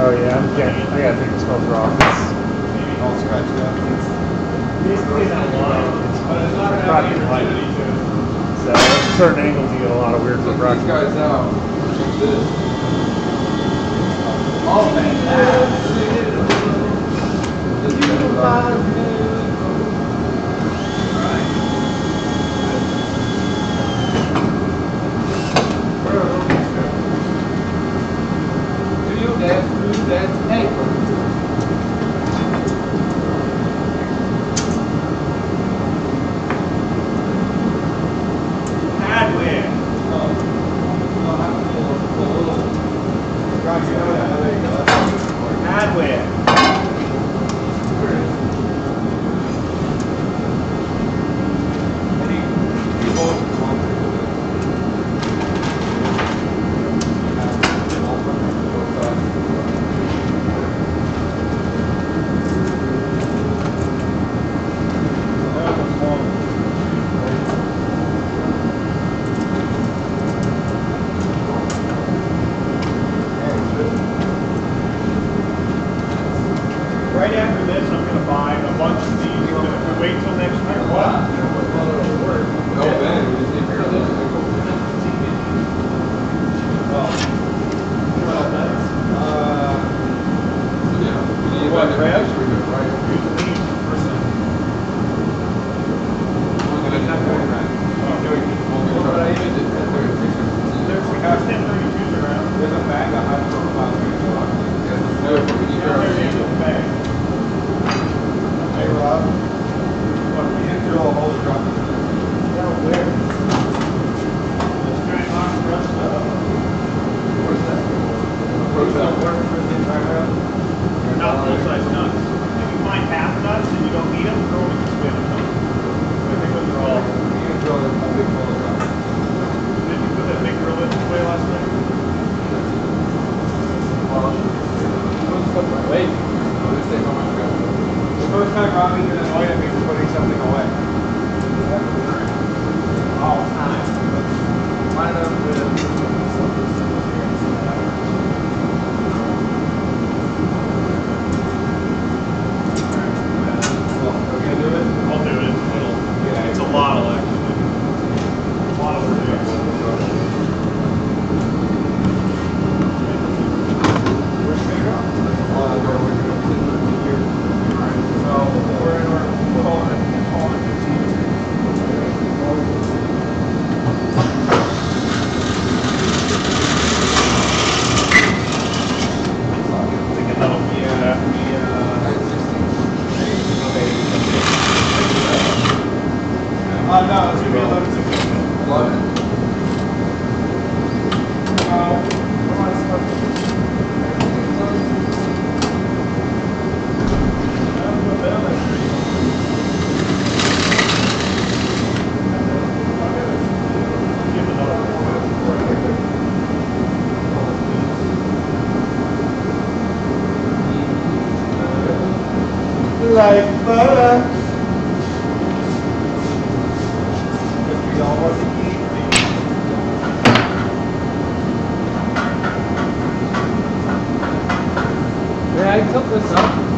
Oh yeah, I gotta take this filter off. It's all scratched up. basically that line. It's probably light. So at certain angles you get a lot of weird refraction. These guys out. Check this. Oh man, that's paper. Hardware. Hardware. Right after this, I'm going to buy a bunch of these. If we wait till next year, what? No, Ben, we just need to figure out this. Yeah, we need What, to Brad? make sure we do it right. Use these first. We're gonna have more, right? We'll try to use it at 36. There's we have 1032s around. There's a bag of high profile. Yes, let's do it, but we need to There's the end of the bag. Hey, Rob. Look, we didn't drill a hole to drop it. Yeah, where? Let's try and lock the rest up. Where's that? These don't work for the entire round. They're not full-size nuts. If you find half nuts and you don't need them, throw them in the spin or something. I think those are all. We need to drill a big hole to drop it. Did you put that big drill in this way last night? Wait. I'll just take how much we got. The first time Robbie's been annoyed at me for putting something away. All time. Line up with I'll do it. It's a lot of actually. A lot of work. No, it's gonna be 11. 11. like butter. Yeah, I took this up.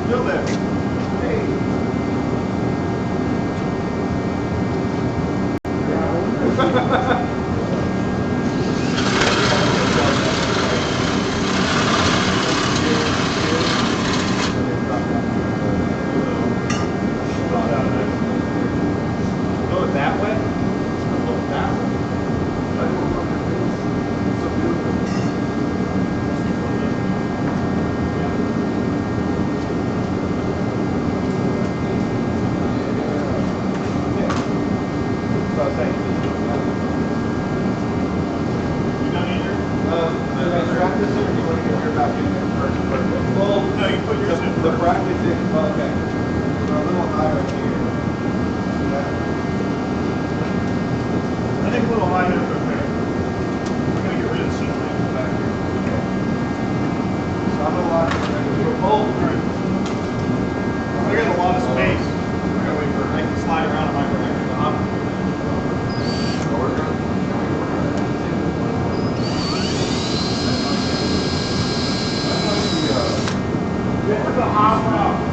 Still there. Go that way? Go that way? You done either? Should I strap this in or do you want to get your back in there first? Well, no, you put yours in The first. bracket's in, oh, okay. So a little higher up here. I think a little higher is okay. We're gonna get rid of the seat lamp back here. So I'm gonna lock it right here. Oh, alright. I got a lot of space. I gotta wait for, I can slide around in my direction. This is a hot rock.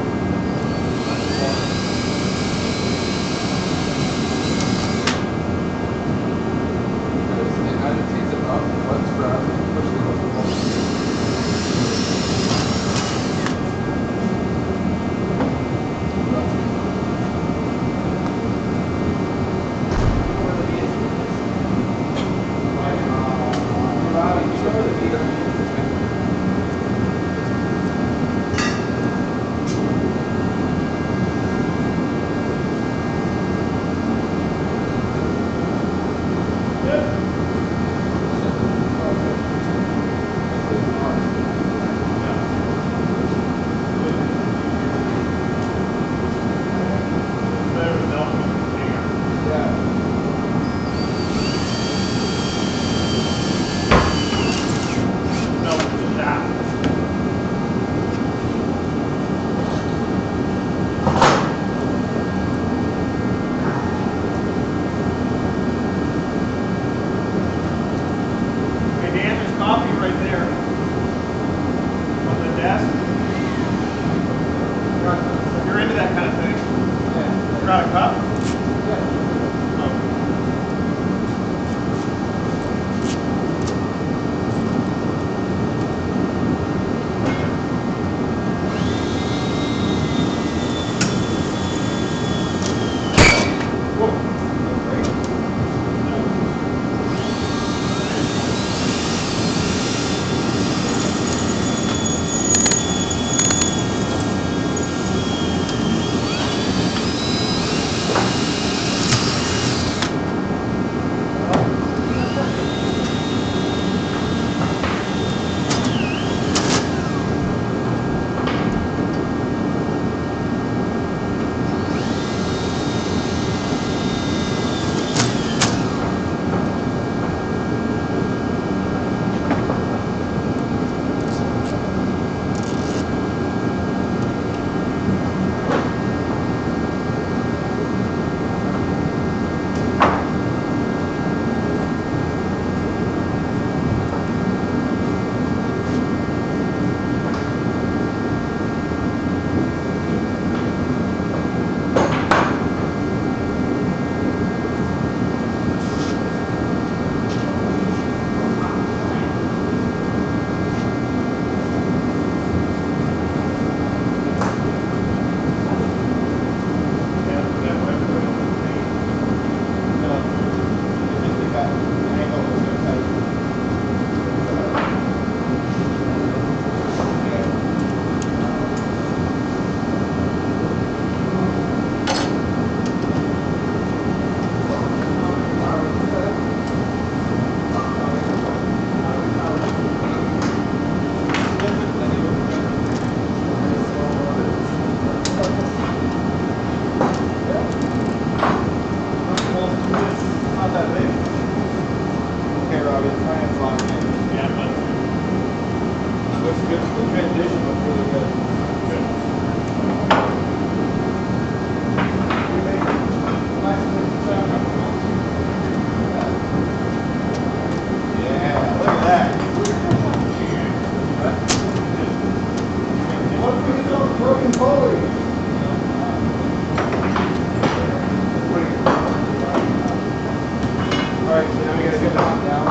broken pulley. Alright, so now we gotta get that down.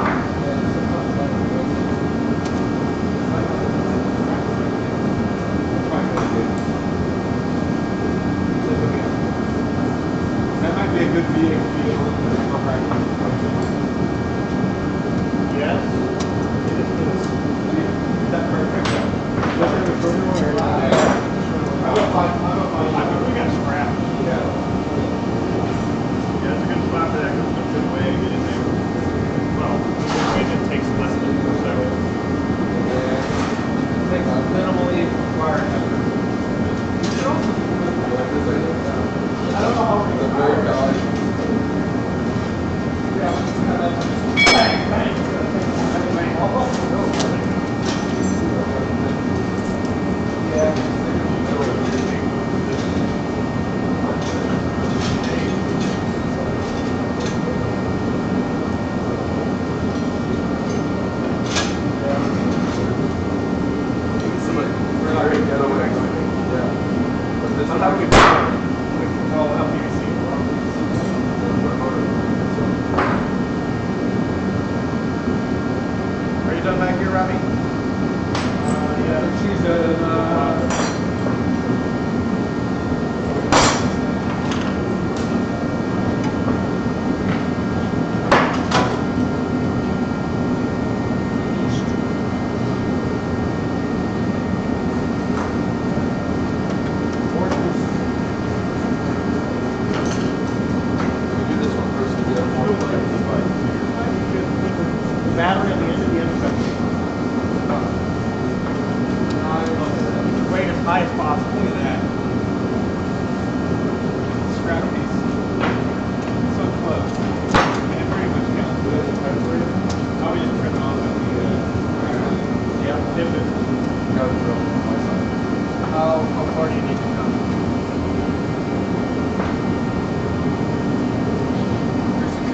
That might be a good vehicle for practice. Yes. Is that perfect? I think we got scrapped. Yeah. Yeah, that's a good spot for that because it's a good way to get in there. Well, it just takes less than 4 seconds. It takes minimally required effort. I don't know how we're going to very valuable. Bang, bang. Are you done back here, Robbie? Yeah, she's done. Battery on the end of the intersection. Weight as high as possible. Look at that. Scrap piece. So close. And it pretty much counts. I'll just trim it off at the Yeah, dip it. How far do you need to come?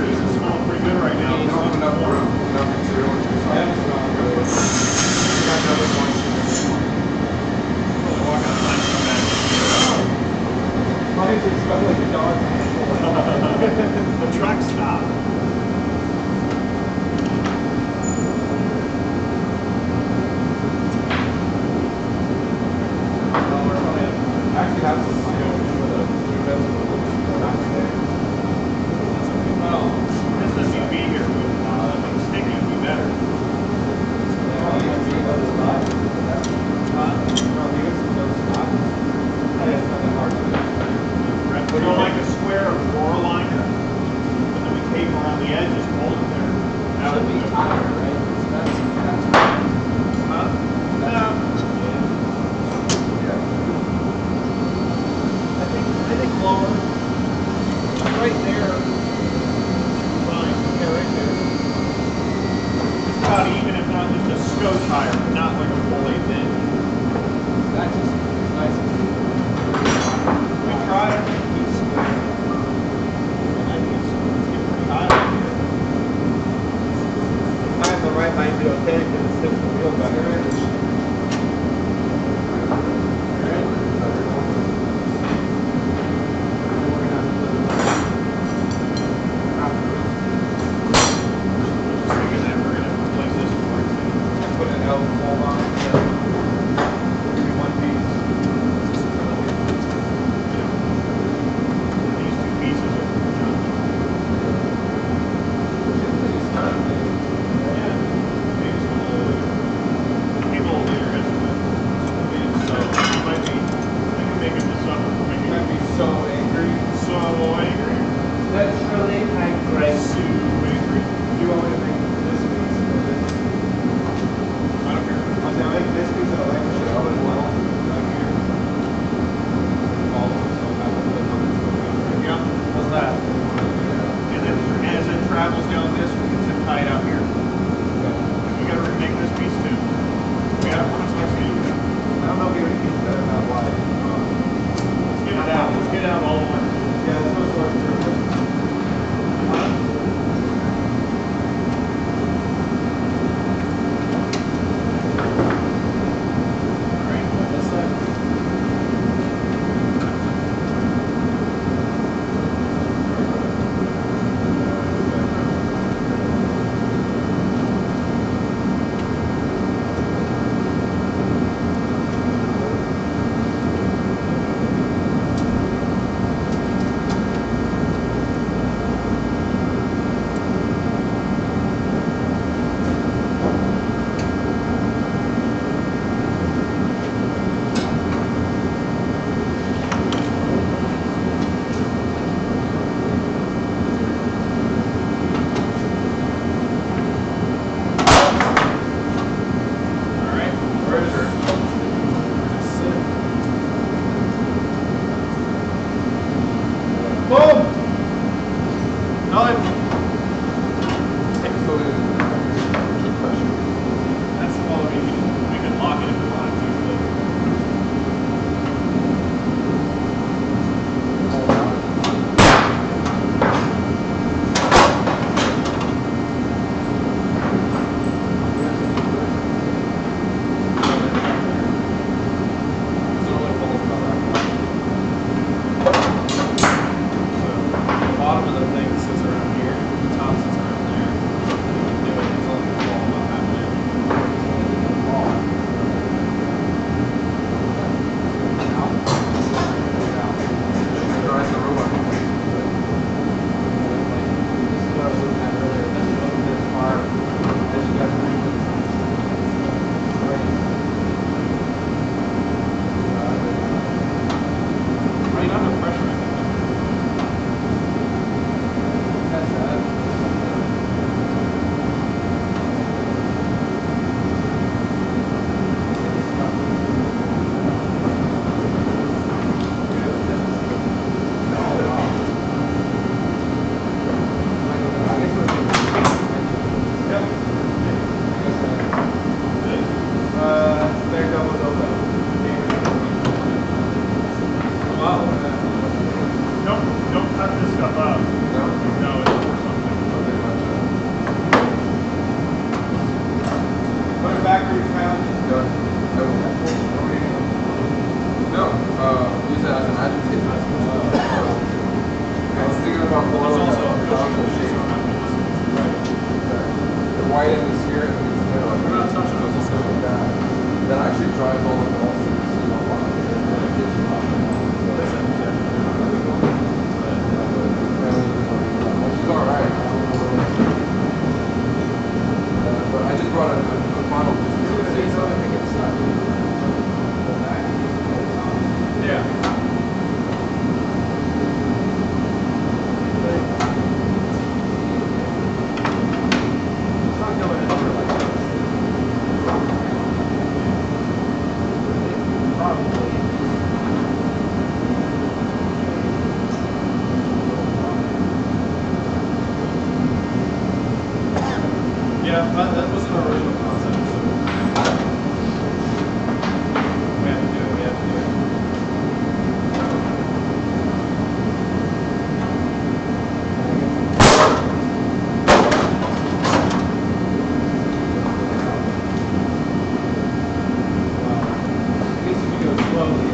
This is smelling pretty good right now. Really walking on ice from that. Mine's just like a dog. The truck stopped. Actually have some fun with a new vegetable. Well, this doesn't be here, but I think sticking would be better. We don't like a square or a liner, but then we tape around the edges, hold it there. That would be higher, right? Huh? No. Boom! Done. That's the quality we can lock it if we wanted to. Don't cut this stuff up. No, it's for something. Put it back where you found it. No, use it as an agitator. I was thinking about more There's like also a conical shape. The white end is here and then it's there. We're not touching those, just go like that. That actually drives all the balls to the single line. It gives you which is alright. But I just brought a model just to say so I think it's Yeah. Yeah, that was an original concept. So we have to do it. We have to do it. I guess if you go slowly,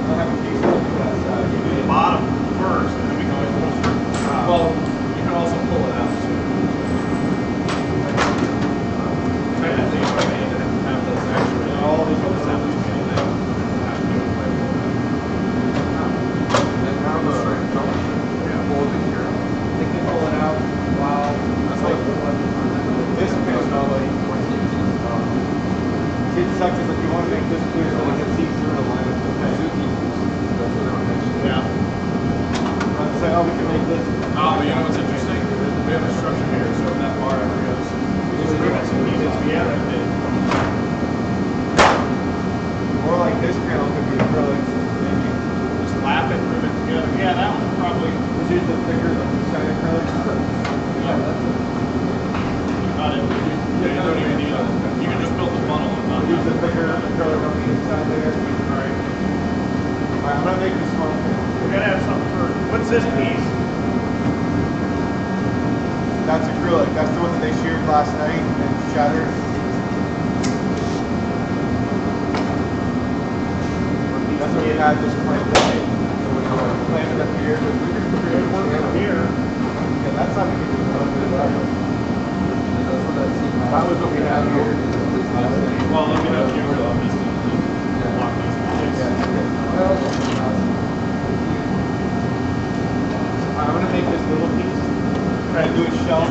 I have a piece of that side. You do the bottom first, and then we can always pull straight to the top. Well, you can also pull it out too. Technically, you might need to have those actually. All these other samples you can have to do it like and have a hold it here. they can pull it out while that's like this pin probably. See the sections like you want to make this clear so they can see through the line of the pen. That's what they were mentioning. Yeah. Say, oh, we can make this. Oh, but you know what's interesting? We have a structure here, so if that bar ever goes, we just remove some pieces together. Or like this panel could be acrylic, maybe. Just lap it, rib it together. Yeah, that one's probably Just use the thicker side acrylic. cut it. Yeah, you don't even need it. You can just build the funnel and not Use the have thicker acrylic on the inside there. Alright. Alright, I'm gonna make this small panel. We gotta have something for, what's this piece? That's acrylic. That's the one that they sheared last night and shattered. That's what we had just clamped up. Clamped it up here. Good work up here. Yeah, that's not we can do a little bit of that. That was what we had here. Well, let me know if you realize these things. Lock these things. I'm gonna make this little piece. Try to do a shelf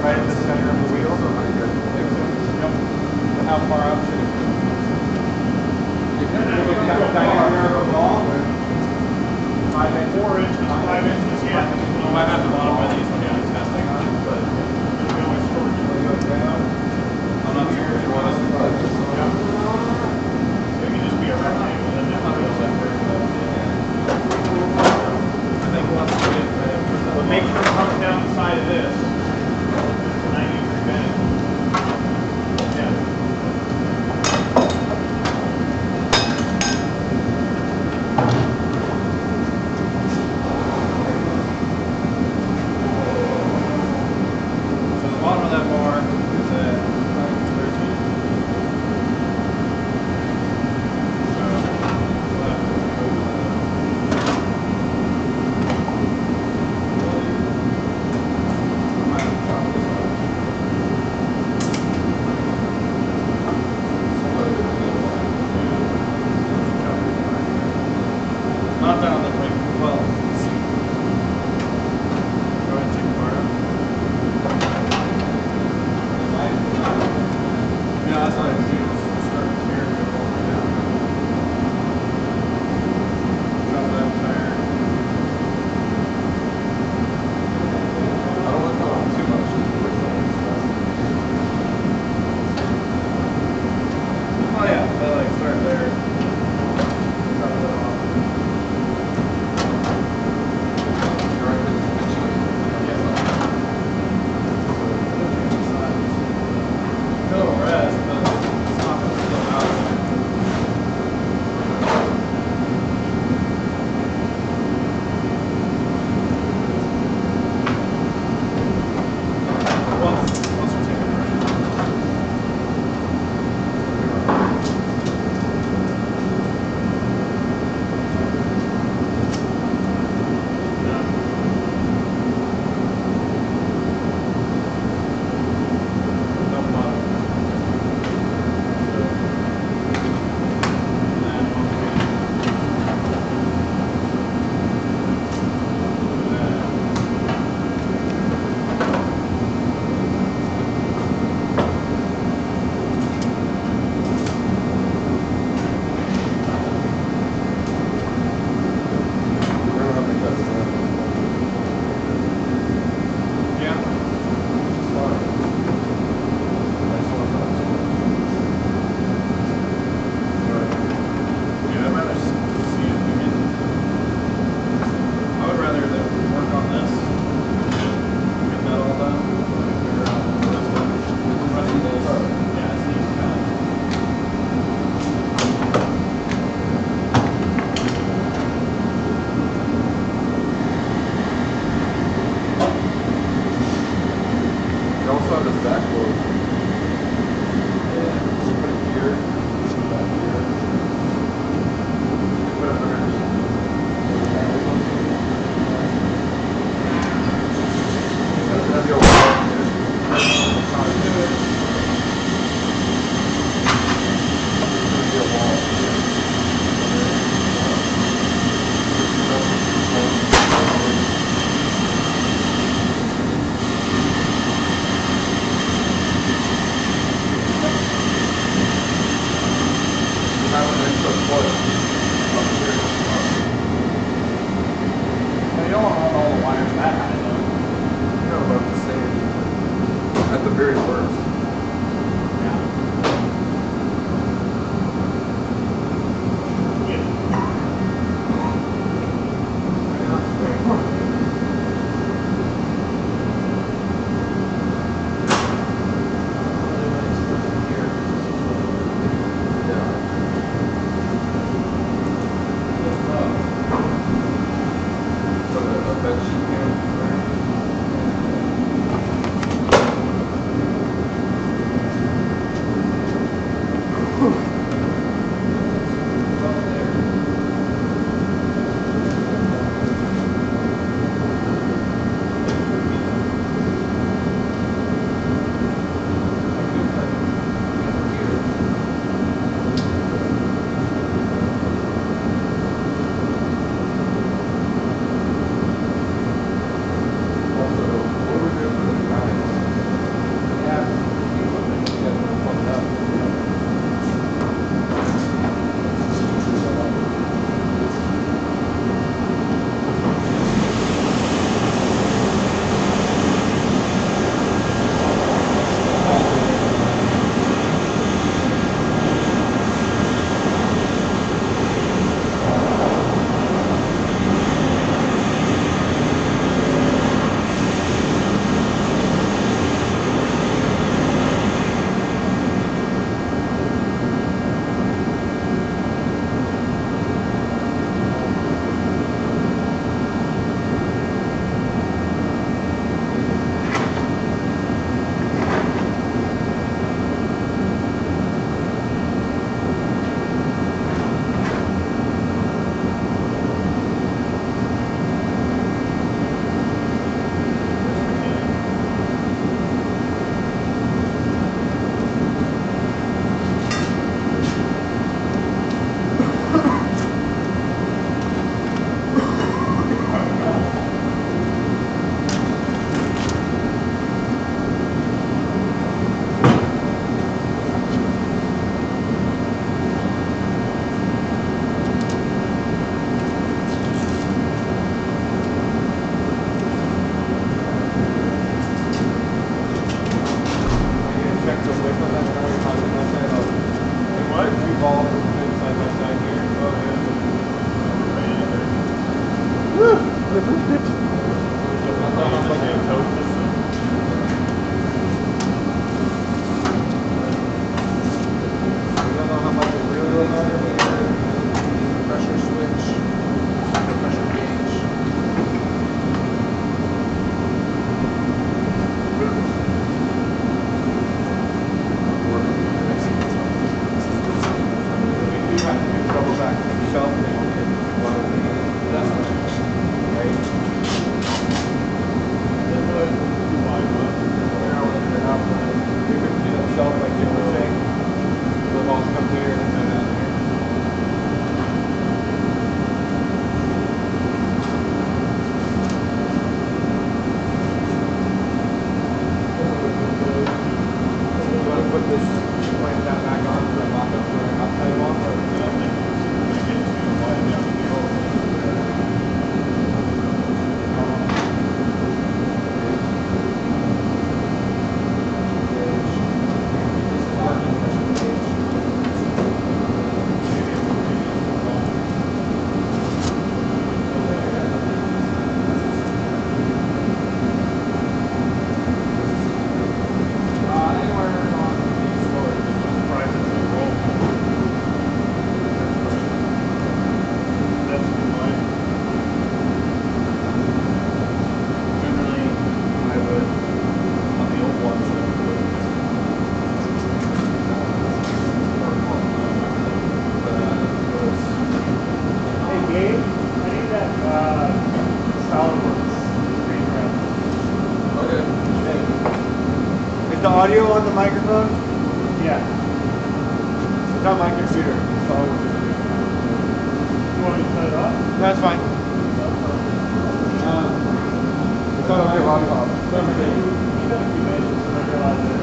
right in the center of the wheel. Yep. And how far out should it be? If you have a diameter of a ball, 5 inches. 4 inches, 5 inches, yeah. You might have to modify these when you're testing on it, but It'll go in storage. Go down. I'm not sure if you want us to. just clamp that back on for a mock-up for an outside wall. Is the audio on the microphone? Yeah. It's on my computer. So. You want me to put it up? That's fine. It's on your laptop. You got a few minutes and I realized that.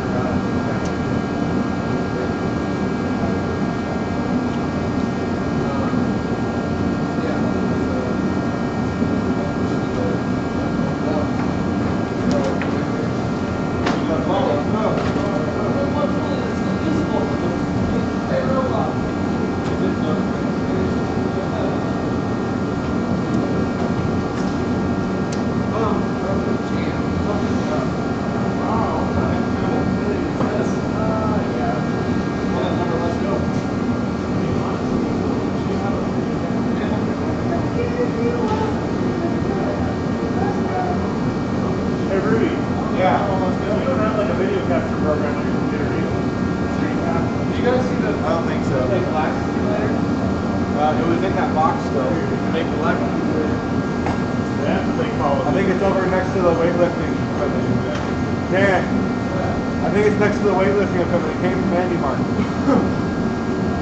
Hey Rudy. Yeah. You don't have like a video capture program on your computer, do you? Screen cap? Do you guys see the? I don't think so. Like black simulator? It was in that box though. Make black simulator. That's what they call it. I think it's over next to the weightlifting equipment. Dan, I think it's next to the weightlifting equipment. It came from Andy Mark.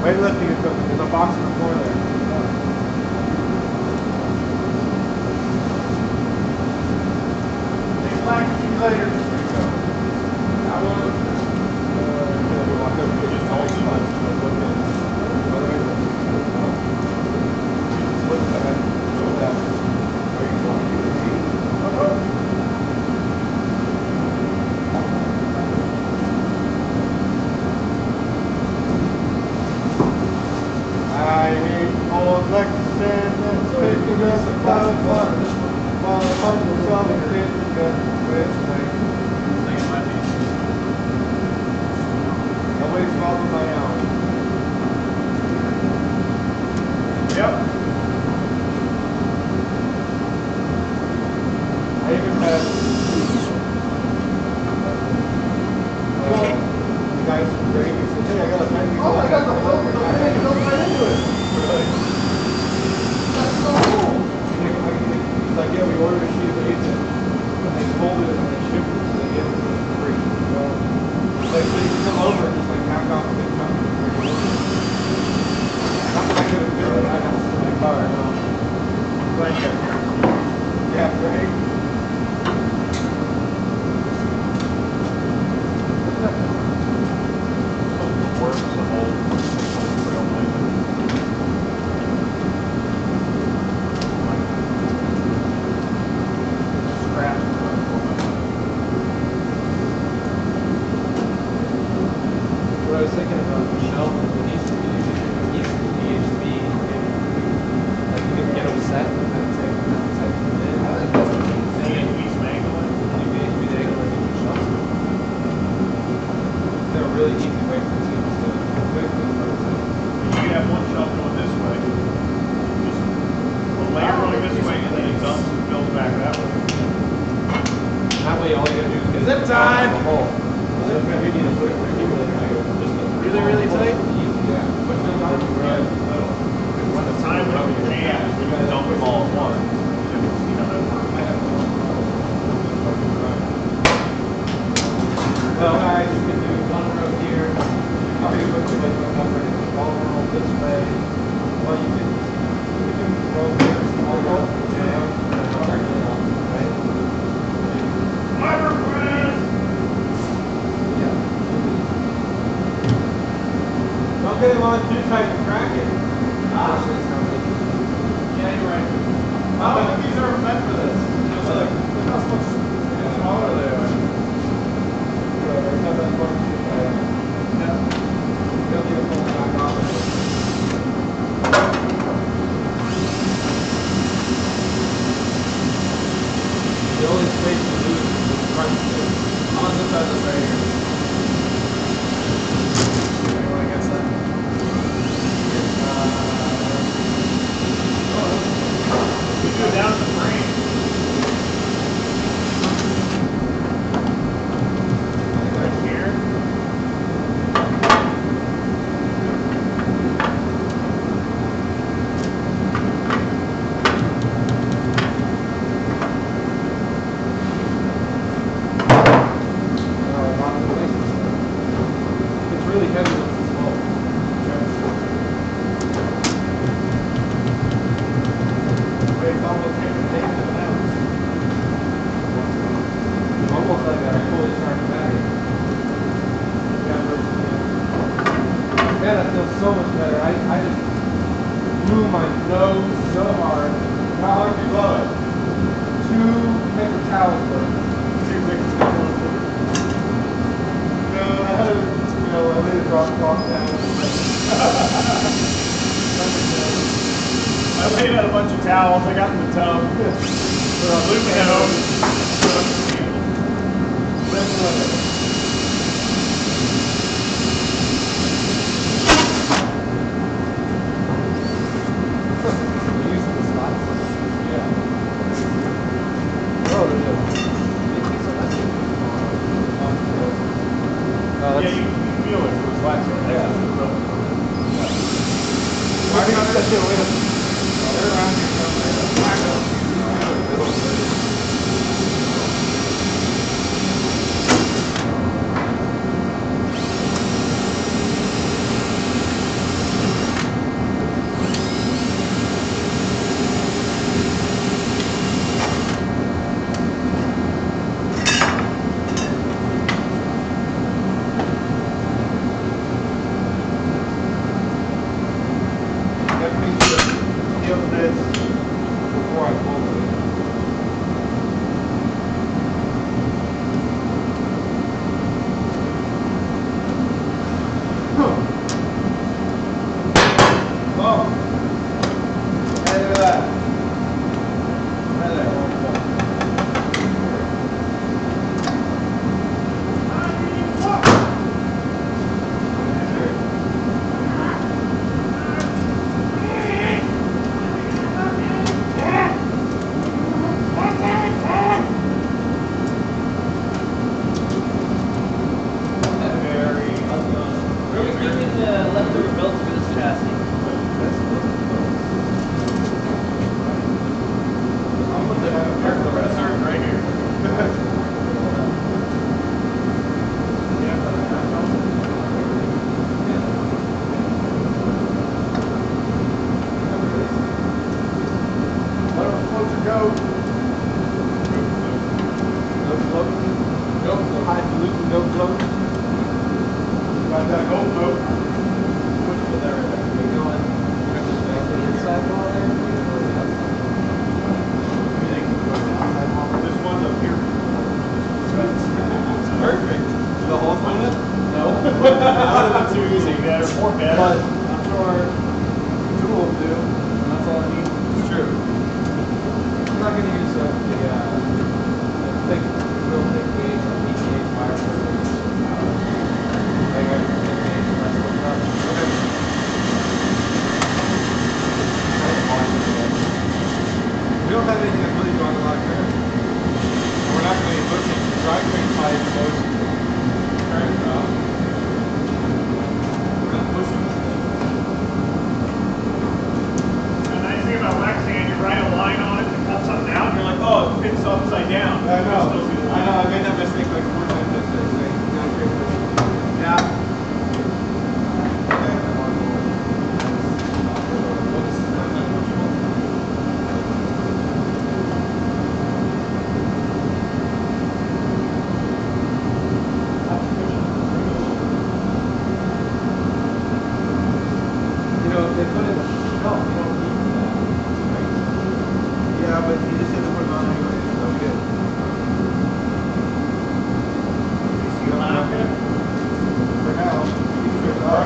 Weightlifting equipment. There's a box on the floor there. Black simulator. That one. Walk over to just all I hate old Lexington and picking up the cloud buttons while the pumpkin's on the kid with me. Nobody's following my own. Yep. I even had the guys from Gravy said, hey, I got a penny. Oh, I got the whole thing. Go right into it. Really? That's so cool. He's like, yeah, we ordered a sheet of agent, and they folded it and they shipped it, so they gave it to us for free. Well, like, so you can come over and just like hack off a big chunk of it. Not that I could have been it, I got in my car. Glad you got here. Yeah, great. Works the whole real thing. Scratch. What I was thinking about Michelle, it needs to be PHP. Like you can get them set and then type them in. I think that's PHP Smangler. PHP Dangler and Michelle. They're a really easy way for teams to quickly prototype. You have one shelf going this way. Just a layer going this way and then it dumps and builds back that way. That way all you gotta do is get Zip time! the hole. So if you need to put it really, really tight? Yeah. Put them down right in the middle. When the time when you jam is when you dump them all at once. You know that works. Well, guys, you can do one row here. Or you put the number in the all row this way. Well, you can roll here, small row, jam, and start it out, right? Fiber press! Yeah. Okay, well, if you try to crack it. Ah, shit, sounds like. Yeah, you're right. I don't think these are meant for this. You know, so like, look how much smaller they are. Whatever, it's not that much. Yeah. They'll need to pull it back off. The only space to lose is the front space. I'm on this side of this right here. Anyone against that? We go down to the frame. Right here. It's really heavy when it's small. It's almost taken it out. Almost like a fully charged battery. Man, that feels so much better. I just blew my nose so hard. How hard did you blow it? 2 paper towels worth. 2 paper towels worth. No, I had to, you know, I made a drop cloth down. I laid out a bunch of towels. I got in the tub. Looped it over. Yeah, you feel it. It was last one. Yeah. Why do you have that shit with us? They're around here somewhere. I know. That means to give this before I pull it. Oh! Hey, look at that. Right there. Leftover belts for this chassis. I'm with the reserve right here. Let them float your goat. No float. No float. Highfalutin, no float. Got that goat float. Push it there. Keep going. Inside wall there? This one's up here. Perfect. The whole thing? No. Out of the two, easy better, more better. But I'm sure two will do. And that's all I need. It's true. I'm not going to use the thick, real thick gauge, like PTA wire service. Like a thin gauge, and that sort of stuff. Okay. We don't have anything that's really drawing a lot of current. And we're not going to be pushing the drivetrain pipe most current drop. We're not pushing this thing. The nice thing about wax hand, you write a line on it to cut something out, and you're like, oh, it fits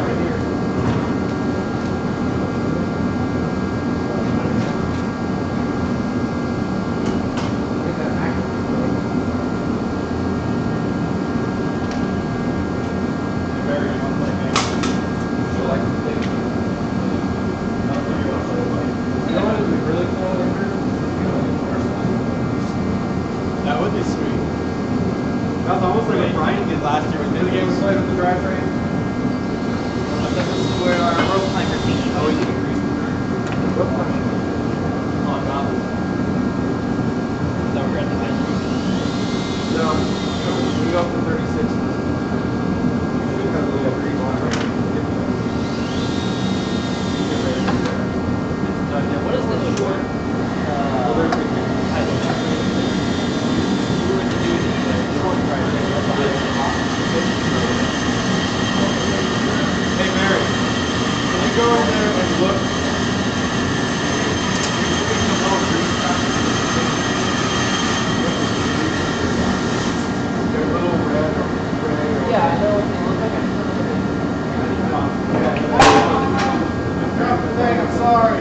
right here. That would be sweet. That was almost like what Brian did last year with his game we played with the drivetrain. This is where our rope climber thingy Always goes. increase the drive. Oh, God. So we're at the high speed. No, we go up to 36. Because we have green water. What is the short? Idle track? We were to do the short drivetrain. That's the Hey Mary, can you go in there and look? They're little red or gray or Yeah, I know what they look like. Drop the thing, I'm sorry.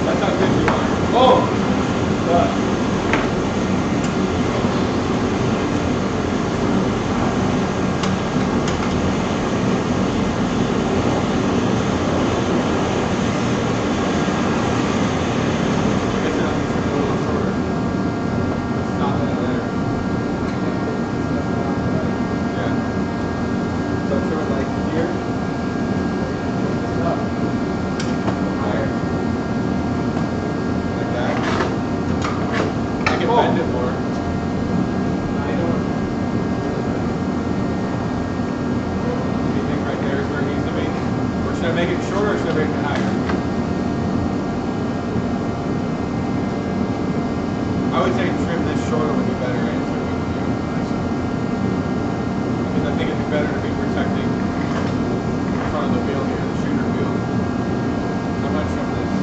That's how good you are. Oh! Done. It's a little shorter. Stop it there. Yeah. So short like here. Up. Higher. Like that. I can bend it more. Do you think right there is where it needs to be? Or should I make it shorter or should I make it higher? I would say trim this shorter would be better answer. Because I think it'd be better to be protecting the front of the wheel here, the shooter wheel. I'm not trim this.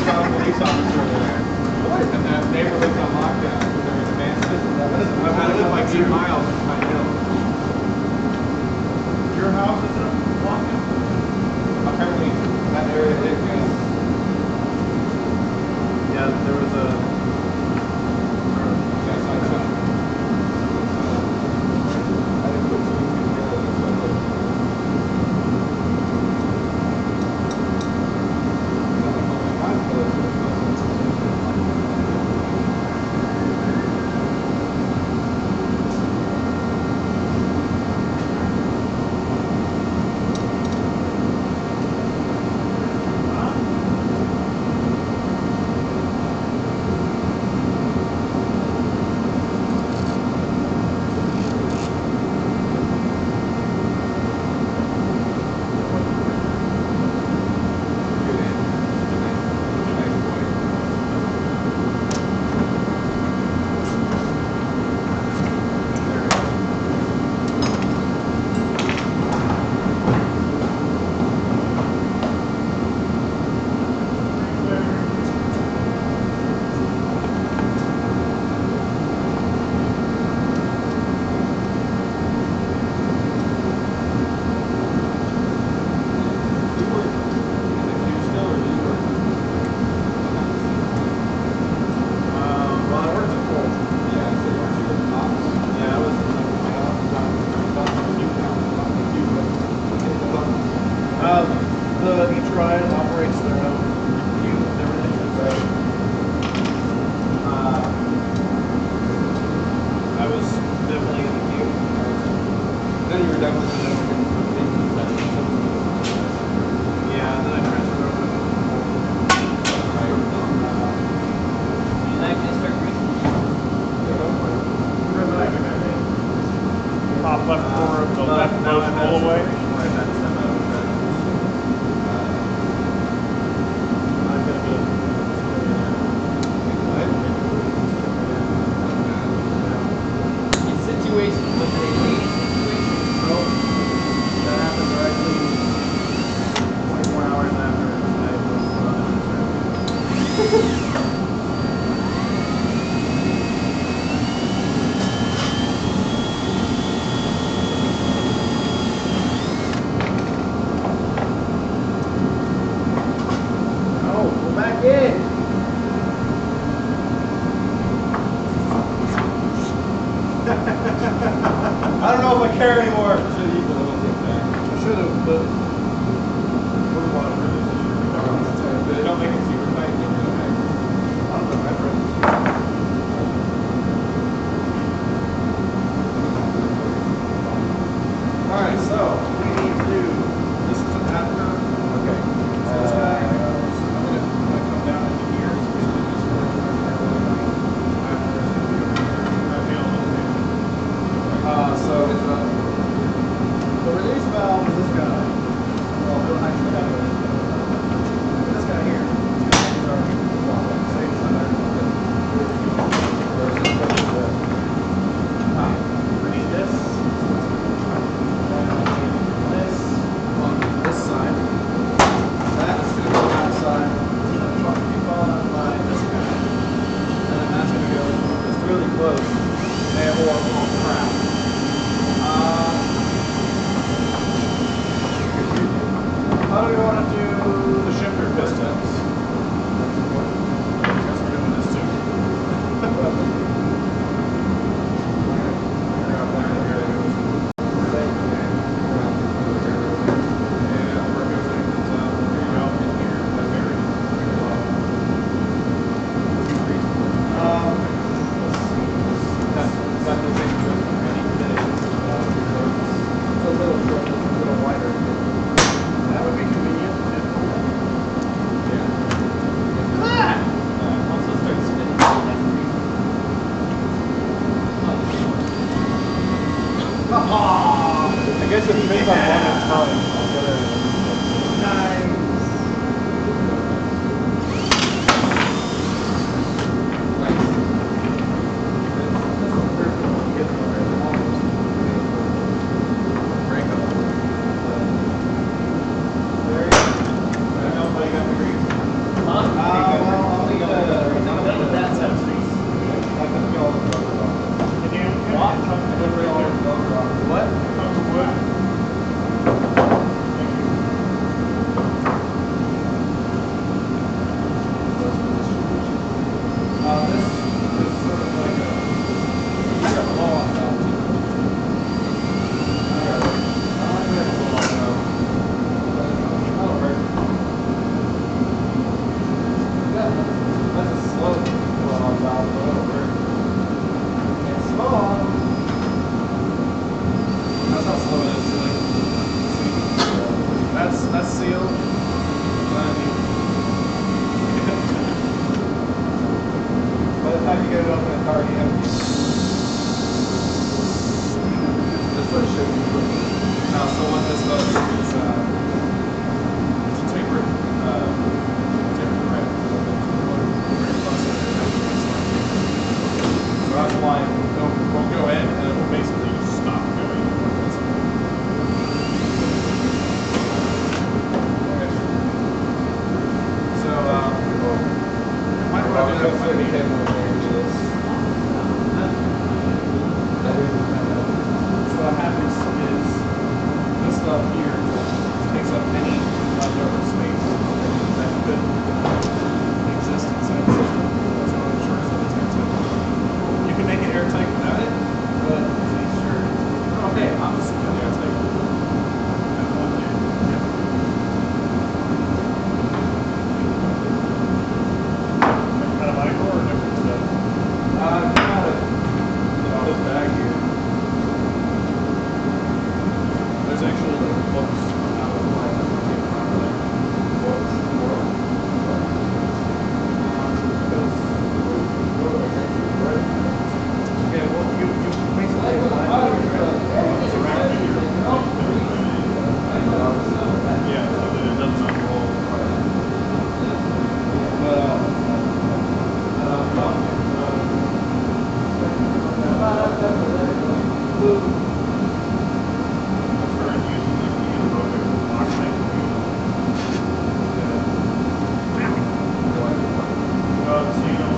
saw a police officer there. And that neighborhood's on lockdown because there was advances. I live like 8 miles from my hill. Your house is a walk-in? Apparently, that area did gas. Yeah, there was a. Gas on top. I didn't put 2 and 2 together. That's what I did. Each ride operates their own view and everything. Right. I was definitely in the queue. Then you were definitely in the Yeah, and then I transferred over to You like to start racing? top left corner of the left nose all the way. In situations when they wait situations. That happened directly 24 hours after I was on back in. I don't know if I care anymore. Should have used the little thing back. I should have, but what do I want to They don't make it super tight. They really make it. I don't know. I've read it. All right, so we need to do this is an after. Okay. So this guy goes. I'm gonna come down into here. So basically just work after. So gonna have to flip the table over there and do this. So what happens is this stuff here takes up any leftover space that could exist inside the system. So it ensures that it's airtight. You can make it airtight without it, but to make sure, okay, I'm just going to airtight. That's one thing. Yeah. Kind of micro or different stuff? Come out of this bag here. There's actually like books on how to apply that properly. Yeah, well, you basically yeah, so that it doesn't unroll. I've started using the aerobic box tank. So you know,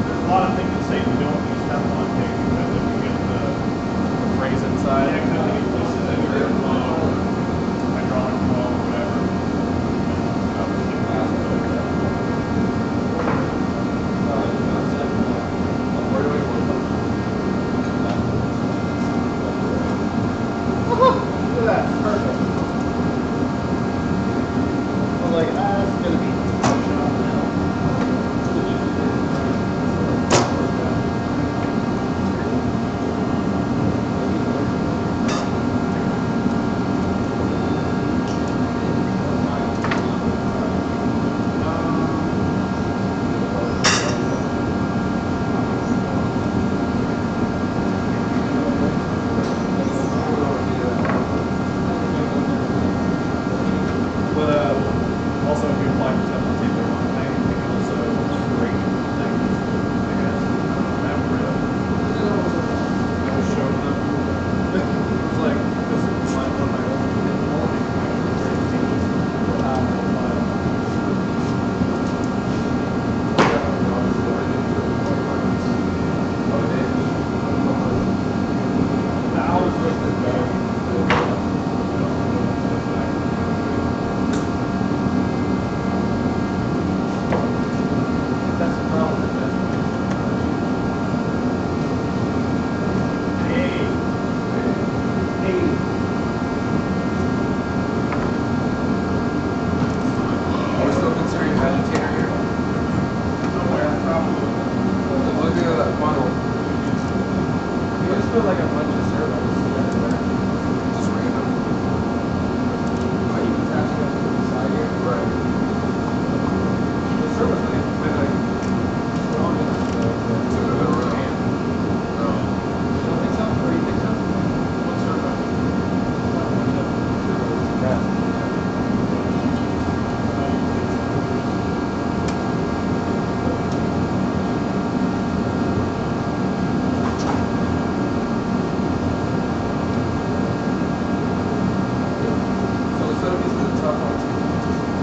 there's a lot of things that say we don't use step one tank because if we get the Raise inside. yeah, because any places that are airflow or hydraulic flow or whatever. Look at that, perfect. I was like, it's gonna be functional now. But also if you apply template tape to one thing, you can also break things, I guess. I haven't really. I was showing them. It was like, this is my one of my old quality That's the problem with that. Hey, Are we still considering agitator here? nowhere, probably. Look at that funnel. You just put like a bunch of servos together. Just random. Oh, you can attach it to the side here? Right. The servos really like strong enough to So they're better around. hand. No. You don't think so? Or you think so? What servo? A bunch of servos. Yeah. So instead of using the top ones,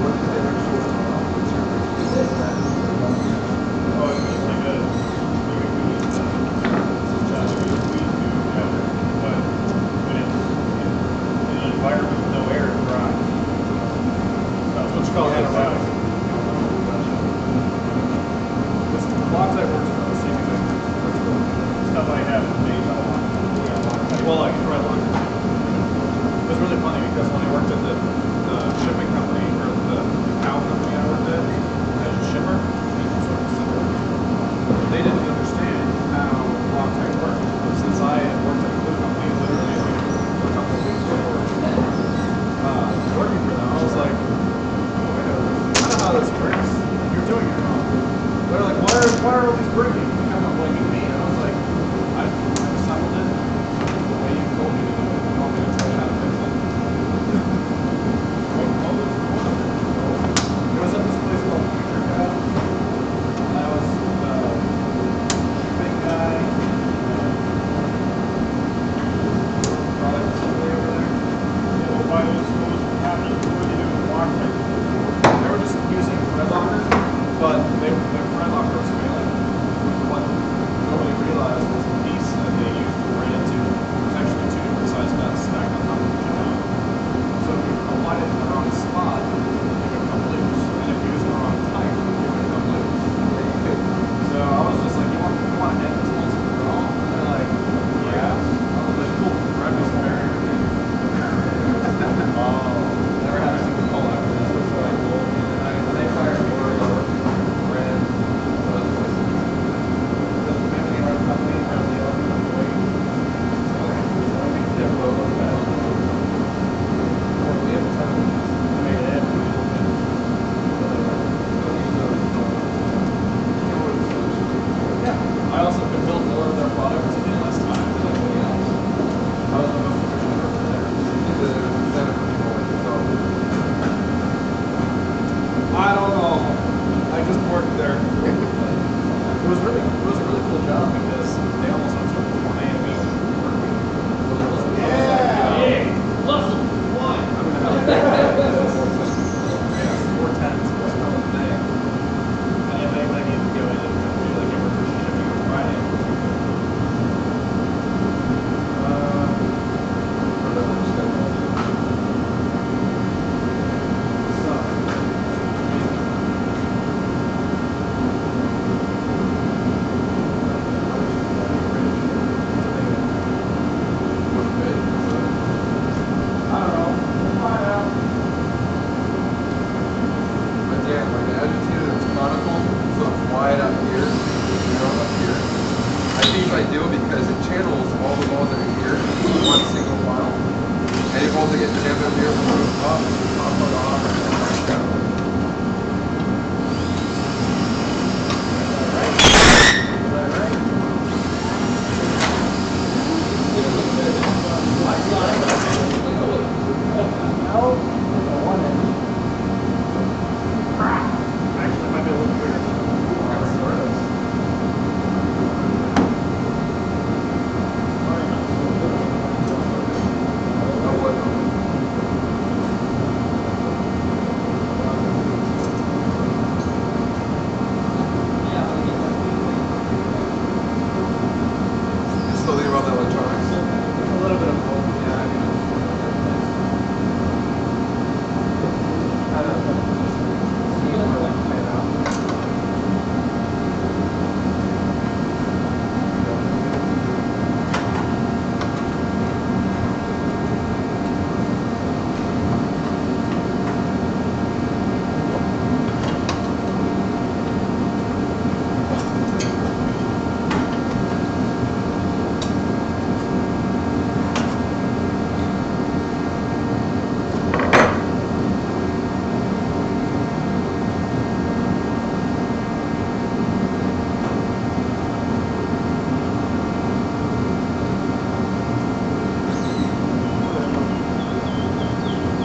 what is the actual output servo? Oh, it's just like a, maybe we use the, whatever, but when it's in an environment with no air, it's dry. That's what you call anaerobic. This Loctite works for the same thing. Stuff I have is made by Loctite. Well, like red Loctite. It was really funny because when I worked at the shipping company, or the cow company I worked at, as a shipper, sort of similar, they didn't understand how Loctite worked. Since I had worked at a glue company literally like a couple of weeks before working for them, I was like, oh, wait a minute, I know how this works. You're doing it wrong. They're like, why are all these breaking? They kept on blaming me. And I was like, I assembled it the way you told me to do it. You want me to tell you how to fix it? It was at this place called Future Guy. And I was shipping guy, product assembly over there. Yeah, well, what was happening? What were they doing with Loctite? They were just using Red Locker, but their Red Locker was failing. what nobody realized was the piece that they used to ran into was actually two different size nuts stacked on top of each other. So if you applied it in the wrong spot, it would come loose. And if you use the wrong type, it would come loose. So I was just like, you want to end this once and for all? And they're like, yeah. I was like, cool, grab me some barrier. Never had a single call after this. It was really cool. And they fired more of our brand company around the aluminum weight. So we can never look back. We have a ton of made it. I also could build more of their products in less time than anybody else. I was the most efficient person there. I don't know. I just worked there. It was a really cool job because they almost took 1 a.m. week work week. Hey, muscle, one. I'm gonna have 4 tens was still a day. And if anybody needed to go in and do like a worker shipping on Friday. I don't know. We'll find out. But yeah, like an agitator that's conical, so it's wide up here, up here. I think it's ideal because it channels all the balls that are here in one single file. Any balls that get jammed up here will move up, pop it off, and then back down. Actually, it might be a little weird. Oh, what? You still think about the electronics? A little bit of both, yeah. I mean, kind of see where we play it out.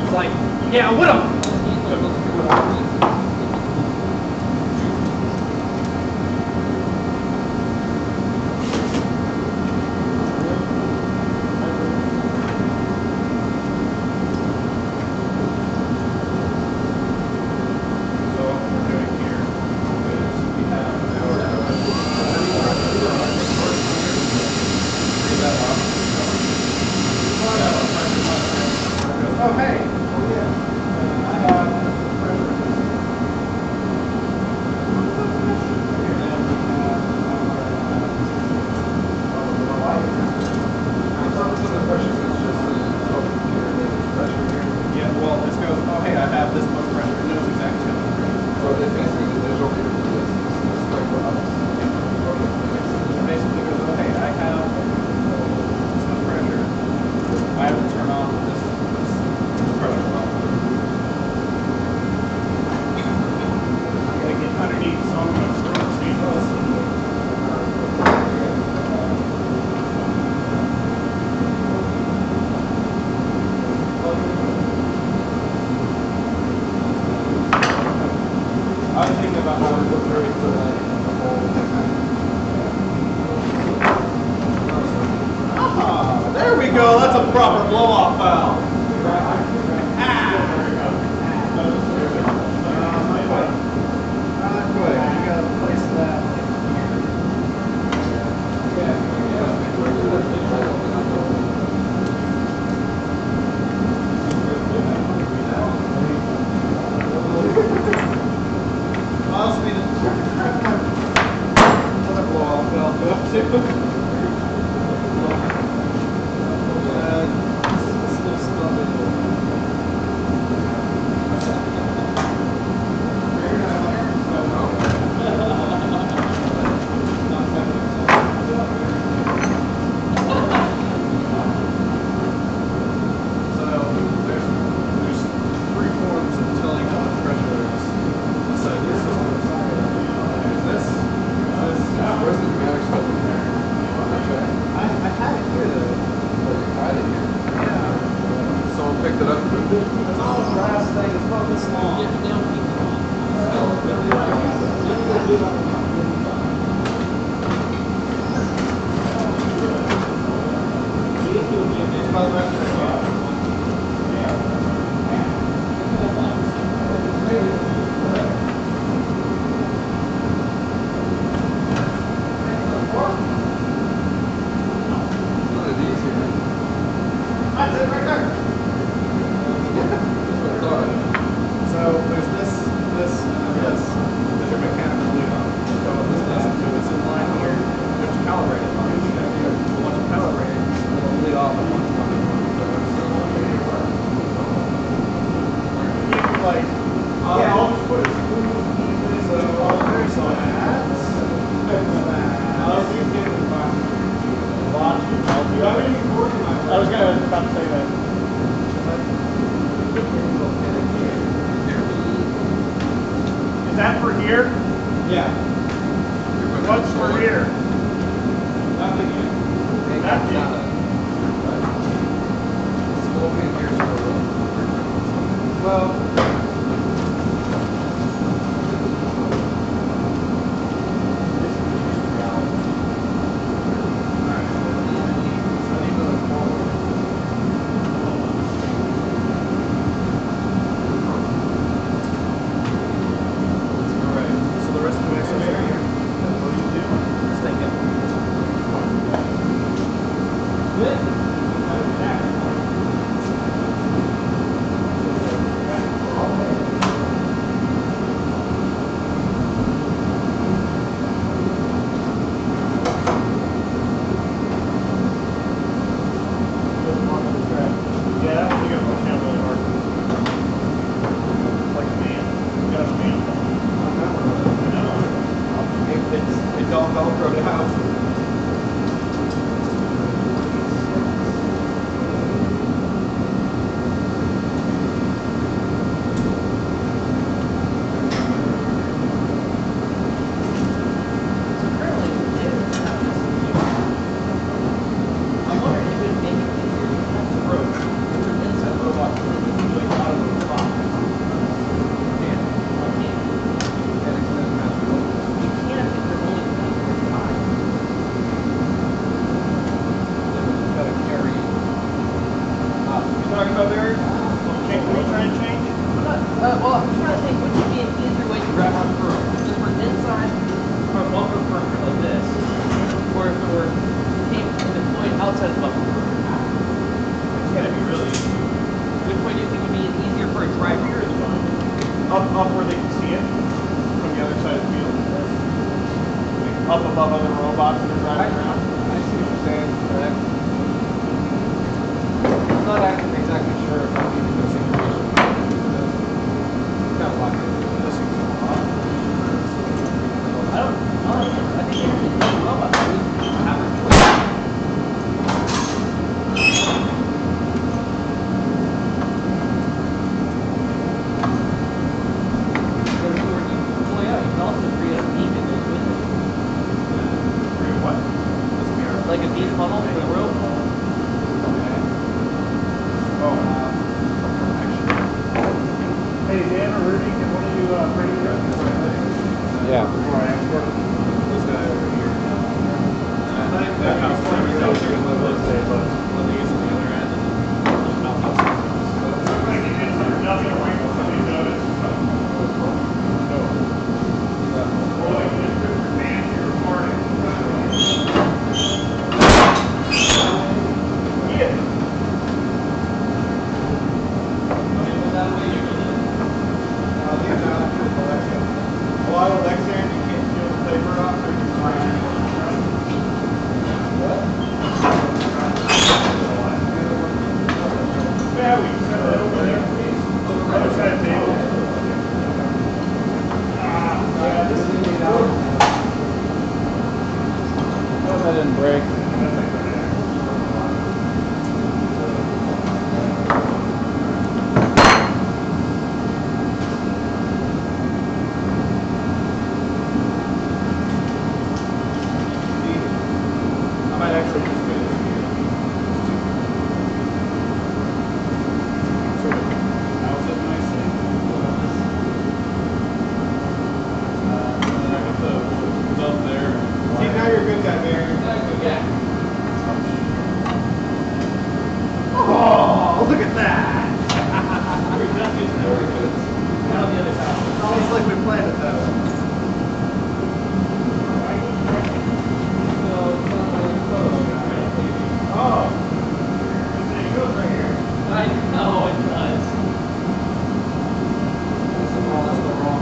It's like, yeah, what up? So what we're doing here is we have Oh, hey. I have pressure. yeah, well, this goes, oh hey, I have this much pressure. It knows exactly how much pressure. So it's basically the digital reader for this. It's like for us. It basically goes, oh hey, I have this much pressure. I have to turn on this pressure valve. I'm gonna get underneath, so I'm gonna throw the speed. I was thinking about how it looked very cool. Ah, there we go. That's a proper blow-off valve. Not quite. You gotta place that in here. Another blowout valve up too. Still stubborn. So there's three forms of telling how much pressure there is inside this system. There's this. Where's the pneumatic stuff in there? I had it here though. Oh, you had it here? Yeah. Someone picked it up and moved it? It's all brass thing. It's about this long. One of these here. That's it right there. That's what I thought. So there's this, and this. There's your mechanical lead on. So what this does is it's in line here. You have to calibrate it. So once you calibrate it, it'll lead off at one point. Like, yeah, I'll just put it. So there's that. I was about to say that. Is that for here? Yeah. What's for here? Nothing yet. Nothing. Well, So the rest of the exercise right here. What do you do? Just take it. Yeah, that one you gotta push down really hard. Like a man. You gotta stand. it's all Velcroed out. Talking about Barry? Can we try and change? Well, I'm trying to think, which would be an easier way to wrap on through? Just for inside, or buffer perimeter like this, or if it were deployed outside the buffer perimeter. It's gotta be really easy. Which way do you think would be easier for a driver or the front? Up where they can see it from the other side of the field. Up above other robots that are driving around. I see what you're saying. I'm not actually exactly sure if I'm using this information. It's kind of locked in. I think it's a robot. Have a choice. Or you deploy out, you can also create a beam that goes with it. What? Like a beam funnel for the rope. Hey, Dan or Rudy, can one of you bring it up? Yeah. Before I export it. This guy over here. I think Yeah, that it's kind of pretty forms much out what they say, but- I think it's on the other end. Well, I will extend. didn't break. I might actually just do this. Sort of house it nicely. I got the nub there. See, now you're a good guy, Barry. Yeah. Oh, look at that! Now the other side. It's almost like we planned it that way. Oh. There he goes right here. I know it does. That's the wrong. That's the wrong.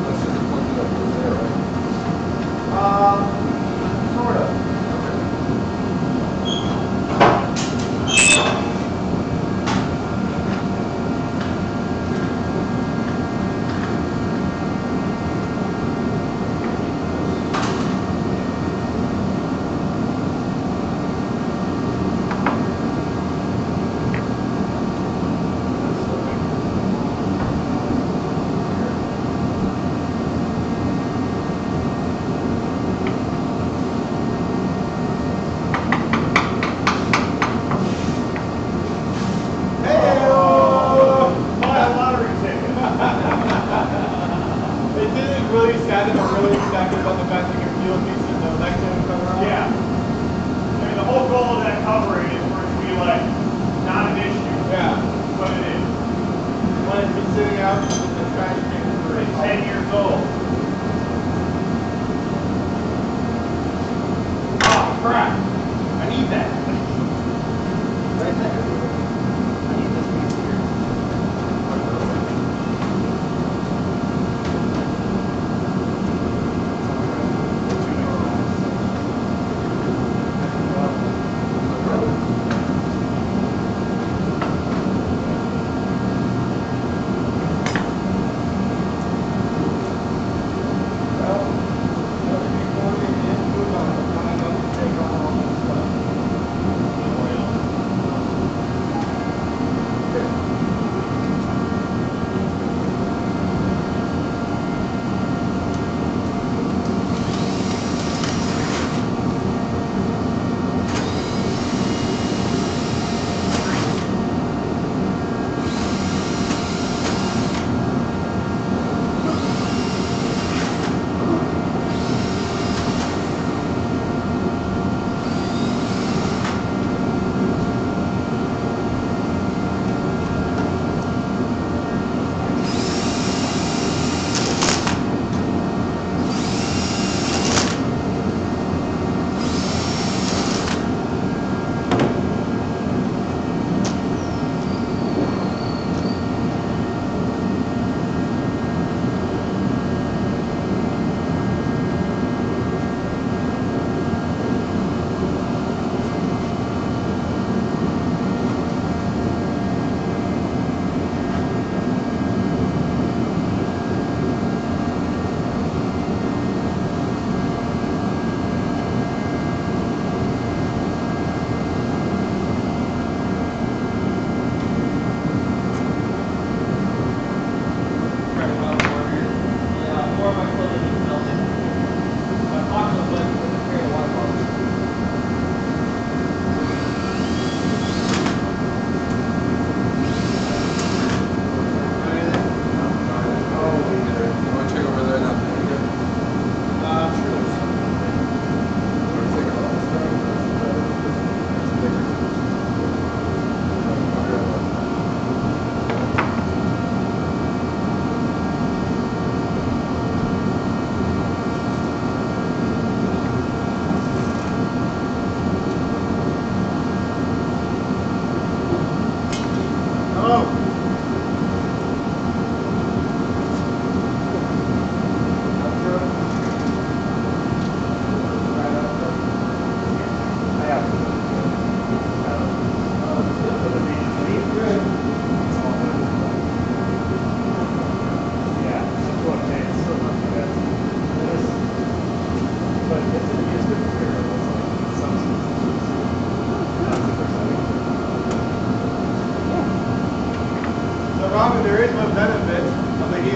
Let's just plug it up to there, right? Sort of. Really sad but really excited about the fact that your fuel pieces the next gen cover on. Yeah. I mean, the whole goal of that covering is for it to be like not an issue. Yeah. But it is. When it's been sitting out in the trash can for It's 10 years old. Oh crap! I need that. Right there. I need this piece here. Well, before we get into it, I'm gonna take off.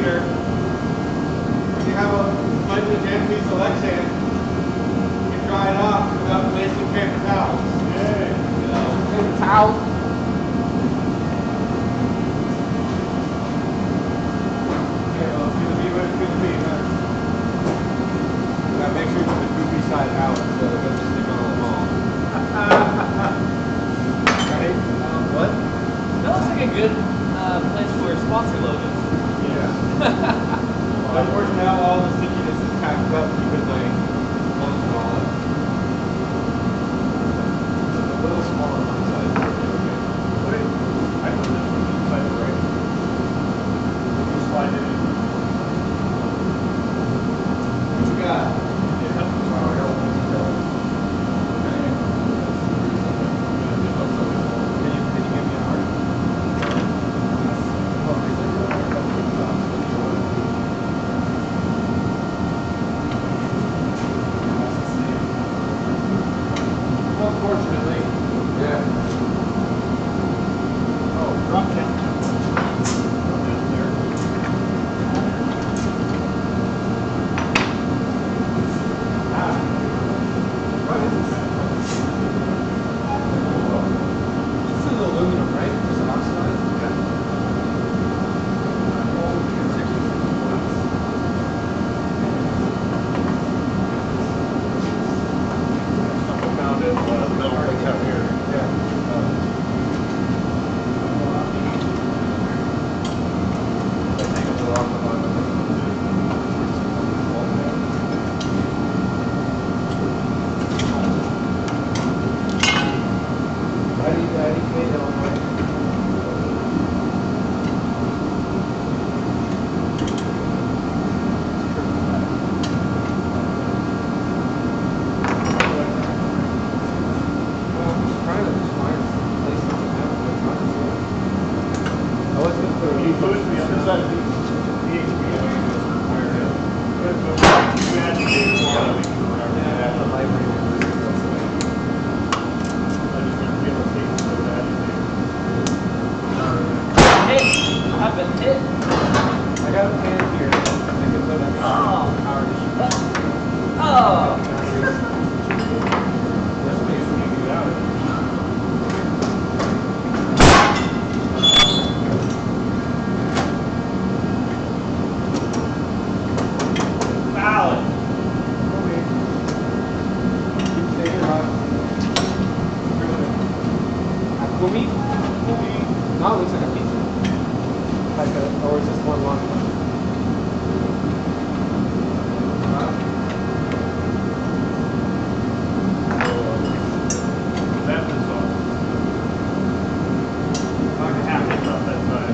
cleaner. If you have a slightly gently selection, you can dry it off without wasting paper towels. Paper towel. Okay, well, it's gonna be what it's gonna be, huh? Gotta make sure you put the goopy side out so it doesn't stick on the wall. Right? What? That looks like a good place for sponsor logos. Yeah. Unfortunately, now all the stickiness is packed up because I launched it all up. A little smaller on one side. Okay. I put this one inside the right. You slide it in. What you got? Can you give me a heart? Unfortunately. Yeah. Oh, drop down. Drop down there. This is aluminum, right? This is oxidized? Found it, the metal plates out here. You put it to the other side of the HB. You agitated more than we can remember. I just didn't feel like taking so bad. Hit! I've been hit. I got a pan here. I can put a power dish. Oh! There's ways we can get out of it. Valid. Kumi? No, it looks like a pizza. Like a, or is this one long one? That's the sauce. I can have it up that side.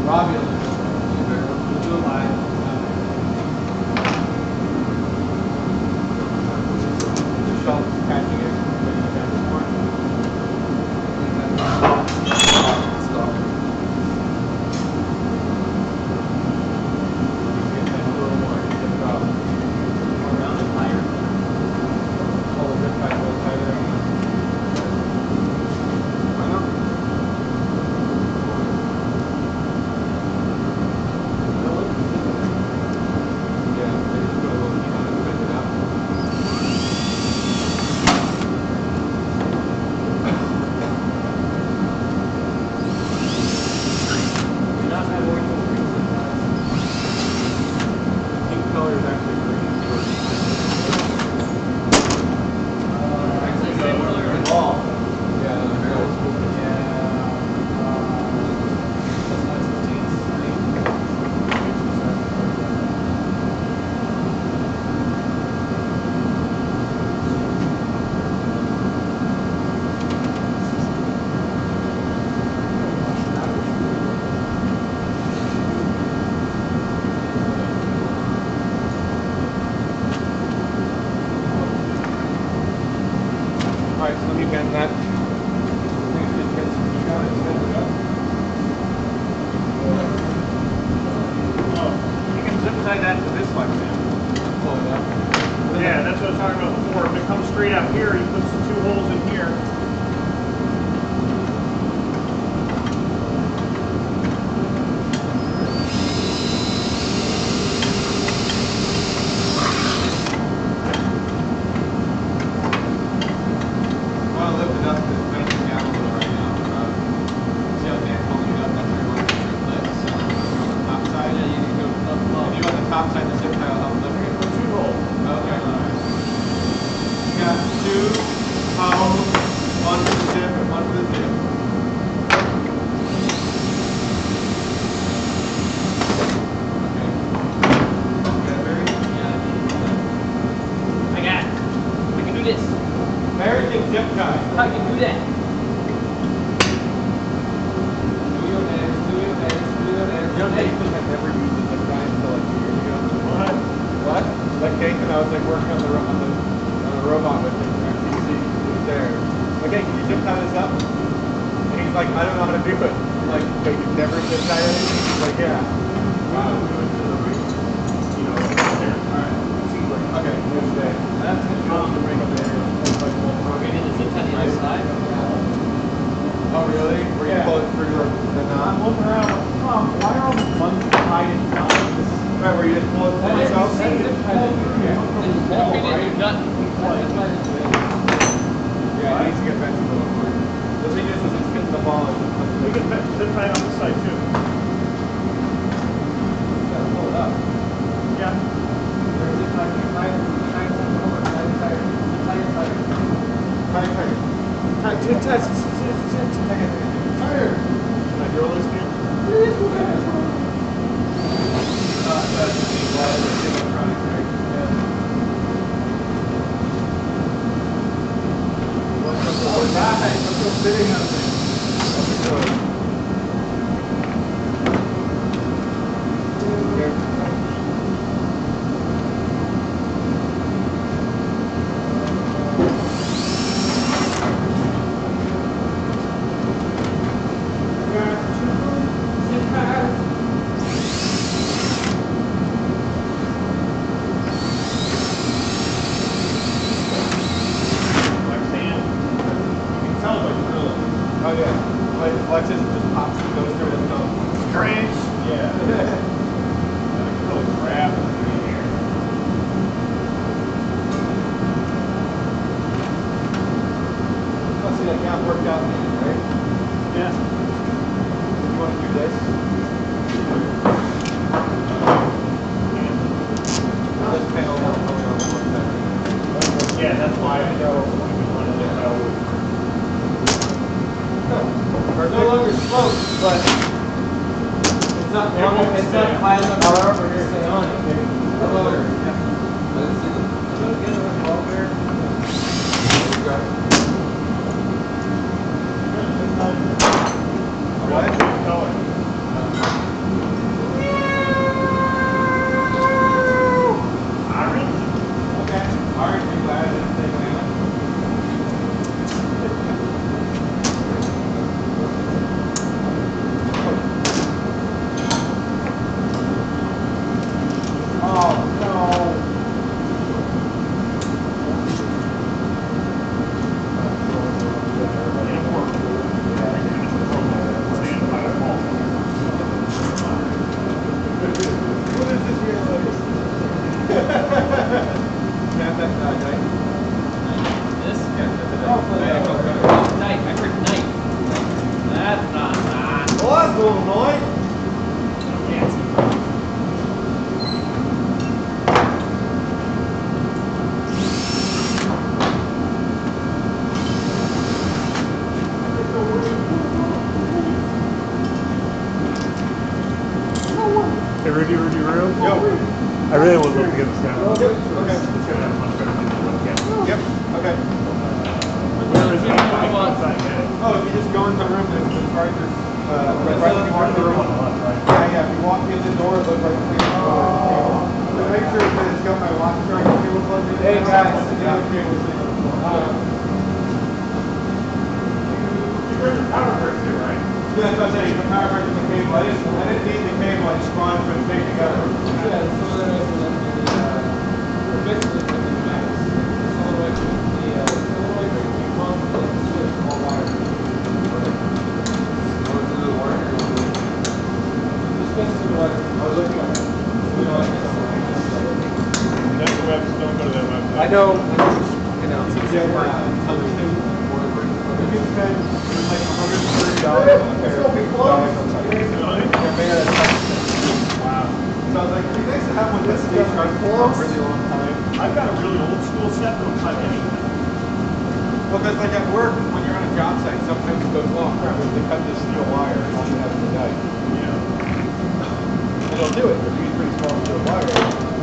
Robulus. We'll do it live. The shelf is catching it. Alright, so let me bend that. You can zip tie that to this like that. Pull it up. Yeah, that's what I was talking about before. If it comes straight out here, you put some 2 holes in here. like, I don't know how to do it. I'm like, but you've never been tired of it? He's like, yeah. Wow. Okay, good day. That's control the ring there. Maybe the zip on the other side. Oh, really? Where you pull it through the I'm knob? looking around, why are all the buttons tied in time? Right, where you just pull it through yourself? That's the gut. Yeah, it needs to get bent a little more. The thing is it's fitting the ball. We can fit tight on this side too. Gotta pull it up. Yeah. Tighter. Can I drill this here? Oh yeah. Watch this, it just pops and goes through the thumb. Strange. Yeah. Really crap in here. Let's see, that gap worked out, right? Yeah. You want to do this? This panel won't come on one second. Yeah, that's why I know we want to know. It's no longer sloped, but it's not It won't it's stay not on. high enough however to stay on it. Lower. What? Color. Orange? Okay. Orange and glad I didn't take it out. Oh, no. What is this here, ladies? Snap that side, right? This? Yeah, that's it. Oh, night. I heard night. That's not that. Oh, that's a little annoying. Hey, Rudy, Roo. Yo. I really would love to get this down. Okay. It's gonna have much better than the webcam. Yep. Okay. Where is it? Outside, yeah. Oh, if you just go in the room, there's the chargers. Right in Part of the room on the left, right? Yeah, if you walk in the door, it looks like the same door. So make sure that it's got my watch charging cable plugged in. Hey, guys. And the other cable sitting on the floor. You bring the power brick too, right? Yeah, that's what I'm saying. The power brick and the cable. I didn't need the cable. I just wanted to put it together. Yeah, so there is basically like the Pneumatics. It's all the way to the pump and the switch, all wire. Just basically the wire. I was looking at it. That's the website. Don't go to that website. I know. Yeah, you can spend like $130 on a pair of big dollars on something. They're made out of tungsten. Wow. So I was like, it'd be nice to have one that stays charged for a really long time. I've got a really old school set that don't type anything. Well, because like at work, when you're on a job site, sometimes it goes, oh crap, they cut this steel wire and all you have is a knife. Yeah. And they'll do it. They'll use pretty small steel wire,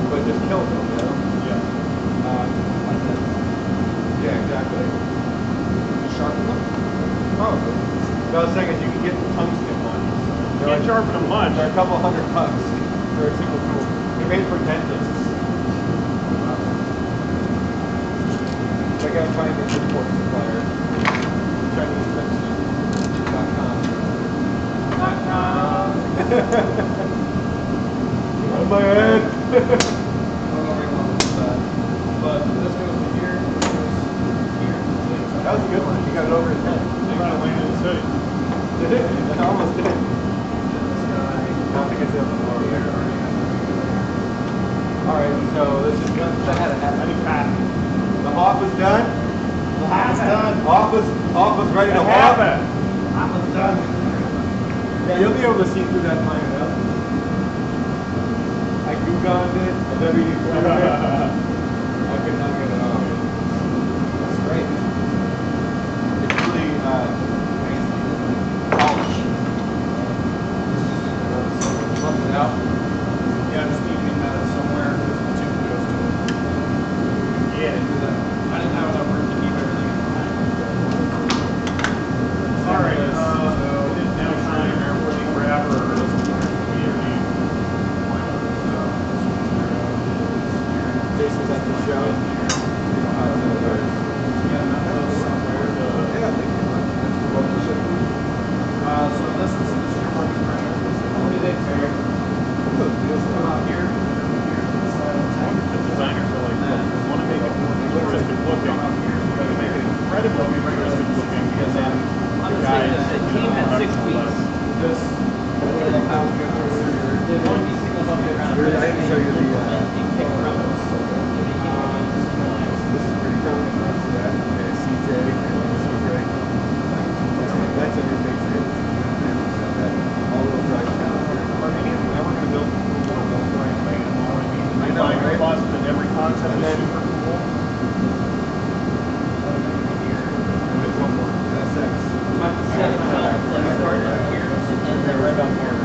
but it just kills them, you know? Yeah. Yeah, exactly. Sharpen them? Oh. But I was saying is you can get the tungsten ones. You can't sharpen them much. They're a couple $100 for a single tool. They're made for dentists. So I gotta find an import supplier. Chinese tungsten.com. On my head. I don't know very long with that. But this goes to here, this goes here. That was a good one. He got it over his head. They got land in the city. Did it? I almost did. This guy. I think it's the other floor there. Alright, so this is done. I need Pat. The hawk was done. The hat's done. Hawk was ready to The hawk. hat was done. Yeah, you'll be able to see through that line up. I Googled it, and then we used it. I could not get it off. That's great. It's really polished. Lump it out. Yeah, just keeping that somewhere because the tube goes to it. Yeah. Do that. I didn't have enough room to keep everything in line. All right. So it's now time for the grabber. Jason's at the show. Yeah, that goes somewhere. Yeah, I think So this is your working pressure. What do they carry? Come out here. The designers are like, look, we want to make it more futuristic looking. We're going to make it incredibly futuristic looking because then the guys The team had 6 weeks. This. They want to be signals off the ground. I didn't show you the, Pick rubbers. this is pretty cool. Yeah, okay, CJ, that's a new thing. All-wheel drive down here. Are any of you ever going to build a cool little build-right van? I know, Design right? closet and every concept is super cool. There's one more. SX. They're right up here.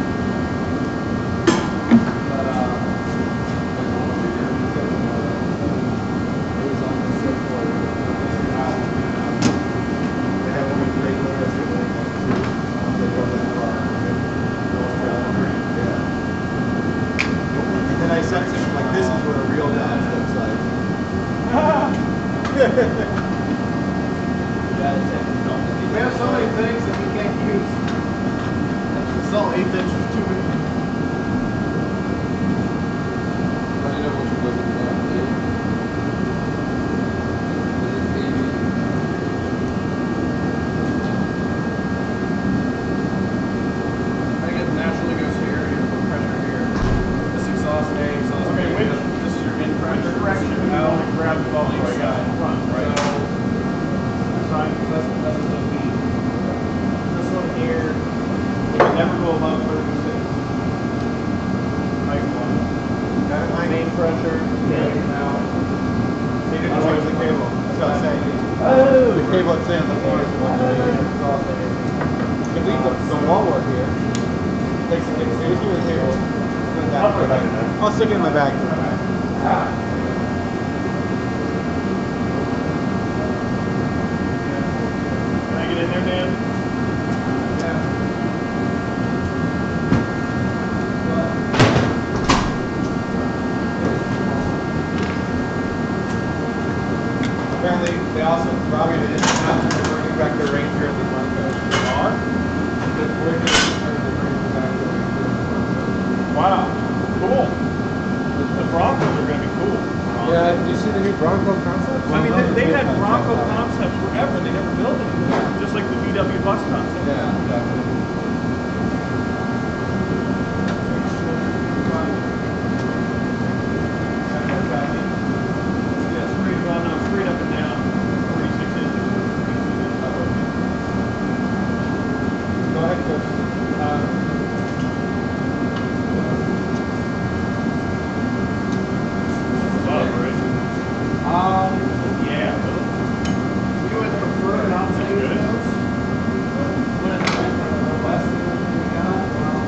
And then I said to him, like, this is what a real Dodge looks like. We have so many things that we can't use. It's all 1/8 inches too big. I think it naturally goes here, you put pressure here. This exhaust A, exhaust Okay, B. which This is your in pressure. direction do you want to grab the ball right out in front, right? That's what this means. This one here, it can never go above 36. Height one. Got it, Mike? Main pressure, getting out. He didn't change the cable. That's what I'm saying. The cable that's in the floor is the one that you can leave the wall work here. Take some things, here's your cable. I'll stick it in my bag. Can I get in there, Dan? Apparently, they also, Robbie, they didn't have to bring back the Ranger and the Bronco. We're going to turn the Ranger back to the Ranger and the Bronco. Wow, cool. The Broncos are going to be cool. Yeah, did you see the new Bronco concept? I mean, they've had Bronco concepts forever. They never built anything. Just like the VW bus concept. Yeah, definitely. Yeah, straight, well, no, straight up and down, 46 inches. Go ahead, Coach. What's up, Rick? Yeah, You would prefer not to use good. those? When it's right from the west, we got, well,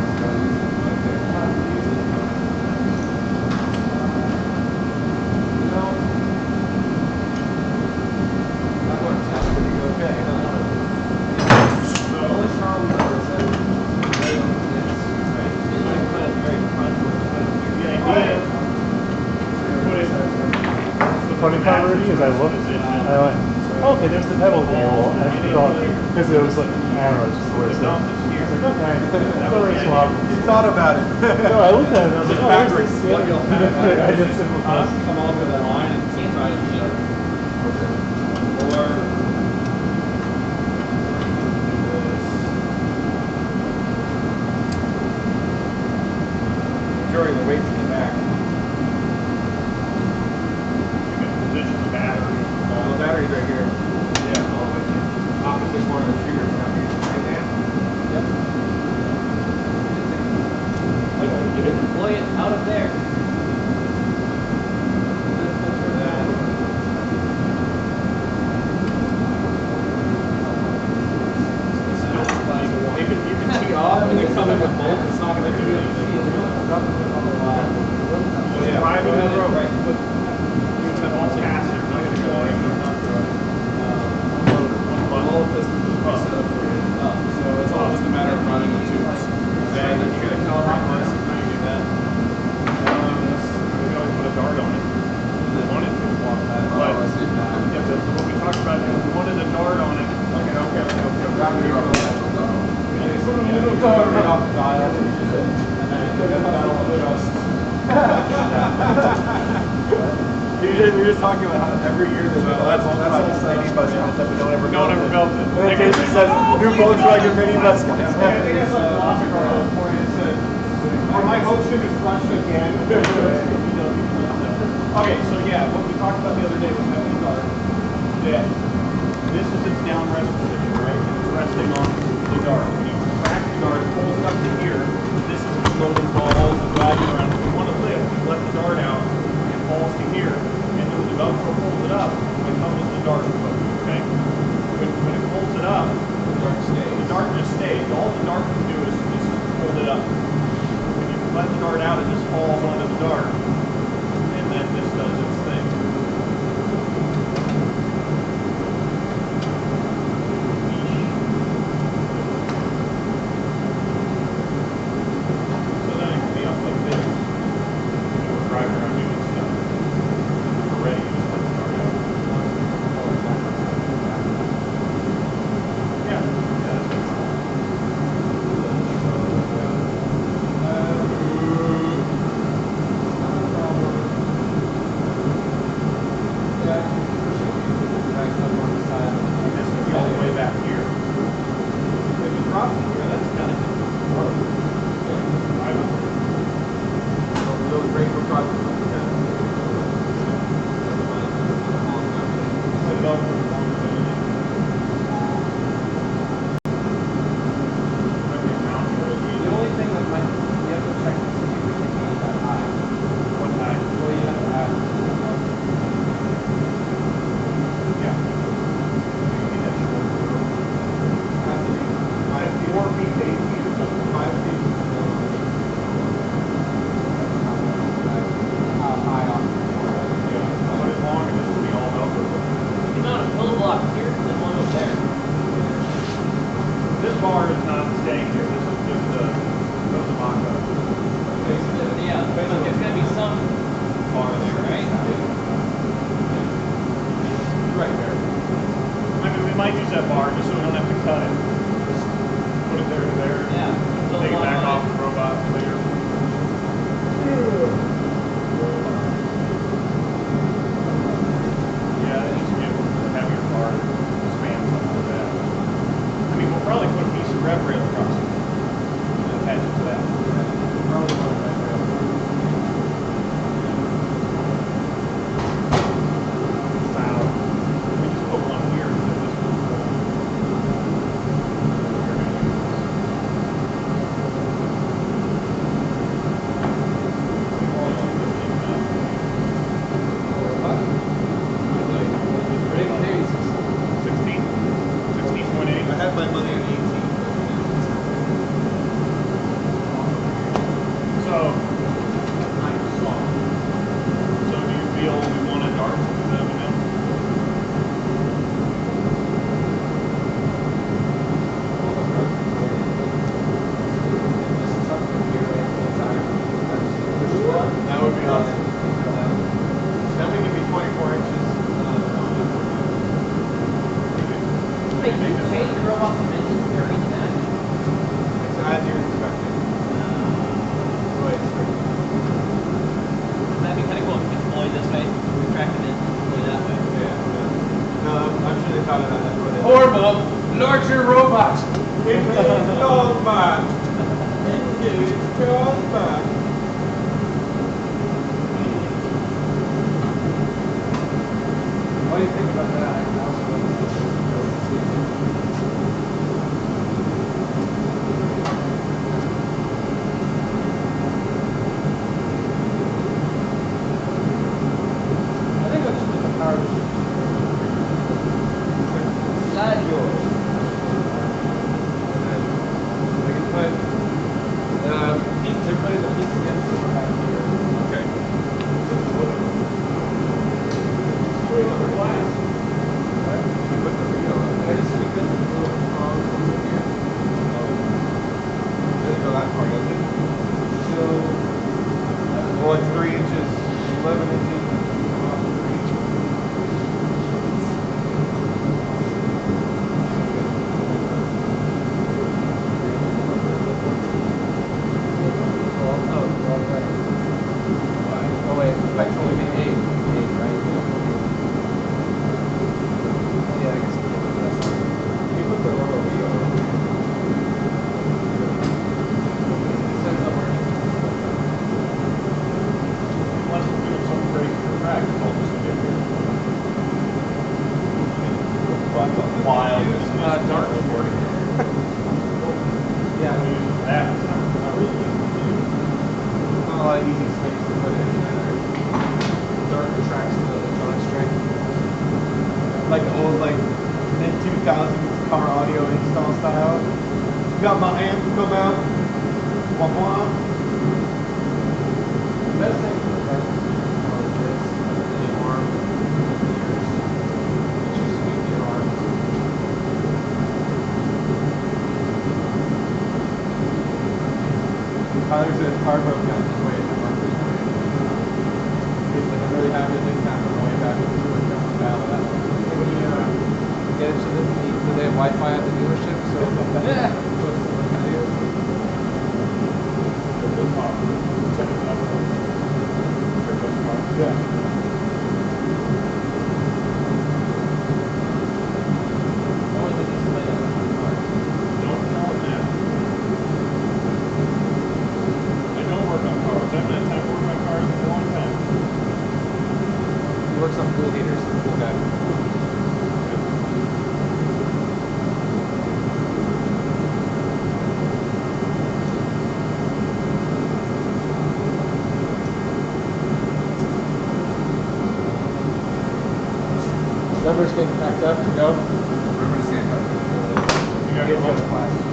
not use it. No. That works. That's pretty okay. So, Only Charlie ever said, they don't do this. It's like put it very front with the idea is to put it. The funny part, Rudy, is I looked, I went, Okay, there's the pedal cable. I thought, because it was like, I don't know, it's just the way it's done. I was like, okay, that's already swap. You thought about it. No, I looked at it and I was like, oh, Fabric. this is good. I did simple test. Come over the line and try to shut it. Or Carry the weights in the back. You can position the battery. The battery's right here. Yeah, all the way in. Opposite one of the shooters down here. Right there. yep. You can deploy it out of there. You can tee off and then come in with bolts. It's not going to do anything. Just driving the road. You can all pass it. Not going to go anywhere. All of this is set up for you. So it's all just a matter of running the tubes. Then you got to calibrate this. How do you do that? You can always put a dart on it. If you wanted to. But yeah, what we talked about is we wanted a dart on it. We're just talking about how every year there's that's a mini bus unit that we don't ever No one ever built it. And it says new Volkswagen mini bus guys. Or my whole ship is crushed again. Okay, so yeah, what we talked about the other day was having a dart. Yeah. This is its down rest position, right? It's resting on the dart. When you crack the dart, it pulls it up to here. This is the loading balls and driving around. If we want to lift, we let the dart out. It falls to here. And then the Velcro pulls it up. It comes with the dart hook, okay? When it pulls it up, the dart just stays. All the dart can do is hold it up. When you let the dart out, it just falls onto the dart. And then this does its thing. So then it can be up like this. And we're driving around doing stuff. When we're ready, you just let the dart out. Yeah. Yeah, that's good. This would be all the way back here. If you drop it here, that's kind of I would. Put it over the long way. Maybe around here as we The only thing that might, you have to check to see if it can be that high. one time. Well, you have to have. Yeah. Maybe that short. Has to be 4 feet to 8 feet or something. 5 feet. how high off the floor. Yeah. Put it long and this will be all over. The amount of pull block here and one over there. This bar is not staying here. This is just a mock-up. Yeah, but there's gonna be some bar there, right? Right there. I mean, we might use that bar just so we don't have to cut it. Just put it there to there. Yeah. Take it back off the robot later. Yeah, it needs to get a heavier bar to span something like that. I mean, we'll probably put a piece of rev rail across it. that was not really good. Not a lot of easy swings to put in there. Dark attracts the electronic strength. Like old, like mid 2000s car audio install style. You got my amp to come out. Wah wah. Best thing for the car is this. The arm. You sweep your arm. Tyler said car broke down his way to Marcus. He's like, I'm really happy this happened on the way back to the valley. When you get into do they have Wi-Fi at the dealership? So yeah. Yeah. Only the display on the car. Don't tell them that. I don't work on cars. I've worked on cars for a long time. He works on pool heaters. Cool guy. Rubber's getting packed up to go. Rubber's getting up. You got your Get own class.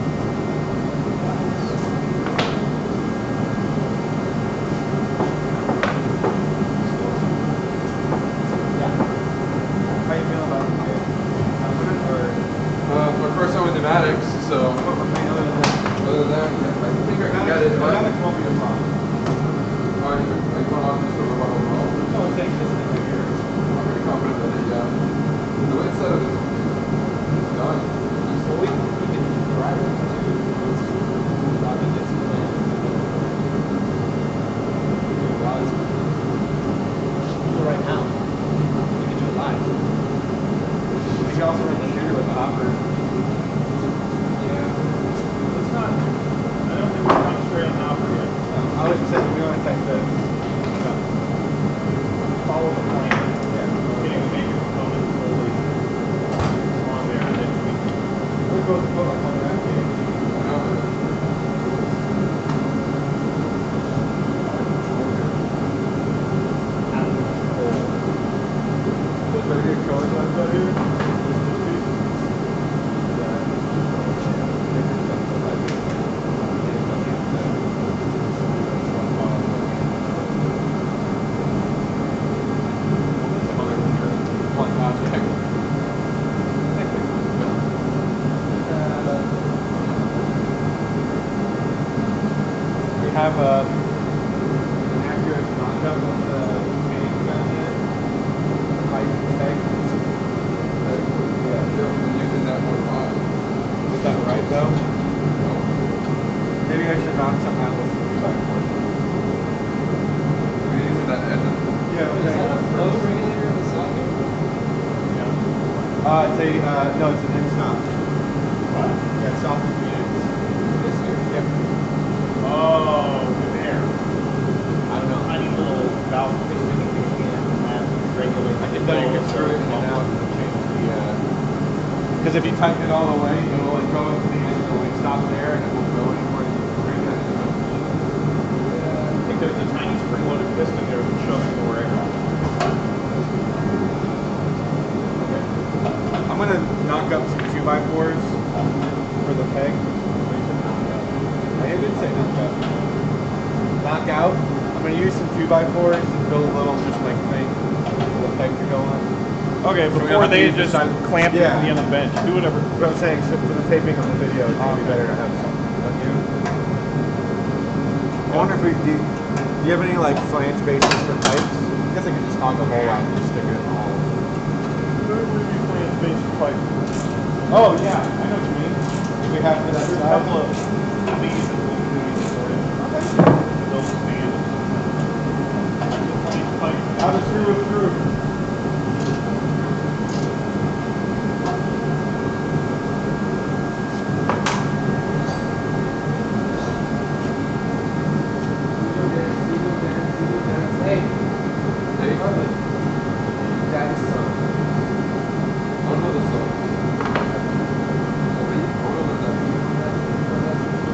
How you feel about it? Of course, I'm with Pneumatics, so other than that, I think I can get it. But Pneumatics won't be a problem. are you going on just over overall? No, it takes this thing right here. I'm pretty confident that it, the way it's set up is done. Well, we can drive it too. Robbie gets it in. We do a lot of stuff. Do it right now. We can do it live. You can also run the shooter with the hopper. Yeah. It's not, I don't think we're coming straight on the hopper yet. I was just saying, we only take this. Follow the plan. Yeah. Getting the major components fully on there and then we We'll go to put on that game. Those are good colors left out here. We have an accurate mock-up of the main gun here. Pipe peg. Yeah, I've been using that for a while. Is that right though? Maybe I should knock something out with the back board. We're using that edge. Yeah, Is that a flow regulator in the socket? It's a, no, it's an in-stop. Yeah, it's soft units. This here? Yep. Oh, with air. I don't know. Tiny little valve thing that regulate. I can tell you can screw it in and out and change the, because if you tighten it all the way, it'll like go into the end, it'll like stop there and it won't go anymore. You can bring that in. I think there's a tiny spring-loaded piston there that shows you where air goes. Okay. I'm gonna knock up some 2x4s for the peg. I did say knock up. Knock out. I'm gonna use some 2x4s and build a little just like thing for the peg to go on. Okay, So we before have to they use the just side- clamp it Yeah. to the end of the bench. Do whatever. But I'm saying, so for the taping on the video, it's gonna be better to have something. Don't you? I wonder if we do. Do you have any like flange bases for pipes? I guess I could just hog a hole out and just stick it in the hole. Oh yeah, I know what you mean. If we have There's a that couple of these that we can use for it. Those stand. How to screw it through. Hey, Hey, dad's son. I don't know the song. Oh, really? Oh, no, no, no.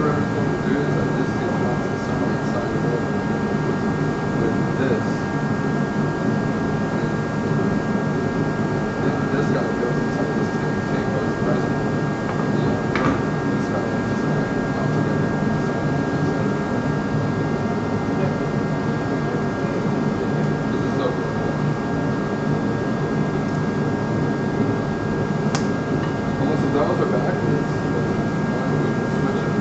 really cool to do is I just get lots of sun inside of it with this. And this guy goes inside this tank goes present. This guy and this guy all together. This is so cool. Unless if those are backwards, then we can switch it.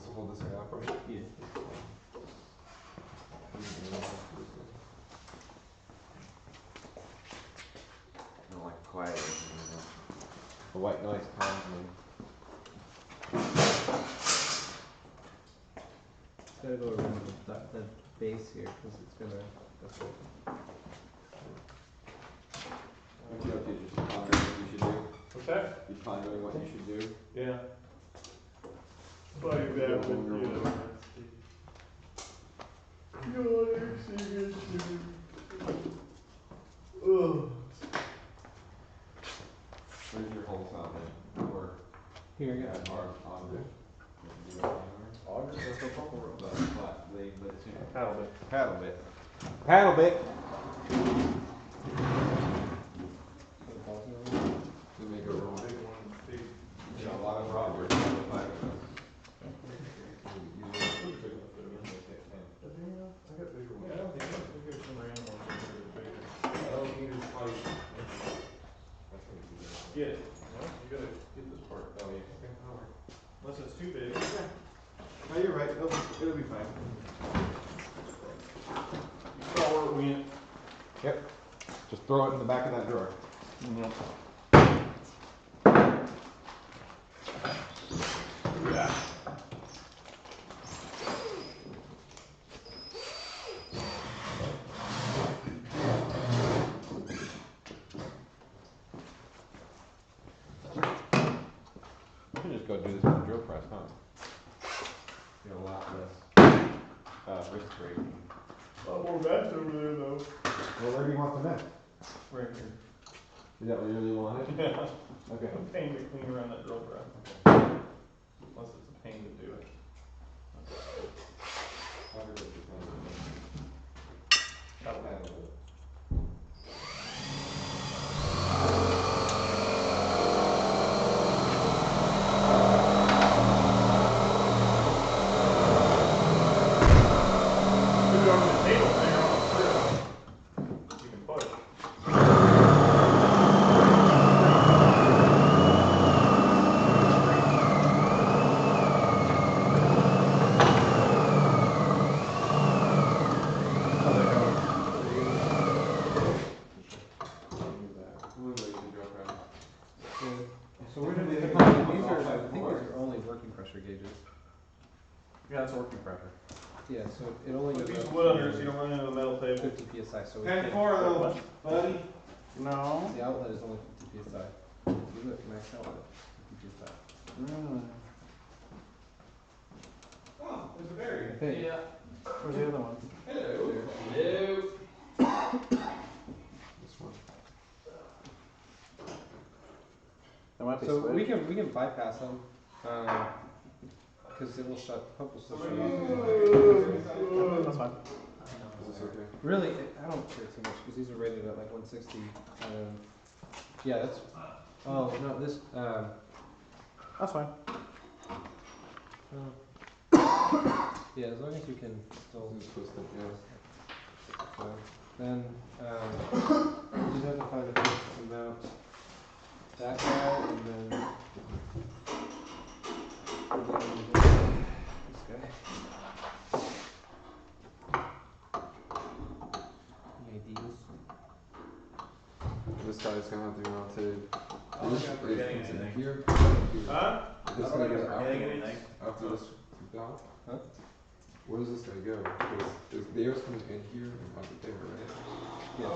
to hold this guy up for me? Yeah. I don't like quiet. The white noise calms me. It's gotta go around the base here, because it's gonna, that's what. Okay, just pondering what you should do. What's that? You pondering what you should do. Yeah. Like that with you. Ugh. Where's your whole sound in? Or Here, you yeah. got arm on it? Auger, that's no problem. The flat blade, but it's Paddle bit. paddle bit. Paddle bit. To make a roll. Big one, big. You got a lot of Robert. I got bigger ones. Yeah, I don't think so. We'll give some animals a little bit bigger. I don't need his pipe. That's what you do. Get it. No, you gotta get this part. Oh, yeah. Okay, that'll work. Unless it's too big. No, you're right. It'll be fine. You saw where it went. Yep. Just throw it in the back of that drawer. We can just go do this with the drill press, huh? You know, a lot less risk rate. A lot more mess over there though. Well, where do you want the net? Right here. Is that where you really want it? Yeah. Okay. A pain to clean around that drill press. Unless it's a pain to do it. That'll happen. Put it over the table there on the screw. You can push. So where did they, these are, I think these are only working pressure gauges. Yeah, it's working pressure. Yeah, so it only Put goes a piece up of wood under it to so you don't run into the metal table. 50 psi, so we 10-4 can't, though, buddy. No. the outlet is only 50 psi. See, look, max outlet, 50 psi. Oh, there's a berry. I think. Yeah. Where's the other one? Hello. This one. That might So we can bypass them, because it will shut, pump will still shut off. That's fine. Is this okay? Really, I don't care too much, because these are rated at like 160. Yeah, that's, oh, no, this, That's fine. yeah, as long as you can still, This is supposed to, yeah. so, then, you have to find a place to mount that guy, and then, this guy. Any ideas? This guy's gonna have to be mounted. Oh, This yeah, we're getting is in anything. here. Huh? This I don't guy think goes we're getting after, anything. after this down. Huh? Where does this guy go? Is the air's coming in here and out the there, right? Yes.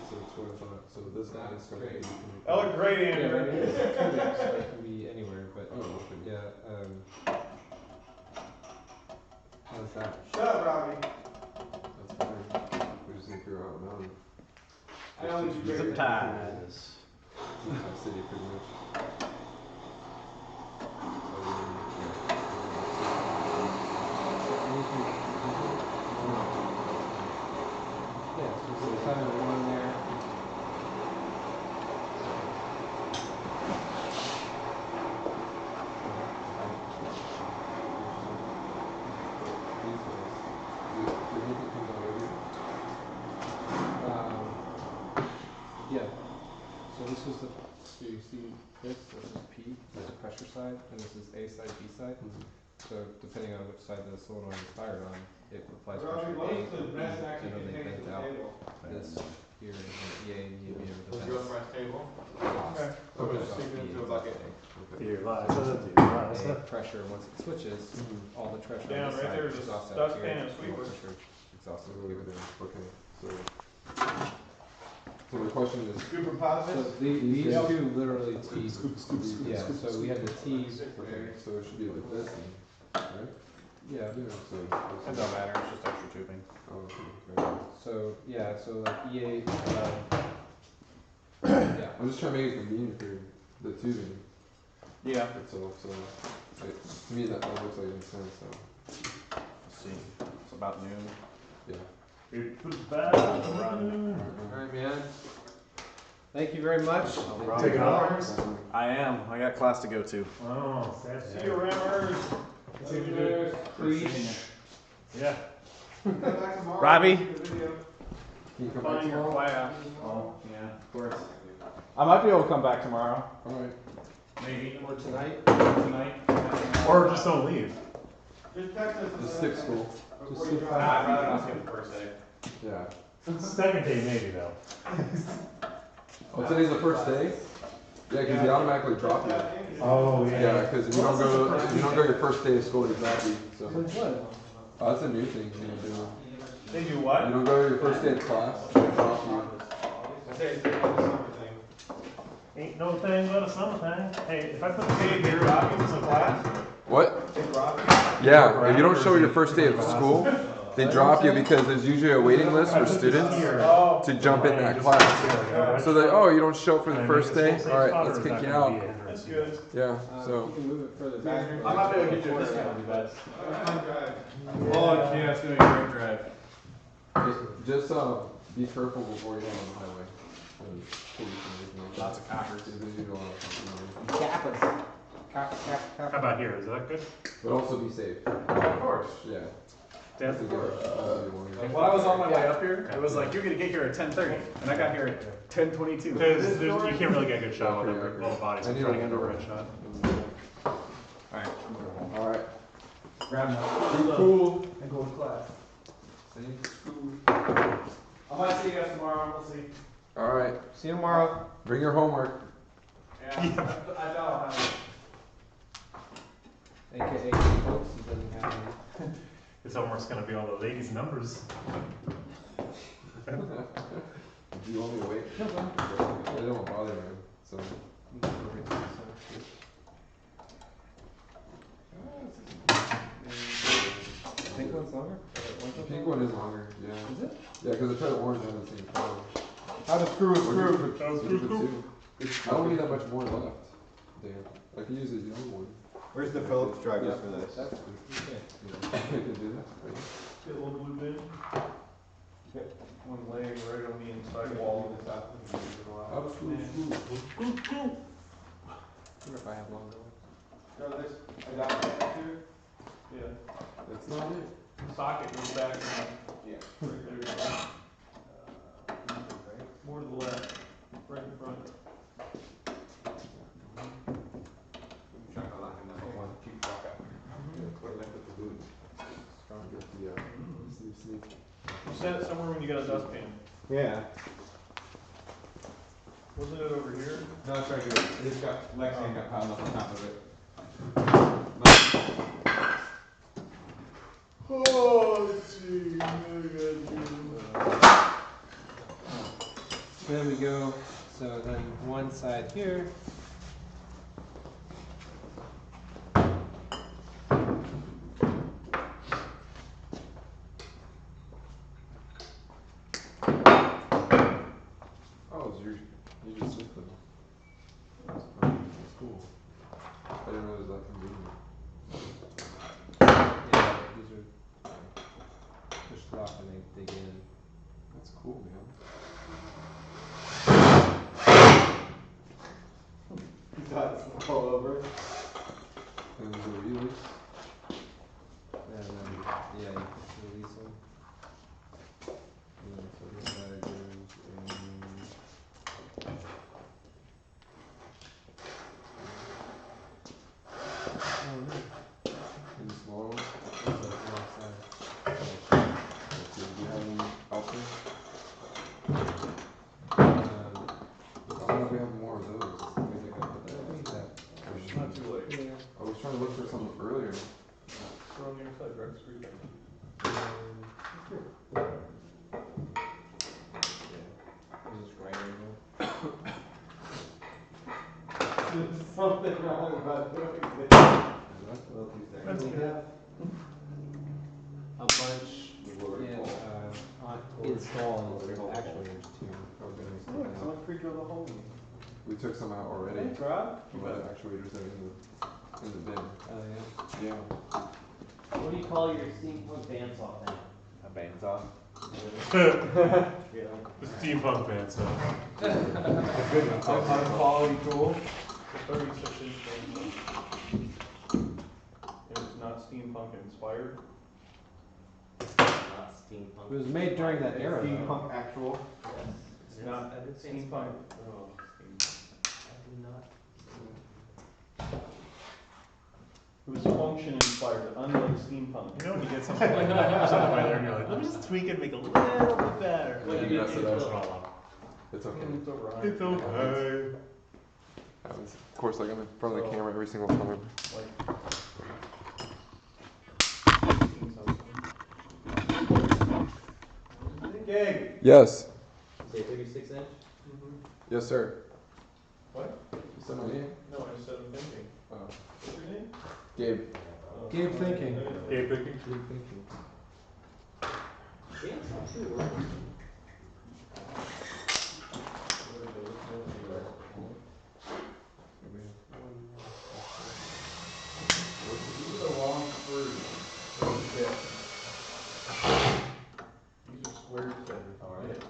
So it's what I thought. So this guy is gonna be. That looked great, Yeah, Andrew. right, it's cubic, so it can be anywhere, but, Oh, okay. yeah, how's that? Shut up, Robbie. That's fine. We just need to figure out mounting. I know these are Zip great. Ties. City pretty much. Yeah, so it's kind of one there. Yeah, so this is so you see this is P, this is pressure side, and this is A side, B side. So depending on which side the solenoid is fired on, it applies Robbie, pressure what A is the or B. best I actually know they contains bent the out table? this here is an EA and EB or Let's go defense. front table. Okay. So we'll just Exhaust stick it B into a is bucket. A pressure, once it switches, all the pressure Down on this right side there is a exhausts out dustpan here. and sweeper. More pressure exhausts out here. Okay, so the question is, Super So positive? these Yeah. two literally T. Yeah, so we had the T. okay, so it should be like this then, right? Yeah. Yeah, so. It don't matter, it's just extra tubing. Oh, okay. So yeah, so like EA. Yeah. I'm just trying to make it convenient for the tubing Yeah. itself, so to me that looks like it makes sense, so, Let's see, it's about noon. yeah. It's about Run. Alright, man. Thank you very much. Taking ours? I am, I got class to go to. Oh, sad. See you, Rammers. Preach. Yeah. Come back tomorrow. Robbie? See the video. Can you come back Find your tomorrow? class. Oh, yeah, of course. I might be able to come back tomorrow. Alright, Maybe. Or tonight. Tonight. Or just don't leave. Just text us. just skip school, Before Just you skip drive. I'd rather not skip the first day. yeah. Second day maybe though. Oh, today's the first day? Yeah, cause they automatically drop you. Oh, Yeah, cause if you don't go your first day of school, they drop you, so. What? Oh, that's a new thing you do. They do You what? don't go your first day of class, they drop you. Okay, so it's the summer thing. Ain't no thing but a summer thing. Hey, if I put the Hey, tape did here, Robbie in class? What? Hey, Robbie. Yeah, if you don't show your first day of school, they drop you because there's usually a waiting list for students Oh. to jump in that class. So they, oh, you don't show up for the first day? Alright, let's kick you out. That's good. Yeah, You so, can move it further back. I might be able to get you a discount, guys. Oh, yeah, it's gonna be a great drive. just be careful before you get on the highway. And police and everything like that. Lots of coppers. Because they do a lot of, Kappas. How about here? Is that good? but also be safe. Of course. Yeah. Dan? That's a good warning. When I was on my way up here, it was like, you're gonna get here at 10:30, and I got here at 10:22. Because you can't really get a good shot with the whole body, so I I'm need trying a to get an window. overhead shot. Alright. Alright. Grab my. Be cool. And go to class. Same school. I might see you guys tomorrow, we'll see. Alright. See you tomorrow. Bring your homework. Yeah, I thought I'll have it. AKA folks, he doesn't have any. His homework's gonna be all the ladies' numbers. Do you want me to wait? I don't bother you, so. Pink one's longer? The pink one is longer, yeah. Is it? Yeah, because I tried the orange on the same color. How to screw is Screw. screw. I don't need that much more left. Damn. I can use the young one. Where's the Phillips drivers for this? That's good. Okay. I can do that. Right? Get a little blue bin. Get one laying right on the inside wall of the top. Out of school. I wonder if I have longer ones. No, this, I got it too. Yeah. That's not it. Socket goes back and Yeah. right there. More to the left, right in front. Get the, sneak. You set it somewhere when you got a dustpan. Yeah. Wasn't it over here? No, it's right here. It's got, Lexington got piled up on top of it. Oh, let's see. There we go. So then one side here. Oh, it's you just sent them. That's fine. That's cool. I didn't know it was that convenient. Yeah, these are push lock and they dig in. That's cool, man. You thought it's all over? And there's a release. And then, yeah, you push the release one. And then so this side goes in. And red screw thing. Is this right angle? There's something wrong about doing this. Well, two seconds. We have a bunch, on install actuators too. We're gonna be Look, taking out. someone pre-drilled a hole in you. We took some out already. Thanks, Rob. From other actuators that are in the bin. Oh yeah. Yeah. What do you call your steampunk bandsaw thing? A bandsaw. The steampunk bandsaw. A high quality tool. The 36-inch bandsaw. And it's not steampunk inspired. Not steampunk. It was made during that era. though. Steampunk actual. Yes. It's not I did say steampunk. inspired. Oh, steampunk. I did not. It was function inspired, unlike steampunk. You know when you get something like that, something by there, and you're like, let me just tweak it and make it a little bit better. What And you mess do it to up. Mess it all up. It's okay. It's over 100. It's okay. Happens. Of course, like I'm in front of the So- camera every single time. Like 18 Gag. Yes. Say 36 inch? Yes, sir. What? You said my name? No, I said I'm thinking. Oh. What's your name? Gabe. Oh. Gabe thinking. Gabe thinking. Bandsaw too, right? These are the long screws. These are squares that are bits.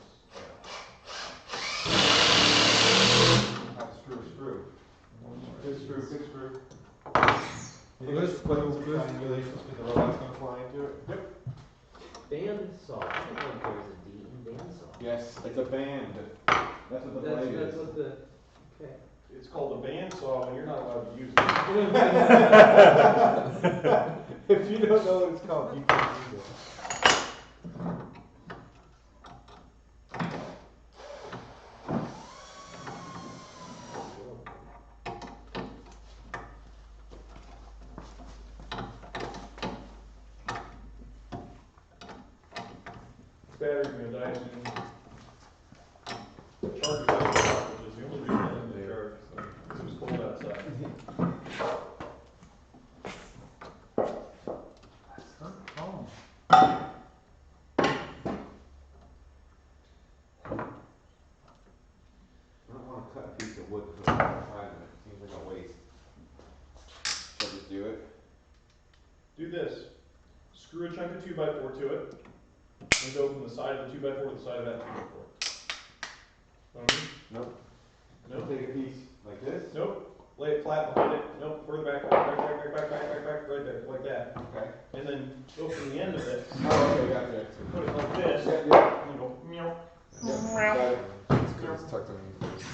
Screw. Good screw, good screw. You think Good this put some screw. triangulations with the robot's gonna fly into it? Yep. Bandsaw. I don't know if there's a D in bandsaw. Yes, it's a band. That's what the blade That's is. what the, okay. It's called a bandsaw, and you're not allowed to use it. If you don't know what it's called, you can't use it. Battery's gonna die soon. The charger doesn't stop, which is the only reason I let it charge. It was cold outside. I don't want to cut a piece of wood for the first time, and it seems like a waste. Should I just do it? Do this. Screw a chunk of 2x4 to it, and go from the side of the 2x4 to the side of that 2x4. Know what I mean? Nope. Nope. Take a piece like this? Nope. Lay it flat behind it. Nope. Further back, right there, like that. Okay. And then go from the end of it, Oh, okay, gotcha. put it like this, Yeah, and yeah. then go meow. Yeah, got it. It's good. It's tucked underneath.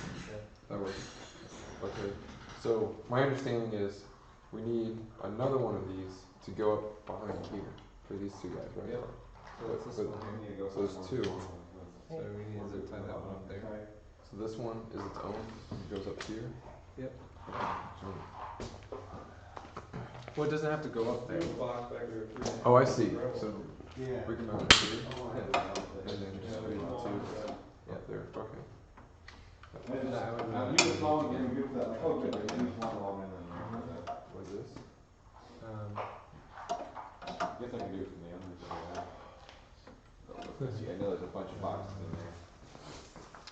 That works. Okay. So my understanding is we need another one of these to go up behind here for these two guys, right? Yep. So it's this But- one We here. need to go So there's find two. one. So we need to tie that one up there. Okay. So this one is its own. It goes up here. Yep. So- Well, it doesn't have to go up there. There's a box back there. Oh, I see. So Yeah. we can mount it here, I want to have it out and there. then just put it two up there. Okay. I use this long and good for that, like, oh, good, I use one long and then What is this? I guess I can do it from the other side. See, I know there's a bunch of boxes in there.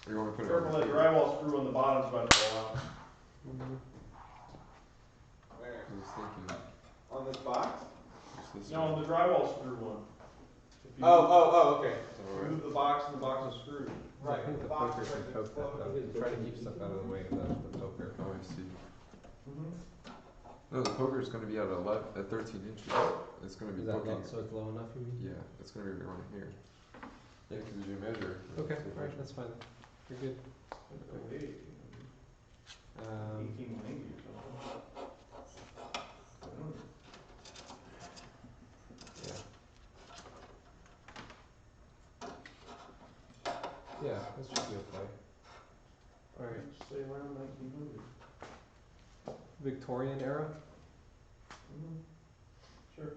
You want to put it Careful, that over here? drywall screw on the bottom's about to fall out. Where? I was thinking. On this box? Just this No, one. the drywall screw one. If you Okay. Move the box and the box is screwed. I think the poker can poke that though. Try to keep stuff out of the way of the poker. Oh, I see. Mm-hmm. No, the poker is going to be at 13 inches. It's going to be Is that poking. low, so it's low enough, you mean? Yeah, it's going to be around here. Yeah, because as you measure. Okay, it's alright, that's fine. You're good. 1890 or something. Yeah, that should be okay. Alright, Say around 1900. Victorian era? Mm-hmm. Sure.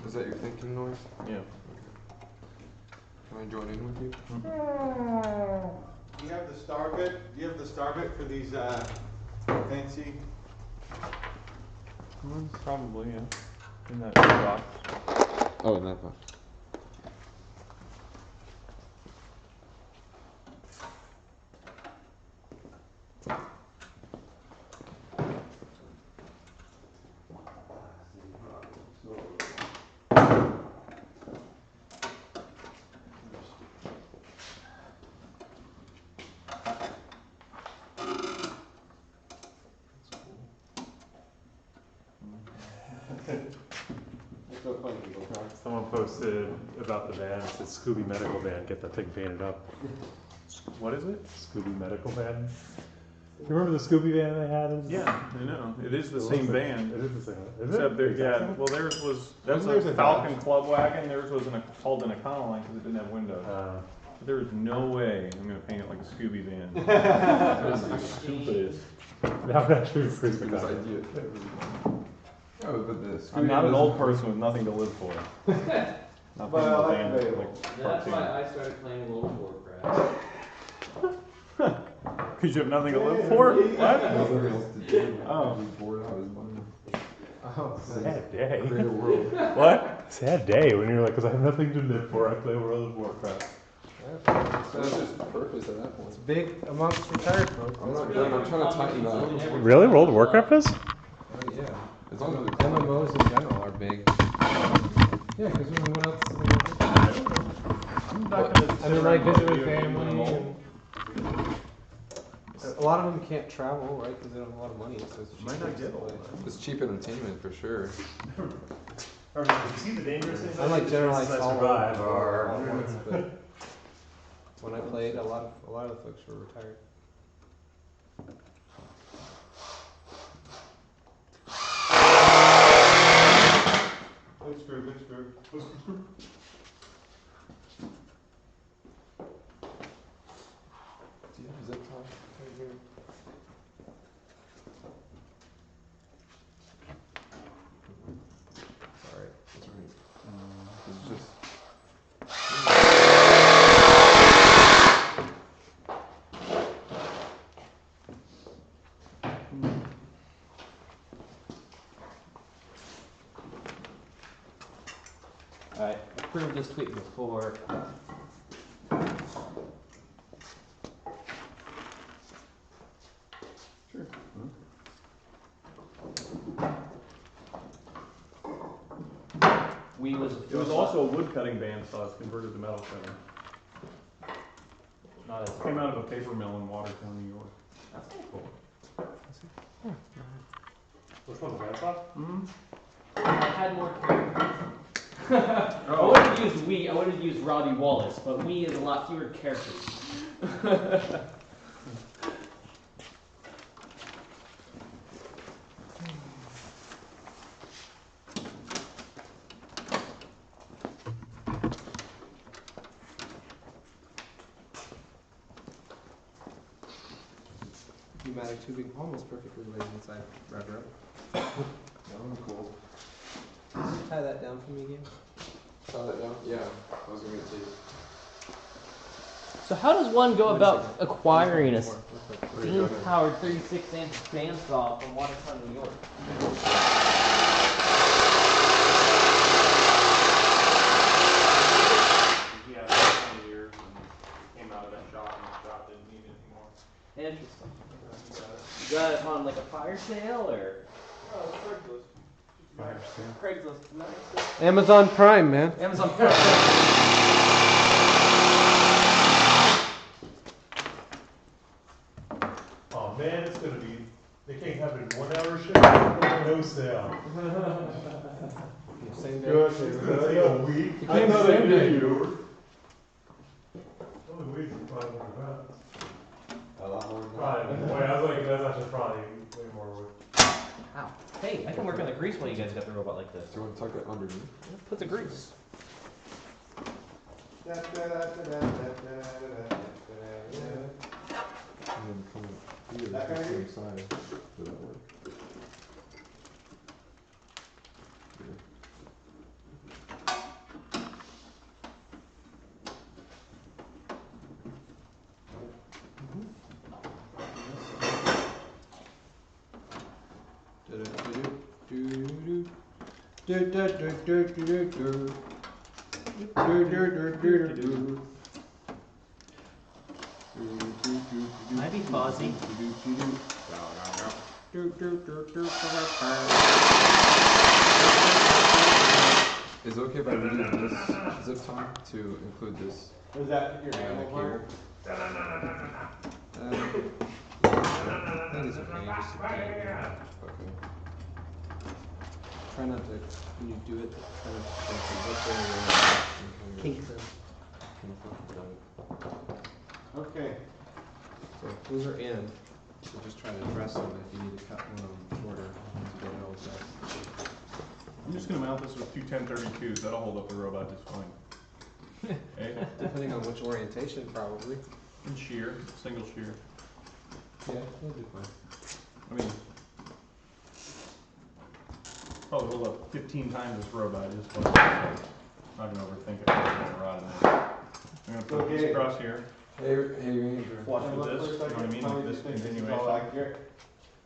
Is that your thinking noise? Yeah. Can I join in with you? Do you have the star bit? Do you have the star bit for these fancy? Probably, yeah. In that box. Oh, in that box. Someone posted about the van. It says Scooby Medical Van. Get that thing painted up. What is it? Scooby Medical Van. You remember the Scooby van they had? Yeah, I know. It is the same van. It is the same. Is Except it? there, yeah. Well, theirs was that's a Falcon Club wagon. Theirs was called an Econoline because it didn't have windows. There is no way I'm gonna paint it like a Scooby van. That's the stupidest. That would actually be pretty good. idea. Oh, but the I'm not an old person with nothing to live for. Not But I like van, debatable. like That's cartoon. why I started playing World of Warcraft. Because you have nothing to live for? What? Nothing else to do. Oh. Be bored out of his mind. Oh, Sad day. Create a world. What? Sad day when you're like, because I have nothing to live for. I play World of Warcraft. So that's just purpose at that point. It's big amongst retired folks. I'm not done. I'm trying to tighten that. Really? World of Warcraft is? Yeah. It's on the MMOs in general are big. Yeah, because what else? I'm not gonna And then like visit with family. And a lot of them can't travel, right? Because they don't have a lot of money. So it's Might not get all It's cheap entertainment for sure. See the dangerous things? I like generalized all survive all are. at once, but when I played, a lot of the folks were retired. Good screw, good screw. Do you have zip tie right here? Alright, that's right. It's just. Alright, approved this tweet before. Sure. We was. It was also a wood cutting bandsaw. It's converted to metal cutting. Not as Came out of a paper mill in Watertown, New York. That's kind of cool. Which one's the bandsaw? Mm-hmm. I had more characters. I Oh. would have used we. I would have used Robbie Wallace, but we is a lot fewer characters. Pneumatic tubing almost perfectly laid inside rubber. That one's cool. Tie that down for me again. Saw that down? Yeah, I was gonna take it. So how does one go about acquiring a Where you going? steam-powered 36-inch bandsaw from Watertown, New York? He had it 20 years and came out of that shop and the shop didn't need it anymore. Interesting. You got it on like a fire sale or? Oh, Craigslist. Craigslist. Nice. Amazon Prime, man. Amazon Prime. Oh man, it's gonna be. They can't have it in 1 hour shipping. No sale. Same day. Good. A week. You I came thought the I same knew day. you. Only weeks probably more than that. A lot more than that. Probably. Wait, I was like, that's actually probably way more wood. Ow. Hey, I can work on the grease while you guys got the robot like this. Do you want to tuck it underneath? Put the grease. And then come here That to the guy here? same side. Does that work? Here. Might be fuzzy. Is it okay if I leave this zip tie to include this? Was that your Right animal here. part? I think it's okay. Just okay. Try not to, when you do it, kind of kink them. Okay. So those are in. So just try to dress them if you need to cut one of them shorter. I'm just gonna mount this with two 1032s. That'll hold up the robot just fine. Okay? Depending on which orientation, probably. And shear, single shear. Yeah, that'll do fine. I mean, probably hold up 15 times this robot just fine. So not gonna overthink it. I'm gonna rod in there. I'm gonna put this Okay. across here, Hey, Andrew. flush with this. You know what I mean? Like this continuation. Accurate.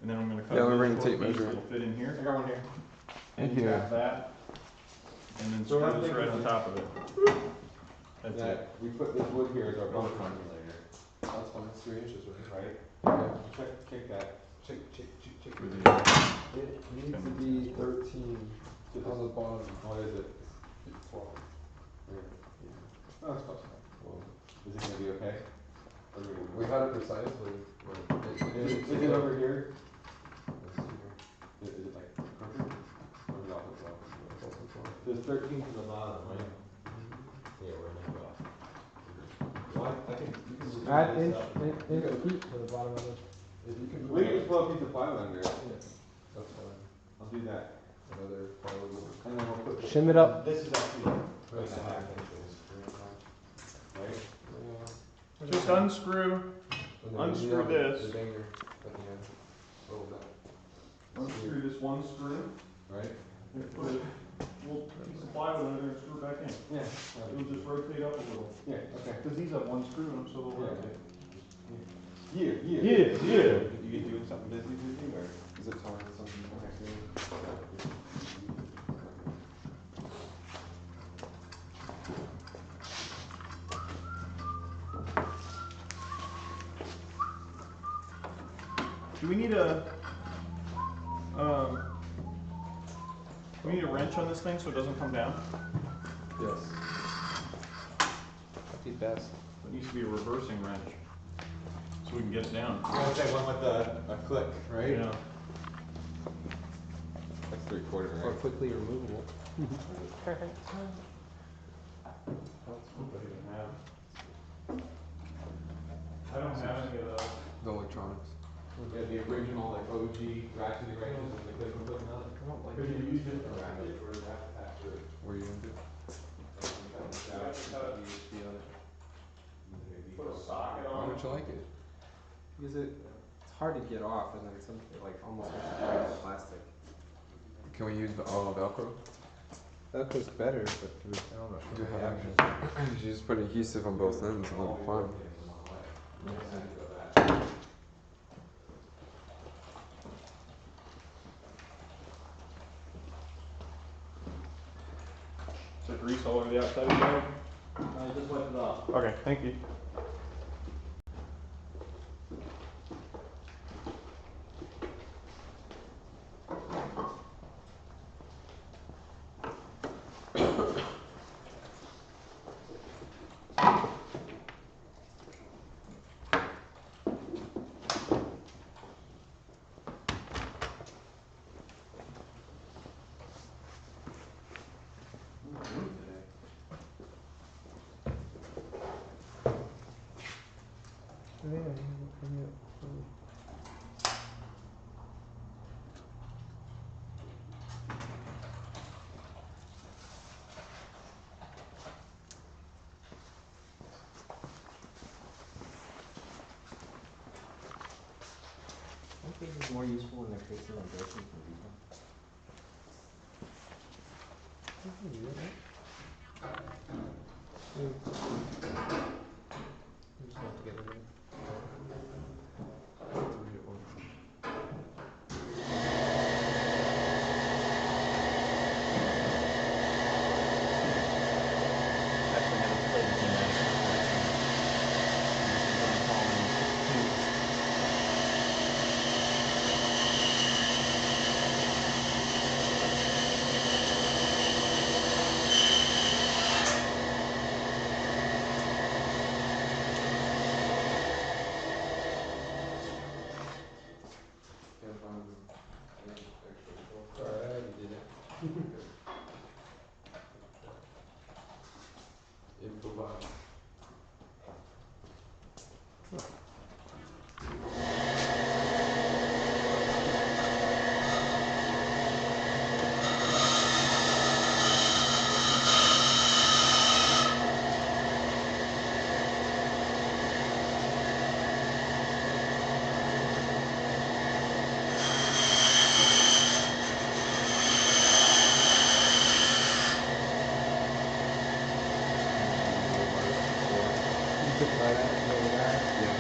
And then I'm gonna cut Yeah, let me this bring the little tape piece measure. that'll fit in I here. got one here. And You here. tap that. And then So screw I'm this right on thinking- top of it. That's Yeah, it. we put this wood here as our bump formulator, That's fine. It's 3 inches, right? right? Check that. Check. For the, It needs to be 13 on the bottom. What is it? 12. Oh, it's close enough. Well, Is it gonna be okay? Or do we had it precisely. But Is it over here? Let's see here. Is it like crooked? Or is it off the top? It's also 12. There's 13 to the bottom, right? Yeah, we're gonna go off. Well, I think you can just. Add move inch, this up. feet to the bottom of it. If you can We put can just put a piece of plywood under it. that's fine. I'll do that. Another plywood will work. And then we'll put. Shim it up. This is actually like a half inches. Right? Yeah. just unscrew, And then Unscrew you have this. The dinger at the end. A little bit. unscrew this one screw, Right? and put a little piece of plywood under there and screw it back in. Yeah. It'll just rotate up a little. Yeah, okay. Because these have one screw in them, so they'll Yeah. rotate. Yeah. Yeah. You doing something busy or? Is it time something? Do we need a, wrench on this thing so it doesn't come down? Yes. That'd be best. It needs to be a reversing wrench, so we can get it down. I would say one with a click, right? Yeah. That's 3/4, Or quickly removable. I don't have any of those. The electronics. Yeah, the original like OG ratcheting wrenches with the click and click on it. I don't like Could you use it? Ratchet or ratchet attached to it. Where are you gonna do? Put a socket Why on don't it. you like it? Because it's hard to get off, and then something like almost like to break the plastic. Can we use Velcro? Velcro's better, but I don't know. Do you have you just put adhesive on both ends and it'll be fine. Is there grease all over the outside of the bag? I just wiped it off. Okay, thank you. I think it's more useful when they're facing like this from people. Just have to get rid of it. Actually, never played Pneumatic before, so I'm following tubes. Can't find any extra control. Alright, I already did it. Improvise. You took my that. Yeah.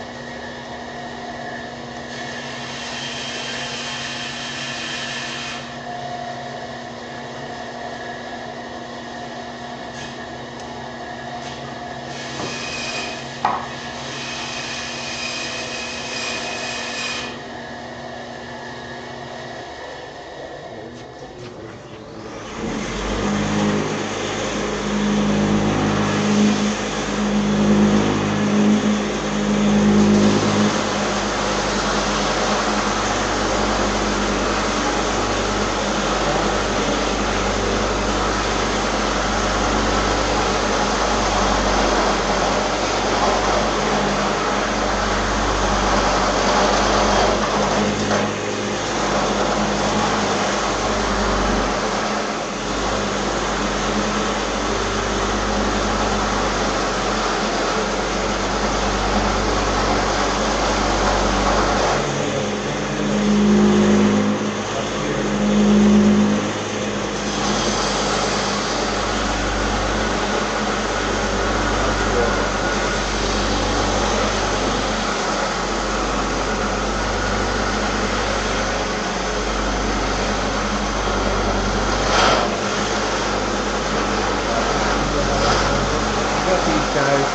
Guys.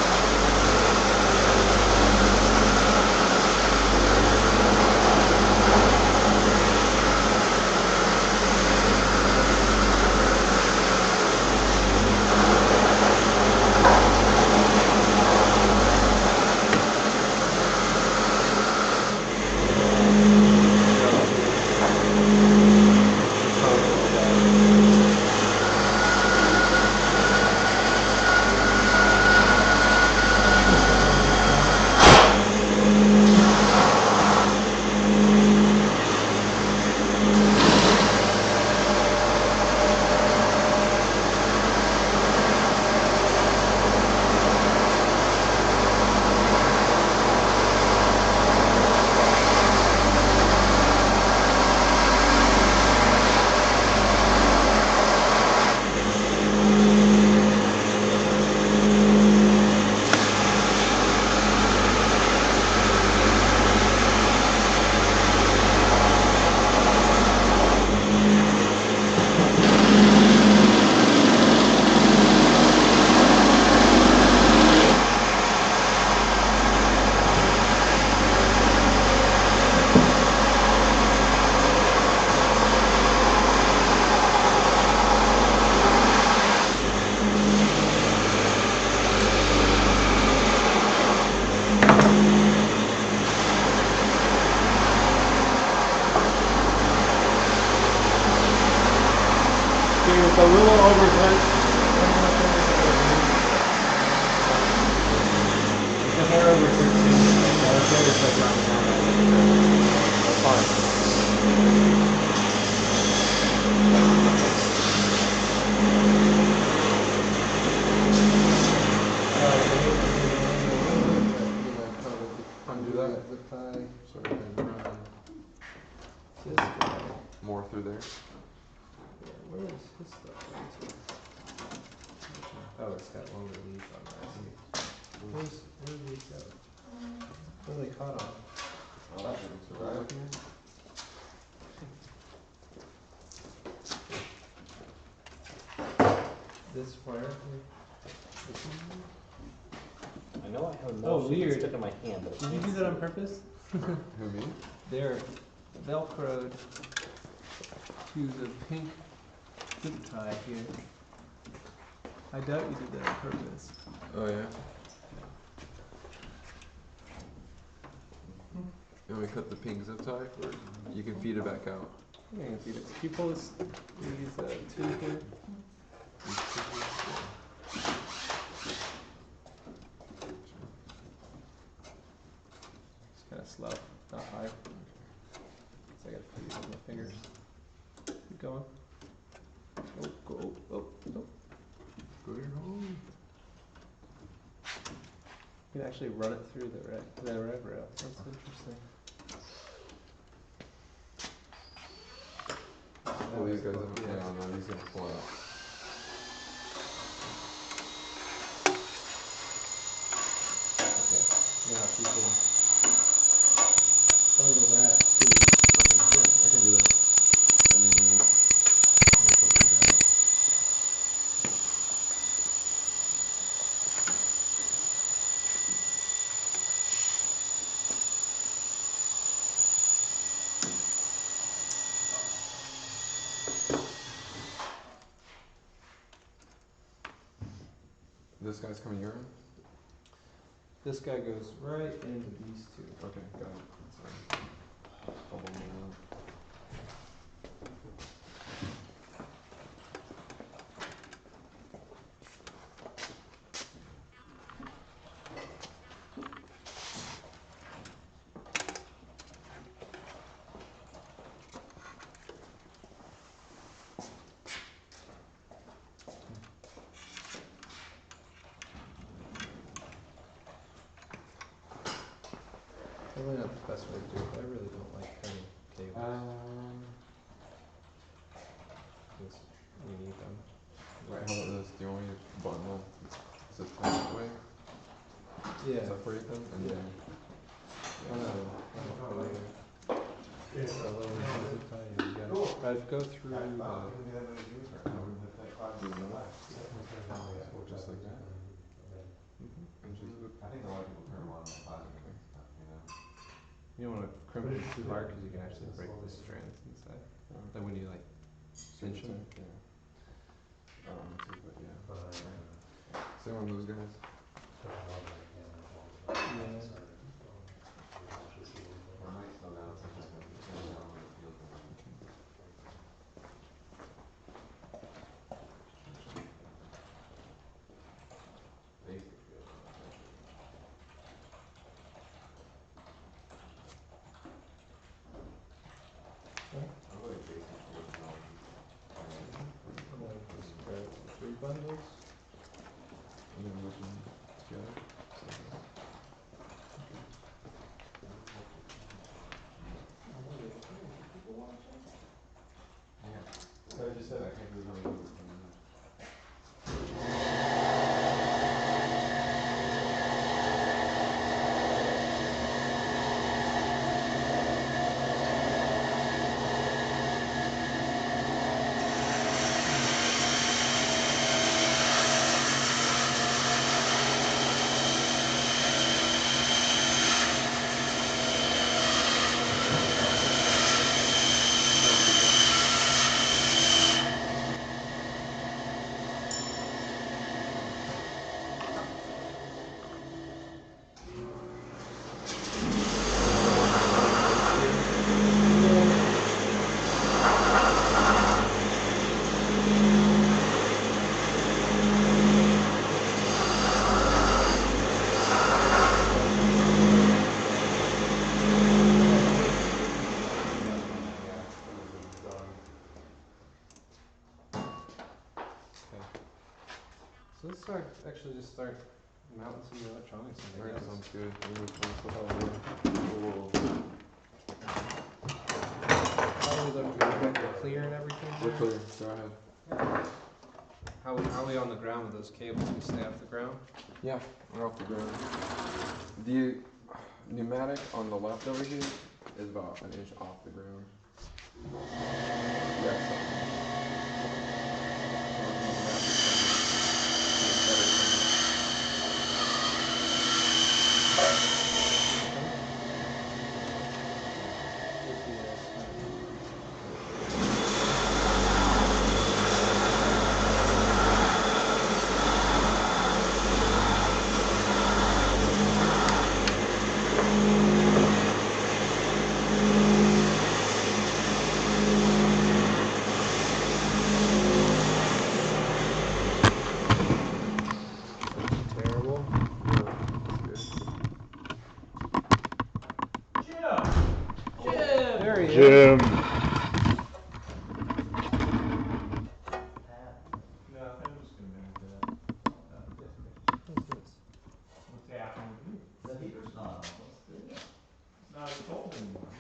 It's a little overhead. It's a hair over 16. just like round Undo that. Zip tie. So we can run more through there. Where is his stuff? Oh, it's got longer leads on that. Where did these go? What are they caught on? Oh, that's right. This wire? I know I have a Oh, motion weird. stuck in my hand, but I Did you can't do see that on it. purpose? Who, me? They're velcroed to the pink zip tie here. I doubt you did that on purpose. Oh, yeah. You want me to cut the pink zip tie, or you can feed it back out? I can see this. Can you pull this, these two here? It's kind of slow, not high. So I gotta put these on my fingers. Keep going. Oh, go, oh. Go your home. You can actually run it through the rev rail. That's interesting. Pull these guys up. No, these gonna pull out. Okay. Now if you can bundle that too. Yeah, I can do that. This guy's coming your end? This guy goes right into these two. Okay, got it. Sorry. Double move. Probably not the best way to do it, but I really don't like cutting cables. Because we need them. Right, how about this? Do you want me to bundle this that way? Yeah. Separate them and then. I'd go through Just like that. I think a lot of people turn them on the plastic and stuff, you know. You don't want to crimp it too hard because you can actually break the strands inside. Then when you like cinch them. Yeah. I don't want to, but yeah. Same on those guys. Yeah. Or it might slow down sometimes if it's slowing down when it feels like basic feel. I like basic feel as well. Just grab 3 bundles. And then merge them together. Yeah. So I just said I think we're really good with them. actually just start mounting some of the electronics in there. Alright, sounds good. We need to clean stuff out here. Whoa. How we look good? We're clear and everything? We're there? clear. Go ahead. How are we on the ground with those cables? We stay off the ground? Yeah, we're off the ground. The pneumatic on the left over here is about an inch off the ground. Yeah, so. Terrible. There he is. Jim. No, I'm just gonna manage that. What's this? What's happening with you? The heater's not on. What's the deal? It's not as cold anymore.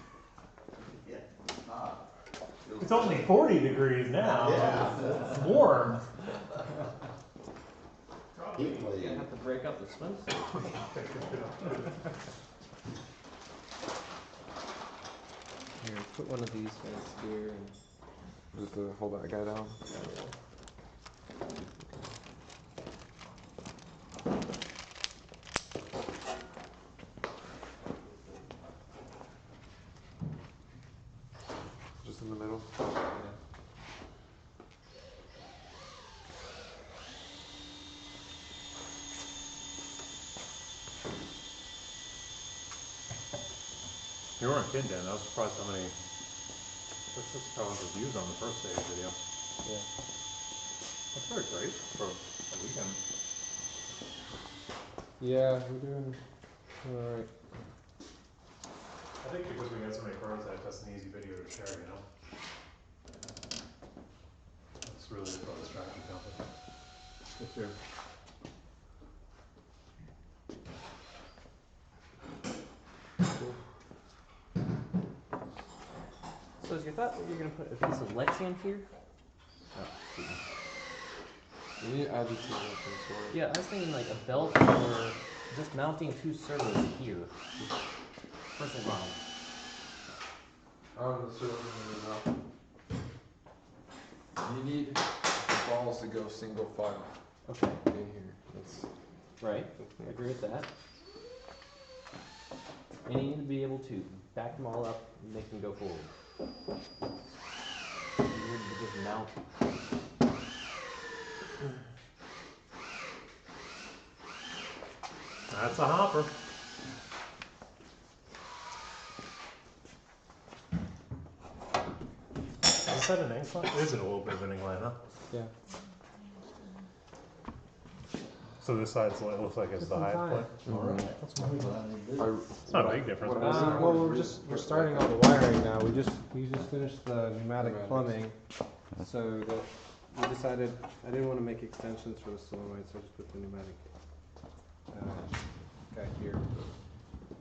Yeah, it's not. It's only 40 degrees now. Yeah. It's warm. Heat You're wave. gonna have to break up the swimsuit. Here, put one of these guys here and Just to hold that guy down. Just in the middle. You weren't kidding, Dan. I was surprised how many. That's just how many views on the first stage video. yeah. That's very great for a weekend. Yeah, we're doing alright. I think because we got so many prototypes, that's an easy video to share, you know? That's really the strategy company. For sure. So is your thought that you're gonna put a piece of Lexian here? We need agitator of some sort. Yeah, I was thinking like a belt or just mounting two servos here. Person mount. The server enough. You need the balls to go single file Okay. in here. That's Right. I agree with that. And you need to be able to back them all up and make them go forward. You need to just mount. That's a hopper. Is that an ink line? It is a little bit of an ink line, huh? Yeah. So this side's what it looks like it's the highest point. Alright, that's what we plan to do. It's not a big difference. What I was- Well, we're starting all the wiring now. We just finished the pneumatic Pneumatics. plumbing, so that we decided I didn't want to make extensions for the solenoid, so I just put the pneumatic guy here.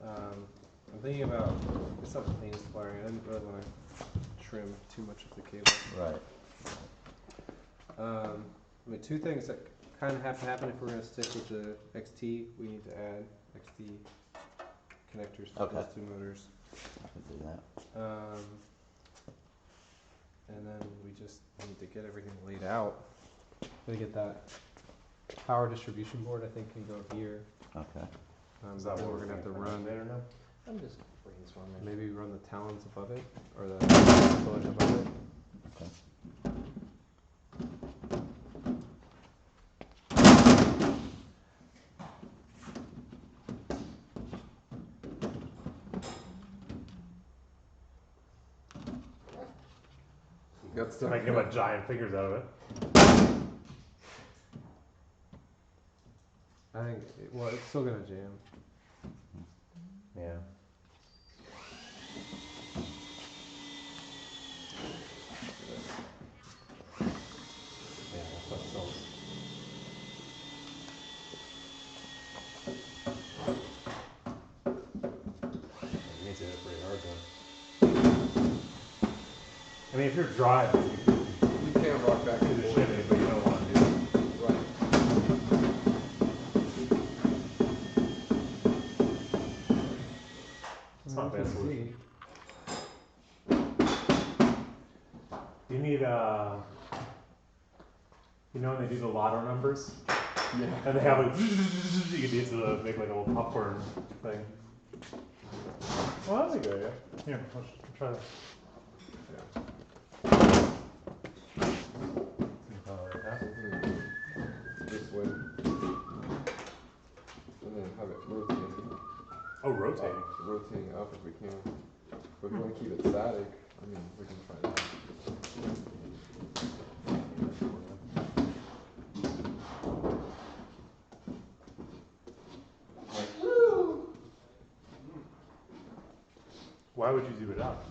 I'm thinking about it's not the cleanest wiring. I didn't really want to trim too much of the cable. Right. I mean, two things that kind of have to happen if we're going to stick with the XT. We need to add XT connectors to Okay. those two motors. I can do that. And then we just need to get everything laid out. Gotta get that power distribution board, I think, can go here. Okay. Is that Then what we're gonna have to run, I'm just brainstorming. maybe run the talons above it, or the solenoid above it. Okay. got stuff. Making like giant figures out of it. I think, well, it's still gonna jam. Yeah. Yeah, that's what mean, if you're driving, You can't rock back you and do the forth. shifting, but you don't want to do it. Right. It's not a bad solution. You need you know when they do the lotto numbers? Yeah. And they have like, you can use to make like a little popcorn thing. Well, that's a good idea. Here, let's try that. This way. And then have it rotating. Oh, rotating. Rotating up if we can. But if we want to keep it static, I mean, we can try that. Why would you do it up?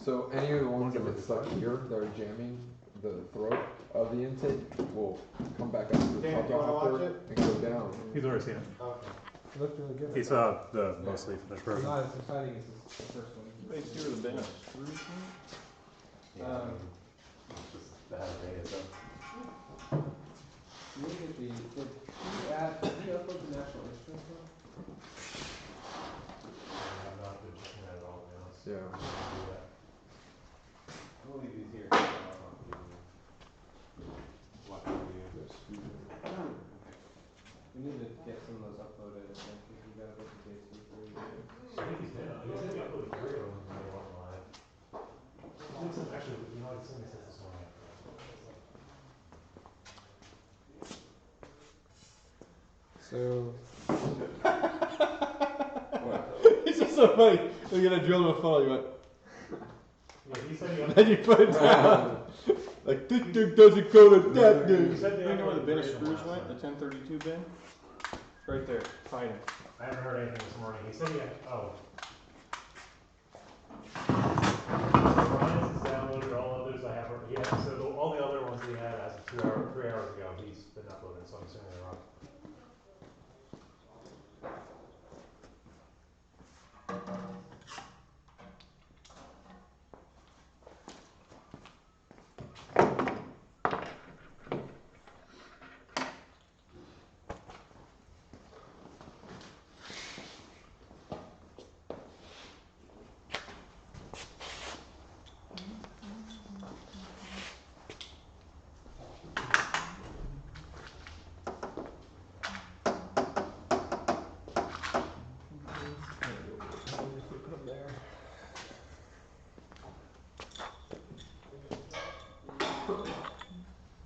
So any of the ones that are stuck here that are jamming the throat of the intake will come back up to the Dan, top do you wanna watch hopper it? and go down. He's already seen it. Okay. It looked really good. He's the mostly finished It's version. not as exciting as the first one. They see where the bin is. You look at the, did he upload the National Instruments one? Yeah. We'll leave these here. We need to get some of those uploaded, I think, because we gotta get the dates for the I think he's did. He said he uploaded 3 of them when they went live. Actually, you know, somebody said this morning. So. It's just so funny. You're gonna drill him a funnel. You went, Yeah, he said he then you put it down. Like this dude doesn't go to that He dude. said they You know where the bin of uploaded screws 3 went? The 1032 bin? Right there, hiding. I haven't heard anything this morning. He said he had, Ryan's has downloaded all others I have. Yeah, so all the other ones he had as of 3 hours ago, he's been uploading, so I'm assuming they're up.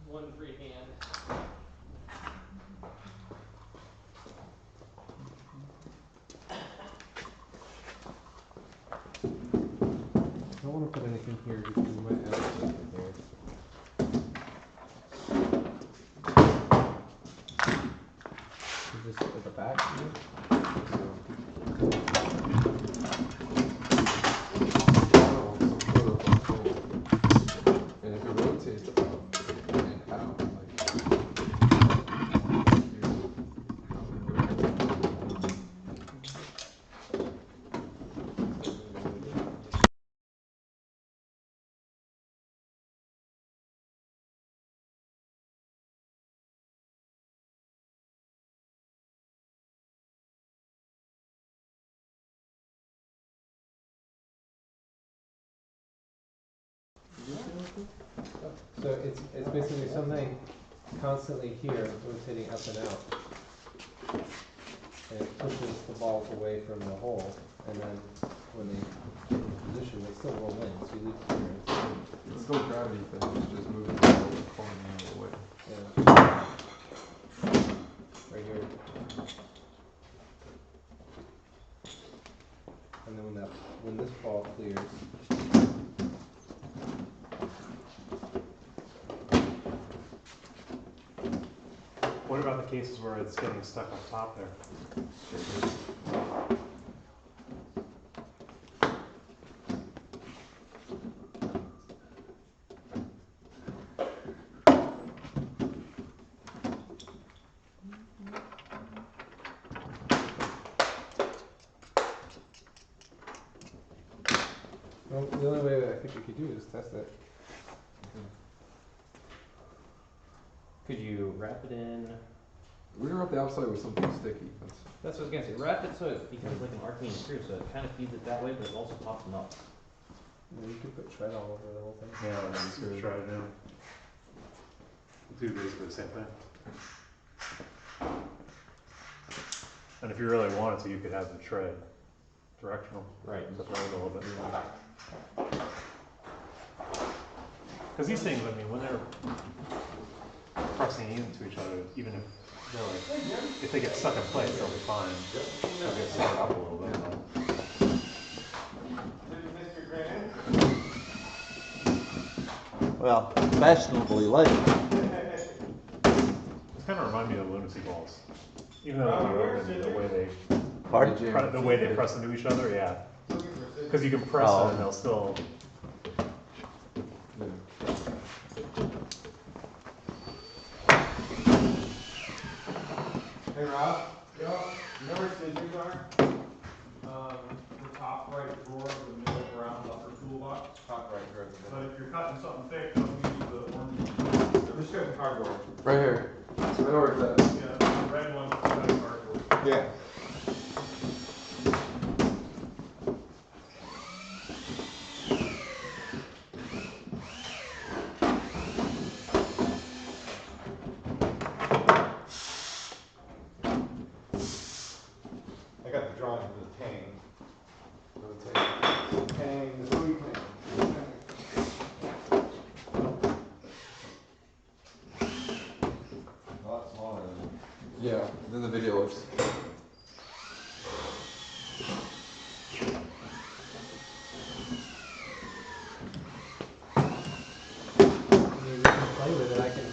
One free hand. I don't want to put anything here because we might have something here. Is this at the back here? And if it rotates up and out, So it's basically something constantly here rotating up and out. And it pushes the balls away from the hole, and then when they get in position, they still roll in, so you leave clearance. it's still gravity thing, it's just moving the ball and pulling the other way. Yeah. Right here. And then when this ball clears, What about the cases where it's getting stuck on top there? well, the only way think we could do is test it. Could you wrap it in? We're gonna wrap the outside with something sticky. That's what I was gonna say. Wrap it so it becomes like an arcane screw, so it kind of feeds it that way, but it also pops them up. Yeah, you could put tread all over the whole thing. Yeah, let's try it now. Do basically the same thing. And if you really wanted to, you could have the tread directional. Right. Just roll it a little bit. Because these things, I mean, when they're pressing into each other, even if they're like, if they get stuck in place, they'll be fine. They'll get stirred up a little bit. Well, fashionably late. It's kind of remind me of lunacy balls. Even though they're open, the way they press into each other, yeah. Because you can press it and they'll still. Hey Rob, you know where scissors are? The top right drawer of the middle round upper toolbox. Top right drawer. So if you're cutting something thick, don't use the orange. Just got the cardboard. Right here. I know where it's at. Yeah, the red one's cutting cardboard. Yeah. I got the drawing for the tang. Tang, the Louis tang. A lot smaller than. Yeah, then the video looks. We can play with it. I can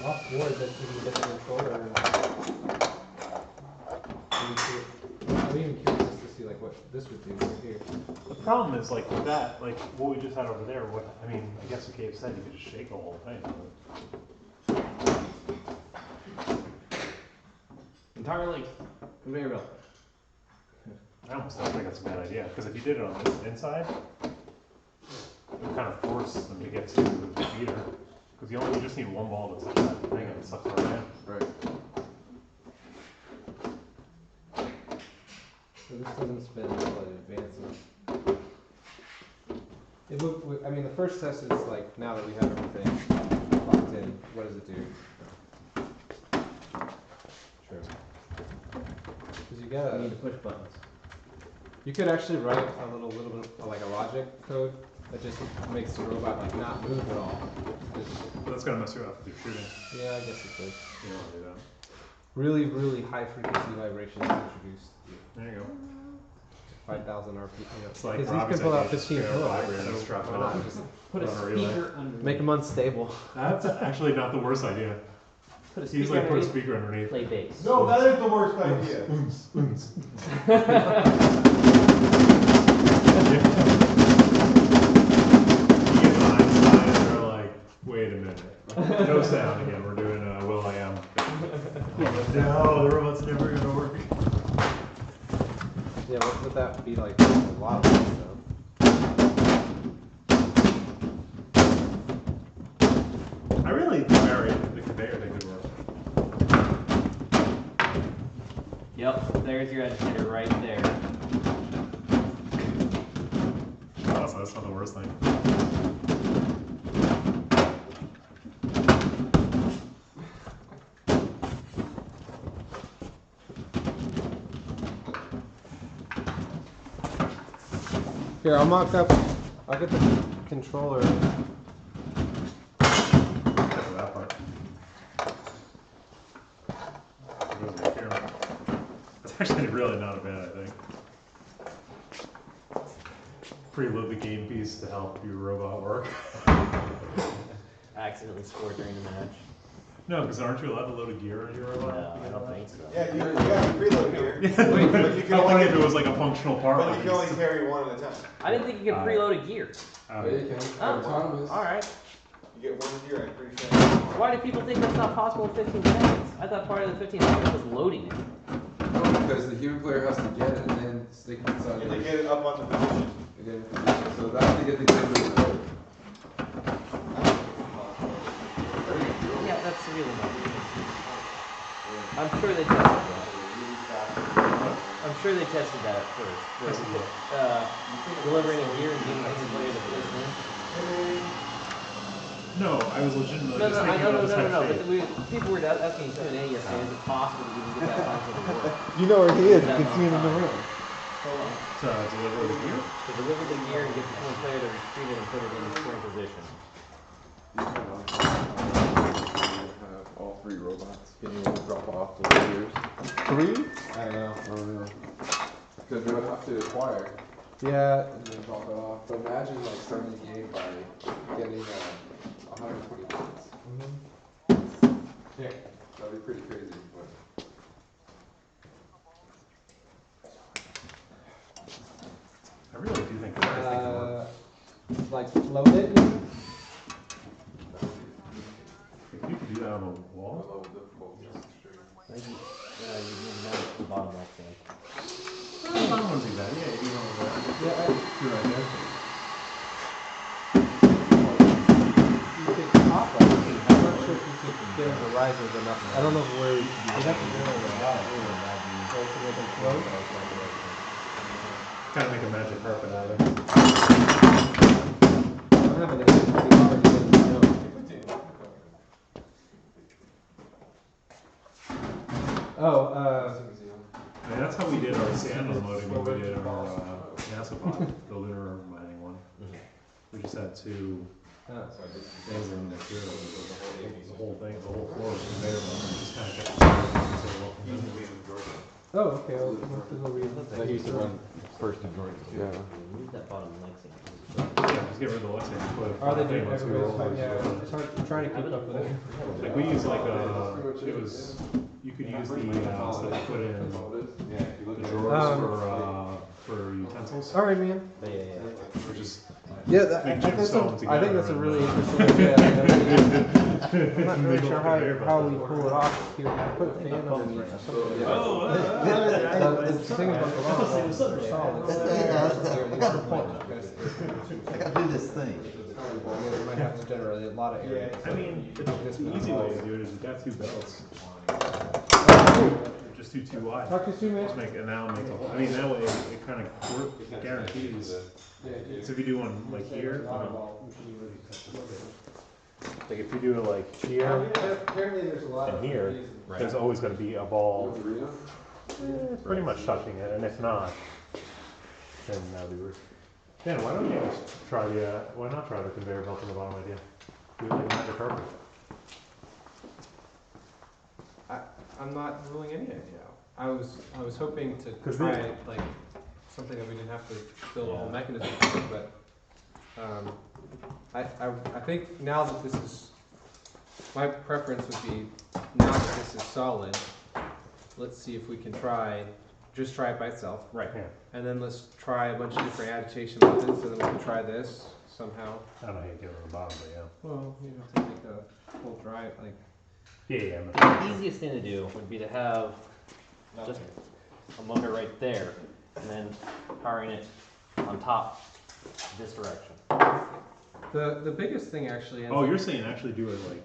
off board that we can get the controller and I'm even curious just to see like what this would do right here. The problem is like with that, like what we just had over there. What I mean, I guess what Gabe said, you could just shake the whole thing. Entire length. Conveyor belt. I almost don't think that's a bad idea because if you did it on this inside, it would kind of force them to get to the feeder. Because you just need one ball to touch that thing and it sucks right in. Right. So this doesn't spin until it advances. It would, I mean, the first test is like, now that we have everything locked in, what does it do? True. Because you You gotta, need to push buttons. you could actually write a little bit of like a logic code that just makes the robot like not move at all. Just, But that's gonna mess you up if you're shooting. yeah, I guess it could. You don't want to do that. Really, really high frequency vibrations introduced. There you go. 5,000 RPM. It's like Because these Robbie's can pull out idea, just 15 straight up kilohertz, vibrate and so just drop why it not? off. Just Put a On a relay. speaker under. make them unstable. That's actually not the worst idea. Put a He's speaker like put a underneath. speaker underneath. Play bass. No, that is the worst idea. You get behind the sign and they're like, wait a minute. No sound again, we're doing Will I Am. No, the robot's never gonna work. Yeah, what would that be like? A lot of stuff. I really think the conveyor thing could work. Yep, there's your agitator right there. Honestly, that's not the worst thing. Here, I'll mock up. I'll get the controller. Except for that part. Goes to the camera. It's actually really not a bad, I think. Preload the game piece to help your robot work. I accidentally scored during the match. No, because aren't you allowed to load a gear on your robot? No, I don't think so. Yeah, you got to preload here. Yeah, But you I can don't only, think if it was like a functional part. but like you can only this. carry one at a time. I didn't think you could preload a gear. Yeah, you can. Oh, Autonomous. alright. You get one gear, I'm pretty sure. Why do people think that's not possible in 15 seconds? I thought part of the 15 seconds was loading it. No, because the human player has to get it and then stick it inside. You have to the- get it up on the position. Again, so that's to get the game to the Yeah, that's the real one. I'm sure they tested that. I'm sure they tested that at first. Delivering a gear and giving the player the first in. No, I was legitimately No, just I thinking know, about no, this no, type no, of but shape. people were asking Q&A yesterday, is it possible that we can get that console to work? You know where he is. You That can see him in the long room. Hold on. To deliver the gear? To deliver the gear and get the point player to retrieve it and put it in its current position. have all 3 robots being able to drop off the gears. 3? I don't know. I don't know. Because they would have to acquire Yeah. and then drop it off. But imagine like starting the game by getting 120 points. Here. That'd be pretty crazy. But I really do think that can work. Like load it? If you could do that on a wall, level of difficulty is extreme. I think you need to mount the bottom box in. I don't want to do that. Yeah, you know that. Yeah, You're right there. you could top it. I'm not sure if you could get them to rise or nothing. I don't know where you'd have to do it. Kind of make a magic carpet out of it. I don't have an answer. It's already been done. Oh, I mean, that's how we did our sand unloading when we did our NASA pod, the lunar mining one. We just had 2 things in the material. The whole thing, the whole floor was conveyor belt. And just kind of kept oh, okay. I'll have to go read. I used to run first in Georgia. Yeah. Move that bottom leg thing. yeah, just get rid of the Lexington and put a Are they thing doing with 2 everybody's rollers. fine? Yeah, it's hard. I'm trying to keep up with it. Like we use like it was, you could use the stuff to put in the drawers for utensils, All right, man. or just Yeah, make gemstones together. I think that's a and, really interesting idea. I'm not really Make sure a conveyor belt how out we of it. pull it off. Here, put a fan underneath or something. Oh, The thing about the lawn is they're solid. That's the point. I gotta do this thing. You might have to generate a lot of area. I mean, the easy way to do it is you've got 2 belts. Just do 2 wide. Talk to you soon, man. Just make and now make a, I mean that way it kind of guarantees. So if you do one like here, like if you do it like here Apparently there's a lot and of here, there's always going to be a ball pretty much touching it, and if not, then that would be weird. Dan, why don't you just try why not try the conveyor belt on the bottom idea? Do it like magic carpet. I'm not ruling any idea out. I was hoping to 'Cause try they- like something that we didn't have to build a whole mechanism for, but I think now that this is, my preference would be now that this is solid, let's see if we can just try it by itself. Right. Yeah. And then let's try a bunch of different agitation methods, and then we can try this somehow. I don't know how you get it on the bottom, but yeah. Well, you have to make a whole dry, like, Yeah. The easiest thing to do would be to have just a motor right there, and then powering it on top this direction. the biggest thing actually ends Oh, up- you're saying actually do it like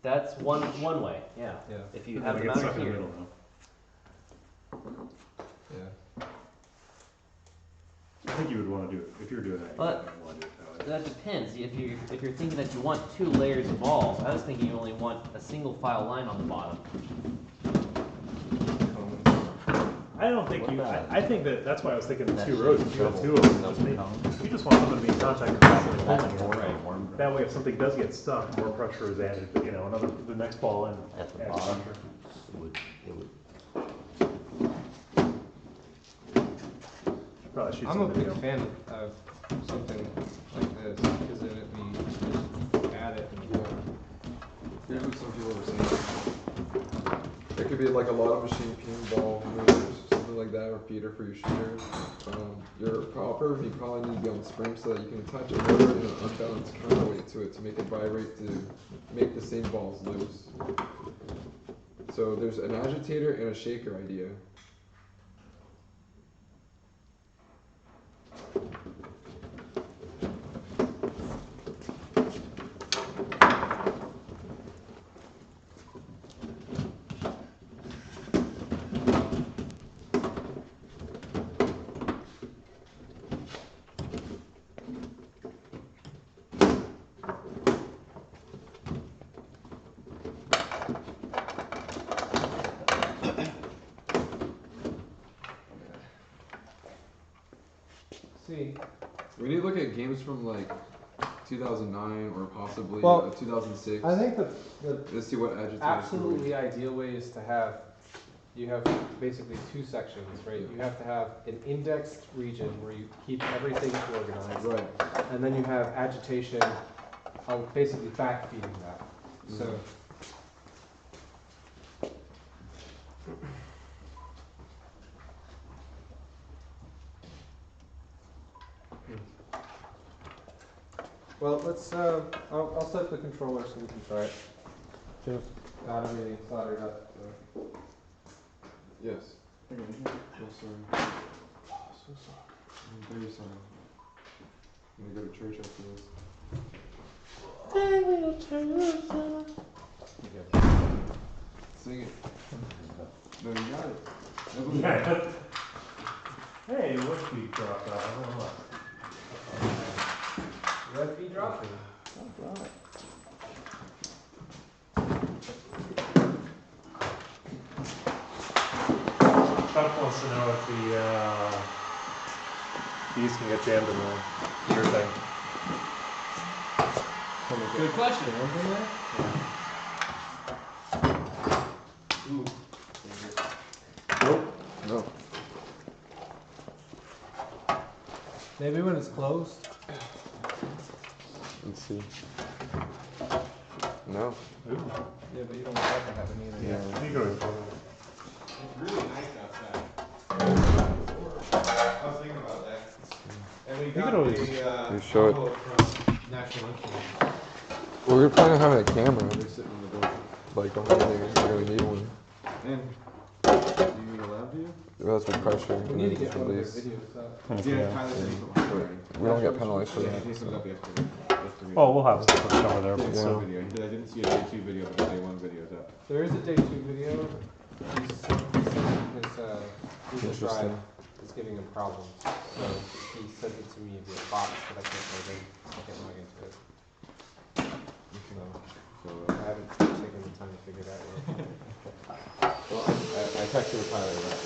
That's one way, yeah. Yeah. If you have like the it's mounter stuck in the here. middle now. yeah. I think you would want to do it if you're doing that. But- you want to do it that way. That depends. If you're thinking that you want 2 layers of balls, I was thinking you only want a single file line on the bottom. I don't think you. I think that's why I was thinking the That 2 should rows. be If you have trouble. 2 of them, you just want someone to be in contact with constantly pulling it. Right. That way, if something does get stuck, more pressure is added. You know, the next ball in. At the adds bottom. pressure. Probably shoot I'm a some big video. fan of something like this, because then we just add it and Here's what some people were saying. It could be like a lot of machine pinball movers, something like that, or feeder for your shooter. Your copper, you probably need to be on spring so that you can attach a motor and an unbalanced counterweight to it to make it vibrate to make the same balls loose. So there's an agitator and a shaker idea. See, We need to look at games from like 2009 or possibly Well, 2006. I think the Let's see what Agitator. absolutely ideal way is to have, you have basically two sections, right? You have to have an indexed region where you keep everything organized. Right. And then you have agitation, basically backfeeding that. So. Well, let's, I'll set the controller so we can try it. Just got everything soldered up. So. Yes. Oh, sorry. So sorry. I'm very sorry. I'm gonna go to church after this. Sing it. No, you got it. Yeah. Hey, what feet dropped out? I don't know. USB dropping. Chuck wants to know if the keys can get jammed in the gear thing. Good question. Ooh. Nope. No. Maybe when it's closed. Let's see. No. Yeah, but you don't have to have it either. Yeah. You go ahead. It's really nice outside. I was thinking about that. And we got You show it. from National Instruments. Well, we were planning on having a camera. They're sitting on the door. Like, don't think we're gonna need one. And do you need a lab view? That's my pressure. We need to get one of their release. videos up. Yeah, Tyler said he put one already. We don't get penalized for Yeah, that. he put it up yesterday. Oh, we'll have stuff over there, Day but one still. video. He said I didn't see a day 2 video, but the day 1 video's up. There is a day 2 video. His Google Drive Interesting. is giving him problems. So he sent it to me via box, but I can't log into it. So I haven't taken the time to figure that out. Well, I texted Tyler that.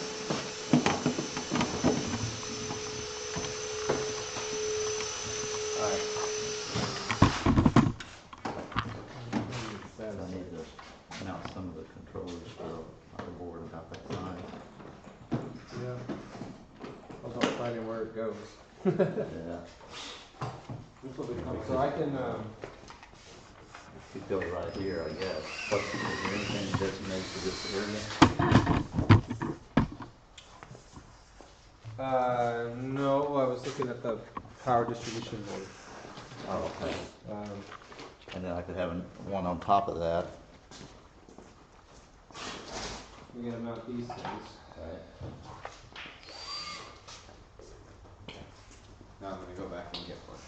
I need to mount some of the controllers for our board about that size. Yeah. Although finding where it goes. Yeah, This will be coming. So I can, could go right here, I guess. But is there anything designated for this area? no, I was looking at the power distribution board. Oh, okay. Um, And then I could have one on top of that. we're gonna mount these things. Right. Now I'm gonna go back and get one.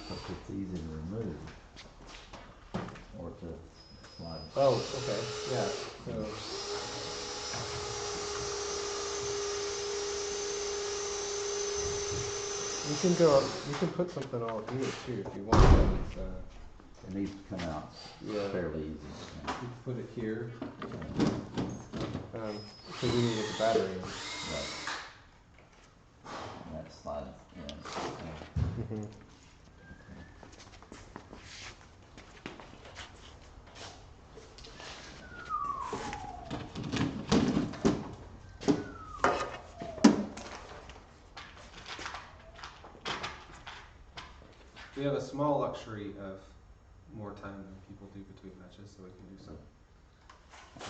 Hope it's easy to remove. Or to slide. Oh, okay, yeah, so. You can go, you can put something all here too if you want, but, It needs to come out yeah, fairly easy. you can put it here, because we need to get the battery in. Right. And that slides in. We have a small luxury of more time than people do between matches, so we can do some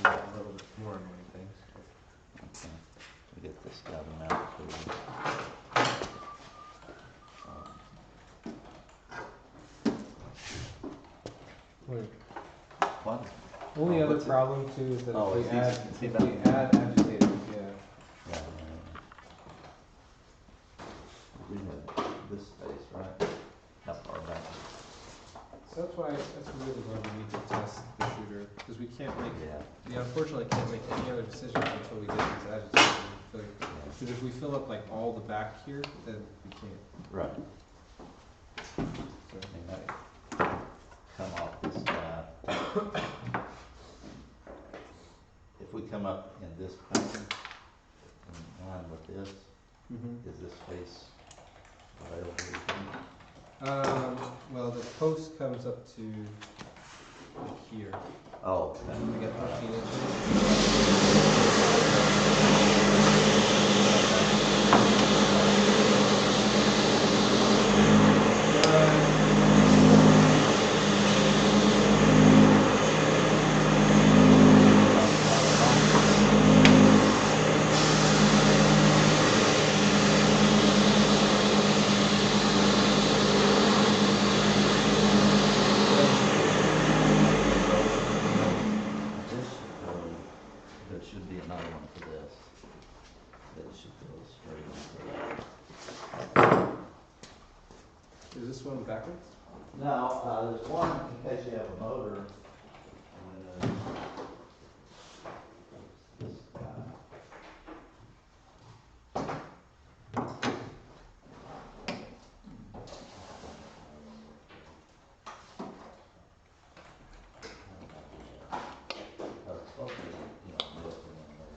a little bit more annoying things. Okay. We get this guy out to. What? Only Oh, other what's it? problem too is that Oh, if it's we add, easy. See if that? we add agitators, yeah. Yeah. We have this space, right? How far back? So that's why, that's really why we need to test the shooter, because we can't make, Yeah. we unfortunately can't make any other decisions until we get these agitators. Because if we fill up like all the back here, then we can't. Right. So. Pneumatic. come off this tab. If we come up in this plane, in line with this, is this space available, you think? Well, the post comes up to like here. Oh, We got 13 inches. there should be another one for this. That should go straight into that. Is this one backwards? Now, there's one in case you have a motor. And, this guy. It's supposed to be, you know, built in there.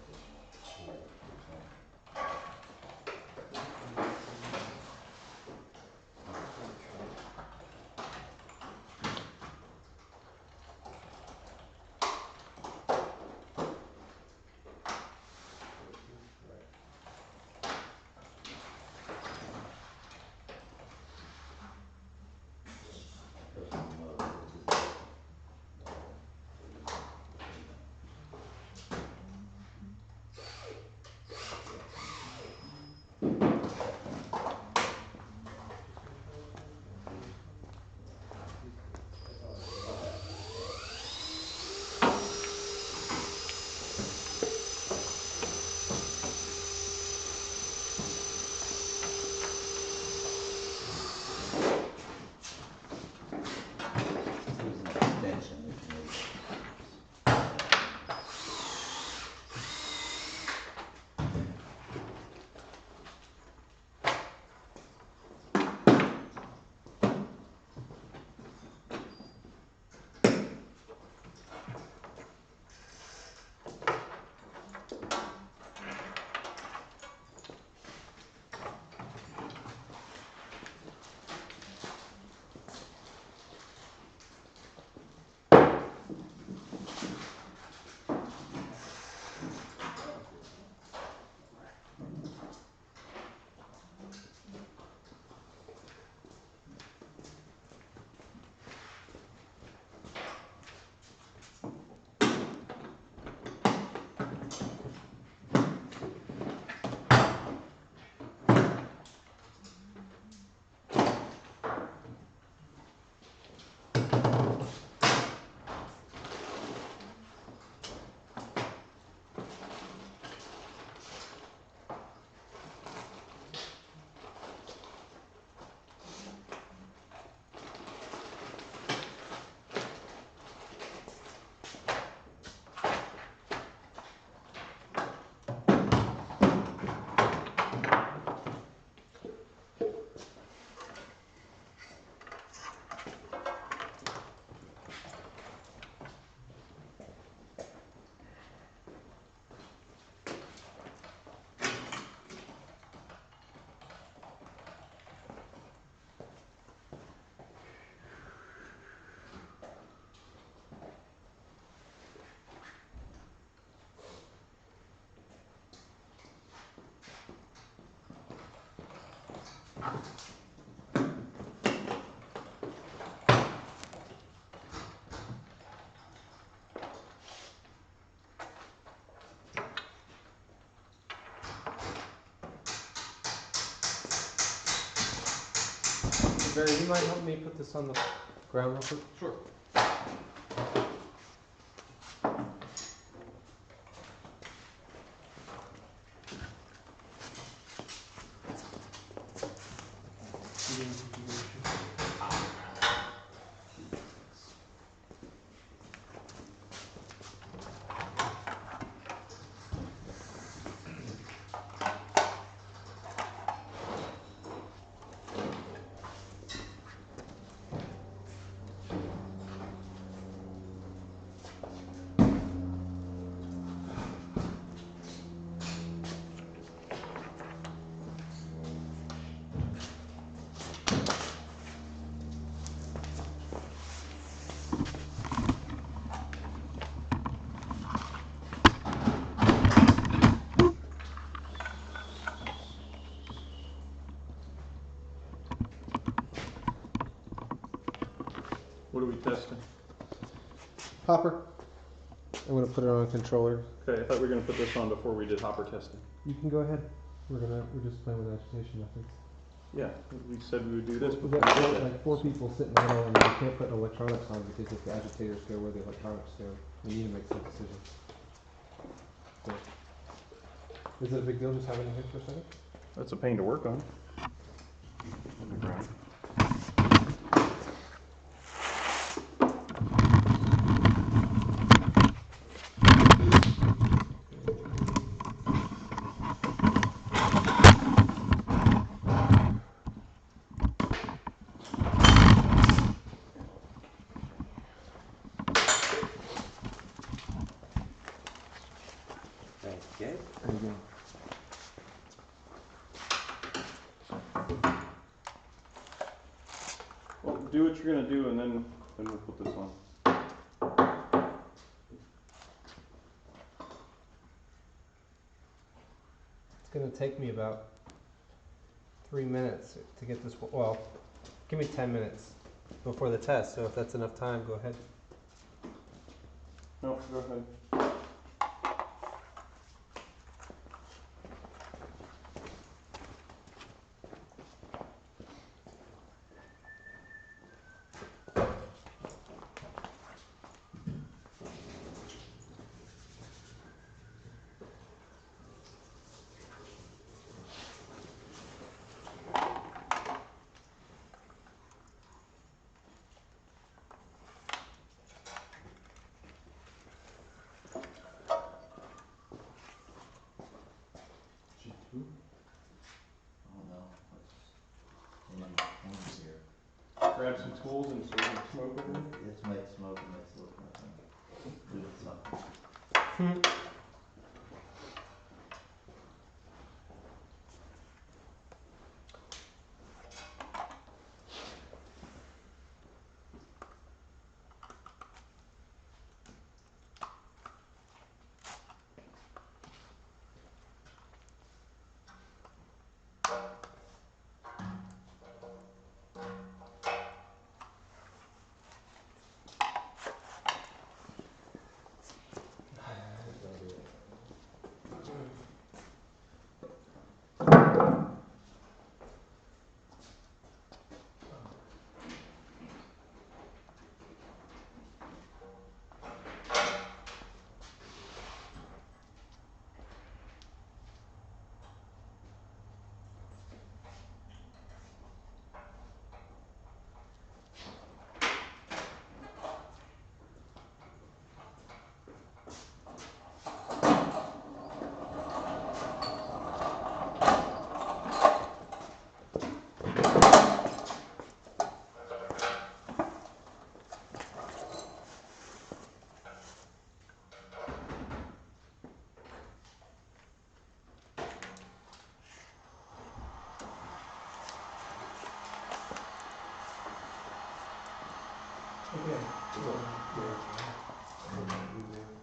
Barry, you might help me put this on the ground real quick? Sure. What are we testing? Hopper. I'm gonna put it on a controller. Okay, I thought we were gonna put this on before we did hopper testing. You can go ahead. We're just playing with agitation methods. Yeah, we said we would do this We before got we did that. like 4 people sitting in the middle, and we can't put electronics on because if the agitators go where the electronics go, we need to make some decisions. So, is it a big deal just having it here for a second? That's a pain to work on. Okay. There you go. Well, do what you're gonna do, and then we'll put this on. It's gonna take me about 3 minutes to get this. Well, give me 10 minutes before the test. So if that's enough time, go ahead. No, go ahead. Oh no, any points here? Grab some tools and so we can smoke over it. It's make smoke and makes it look nothing. Do something.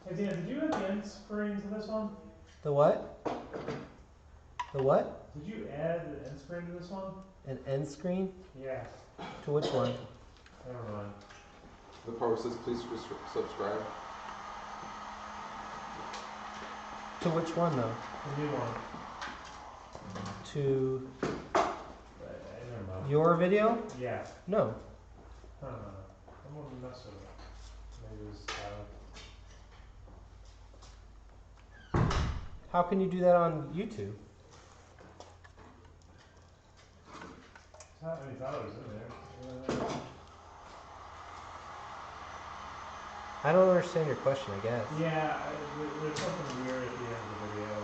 Hey Dan, did you add the end screen to this one? The what? The what? Did you add the end screen to this one? An end screen? Yeah. To which one? Never mind. The part where it says please subscribe. To which one though? The new one. To Never mind. your video? Yeah. No. I'm gonna mess with it. Maybe it was How can you do that on YouTube? I mean, Tyler's in there. I don't understand your question, I guess. Yeah, there's something weird at the end of the video.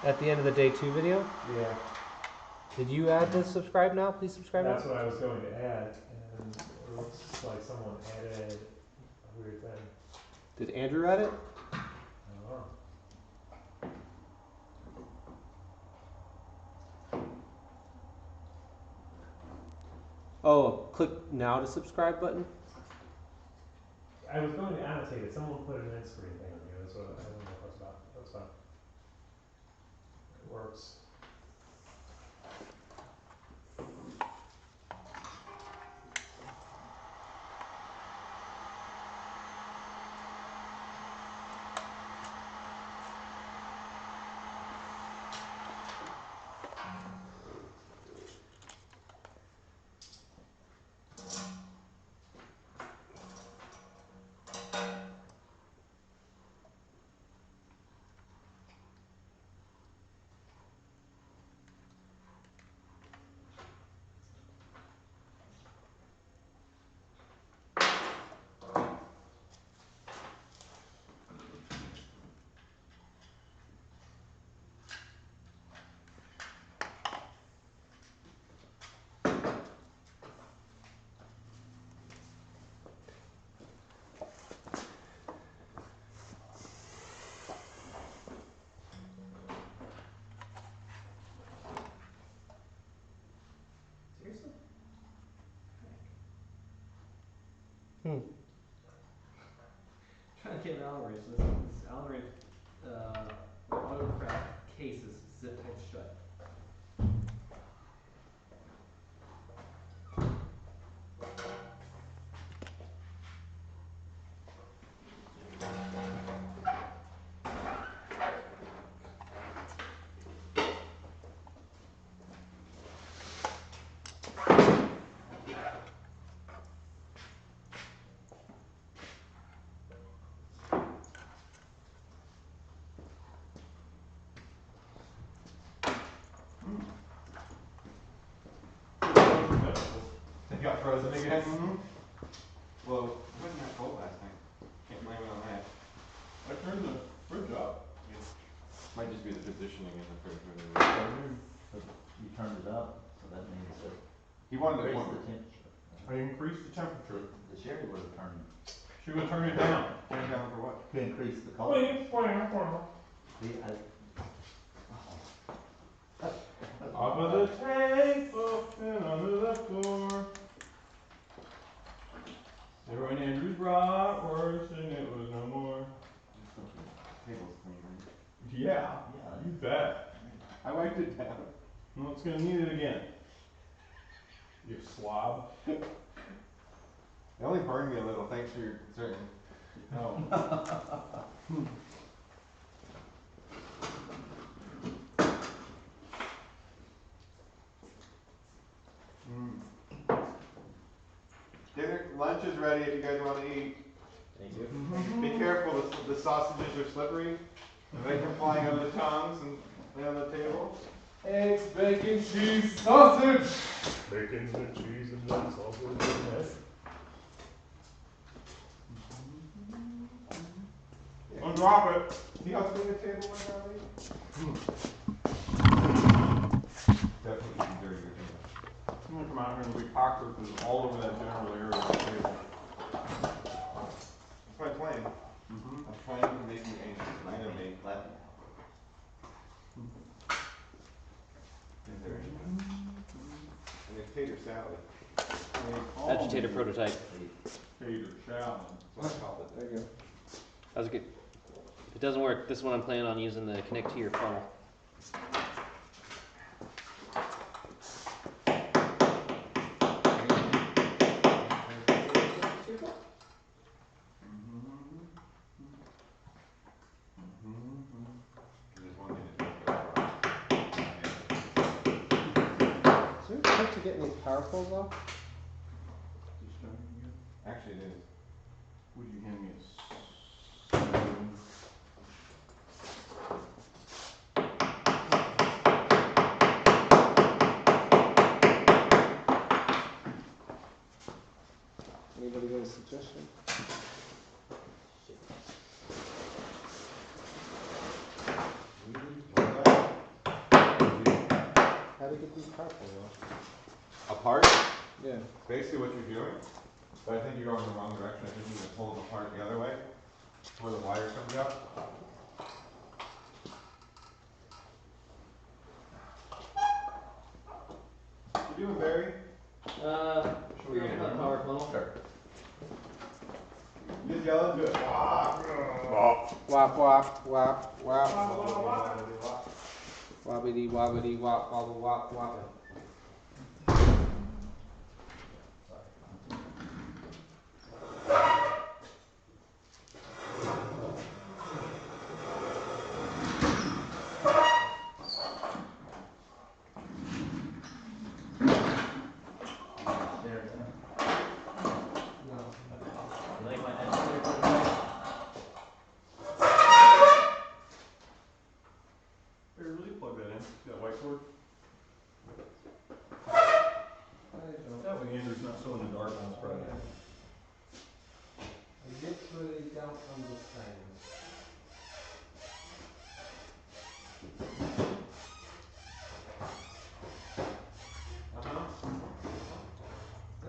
At the end of the day 2 video? Yeah. Did you add the subscribe now? Please subscribe That's now? what I was going to add, and it looks like someone added a weird thing. Did Andrew add it? I don't know. Oh, click now to subscribe button? I was going to annotate it. Someone put an end screen thing in here. That's what I don't know what that's about. That's fine. It works. Trying to get an Allen wrench. This Allen wrench autocraft case is zip tight shut. They got frozen again. Well, it wasn't that cold last night. Can't blame it on that. I turned the fridge up. Might just be the positioning in the fridge. Where You turned it up, so that means that he wanted to raise warm the it. temperature. I increased the temperature. The Sherry would have turned She would turn it down. Turn it down for what? to increase the cold. See, Off of the table and under the floor. Everyone Andrews bratwurst and it was no more. Table's clean, right? Yeah, yeah. you bet. I wiped it down. Well, it's gonna need it again. You slob. It only burned me a little, thanks for your concern. Oh. Dinner, lunch is ready if you guys want to eat. Thank you. Be careful, the sausages are slippery. They come flying out of the tongues and lay on the table. Eggs, bacon, cheese, sausage! Bacon and cheese and then sausage. Don't drop it. See how clean the table went, Harley? Definitely some dirty table. I'm gonna come out here and be cockroaches all over that general area of the table. That's my plan. I'm trying to make you anxious. I know me. Is there anything? And a tater salad. Agitator prototype. Tater salad. That's what I call it. There you go. That was good. If it doesn't work, this one I'm planning on using the connect to your funnel. Is there a trick to getting these power poles off? Actually, it is. Would you hand me a Anybody got a suggestion? How to get these power poles off? Apart? Yeah. Basically what you're doing, but I think you're going the wrong direction. I think you need to pull it apart the other way, where the wire comes out. What you doing, Barry? Figuring out power funnel. Sure. Just yell into it. Wop, wop, wop, wop. Wobbity, wobbity, wop, wobble, wop, wop. That way Andrew's not so in the dark on Friday. I literally don't understand.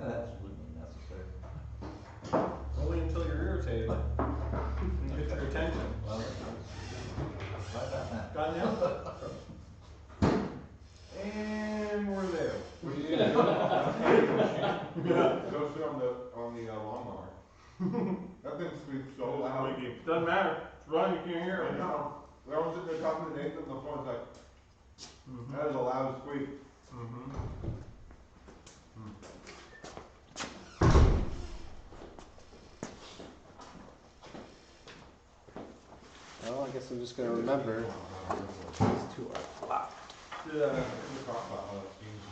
Absolutely necessary. Only until you're irritated. And get your attention. Well, right about that. Got now? And we're there. Go sit on the lawnmower. That thing squeaks so loud. Doesn't matter. It's running, you can't hear I it. know. We're all sitting there talking to Nathan on the phone, it's like, that is a loud squeak. Well, I guess I'm just gonna remember. These two are flat. Yeah, we'll talk about how that seems.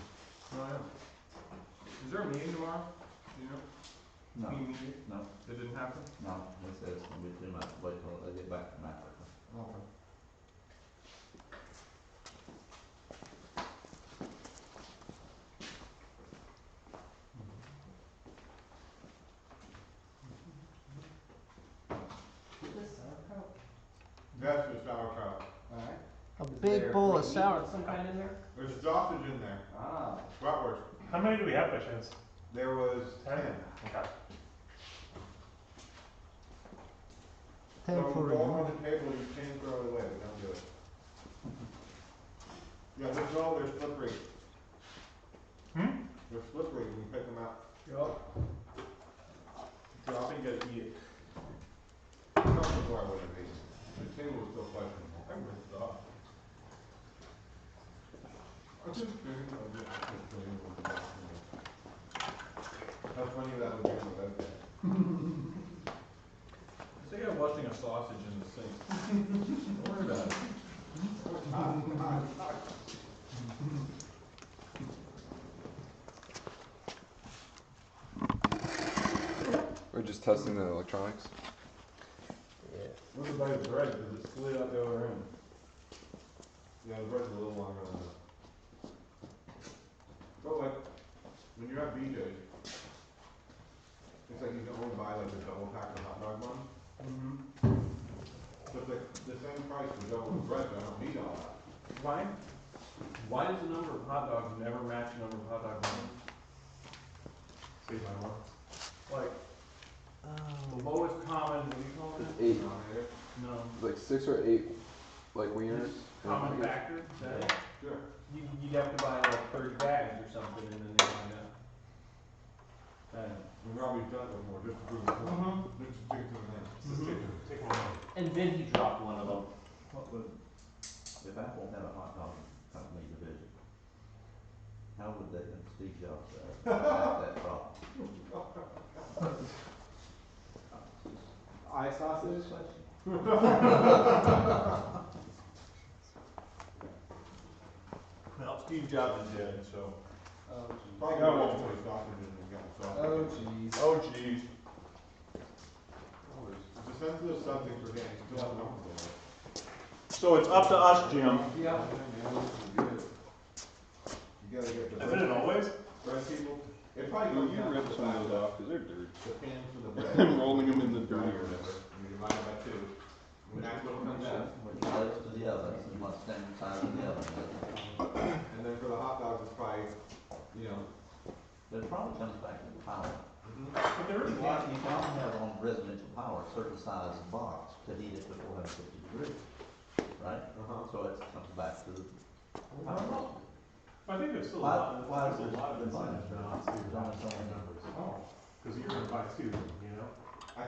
Oh, yeah. Is there a meeting tomorrow? Do you know? No, Team meeting? no, It didn't happen? no, they said it's gonna be too much, wait till they get back from Africa. Okay. That's the sauerkraut. Alright. A big bowl of sour. Some kind in there? There's sausage in there. Ah. Bratwurst. How many do we have by chance? There was 10. Okay. So go on the table, you can throw it away, but don't do it. Yeah, they're slippery. They're slippery when you pick them out. Yup. Drop it, you gotta eat it. Not before I would have eaten. The table was still questionable. I ripped it off. How funny that would be on the webpage. It's like I'm watching a sausage in the sink. Don't worry about it. We're just testing the electronics. What's the bite of bread? Because it slid out the other end. Yeah, the bread's a little longer than that. But like, when you're at BJ's, it's like you can only buy like a double pack of hot dog buns. But the same price for double the bread, but I don't need all that. Why does the number of hot dogs never match the number of hot dog buns? See my one. Like, the lowest common, what do you call it? 8, Denominator? No. like 6 or 8, like wieners. Common factor? Is that it? Sure. You'd have to buy like 30 bags or something and then they find out. And Robbie's done it before, just to prove the point. Just to stick to the name. Just take one more. And then he dropped one of them. What would, if Apple had a hot dog company division, how would they, and Steve Jobs, have that problem? Eye sausage? Well, Steve Jobs is dead, so. Probably got multiple sausages and got sausage. Jeez. Oh, jeez. It's a sensitive subject for getting still uncomfortable with. So it's up to us, Jim. Yeah. You gotta get the. Isn't it always? Bread people, it probably goes down to the fact that off, because they're dirty. the pans for the bread. And rolling them in the dry dirt. or whatever, you divide it by 2. When that's what comes out. Which goes to the oven, and what's standing size of the oven. And then for the hot dogs, it's probably, you know. But it probably comes back to the power. But there is You can often have on residential power a certain size box to heat it to 450 degrees, right? So it comes back to the power. I think there's still a lot, there's a lot of incentives for not to numbers. Oh. Because you're gonna buy 2, you know?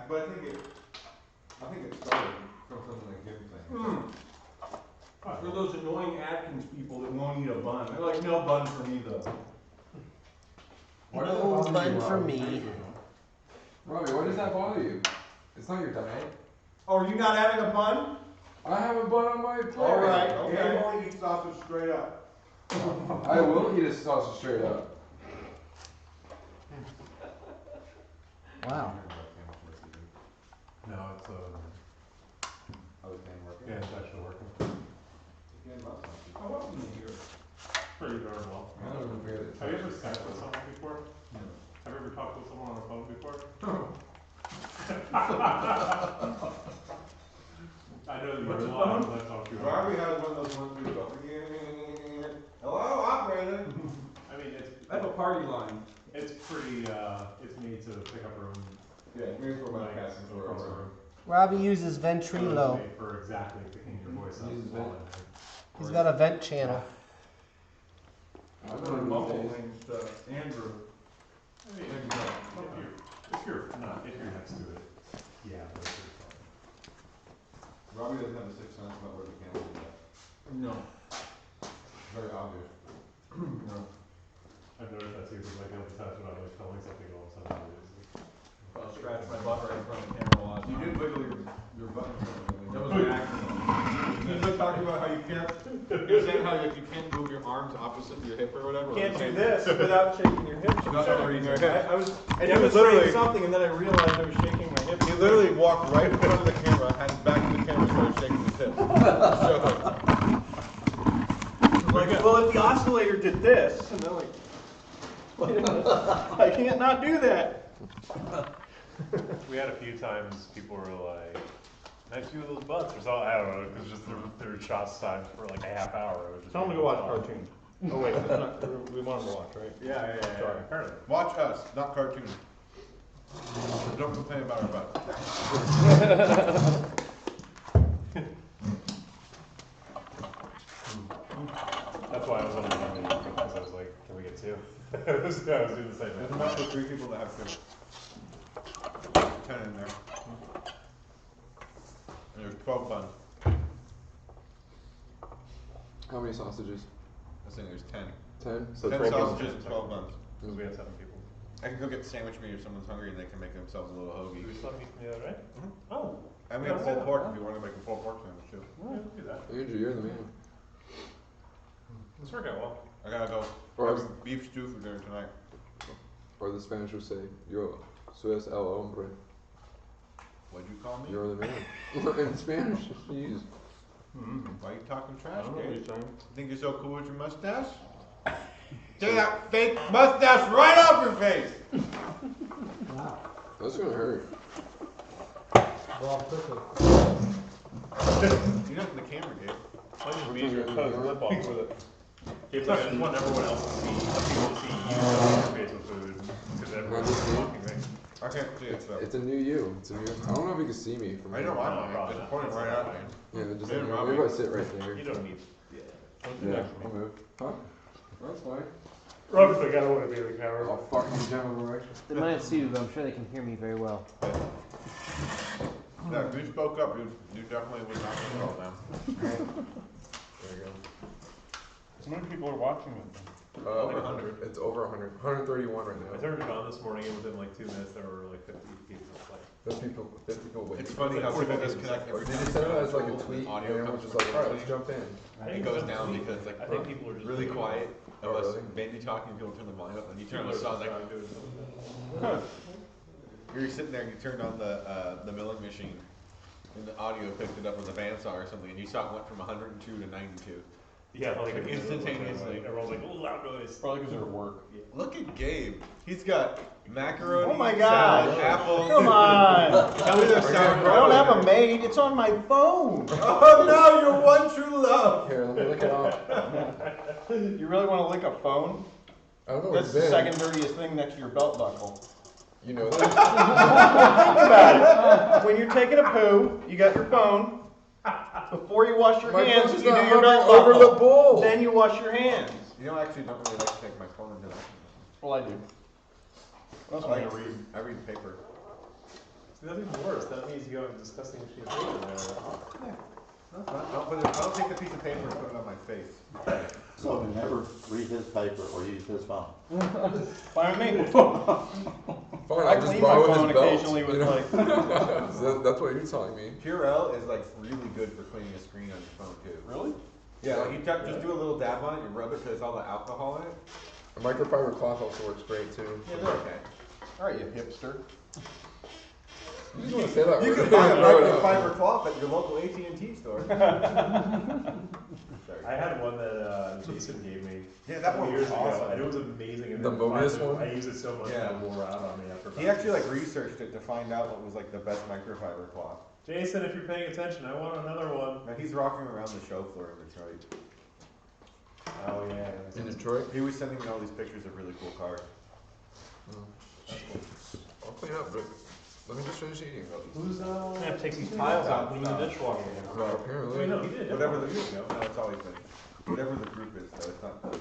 But I think it started from something like Jim saying. For those annoying Atkins people that won't eat a bun, they're like, no bun for me though. No bun for me. Robbie, why does that bother you? It's not your diet. Oh, are you not having a bun? I have a bun on my plate. All right. Okay, Okay. I only eat sausage straight up. I will eat a sausage straight up. Wow. No, it's Oh, the can working? yeah, it's actually working. How often do you hear it? Pretty darn well. I don't even figure Have you ever Skyped with someone before? No. Have you ever talked with someone on the phone before? I know that you're lying, but that's all true. Robbie has one of those ones where you go, hello, operator. I mean, I have a party line. it's pretty, it's made to pick up room. Yeah, here's where my cat's in the across the room. room. Robbie uses It's Ventrilo. made for exactly picking your voice up. Uses while vent. in there. He's got a vent channel. I'm I'm gonna gonna move muffle these. things to Andrew. I mean, if If you're next to it, yeah, that's pretty far. Robbie doesn't have a sixth sense about where the camera is at. No. Very obvious. No. I've noticed that too, because like every time when I'm like filming something, all of a sudden it's like, I'll scratch my butt right in front of the camera a lot. You did wiggle your buttons. That was an accident. You were talking about how you can't, you're saying how you can't move your arms opposite your hip or whatever? Can't do this without shaking your hips. Not the reason. I was And he was literally- demonstrating something, and then I realized I was shaking my hips. He literally walked right in front of the camera, had his back to the camera, started shaking his hips. So, Like, well, if the oscillator did this, and then like, I can't not do that. we had a few times people were like, nice view of those butts or something. I don't know, because just there were shots timed for like a half hour. It was just Tell them to go watch cartoons. Oh wait, that's not, we want them to watch, right? Yeah. Sorry. Apparently. watch us, not cartoons. Don't complain about our butts. That's why I was only doing it, because I was like, can we get two? I was doing the same There's thing. enough for 3 people to have 2. 10 in there. And there's 12 buns. How many sausages? I think there's 10. 10? So 10 12 buns. sausages and 12 buns. Because we had 7 people. I can go get sandwich meat if someone's hungry and they can make themselves a little hoagie. Did we still have meat from the other day? Mhm. Oh. And we have pulled pork if you want to make a pulled pork sandwich too. Yeah, we'll do that. Andrew, you're the man. This worked out well. I gotta go Or, have beef stew for dinner tonight. or the Spanish would say, yo, tú eres el hombre. What'd you call me? You're the man. In Spanish, jeez. Why are you talking I trash, don't know what Gabe? you're saying. You think you're so cool with your mustache? Take that fake mustache right off your face! Wow. That's gonna hurt. Well, quickly. You're not in the camera, Gabe. Why don't you beat your lip off with it? It's like, I just want everyone else to see, people to see you on your face with food, because everyone's talking, right? I can't see it, so. It's a new you. It's a new. I don't know if you can see me from I here. know I'm No, on probably it. not. It's pointing right at me. Yeah, just Me and Robbie. maybe if I sit right there. You don't need, Yeah, I'll move. Huh? That's fine. Robert's like, I don't want to be in the camera. I'll fucking jump over. They might see you, but I'm sure they can hear me very well. Yeah, if you spoke up, you definitely would not be called now. There you go. How many people are watching it? Over 100. It's over 100. 131 right I now. turned it on this morning, and within like 2 minutes, there were like 50 people. Like, 50 people waiting. It's funny how people disconnect every Did time you send it you as like a control tweet? and And audio everyone's comes just like, from alright, let's recording. jump in. And it goes down because like I think people are just really quiet of Oh, us really? mainly talking, people turn the volume up, and you turn People the are sound like just you're sitting there and you turned on the milling machine, and the audio picked it up with a bandsaw or something, and you saw it went from 102 to 92. yeah, like Instantaneously. Everyone's like, oh, loud noise. Probably because they're at work. Look at Gabe. He's got macaroni, Oh my gosh. salad, apples. Come on! Tell me there's I don't have a maid, it's on my phone. Oh no, you're one true love. Here, let me look it up. You really want to lick a phone? I don't know where That's it's the been. second dirtiest thing next to your belt buckle. You know that? Think about it. When you're taking a poo, you got your phone. Before you wash your My hands, phone's you do not your belt hovering over buckle. the bowl. Then you wash your hands. You know, I actually don't really like to take my phone into that. Well, I do. That's I what I like read. I read paper. See, that's even worse. That means you have a disgusting sheet of paper in there. No, I don't take the piece of paper and put it on my face. So never read his paper or use his phone. Fine with me. Fine, I I'll just clean my borrow phone his belt. occasionally with you know? like. So that's what you're telling me. Purell is like really good for cleaning a screen on your phone too. Really? Yeah, like you just do a little dab on it, you rub it because it's all the alcohol in it. A microfiber cloth also works great too. Yeah, they're okay. All right, you hipster. You just want to say that You word. can buy a Throw it out. microfiber cloth at your local AT&T store. Sorry. I had one that Jason gave me Yeah, that one was years ago, awesome. and it was amazing. And The then Mobius finally, one? I used it so much Yeah. that it wore out on me after. He about actually like 6 years. researched it to find out what was like the best microfiber cloth. Jason, if you're paying attention, I want another one. Now he's rocking around the show floor in Detroit. Oh yeah. In Detroit? He was sending me all these pictures of really cool cars. I'll clean up, but let me just finish eating. Who's I'm gonna take these tiles out, put them in the dishwasher. Well, Apparently. Wait, no, he did. whatever the years ago. no, it's always been whatever the group is though. It's not that.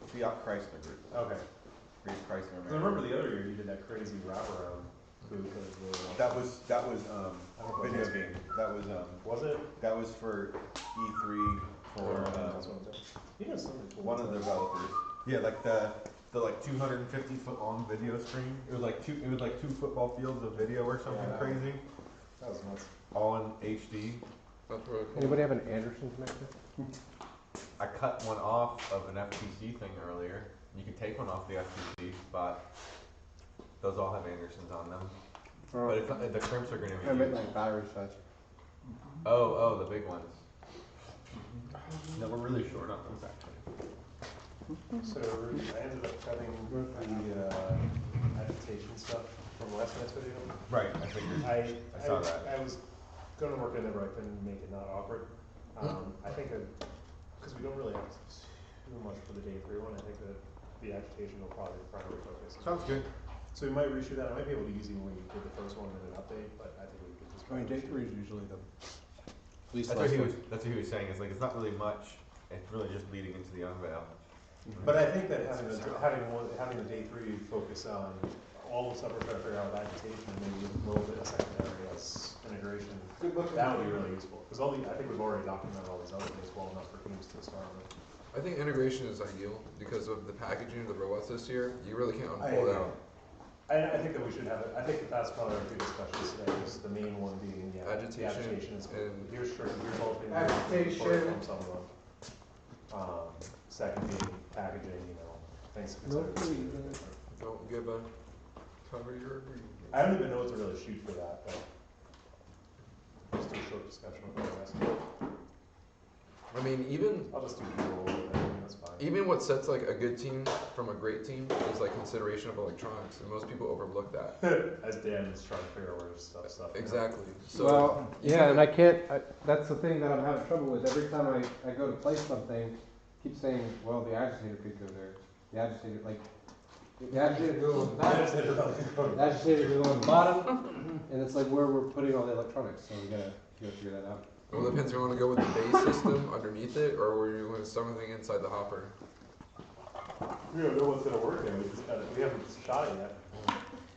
It's Fiat Chrysler Group. Okay. greatest price in I remember the other year you did that crazy wraparound booth that was really awesome. That was I don't know if video that game. That was was it? that was for E3 for You know something cool. one of the developers. Yeah, like the like 250 foot long video screen. It was like two football fields of video or something Yeah. crazy, That was nuts. all in HD. That's really cool. Anybody have an Anderson connector? I cut one off of an FTC thing earlier. You can take one off the FTC, but those all have Andersons on them. But it's not, the crimps are going to be I meant used. like battery size. Oh, the big ones. No, we're really short on those actually. So I ended up cutting the agitation stuff from last night's video. Right, I figured. I saw that. I was going to work in there, but I couldn't make it not awkward. I think because we don't really have too much for the day 3 one, I think that the agitation will probably be primary focus. Sounds good. So we might reshoot that. I might be able to use it when we did the first one in an update, but I think we could just. I mean, day 3 is usually the least. That's what he was saying. It's like it's not really much. It's really just leading into the unveil. But I think that having the day 3 focus on all the stuff we're trying to figure out with agitation and maybe a little bit of secondary as integration, that would be really useful. Because I think we've already documented all these other things well enough for teams to start with. I think integration is ideal because of the packaging of the robots this year. You really can't pull it out. I think that we should have it. I think that that's probably our two discussions today. Is the main one being Agitation the agitation is and here's all the agitation. from some of them. Second being packaging, things to No, consider. don't give a cover your agreement. I don't even know what to really shoot for that, but just do a short discussion of it, I guess. I mean, even I'll just do B-roll with it, that's fine. even what sets like a good team from a great team is like consideration of electronics, and most people overlook that. As Dan is trying to figure out where his stuff. Exactly. So Well, yeah, and I can't, that's the thing that I'm having trouble with. Every time I go to place something, I keep saying, well, the agitator could go there. The agitator, like, the agitator could go on the top, the agitator could go on the bottom, and it's like where we're putting all the electronics, so we gotta figure that out. well, it depends. You want to go with the base system underneath it, or were you going to something inside the hopper? We don't know what's gonna work there, we haven't shot it yet.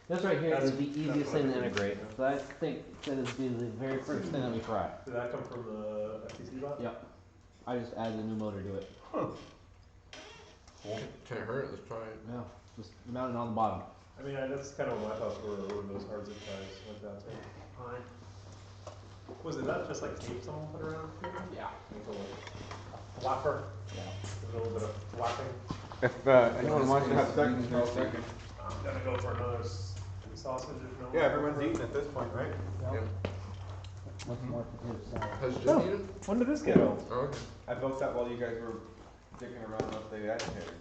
This right here That's- is the easiest that's what thing I to think. integrate. So I think that is the very first thing that we try. Did that come from the FTC bot? Yep. I just added a new motor to it. Can it hurt? Let's try it. Yeah. Just mount it on the bottom. I mean, that's kind of what my thoughts were those hard zip ties like that too. Fine. Was it not just like tape someone put around? Yeah. Like a little flapper? Yeah. A little bit of flapping? If anyone wants to have seconds, I'll second. I'm gonna go for another sausage if no one. Yeah, everyone's eating at this point, right? Yeah. What's more potato salad? Has Jim eaten? When did this get old? Oh, okay. I built that while you guys were dicking around with the agitator.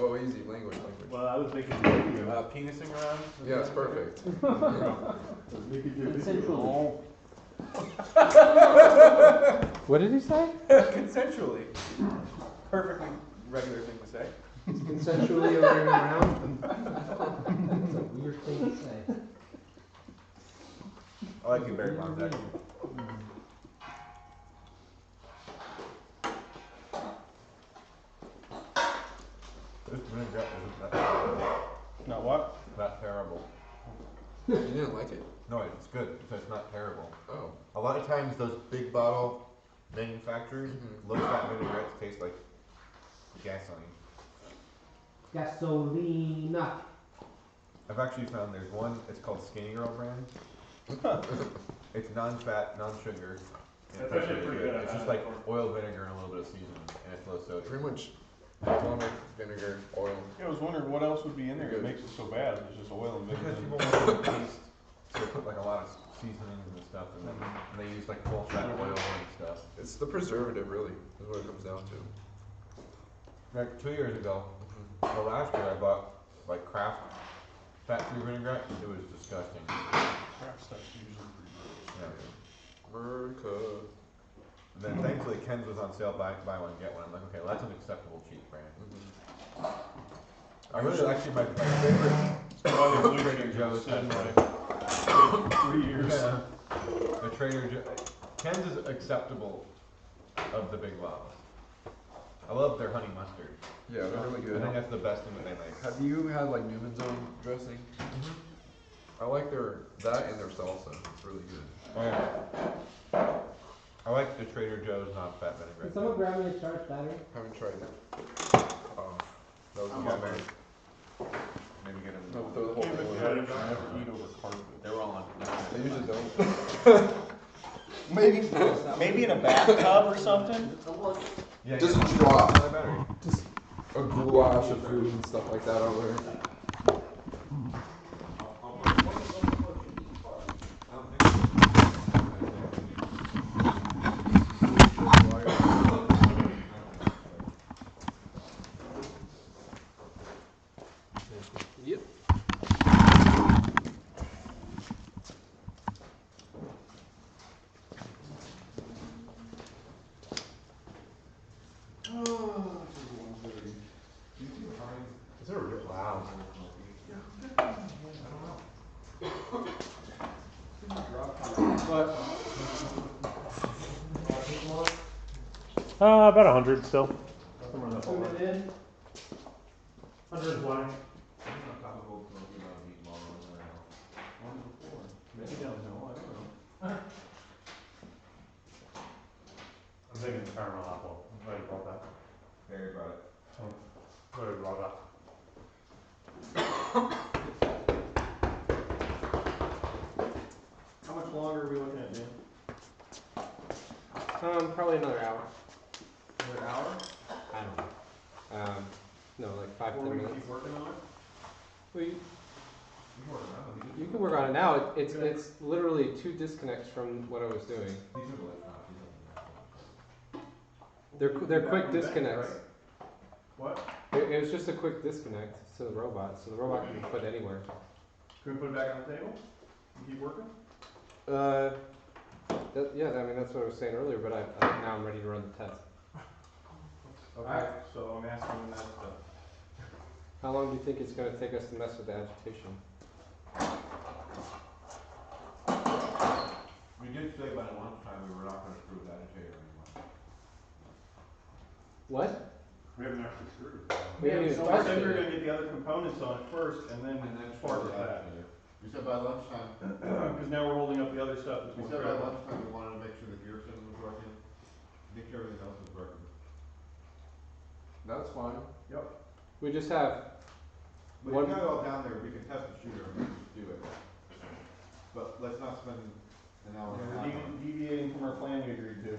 Oh, easy language. Well, I was making Penising around? Yeah, it's perfect. Consensual. What did he say? Consensually. Perfectly regular thing to say. Consensually running around? That's a weird thing to say. I like you, Barry Contact. This vinaigrette isn't that terrible. Not what? That terrible. You didn't like it? No, it's good. It's not terrible. Oh. A lot of times those big bottle manufacturers, Mhm. low fat vinaigrettes taste like gasoline. Gasolina. I've actually found there's one, it's called Skinny Girl brand. It's non-fat, non-sugar. and That's it's actually pretty good. I've It's had just it like before. oil, vinegar, and a little bit of seasoning, and it's low sodium. Pretty much balsamic vinegar, oil. Yeah, I was wondering what else would be in there that makes it so bad. It's just oil and Because vinegar. people want to taste, so they put like a lot of seasonings and stuff, and then and they use like full fat oil and stuff. It's the preservative, really, is what it comes down to. Like 2 years ago, or last year, I bought like Kraft fat-free vinaigrette. It was disgusting. Crap stuff's usually pretty gross. Yeah. America. And then thankfully Ken's was on sale, buy one get one. I'm like, okay, well, that's an acceptable cheap brand. I really actually my favorite Well, the blue Trader chicken Joe's sitting has like 3 years. Yeah. The Trader Joe. Ken's is acceptable of the big bottles. I love their honey mustard. Yeah, they're really I good. think that's the best thing that they make. Have you had like Newman's Own dressing? I like that and their salsa. It's really good. Oh, yeah. I like the Trader Joe's non-fat Can vinaigrette. someone grab me a charged battery? Haven't tried it. Oh, that was I'm my on bad. Maybe get them. No, throw the whole thing Yeah, away. you should never eat over carpet. They were all on. They usually don't. Maybe in a bathtub or something? Yeah, Just yeah. drop. My battery. Just a goulash of food and stuff like that over there. Yep. Is there a real, wow. About 100 still. Somewhere in that ballpark. 120. Maybe down the hill, I don't know. I'm thinking caramel apple. I'm glad you brought that. Barry brought it. Glad you brought that. How much longer are we looking at, Dan? Probably another hour. Another hour? I don't know. No, like 5 Before 10 we minutes. keep working on it? Well, you can work on it now. It's literally 2 disconnects from what I was doing. They're quick disconnects. What? It was just a quick disconnect to the robot, so the robot can be put anywhere. Can we put it back on the table? And keep working? Yeah, I mean that's what I was saying earlier, but now I'm ready to run the test. Okay, so I'm asking when that's done. How long do you think it's going to take us to mess with the agitation? We did say by lunchtime we were not going to screw with Agitator anymore. What? We haven't actually screwed. We haven't even So we touched said we were it. going to get the other components on it first and then spark with that. We said by lunchtime. Because now we're holding up the other stuff that's We more said by critical. lunchtime we wanted to make sure the gear system was working, make sure everything else was working. That's fine. Yep. We just have But if you got it all down there, we can test the shooter and we can just do it. But let's not spend an hour and a half on it. Deviating from our plan we agreed to.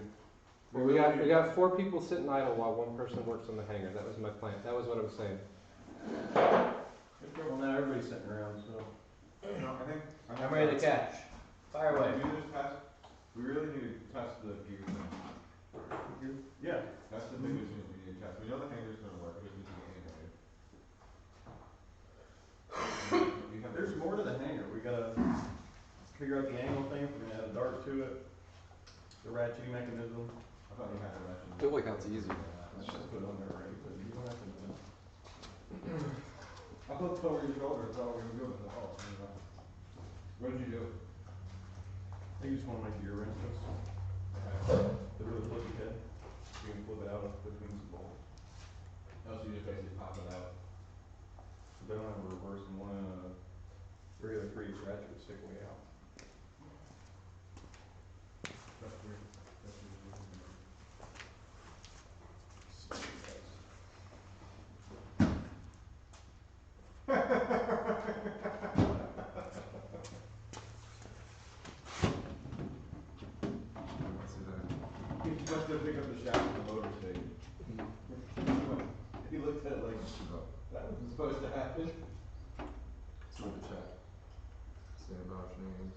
well, we got 4 people sitting idle while 1 person works on the hangar. That was my plan. That was what I was saying. Well, now everybody's sitting around, so. No, I think. I'm ready to catch. Fire away. We just test, we really need to test the gear thing. Yeah. That's the biggest thing we need to test. We know the hangar's gonna work, we just need to get animated. There's more to the hangar. We gotta figure out the angle thing, if we're gonna add a dart to it, the ratcheting mechanism. I thought you had to mention. I feel like that's easy. Let's just put it on there already, but you don't have to do it. I looked over your shoulder, thought we were doing the whole, you know. What did you do? I think you just wanna make gear wrenches. The really flippy head. You can flip it out between some bolts. Oh, so you just basically pop it out. They don't have a reverse and one regular 3/8 ratchet would stick way out. That's weird. He must have picked up the shaft of the motor stage. He looked at it like, that wasn't supposed to happen. Let's move the chat. Stand by shenanigans.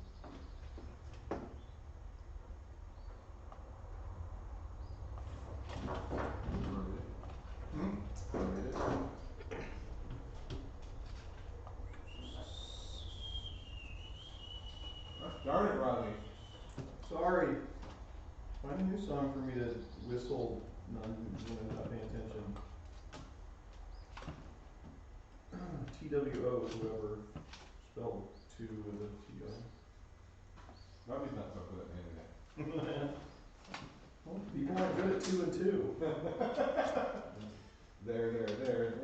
Read it. Darn it, Rodney. Sorry. Find a new song for me to whistle when I'm not paying attention. TWO, whoever spelled 2 with a TO. Rodney's not so good at naming it. Well, People aren't good at 2 and 2. There, and there.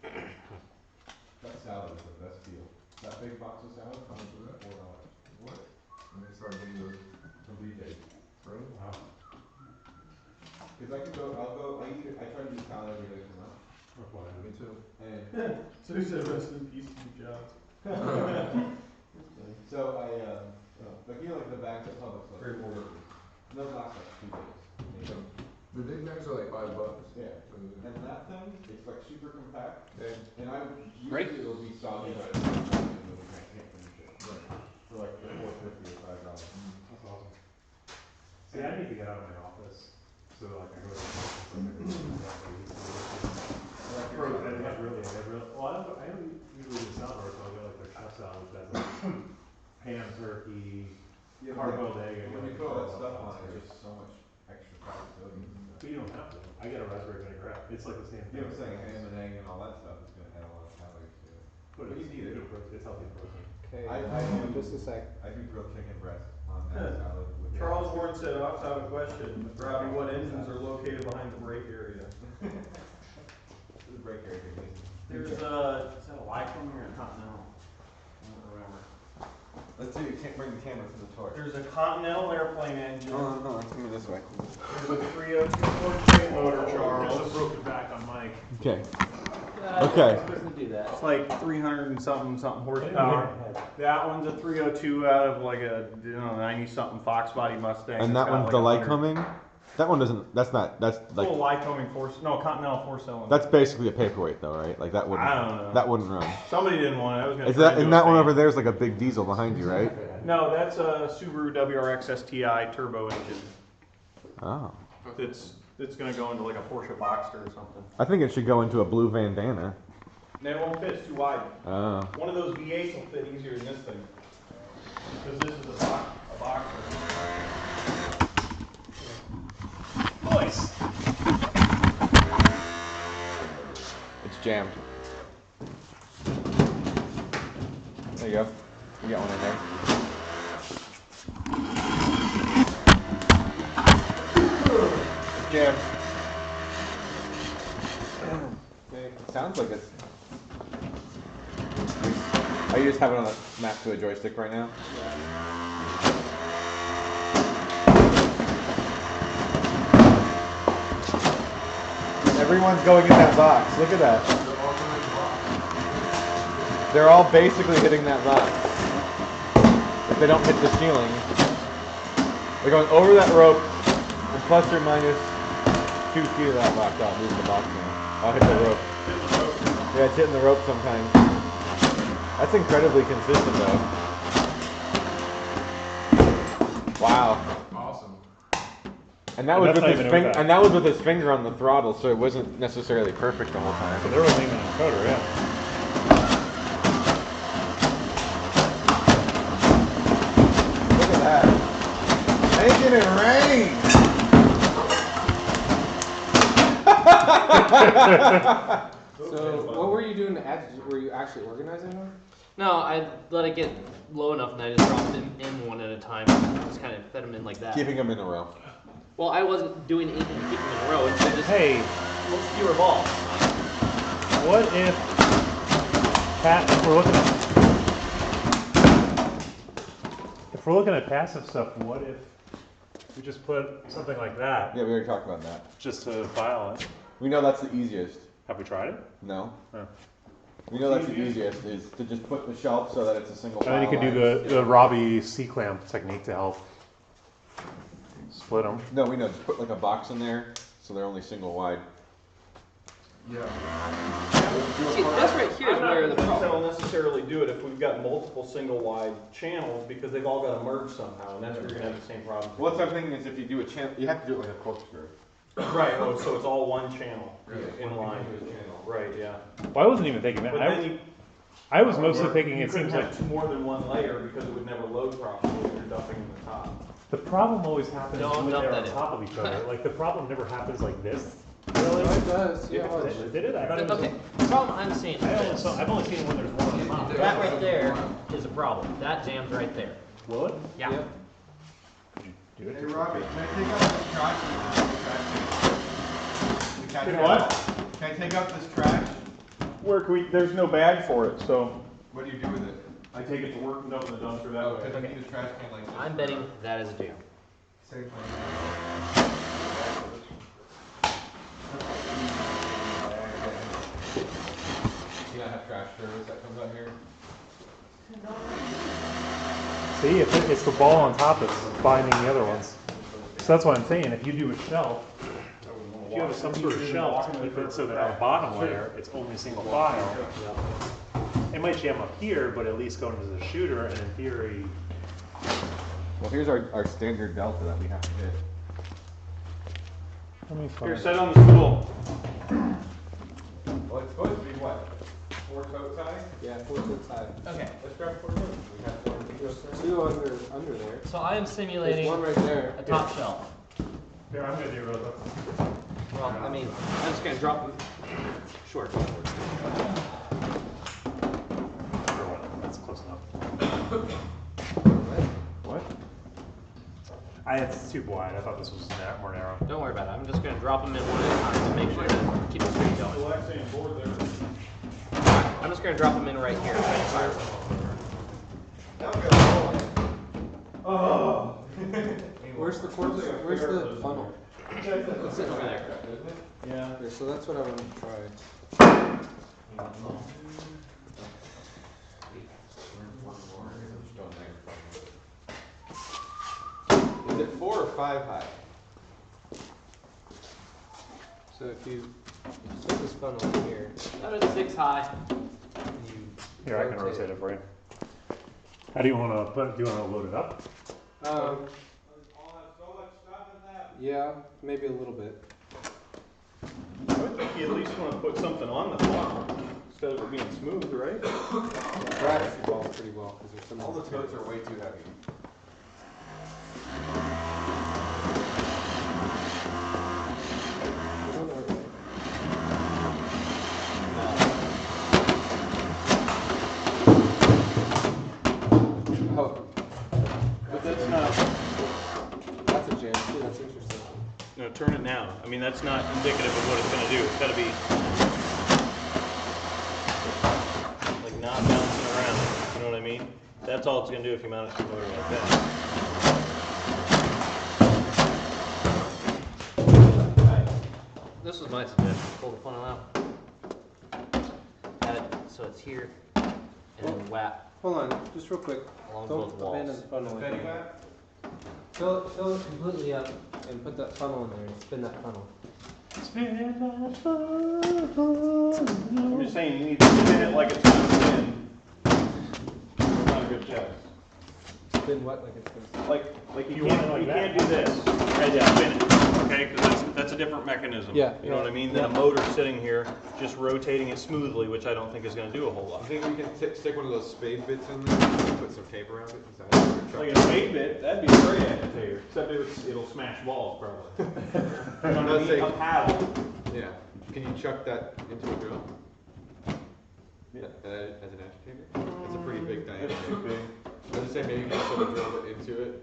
That salad is the best deal. That big box of salad, how much was that? $4. What? And they started getting those From BJ's. really? Wow. Cause I can go, I try to do salad every day for lunch. Me too. And So he said rest in peace, Steve Jobs. so like you know, like the bags at Publix, like Great order. those last like 2 days. Maybe. The big bags are like $5. Yeah. And that thing, it's like super compact. Okay. And Great. usually it'll be soggy by the time I can't finish it. Right. For like $4.50 or $5. That's awesome. See, I need to get out of my office, so like I go to the office and I don't usually do salad bars, I'll get like their chef salad, which has like ham, turkey, hard-boiled egg. When you put all that stuff on it, there's just so much extra fat sodium. But you don't have to. I get a raspberry vinaigrette. It's like the same thing. You know, saying ham and egg and all that stuff is gonna add a lot of calories to it. But you need it. It's healthy protein. Okay, I just a sec. I do grilled chicken breast on that salad with Charles Warren said, I also have a question. Robbie, what engines are located behind the brake area? the break area. There's is that a Lycoming or a Continental? I don't remember. Let's see, you can't bring the camera to the torch. There's a Continental airplane engine. No, let's move this way. There's a 302 Porsche motor, Charles. There's a broken back on Mike. Okay. Okay. Supposed to do that. It's like 300 and something horsepower. That one's a 302 out of like a 90 something Fox body Mustang. And that one's the Lycoming? That one doesn't, that's like, Full Lycoming Continental 4-cylinder. that's basically a paperweight though, right? Like that wouldn't, I don't know. that wouldn't run. Somebody didn't want it. I was gonna Is try that, to do and a that one fan. over there is like a big diesel behind you, right? No, that's a Subaru WRX STI turbo engine. Oh. It's gonna go into like a Porsche Boxster or something. I think it should go into a blue bandana. And it won't fit, it's too wide. Oh. One of those V8s will fit easier than this thing. Because this is a Boxster. Nice. It's jammed. There you go. You got one in there. It's jammed. Okay. It sounds like it's. Are you just having it on a map to a joystick right now? Everyone's going in that box. Look at that. They're all basically hitting that box. If they don't hit the ceiling. They're going over that rope and plus or minus 2 feet of that box. I'll move the box now. I'll hit the rope. Yeah, it's hitting the rope sometimes. That's incredibly consistent though. Wow. Awesome. And that was that's with not his even finger. over that. And that was with his finger on the throttle, so it wasn't necessarily perfect the whole time. So there wasn't even a encoder, yeah. Look at that. Making it rain. So, what were you doing to agitate? Were you actually organizing them? No, I let it get low enough and I just dropped them in one at a time. Just kind of fed them in like that. Keeping them in a row. Well, I wasn't doing anything to keep them in a row. Instead, just Hey, fewer balls. what if if we're looking at passive stuff, what if we just put something like that Yeah, we already talked about that. just to file it? We know that's the easiest. Have we tried it? No. Oh. We know that's the easiest is to just put the shelf so that it's a single And then you file can do line. the Robbie C-clamp technique to help split them. No, we know. Just put like a box in there so they're only single wide. Yeah. See, this right here is I'm where not the convinced problem. that'll necessarily do it if we've got multiple single wide channels because they've all got to merge somehow, and that's where you're gonna have the same problem. Well, what I'm thinking is if you do a channel, you have to do it like a corkscrew. Right. Oh, so it's all one channel Yeah. in line. Right. Yeah. Well, I wasn't even thinking that. But then you, I was mostly thinking you it couldn't seems like have more than one layer because it would never load properly if you're dumping in the top. the problem always happens Don't when dump they're on that in. top of each other. Like the problem never happens like this. No, Really? it does. Yeah, Did it? I thought it was Okay. so problem I'm seeing is this. I've only seen it when there's one on the top. That right there is a problem. That jams right there. Will it? Yeah. Yep. Do it. Hey Robbie, can I take out this trash? Can what? Can I take out this trash? Where can we, there's no bag for it, so What do you do with it? I take it to work and dump in the dumpster that way. Because I need a trash can like this. I'm betting that is a jam. Same thing. You don't have trash service that comes out here? See, it's the ball on top that's binding the other ones. So that's what I'm saying. If you do a shelf, if you have some sort of shelf to keep it so that on the bottom layer it's only a single file, it might jam up here, but at least go into the shooter, and in theory. Well, here's our standard delta that we have to hit. Here, set it on the stool. Well, it's supposed to be what? 4 totes high? Yeah, 4 totes high. Okay. Let's grab 4 totes. We have 4 totes. There's 2 under there. So I am There's simulating 1 right there. a top shelf. Here, I'm gonna do real quick. Well, I mean, I'm just gonna drop them. Sure. That's close enough. What? It's too wide. I thought this was more narrow. Don't worry about it. I'm just gonna drop them in one at a time to make sure to keep the stream going. Relaxing board there. I'm just gonna drop them in right here. Oh! Where's the funnel? It's sitting over there. Yeah. Okay, so that's what I want to try. Is it 4 or 5 high? So if you put this funnel in here, That is 6 high. you Here, I can rotate it for you. How do you want to put? Do you want to load it up? Yeah, maybe a little bit. I would think you at least want to put something on the funnel instead of it being smooth, right? It grabs the ball pretty well because there's some. All the totes are way too heavy. Oh, But that's not, that's a jam too. That's interesting. no, turn it now. I mean, that's not indicative of what it's going to do. It's got to be like not bouncing around. You know what I mean? That's all it's going to do if you mount it to the motor like that. This was my suggestion. Pull the funnel out. Have it so it's here, and then whap Hold on, just real quick. along Don't both walls. abandon the funnel. Steady in there. back? Fill it completely up and put that funnel in there and spin that funnel. I'm just saying, you need to spin it like it's going to spin. It's not a good test. Spin what like it's supposed Like you You want it can't, like you that? can't do this. Right, yeah, spin it. Okay, because that's a different mechanism. Yeah, You know what I mean? Than a motor sitting here, just rotating it smoothly, which I don't think is going to do a whole lot. You think we can stick one of those spade bits in there and put some tape around it? Is that Like a spade bit, that'd be a great agitator, except it'll smash balls probably. You know what I mean? A paddle. Yeah. Can you chuck that into a drill? Yeah. As an agitator? That's a pretty big diameter. It's too big. I was just saying maybe you can sort of drill it into it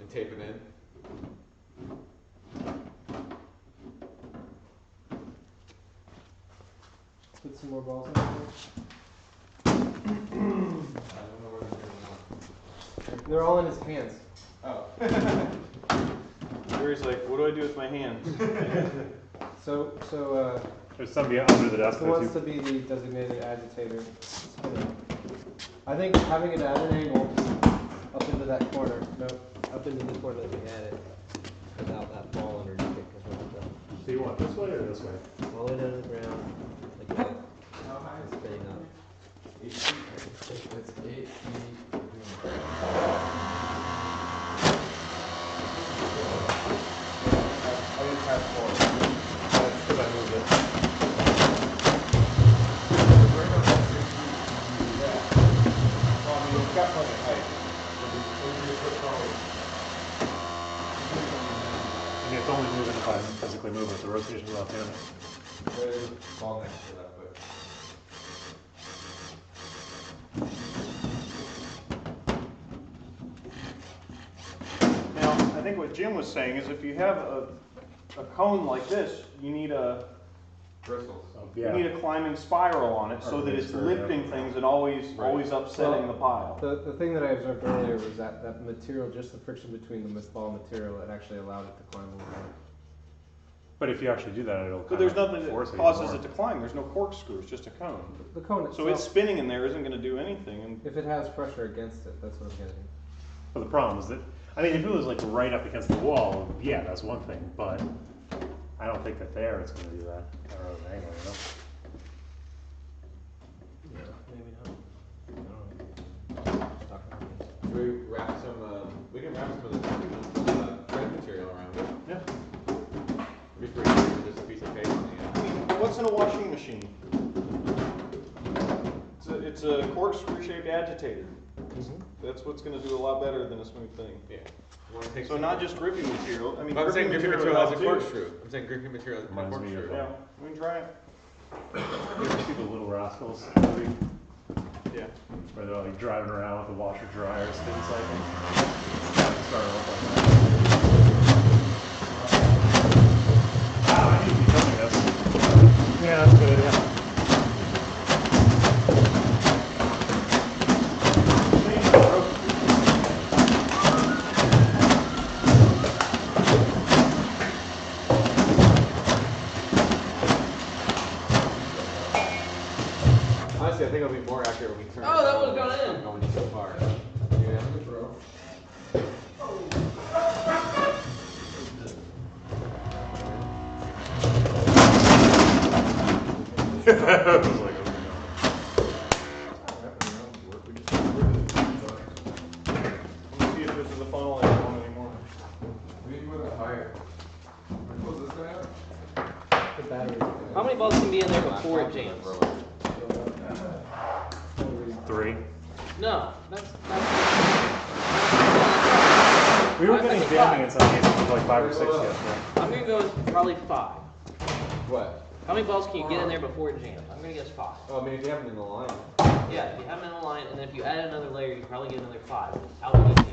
and tape it in. Put some more balls in there. I don't know where they're They're all in his hands. Oh. Gary's like, what do I do with my hands? So There's somebody under the desk who there wants too. to be the designated agitator? Spin it. I think having it at an angle up into that corner. No, up into the corner that we had it. Without that ball underneath it, because we'll have So you want it this way or this way? to all the way down to the ground, like that. How high is Spinning up. 8 feet? It's 8 feet. I didn't have 4. That's because I moved it. Yeah. Well, I mean, it's got plenty of height. And it's only moving if I'm physically moving. The rotation is left-handed. There's a ball next to that, but. Now, I think what Jim was saying is if you have a cone like this, you need a Bristles. you need a climbing spiral on it so that it's lifting things and always upsetting the pile. The thing that I observed earlier was that material, just the friction between the ball material, it actually allowed it to climb a little more. But if you actually do that, it'll But there's kind of nothing force that it causes more. it to climb. There's no corkscrew. It's just a cone. The cone itself, So it's spinning in there isn't going to do anything. And if it has pressure against it, that's what I'm getting. But the problem is that, I mean, if it was like right up against the wall, yeah, that's one thing, but I don't think that there it's going to do that. I don't know the angle, you know? Maybe not. Should we wrap some, we can wrap some of the thread material around it. yeah. It'd be pretty easy with just a piece of paper on the I end. mean, what's in a washing machine? It's a corkscrew shaped agitator. That's what's going to do a lot better than a smooth thing. Yeah. You wanna take So some- not just gripping material. I mean, I'm not saying gripping material helps has a too. corkscrew. I'm saying gripping material has a Reminds me of, corkscrew. Yeah, we can try it. You ever see the Little Rascals movie Yeah. where they're like driving around with the washer dryer spin cycle? Start off like that. Wow, I need to be filming this. Yeah, that's a good idea. Honestly, I think it'll be more accurate when we turn it. Oh, that would've down gone in. Going so far. Yeah, bro. I was like, oh no. Let me see if this is a funnel I don't want anymore. We need to put it higher. What was this guy at? The battery. How many balls can be in there before it jams? 3. No, that's We were I getting think jamming 5. in some cases with like 5 or 6 yesterday. I'm gonna go with probably 5. What? How many balls can you get in there before it jams? I'm gonna guess 5. Oh, I mean, if you have them in the line. Yeah, if you have them in a line, and then if you add another layer, you probably get another 5. How would you do?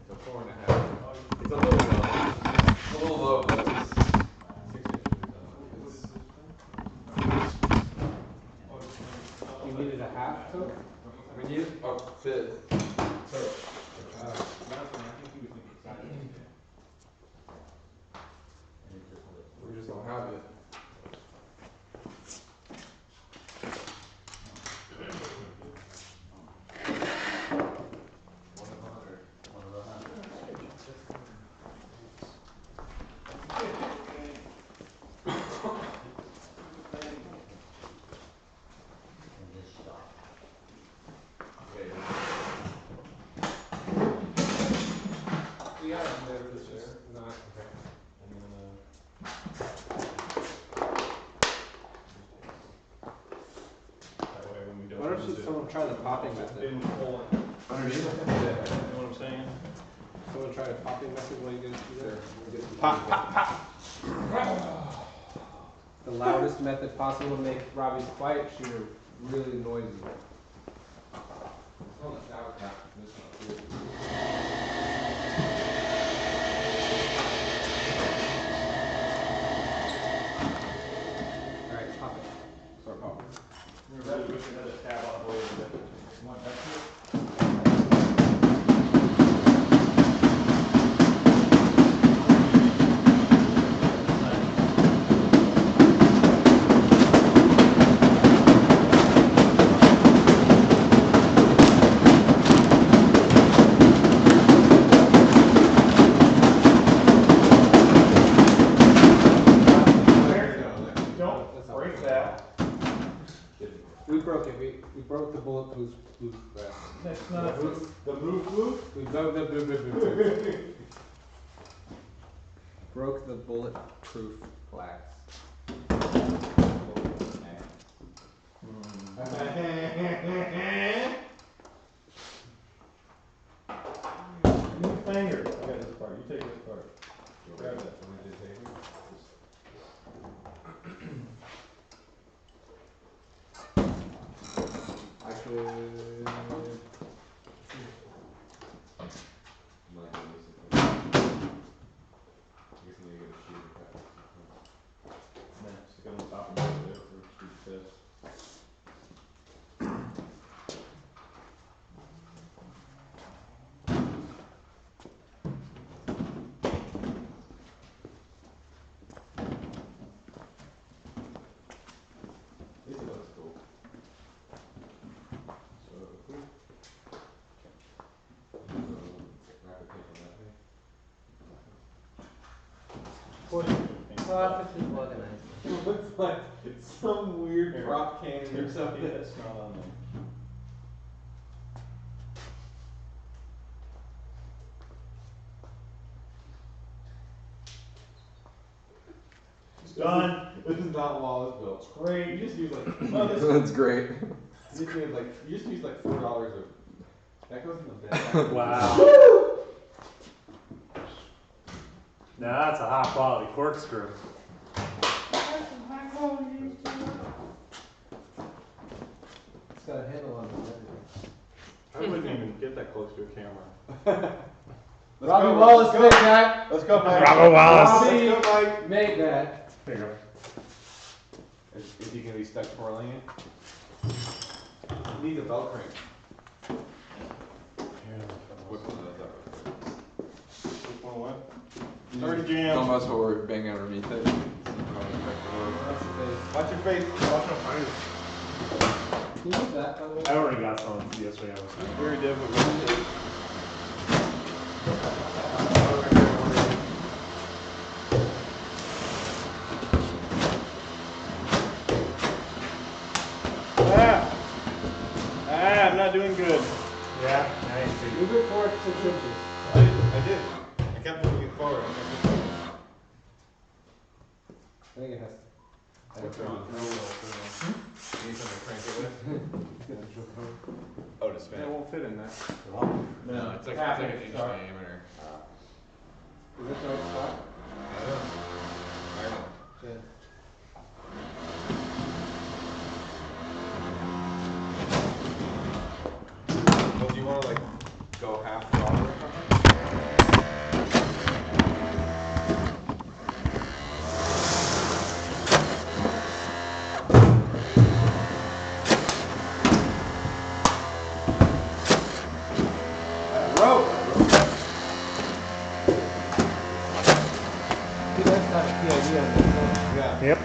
So 4.5. It's a little low. It's a little low, but it's 6 inches. You needed a half coat? We need a bit. We just don't have it. Yeah, it's just not. Why don't you someone try the popping method? Underneath? You know what I'm saying? Someone try the popping method while you guys do that? Pop, pop, pop. The loudest method possible to make Robbie's quiet shooter really noisy. Alright, pop it. Start popping. We really wish we had a tab on it later. Don't break that. We broke it. We broke the bulletproof glass. That's not the blue glue. We broke the bulletproof glass. Finger. I got this part. You take this part. Grab that. Actually, Stick it on top of it for this. this looks cool. So if we Perfectly organized. It looks like some weird rock cannon or Here's something. something that's not on there. Done. This is not Wallace built. It's great. You just use like That's great. you just use like $4 of that goes in the bed. Wow. Now that's a high quality corkscrew. It's got a handle on it. I wouldn't even get that close to a camera. Robbie Wallace made that. Let's go, Mike. Bravo, Wallace. Robbie Let's go, Mike. made that. There you go. Is he gonna be stuck twirling it? Need a belt crank. Which one what? It's already jammed. Don't mess with where we're banging underneath it. Watch your face. Watch my fingers. Can you use that, by the way? I already got some yesterday. I was Very difficult. I'm not doing good. Yeah, nice. Move it forward 6 inches. I did. I kept moving it forward. I think it has to. What's wrong? Need something to crank it with? Oh, to spin. It won't fit in that. No, it's like Half an inch inch start. diameter. Is this the right spot? I don't know. Good. Well, do you want to like go half throttle or something? Rope! See, that's not the idea of this. Yeah. Yep.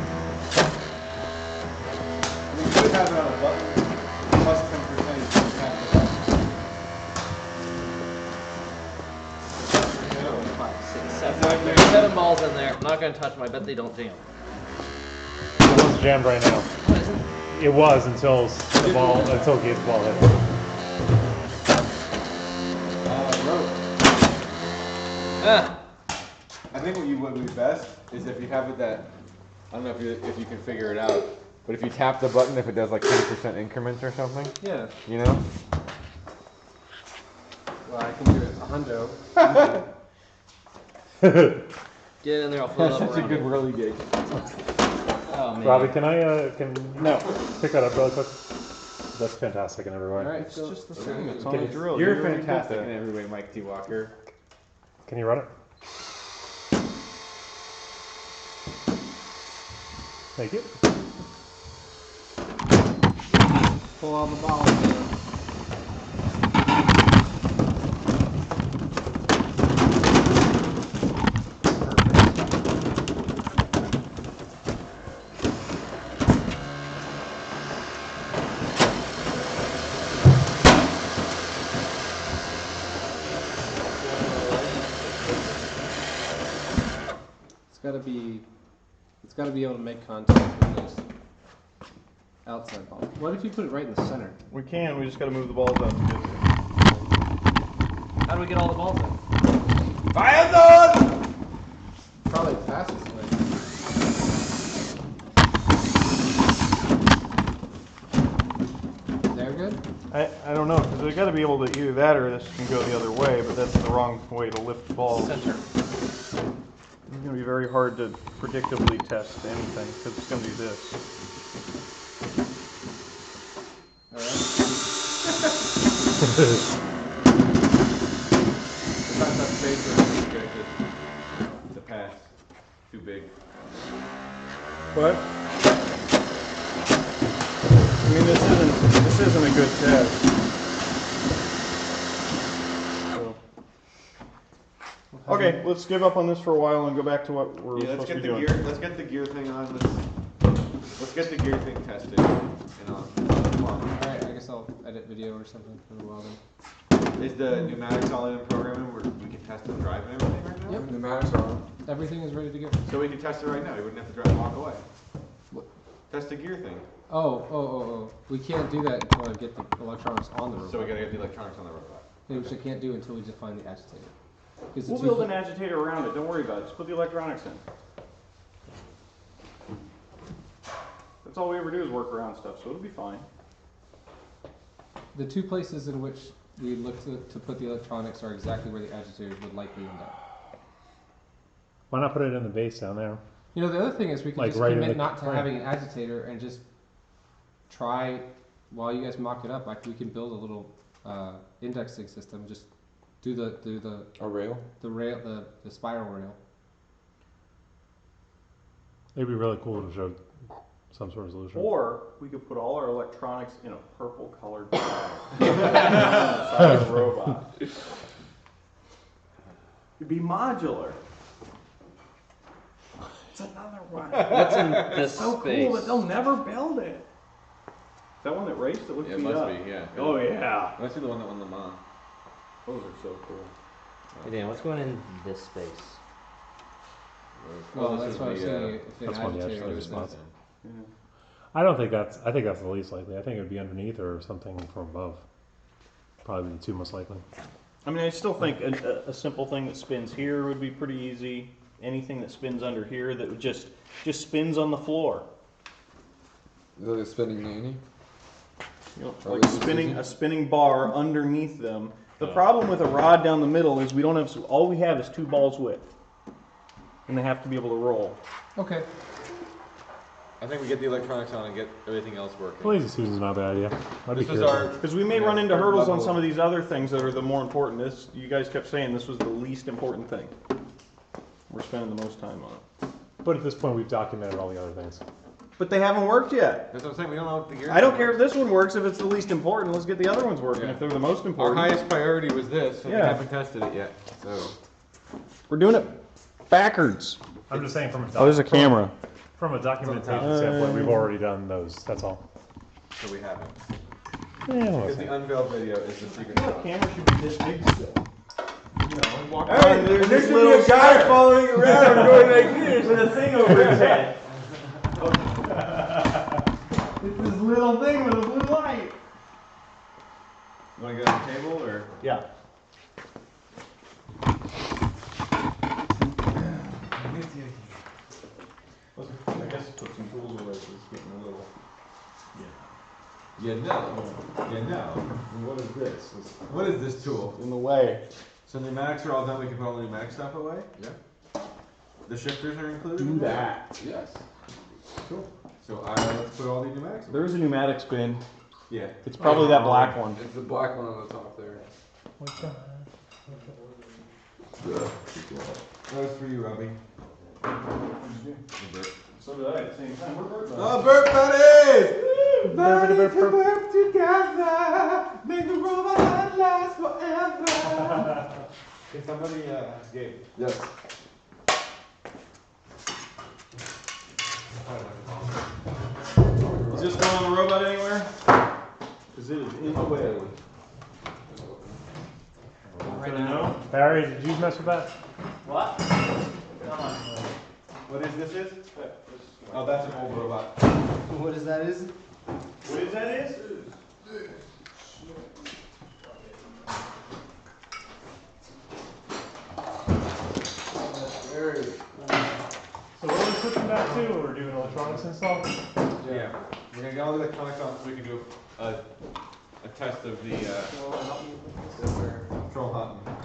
We could have it on a button. Plus 10% you can tap the button. 5, 6, 7. Exactly. There's 7 balls in there. I'm not gonna touch them. I bet they don't jam. The one's jammed right now. It was until the ball, until Gabe's ball hit. Rope. Ah. I think what would be best is if you have it that, I don't know if you can figure it out, but if you tap the button, if it does like 10% increments or something, Yeah. you know? Well, I can do it a hundo. Get in there. I'll float up Such a around good it. whirly gig. Oh man. Robbie, can I, can you pick that up really quick? That's fantastic in every way. Alright, It's so just the same. It's Can on a you- drill. You're You already did fantastic that. in every way, Mike T. Walker. Can you run it? Thank you. pull all the balls down. It's gotta be able to make contact with those outside balls. What if you put it right in the center? We can. We just got to move the balls up. How do we get all the balls in? Fire zone! Probably the fastest way. they got to be able to either that or this can go the other way, but that's the wrong way to lift balls. Center. It's going to be very hard to predictably test anything because it's going to do this. Sometimes that space is projected to pass. Too big. What? I mean, this isn't a good test. So. Okay, let's give up on this for a while and go back to what we're Yeah, let's supposed to get be the doing. gear. Let's get the gear thing on. Let's get the gear thing tested and on. Come on. Alright, I guess I'll edit video or something for a while then. Is the pneumatics all in programming where we can test and drive and everything right now? Yep. Pneumatics are on. Everything is ready to go. So we can test it right now. You wouldn't have to drive and walk away. What? Test the gear thing. Oh. We can't do that until I get the electronics on the robot. So we gotta get the electronics on the robot. Which I can't do until we define the agitator. 'Cause the We'll two build an agitator around it. Don't worry about it. Just put the electronics in. That's all we ever do is work around stuff, so it'll be fine. The two places in which we look to put the electronics are exactly where the agitator would likely end up. Why not put it in the base down there? You know, the other thing is we can Like just right in commit the not to frame. having an agitator and just try, while you guys mock it up, like we can build a little indexing system, just do the A rail? rail, the spiral rail. It'd be really cool to show some sort of solution. Or we could put all our electronics in a purple colored bag inside the robot. It'd be modular. It's another one. What's in this So space? cool that they'll never build it. Is that one that raced? It looks Yeah, it beat must up. be, yeah. Oh yeah. Must be the one that won the Mans. Those are so cool. Hey Dan, what's going in this space? Well, this that's is what I was the, saying. If an that's one of the agitator agitator goes spots. in. Yeah. I think that's the least likely. I think it would be underneath or something from above. Probably the two most likely. I mean, I still think a simple thing that spins here would be pretty easy. Anything that spins under here that would just spins on the floor. Is that a spinning nanny? You know, Or like this is spinning easy? a spinning bar underneath them. The problem with a rod down the middle is we don't have all we have is 2 balls width, and they have to be able to roll. Okay. I think we get the electronics on and get everything else working. Lazy Susan's not a bad idea. I'd be This is curious. our. Because we may Yeah, run into third hurdles on level. some of these other things that are the more important. This, you guys kept saying this was the least important thing. We're spending the most time on it. But at this point, we've documented all the other things. But they haven't worked yet. That's what I'm saying. We don't know if the gear. I don't care if this one works. If it's the least important, let's get the other ones working. Yeah. If they're the most Our important, highest priority was this, and Yeah. we haven't tested it yet. So we're doing it backwards. I'm just saying from a Oh, there's a camera. From a documentation standpoint, we've already done those. That's all. we haven't. Yeah, I don't Because know. the unveiled video is the secret The sauce. camera should be this big still. You know, walk Hey, around, there's there this should little be a guy square following around and going like this. with a thing over his head. It's this little thing with a blue light. You want to get on the table or? Yeah. I guess put some tools away because it's getting a little. Yeah, no. What is this? What is this tool? In the way. So pneumatics are all done. We can put all the pneumatic stuff away. Yeah. The shifters are included. Do in that. Yes. Cool. So let's put all the pneumatics away. There's a pneumatic spin. Yeah. It's probably that black one. It's the black one on the top there. That was for you, Robbie. So did I at the same time. We're burp Oh, burp buddies! Buddies who work together, make the robot last forever. Can somebody ask Gabe? Yes. Is this going on the robot anywhere? Because it is in the way. Right Should I now. know? Barry, did you mess with that? What? What is this? Oh, that's an old robot. What is that? What is that is? So what are we switching back to? We're doing electronics install? Yeah. We're gonna get all the electronics on so we can do a test of the control hunting.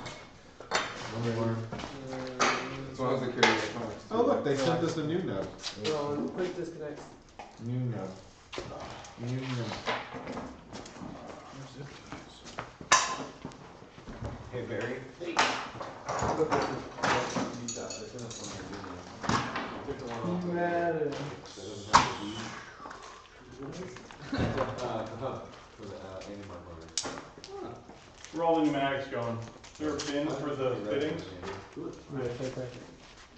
So how's it carry electronics? Oh look, they sent us a new node. Quick disconnects. New node. New node. Hey Barry. Hey. Where are all the pneumatics going? Is there a bin for the fittings?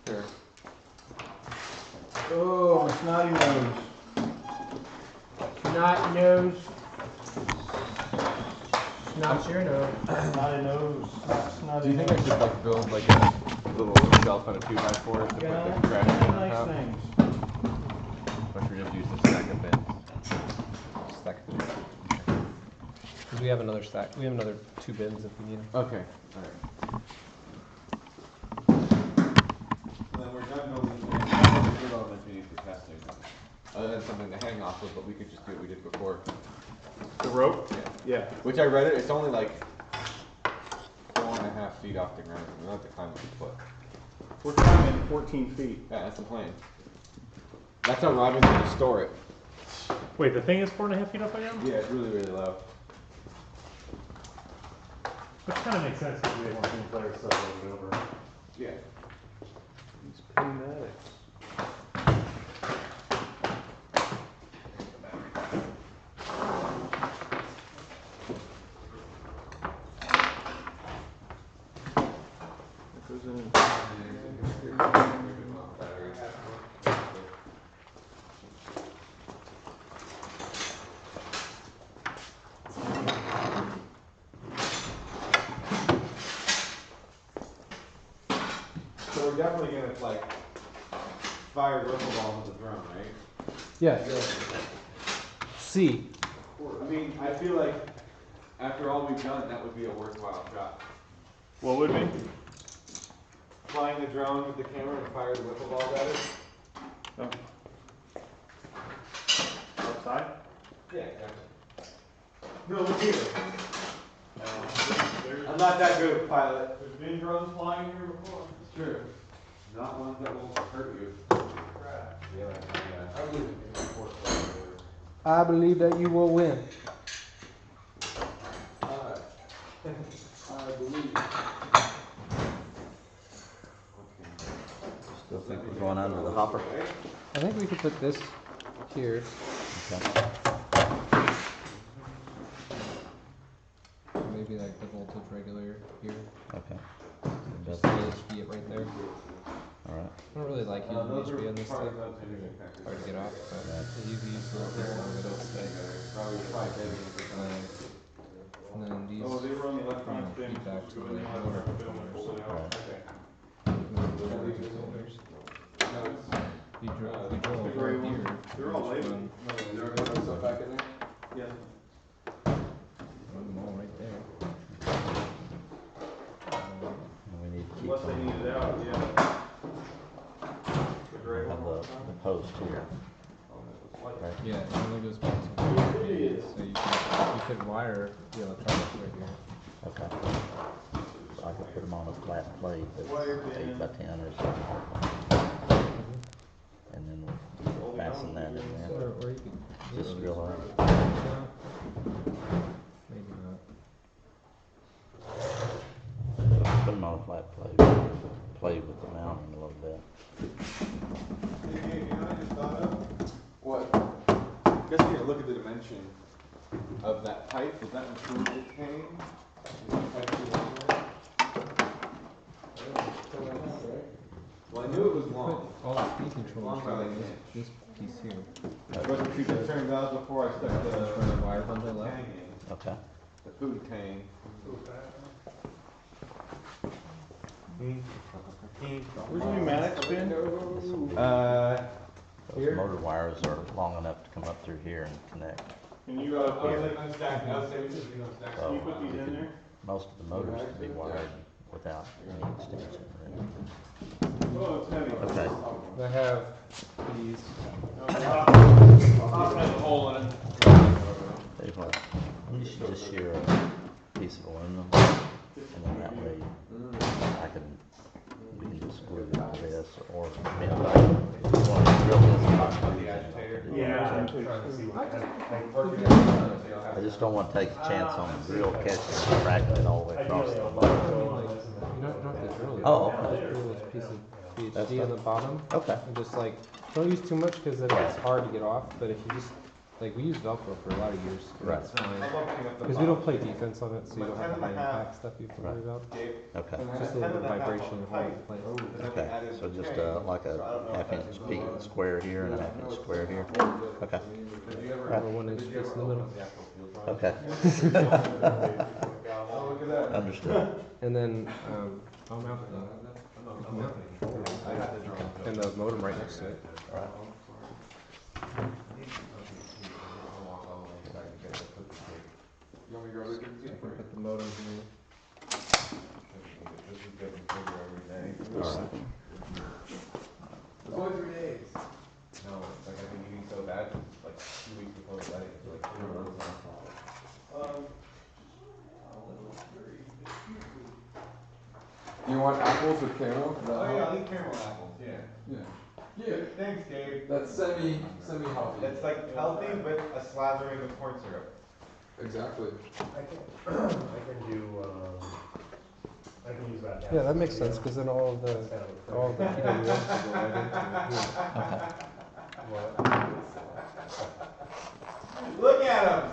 Here. Oh, my snotty nose. Snot nose. Snot your nose. Snotty nose. Do you think I should like build like a little shelf and a 2x4 to put the trash in on Nice top? things. Or should we just use the stack of bins? Stack. Because we have another stack. We have another 2 bins if we need them. Okay. Alright. Then we're done building elements we need for testing. Other than something to hang off of, but we could just do what we did before. The rope? Yeah. Which I read it, it's only like 4.5 feet off the ground. We don't have to climb like a foot. We're climbing 14 feet. Yeah, that's the plan. That's how Robin's gonna store it. Wait, the thing is 4.5 feet up the ground? Yeah, it's really, really low. Which kind of makes sense because we have one team player stuff over. Yeah. These Pneumatics. It goes in. So we're definitely gonna like fire ripple balls with the drum, right? Yes. C. I mean, I feel like after all we've done, that would be a worthwhile shot. What would be? Flying the drone with the camera and fire the ripple balls at it. Oh. Outside? Yeah, exactly. No, look here. I'm not that good of a pilot. There's been drones flying here before. It's true. Not ones that will hurt you. Yeah. I believe that you will win. I believe. Still think we're going under the hopper? I think we could put this here. Okay. Maybe like the voltage regulator here. Okay. Just the HV it right there. Alright. I don't really like using HV on this thing. Hard to get off, but I usually use the little bit of stick. And then these Oh, they run the electronic bin. feedback to Go the in the motor electronic bin when controllers. they're pulled out. Okay. Controllers. You drill a hole here. They're all labeled. Run Stuff back in there? Yeah. them all right there. And we need to keep Unless they some, need it out, yeah. The gray have one. the post here. Right. Yeah, it only goes back to the so you could wire the electronics right here. Okay. So I could put them on a flat plate that's 8 by 10 or something. And then we'll fasten that in there. Or you could Just drill out. maybe not. Put them on a flat plate. Play with the mounting a little bit. Hey, you know what I just thought of? What? I guess we need to look at the dimension of that pipe. Does that include the cane? Is that pipe too long there? Well, I knew it was long. Put all the speed controls Long by right like in this. this piece here. But you should turn valves before I stuck the Turn the wire bundle left. tang in. Okay. The food tang. Where's the pneumatics bin? Those motor wires are long enough to come up through here and connect. Can you, Unstacked. I was saying we should be unstacked. So you put these we in could- there? most of the motors can be wired without any extension. Oh, it's heavy. Okay. I have these. Top has a hole in it. Tell you what, let We should just share a piece of aluminum, and then that way I can, we can just glue it to this, or, I mean, if I want to drill this, I just don't want to take a chance on the drill catching and cracking it all the way across the bottom. You don't have to drill it. Oh, Just okay. drill this piece of That's PhD on the bottom. Okay. And just like, don't use too much because then it's hard to get off, but if you just, like, we use Velcro for a lot of years. And Right. that's fine. Because we don't play defense on it, so you don't have the high impact stuff you have to worry about. Okay. Just a little bit of vibration and hold it in place. Okay, so just like a half-inch square here and a half-inch square here. Okay. Or 1 inch piece in the middle. Okay. Understood. And then, I'll mount it. You can mount it. And the modem right next to it. You want me to grab it? I can put the modem here. Alright. It's only 3 days. No, it's like I've been eating so bad, like 2 weeks before the wedding, it's like 3 months now. Do you want apples or caramel? Oh yeah, I think caramel apples, yeah. Yeah. Good, thanks, Gabe. That's semi-healthy. It's like healthy with a slathering of corn syrup. Exactly. I can do, I can use that. Yeah, that makes sense, because then all of the PWMs will go right into it. Look at him!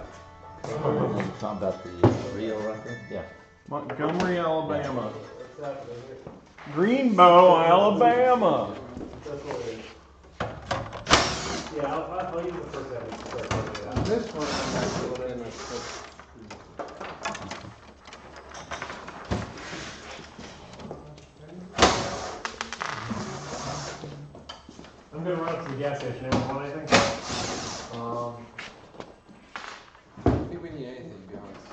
Talking about the Rio right there? Yeah. Montgomery, Alabama. Greenbow, Alabama. Yeah, I'll use the first edit. This one, I'm actually going to I'm gonna run up to the gas station. Anyone want anything? I don't think we need anything, to be honest.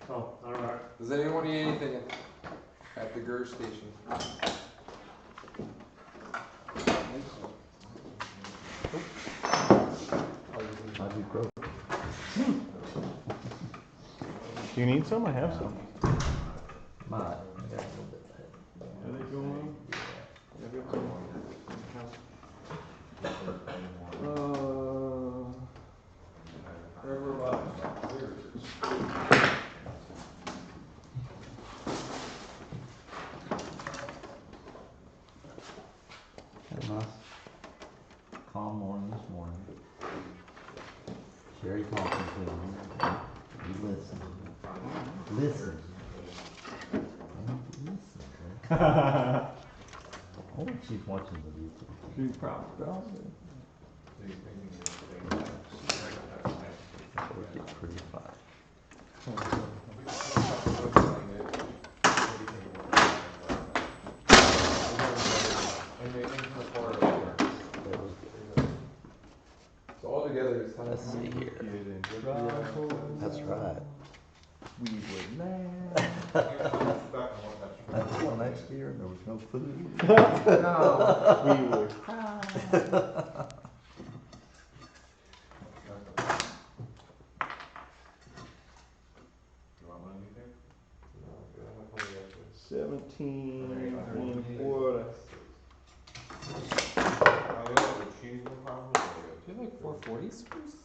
Oh, alright. Does anyone need anything at the GERS station? How'd you grow? Do you need some? I have some. Might. I got a little bit of Are they going? Had a nice, calm morning this morning. Sherry talking to him. You listen. Listen. Listen. I wonder if she's watching the YouTube. She's probably. Work it pretty fine. So all together it's time. Let's see here. That's right. We would laugh. Until next year, there was no food. We would cry. $17.25. Do you have like 440s, please?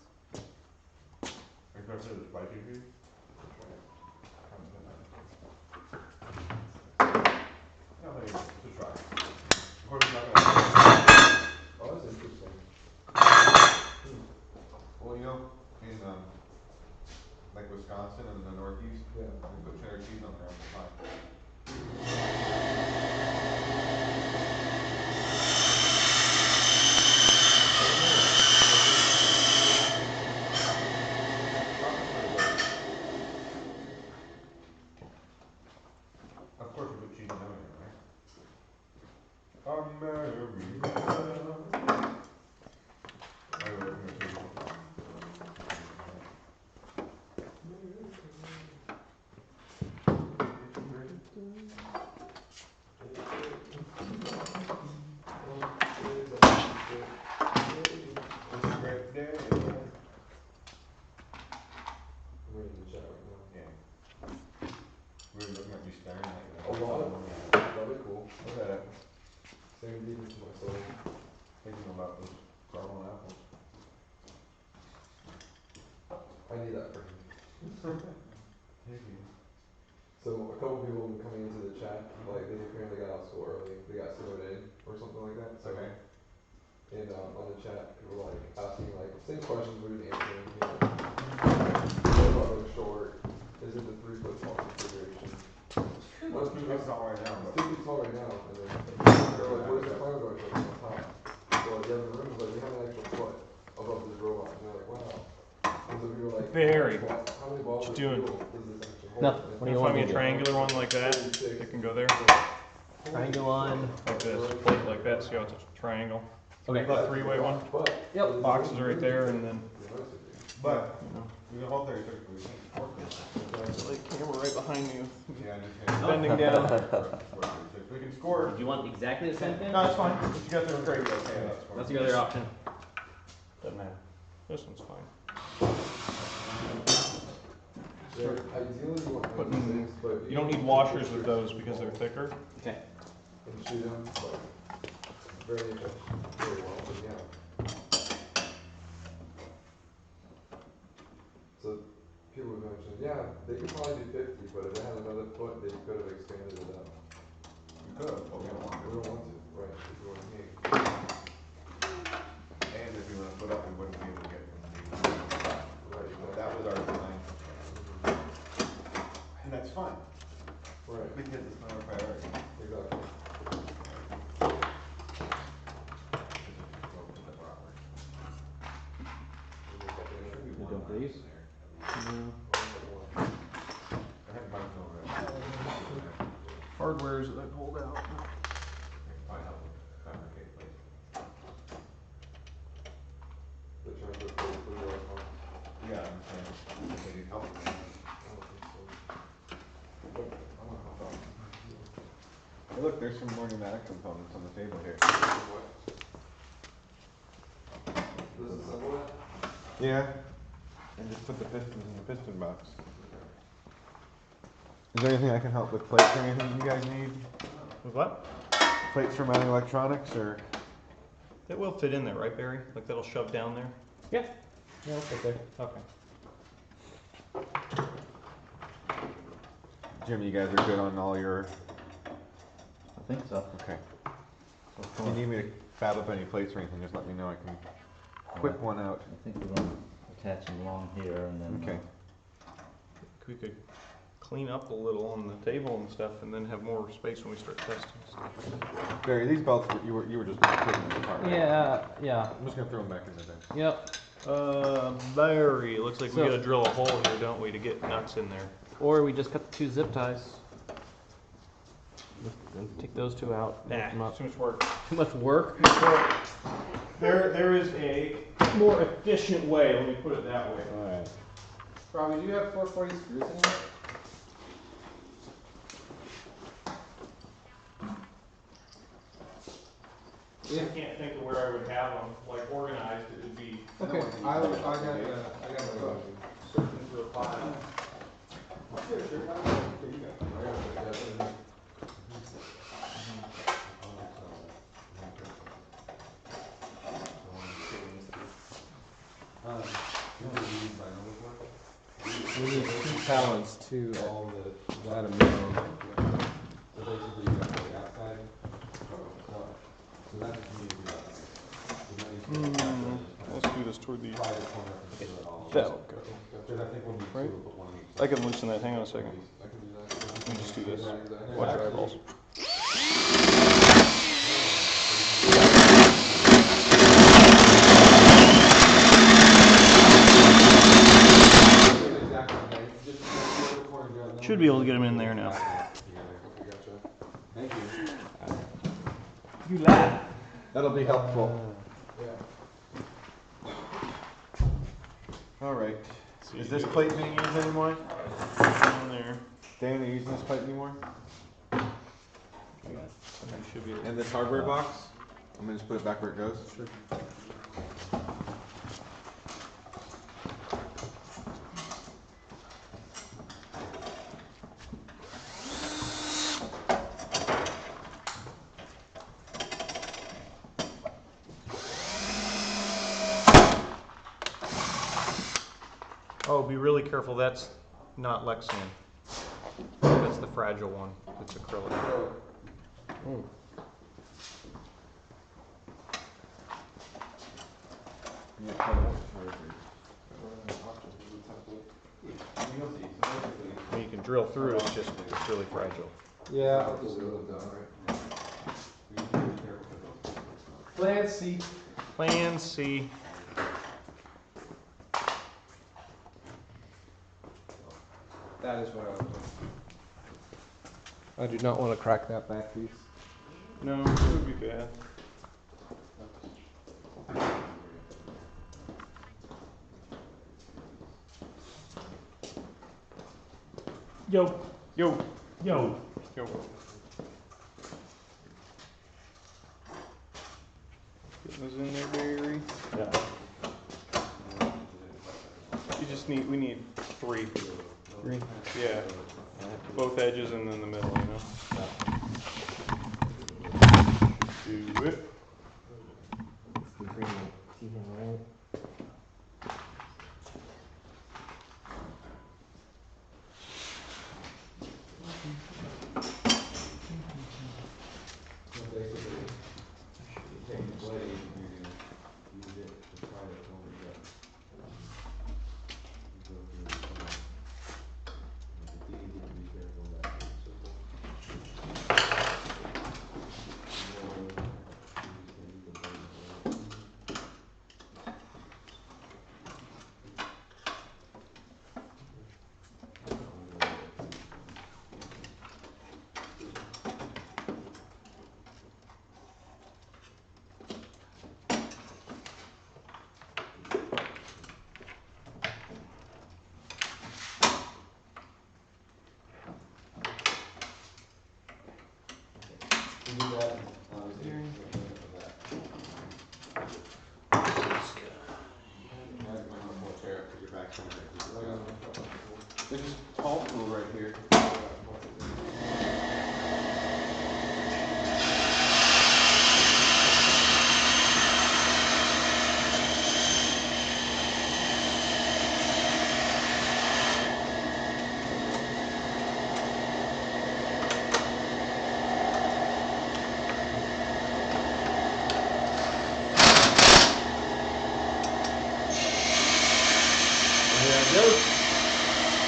Oh, that's interesting. Well, you know, in like Wisconsin and the Northeast, Yeah. they put cheddar cheese on there all the time. Of course, we put cheese on everything, right? America. I'm ready to chat right Same deep into my soul. Thinking about those caramel apples. I need that for him. So a couple people have been coming into the chat, like they apparently got out of school early, they got snowed in or something like that. So, okay. And on the chat, people were like asking like same questions we were answering. You know, what about going short? Is it the 3 foot tall configuration? Well, it's 2 feet tall right now. It's 2 feet tall right now, and then they're like, where's the climb going from on top? Well, the other room was like, we have an extra foot above this robot, and they're like, wow. And so we were like, Barry, how many balls what you doing? does this actually hold? Nothing. What do you want Find me me a to do? triangular one like that. It can go there. Triangle one. Like this, plate like that. See how it's a triangle. Okay. About 3-way one. Yep. Boxes right there, and then But, you know, we can hold there, we can't work this. like camera right behind you, Yeah, I just bending down. We can score. Do you want exactly the same thing? No, it's fine. What you got there, great. Okay, That's the other option. Doesn't matter. This one's fine. Ideally, you want But 96, but you don't need washers with those because they're thicker. Okay. and shoot them like very efficient, very well. But yeah. So people have mentioned, yeah, they could probably do 50, but if they had another foot, they could have expanded it out. We could, but we don't want We to. don't want to, right? If you want to hang. And if we were to put up, we wouldn't be able to get from the, Right. but that was our design. And that's fine, Right. because it's not our priority. Exactly. You don't these? Hardware's that hold out. The transfer code for the electronics. Yeah, I'm saying, they need help. I don't think so. But I'm gonna hop out. Hey, look, there's some more pneumatic components on the table here. This is assemble it? Yeah, and just put the pistons in the piston box. Is there anything I can help with plates or anything you guys need? With what? Plates for mounting electronics or? That will fit in there, right, Barry? Like that'll shove down there? Yeah. Yeah, it's okay. Okay. Jim, you guys are good on all your, I think so. okay. If you need me to fab up any plates or anything, just let me know, I can whip one out. I think we're gonna attach them along here and then. Okay. We could clean up a little on the table and stuff and then have more space when we start testing stuff. Barry, these belts, you were just taking them apart, right? Yeah. I'm just gonna throw them back in there. Yep. Barry, looks like we So- gotta drill a hole here, don't we, to get nuts in there? Or we just cut the 2 zip ties. And take those 2 out. lift them Nah, up. too much work. Too much work? There is a more efficient way, let me put it that way. Alright. Robbie, do you have 440 screws in here? I can't think of where I would have them, like organized, it would be Okay, I got the. searching through a pile. We need 2 pallets to add a minimum. So basically, you got the outside, so that's Let's do this toward the, private corner. that'll go. Because I think we'll need Right. two, but one on each I side. can loosen that, hang on a second. I can do that. Let me just do this. Watch your eyeballs. Should be able to get them in there now. Thank you. You laugh. That'll be helpful. Yeah. All right. Is this plate being used anymore? Down there. Dan, are you using this plate anymore? You should be able to. And this hardware box? I'm gonna just put it back where it goes. Sure. Oh, be really careful. That's not Lexan. That's the fragile one. It's acrylic. Mm. I mean, you can drill through it. It's really fragile. Yeah. Plan C. Plan C. That is what I was doing. I do not want to crack that back piece. No, it would be bad. Yo, Yo, yo. yo. Getting those in there, Barry. Yeah. We need three. Three. Yeah. Both edges and then the middle, you know? Do it. There's just tall tool right here.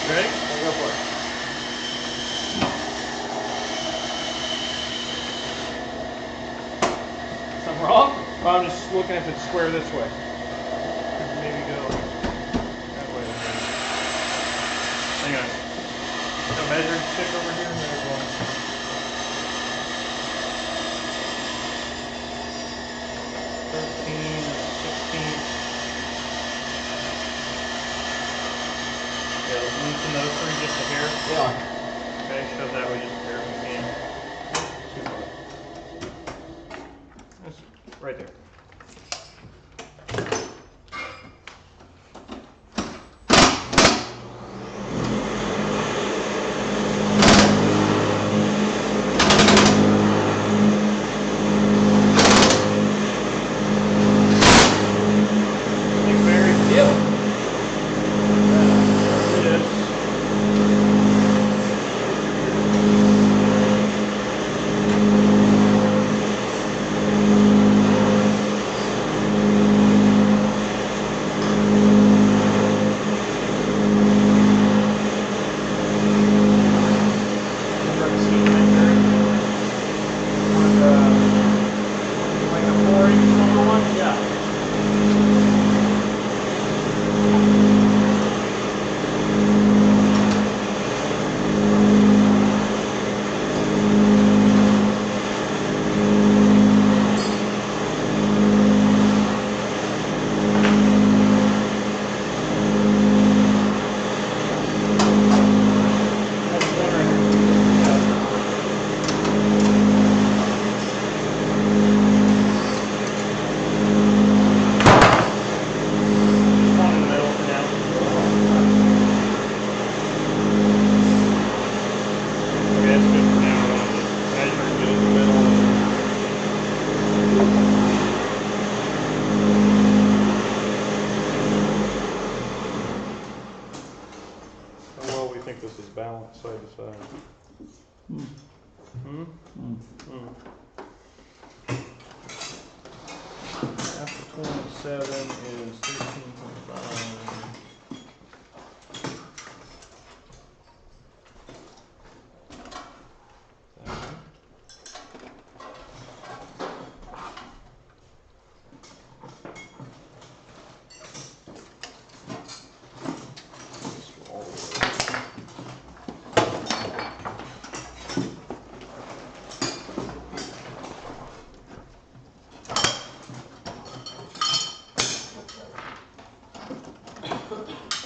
Ready? I'll go for it. Something wrong? Oh, I'm just looking if it's square this way. Could maybe go that way. Hang on. A measuring stick over here. There's one. $13, $16. Yeah, loosen those three just a hair. Yeah. Okay, shove that way just a hair if you can. That's right there. Thanks, Barry. Yep. There it is. After 27 is 13.5.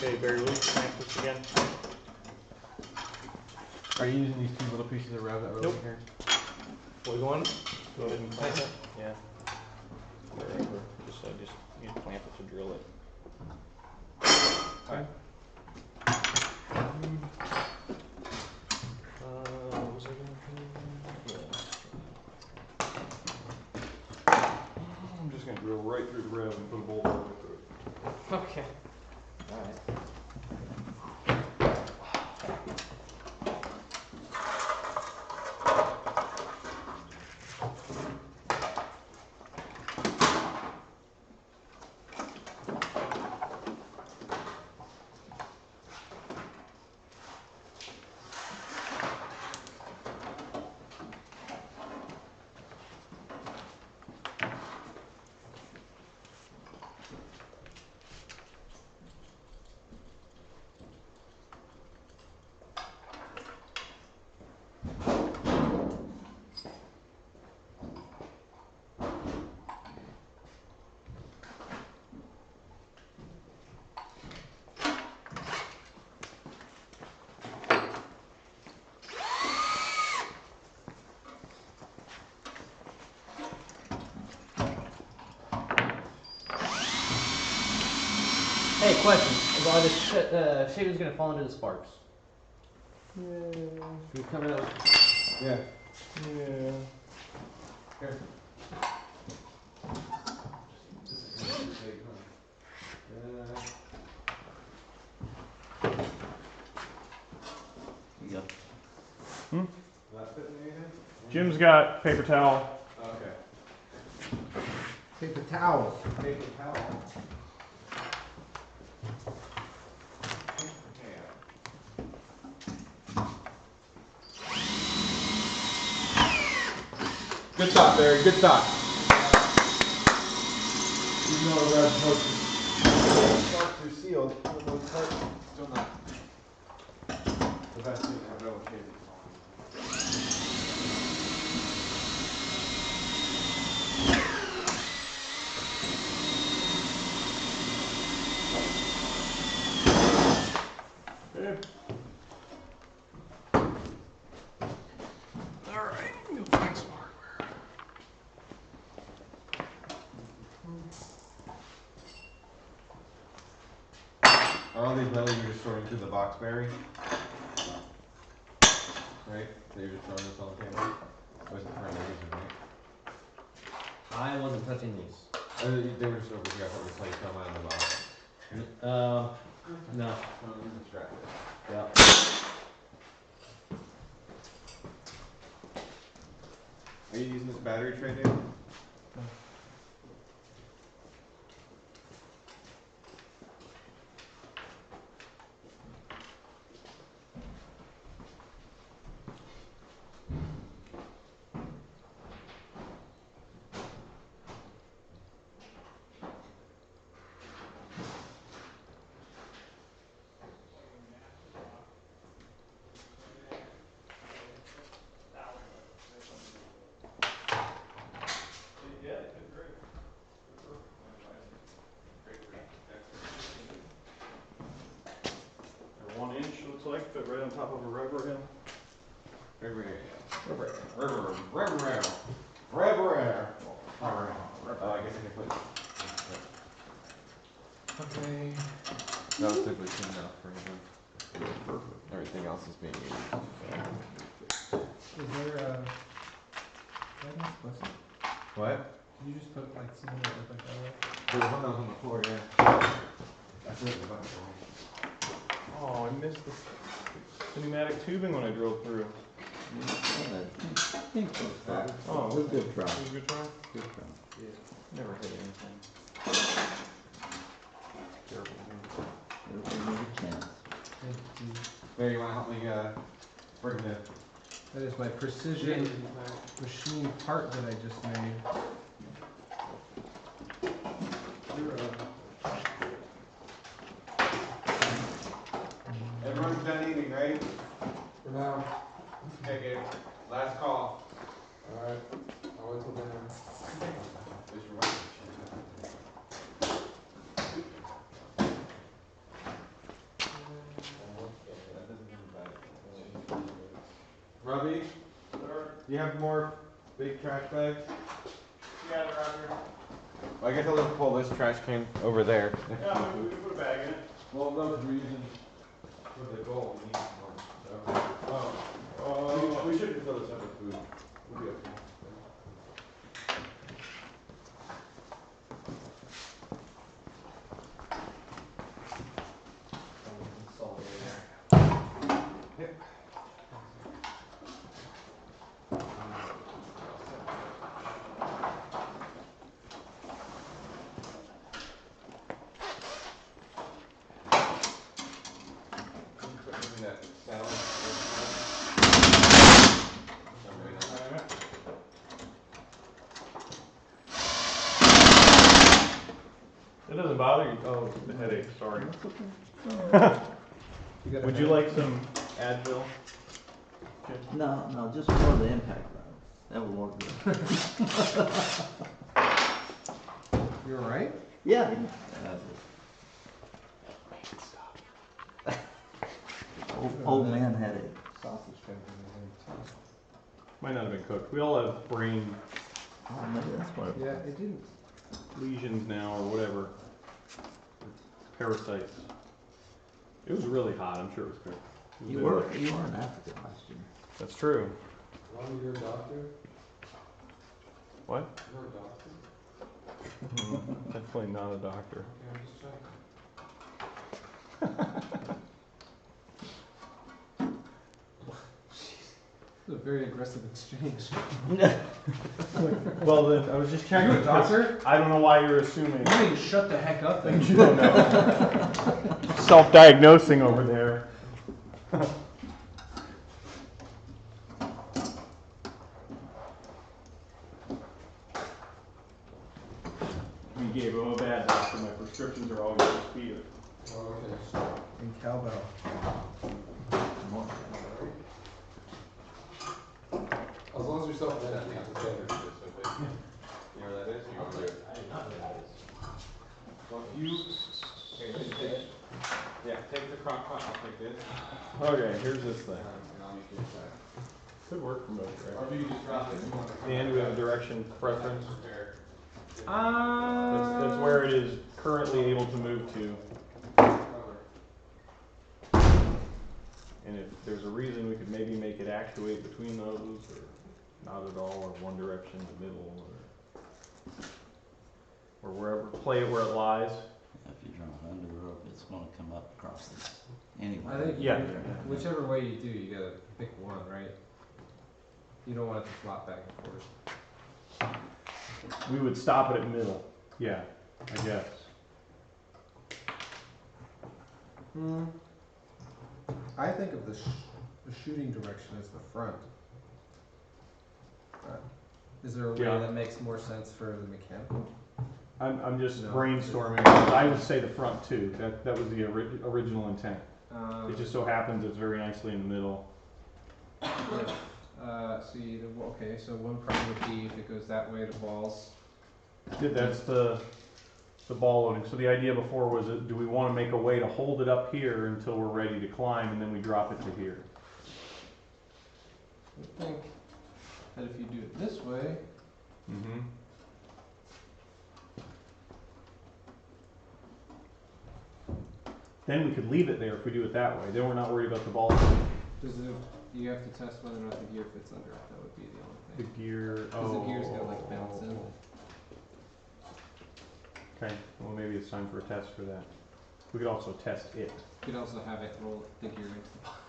Okay, Barry, will you clamp this again? Are you using these two little pieces of rubber that were Nope. over here? What, going? Go ahead and clamp it. Yeah. Wherever. Just you clamp it to drill it. Alright. What was I doing here? I'm just gonna drill right through the rev and put a bolt all the way through it. Okay. Alright. Hey, question. Are the shaders going to fall into the sparks? Yeah. Should we come out? Yeah. Yeah. Here. Yep. Not fitting anything? Jim's got paper towel. Okay. Paper towels. Paper towel. Good thought, Barry. Good thought. Even though the sparks are sealed, for the most part, still not the best thing to have no changes Good. Alright, go find some hardware. Are all these metals you're just throwing into the box, Barry? Right? That you're just throwing this on the table? Or is it for a reason, right? I wasn't touching these. They were just over here. I thought we played come out of the box. No. I'm distracted. Yeah. Are you using this battery tray, Dave? They're 1 inch, looks like, fit right on top of a rubber hill. Oh, I guess I can put. Okay. That was typically clean enough for him. Perfect. Everything else is being used. Is there What? Can you just put like something that looked like that? There was one that was on the floor, yeah. That's it, the button for me. Oh, I missed the pneumatic tubing when I drove through. I think so. Oh, It was a good try. That was a good try? Good try. Never hit anything. Careful. Everybody needs a chance. Mary, you wanna help me, bring the, that is my precision machine part that I just made. Everyone's done eating, right? For now. Okay, Gabe. Last call. Alright. I'll wait till dinner. Where's your wife? Robbie? Sir? Do you have more big trash bags? Yeah, they're out here. Well, I guess I'll just pull this trash can over there. Yeah, we can put a bag in it. Well, those we're using for the goal, we need more, so. Oh. We should just throw this separate food. We'll be okay. It doesn't bother you? Oh, the headache, sorry. Would you like some Advil? No, just more the impact valve. That would work good. You alright? Yeah. Old man headache. Sausage fingers. Might not have been cooked. We all have brain Oh, maybe that's what it was. Yeah, it didn't. lesions now or whatever. Parasites. It was really hot. I'm sure it was cooked. It was You good. were in Africa last year. That's true. Ron, you're a doctor? What? You're a doctor? Definitely not a doctor. Okay, I'm just checking. This is a very aggressive exchange. Well, then I was just checking. Are you a doctor? I don't know why you're assuming. You need to shut the heck up then. You don't know. Self-diagnosing over there. We gave him a bad doctor. My prescriptions are always for speed. Oh, okay. And cowbell. As long as you're self-meditating, it's okay. You know what that is? You want to do it? I did not know that is. Well, if you, yeah, take the crock pot, I'll take this. Okay, here's this thing. And I'll use this side. Could work from both Or directions. do you just drop it? You want to And we have a direction preference. Prepare. That's where it is currently able to move to. And if there's a reason, we could maybe make it actuate between those, or not at all, or one direction, the middle, or wherever. Play it where it lies. If you draw it under the rope, it's gonna come up across this anyway. I think Yeah. whichever way you do, you gotta pick one, right? You don't want it to flop back and forth. We would stop it at middle. Yeah, I guess. I think of the shooting direction as the front. Is there a way Yeah. that makes more sense for the mechanical? I'm just No. brainstorming. I would say the front too. That was the original intent. It just so happens it's very nicely in the middle. See, okay, so one problem would be if it goes that way, the balls. Yeah, that's the ball loading. So the idea before was, do we want to make a way to hold it up here until we're ready to climb, and then we drop it to here? I think that if you do it this way, Mm-hmm. Then we could leave it there if we do it that way. Then we're not worried about the ball. you have to test whether or not the gear fits under it. That would be the only The thing. gear. Because the gear's got like bounce in. Okay. Well, maybe it's time for a test for that. We could also test it. You could also have it roll the gear into the bottom.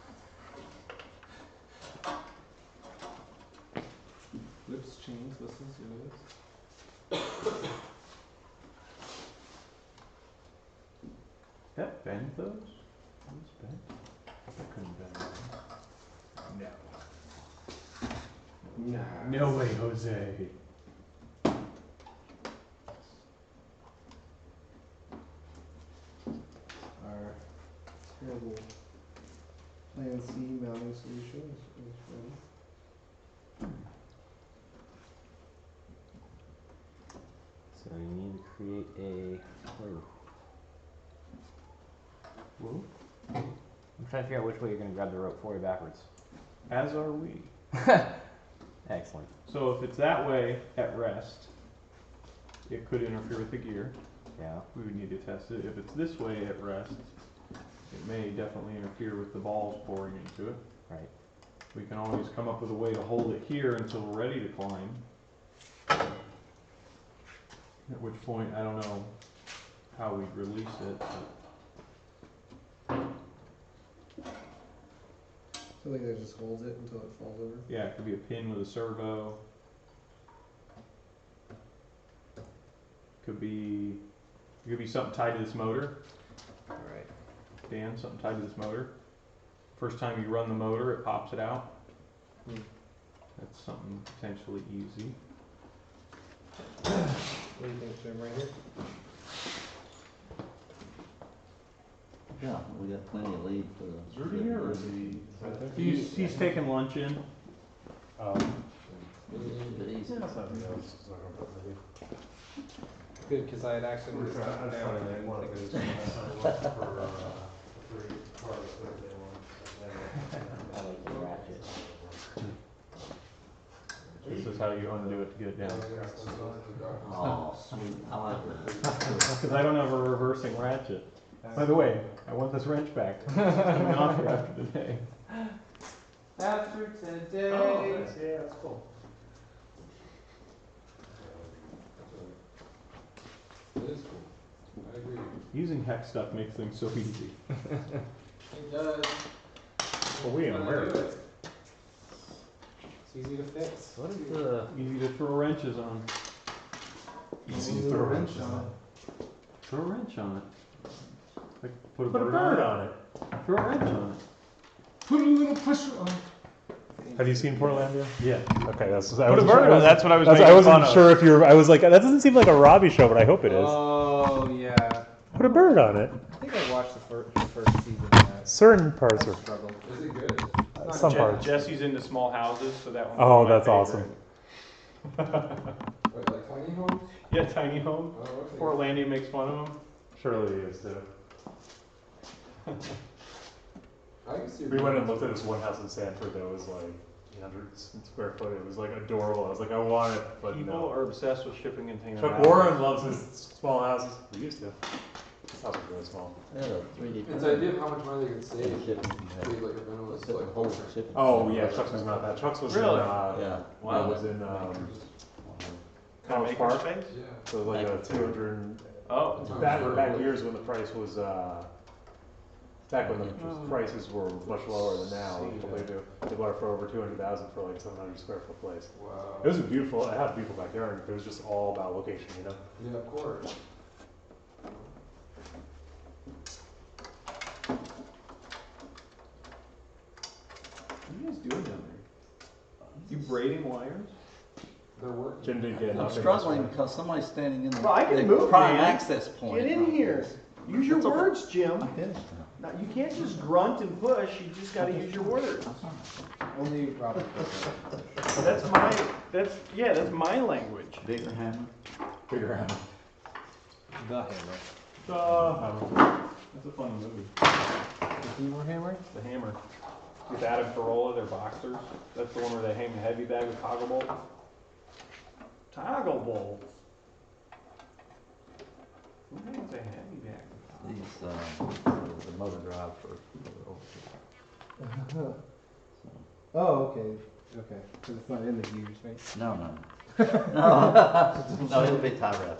machines, this is it. That bend those? Those bend? That couldn't bend. Nah. No way, Jose. Our terrible Plan C mounting solution is ready. So you need to create a. Whoa. I'm trying to figure out which way you're going to grab the rope forward backwards. As are we. Excellent. So if it's that way at rest, it could interfere with the gear. Yeah. We would need to test it. If it's this way at rest, it may definitely interfere with the balls pouring into it. Right. We can always come up with a way to hold it here until we're ready to climb. At which point, I don't know how we'd release it. Something that just holds it until it falls over. Yeah, it could be a pin with a servo. Could be something tied to this motor. All right. Dan, something tied to this motor. First time you run the motor, it pops it out. That's something potentially easy. What do you think, Jim? Right here? Yeah, we got plenty of lead for the. Is Rudy here or is he? He's taking lunch in. That's not me, I was just not gonna put maybe. Good, because I had accidentally stuck it down and I didn't think it was. I like the ratchet. This is how you undo it to get it down. Oh, sweet, I like that. Because I don't have a reversing ratchet. By the way, I want this wrench back. It's coming off here after today. After today. Oh, nice. Yeah, that's cool. It is cool. I agree. Using hex stuff makes things so easy. It does. Well, we in Wanna America. do it. It's easy to fix. What is the? Easy to throw wrenches on. Easy to throw wrenches on. Throw a wrench on it. Like put a Put a bird on it. Throw a wrench on it. Put a little pusher on. Have you seen Portlandia? Yeah. Okay, that's. Put a bird on it. That's what I was making I wasn't fun of. sure if you're. I was like, that doesn't seem like a Robbie show, but I hope it is. Oh, yeah. Put a bird on it. I think I watched the first season of that. Certain parts I are. struggled. Is it good? Some parts. Jesse's into small houses, so that one. Oh, that's awesome. What, like tiny homes? Yeah, tiny home. Oh, okay. Portlandia makes fun of them. Surely he is too. I can see. We went and looked at this one house in Sanford that was like 800 square foot. It was like adorable. I was like, I want it, but People no. are obsessed with shipping containers. Chuck Warren loves his small houses. We used to. This house was really small. Yeah, 3D. It's the idea of how much money they can save. Yeah, shipping. Be like a minimalist, Put the like whole portrait. shipping. Oh yeah, Chuck's was not that. Chuck's was Really? in. Yeah. Wow. Was in College Park. Makerspace? Yeah. So like a 200. Oh. Back years when the price was. Back when the prices were much lower than now. They bought it for over 200,000 for like 700 square foot place. Wow. It was a beautiful. It had a beautiful backyard. It was just all about location, you know. Yeah, of course. What are you guys doing down there? You braiding wires? They're working. Jim did get I'm nothing. struggling because somebody's standing in the Well, I can the move, prime man. access point. Get in here. Use your It's okay. words, Jim. I'm finished now. Now, you can't just grunt and push, you just gotta use your words. Only Robert. That's my language. Bigger hammer. Figure out. The hammer. That's a funny movie. The Beaver hammer? The Hammer. With Adam Carolla, they're boxers. That's the one where they hang the heavy bag with toggle bolts. Toggle bolts. Who hangs a heavy bag? These, the motor drive for the Oh, okay. Okay. Because it's not in the gears, right? No, no. No, it'll be tie wrap.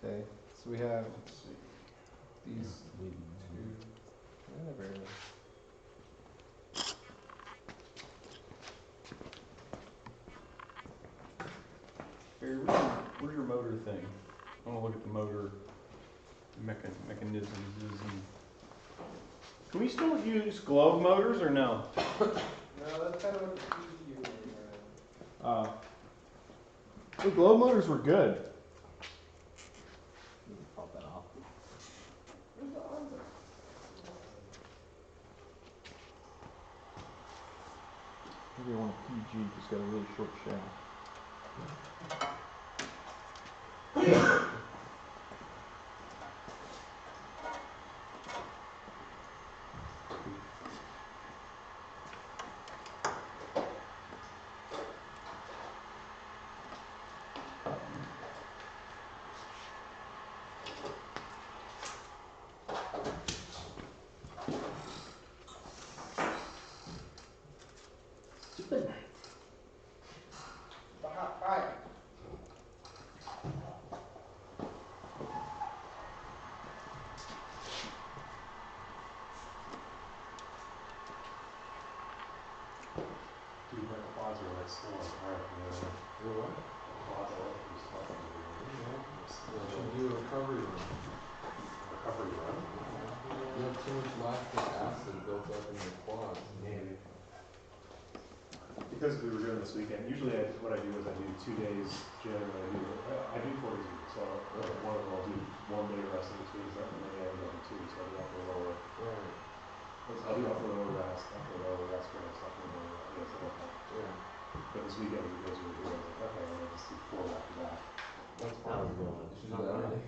Okay. So we have these two. Whatever. Barry, where's your motor thing? I want to look at the motor mechanisms. Can we still use globe motors or no? No, that's kind of what the PG was around. The globe motors were good. Pop that off. Maybe I want a PG because it's got a really short shaft. Stupid knife. The hot fire. Dude, my quads are like still on fire from the other. You're what? Quads I like to use talking to Yeah, you should do a recovery run. recovery run. You have too much lactic acid built up in your quads. Maybe. Because we were doing this weekend, usually what I do is I do 2 days gym and I do 4 days a week. So one of them I'll do 1 day rest in between, so and then I have another 2, so I'll do upper lower. Right. I'll do upper lower rest for upper lower rest. Yeah. But this weekend we guys were doing, I was like, okay, I'm gonna just do 4 back to back. That's That was fine. good. You should do that every day.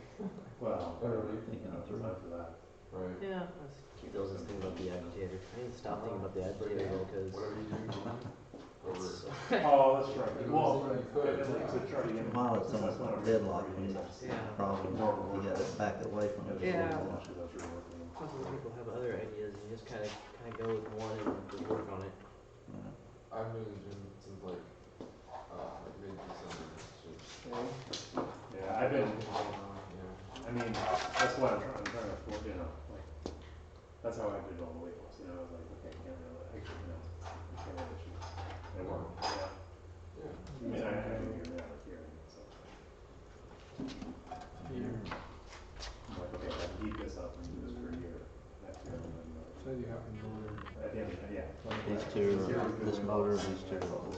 Well, Every I don't have time for that. Right. Yeah, I still just thinking about the agitator. I need to stop thinking about the agitator though, because Whatever you do, over. Oh, that's right. It Well, was like you could. I'd like to try to get. While it's since that's almost not like a deadlock, really when big yeah. problem, you gotta back away from it. Yeah. Much of those you're working on. Lots of people have other ideas and you just kind of go with one and just work on it. I've been in the gym since like mid-December. It's just, Yeah, I've been, yeah. I mean, that's why I'm trying to afford, you know, like, that's how I did all the weight loss, you know, I was like, okay, can't really, you know, can't really choose. They work, yeah. Yeah. I mean, I do hear that, like, hearing it, so. Here. I'm like, okay, I can keep this up and do this for a year, next year, and then, So you have a motor. at the end of the day, yeah. These two, this motor, these two rolls.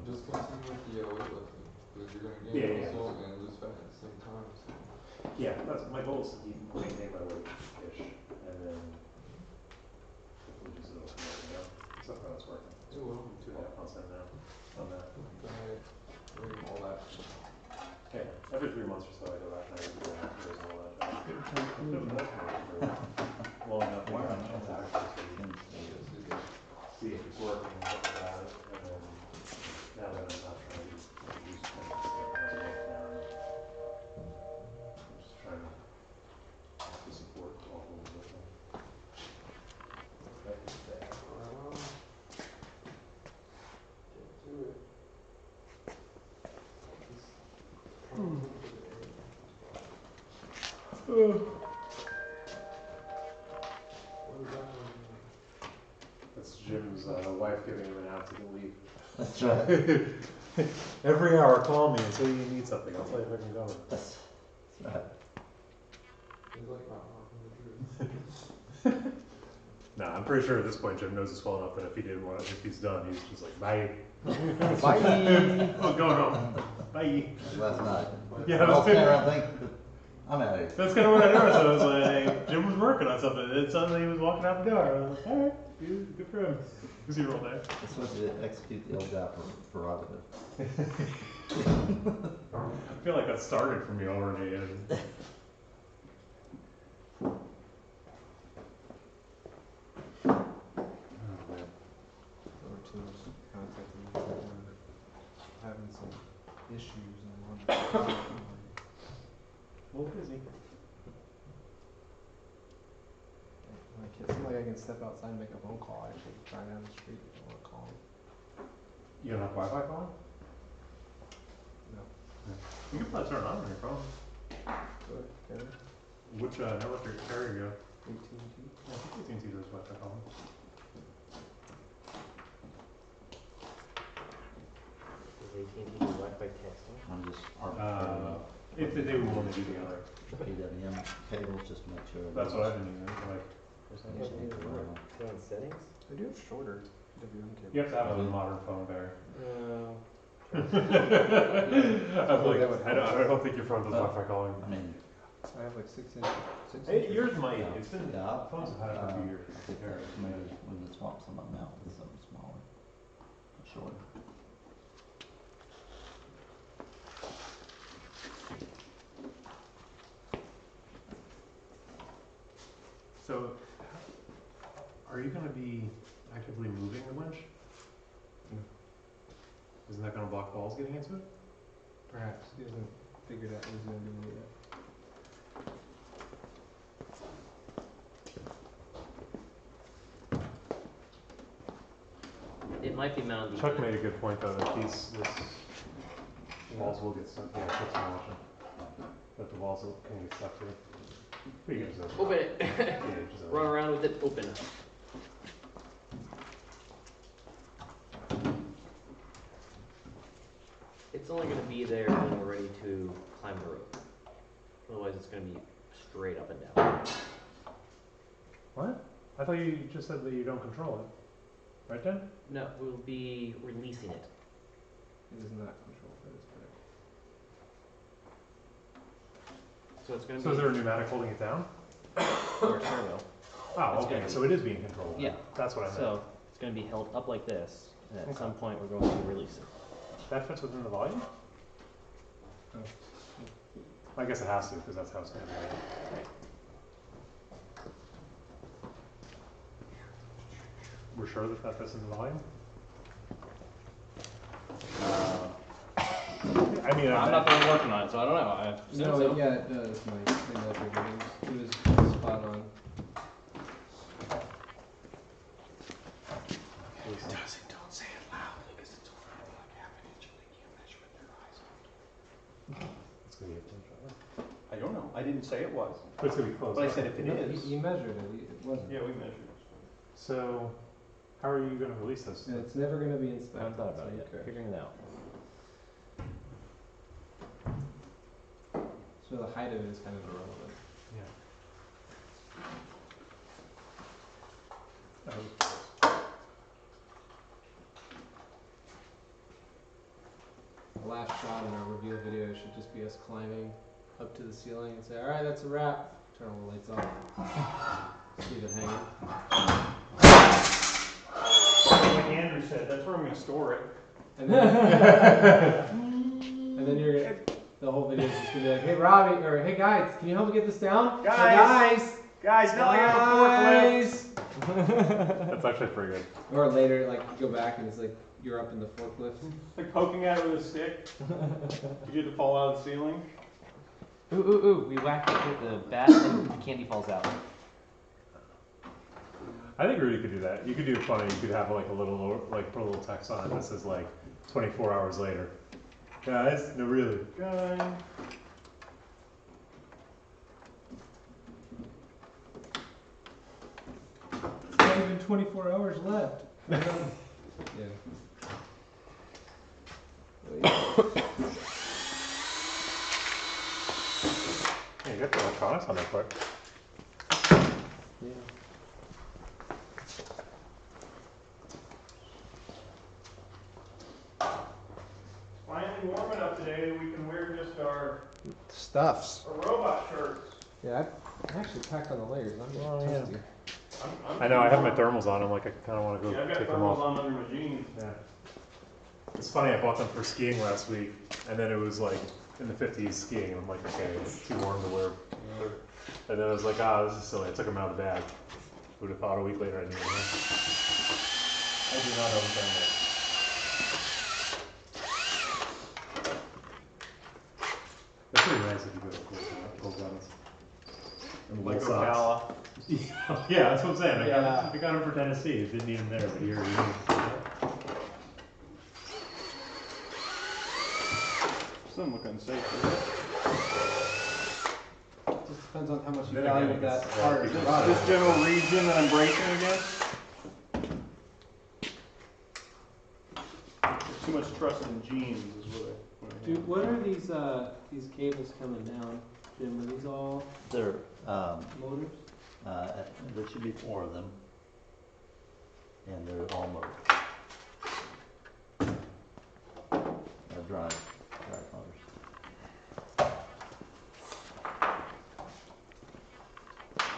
Just continue with the weightlifting, because you're gonna Yeah, gain yeah. muscle and lose fat at the same time, so. Yeah, that's, my goal is to keep, maintain my weight-ish, and then hopefully just it'll come out, you know, so far that's working. It will. 2.5 months in now, on that. Diet, all that. Yeah, every 3 months or so I go back and I do that, there's all that. I've been with that for long enough, why not, it's actually see if it's working and stuff like that, and then, now that I'm not trying to use kind of stuff, I look down, I'm just trying to support all of them. That is bad. Get to it. That's Jim's wife giving him an out to the leave. That's right. Every hour call me until you need something, I'll tell you if I can go. That's right. He's like not talking the truth. No, I'm pretty sure at this point Jim knows us well enough that if he didn't want it, if he's done, he's just like, bye. Bye. I'm going home. Bye. Last night. Yeah, I that's was sitting good. around thinking, I'm out of here. That's kind of what I noticed. I was like, Jim was working on something, and suddenly he was walking out the door. I was like, all right, good for him. Was he roll there? It's supposed to execute the old guy prerogative. I feel like that started for me already. Our team's contacting me, having some issues and wanted Well, busy. it seems like I can step outside and make a phone call, actually, drive down the street if I want to call him. You don't have Wi-Fi phone? No. You can probably turn it on your phone. Good, okay. Which network carrier you have? AT&T. I think AT&T does Wi-Fi phone. Can't do Wi-Fi testing. I'm just arbitrarily If they would want to do together. PWM cables just to make sure. That's what I've been using. Like, Turn on settings? They do have shorter WM cables. you have to have a modern phone there. No. I'm like, I don't think your phone does Wi-Fi calling. I mean, I have like 6 inches. Hey, yours might. It's been yeah, phones have had it for a few years. I think that maybe we would swap some of them out with something smaller, shorter. So, are you going to be actively moving the winch? Isn't that going to block balls getting into it? Perhaps he hasn't figured out what he's gonna do with it yet. It might be mounted. Chuck made a good point though that this walls will get stuck. Yeah, Chuck's been watching. That the walls can get stuck too. But you can just Open it. yeah, you just Run around with it open. It's only going to be there when we're ready to climb the rope. Otherwise, it's going to be straight up and down. What? I thought you just said that you don't control it. Right, Dan? No, we'll be releasing it. It is not controlled, that is correct. So it's going to So be. is there a pneumatic holding it down? Or servo. Oh, It's okay. gonna be- So it is being controlled. Yeah. That's what I meant. So it's going to be held up like this, and at Okay. some point we're going to release it. That fits within the volume? Oh. I guess it has to because that's how it's going to be. We're sure that that fits in the volume? I mean, I'm not the one working on it, so I don't know. I assume No, so. yeah, it does, Mike. I measured it. It was spot on. Don't say it loud because it's over like half an inch and they can't measure with their eyes. It's going to be a pinch, right? I don't know. I didn't say it was. But it's going to be close. But I right? said if it No, is. You measured it. It wasn't. Yeah, we measured it. So, how are you going to release this? And it's never going to be I inspected. haven't thought about so it yet. okay. Figuring it out. So the height of it is kind of irrelevant. Yeah. The last shot in our reveal video should just be us climbing up to the ceiling and say, alright, that's a wrap. Turn all the lights on. Just leave it hanging. Like Andrew said, that's where I'm going to store it. And then, and then you're gonna, the whole video is just gonna be like, hey Robbie, or hey guys, can you help me get this down? Guys! Guys, now I have a forklift. That's actually pretty good. Or later, like, you go back and it's like, you're up in the forklift. Like poking at it with a stick to get it to fall out of the ceiling. Ooh, ooh, ooh. We whacked it with the bat and the candy falls out. I think Rudy could do that. You could do it funny. You could have like a little, like put a little text on it that says like 24 hours later. Guys, no really. Guys. Not even 24 hours left. Yeah. Hey, you got the electronics on there quick. Yeah. Finally warm enough today that we can wear just our Stuffs. robot shirts. Yeah, I actually packed on the layers. I'm getting Oh, yeah. toasty. I know, I have my thermals on. I'm like, I kind of want to go Yeah, I've got take them thermals off. on under my jeans. Yeah. It's funny, I bought them for skiing last week, and then it was like in the 50s skiing, and I'm like, okay, it's too warm to wear. And then I was like, this is silly. I took them out of the bag. Would have thought a week later I needed them. I do not overturn that. That's pretty nice if you go to cold guns. And Like wool socks. Ocala. Yeah, that's what I'm saying. Yeah. I got them for Tennessee. Didn't need them there, but here you go. Doesn't look unsafe, does it? Just depends on how much you Then value again, that it's- part. yeah, of the it's- product. This general region that I'm bracing against. There's too much trusting genes is what I. Dude, what are these cables coming down, Jim? Are these all They're, motors? there should be 4 of them. And they're all motors. Drive motors.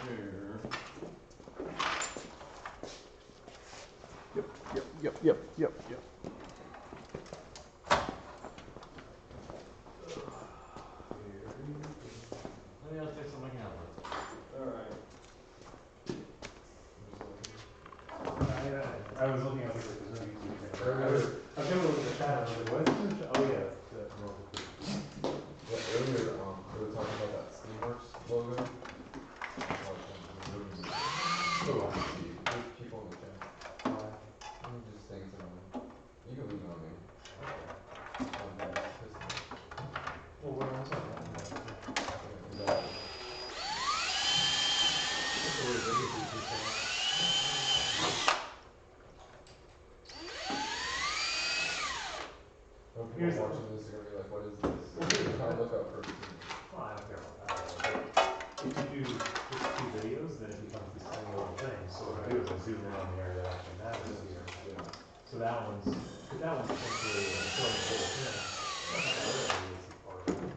There. Yep. Let me fix some mechanical. Alright. I was looking at like there's no YouTube channel. I was gonna look at the chat. I was like, what is this? Oh yeah, the Yeah, earlier, we were talking about that Steamworks logo. There's people in the chat. I'm just saying something. You can leave it on me. well, what else? People watching this are gonna be like, what is this? I'll look up first. Well, I don't care about that. But if you do just 2 videos, then it becomes this tiny little thing. So what I do is I zoom in on the area that actually matters here. Yeah. So that one's essentially showing the whole thing. That's not really a basic part of it.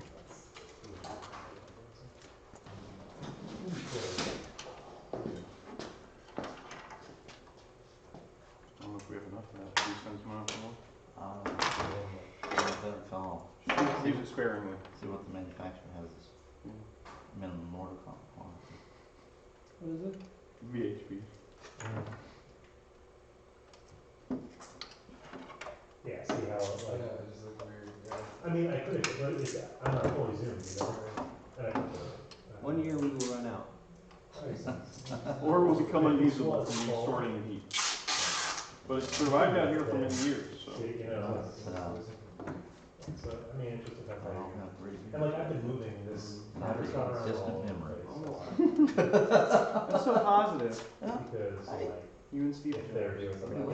I don't know if we have enough of that. Do you send some out for Better call. Use it sparingly. See what the manufacturer has as minimum order quantity. What is it? VHP. Yeah, see how Yeah, like, it just looked weird. Yeah. I mean, I could, but I'm not fully zoomed, you know? And I could, 1 year we will run out. Or will become unusable from the sorting and heat. But it's survived out here for many years, so. you know, so, I mean, it just depends how you. And like, I've been moving this matter stuff around Distant all over the memory. place. That's so positive. Because like, You and Steve. if they're doing something, you know,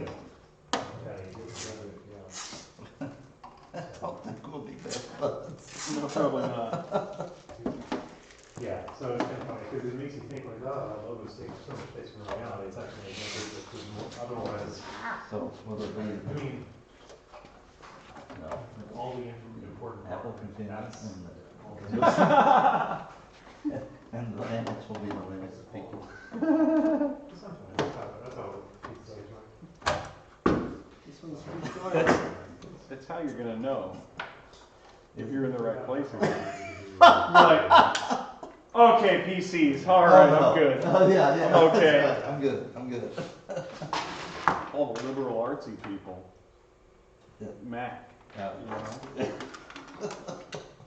kinda I don't think we'll be best buds. No, probably not. yeah, so it's kind of funny, because it makes you think like, oh, that logo takes so much space from reality, it's actually, otherwise, So, will it I be, mean, no, all the important. Apple continues That's- and the limits will be the limits of people. Sometimes, that's how pizza is, right? This one's pretty short. That's how you're gonna know if you're in the right place or not. You're like, okay, PCs, alright, I'm good. Oh, yeah. Okay. I'm good. All the liberal artsy people. Yeah. Mac, Yeah. you know?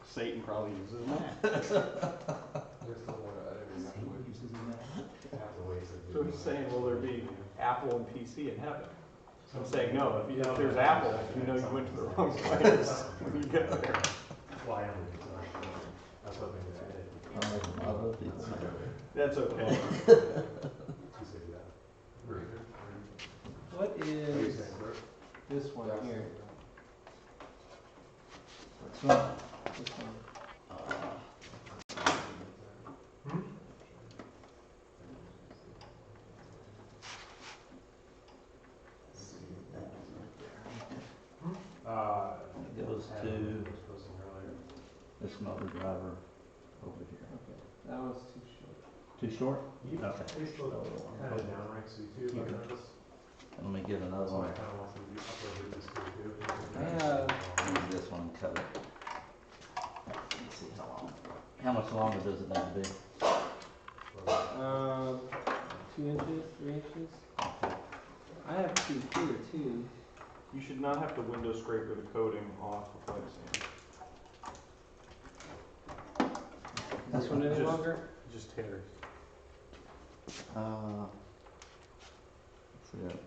Satan probably uses Mac. There's still more to edit in that way. So he's saying, will there be Apple and PC in heaven? I'm saying no, if there's Apple, you know you went to the wrong place when you get there. Why am I was hoping that it. I love pizza. That's okay. What is this one here? Which one? This one. It goes to this motor driver over here. Okay, that one's too short. Too short? Okay. Okay. Facebook kind of downranks you too, but Let me get another that's why I one. kind of want to be uploaded this too. Use this one and cut it. Let's see how long. How much longer does it need to be? 2 inches, 3 inches. I have 2 here too. You should not have to window scraper the coating off with light sand. Is this one any Just- longer? Just hairs. Let's see that.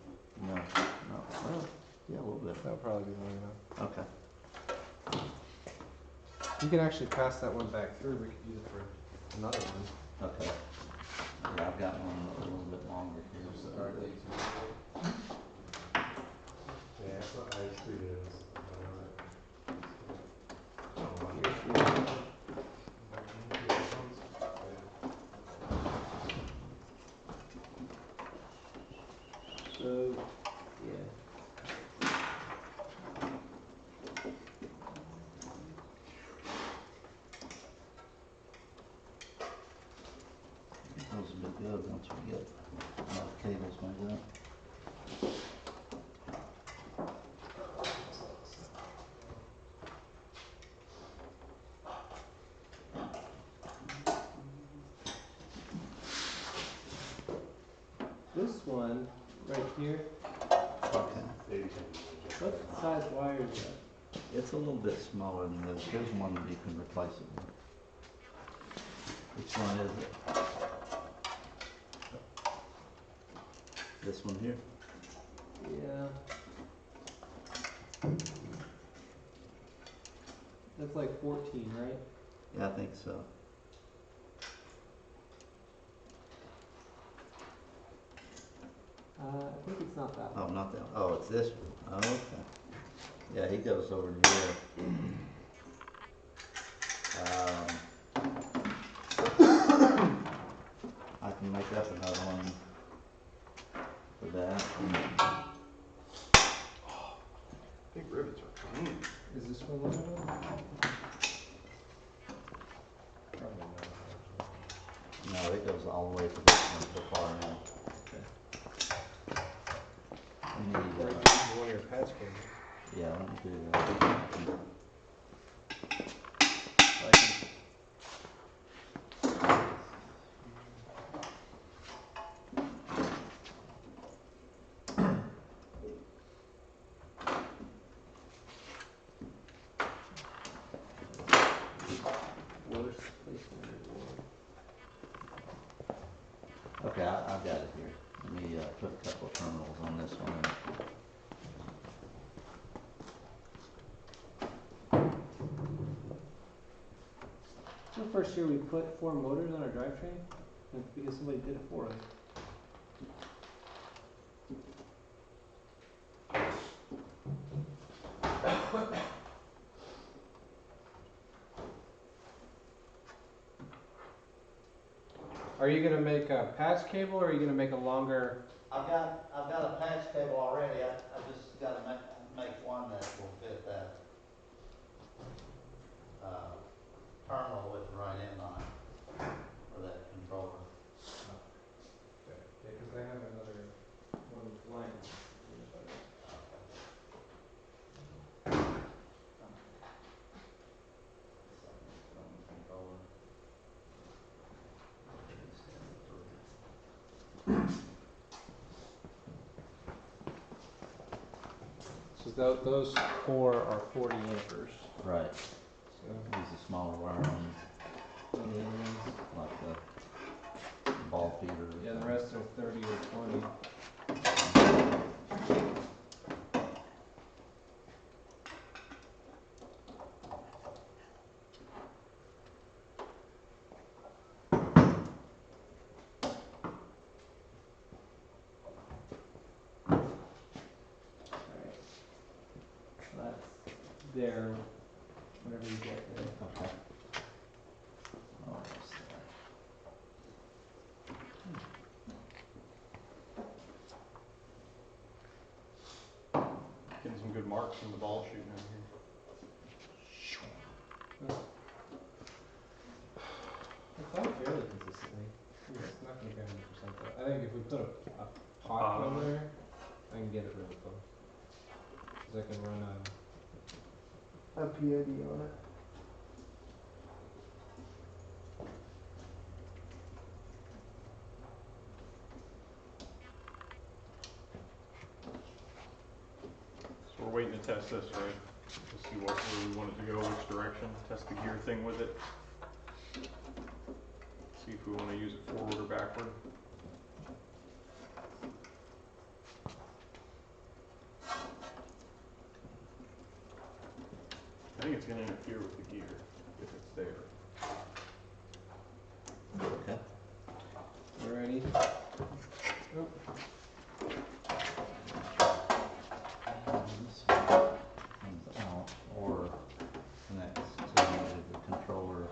No, well, yeah, a little bit. That'll probably be long enough. Okay. You can actually pass that one back through, we could use it for another one. Okay. Yeah, I've got one a little bit longer here. Yeah, that's what I just tweeted. once we get all the cables made up. This one right here, Okay. what size wire is that? It's a little bit smaller than this. Here's one that you can replace it with. Which one is it? This one here? Yeah. That's like 14, right? Yeah, I think so. I think it's not that one. Oh, not that one. Oh, it's this one. Oh, okay. Yeah, he goes over here. I can make up another one for that. Big rivets are clean. Is this one one of them? No, it goes all the way to this one so far now. I need, Or one of your patch cables. yeah, let me do that. Worst placement in the world. Okay, I've got it here. Let me put a couple of terminals on this one. So first year we put 4 motors on our drivetrain because somebody did it for us. Are you gonna make a patch cable or are you gonna make a longer? I've got a patch cable already. I just got to make one that will fit that terminal with the right end on it for that controller. Okay, because I have another one line. So those 4 are 40 amperes. Right. So Use a smaller wire on like the ball feeder. yeah, the rest are 30 or 20. There, whatever you get there. Okay. Almost Getting some good marks from the ball shooting in here. It's all fairly consistently. It's not gonna be 100% though. I think if we put a pot on there, I can get it really close. Cause I can run a PID on it. So we're waiting to test this, right? To see where we want it to go, which direction. Test the gear thing with it. See if we want to use it forward or backward. I think it's going to interfere with the gear if it's there. Okay. You ready? Oh. This comes out or connects to the controller.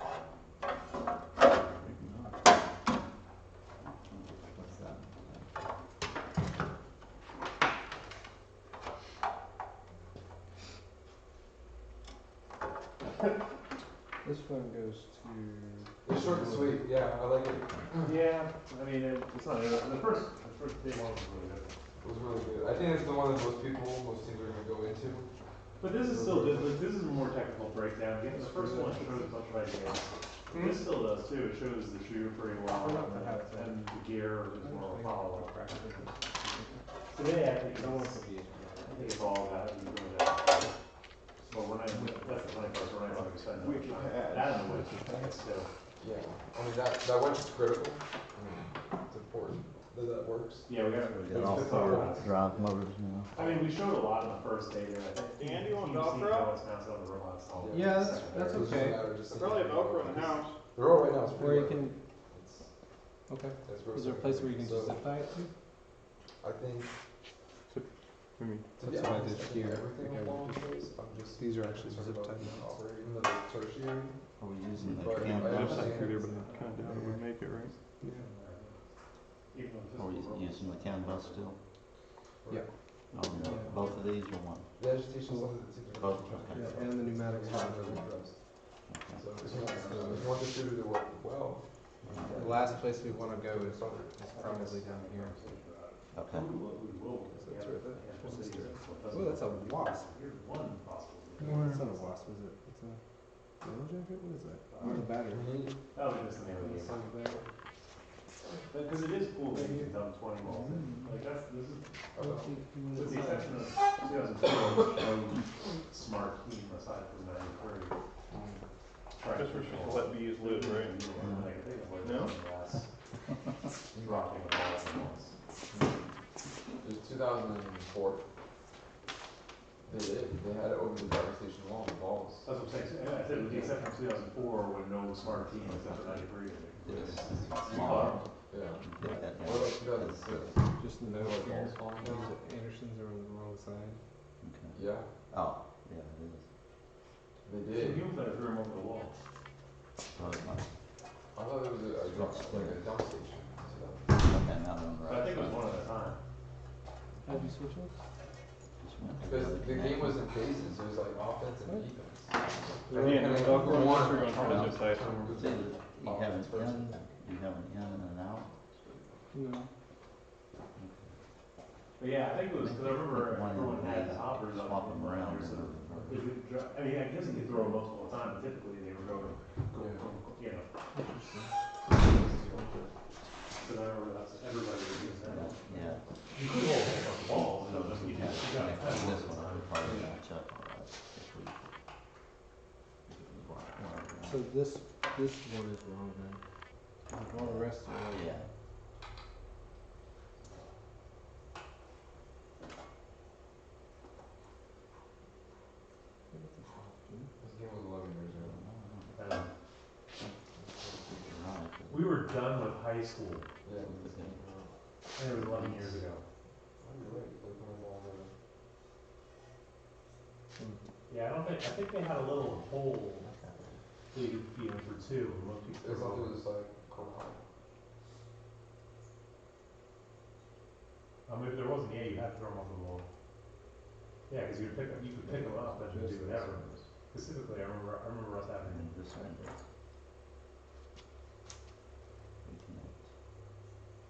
What's that? This one goes to. It's short and sweet, yeah, I like it. Yeah, I mean, it's not, the first day one was really good. It was really good. I think it's the one that most teams are gonna go into. But this is still, this is a more technical breakdown. Again, the first one shows a bunch of ideas. This still does too. It shows the shooter pretty well, and the gear is more of a follow-up. Today, I think it's all about it. But when that's the funny part, when I talk about We can add. that in the winch, it's still. Yeah, I mean, that winch is critical. I mean, it's important that that works. Yeah, we got Get all four drive motors now. I mean, we showed a lot in the first day there. I think. Dan, you want Team Velcro? how it's mounted on the robots. All Yeah, the that's secondary. okay. There's probably a Velcro in the house. They're all right now, it's Where pretty you low. can, okay. Is there a place where you can just zip tie it to? I think, I mean, to be That's what I honest, did I think here. everything Like I along would those, I'm just. These are actually concerned zip about tied the knots. operator, even though they're tertiary. Are we using the But I canvas? understand through there, but it's- I kind of doubt it would make it, right? Even though Are we this is a robot. using the canvas still? Yeah. On both of these or one? The agitation is something that seems to be Both, interesting. okay. Yeah, and the pneumatics are really Okay. addressed. So if you want the shooter to work well, The last place we wanna go is probably down here. Okay. So that's where the resistor is. Oh, that's a wasp. Here's one possible. It's not a wasp, is it? It's a yellow jacket? What is that? Oh, the battery. That was just the name of the It's game. on the battery. Because it is cool that you can dump 20 balls in. Like this is, with the exception of 2004, no smart team aside from 93. Just for sure, let B is live, right? Like, I think it's like No? dropping the ball at once. it was 2004. They did, they had it over the devastation wall, the balls. That's what I'm saying. So, I said with the exception of 2004, when no smart team except for 93. This is Smaller. Yeah. Get that What down. about 2006? Just the Like note here. balls falling down? These Andersons are on the wrong side. Okay. Yeah, Oh, yeah, it is. they So did. you thought I threw him over the wall. Oh, it's not. I thought it was like a dump station. Okay, now they're on the But I right think it was side. one at a time. How'd you switch them? Just went to Because other the game connection. was in phases, it was like offense and defense. Yeah, no, Velcro unless we're going to try to zip tie somewhere. See, you have an in, you have an in and an out. No. But yeah, I think it was, because I remember One everyone in had these, the hoppers on. swap them around. So it would I mean, I guess you could throw them multiple times, but typically they were going, you know. Because I remember that's, everybody was using that. Yeah. You could hold it on the balls, So but you you have just, to you gotta connect cut this it. one, I would probably match up all right. If we- if it was right. So this one is wrong then. All the rest are right. Yeah. This game was 11 years ago. Um, You're right, but- We were done with high school, Yeah, this game came out. and it was 11 years ago. Oh, you're right, like when I was all over. Yeah, I think they had a little hole that you could feed them for two, and most people. It's not through this like corral. If there wasn't, yeah, you had to throw them off the wall. Yeah, because you could pick them up and do whatever. Specifically, I remember us having. And this one. Reconnect.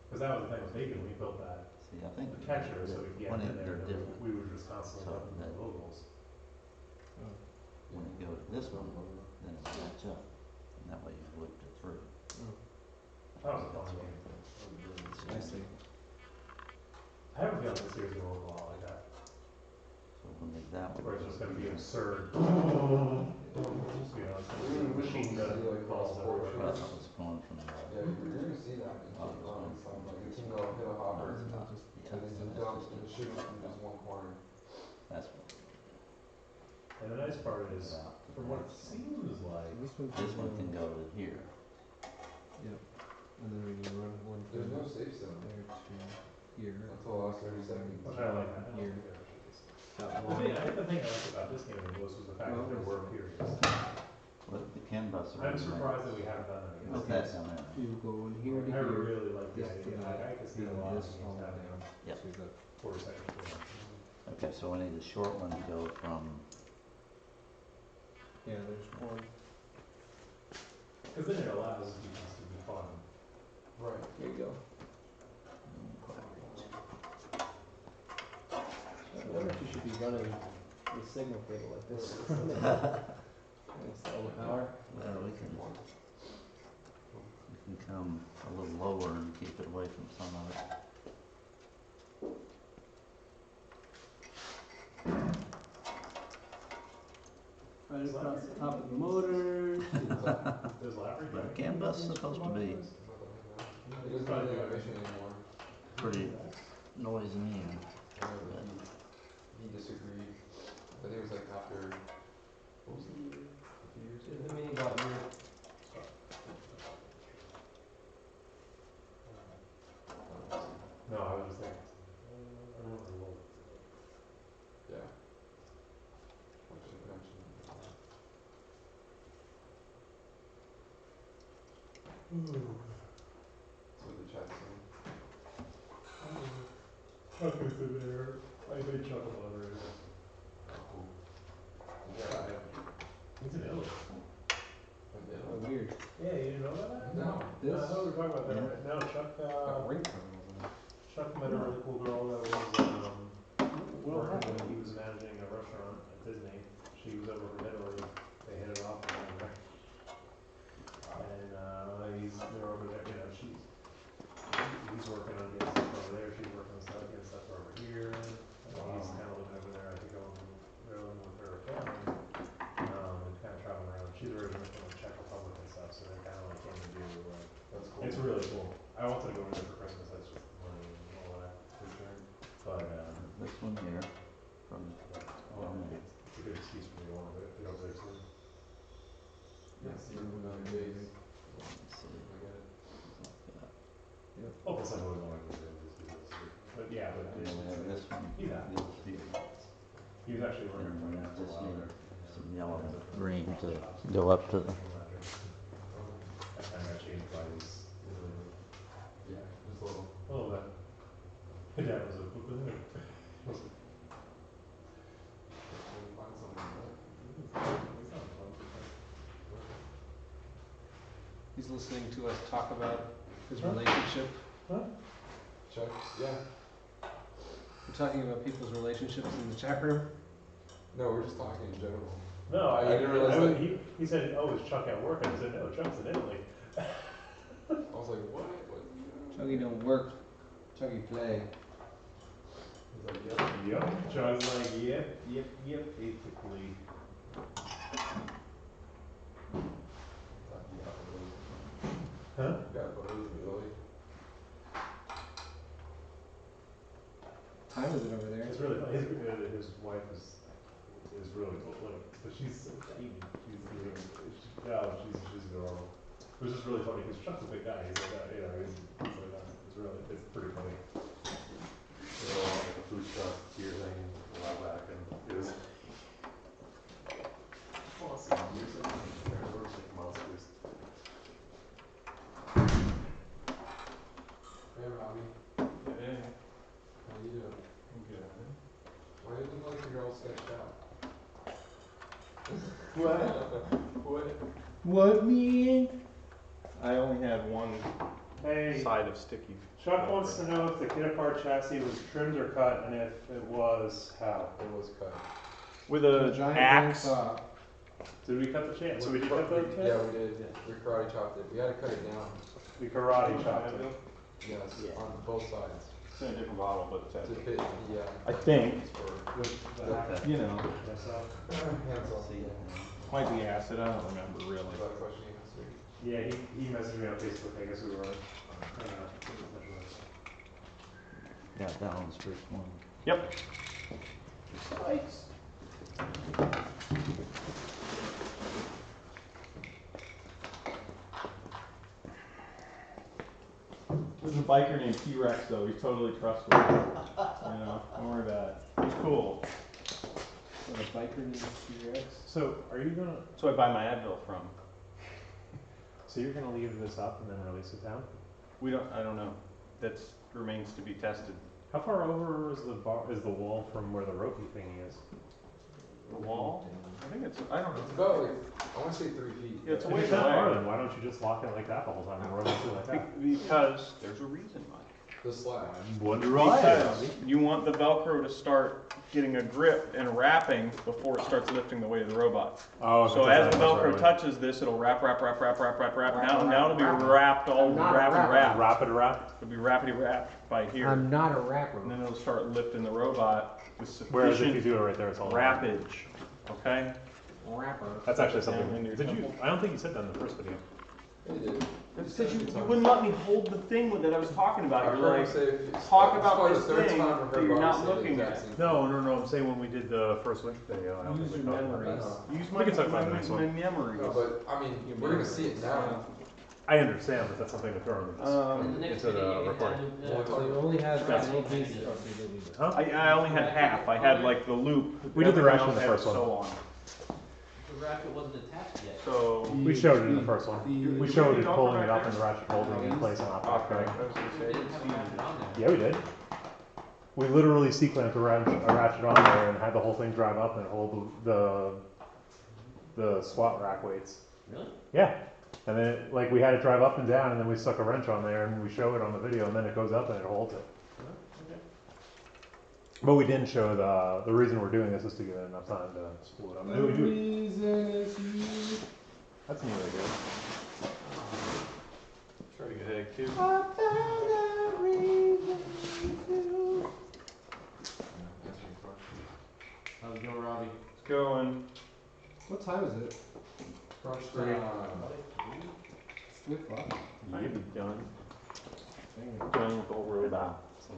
Because that was the thing with Bacon, we built that See, I think. catcher so we could get when in there, they're and different. we were just constantly So looking that- for locals. When you go to this one, then it'll match up, and that way you've looped it through. That was a fun game. I see. I have a feeling this year's gonna look a lot like that, So we'll leave that one. where it's just gonna be absurd. You know, it's gonna be machine gun balls everywhere. Well, I was going from the. Yeah, you're gonna see that in Oh, Team it's one. Ri3D, like a team will hit a hopper, It's and not, yeah, then just that's dump just and a- shoot it from just one corner. That's what. And the nice part is, about. from what it seems like, This one can go to here. Yep. And then we can run one There's from no safe zone there to here. until the last 30 seconds. which I like, I don't Here. think there should be. That The thing, I think the thing I liked about this game was the fact that there were periods. Well, the canvas. I'm surprised that we haven't done that Put again. that down there. You go in here to I here. really like the This to idea, that, like, I could see a and lot of this games all having down Yep. to the 40-second floor. Okay, so we need a short one to go from, Yeah, there's one Because then it allows these to be fun. Right. There you go. I wonder if you should be running the signal cable like this. That's all the power. Well, we can come a little lower and keep it away from some of it. Right across the top of the motors. There's laboratory. But a CAN bus is supposed to be It doesn't do the animation anymore. pretty noisy and He disagreed. I think it was like after, what was the year? A few years ago? The mini bot here. No, I was just thinking. I don't know. Yeah. I should have mentioned it. So the chat's saying. Chuck is in there. I made Chuck a moderator. Yeah, he's in Italy. Oh, weird. Yeah, you didn't know about that? No. No, I thought we were talking about that. Yeah. No, Chuck, Ringtone wasn't it? Chuck met a really cool girl that was, working when he was managing a restaurant at Disney. She was over from Italy. They hit it off over there. And, they're over there, you know, he's working on getting stuff over there, she's working on stuff, getting stuff over here. And he's kind of living over there, I think, with her family, and kind of traveling around. She's originally from the Czech Republic and stuff, so they're kind of like came to do like, That's cool. it's really cool. I wanted to go over there for Christmas, that's just money and all that, for sure. But, this one here from it's a good excuse for me to want to get over there too. Yeah, see, we're not days. let's see, I get it. Oh, plus I've always wanted to do this, but yeah, but and then we have this one. he's out. He was actually working for And that for a just while need there. some yellow and green to go up to the, I kind of got changed by these. Yeah, just a little. A little bit. My dad was a Find something like that. He's listening to us talk about his relationship. Check, yeah. We're talking about people's relationships in the chat room. No, we're just talking in general. No, I didn't realize that. he said, oh, is Chuck at work? And I said, no, Chuck's in Italy. I was like, what? Chuggy don't work, Chuggy play. He's like, yep. Yep. Chuck's like, yep, basically. Huh? Got photos of Italy. Time is it over there? It's really funny. His wife is really cool, like, but she's so tiny. She's adorable. It was just really funny because Chuck's a big guy. He's like, you know, he's like, it's pretty funny. Like a food truck here thing a while back, and it was awesome music. There were like monsters. Hey, Robbie. Hey, How you doing? I'm good. Why didn't like the girl sketched out? What? What mean? I only had one Hey, side of sticky. Chuck wants to know if the kit apart chassis was trimmed or cut, and if it was, how? It was cut. With a Giant axe. bandsaw. Did we cut the chassis? So we did cut the chassis? Yeah, we did. We karate chopped it. We had to cut it down. We karate chopped it. Yes, on both sides. It's in a different bottle, but it's To fit the, I think, The you know, Yes, hands off. see it. might be acid, I don't remember really. Is that a question you answered? Yeah, he messaged me on Facebook. I guess we were hanging out. Yeah, that one's first one. Yep. There's a biker named T-Rex though, he's totally trustworthy. You know, don't worry about it. He's cool. What, a biker named T-Rex? So, are you gonna? So I buy my Advil from. So you're gonna leave this up and then release it down? I don't know. That remains to be tested. How far over is the wall from where the ropey thingy is? The wall? I think it's, I don't know. It's about like, I wanna say 3 feet. Yeah, it's a If ways it's that far, away. then why don't you just lock it like that the whole time and roll it through like that? Because there's a reason, Mike. The slab. Wonder Because you want the Velcro to start getting a grip and wrapping before it starts lifting the weight of the robot. Oh, So as the Velcro touches this, it'll wrap. Now it'll be wrapped all wrapped. It'll be wrappity wrapped by here. I'm not a rapper. And then it'll start lifting the robot with Whereas if you sufficient do it right there, it's all wrappage. Okay? Rapper. That's actually Down something. into your Did you? temple. I don't think you said that in the first video. It did. It's because you wouldn't let me hold the thing that I was talking about. I You're remember like, say if it's- talk it's about probably this the third thing time I've that heard you're Bob not say the looking exact at. same thing. No, I'm saying when we did the first week video, I don't Use think your we talked about memories. that. Use We my, can talk about the my, next my one. memories. No, but I mean, we're gonna see it now. I understand, but that's something to throw into this. The next Into the video you recording. had, So you only had That's- little pieces. Oh, so you didn't need it. Huh? I only had half. I had like the loop. We did the Everything ratchet in the else had first one. sew on. The ratchet wasn't attached yet. So. We showed it in the first one. We showed it Velcro pulling back it up there? and the ratchet holding it in place and Okay. off. I was gonna say, I We didn't didn't have see a ratchet it. on there. Yeah, we did. We literally C-clamped a ratchet on there and had the whole thing drive up and hold the squat rack weights. Really? Yeah. And then like we had it drive up and down and then we stuck a wrench on there and we show it on the video and then it goes up and it holds it. But we didn't show the reason we're doing this is to give it enough time to spool it up. The reason is you. That's nearly good. Try to get egg too. How's it going, Robbie? It's going. What time is it? Crunch Three. time. 3 o'clock. I could be done. Done with the whole robot. It's a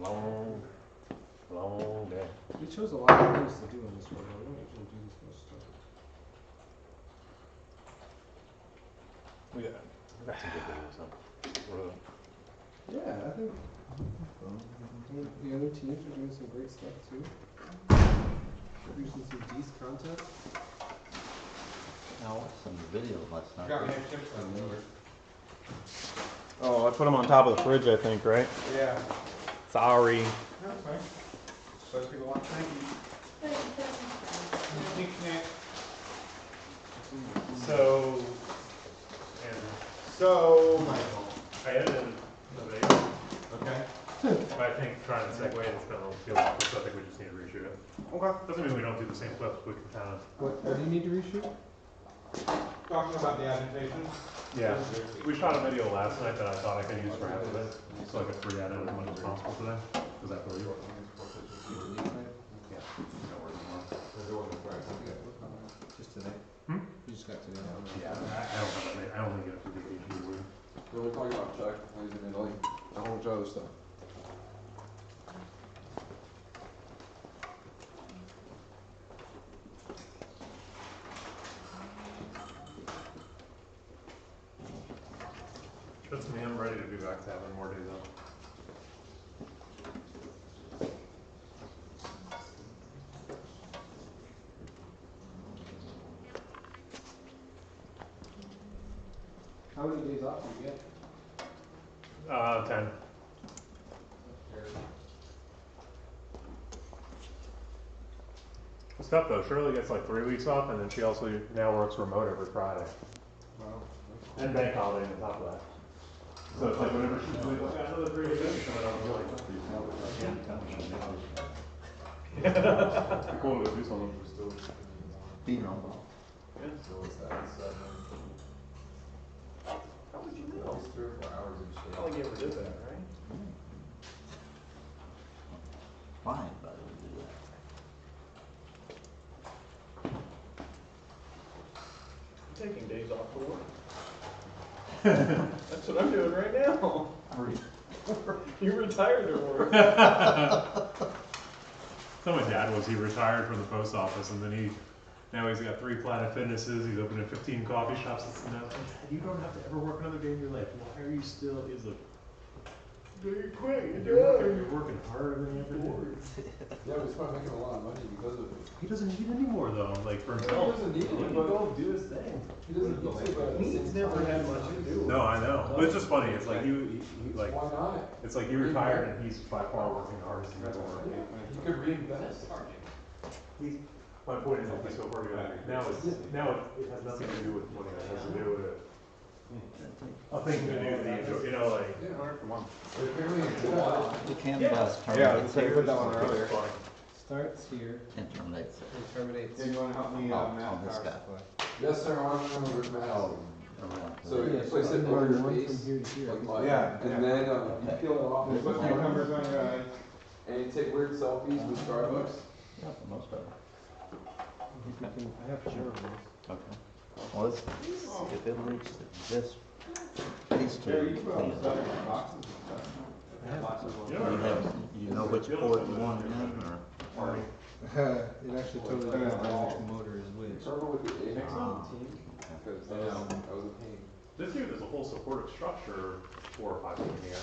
long day. We chose a lot of things to do on this robot. We don't usually do this much stuff. We got some good videos. Yeah, I think the other teams are doing some great stuff too. Producing some decent content. I watched some of the videos last night. Got me chips on there. Oh, I put them on top of the fridge, I think, right? Yeah. Sorry. That's fine. Most people want, thank you. So, and So, Michael. I edited the video, Okay. but I think trying to segue it's gonna feel awkward, so I think we just need to reshoot it. Okay. Doesn't mean we don't do the same clips, we can kind of. What do you need to reshoot? Talking about the agitation. Yeah, we shot a video last night that I thought I could use for half of it, so I could re-edit as much as possible today. Was that for you? Yeah. Just today? Hmm? You just got today. Yeah, I don't have it, I only get it for the HD. We're talking about check, plays in Italy, a whole bunch of other stuff. Trust me, I'm ready to be back to having more days off. How many days off do you get? 10. It's tough though, Shirley gets like 3 weeks off and then she also now works remote every Friday. Wow. And bank holiday on top of that. So it's like whenever she's like, I've got another 3 days coming up, I'm like, cool to do something. Feet on ball. So what's that, 7? How would you know? It's 3 or 4 hours each day. Probably ever did that, right? Fine, but we do that. I'm taking days off for work. That's what I'm doing right now. You retired to work. So my dad was, he retired from the post office and then now he's got 3 Planet Fitnesses, he's opening 15 coffee shops and stuff. Dad, you don't have to ever work another day in your life. Why are you still, he's like, you quit, you're working harder than you ever did. Yeah, but he's probably making a lot of money because of it. He doesn't need any more though, like for He himself. doesn't need it, He can but go do his thing. he doesn't need to, but at the He's same never time, had much to do. No, I know, but it's just funny, it's like he like, why not? it's like he retired and he's by far working the hardest he's ever worked. He could reinvest. My point is that we so far together. Now it has nothing to do with money. It has to do with a thing to do with the, you know, like. The canvas Yeah, terminates so you here. put that one It's earlier. fine. Starts here And terminates it. and terminates. Hey, you wanna help me, Oh, map on this power guy. supply? Yes, sir, I'm on the mass. Around. So you Yeah, place so it you over run your one base, from here to here. like mine. Yeah, And yeah. then you peel it off, You put cucumbers on your eyes. and you take weird selfies with Starbucks. Yeah, for most of it. I have four of those. Okay. Well, if it leads to this, these two, Jerry, you put all clean the it stuff up. in your boxes and stuff. You know which port you want it in, or? It actually totally depends on which motor is which. Remember with the Think so? team? Because that was a pain. This here, there's a whole supportive structure 4 or 5 feet in the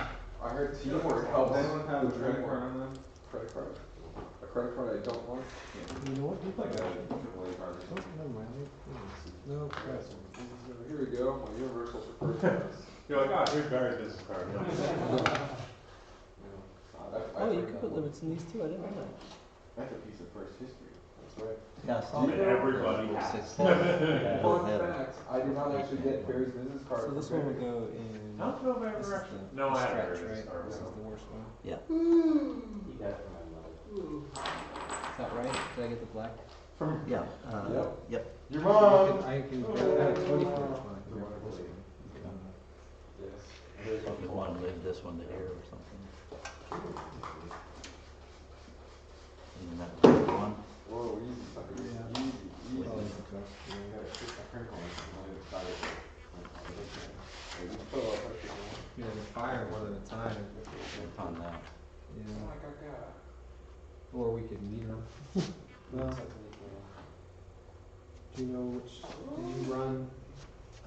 air. I heard teamwork helps. Does anyone have a with credit teamwork. card on them? Credit card? A credit card I don't want? You know what? Like a AAA card or Oh, something. never mind. No, press. Here we go, my universal preferred class. You're like, here's Barry's business card. Oh, you could put limits in these too. I didn't know that. That's a piece of first history. That's right. Yeah, I saw And that. everybody has. 16. Fun Both have it. fact, I did not actually get Barry's business card. So this one would go in. I don't know if I This ever is actually. the- No, the I had stretch, Barry's right? card. This is the worst one. Yeah. You got it from my mother. Is that right? Did I get the black? Yeah, Yep. yep. Your I mom! can I have 24 inch one. Yes. You want to move this one to here or something? Even that one? Whoa, easy, sucker. Yeah. Easy, easy. Oh, I that's tough. got a critical on the other side of it. You put a lot of pressure on it. Yeah, the fire one at a time. We'll find out. Yeah. Oh my god. Or we could meter them. Well, do you know which? Did you run?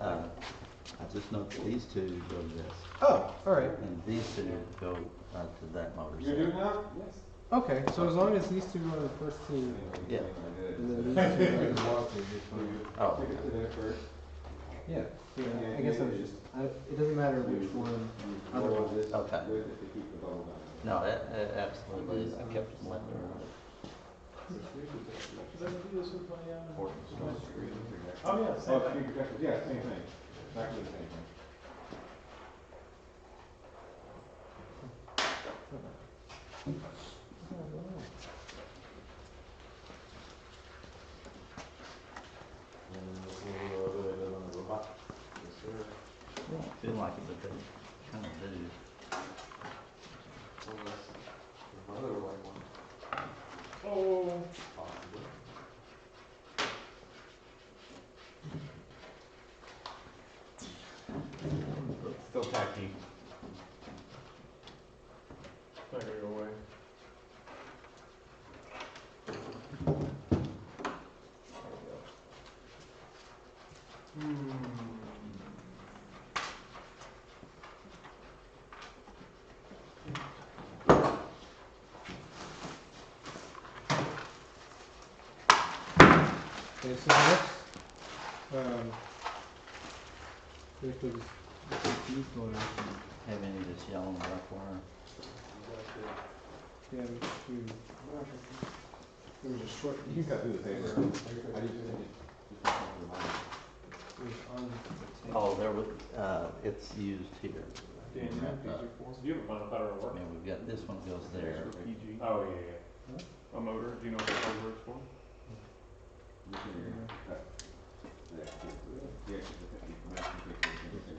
I just know that these two go to this, Oh, all right. and these two go to that motor You're doing set. that? Yes. Okay, so as long as these two run the first team, Yeah. and then these two run the water, you're fine. Oh, Take it to dinner first. Yeah, yeah, I guess I was just, it doesn't matter which one. Otherwise, okay. With it to keep the bubble down. No, absolutely, I kept them let them run. Oh, yeah, same Oh, thing. screen protectors, yeah, same thing. Exactly the same thing. I don't feel like it, but they kind of do. Unless your mother would like one. Oh. Possibly. Still tacky. Not gonna go away. okay, so next, there's these going out. Have any of this yellow and black wire? Yeah, there's two. There was a short You piece. got through the paper. I just think it. There's on the tape. Oh, there was, it's used here. Dan, you have PG4? Do you have a final cut or I work? mean, we've got, this one goes there. PG, Oh, yeah, a motor, do you know what the hardware is for? This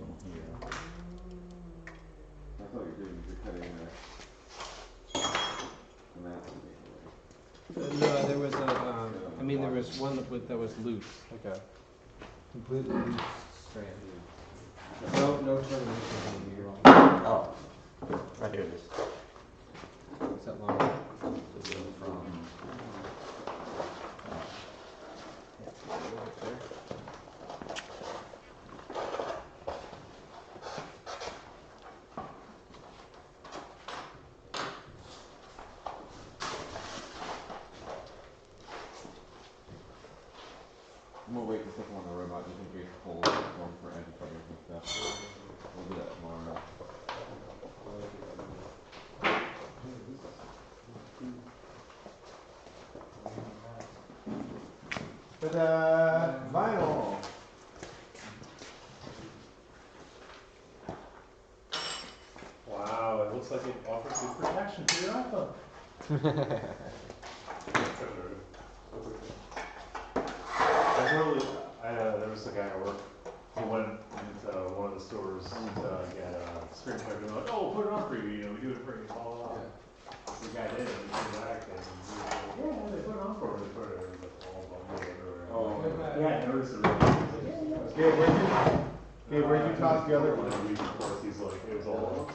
one here. That's all you're doing, is you're cutting the map and No, there was I mean, there was one that was loose, like a completely loose strand. No termination would be wrong. Oh, right here it is. What's that long? To go from, We'll wait to second on the robot just in case the whole form for anti-troubles and stuff. We'll do that tomorrow. Ta-da! Vinyl! Wow, it looks like it offers good protection to your iPhone. There was a guy at work. He went into one of the stores to get a screen protector. They're like, "Oh, put it on for you. You know, we do it for you." Blah blah blah. So the guy did it. And he came back and he was like, "Yeah, they put it on for me. They put it all bubbly everywhere." Oh, yeah, I noticed it. Gabe, where'd you toss the other one? A week before, he's like, it was all.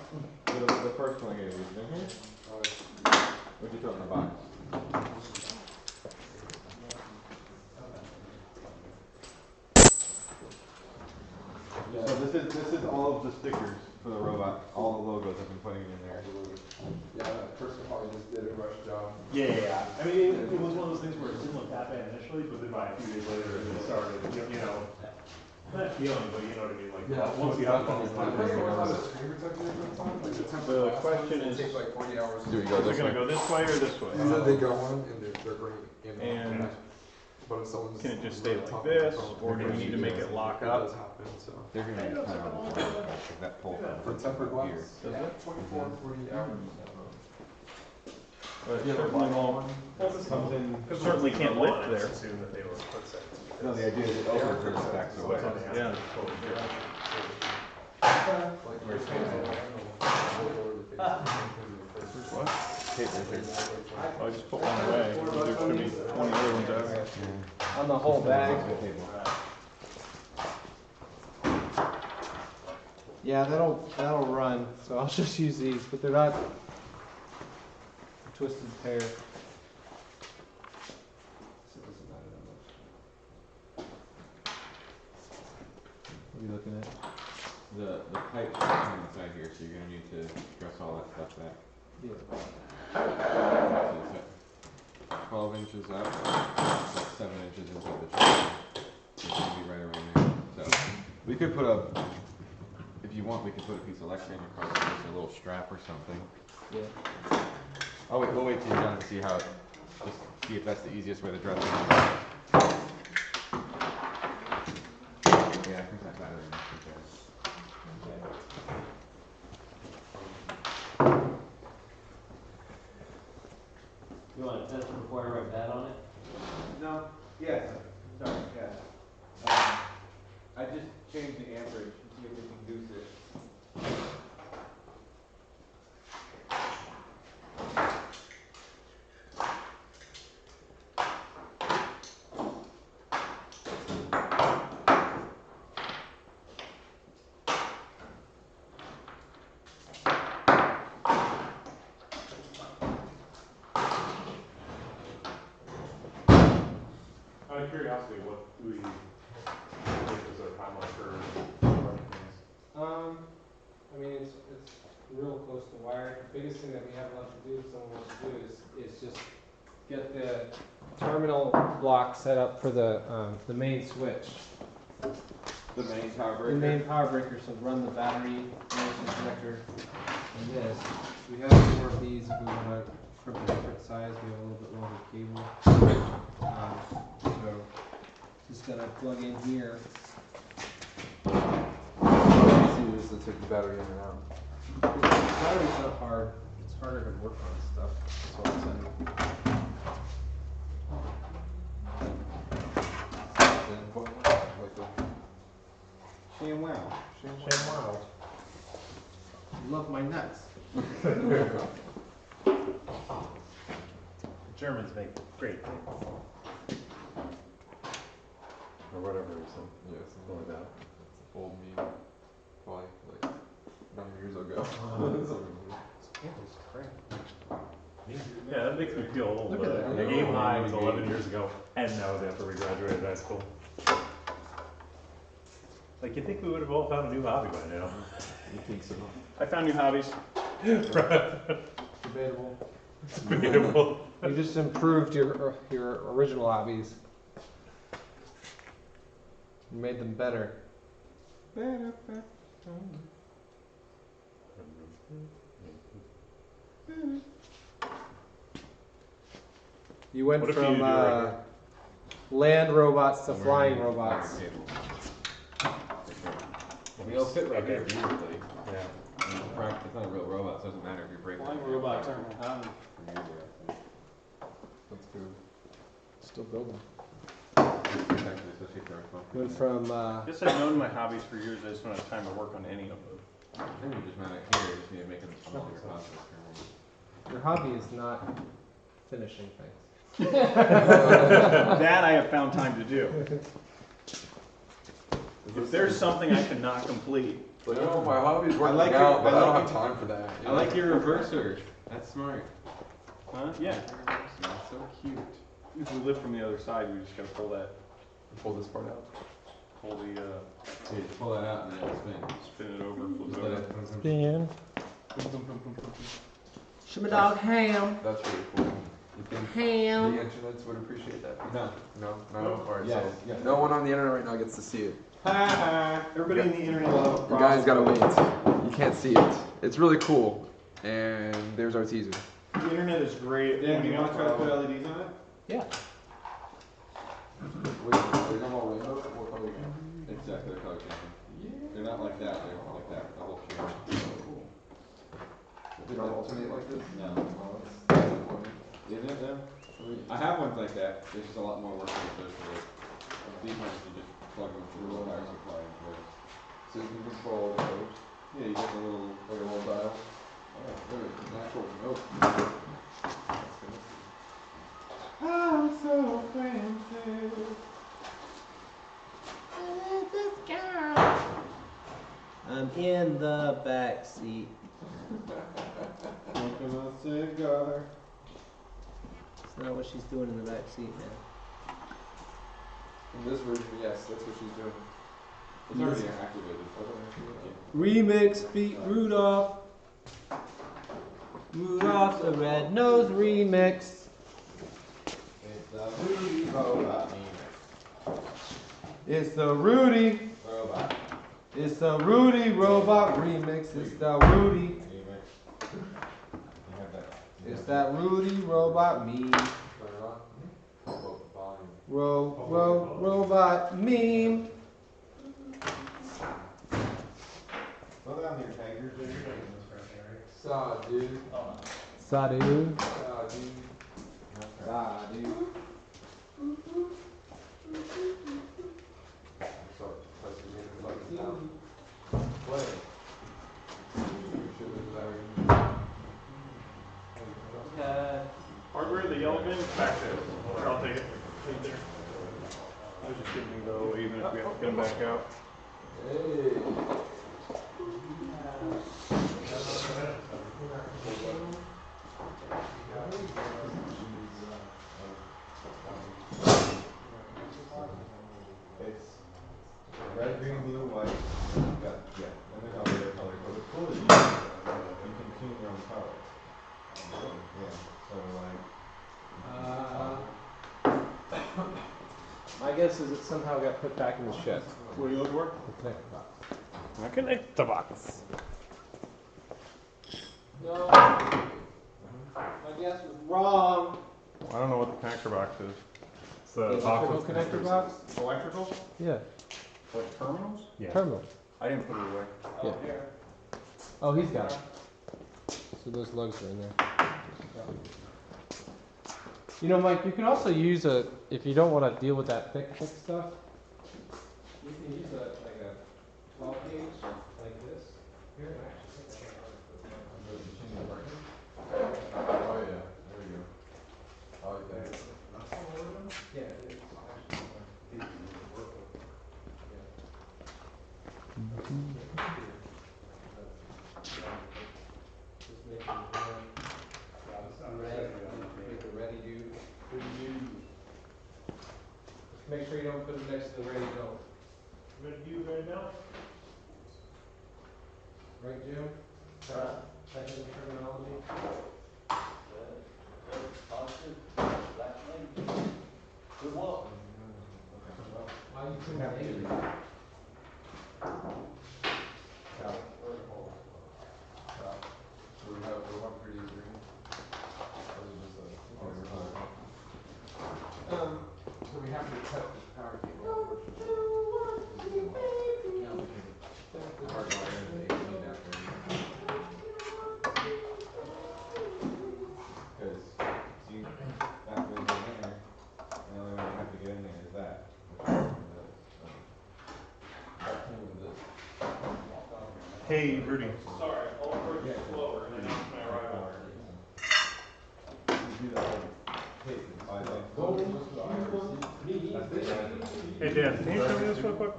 The first one I gave you, is in here? What'd you throw in the box? So this is all of the stickers for the robot. All the logos I've been putting in there. Yeah, that person probably just did a rush job. Yeah. I mean, it was one of those things where it didn't look that bad initially, but then by a few days later, it started, you know, not feeling, but you know what I mean. Like, once you have The question is, It takes like 40 hours. is it gonna go this way or this way? Usually they go on and they're great. And but if someone's can it just stay like this, or do we need to make it lock It up? does happen, so. They're gonna need to put on the floor, like that pole. For tempered glass, Does yeah, it? 24, 40 hours. But it certainly won't, certainly can't lift there. No, the idea is it opens and backs away. Yeah. What? I just put one away. There could be 20 other ones out here. On the whole bag. Yeah, that'll run. So I'll just use these, but they're not a twisted pair. So it doesn't matter that much. What are you looking at? The pipes are inside here, so you're gonna need to dress all that stuff back. Yeah. 12 inches up, like 7 inches inside the channel. It's gonna be right around there. So we could put if you want, we could put a piece of lexan across this, a little strap or something. Yeah. Oh wait, we'll wait till you're done to see how, just see if that's the easiest way to dress it. Yeah, I think that battery must be there. You want to test it before I write that on it? No, yes, sorry, yes. I just changed the amperage to see if we can goose it. Out of curiosity, what do we, is there a timeline for running things? I mean, it's real close to wire. The biggest thing that we have left to do, if someone wants to do, is just get the terminal block set up for the main switch. The main power The breaker? main power breaker, so run the battery management connector and this. We have more of these if we want to, from a different size, we have a little bit longer cable. So just gotta plug in here. Easy is to take the battery in and out. The battery's not hard. It's harder to work on stuff. That's what I'm saying. Sham wow. Shame wow. Love my nuts. Germans make great things. Or whatever you said. Yeah, Something like that. It's old meme. Probably like 9 years ago. Yeah, that makes me feel old. Look at that. Game high was 11 years ago, and that was after we graduated high school. Like, you think we would have all found a new hobby by now? You think so? I found new hobbies. Debatable. It's debatable. You just improved your original hobbies. You made them better. You went What if you from do right land robots to flying robots. They'll fit right here Okay. beautifully. Yeah. It's not a real robot, so it doesn't matter if you break it. Flying robots aren't common. That's good. Still building. Went from I guess I've known my hobbies for years. I just don't have time to work on any of them. I think you just meant it here, you just need to make it smaller process. your hobby is not finishing things. That I have found time to do. If there's something I cannot complete, But no, my hobby's working like out, your- but I I don't like have time for that. I like your reverser. That's smart. huh? Yeah. That's so cute. If we live from the other side, we just gotta pull that, Pull this part out. pull the, So you pull that out and then it'll spin. spin it over, flip Just it let over. it- Spin. Shimmy dog ham. That's really cool. You think Ham. the internets would appreciate that? No. No? No? Alright, Yes, so yes. no one on the internet right now gets to see it. Everybody in the internet will have a You problem. guys gotta wait. You can't see it. It's really cool. And there's our teaser. The internet is great. Dan, do you want to try to put LEDs on it? Yeah. Wait, they're not all rainbow? What color? Exactly, they're color changing. They're not like that, they're like that, the whole change. They don't alternate like this? No. Oh, that's disappointing. Isn't it though? I have ones like that, there's just a lot more work to go through. These ones, you just plug them through the power supply and work. So you can control all the colors. Yeah, you get the little, Like a little dial. oh, Look at the actual remote. I'm so fancy. I'm in the back seat. Smoking a cigar. It's not what she's doing in the back seat, man. In this version, yes, that's what she's doing. It's already activated. Remix beat Rudolph. Rudolph the Red-Nosed Remix. It's the Rudy robot It's the Rudy. robot. It's the Rudy robot remix. It's the Rudy. You have that. It's that Rudy robot meme. Turn it on. Volume. Robot meme. Slow down your tigers. Saw, dude. Sadu. Saw, dude. Sadu. Sorry, press the game like it's down. Play. Hardware, the yellow bin, back there. Here, I'll take it. Right there. I was just giving go, even if we have to get them back out. Hey. It's red, green, blue, white. Got, yeah, and then all the other colors. But what's cool is you can tune your own colors. Yeah, so like. My guess is it somehow got put back in the shed. What are you looking for? The connector box. I connect the box. No. My guess was wrong. I don't know what the connector box is. It's the The box electrical with connector connectors. box? Electrical? Yeah. Like terminals? Yeah. Terminal. I didn't put it away. Yeah. Oh, he's got it. So those lugs are in there. You know, Mike, you can also use a, if you don't want to deal with that thick stuff, you can use like a 12 gauge like this. Here, and actually take that out. Oh yeah, there you go. I like that. Yeah, it's actually work with. Just make it red, make it ready to. Just make sure you don't put it next to the ready go. Ready to do right now? Right, Jim? Technical terminology? Why you couldn't have it? So we have the 1.3D green. Or is it just a, So we have to cut the power cable, unfortunately. The hardwire and the AC adapter. Because, see, that goes in there, and the only way you have to get in there is that. Hey, Rudy. Sorry, all approach is slower and I announced my arrival. Hey, Dan, can you show me this real quick?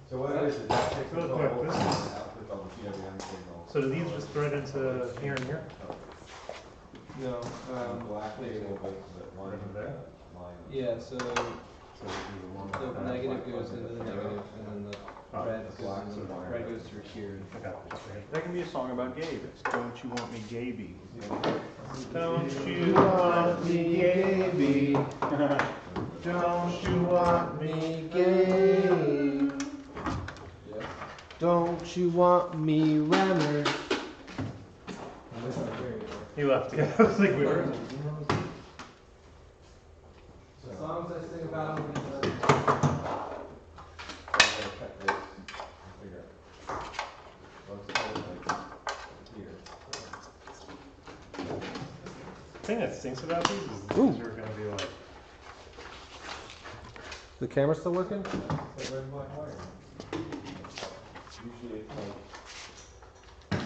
So what it is that takes Real the quick, whole this is- output of the PWM signal. So do these just thread into here and here? No, Black cable goes to that one Right there? line. yeah, so So we do the one. the negative goes into the negative, and then the Oh, red that's goes black, into so the the red goes through here. I got this right That can be a song about Gabe. It's Don't You Want Me Gaby. Don't you want me, Gaby? Don't you want me, Gaby? Don't you want me, Rammer? He left, yeah, I was like, where? The songs I sing about them. The thing that stinks about these is these are gonna be like, The camera still working? Usually it's like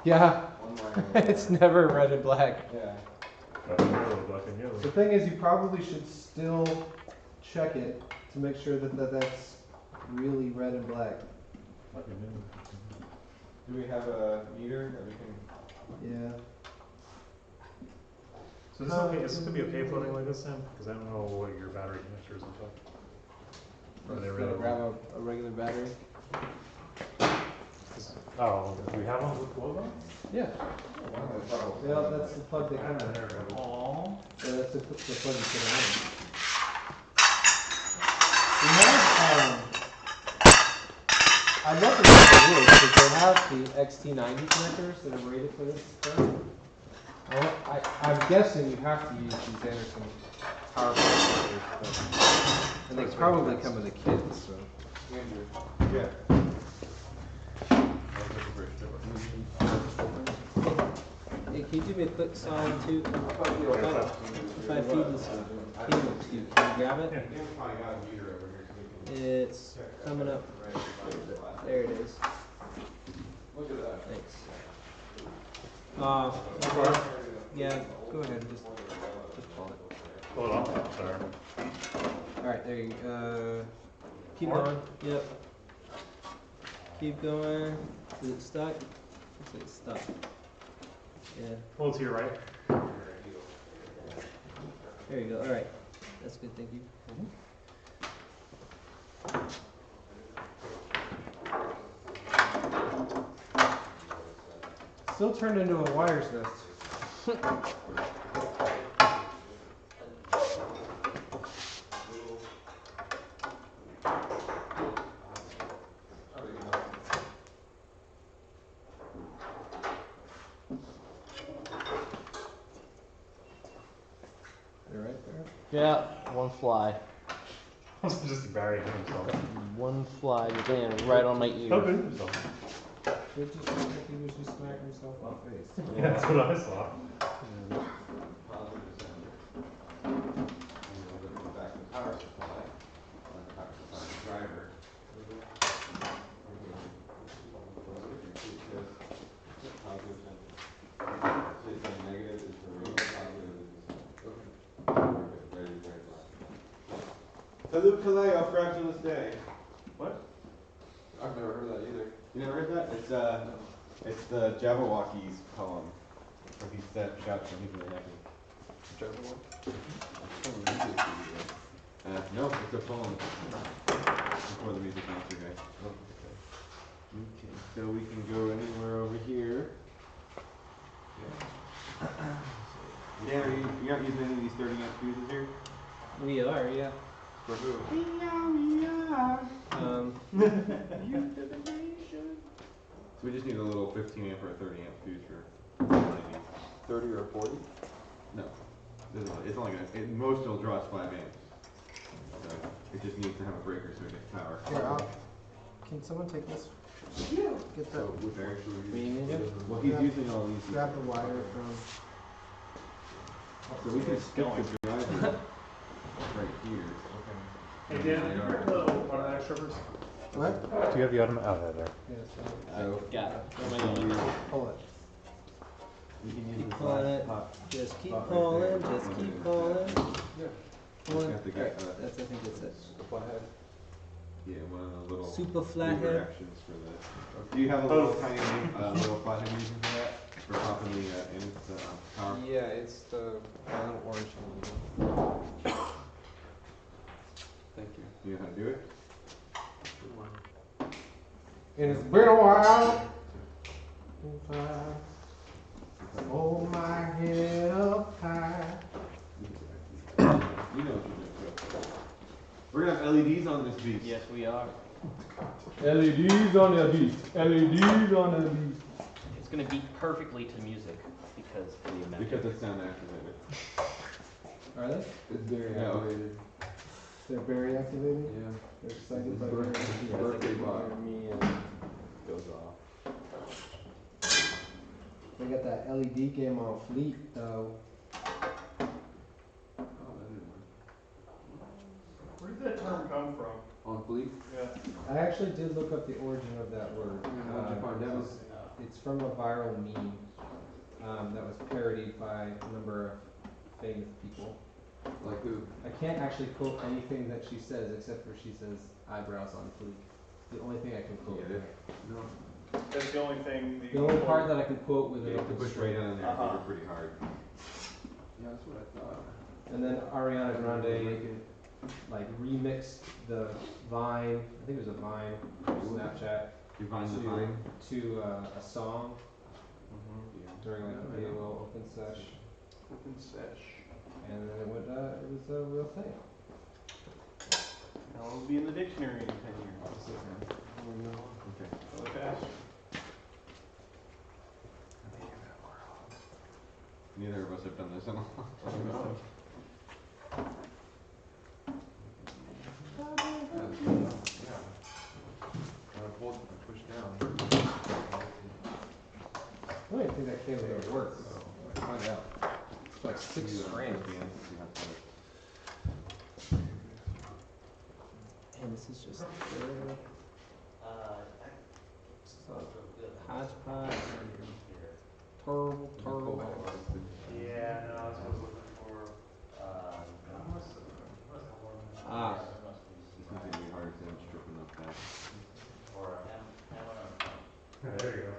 Yeah. one wire. It's never red and black. Yeah. black and yellow. The thing is, you probably should still check it to make sure that's really red and black. Black and yellow. Do we have a meter that we can? Yeah. So this is okay, is this gonna be okay floating like this, Sam? Because I don't know what your battery connectors look like. Are they really grab a regular battery? Oh, do we have one with glow on? Yeah. Yeah, that's the plug they come in. There we go. Aww. Yeah, that's the plug you put on. We have, I'd love to know what it is, because they have the XT90 connectors that are rated for this stuff. I'm guessing you have to use these Anderson power connectors, and they probably come with a kit, so. Yeah. Hey, can you do me a quick solid too? If I feed this cable to you, can you grab it? It's coming up. There it is. Look at that. Thanks. Yeah, go ahead and just pull it. hold on, sorry. Alright, there you go. Keep going. Yep. Keep going. Is it stuck? Looks like it's stuck. Yeah. Hold to your right. There you go. Alright. That's good, thank you. Still turned into a wires nest. You're right there. Yeah, one fly. Just burying himself. One fly just landed right on my ear. How good himself. It just looked like he was just smacking himself off face. Yeah, that's what I saw. Back to the power supply. Power supply driver. Negative is the real, positive is the ready, very black. Salute Kaleo, Fractionless Day. What? I've never heard that either. You never heard that? It's the Jabberwocky's poem. Where he said, shouts and he's really happy. No, it's a poem. Before the music master guy. Okay, so we can go anywhere over here. Yeah, are you not using any of these 30 amp fuses here? We are, yeah. For who? So we just need a little 15 amp or a 30 amp fuse for one of these. 30 or 40? No, it's only gonna, most it'll draw is 5 amps. So It just needs to have a breaker so it gets power. Here, can someone take this? Get that. Which one should we We need it. Well, he's using all these. Grab the wire from. So we can skip the driver right here. Hey, Dan, did you bring the automatic strippers? What? Do you have the automatic? Oh, there. Yeah, that's fine. So, Got it. Pull it. you can use Keep this pulling last it. top. Just keep Spot right pulling, there. just keep pulling. Pulling. Got the guy, That's, I think that's it. The flathead. yeah, one of the little Super lever flathead. actions for the. Do you have a little tiny little flathead using for that? For popping the power? Yeah, it's the little orange one. Thank you. Do you know how to do it? And it's been a while since I hold my head up high. You know what you're doing. We're gonna have LEDs on this beast. Yes, we are. LEDs on the beat. LEDs on the beat. It's gonna beat perfectly to music because of the amount. Because it's sound activated. Are they? It's very Yeah. activated. They're very activated? Yeah. They're excited by His birthday bot. me and goes off. they got that LED game on Fleet though. Where did that term come from? On fleek. Yeah. I actually did look up the origin of that word. What'd you find out? It's from a viral meme that was parodied by a number of famous people. Like who? I can't actually quote anything that she says except for she says eyebrows on fleek. The only thing I can quote. Get it? No. That's the only thing. The only part that I can quote with You it. have to push right down there and Uh-huh. make it pretty hard. Yeah, that's what I thought. And then Ariana Grande like remixed the Vine, I think it was a Vine, Snapchat, You find the vine? to a song Yeah. during like a little open sesh, Open sesh. and then it was a real thing. Now it'll be in the dictionary in 10 years. Okay. Really fast. Neither of us have done this in a long time. Hold and push down. I don't even think that cable would work. Find out. It's like 6 strands. And this is just hodgepodge. Turbo. Yeah, no, that's what I was looking for. Ah. It's gonna be harder than stripping up that. There you go.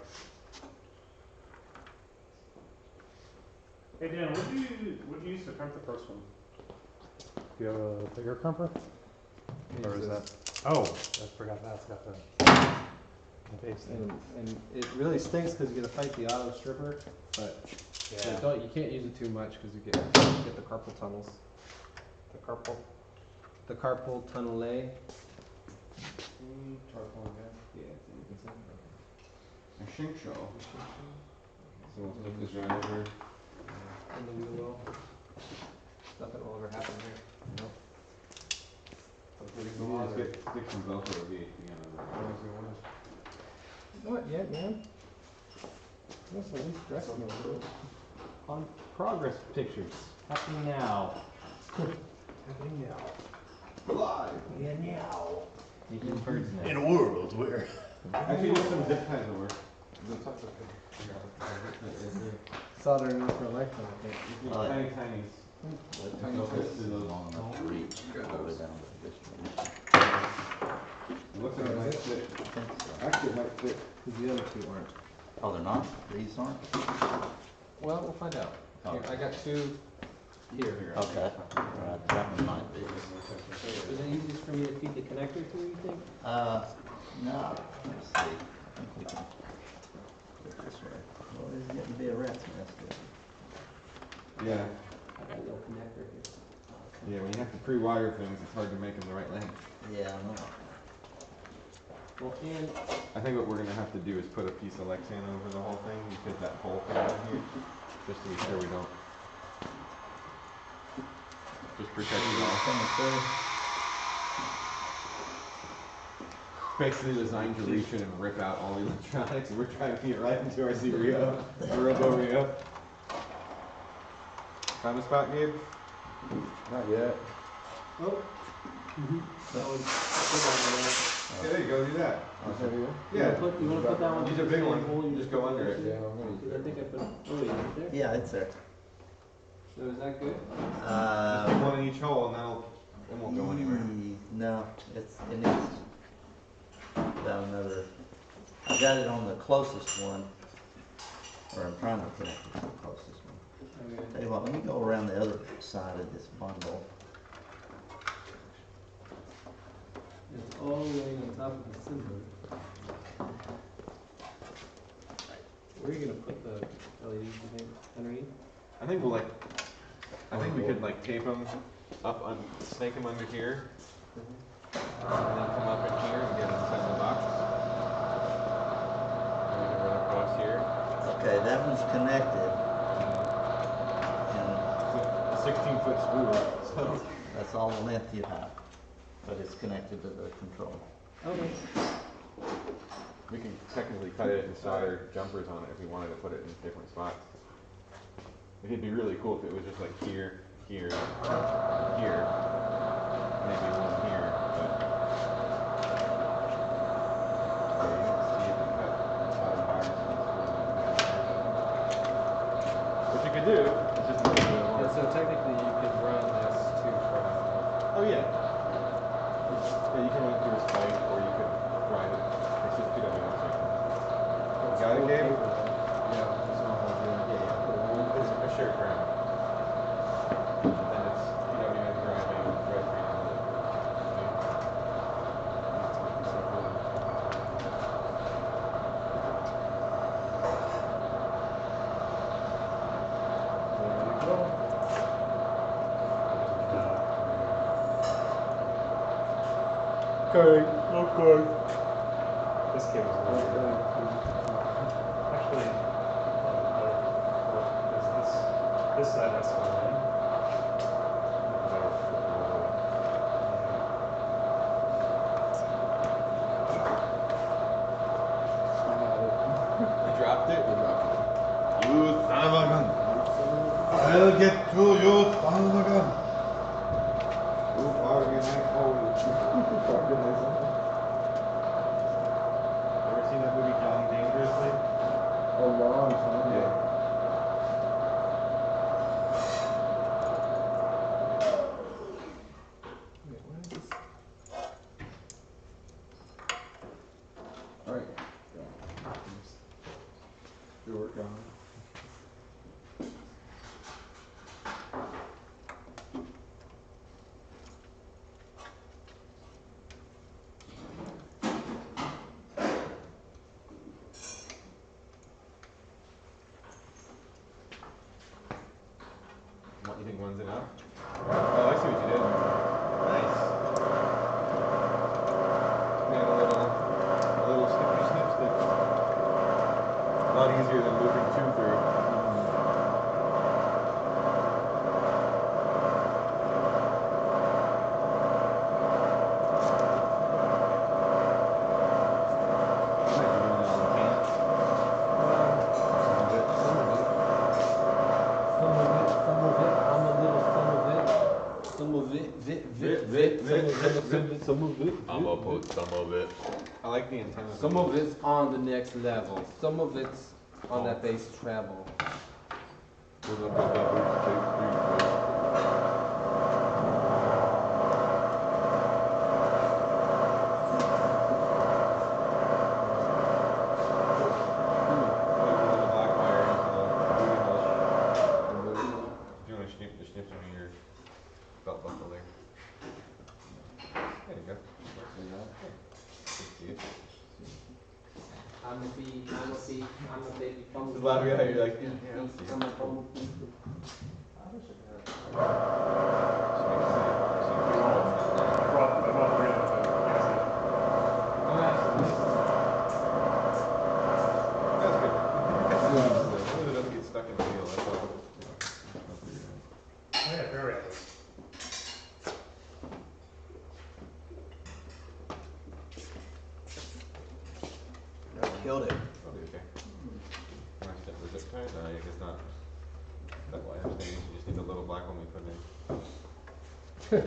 Hey Dan, what'd you use to crimp the first one? Do you have a bigger crimper? Or is that? Oh, I forgot that's got the base thing. And it really stinks because you gotta fight the auto stripper, but you can't use it too much because you get the carpal tunnels. The carpal tunnel lay. Yeah, I think so. So we'll flip this right over. in the wheel well. Nothing will ever happen here. Nope. You just get stick some Velcro to VHP on it. Not yet, man. Let's at least dress me a little. On progress pictures. Happening now. Happening now. Live! Yeah, now. Making birds nest. In a world where. Actually, just some zip ties will work. Soldering enough for a lifetime, I think. Tiny, tiny. Tiny Those bits. to those. Long enough to reach You got all the way those. down to the distribution. It looks like it might fit. Actually, it might fit. Because the other two aren't. Oh, they're not? These aren't? Well, we'll find out. Here, I got two here. Okay. Alright, that one might be. Is it easiest for me to feed the connector through, you think? No, let's see. I think we can put it this way. Well, it's getting to be a rat's nest. Yeah. I got a little connector here. Yeah, when you have to pre-wire things, it's hard to make them the right length. Yeah, I know. Well, and I think what we're gonna have to do is put a piece of Lexan over the whole thing, because that hole thing in here, just to be sure we don't. Just protect it all. basically designed to reach in and rip out all the electronics, and we're driving it right into our C-Rio, our Robo Rio. Found a spot, Gabe? Not yet. Oh. That was. Yeah, there you go, do that. Yeah. You wanna put that one? Use a big one, just go under it. Yeah, I'm gonna use Cause I think I put, oh, yeah, right there. Yeah, it's there. So is that good? Just put one in each hole and it won't go anywhere. No, it needs about another, I got it on the closest one, or I'm trying to connect it to the closest one. Okay. Tell you what, let me go around the other side of this bundle. It's all laying on top of the cylinder. Where are you gonna put the LEDs, you think, underneath? I think we could like tape them up, snake them under here, and then come up in here and get inside the box. And we can run across here. Okay, that one's connected. And It's a 16-foot spool, so. that's all the length you have, but it's connected to the control. Okay. We can technically cut it and solder jumpers on it if we wanted to put it in different spots. It'd be really cool if it was just like here, here, and here. Maybe one here, but yeah, you can see if we cut and solder wires and what you could do is just a little bit of And so technically you could run this too from. Oh yeah. Yeah, you can run it through a spike or you could drive it. It's just PWM cycle. Got it, Gabe? Yeah, this one has It's a shared ground. And then it's PWM driving right through the Okay, okay. This game is really good. Actually, this side has to go in. You dropped it? You son of a gun. I'll get to you, son of a gun. You organize all. Ever seen that movie Johnny Dangerously? a long time. Yeah. Alright. Your work on. What, you think one's enough? Oh, I see what you did. Nice. Made a little snip. A lot easier than moving two through. Some of it. I'm gonna put some of it. I like the antenna. Some of it's on the next level. Some of it's on that base travel. Laugh at how you're like, killed it. Probably okay. Can I step the zip tie? No, I guess not. That's why I'm saying you just need a little black one we put in.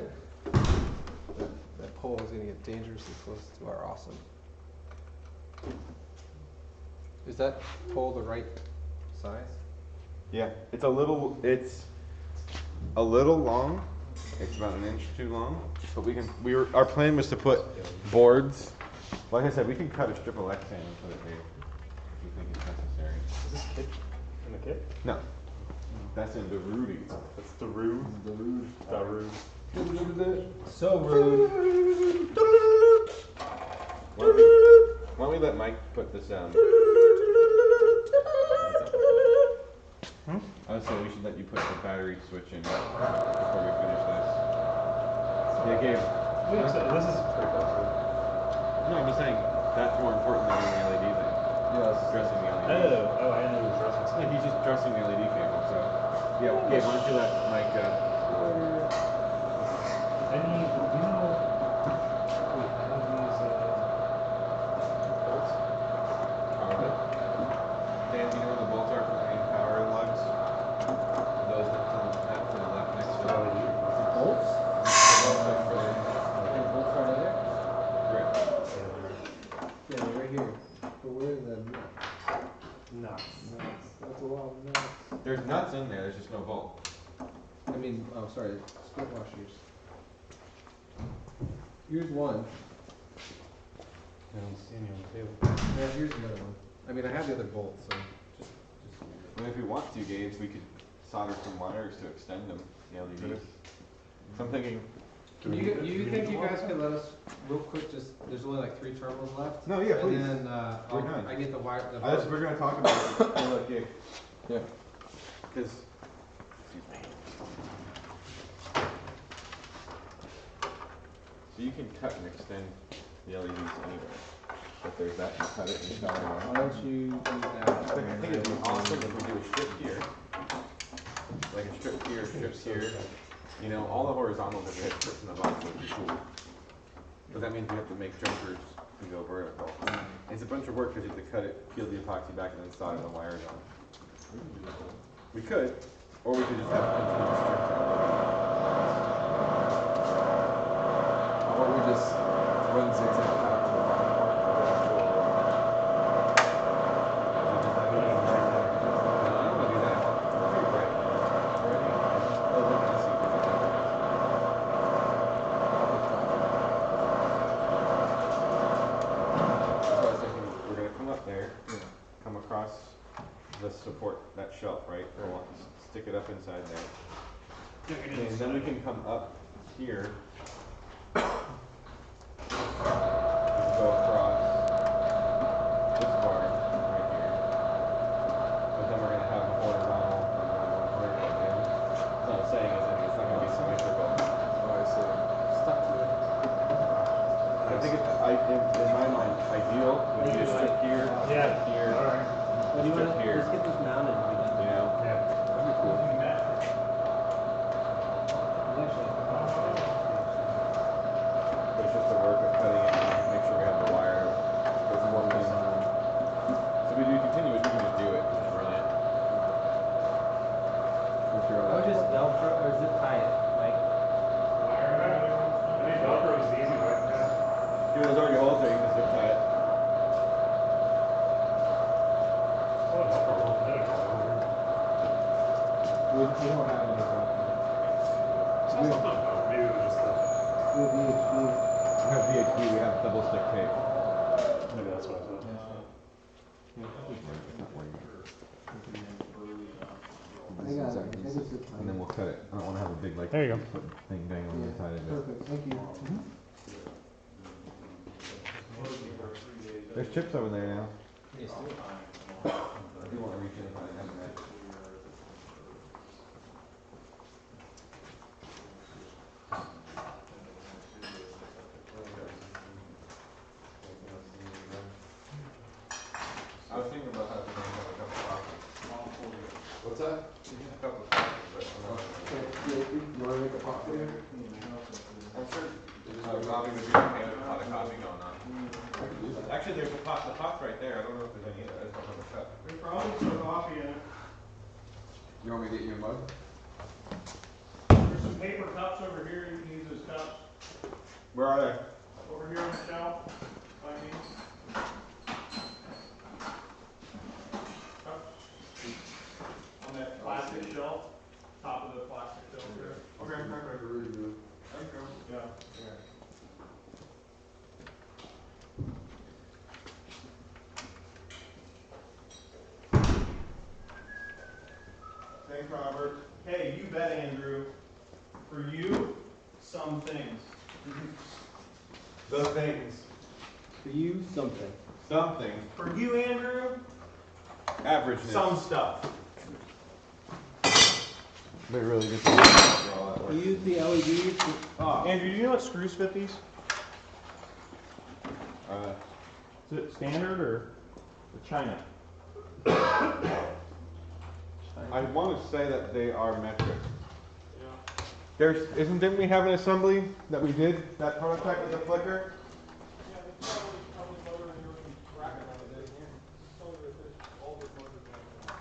That pole is gonna get dangerously close to our awesome. Is that pole the right size? Yeah, it's a little long. It's about an inch too long, but our plan was to put boards. Like I said, we can cut a strip of Lexan and put it there if you think it's necessary. Is this kit in the kit? No, that's in the Rudy. That's the Rude. The Rude. The Rude. So rude. Why don't we let Mike put this down? I would say we should let you put the battery switch in before we finish this. Yeah, Gabe. This is pretty close. No, I'm just saying that's more important than the LED thing. Yes. Dressing the LED. Oh, I didn't know it was dressing. Yeah, he's just dressing the LED cable, so. Yeah, Gabe, why don't you let Mike, Do you know, we have these, bolts? probably. Dan, do you know where the bolts are for the main power lugs? Those that to the left next to it. Bolts? And bolts right there? Right. Yeah, they're right here. But where is that nut? Nuts. That's a lot of nuts. There's nuts in there, there's just no bolt. I mean, oh, sorry, split washers. Here's one. I don't see any on the table. Yeah, here's the other one. I mean, I have the other bolt, so just. I mean, if we want to, Gabe, we could solder some wires to extend them, the LEDs. So I'm thinking. You think you guys could let us, real quick, just, there's only like 3 terminals left? No, yeah, please. And then, We're done. I get the wire, We're gonna talk about it. I'll let Gabe. Yeah. Because. So you can cut and extend the LEDs anywhere. If there's that, you cut it and you solder Why on. don't you do that? I think it'd be awesome if we do a strip here. Like a strip here, strips here. You know, all the horizontals that we had strips in the box would be cool. But that means we have to make jumpers to go vertical. It's a bunch of work because you have to cut it, peel the epoxy back, and then solder the wires on. We could, or we could just have continuous strips out Or we just run zigzag path to the bottom part. the support, that shelf, right? We'll stick it up inside there. And then we can come up here. Go across this bar right here. But then we're going to have a horizontal and one vertical again. So what I'm saying is that it's not going to be symmetrical. Oh, I see. Stuck to it. I think it's, in my mind, ideal would be a strip here, Yeah. here, What do you strip want? here. Let's get this mounted. And be done. You know? Yeah. That'd be cool. But it's just the work of cutting it and make sure we have the wire. There's more things. So if we do continuous, we can just do it, which is brilliant. I would just Velcro or zip tie it, like. I think Velcro is the easy way. Yeah. Dude, there's already holes there, you can just zip tie it. Oh, Velcro won't fit it all over. We don't have any Velcro. Maybe it was just the. We have VHB. We have VHB, we have double stick tape. Maybe that's what I thought. I got it. I just zip tie And then we'll cut it. I don't want to have a big like There you go. thing dangling inside of it. Perfect, thank you. There's chips over there now. Yes, I do want to reach in and find them. I was thinking about having a cup of coffee. What's that? A cup of coffee, but I'm not sure. You want to make a pot for you? I'm sure Robbie would be okay with a pot of coffee going on. I could use that. Actually, there's the pot's right there. I don't know if there's any in it. I just don't have a cup. There's probably some coffee in it. You want me to get you a mug? There's some paper cups over here. You can use those cups. Where are they? Over here on the shelf. By me. Cups. On that plastic shelf. Top of the plastic shelf there. Okay, perfect. Really good. There you go. Yeah. Thanks, Robert. Hey, you bet, Andrew. For you, some things. The things. For you, something. Something. For you, Andrew, Averageness. some stuff. They really just We use the LEDs. Andrew, do you know what screws fit these? Uh, Is it standard or China? I want to say that they are metric. Didn't we have an assembly that we did, that prototype with the flicker? Yeah, they probably motor and there was some bracket on it in here. Tell me if there's all the motors on there.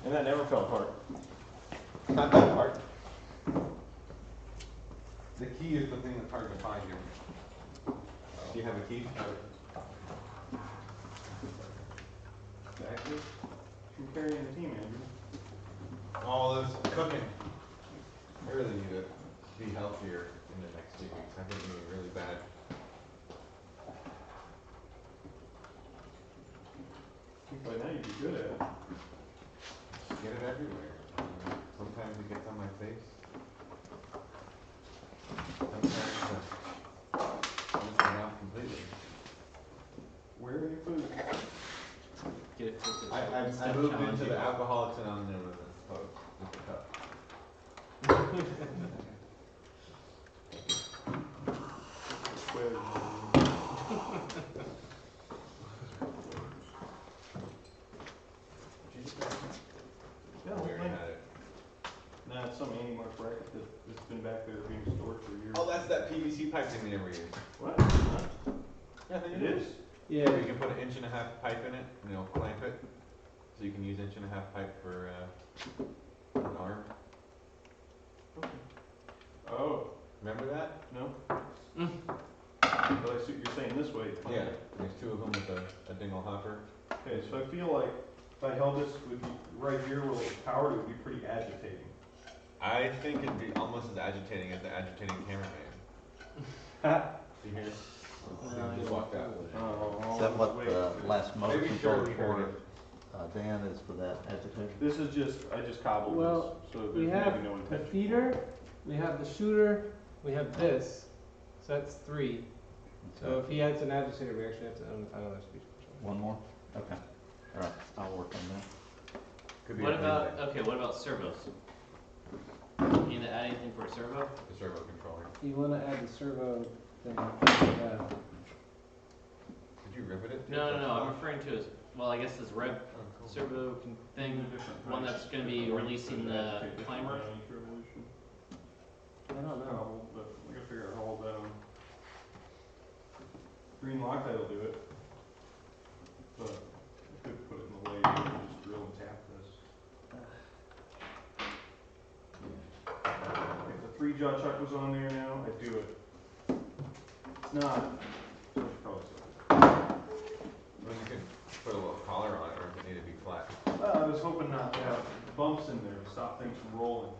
And that never fell apart. Not that part. The key is the thing that's hard to find here. Do you have a key? Exactly. You're carrying the team, Andrew. All this cooking. I really need to be healthier in the next 2 weeks. I think I'm doing really bad. I think by now you'd be good at it. Get it everywhere. Sometimes it gets on my face. Sometimes I'm missing out completely. Where are your food? Get it to I moved into the Alcoholics Anonymous post with the cup. Yeah, We already had it. Nah, it's some Anti-Mark bracket that's been back there being stored for years. Oh, that's that PVC pipe thing we never used. What? Yeah, I think It is? Yeah. You can put an 1.5 inch pipe in it, and it'll clamp it. So you can use 1.5 inch pipe for an arm. Okay. Oh, Remember that? no. But I see what you're saying this way. Yeah. There's 2 of them with a dingle hopper. Okay, so I feel like if I held this with you right here where it was powered, it would be pretty agitating. I think it'd be almost as agitating as the agitating cameraman. See here? He just walked out. Is that what the last motor Maybe control Shirley heard for Dan is for that agitator? This is just, I just cobbled Well, this, so we there's have maybe no the intention. feeder, we have the shooter, we have this, so that's 3. So if he adds an agitator, we actually have to own another speed control. One more? Okay. All right, I'll work on that. Could be What a about, Wednesday. okay, what about servos? You need to add anything for a servo? The servo controller. You wanna add the servo thing, yeah. Did you rivet it? No, I'm referring to as, well, I guess this rev servo thing, one that's gonna be releasing the climber. I don't know. Cobbled, but I gotta figure out how to hold that on. Green Loctite will do it. But I could put it in the way and just drill and tap this. If the 3-jaw chuck was on there now, I'd do it. It's not. So I should probably say. Well, you could put a little collar on it, or if it needed to be flat. I was hoping not to have bumps in there to stop things from rolling.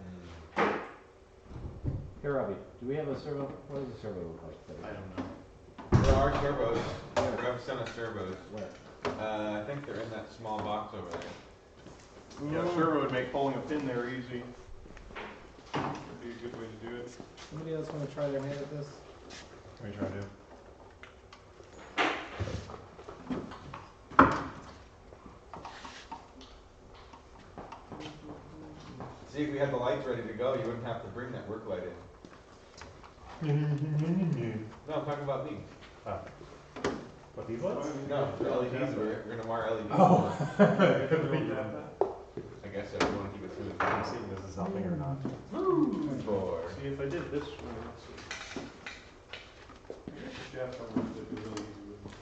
Here, Robbie, do we have a servo? What does a servo look like? I don't know. There are servos. Rev Center servos. Where? I think they're in that small box over there. Yeah, servo would make pulling a pin there easy. Would be a good way to do it. Somebody else wanna try their hand at this? Let me try to. See, if we had the lights ready to go, you wouldn't have to bring that work light in. No, I'm talking about me. What, these lights? No, the LEDs, we're gonna wire LEDs. Oh. I guess so, if you wanna keep it smooth. Let me see if this is helping or not. For See, if I did this one, let's see. Jeff, I wanted to do really easy with it.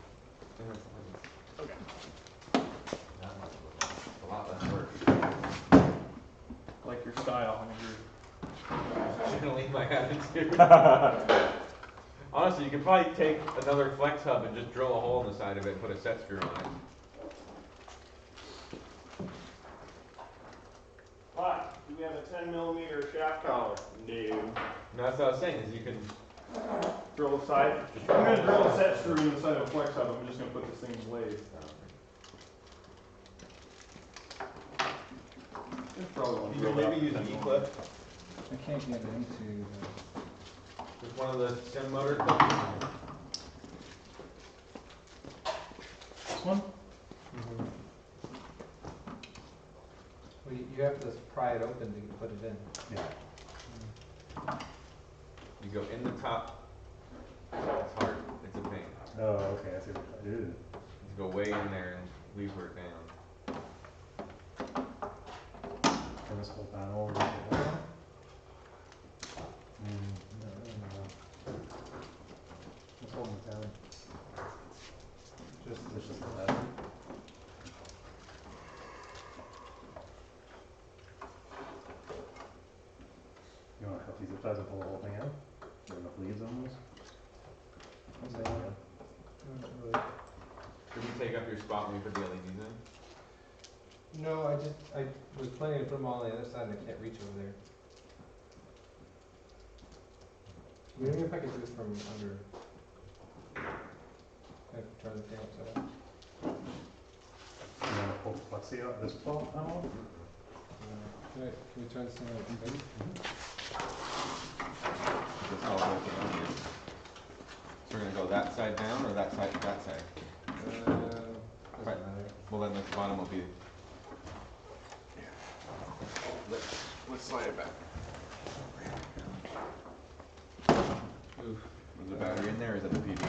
Okay. not much of a lot less work. Like your style, I mean, I'm gonna leave my attitude. Honestly, you could probably take another flex hub and just drill a hole in the side of it and put a set screw on it. But, do we have a 10mm shaft collar? No. And that's what I was saying, is you can Drill the side? I'm gonna drill a set screw in the side of a flex hub, I'm just gonna put this thing in lathe. It's probably one You can maybe use an E-clip I can't get into with one of the stem motor clips. This one? Well, you have to pry it open to put it in. Yeah. You go in the top. It's hard. It's a pain. Oh, okay, I see what you're doing. You go way in there and lever it down. Turn this whole panel over to the other one. No. What's holding it down? It's just the battery. You want to cut these zip ties and pull the whole thing out? There enough leaves on those? Did you take up your spot when you put the LEDs in? No, I was planning to put them all on the other side and I can't reach over there. Maybe if I could do it from under. I have to try the thing upside down. You want to pull the plexi out this panel? Can we turn this thing on? That's all broken on here. So we're gonna go that side down or that side to that side? Doesn't matter. Well, then the bottom will be. Let's slide it back. Oof. Was the battery in there or is it the PD?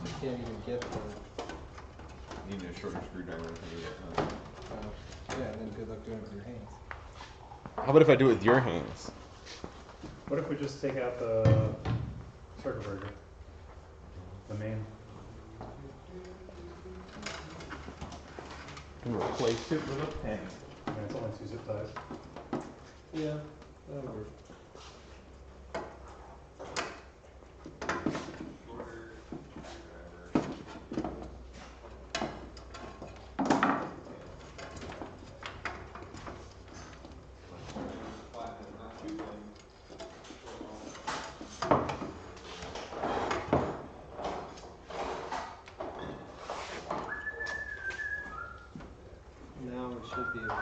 You can't even get the. Need a shorter screwdriver to do it, huh? Yeah, and then good luck doing it with your hands. How about if I do it with your hands? What if we just take out the circuit breaker? The main. And replace it with a pen. I mean, it's only 2 zip ties. Yeah, that'll work. Now we should be able to.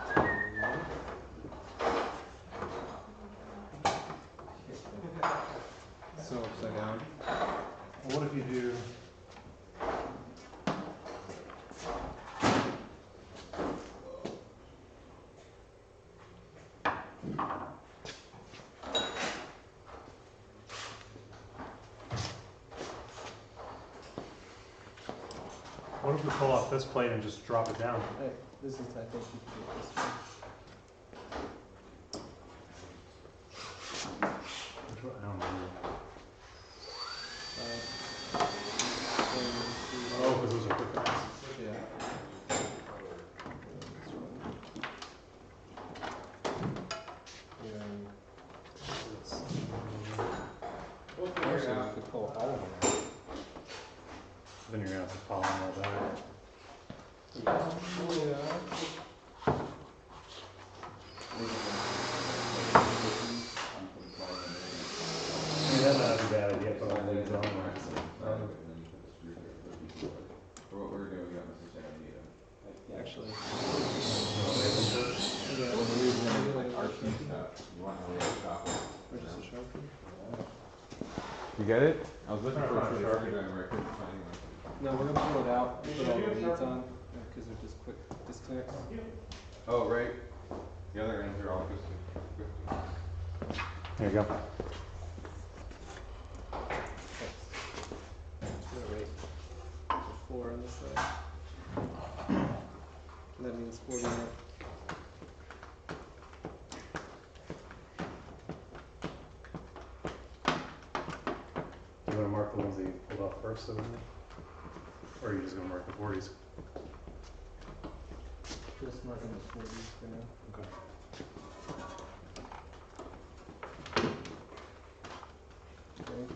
So upside down. Well, what if you do? What if we pull off this plate and just drop it down? Hey, this is, I think you can do this one. Which one? I don't know. Oh, because those are quick cuts. Yeah. Actually, we could pull all of them. Then you're gonna have to follow them all back. I mean, that might not be a bad idea, put all the leads on there. For what we're doing, we got Mr. Sam Anita. Actually. When we were doing like arcing stuff, you want to know where to stop it. Or just a Sharpie? You get it? I was looking for a screwdriver, I couldn't find one. No, we're gonna pull it out, put all the leads on, because they're just quick disconnects. Oh, right. The other ends are all twisted. There you go. Right. 4 on this side. And that means 40 out. Do you want to mark the ones that you pulled off first, or are you just going to mark the 40s? Just marking the 40s for now. Okay. Okay.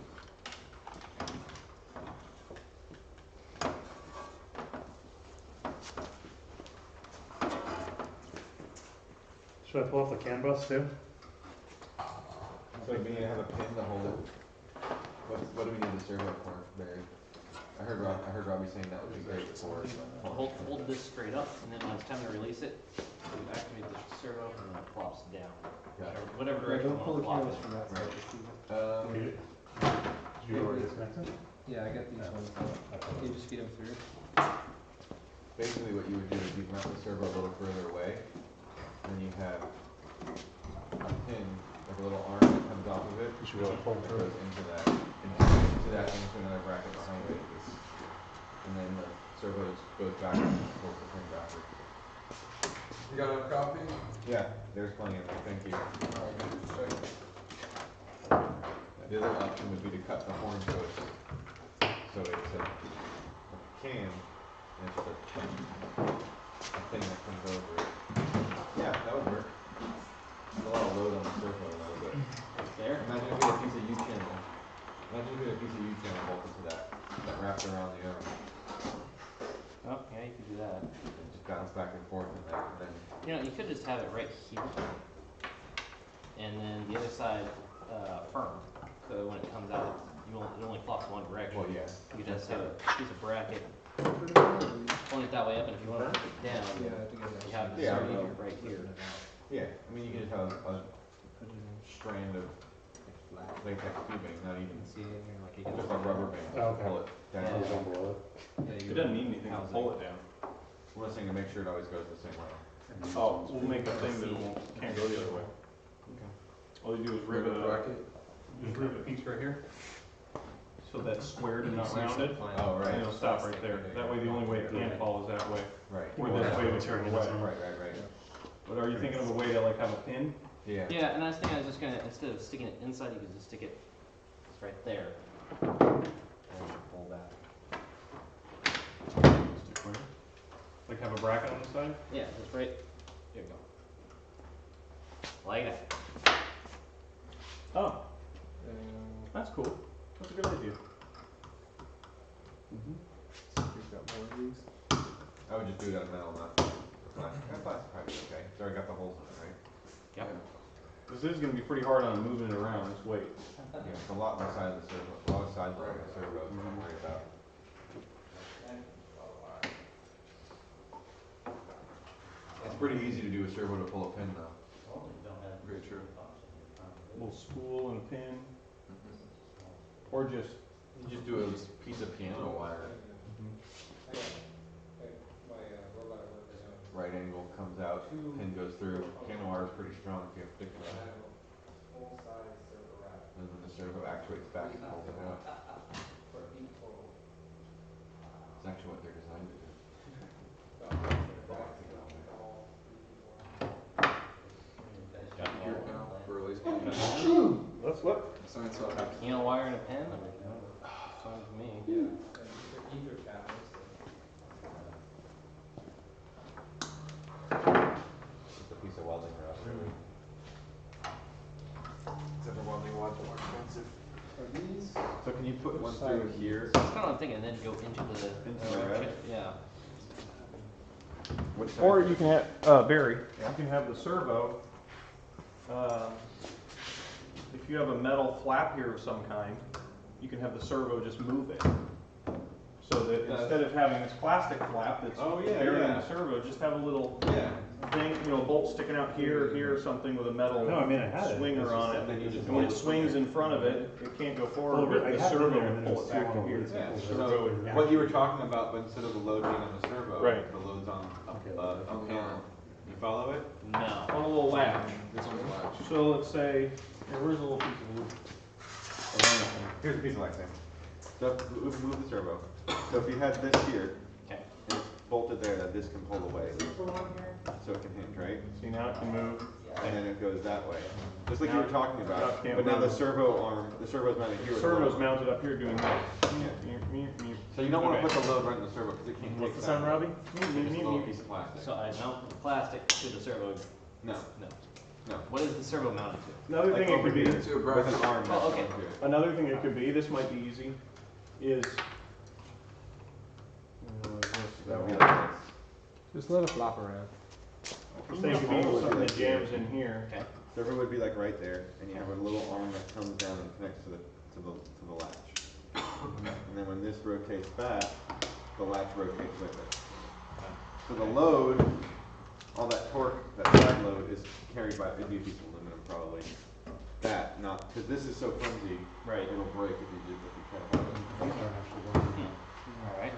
Should I pull off the CAN bus too? So we need to have a pin to hold it. What do we need the servo for, Barry? I heard Robbie saying that would be great for. Hold this straight up, and then when it's time to release it, you activate the servo, and then it flops down. Got it. Whatever Yeah, direction you don't pull want the to flop cameras it. from that side. Just leave it. Did you already disconnect it? Yeah, I got these ones. Can you just feed them through? Basically what you would do is you'd mount the servo a little further away, and you have a pin, like a little arm that comes off of it. You should be able to pull That through goes it. into another bracket behind it. And then the servo just goes backwards and pulls the pin backwards. You got enough coffee? Yeah, there's plenty of it, thank you. The other option would be to cut the horn so it's a can, and it's just a thing that comes over it. Yeah, that would work. There's a lot of load on the servo though, but There. imagine if we had a piece of U-channel. Imagine if we had a piece of U-channel bolted to that wrapped around the arm. Oh, yeah, you could do that. And just bounce back and forth and then You know, you could just have it right here, and then the other side firm. So when it comes out, it only flops one direction. well, yeah. You could just have a piece of bracket, point it that way up, and if you want to put it down, Yeah, I think I you have the Yeah. servo right here. Yeah, I mean, you can just have a strand of latex tubing, not even, See it here, like you just got a rubber band, Oh, okay. pull it down. Yeah. Down below it. It doesn't need anything to pull it down. We're saying to make sure it always goes the same way. Oh, we'll make a thing that can't go the other way. All you do is rivet a piece right here, so that's squared and not rounded, Oh, and right, it'll stop right there. That way, the only way it can fall is that way, right. or this way to turn Right, away. right. But are you thinking of a way to like have a pin? Yeah. Yeah, and I was thinking I was just gonna, instead of sticking it inside, you could just stick it just right there. And pull back. Like have a bracket on the side? Yeah, just right, there you go. Like that. Oh, that's cool. That's a good idea. We've got more of these. I would just do it out of metal, not plastic. Plastic probably okay. It's already got the holes in it, right? Yep. This is gonna be pretty hard on moving it around, this weight. Yeah, it's a lot more side of the servo, a lot of side load on the servo than I'm worried about. It's pretty easy to do a servo to pull a pin though. Very true. A little spool and a pin, or just, You just do a piece of piano wire, right angle comes out, pin goes through. Piano wire is pretty strong if you have thick rod. And then the servo actuates back and pulls it out. It's actually what they're designed to do. Here now, for at least That's what? science off. Piano wire and a pen, fine with me. Just a piece of welding rod. Except for welding rods are more expensive. Are these? So can you put one Which through side? here? That's kind of what I'm thinking, and then go into the, Into the rev? yeah. Which side? or you can have, Barry, you can have the servo, if you have a metal flap here of some kind, you can have the servo just move it. So that instead of having this plastic flap that's buried in the servo, just have a little thing, you know, a bolt sticking out here, or here, or something with a metal No, I mean, I had it. swinger It's on just it. like you just And when it hold it swings in front of it, it can't go forward, but I the had it servo there, and will then pull it it back to was here. too Yeah, cold. so what you were talking about, but instead of the load being on the servo, Right. the load's on a panel. You follow it? No. On a little latch. It's on the latch. So let's say, here, where's a little piece of wood? Here's a piece of wax thing. So if we move the servo. So if you had this here, Okay. and it's bolted there, that this can pull away. So it can hinge, right? See, now it can move. And then it goes that way. Just like Now you were talking now about. it can't But now the move. servo arm, the servo's mounted here. The with the servo's load. mounted up here doing that. So you don't want to Okay. put the load right in the servo because it can't What's take the sound, that. Robbie? Just a little piece of plastic. So I mount the plastic to the servo. No, No. no. What is the servo mounted to? Another thing it over could be, here, To a with bracket. an arm that's Oh, okay. on here. another thing it could be, this might be easy, is. That'll be like this. Just let it flop around. Say it could be something that jams in here. Okay. Servo would be like right there, and you have a little arm that comes down and connects to the latch. And then when this rotates back, the latch rotates with it. So the load, all that torque, that side load is carried by, it'd be a piece of aluminum probably. That, not, because this is so flimsy, Right. it'll break if you try to hold it. Alright.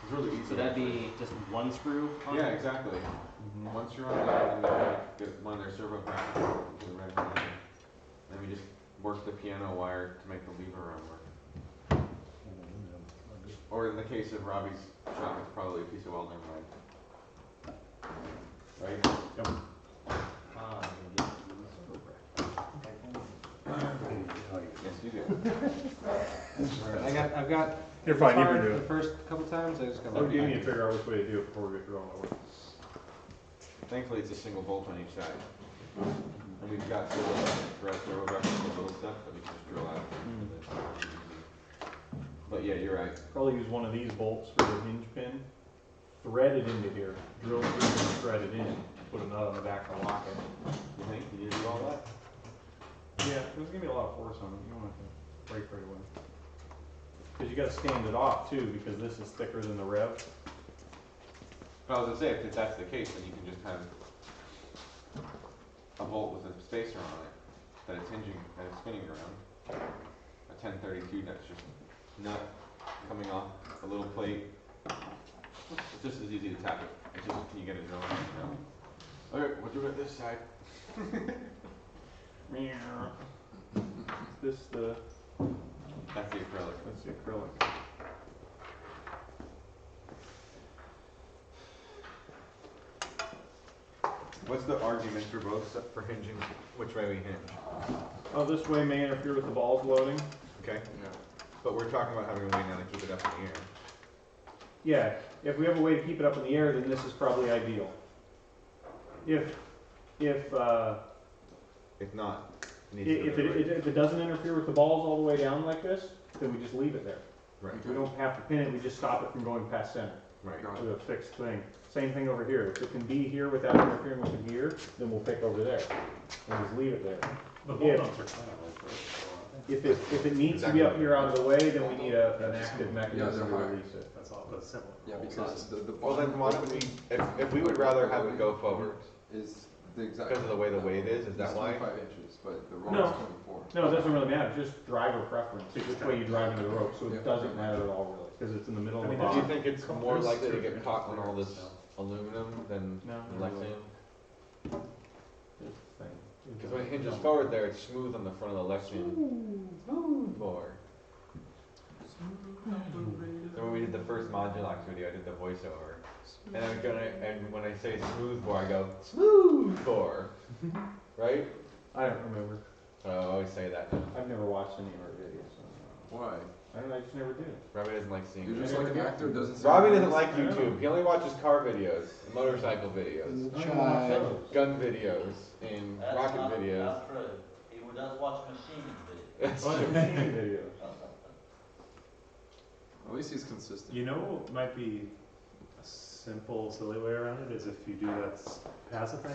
It's really easy. So that'd be just one screw on Yeah, it? exactly. Once you're on that, then we get one of their servo brackets to the red one. Then we just work the piano wire to make the lever arm work. Or in the case of Robbie's shop, it's probably a piece of welding line. Right? Yep. Ah, I'm gonna get the servo bracket. Yes, you do. I've got. You're fine, you it's can hard do the it. first couple times, I just got. So you need to figure out which way to do it before we get through all that work. Thankfully, it's a single bolt on each side. And we've got little threads, servo brackets, the little stuff that we can just drill out. But yeah, you're right. Probably use one of these bolts for the hinge pin, thread it into here, drill through and thread it in, put a nut on the back to lock it. You think? You need to do all that? Yeah, there's gonna be a lot of force on it, you don't want it to break right away. Because you gotta stand it off too, because this is thicker than the rev. But I was gonna say, if that's the case, then you can just have a bolt with a spacer on it that it's hinging, that it's spinning around. A 1032 that's just nut coming off a little plate. It's just as easy to tap it. It's just, can you get a drill on it? No. Okay, we'll do it this side. This the, That's the acrylic. that's the acrylic. What's the argument for both, for hinging, which way we hinge? Oh, this way may interfere with the balls loading. Okay? But we're talking about having a way now to keep it up in the air. Yeah, if we have a way to keep it up in the air, then this is probably ideal. If If not, it needs to go If the right- it doesn't interfere with the balls all the way down like this, then we just leave it there. Right, We don't have to pin it, we just stop it from going past center right. with a fixed thing. Same thing over here. If it can be here without interfering with the gear, then we'll pick over there and just leave it there. The Yeah. bolt nuts are kind of like this. If it needs to be up here out of the way, then we need an active mechanism to higher. release it. That's all, that's simple. Yeah, because the Well, then why don't we, if we would rather have it go forward, is the exact. because of the way the weight is that It's why? 25 inches, but the roll No. is 24. No, it doesn't really matter, just driver preference, it's which way you drive into the rope, so Yeah. it doesn't matter at all really, because it's in the middle of I the mean, Do bottom. you think it's more There's likely to two get caught on different all this layers aluminum than No. Lexan? This thing. Because when it hinges forward there, it's smooth on the front of the Lexan bore. So when we did the first Modulax video, I did the voiceover. And when I say smooth bore, I go, smooth bore. Right? I don't remember, So I always say that now. I've never watched any of our videos, so. Why? I don't know, I just never do. Robbie doesn't like seeing You're it. just like an actor who doesn't. say Robbie anything. doesn't like YouTube. He only watches car videos, motorcycle videos, gun videos, and rocket videos. That's true. He does watch machine videos. That's Bunch of true. machine videos. At least he's consistent. You know what might be a simple, silly way around it is if you do that passive thing.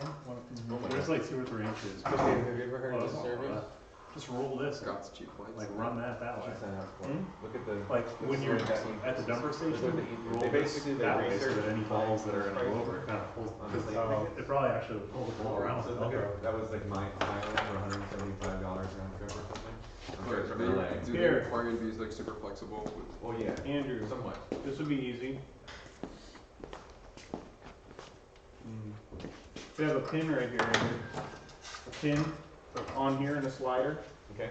There's like 2 or 3 inches. Have you ever heard Oh, of this that's not survey? bad. just roll this, Scott's cheap points. like run that way. Sign up for. Hmm? Look at the. Like when you're at the dumper station, roll this that way so that any balls that are gonna go over it kind of pulls. It probably actually will pull the ball around. So look at, that was like my island for $175 round trip or something. I'm sure it's But from LA. do they Here. require you to be like super flexible? Well, yeah, Andrew, somewhat. this would be easy. We have a pin right here, Andrew. A pin on here and a slider. Okay.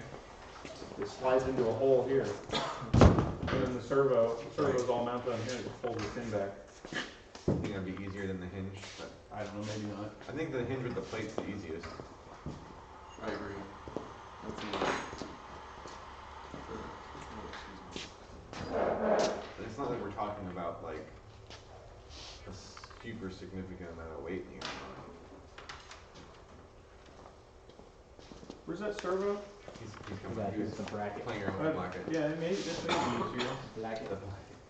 It slides into a hole here. And then the servo's all mounted on here, it just pulls the pin back. I think that'd be easier than the hinge, but I don't know, maybe not. I think the hinge with the plate's the easiest. I agree. That's But it's not like we're talking about like a super significant amount of weight in the unit. Where's that servo? He's Back coming. here's the bracket. Playing around with the bracket. Yeah, this may be easier. Bracket.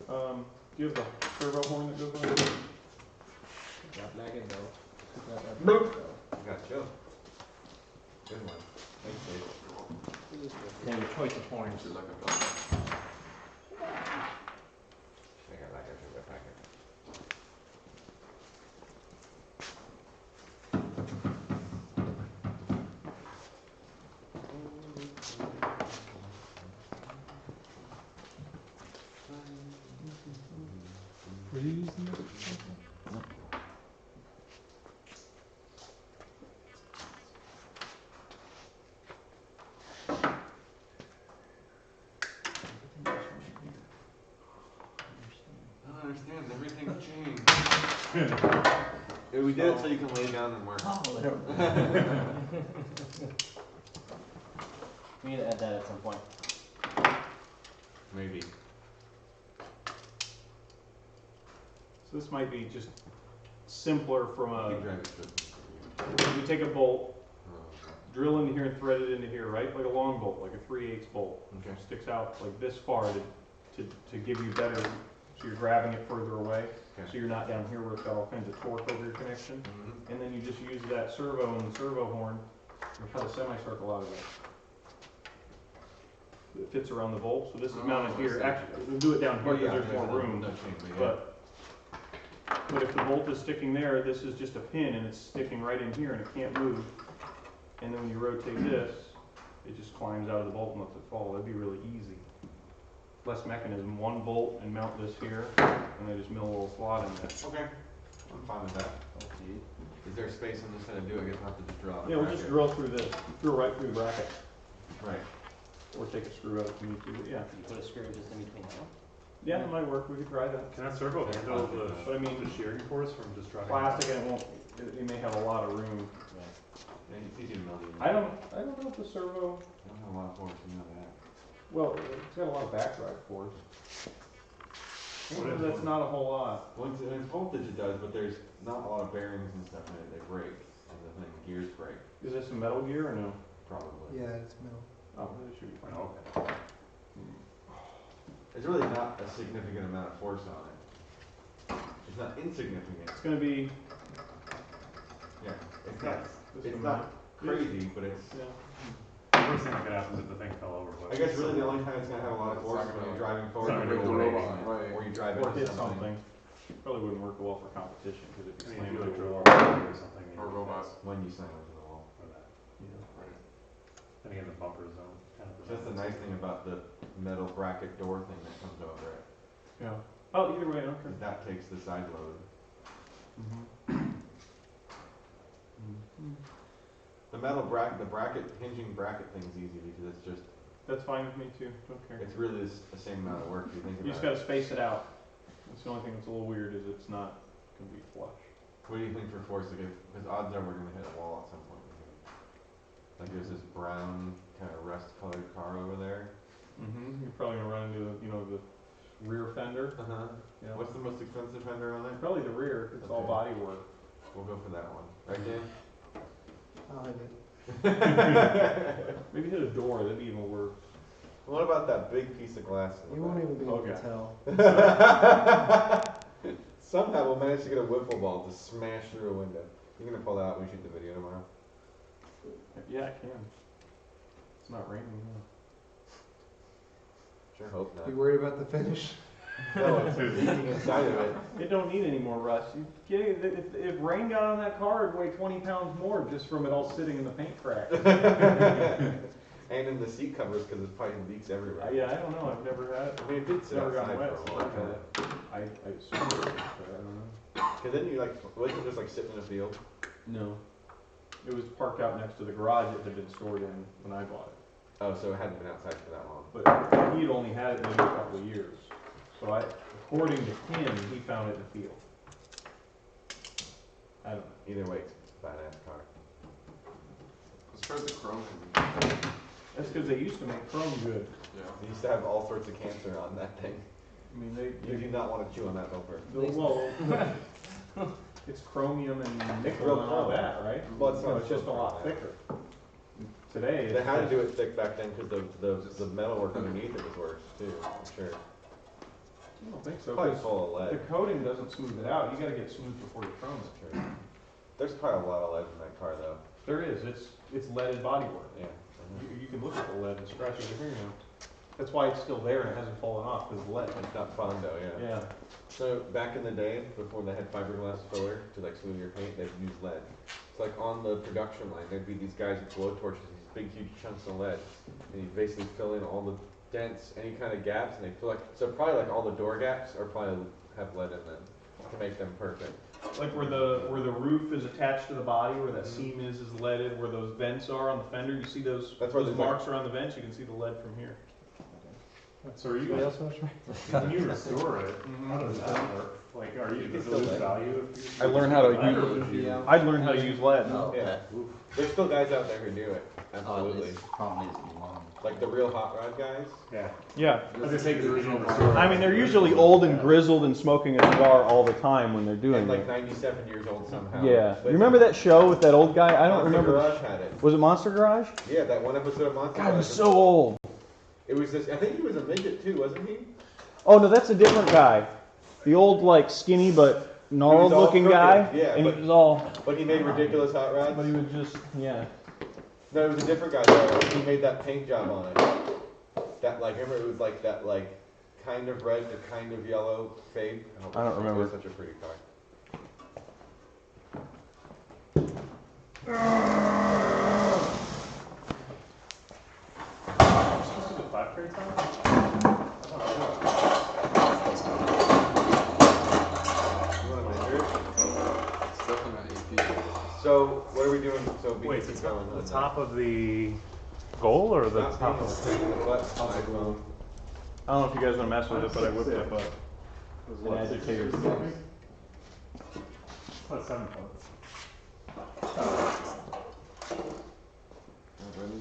Do you have the servo horn that goes on it? Got bracket though. Boop. You got chill. Good one. Thanks, Dave. Then your choice of horns. like a belt. I got that guy through that packet. I don't understand. Everything's changed. Yeah, we did it so you can lay down and work. We need to add that at some point. Maybe. So this might be just simpler from You a, drive it to- you take a bolt, Oh, drill into here and thread it into here, right? Like a long bolt, like a 3/8 bolt. okay. Sticks out like this far to give you better, so you're grabbing it further away. Okay. So you're not down here where it's got all kinds of torque over your connection. Mhm. And then you just use that servo and the servo horn, and cut a semicircle out of it. It fits around the bolt, so this is mounted Oh, I here. see. Actually, we'll do it down here Well, because yeah, there's more room. no change, but yeah. But if the bolt is sticking there, this is just a pin and it's sticking right in here and it can't move. And then when you rotate this, it just climbs out of the bolt and lets it fall. That'd be really easy. Less mechanism, one bolt and mount this here, and they just mill a little slot in there. Okay. I'm fine with that. Is there space on this side to do it? I guess I'll have to just drill out the Yeah, we'll just bracket. drill through this, drill right through the bracket, Right. or take a screw out if you need to, but yeah. You put a screw just in between that one. Yeah, it might work, we could try that. Can that servo handle But I mean, the shearing force from just driving? plastic and it won't, it may have a lot of room. Yeah, it's easy to melt it. I don't know if the servo, I don't have a lot of force, you know that. well, it's got a lot of backdrive force. That's not a whole lot. Well, in voltage it does, but there's not a lot of bearings and stuff in it. They break, and the thing, gears break, Is this a metal gear or no? probably. Yeah, it's metal. Oh, it should be fine. Okay. There's really not a significant amount of force on it. It's not insignificant. It's gonna be, Yeah, it's not. This It's amount. not crazy, but it's. yeah. The worst thing that could happen is if the thing fell over. But I guess really the only time it's gonna have a lot of force is when you're driving forward, not or gonna you go break, right. or you drive Or into hit something. something. Probably wouldn't work well for competition, because if you I mean, slam if you into like a drove wall. a or something. Or robot. When you slam into the wall. Or that. Yeah. Then again, the bumper zone kind of. That's the nice thing about the metal bracket door thing that comes over it, Yeah. Oh, either way, I don't care. is that takes the side load. The metal bracket, the bracket, hinging bracket thing's easy because it's just, That's fine with me too, don't care. it's really the same amount of work if you think You just about it. gotta space it out. That's the only thing that's a little weird, is it's not gonna be flush. What do you think for force to give, because odds are we're gonna hit a wall at some point. Like there's this brown kind of rust colored car over there. You're probably gonna run into, the rear fender. Uh-huh. Yeah. What's the most expensive fender on it? Probably the rear, 'cause it's all Okay. body work. We'll go for that one. Right, Dan? I'll hit it. Maybe hit a door, that'd be even worse. What about that big piece of glass in the You won't back? even be able to Okay. tell. Somehow we'll manage to get a wiffle ball to smash through a window. You're gonna pull that out when we shoot the video tomorrow? Yeah, I can. It's not raining. Sure hope not. You worried about the finish? No, it's leaking inside of it. It don't need any more rust. You kidding? If rain got on that car, it'd weigh 20 pounds more just from it all sitting in the paint crack. And in the seat covers because it probably leaks everywhere. Yeah, I don't know. I've never had. I mean, it did sit Never outside gotten wet. for a long time. I assume it, but I don't know. Cause then you like, wasn't it just like sitting in a field? No. It was parked out next to the garage it had been stored in when I bought it. Oh, so it hadn't been outside for that long. But he had only had it maybe a couple of years. So according to him, he found it in the field. I don't know. Either way, it's a badass car. Let's try the chrome. That's because they used to make chrome good. Yeah. They used to have all sorts of cancer on that thing. I mean, You do not want to chew on that bumper. well, it's chromium and nickel Real and all chrome. that, right? Well, it's So not it's just a real lot chrome, thicker. Today, They had to do it thick back then because the metalwork underneath it was worse too, I'm sure. I don't think so. Probably 'Cause full of the lead. coating doesn't smooth it out. You got to get smooth before you chrome it. Sure. There's probably a lot of lead in that car though. There is. It's leaded bodywork. Yeah. You can look at the lead and scratch it with your fingernail. That's why it's still there and it hasn't fallen off because of lead. It's not fun though, yeah. Yeah. So back in the day, before they had fiberglass filler to like smooth your paint, they'd use lead. It's like on the production line, there'd be these guys with blowtorches, these big huge chunks of lead, and you basically fill in all the dents, any kind of gaps, and they fill so probably like all the door gaps are probably have lead in them to make them perfect. Like where the roof is attached to the body, where that seam is leaded, where those vents are on the fender, you see those, That's where those there's marks are on the vents, you can see the lead from here. So are you guys, when you restore it, how does that work? Like, does it lose value if you? I learned how to Yeah. I'd learned how to use lead. Yeah. There's still guys out there who do it. Oh, Absolutely. this probably needs to be long. Like the real hot rod guys. Yeah. Yeah. I was gonna say, 'cause if you don't I mean, they're usually old and grizzled and smoking a cigar all the time when they're doing And like it. 97 years old somehow. Yeah. But You remember that show with that old guy? I don't Monster remember. Garage had it. Was it Monster Garage? Yeah, that one episode of Monster God, he was Garage. so old. It was this, I think he was a midget too, wasn't he? Oh no, that's a different guy. The old, like, skinny but gnarled all looking crooked, guy. yeah, And but- he was all. But he made ridiculous hot rods. But he was just, yeah. No, it was a different guy though. He made that paint job on it. That like, remember it was like that like kind of red to kind of yellow fade. I don't remember. It was such a pretty car. Supposed to do 5 crates on it? You want to measure it? It's definitely not AP. So what are we doing? So we Wait, keep the going. top, the top of the goal or the Not top being of? straight in the butt, iPhone. I don't know if you guys want to mess with it, but I whipped up an agitator. What, 7 foot?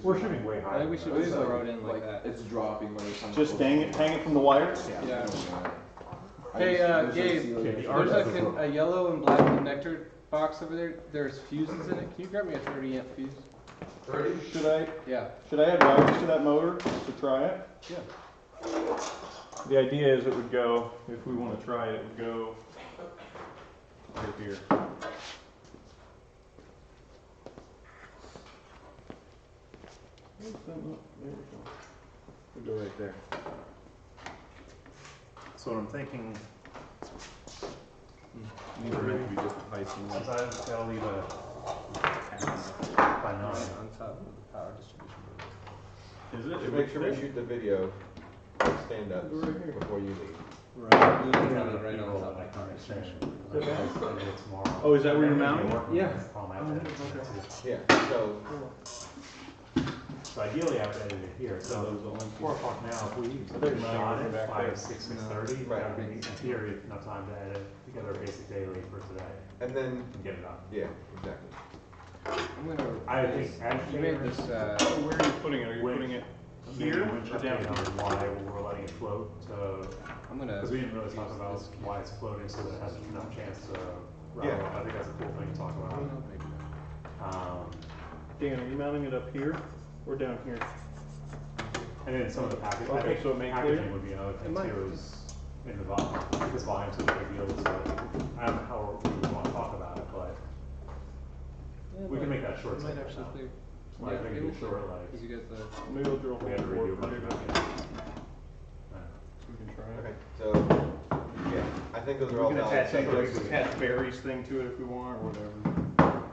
We're shooting way I higher. think we than should that. just throw it in like that. It's dropping by the time. Just hang it from the wires. Yeah. I Hey, usually Gabe, see, like, Okay, the there's art like a yellow and black connector box over there. There's fuses in it. Can you grab me a 30 amp fuse? Should I Yeah. add wires to that motor to try it? Yeah. The idea is it would go, if we want to try it, it would go right here. There we go. It'll go right there. So what I'm thinking, These are meant to be different heights. since I'll leave a by 9. On top of the power distribution. Is it? Make sure we shoot the video stand up before you leave. Right on top of the power distribution. Oh, is that where you're mounting? Yeah. Yeah. So So ideally, I would edit it here. So 4 o'clock now, if we shot it back by there. 6:30, Right. that would be in theory enough time to edit together a basic daily for today and then and get it up. yeah, exactly. I'm gonna. I think You made agitator. this. Where are you putting it? Are you Wait. putting it Here here or or down down on here? why we're letting it float to, I'm gonna. because we didn't really talk about why it's floating so that it has enough chance to rattle. Yeah. I think that's a cool thing to talk about. Dan, are you mounting it up here or down here? And then some of the packaging, I Okay, think so it may packaging clear? would be another thing It might. too, is in the volume, because volume's such a big deal, so I don't know how we want to talk about it, but we can make that short Might statement actually now. clear. Why Yeah, they maybe do short life? Because you got the. Maybe we'll drill a We had to hole redo a for bunch it. of Maybe. them. We can try Okay, it. so, yeah, I think those We are all can valid attach some changes. attach Barry's thing to it if we want, or whatever.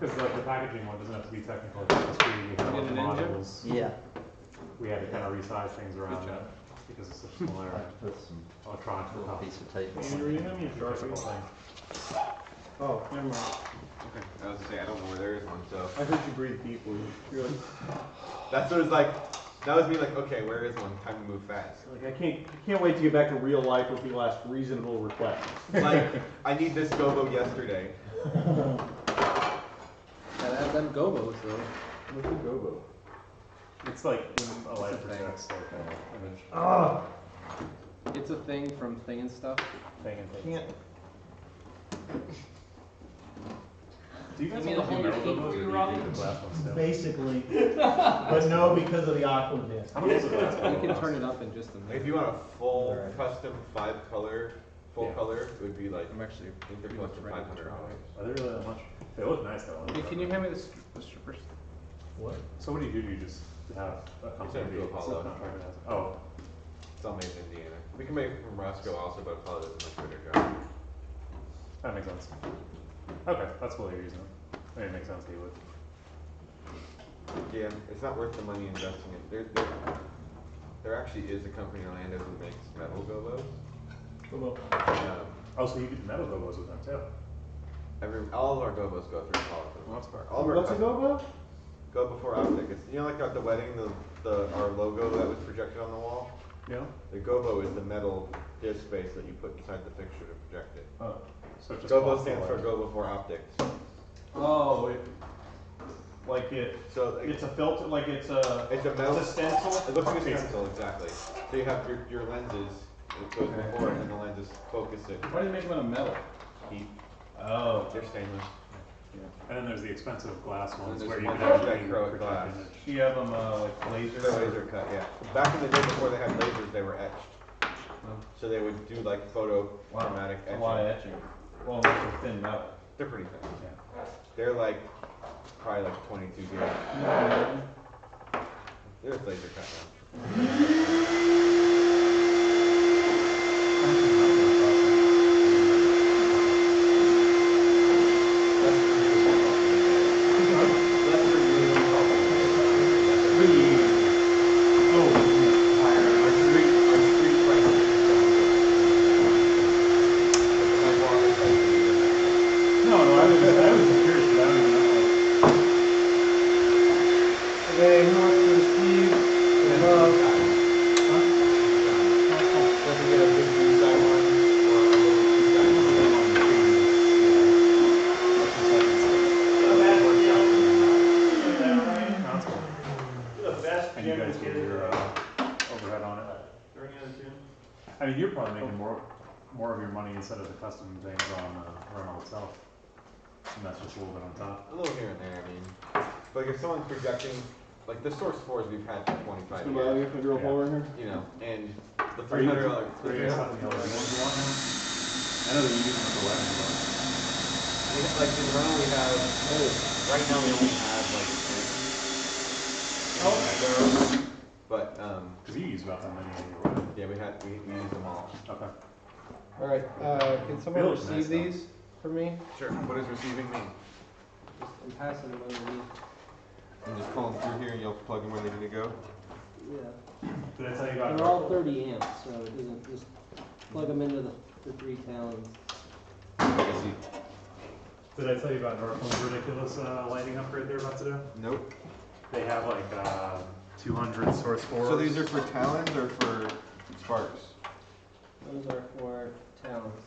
Because like the packaging one doesn't have to be technical, it's just we had Get like it the in, Jim? modules. Yeah. We had to kind of resize things around Good job. that because it's such a similar Put some electronics little with piece of tape. Andrew, you have me a difficult Sharpie? thing. Oh, never mind. Okay, I was gonna say, I don't know where there is one, so. I heard you breathe deeply. You're like, That's what it was like, that was me like, okay, where is one? Time to move fast. I can't wait to get back to real life with the last reasonable request. Like, I need this gobo yesterday. Gotta have them gobos though. What's a gobo? It's like when a light It's a thing. projects like an image Ah, It's a thing from Thing and Stuff. thing and things. can't. Do you guys You only mean do the metal whole logos or thing do for you you, do the glass ones too? Basically, but no, because of the aqua disc. How much is the glass You one? can turn it up in just a minute. If you want a full Alright. custom 5-color, full Yeah. color, it would be like, I'm actually. I think they're pretty close to much ready to $500. try. Are they really that much? They look nice though. Hey, can you hand me the strippers? What? So what do? You just have a company send it to that Apollo. subcontract it out? Oh, it's all made in Indiana. We can make it from Roscoe also, but Apollo does a much better job. that makes sense. Okay, that's what you're using. I mean, it makes sense that you would. Yeah, it's not worth the money investing in. There actually is a company in Orlando who makes metal gobos. Oh, so you do the metal gobos with them too? All of our gobos go through Apollo for the most part. All of our What's a custom- gobo? Go before optic. It's, you know, like at the wedding, our logo that was projected on the wall. Yeah. The gobo is the metal disc base that you put inside the fixture to project it. Oh, so it just Gobo blocks the stands for light. go before optics. Oh, So it's a filter, like it's a metal. it's a stencil. It looks like a stencil, exactly. So you have your lenses. It goes before, and then the lenses focus it. Why do you make them out of metal? Heat. Oh, They're stainless. And then there's the expensive glass ones there's where you ones can that actually acrylic project glass. image. you have them like laser. They're laser cut, yeah. Back in the day before they had lasers, they were etched. So they would do like photochromatic A lot of etching. etching. Well, unless they're thin metal. They're pretty thin. Yeah. They're like probably like 22 gauge. They're just laser cut now. Okay, who wants to receive the above? Doesn't get a big design one or a little That's cool. The best And you guys get your overhead on it. I mean, you're probably making more of your money instead of the custom things on Renault itself. And that's just a little bit on top. A little here and there, I mean. But like if someone's projecting, like the Source 4s we've had for 25 Somebody, you years, have to drill a hole in here? you know, and the Are you $300. are you guys having the other ones you want now? I know that you use them for weddings, but Like in Renault we have, right now we only have like 10. But, because you use about that many anyway. yeah, we use them all. Okay. Alright, can someone They look receive nice, though. these for me? Sure. What does receiving mean? I'm passing them underneath. I'm just pulling through here and you'll plug them where they need to go. Yeah, Did I tell you about they're all 30 amps, so it isn't, just plug them into the 3 talons. I see. Did I tell you about Northland's ridiculous lighting upgrade they're about to do? Nope. They have like 200 source 4s. So these are for talons or for sparks? Those are for talons.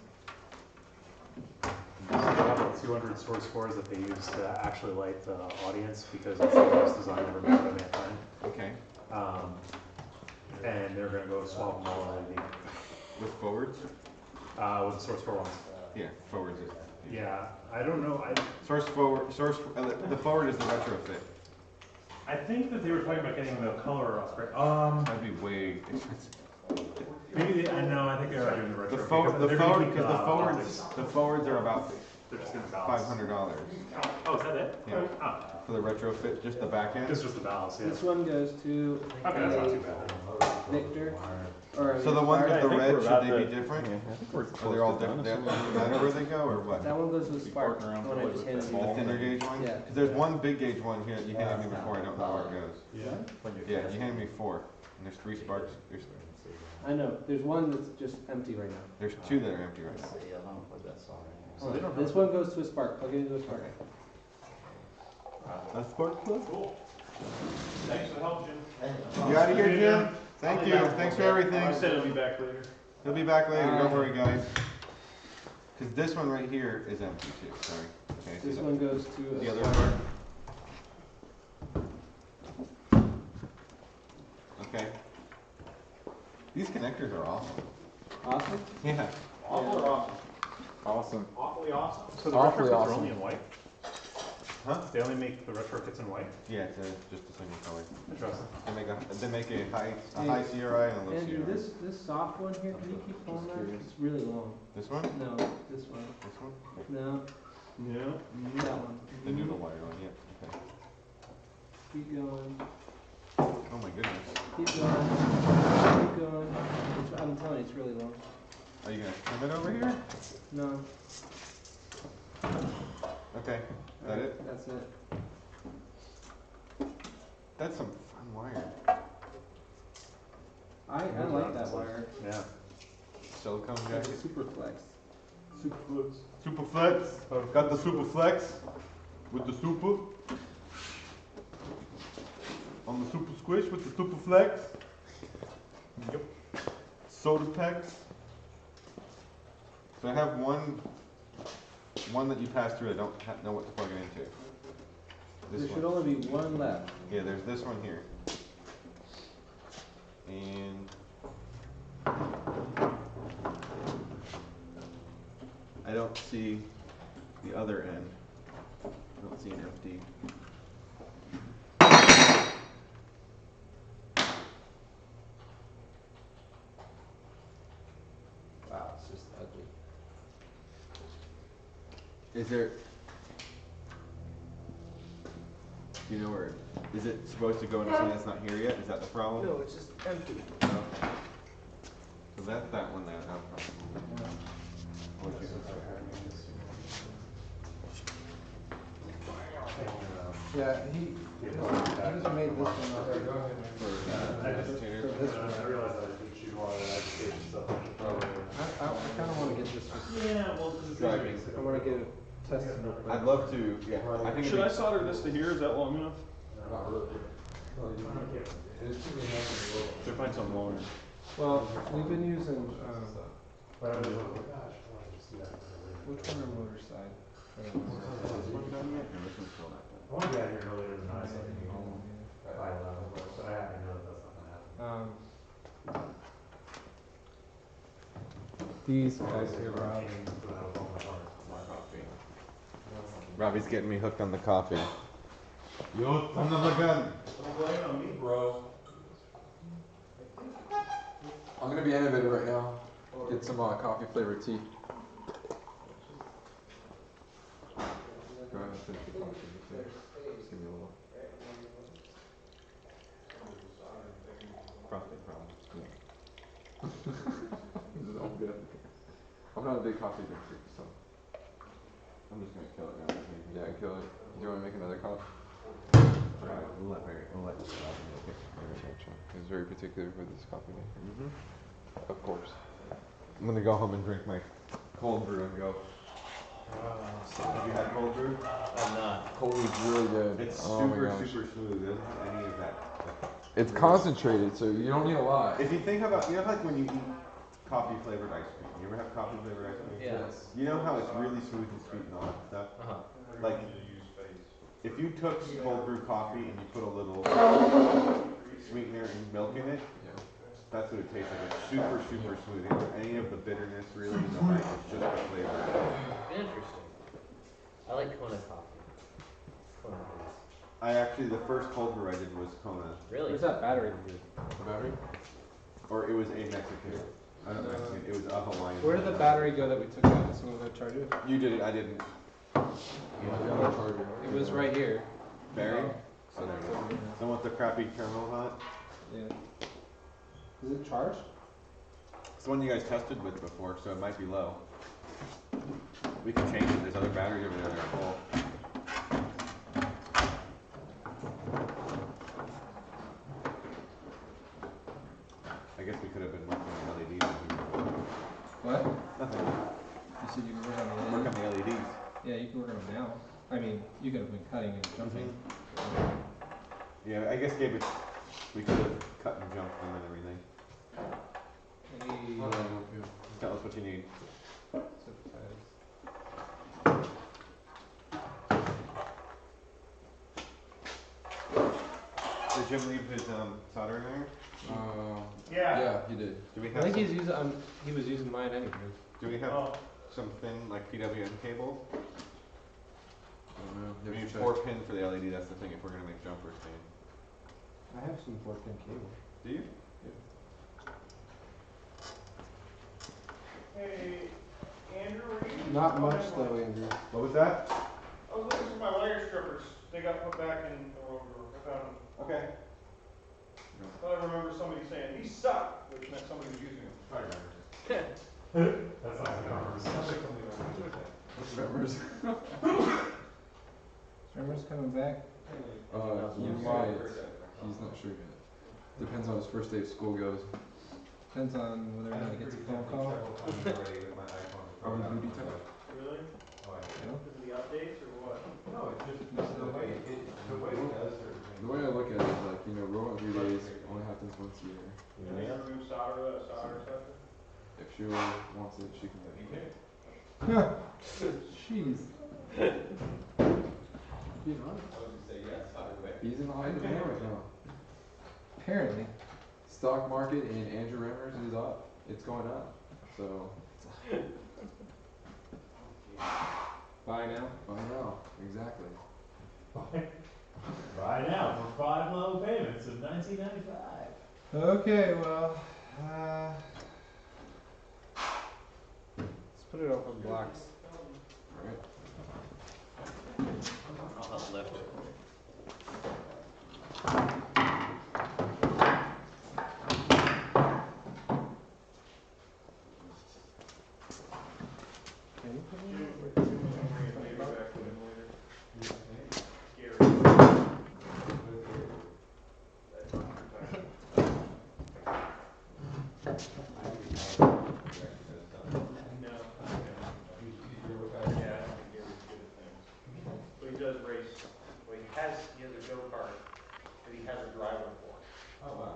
They have like 200 source 4s that they use to actually light the audience because it's the best design ever made by mankind. Okay. And they're going to go swap them all LED With forwards? with the source 4 ones. Yeah, forwards. Yeah, I don't know. The forward is the retrofit. I think that they were talking about getting the color upgrade. That'd be way expensive. Maybe I know. I think they are doing the retro. The forwards are about They're just gonna balance. $500. Oh, is that it? Yeah. Ah, For the retrofit, just the back end. it's just the balance, yeah. This one goes to Okay, that's not too bad. Victor, or. So the ones with I the think red, we're should about they be to- different? Yeah, I think we're Are close they all to different? done. Doesn't matter where they go, or what? That one goes with Spark, parking around the one I for just like handed The you. thinner gauge one? Yeah. Because there's one big gauge one here that you handed me before, I don't know where it goes. Yeah. Yeah, you handed me 4, and there's 3 sparks. I know, there's one that's just empty right now. There's 2 that are empty right now. So they don't This have- one goes to a Spark, plug it into a Spark. A spark plug? Cool. Thanks for the help, Jim. You out of here, Jim? I'll Thank be you, back. thanks for I everything. said I'll be back later. He'll be back later, don't worry, guys. Because this one right here is empty too, sorry. Okay, see This that? one goes to The a other Spark. part? Okay. These connectors are awesome. Awesome? Yeah. Awful or awesome? Awesome. Awfully awesome. So the Awfully retrofits are awesome. only in white? Huh? They only make the retrofits in white? Yeah, it's just a single color. Interesting. They make a high CRI and a low Andrew, CRI. this soft one here, can you keep pulling that? curious. It's really long. This one? No, this one. This one? No, Yeah. that one. The noodle wire one, yeah, okay. Keep going, Oh my goodness. keep going, keep going. I'm telling you, it's really long. Are you gonna trim it over here? No. Okay, is that it? That's it. That's some fun wire. I like that wire. Yeah. Silicone It's jacket. super flex. Super flex. Got the super flex with the super. On the super squish with the super flex. Yep. Soda packs. So I have one that you pass through. I don't know what to plug it into. There This should one. only be one left. Yeah, there's this one here. And I don't see the other end. I don't see an FD. Wow, it's just ugly. Is there? Do you know where? Is it supposed to go into something that's not here yet? Is that the problem? No, it's just empty. Okay. So that's that one there. No problem. I'll let you know. Yeah, he just made this one up. I just, Agitator. For this one. I realized that I didn't shoot all that agitation stuff. I should probably. I kinda wanna get this, Yeah, well, this is Driving. I wanna get it tested real quick. I'd love to. Yeah. I think Should I solder this to here? Is that long enough? Should I find something longer? Well, we've been using, But I was like, gosh, I wanted to see that. which one are motor side? I don't know. This one's done yet? No, this one's still not done. I want to get out here earlier than I, so I can be home by 11, but I happen to know that that's not gonna happen. These guys here, Rob. Robbie's getting me hooked on the coffee. Yo, son of a gun. Don't blame it on me, bro. I'm gonna be innovative right now. Get some coffee flavored tea. Go ahead and finish the coffee. Just give me a little. Prostate problem. This is all good. I'm not a big coffee drinker, so I'm just gonna kill it now. yeah, kill it. Do you want to make another coffee? Alright, we'll let this go. Okay. Gotcha. He's very particular with this coffee maker. Mm-hmm. Of course. I'm gonna go home and drink my cold brew and go. Have you had cold brew? I'm not. Cold is really good. It's Oh my super, gosh. super smooth. It doesn't have any of that. It's concentrated, so you don't need a lot. If you think about, you know, like when you eat coffee flavored ice cream. You ever have coffee flavored ice cream? Yeah. You know how it's really smooth and sweet and all that stuff? Uh-huh. Like, if you took cold brew coffee and you put a little sweetener and milk in it, Yeah. that's what it tastes like. It's super, super smooth. You don't have any of the bitterness really in the bite. It's just the flavor. Interesting. I like Kona coffee. Kona beans. I actually, the first cold brew I did was Kona. Really? Where's that battery? The battery? Or it was a Mexican. It was a Hawaiian. Where did the battery go that we took out? Is someone gonna charge it? You did it, I didn't. got a charger. It was right here. Buried? So there it is. The one with the crappy terminal hot? Yeah. Is it charged? It's the one you guys tested with before, so it might be low. We can change it. There's other batteries over there that are full. I guess we could have been working on the LEDs. What? Nothing. You said you could work on the Work on the LEDs. Yeah, you can work on them now. I mean, you could have been cutting and jumping. Yeah, I guess Gabe, we could have cut and jumped them and everything. Tell us what you need. Did Jim leave his soldering iron? Yeah, he did. Do we I have think some, he's using. He was using mine anyway. do we have some thin like PWM cable? I don't know. We You have need to check. 4 pin for the LED. That's the thing. If we're gonna make jumpers, thing. I have some 4-pin cable. Do you? Hey, Andrew, are you? Not much though, Andrew. What was that? I was looking for my wire strippers. They got put back in the road drawer. I found them. Okay. Thought I remember somebody saying, these suck, which meant somebody was using them. That's not gonna Tremors. Tremor's coming back. He might. He's not sure yet. Depends on his first day of school goes. Depends on whether or not he gets a phone call. Are we booty type? Really? No? Is it the updates or what? No, it's just the way it does certain things. The way I look at it is like, roll out 3 days only happens once a year. Can they remove solder stuff? If she wants it, she can get it. Jeez. He's in the height of the hammer right now. Apparently. Stock market in Andrew Remmers is up. It's going up. So Buy now. buy now. Exactly. Right now for 5 low payments of $19.95. Okay, well, let's put it open blocks. Alright. I'll help lift. Can you put it in? Maybe back to him later. Gary. No. Yeah, I don't think Gary's good at things. But he does race. Well, he has a go-kart that he has a driver for. Oh wow.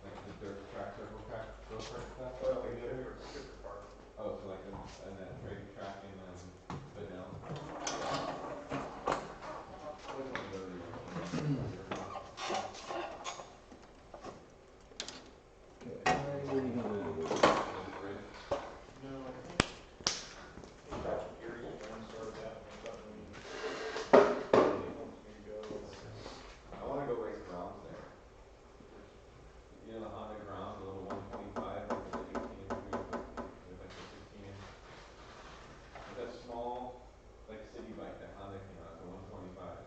Like the dirt track, circle track, go kart stuff. Well, like a stripper car. Oh, so like in that trade track in Vanille. No, I think Gary's friend started that and something he wants me to go. I want to go race Groms there. You know the Honda Grom, the little 125 with the 18-inch wheel, with like the 16-inch. It's that small, like city bike that Honda came out, the 125.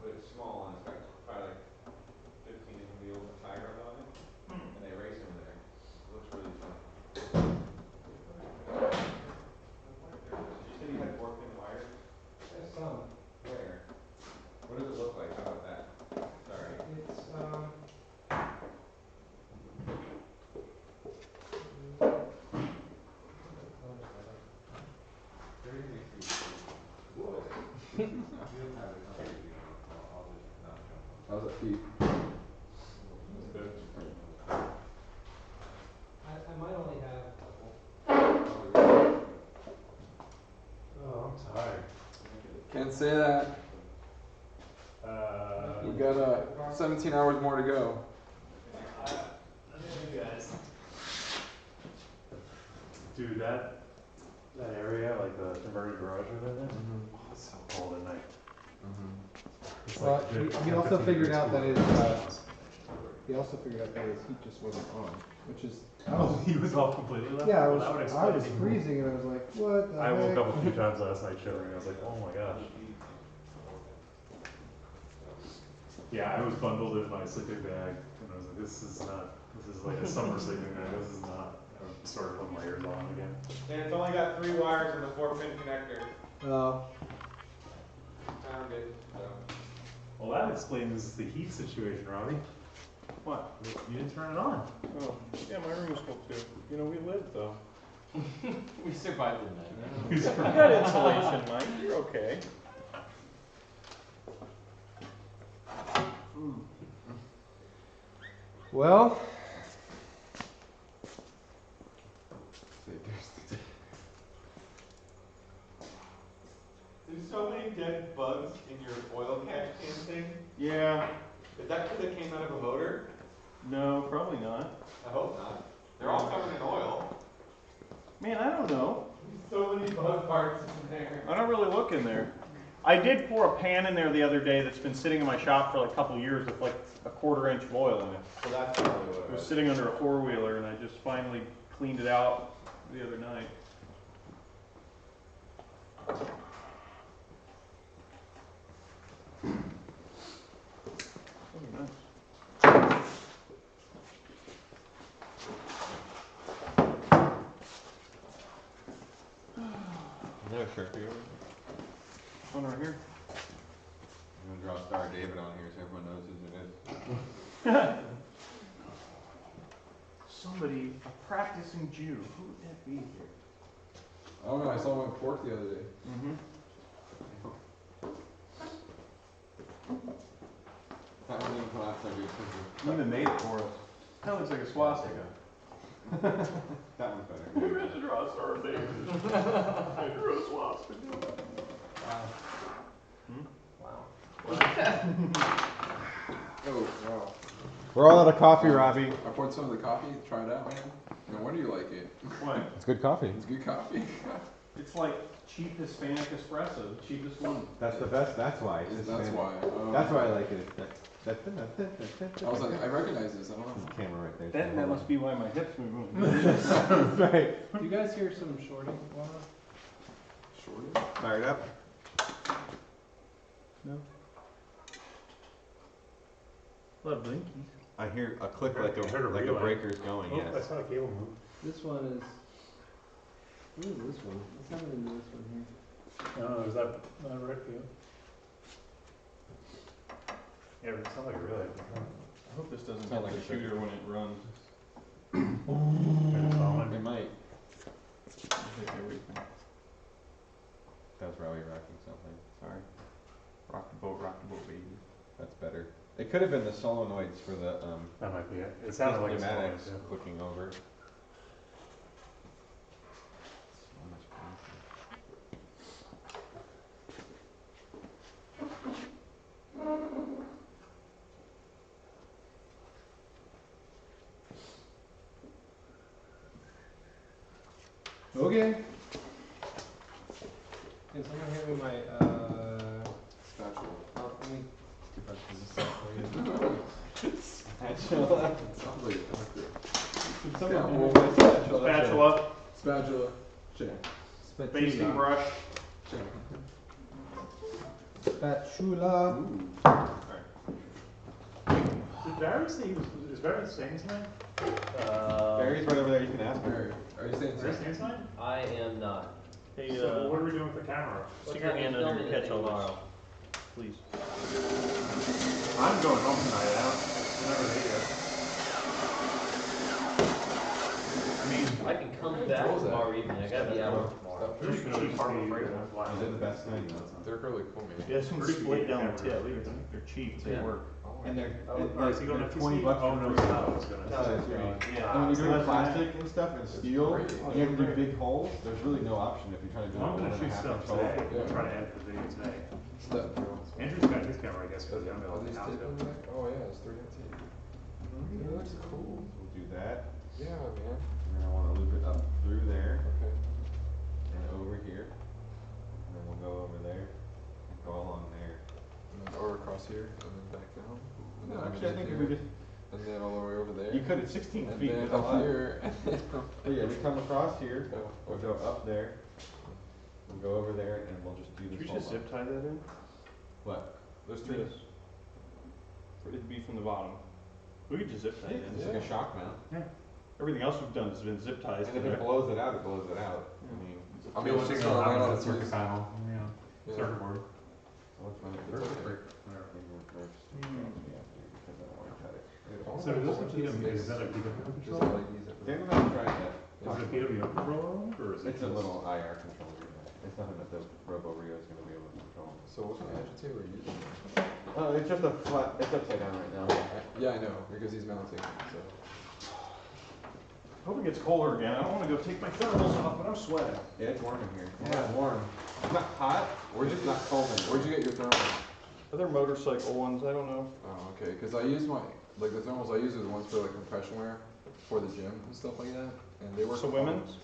But it's small and it's got probably like 15-inch wheels and tie rod on it, and they race them there. It looks really fun. You said you had 4-pin wires? There's some. Where? What does it look like? How about that? Sorry. It's, How's that feet? I might only have a couple. Oh, I'm tired. Can't say that. We've got 17 hours more to go. You guys. Dude, that area, like the converted garage room in there, oh, it's so cold at night. It's Well, like legit he also 10-15 figured degrees out that cool. his, he also figured out that his heat just wasn't on. which is, Oh, he was all completely left? yeah, Well, that would I explain was it. freezing and I was like, what the I woke heck? up a few times last night shivering. I was like, oh my gosh. Yeah, I was bundled in my sleeping bag, and I was like, this is like a summer sleeping bag. This is not. I started putting my ears on again. And it's only got 3 wires and a 4-pin connector. Found it. So. Well, that explains the heat situation, Robbie. What? You didn't turn it on. Oh, yeah, my room was cold too. You know, we lived though. We survived the night. You got insulation, Mike. You're okay. Well, There's so many dead bugs in your oil catch can thing. Yeah. Is that because it came out of a motor? No, probably not. I hope not. They're all covered in oil. Man, I don't know. So many bug parts in there. I don't really look in there. I did pour a pan in there the other day that's been sitting in my shop for like a couple years with like a 1/4 inch of oil in it. So that's probably what It it was was. sitting under a 4-wheeler and I just finally cleaned it out the other night. Oh, nice. Is that a Sharpie over? One right here. I'm gonna draw Star David on here so everyone knows who it is. Somebody, a practicing Jew. Who would that be here? I don't know, I saw one pork the other day. Mm-hmm. That wasn't even last time we He even made it for us. That looks like a swastika. That one's better. to draw a Star of David. I drew a swastika. Wow. Oh, wow. We're all out of coffee, Robbie. I poured some of the coffee, try it out, man. No wonder you like it. What? It's good coffee. It's good coffee. It's like cheap Hispanic espresso, the cheapest one. That's the best. That's why. That's why. That's why I like it. I was like, I recognize this. I don't know. Camera right there. That must be why my hips move. Right. do you guys hear some shorting? Shorty? Fired up. A lot of blinkies. I hear a click like a breaker's going, Oh, yes. I saw a cable move. This one is, what is this one? What's happening to this one here? Is that not right for you? Yeah, it sounds like it really. I hope this doesn't sound like a shooter when it runs. It might. That's Robbie rocking something. Sorry. Rock the boat, baby. That's better. It could have been the solenoids for the That might be it. It sounded like a pneumatics solenoid, clicking over. Okay. Can someone hand me my, Spatula. oh, let me, Spatula. Sounds like a doctor. can someone hand me Yeah, my spatula? Spatula, Spatula. Check. basting brush. Check. Spatula. Did Barry say is Barry saying his name? Barry's right over there. You can ask Mary, are you saying Barry saying his name? I am not. Hey, So what are we doing with the camera? stick your hand under your catch all tomorrow. please. I'm going home tonight. I'm never here. I mean, I can come back controls that? tomorrow evening. I gotta be out tomorrow. Pretty cheap hardware break. Is it the best thing though? They're really cool, man. yeah, some split down the tip. They're cheap, they Yeah. work. And they're Is he going to $20 Oh, no, for he's not. I was gonna No, say. it's great. Yeah. And when you're doing plastic and stuff and It's steel, great. and you have to do big holes, there's really no option if you're trying to do Well, I'm a gonna shoot 1.5 stuff inch hole. today. Yeah. We'll try to edit the video today. Step. Andrew's got his camera, I guess, because I'm Are gonna these house tape it. on the back? Oh yeah, it's 3 on tape. Yeah, that's cool. We'll do that. Yeah, man. And then I want to loop it up through there Okay. and over here. And then we'll go over there and go along there. And then or across here, and then back down. And No, then actually, I think if we just and then all the way over there. You could at 16 and feet. then with a up lot. here. And then Oh, yeah, we come across here, we'll go up there, we'll go over there, and we'll just do Should this we whole just lot. zip tie that in? What? Those three? It'd be from the bottom. We could just zip tie Yeah, it in. it's like a shock mount. Everything else we've done has been zip ties. And if it blows it out, it blows it out. I mean, I mean, it's It's just gonna gonna happen run on on the its circuit use. panel, Yeah. circuit board. so let's run it It's this okay. way. Because I don't want to cut it. So is this a PW, is that a PW Just controller? like these are- Dan and I tried that. Is it a PW controller on it, or is it It's a just- little IR controller. It's nothing that the Robo Rio is going to be able to control. So what kind of agitator are you using? Oh, it's just a flat, it's upside down right now. Yeah, I know, because he's mounting, so. Hope it gets colder again. I don't want to go take my thermals off, but I'm sweating. Yeah, it's warm in here. It's not warm. It's not hot, we're just not cold in Where'd you get your thermals? Other motorcycle ones, I don't know. Oh, okay, because I use my, like the thermals I use are the ones for like compression wear for the gym and stuff like that, and they work. So fine. women's?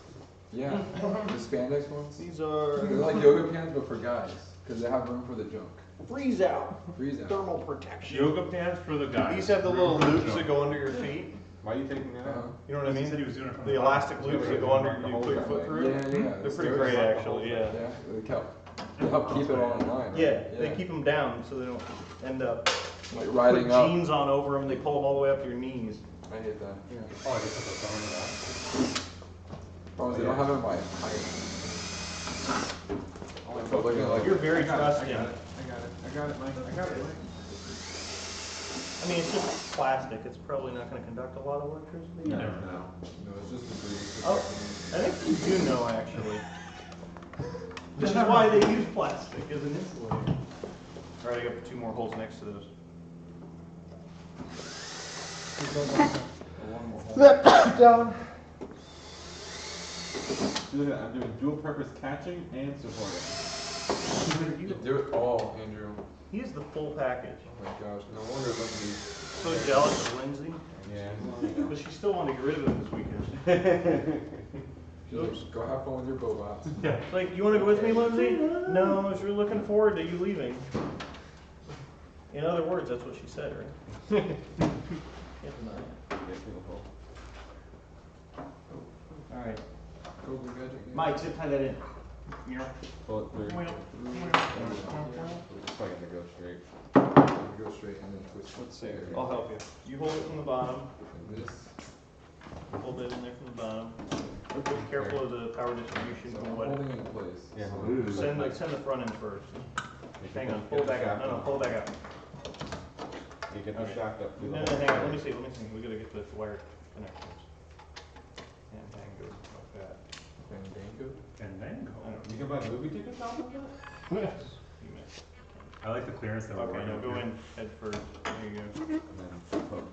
Yeah, the spandex ones. These are They're like yoga pants, but for guys, because they have room for the junk. freeze out Freeze out. thermal protection. Yoga pants for the guys. These have the little loops that go under your feet. Why are you taking that Uh-huh. out? You know what I He mean? said he was doing it from The elastic loops that go under you put your foot through. Yeah, yeah. They're pretty great actually, yeah. Yeah, they help keep it all in line. Right? Yeah, they keep them down so they don't end up like put riding up. jeans on over them. They pull them all the way up to your knees. I hate that. Yeah. Oh, I guess that's a phone of Problem is they don't have it in my height. But looking at like You're very trusting. I got it, Mike. I got it, Mike. I mean, it's just plastic. It's probably not going to conduct a lot of electricity. that. You never know. no, it's just a breeze. Oh, I think you do know actually. Which is why they use plastic as an insulator. All right, I got 2 more holes next to those. One more hole. Down. Look at that, I'm doing dual purpose catching and supporting. You do it all, Andrew. He is the full package. Oh my gosh, no wonder Lindsay. So jealous of Lindsay, Yeah. but she still wanted to get rid of him this weekend. She's like, go have fun with your bobots. Yeah. It's like, you want to go with me, Lindsay? No, I was really looking forward to you leaving. In other words, that's what she said, right? Can't deny it. All right, Go blue gadget. Mike, zip tie that in. You know. Pull it through. It's probably gonna go straight. Go straight and then twist. Let's see. I'll help you. You hold it from the bottom. And this. Hold it in there from the bottom. Be careful of the power distribution So from I'm what. holding it in place. Yeah, so- hold it. Send the front end first. Hang on, pull it back out. No, pull it back out. You get the Okay. shaft up through No, the no, whole hang on. thing. Let me see. We gotta get the wire connections. And hang good like that. Fandango? And then I don't You can buy movie tickets off of that? Yes. You missed. I like the clearance that we're Okay, working now with go here. in head first. There you go. And then hook.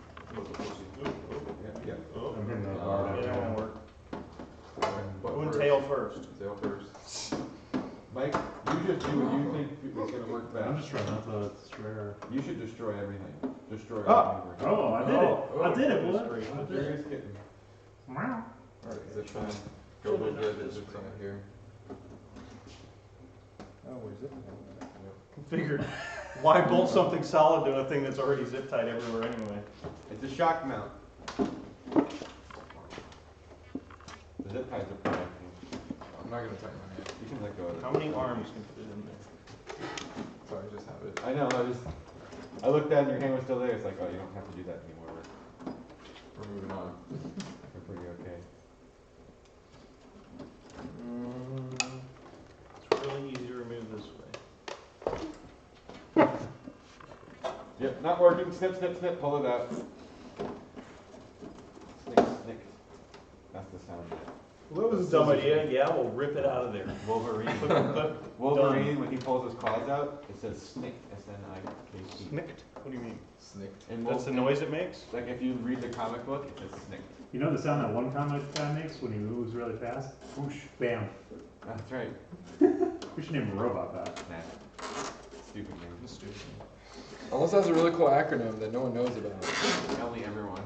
Yeah, yeah. Oh, I'm getting the Oh, bar yeah, that down. won't work. Butt Go in first. tail first. Tail first. Mike, you just do what you think is gonna work I'm best. just trying not to destroy. You should destroy everything. Destroy Ah! everything. Oh, I did it. I did it, what? Straight. I did it. Curious kitten. Wow. Alright, zip tie. Go blue gadget, zip tie here. Oh, we're zipping it. Figured, why bolt something solid to a thing that's already zip tied everywhere anyway? It's a shock mount. The zip ties are pretty. I'm not gonna tighten my hand. You can let go of it. How many arms can fit in there? Sorry, just have it. I know, I looked down, your hand was still there, it's like, oh, you don't have to do that anymore, We're moving on. we're pretty okay. It's really easy to remove this way. Yep, not working, snip, snip, snip, pull it out. Snick, snick. That's the sound. Well, that was a dumb idea. Yeah, we'll rip it out of there. Wolverine. Click, click. Wolverine, when he pulls his claws out, it says snick, S-N-I-K-T. Snicked? What do you mean? Snicked. And That's the noise it makes? like if you read the comic book, it says snick. You know the sound that one comic guy makes when he moves really fast? Whoosh, bam. That's right. We should name a robot that. Nah. Stupid name. Stupid. Almost has a really cool acronym that no one knows about. Only everyone.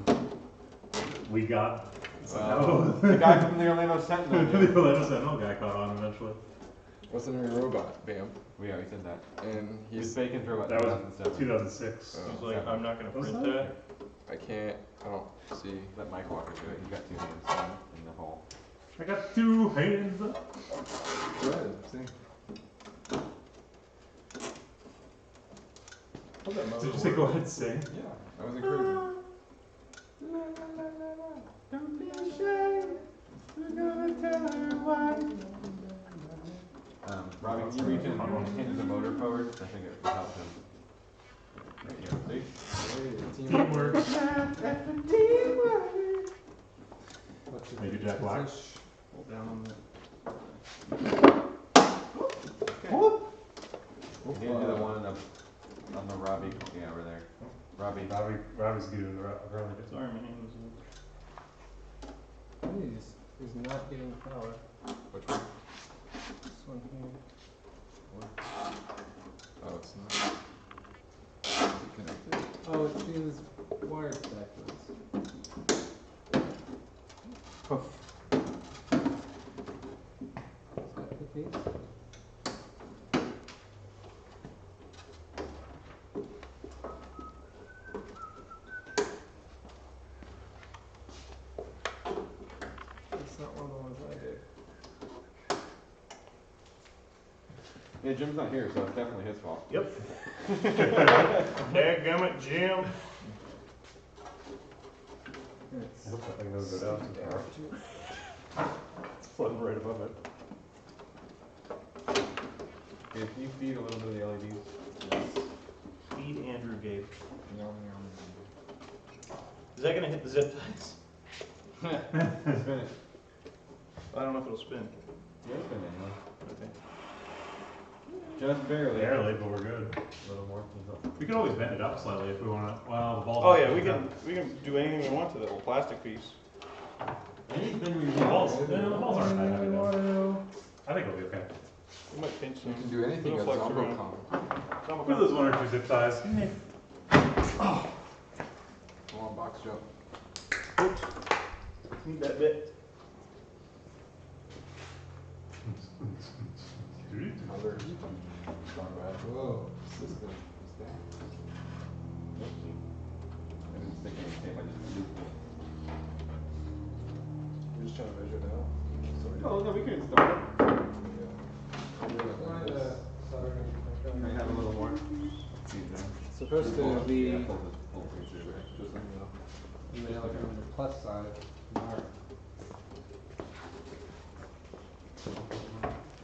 We got. The guy from the Orlando Sentinel. The knew. Orlando Sentinel guy caught on eventually. What's the name of your robot? Bam. We already said that. And He's he's Bacon's robot That was 2007. 2006. Oh. He's like, I'm not gonna Was print that? that. I can't, I don't see. Let Mike walk into it. He's got 2 hands in the hole. I got 2 hands. Go ahead, sing. Did you say go ahead and sing? Yeah, I was encouraging. Don't be ashamed. We're gonna tell her why. Robbie, can you reach in and hinge the motor forward? I think it would help him. There you go. See? Teamwork. Maybe Jack Black. Hold down on the. You didn't do the one on the Robbie. Yeah, over there. Robbie's doing the early bit. Sorry, my hand was He's not getting power. Which one? This one here. Oh, it's not. Is it connected? Oh, it feels wired backwards. Poof. Is that the case? It's not one of the ones I did. Yeah, Jim's not here, so it's definitely his fault. Yep. Dadgummit, Jim. I hope that thing doesn't go down too far. It's floating right above it. Yeah, can you feed a little bit of the LEDs? Feed Andrew Gabe. Is that gonna hit the zip ties? Spin it. I don't know if it'll spin. Yeah, spin it, huh? Okay. Just barely. Barely, but we're good. A little more. We could always bend it up slightly if we want to. Well, the ball's. Oh yeah, we can do anything we want to that little plastic piece. Anything we The balls aren't that heavy though. I think it'll be okay. We might pinch You some. can do anything at Little flex around. ZomboCon. Look at those 1 or 2 zip ties. Come on, box jump. Oops. Need that bit. Other. Whoa, system. I didn't stick any tape, I just looped it. We're just trying to measure it out. So we Oh, no, we can install it. Yeah. Can I have a little more? It's supposed to be Yeah, pull things through there. Just let me know. on the plus side. Mark.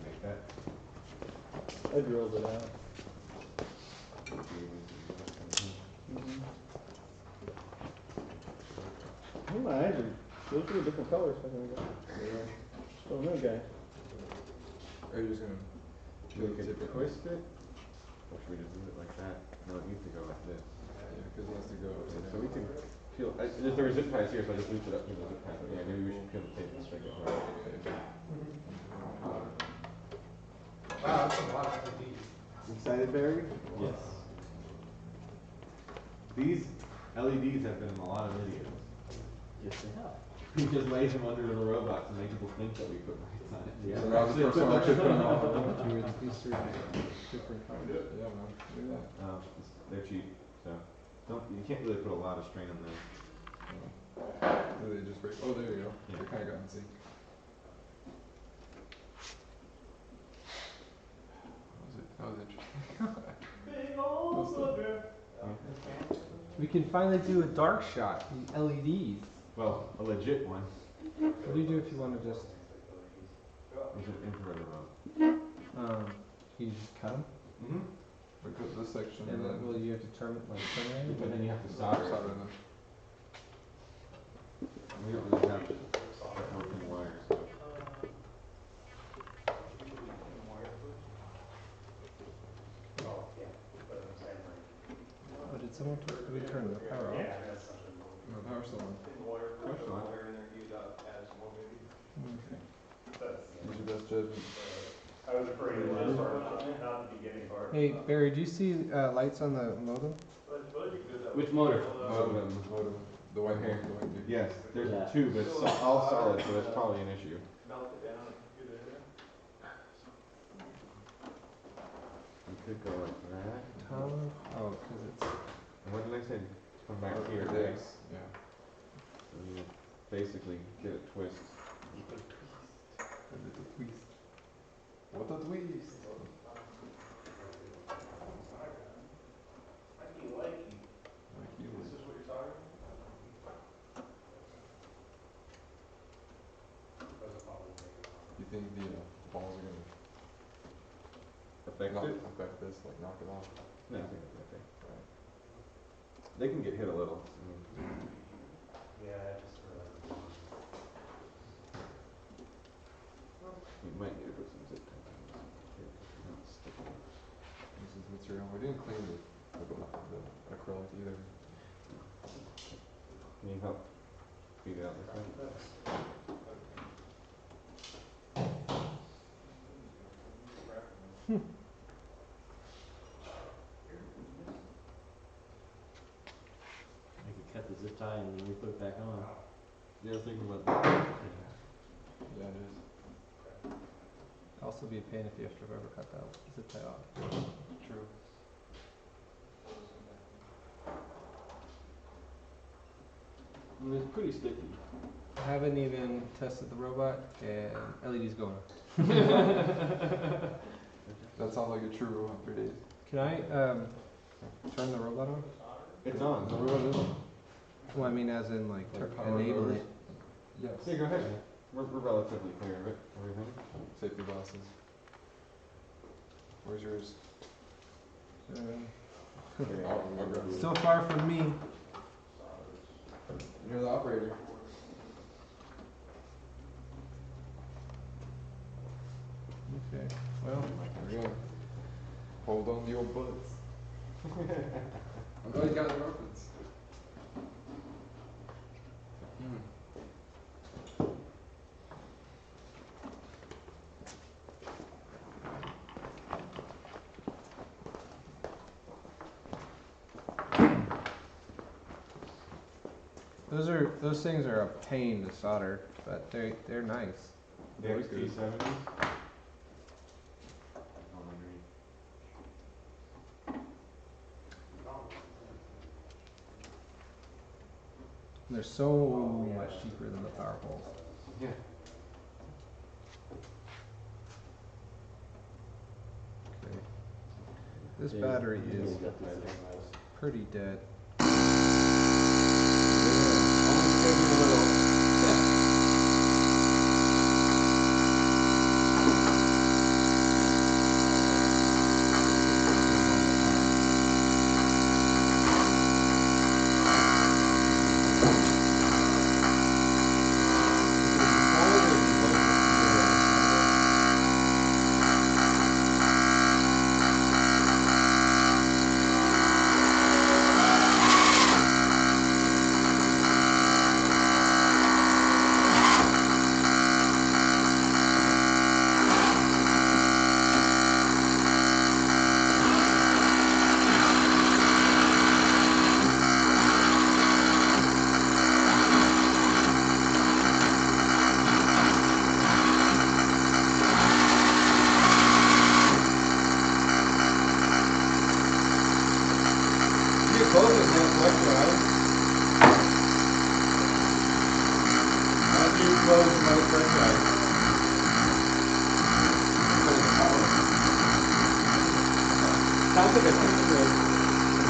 Make that. I drilled it out. Oh, my eyes are, those are different colors. I think. Just don't know, guy. Are you just gonna We tip could it? twist it, or should we just leave it like that? No, it needs to go like this. Yeah, because it has to go upside So we can peel, there were zip ties here, so I just looped it up to the zip ties. Yeah, maybe we should peel the tape and stick it right. Wow, that's a lot of LEDs. Excited, Barry? Yes. These LEDs have been in a lot of videos. Yes, they have. We just laid them under the robots and make people think that we put lights on it. So that was the first one I actually put them on. These three different colors. Yeah, man, do that. They're cheap, so you can't really put a lot of strain on them. Do they just break? Oh, there you go. Yeah. They kind of got in sync. That was interesting. Big old booger. We can finally do a dark shot. The LEDs. Well, a legit one. What do you do if you want to just? Is it infrared remote? You just cut them, Mm-hmm. Look at this section. and then will you have to terminate it? But then you have to solder it. Solder them. We don't really have working wires. So. Oh, did someone turn the power off? No, power's still on. Push on. Use your best judgment. I was afraid of this part, not the beginning part. Hey Barry, do you see lights on the modem? Which motor? Modem. The white Here. hair. The white dude. Yes, there's Yeah. 2, but it's all solid, so it's probably an issue. We could go like that. Tom? Oh, because it's. What did I say? 20 from back Or here, right? this, yeah. So you basically get a twist. A little twist. What a twist! Like you. This is what you're talking You think the balls are gonna Affect not it? affect this, like knock it off? No, I think it's okay. Right. They can get hit a little. I mean, Yeah, just for you might need to put some zip tie on this here, 'cause they're not sticking. This is material. We didn't clean the acrylic either. Need help? Feed it out this way? I could cut the zip tie and then we put it back on. Yeah, I was thinking about that. Yeah, it is. Also be a pain if you have to ever cut that zip tie off. True. I mean, it's pretty sticky. I haven't even tested the robot and LED's going. That sounds like a true robot 3 days. Can I turn the robot on? It's on. The robot is? Well, I mean as in like power enable motors? it. Yes. Yeah, go ahead. We're relatively clear of it, everything. Safety glasses. Where's yours? Okay, I'll grab yours. Still far from me. You're the operator. Okay. Well, There we go. Hold on to your butts. I'm glad you got the reference. those things are a pain to solder, but they're nice. The XP70s? They're so much cheaper than the power poles. Yeah. Okay. This battery is pretty dead.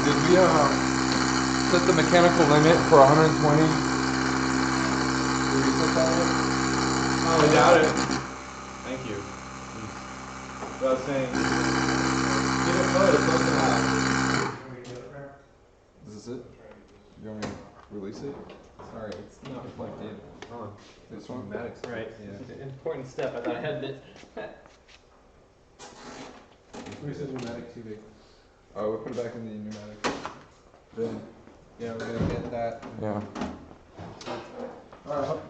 Did we set the mechanical limit for 120? Did we set that one? I doubt it. Thank you. But I was saying, get it close, close it out. Is this it? You want me to release it? Sorry, it's not plugged in. This one? Pneumatics. Right. Yeah. Important step. I thought I had it. Where's the pneumatic tubing? Oh, we put it back in the pneumatic. Then, Yeah, we're gonna get that. yeah.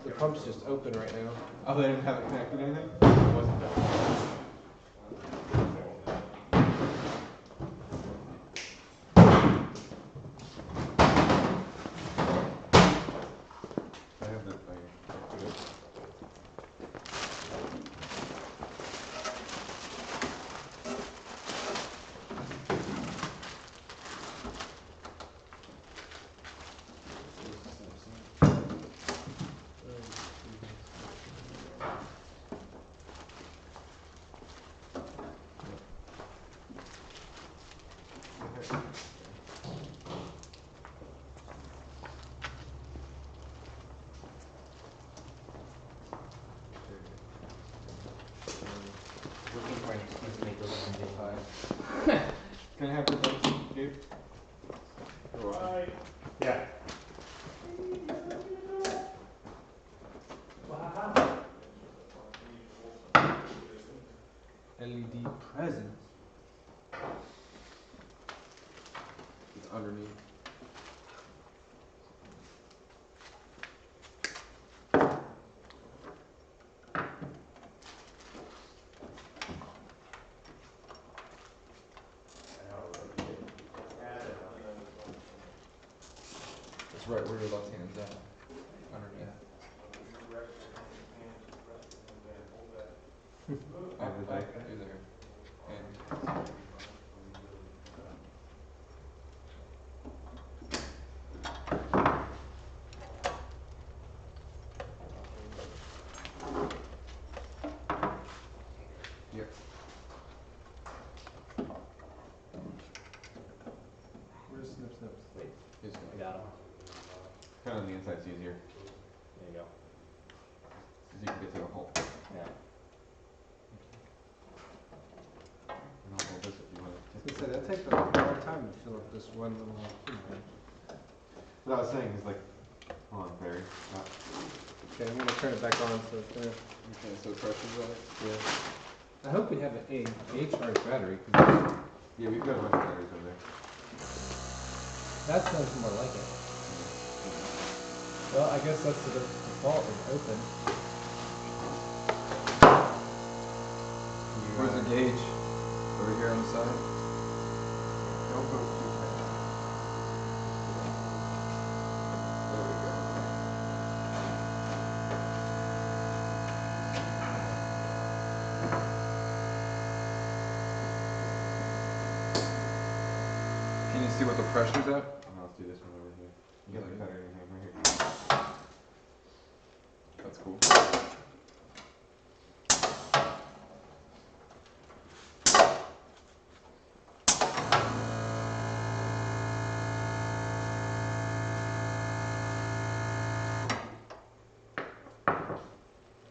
The pump's just open right now. Oh, they didn't have it connected or anything? Wasn't that? I have the, I put it. Hi. Can I have the thumbs, Gabe? Right. Yeah. LED present. It's underneath. It's right where your left hand's at. Underneath. Up, you're there. And yep. Where's Snip Snips? He's I got got him. Kind of on the inside's easier, There you go. because you can get to the hole. Yeah. And I'll hold this if you want to. So that takes a long time to fill up this one little thing, right? What I was saying is like, hold on, Barry. Okay, I'm gonna turn it back on so it's gonna. Okay, so pressure's right. Yeah. I hope we have a charge battery. 'Cause Yeah, we've got a bunch of batteries over there. that sounds more like it. Well, I guess that's the default is open. Where's the gauge? Over here on the side? Don't go too tight. There we go. Can you see what the pressure's at? Let's do this one over here. You got the cutter in your hand right here. That's cool.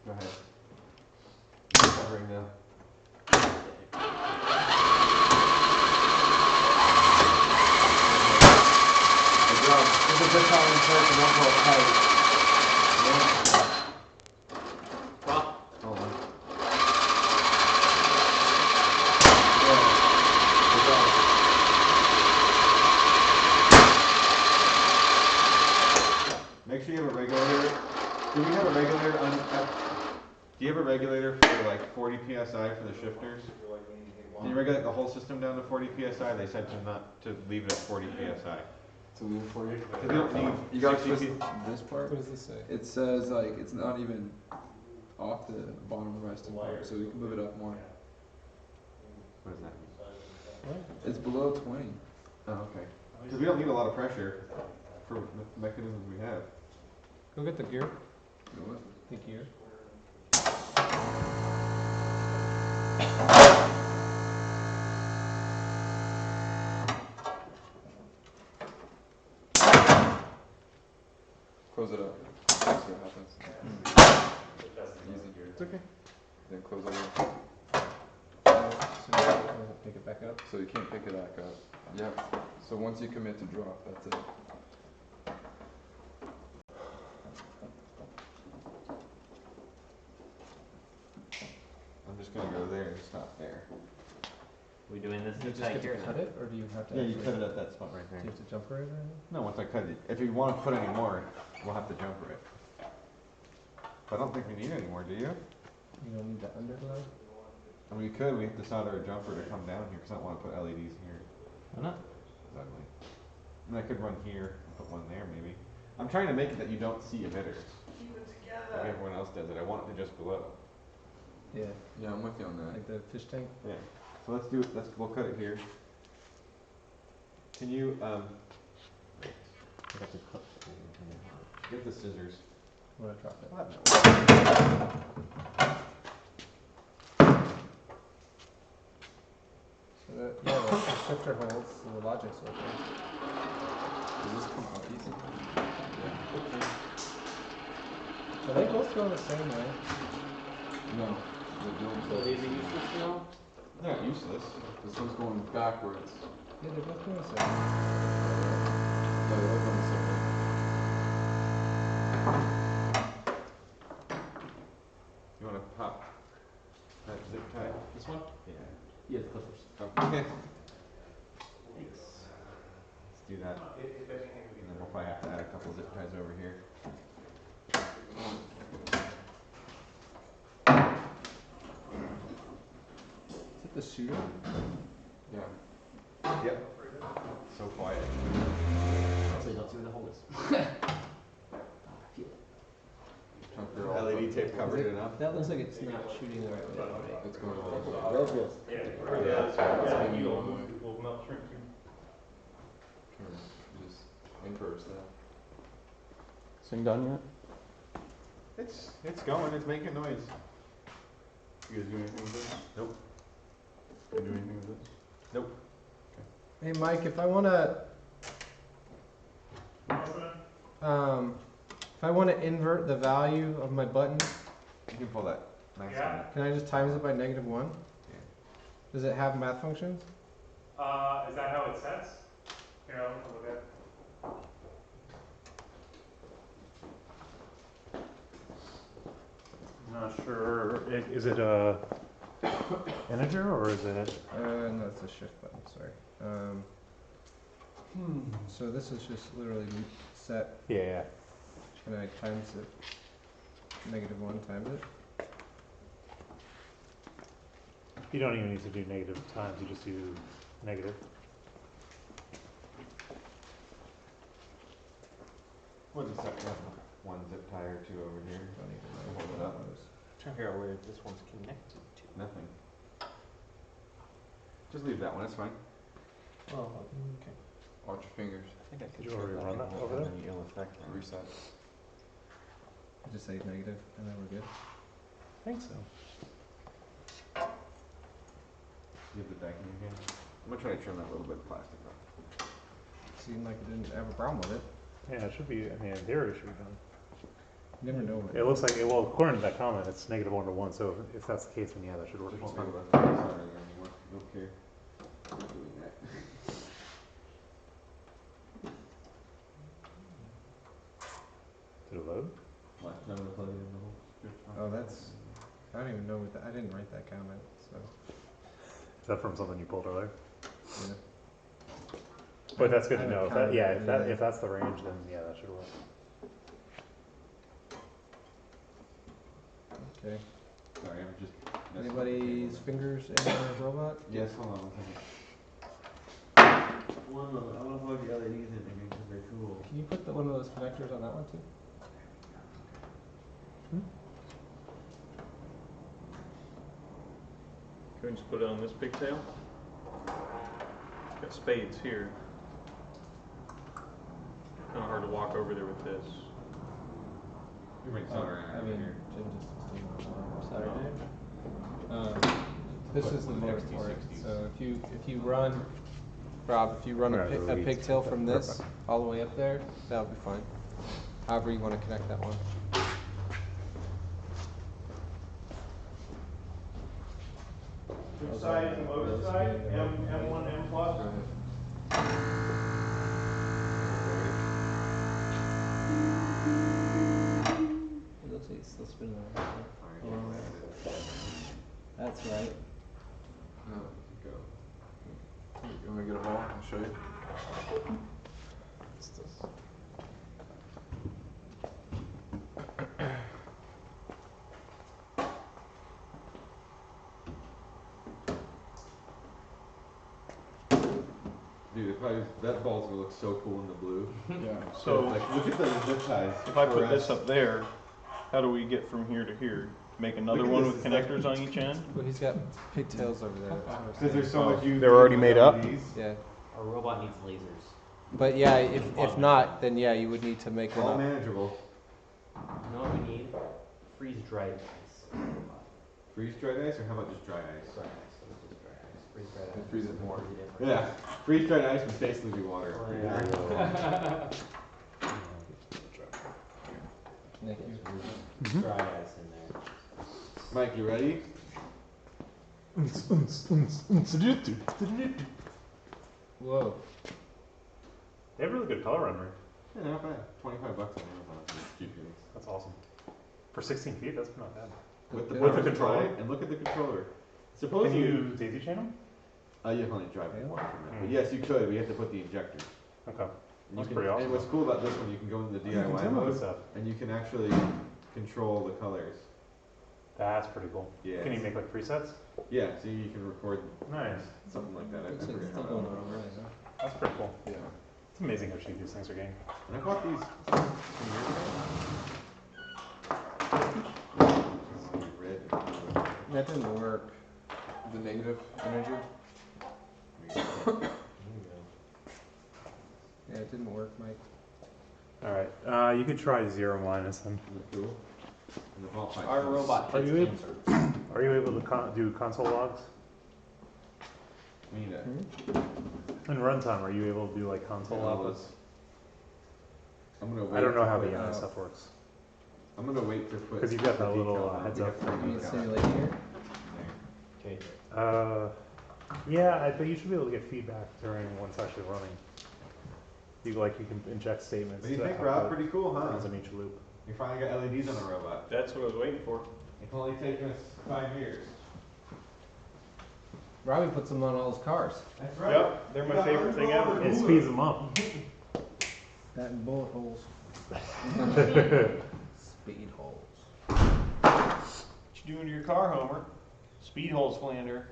Go ahead. Covering now. Good job. This is a good time in church and don't go tight. Hold on. Good job. Make sure you have a regulator. Do we have a regulator on? Do you have a regulator for like 40 psi for the shifters? Can you regulate the whole system down to 40 psi? They said to not to leave it at 40 psi. To leave it for you? Because we don't need You got 60 this part? What does this say? It says like it's not even off the bottom resting part, so you can move it up more. What does that mean? It's below 20. Oh, okay. Because we don't need a lot of pressure for the mechanisms we have. Go get the gear. You know what? The gear. Close it up. See what happens. Easy. It's okay. Then close it up. So pick it back up. So you can't pick it back up. Yep. So once you commit to drop, that's it. I'm just gonna go there and stop there. We doing this Do you just inside get here to now? cut it, or do you have to? Yeah, you actually- cut it at that spot right Do there. you have to jumper it or anything? No, once I cut it. If you want to put any more, we'll have to jumper it. But I don't think we need any more, do you? You don't need the underglow? I mean, we could. We have to solder a jumper to come down here because I don't want to put LEDs here. Why not? It's ugly. I mean, I could run here and put one there maybe. I'm trying to make it that you don't see emitters. Keep it together. Like everyone else does it. I want it to just glow. Yeah. Yeah, I'm with you on that. Like the fish tank? Yeah. So let's do it. We'll cut it here. Can you I got the clip. get the scissors? I'm gonna drop it. So that, yeah, the shifter holds, so the logic's working. Does this come out easy? Are they both going the same way? No. They don't. So these are useless now? They're not useless. This one's going backwards. Yeah, they're both doing so. No, they look on the same. You wanna pop that zip tie? This one? Yeah. You have clippers. Okay. Thanks. Let's do that. And then we'll probably have to add a couple zip ties over here. Is it the shooter? Yeah. Yep. So quiet. Hopefully don't see where the hole is. Trying to figure out LED what tape covered it enough. That looks like it's not shooting the right way, right? it's going on. Real good. Yeah, we'll melt shrink too. Just inverse that. Thing done yet? It's going, it's making noise. You guys do anything with this? Nope. You do anything with this? Nope. Hey, Mike, if I wanna, if I wanna invert the value of my button, You can pull that nice Yeah. can I just times it by -1? Yeah. Does it have math functions? Is that how it sets? Here, I'll look at it. I'm not sure. Is it a integer or is it? No, it's a shift button, sorry. So this is just literally set, Yeah. can I times it, -1 times it? You don't even need to do negative times. You just do negative. We'll just have to have one zip tie or two over here. Don't even know Hold what it that up. was. Trying to figure out where this one's connected to. Nothing. Just leave that one, it's fine. Oh, okay. Watch your fingers. I think I Did you already run that over there? Any ill effect on it. Reset. Just say negative, and then we're good. I think so. You have the deck in your hand? I'm gonna try to trim that little bit of plastic off. Seemed like it didn't have a problem with it. Yeah, it should be. I mean, in theory, it should be done. You never know. It looks like, well, according to that comment, it's -1 to 1. So if that's the case, then yeah, that should work. Just Just leave fine. it there anymore. Don't care. I'm doing that. Did it load? Last time I plugged in the whole script. Oh, that's, I don't even know what that, I didn't write that comment, so, Is that from something you pulled earlier? yeah. But that's good I to haven't know. If that, counted yeah, it, if that yeah. if that's the range, then yeah, that should work. Okay. Sorry, I'm just. messing with the Anybody's cable fingers in our robot? there. Yes, hold on one second. One moment, I wanna plug the LEDs in again because they're cool. Can you put one of those connectors on that one too? Can we just put it on this pigtail? Got spades here. Kinda hard to walk over there with this. You bring some around I over mean, here. Jim just Sorry, this is the motor for it, so if you run, Rob, if you run Yeah, a pigtail from this perfect. all the way up there, that'll be fine. However you wanna connect that one. Which side is the motor side? M1, M plus? It looks like it's still spinning around. That's right. No, go. You wanna get a ball? I'll show you. What's this? Dude, that ball's gonna look so cool in the blue. Yeah. So, Like, look at the zip ties. if I put for this us. up there, how do we get from here to here? Make another Look at one this, with it's like- connectors on each end? Well, he's got pigtails over there. that's what I was Cause there's so saying. much UV. They're already with made up? LEDs. Yeah, Our robot needs lasers. but yeah, if not, then yeah, you would need to make one All up. manageable. You know what we need? Freeze-dried ice. Freeze dried ice, or how about just dry ice? Dry ice, so it's just dry ice. Freeze-dried And ice. freeze it more. Completely different. Yeah, freeze dried ice would basically be water. Oh, yeah. Thank you. Dry ice in there. Mike, you ready? Whoa. They have really good color rendering. Yeah, they're not bad. 25 bucks on Amazon for GPUs. That's awesome. For 16 feet, that's not bad. With the With power the controller? supply, and look at the controller. Can Supposedly, you daisy chain them? you can only drive one from it. But Mm. yes, you could. But you have to put the injectors. Okay. And That's you pretty can, awesome. And what's cool about this one, you can go into the You can DIY demo mode, this stuff. and you can actually control the colors. That's pretty cool. Yeah. Can you make like presets? Yeah, so you can record Nice. something like that. I Looks like forget it's how still that going on, works. right, huh? That's pretty cool. Yeah. It's amazing how cheap these things are getting. And I bought these some years ago. Red. That didn't work. The negative energy. Yeah, it didn't work, Mike. Alright, you could try 0 minus them. Cool. And the ball pipe. Our robot Are hits you able- cancer. Are you able to do console logs? We need a. In runtime, are you able to do like console outputs? I'm gonna wait. I don't know to how put, the stuff works. I'm gonna wait to put. 'Cause you've got the that little, details on. heads We up have to thing. detail Simulate here. there. Okay. Yeah, but you should be able to get feedback during when it's actually running. You can inject statements. What do you to think, Rob? output Pretty cool, huh? runs in each loop. We finally got LEDs on the robot. That's what I was waiting for. It's only taken us 5 years. Robbie puts them on all his cars. That's right. Yep, they're my favorite thing ever. It speeds them up. That and bullet holes. Speed holes. What you doing to your car, Homer? Speed holes, Flanders.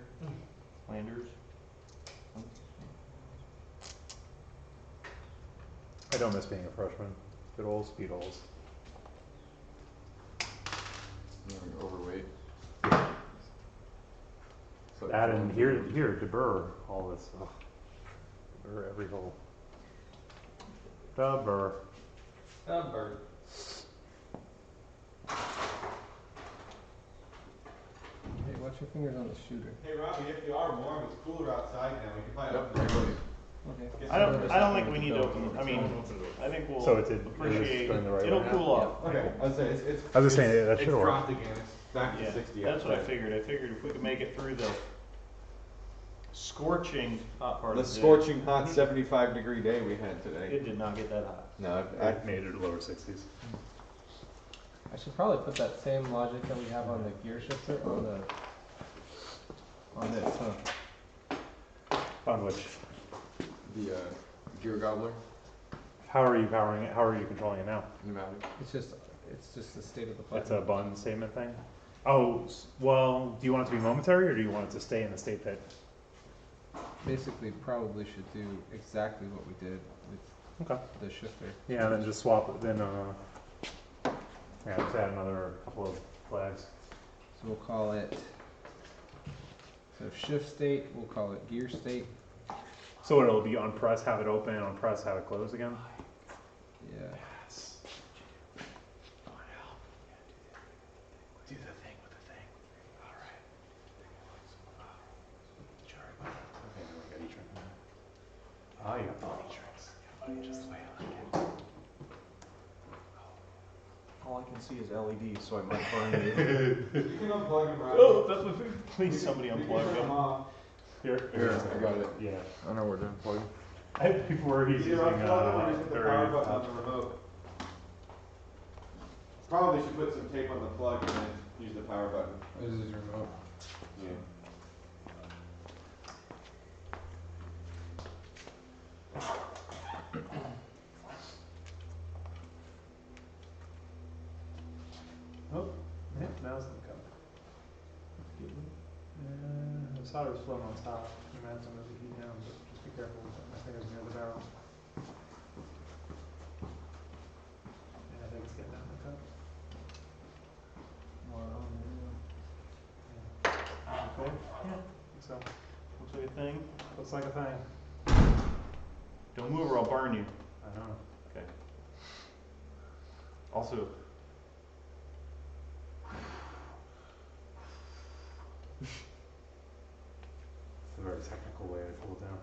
I don't miss being a freshman. Good old speed holes. You're overweight. So That and here, deburr all this. Ugh. Deburr every hole. Deburr. Bird. Hey, watch your fingers on the shooter. Hey, Robbie, if you are warm, it's cooler outside now. We can probably Yep, open the everybody. doors. Okay. I don't think we need to open, I mean, I think we'll So it's appreciate, going the right it'll way now? cool off. Okay, I was saying, it's. I was just saying, it's- that should It's work. dropped again, it's back to Yeah, 60 that's what I outside. figured. I figured if we could make it through the scorching hot part The of the day. scorching hot 75-degree day we had today. It did not get that hot. No, I made it lower 60s. I should probably put that same logic that we have on the gear shifter on this, huh? On which? The gear gobbler, How are you powering it? How are you controlling it now? pneumatic. It's just the state of the It's platform. a button statement thing? Oh, well, do you want it to be momentary or do you want it to stay in the state that? Basically, probably should do exactly what we did with Okay. the shifter. Yeah, then just swap it, then, yeah, just add another couple of flags. So we'll call it, so shift state, we'll call it gear state. So it'll be on press, have it open, on press, have it close again? Yeah. Yes. Do the thing with the thing. All right. Okay, now we got each one. Ah, you got funny tricks. Funny just the way I like it. All I can see is LEDs, so I might burn you. You can unplug them, Robbie. Oh, that's my food. Please, somebody You can unplug turn them. off. Here, Here, I got it. Yeah. I know where to unplug. I have people where he's Either using, unplug them or just hit the very, power button on the remote. Probably should put some tape on the plug and then use the power button. This is your remote. Yeah. oh, yeah, now's the cover. The solder's floating on top. Imagine there's a heat down, but just be careful with my fingers near the barrel. Yeah, I think it's getting down the cup. Okay, yeah, so, Looks like a thing. looks like a thing. Don't move or I'll burn you. I know. Okay. Also, It's a very technical way to cool it down.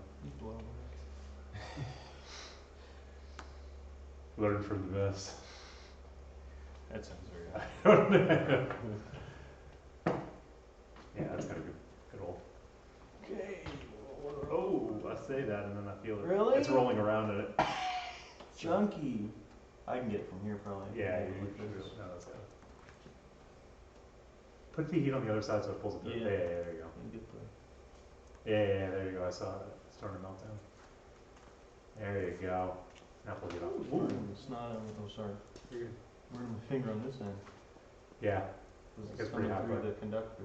Learn from the best. that sounds very hot. Yeah, that's gotta be good old. say that, and then I feel it. Really? It's rolling around in it. Junky. I can get it from here probably. Yeah, you Like should. this. No, that's good. Put the heat on the other side so it pulls it through. Yeah. Yeah, there you go. And get the Yeah, there you go. I saw it. It's starting to melt down. There you go. Now pull it off. It's not. Oh, sorry. You're good. Where's my finger on this end? Yeah. 'Cause It it's gets pretty coming hot through quick. the conductor.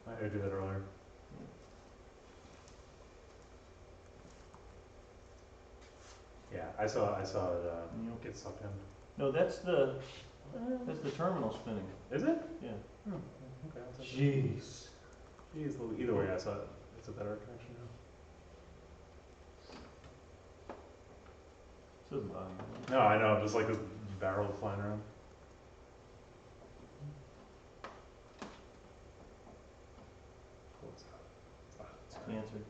I did that earlier. Yeah, I saw it get sucked in. No, that's the terminal spinning. Is it? Yeah. Oh, okay. That's Jeez. Jeez, either way, I saw it. It's a better connection now. This doesn't bother me. No, I know. Just like this barrel flying around. Pull this out. It's cancer.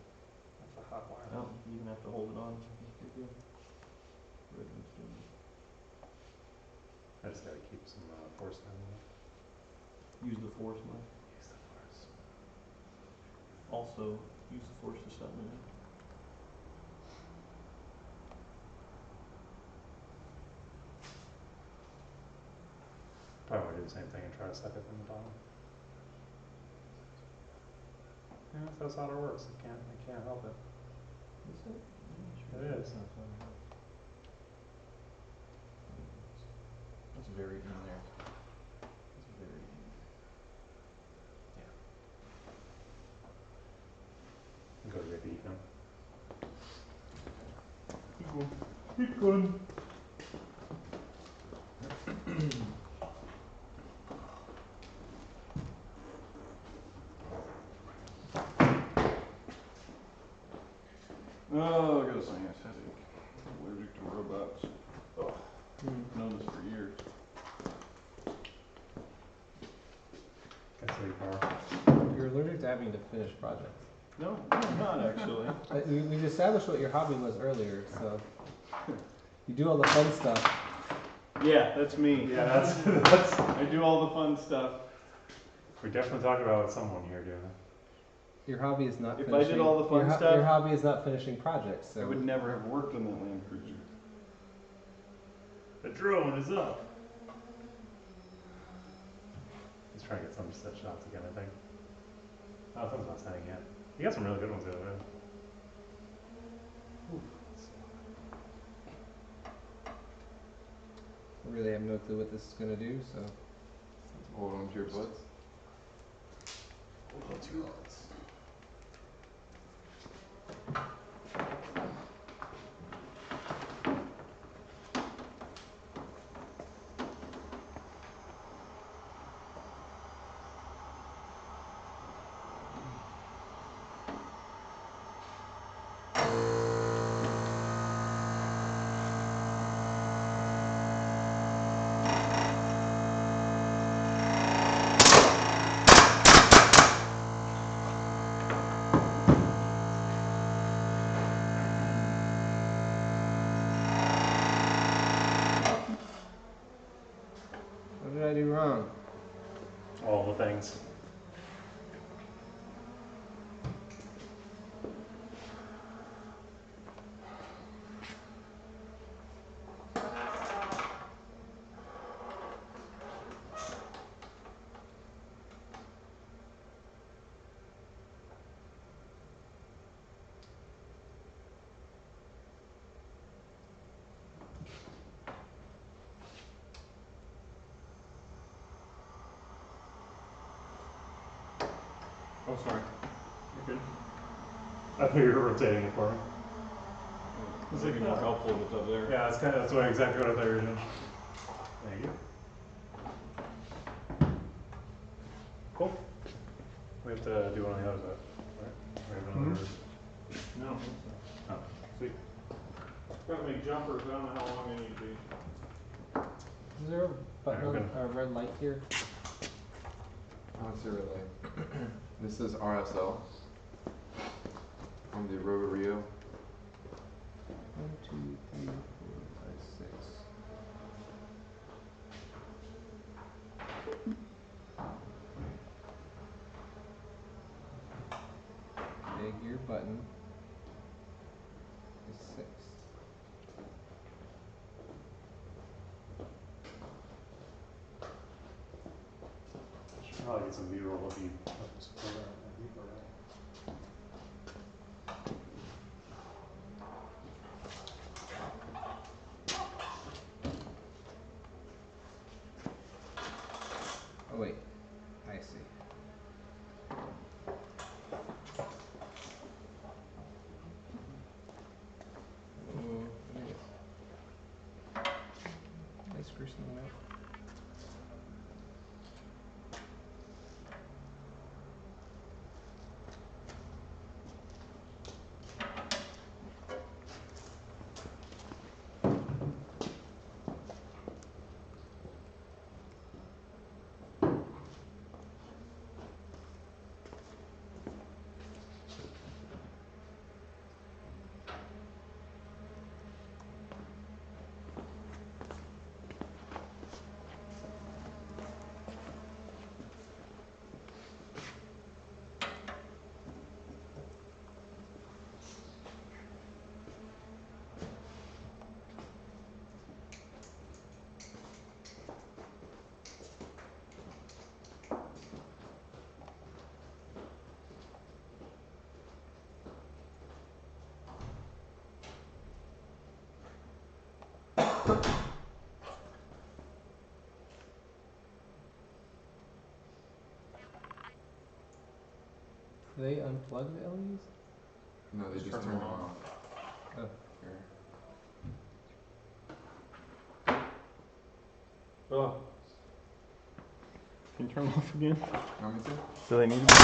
That's a hot wire. No, you even have to hold it on. You're good. I just gotta keep some force down there. Use the force, Mike. Use the force. Also, use the force to stop moving. Probably do the same thing and try to suck it from the bottom. Yeah, that's how it works. I can't help it. Is it? It is. That's very in there. That's very in Go to your beat now. Keep going. Oh, I got a sinus headache. I'm allergic to robots. Known this for years. That's how you power. You're allergic to having to finish projects. No, I'm not actually. We've established what your hobby was earlier, so you do all the fun stuff. Yeah, that's me. Yeah, that's. I do all the fun stuff. We definitely talked about someone here doing it. Your hobby is not If I finishing. did all the fun stuff- your hobby is not finishing projects. So I would never have worked on that Land Cruiser. The drone is up. He's trying to get some set shots again, I think. Oh, something's not setting yet. You got some really good ones the other day. I really have no clue what this is gonna do. So Hold on to your butts. Hold on to your butts. what did I do wrong? All the things. Oh, sorry. You're good. I thought you were rotating it for me. It's like more helpful if it's up there. Yeah, that's exactly what I thought you were doing. Thank you. Cool. We have to do one on the other side, right? We have another. No. Oh, sweet. Gotta make jumpers. I don't know how long they need to be. Is there a button, Okay. a red light here? Oh, it's a relay. This is RSL from the Roto Rio. 1, 2, 3, 4, 5, 6. Big gear button. probably get some B-roll if you put some support on it. Oh wait, I see. Oh, I screw something up. Do they unplug the LEDs? No, they just turn them off. Oh. Here. Oh. Can you turn them off again? Want me to? Do they need to be?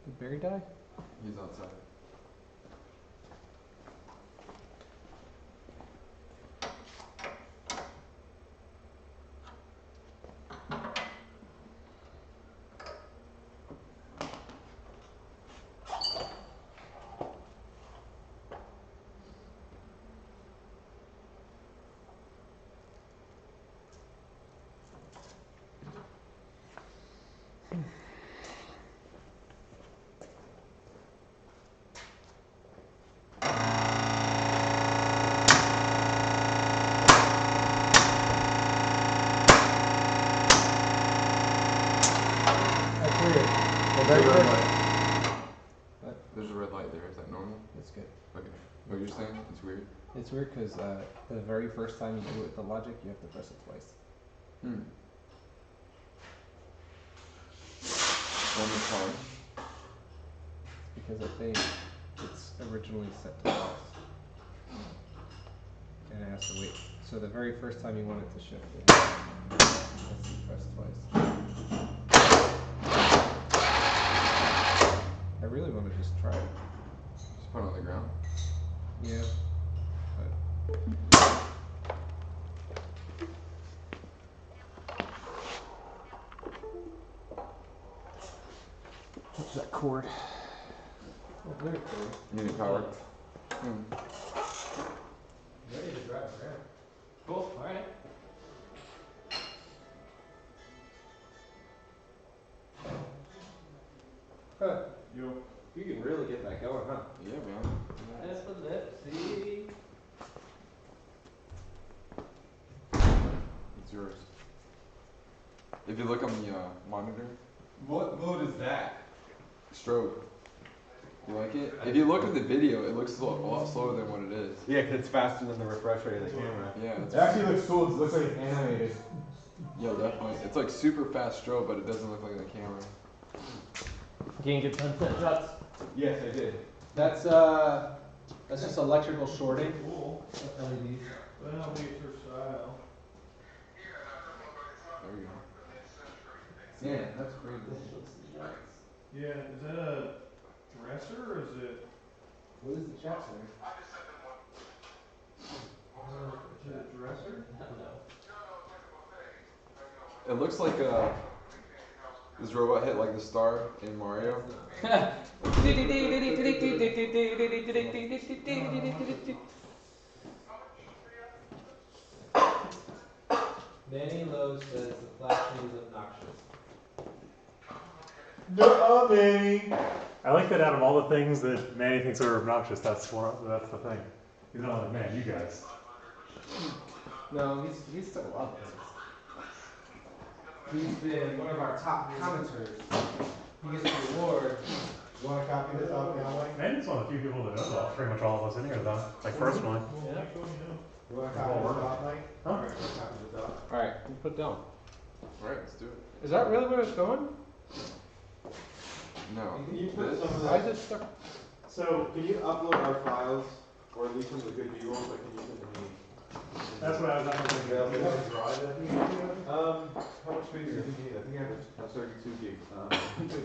Did Barry die? He's outside. There's a red light. What? There's a red light there. Is that normal? That's good. Okay. What you're saying? It's weird. It's weird because the very first time you do it with the logic, you have to press it twice. Hmm. One is hard. Because I think it's originally set to false. And it has to wait. So the very first time you want it to shift, it has to press twice. I really want to just try it. Just put it on the ground. Yeah. What's that cord? Oh, very cool. You need power. Ready to drive around. Cool, alright. Huh. You can really get that going, huh? Yeah, man. Epilepsy. It's yours. If you look on the monitor. What mode is that? Strobe. You like it? If you look at the video, it looks a lot slower than what it is. Yeah, because it's faster than the refresh rate of the camera. Yeah. It actually looks cool. It looks like it's animated. Yeah, definitely. It's like super fast strobe, but it doesn't look like the camera. Can you get sunset shots? Yes, I did. That's just electrical shorting Cool. of LEDs. Well, it's your style. There we go. Yeah, that's great. Yeah, is that a dresser or is it? What is the chat center? It looks like this robot hit like the star in Mario. Manny Lowe says the flashing is obnoxious. No, Manny. I like that out of all the things that Manny thinks are obnoxious, that's the thing. He's not like, man, you guys. No, he's still love things. He's been one of our top commenters. He gets the award. You want to copy this off the online? Manny's one of the few people that knows all, pretty much all of us in here, though. Like, personally. Yeah. You want to copy this off, Mike? Huh? Alright, copy this off. Alright, put it down. Alright, let's do it. Is that really where it's going? No. Can you put some of Why is that? it stuck? So, can you upload our files, or at least some of the good B-rolls I can use in the meeting? That's what I was thinking. Do you have a drive that you need? How much space do you need? I think I have a 32 gig. It's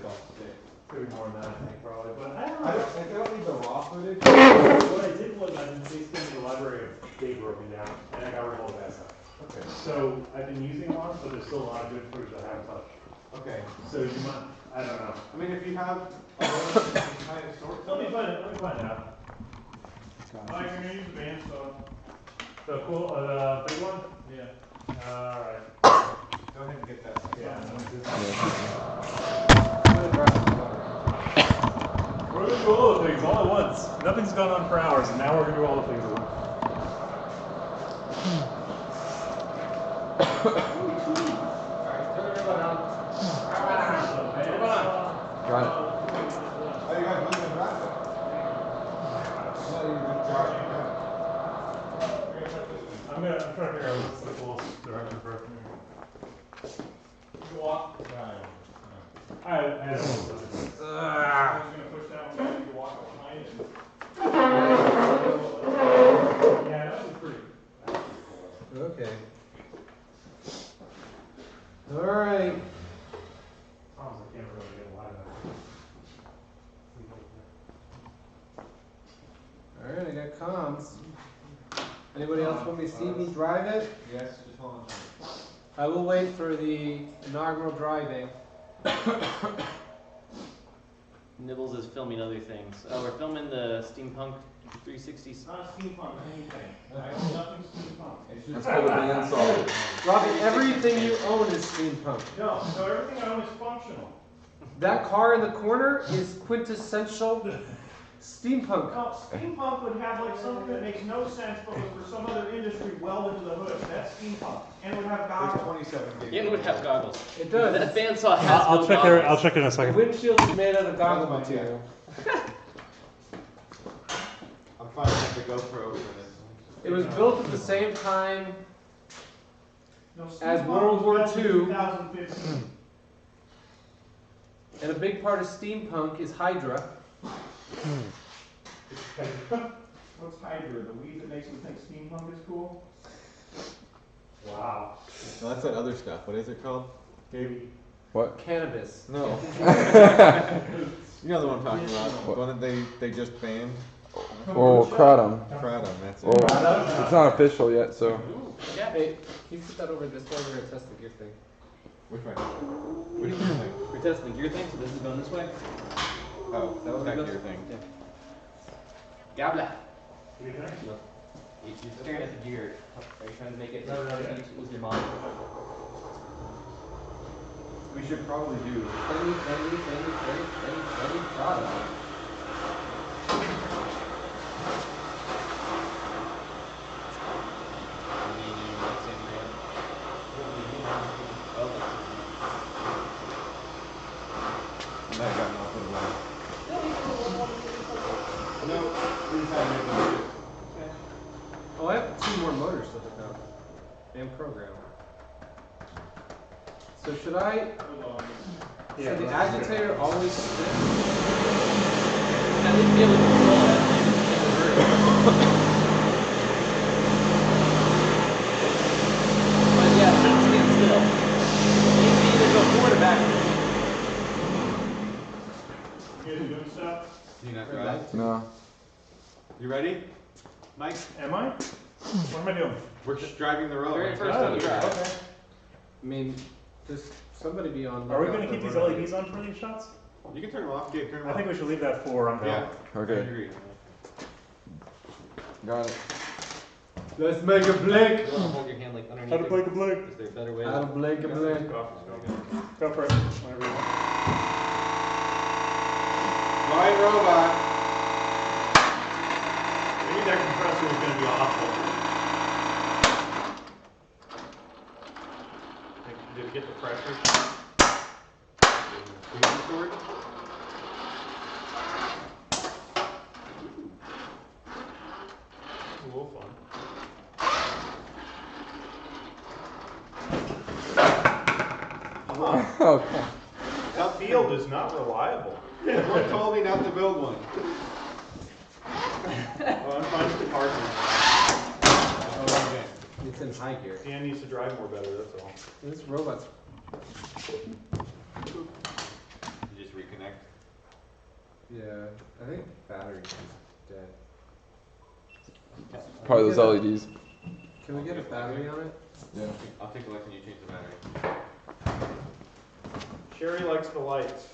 Could be more than that, I think, probably. But I don't I know. don't need the raw footage. What I did was I did these things in the library of they broken down, and I got rid of all that stuff. Okay. So I've been using a lot, but there's still a lot of good footage that I haven't touched. Okay. So you might, I don't know. I mean, if you have a lot of kind of sort Let me find out. I'm gonna use the band stuff. The cool, big one? Yeah. Alright. Go ahead and get that. Yeah. We're We're gonna do all the things all at once. Nothing's gone on for hours, and now we're gonna do all the things at once. Got it. Oh, you guys looking at that? I'm trying to figure out what's the coolest direction for it. You walk. I don't know. I was gonna push that one back, you walk behind it. Yeah, that was pretty. Okay. Alright. Problems I can't really get a lot of that. Alright, I got comms. Anybody else want me to see me drive it? Yes, just hold on. I will wait for the inaugural driving. Nibbles is filming other things. Oh, we're filming the Steampunk 360. It's not steampunk anything. I have nothing steampunk. It's Let's just pull the band solid. Robbie, everything you own is steampunk. No, so everything I own is functional. That car in the corner is quintessential steampunk. No, steampunk would have like something that makes no sense, but was for some other industry well into the hood. That's steampunk. And it would have there's goggles. 27 gigs. It would have goggles. It does. That bandsaw has I'll no check goggles. I'll check in a The second. windshield is made out of goggle That's my material. I'm firing up the GoPro for this. It was built at the same time No, as steampunk World War was built in II. 2015. And a big part of steampunk is Hydra. What's Hydra? The weed that makes me think steampunk is cool? Wow. No, that's that other stuff. What is it called? Gabe? What? Cannabis. No. You know the one I'm talking about. The one that they just banned. Oh, Kratom. Kratom, that's it. Oh, it's not official yet, so. Ooh, yeah. Hey, can you put that over this way? We're gonna test the gear thing. Which one? Which thing? We're testing the gear thing, so this is going this way. Oh, that was that gear thing. Gabla. You're staring at the gear. Are you trying to make it with your mind? We should probably do. Any product. No, I got nothing left. No, we just had to make them. Oh, I have 2 more motors to hook up and program. So should should the agitator always spin? At least be able to control it. But yeah, it shouldn't stand still. It needs to either go forward or backwards. You guys doing stuff? Do you not drive? No. You ready? Mike? Am I? What am I doing? We're just driving the road. Very Right? first Oh, one you drive. okay. I mean, just somebody be on. Are we lookout gonna for keep these one of LEDs on for these shots? You can turn them off, Gabe, turn them I off. think we should leave that for Yeah. unveil. Okay. Agreed. Got it. Let's make a blink. You wanna hold your hand like underneath How to it? blink a blink. Is there a better way? How to blink a blink. Go for it. Whenever you want. Flying robot. Maybe that compressor is gonna be awful. Did it get the pressure? Squeeze cord. A little fun. Okay. That field is not reliable. Someone told me not to build one. Well, I'm fine with the parking. It's in high gear. Dan needs to drive more better, that's all. This robot's. You just reconnect. Yeah, I think battery is dead. Probably those LEDs. Can we get a battery on it? Yeah. I'll take a look and you change the battery. Sherry likes the lights.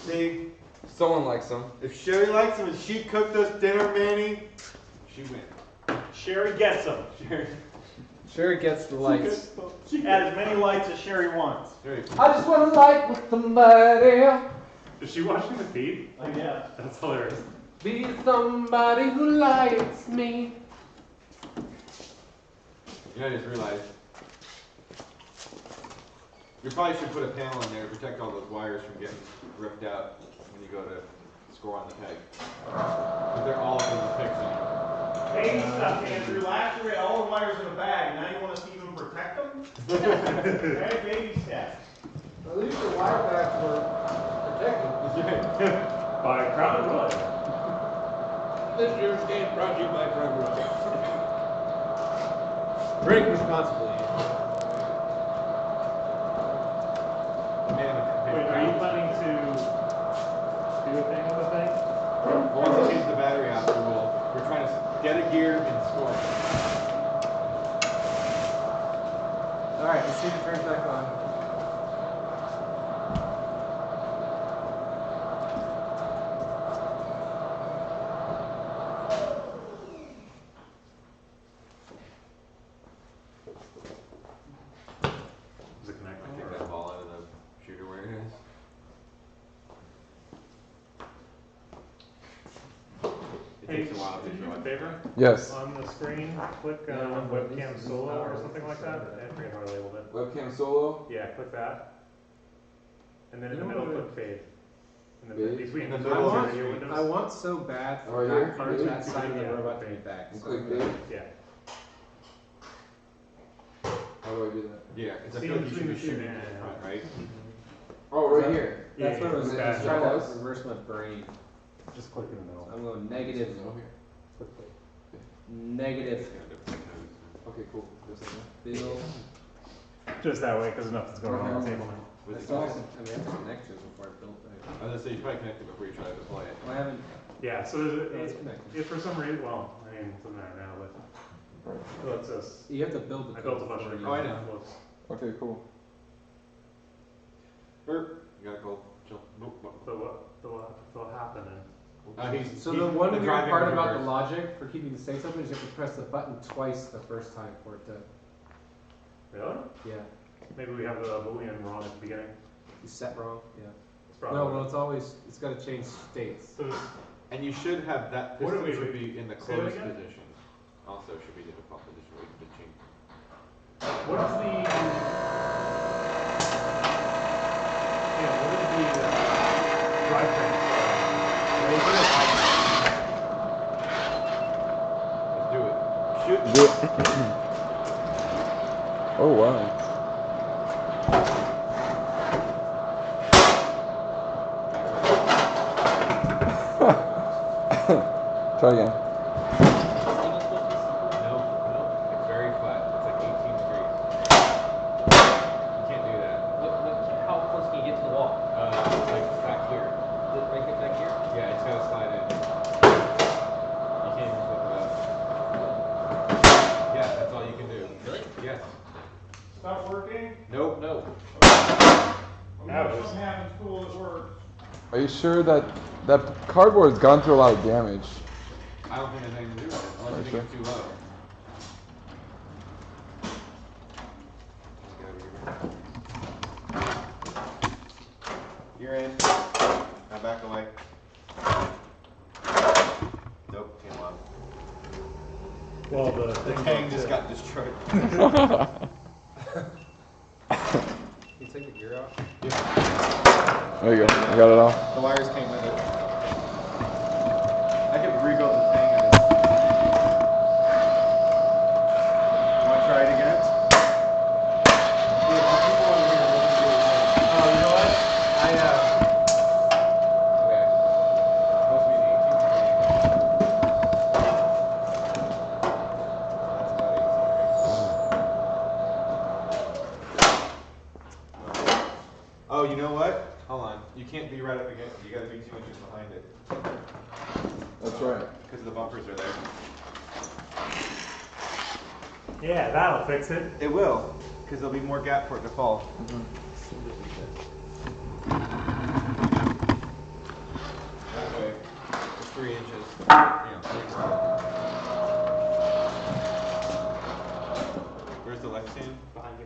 See, Someone likes them. if Sherry likes them and she cooked us dinner, Manny, she wins. Sherry gets them. Sherry gets the lights. Add as many lights as Sherry wants. Sherry. I just want to light with somebody. Is she watching the feed? I guess. That's hilarious. Be somebody who likes me. You know, I just realized. You probably should put a panel in there to protect all those wires from getting ripped out when you go to score on the peg. But they're all in the peg zone. Baby stuff, Andrew. Last year we had all the wires in a bag. Now you want us to even protect them? Okay, baby steps. At least the wire backs were protected. By Crown Wood. This year's game brought to you by Crown Wood. Drink responsibly. Man, Wait, are you planning to do a thing with the thing? once we change the battery out, we're trying to get a gear and score. Alright, let's see if it turns back on. Does it connect? Take that ball out of the shooter where it is. It Hey, takes a while to did you show do a it. favor? Yes. On the screen, click Yeah, webcam this is solo or not- something like that. I forget how I labeled it. Webcam solo. Yeah, click that. And then in the You know middle, what? click fade. In the Fade? between In the the middle two of video the windows. I want so bad for Right that here? part, Fade? that side of the Yeah, robot to be fade. back. And So click I'm fade. gonna- Yeah. How do I do that? Yeah, because I See feel like you between should be the two, shooting yeah, in yeah. front, right? Oh, right here. That's what I was Yeah, trying yeah. to reverse my brain. Just click in the middle. I'm going negative, No, here. Click fade. negative, Okay, cool. Just like that. bill. Just that way, because nothing's going on the table now. I With still the- have to, I mean, I have to connect to it before I build it. I was gonna say, you probably connect it before you try to deploy it. Well, I haven't, Yeah, so there's no, it's a, connected. if for some reason, well, I mean, it doesn't matter now, but well, it's this. You have to build the I code built a bunch before of you. Oh, I know. looks. Okay, cool. You gotta go jump. Nope. They'll happen and. So the one weird driving part reverse. about the logic for keeping the stakes open is you have to press the button twice the first time for it to, Really? yeah, Maybe we have the Boolean wrong at the beginning. you set wrong, yeah. It's probably. No, well, it's always, it's gotta change states. So this, And you should have that What do piston we should do? be in the Say that closed again? position. Also should be the default position where you can change. what is the? Yeah, what is the drivetrain? Let's do it. Shoot. Oh, wow. Try again. No, it's very flat. It's like 18 degrees. You can't do that. How close can you get to the wall? Like back here. Right back here? Yeah, it's gotta slide in. You can't even flip it up. Are you sure that that cardboard's gone through a lot of damage? I don't think there's anything to do with it, unless you think it's too low. You're in. Now back away. Nope, came on. Well, The tang just got destroyed. You take the gear out? There you go. I got it all. The wires came with it. I could rebuild the tang in it. You want to try it again? Oh, you know what? Okay. Supposed to be an 18. Oh, you know what? Hold on. You can't be right up against it. You gotta be 2 inches behind it. That's right. Because the bumpers are there. Yeah, that'll fix it. It will. Because there'll be more gap for it to fall. That way. It's 3 inches. Where's the left stand? Behind you.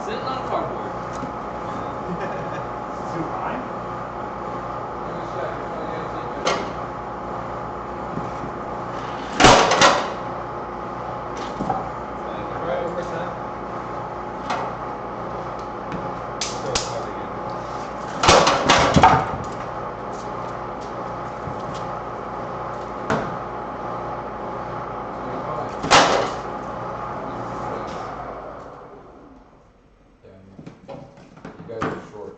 Sitting on cardboard. Too high? Right over time. You guys are short.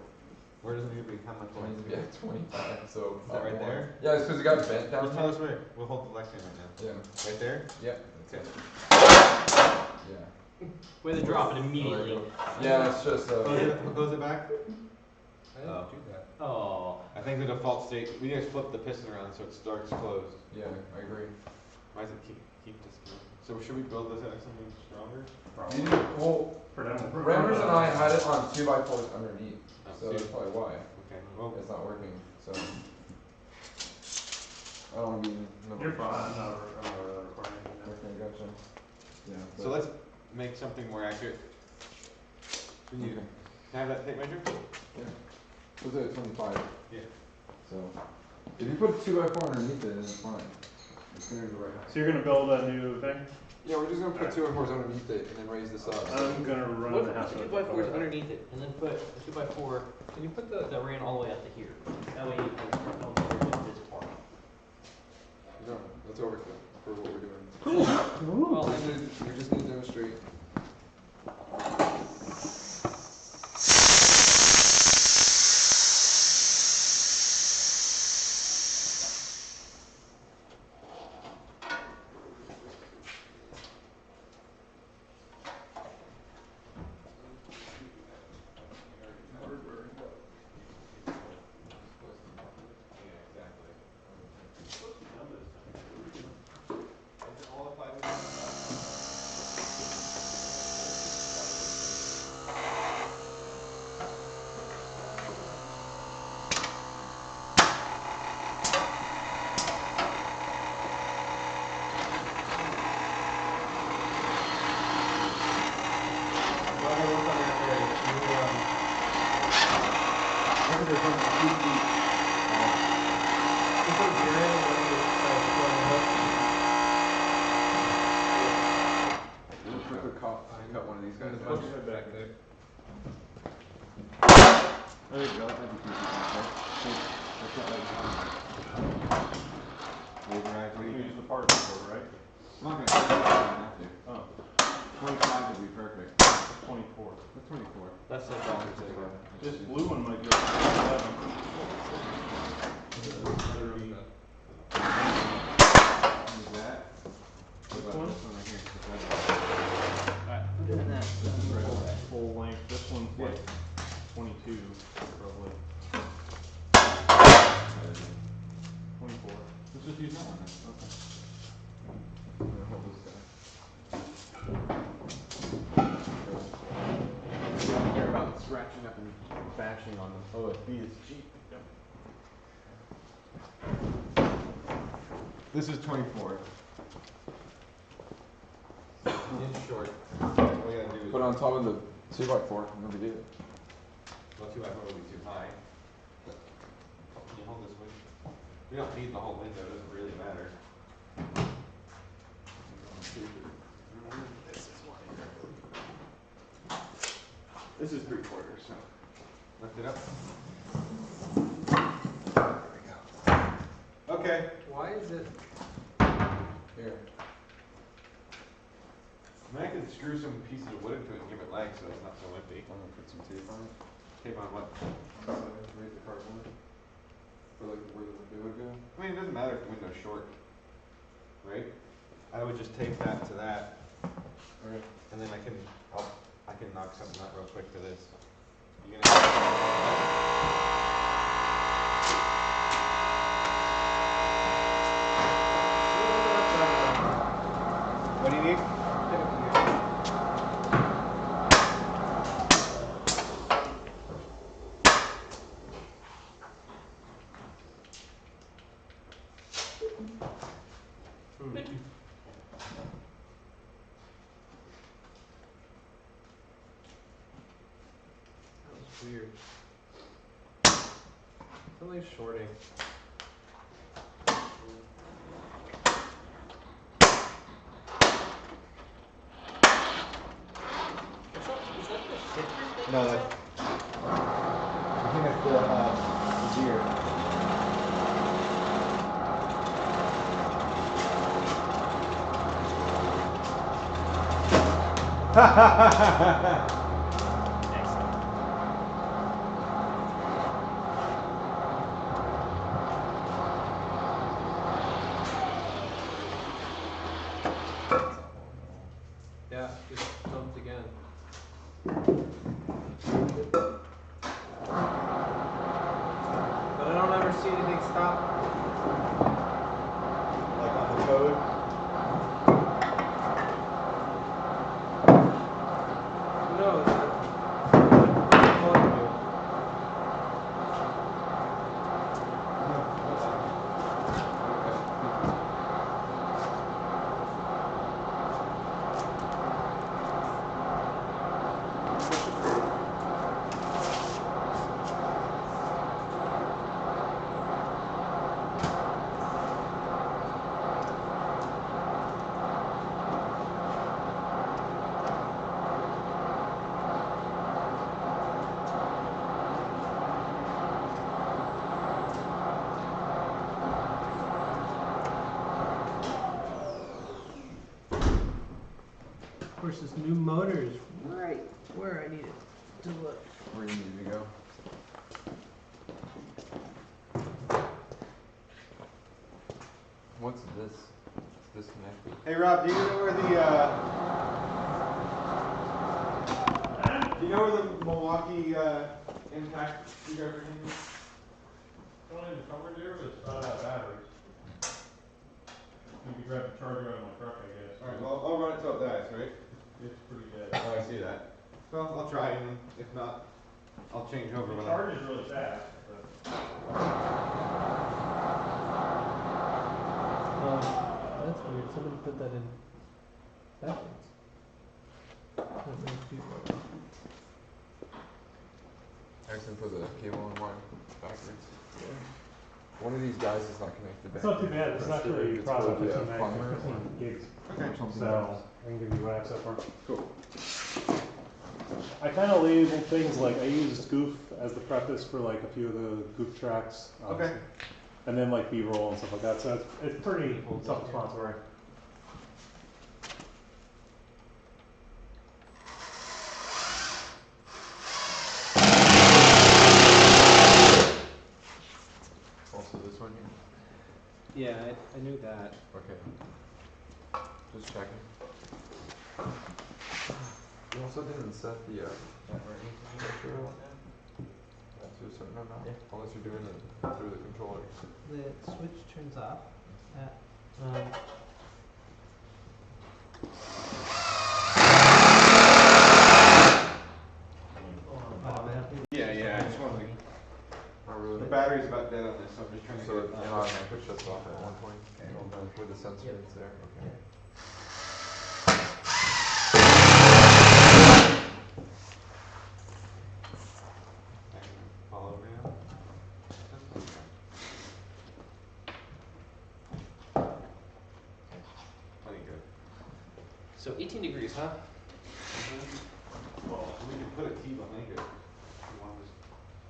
Where does it need to be? How much It needs to be at 25, so. Is that right there? Yeah, it's because you got bent down. Just tell us where. We'll hold the left hand right now. Yeah. Right there? Yep. Okay. Yeah. Way to drop it immediately. Yeah, it's just Close it back. I didn't do that. Oh. I think the default state, we need to flip the piston around so it starts closed. Yeah, I agree. Why does it keep this going? So should we build this out something stronger? You need, well, For them. Rammers and I had it on 2x4s underneath, Oh, so that's probably why Okay. Well, it's not working. So I don't want to be number You're fine. five. I'm not recording. Okay, gotcha. Yeah. so let's make something more accurate. Can you Okay. can I have that tape measure? Yeah. Was it 25? Yeah. So if you put 2x4 underneath it, then it's fine. It's gonna be the right height. So you're gonna build a new thing? Yeah, we're just gonna put 2x4s underneath it and then raise this up. I'm gonna run What the if house. you put 2x4s underneath it and then put a 2x4? Can you put that ran all the way up to here? That way you can don't get rid of this part. No, that's overkill for what we're doing. Well, We just need to demonstrate. Cut one of these guys. Back there. There you go. That'd be easy. That's not like Override. We can use the part before, right? I'm not gonna cut it. I don't have to. Oh, 25 would be perfect. 24. That's 24. That's the problem. This blue one might be 11. Use that. What about one? this one right here? I'm doing that. Full length. This use that one then. Okay. I'm gonna hold this guy. You don't care about scratching up and bashing on the OSB, it's cheap. This is 24. Inch short. All we gotta do is Put it on top of the 2x4, no big deal. well, 2x4 would be too high. But can you hold this way? We don't need the whole window, it doesn't really matter. This is 3/4, so lift it up. There we go. Okay. Why is it? Here. I mean, I could screw some pieces of wood into it and give it legs so it's not so empty. I'm gonna put some tape on it. Tape on what? So raise the cardboard. For like where the window would go. I mean, it doesn't matter if the window's short, right? I would just tape that to that, Okay. and then I can knock something out real quick to this. You gonna? What do you need? That was weird. Something's shorting. No, that. I think that's the gear. Ha ha ha ha ha! Yeah, just jumped again. But I don't ever see anything stop. Like on the code. No, it's not. Calling you. Of course, this new motor is right where I need it to look. Where you need to go. What's this? It's disconnected. Hey Rob, do you know where the Milwaukee impact screwdriver is? Going in the cupboard there, but it's not out batteries. You can grab the charger out of my truck, I guess. Alright, well, I'll run it till it dies, right? It's pretty dead. Oh, I see that. Well, I'll try, and if not, I'll change over The when charge is really fast, but. That's weird. Somebody put that in backwards. That makes people. Actually put the cable and wire backwards. One of these guys is not connected back. It's not too bad, it's actually probably 15 meg, plumber 15 gigs, Okay. or something so else. I can give you what I have so far. Cool. I kind of label things like, I use a Scoof as the preface for like a few of the goof tracks. Okay. And then like B-roll and stuff like that, so it's pretty self-explanatory. Also this one here. Yeah, I knew that. Okay. Just checking. You also didn't set the pressure to a certain amount, unless you're doing it through the controller. The switch turns off. Yeah, I just wanted to. Not really. The battery's about dead on this, so I'm just trying to So get it it. automatically shuts off at one point. Okay. Where the sensor is there. Okay. Follow now. Plenty good. So 18 degrees, huh? Well, we can put a T behind it. If you want to.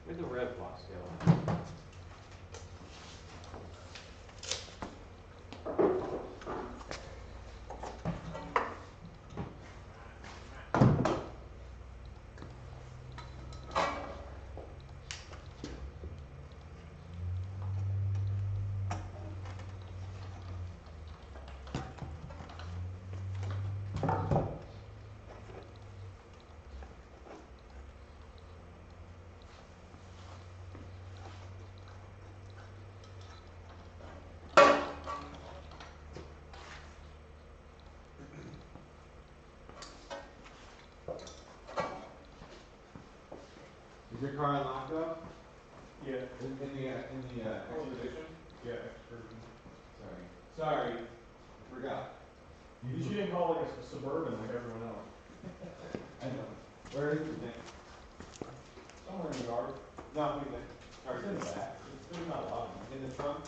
Where'd the rev box go? Is your car unlocked up? Yeah. In the expedition? Yeah, excursion. Sorry. I forgot. You shouldn't call it a Suburban like everyone else. I know. Where is the thing? Somewhere in the yard. No, we think. It's in the back. There's not a lot of them. In the trunk?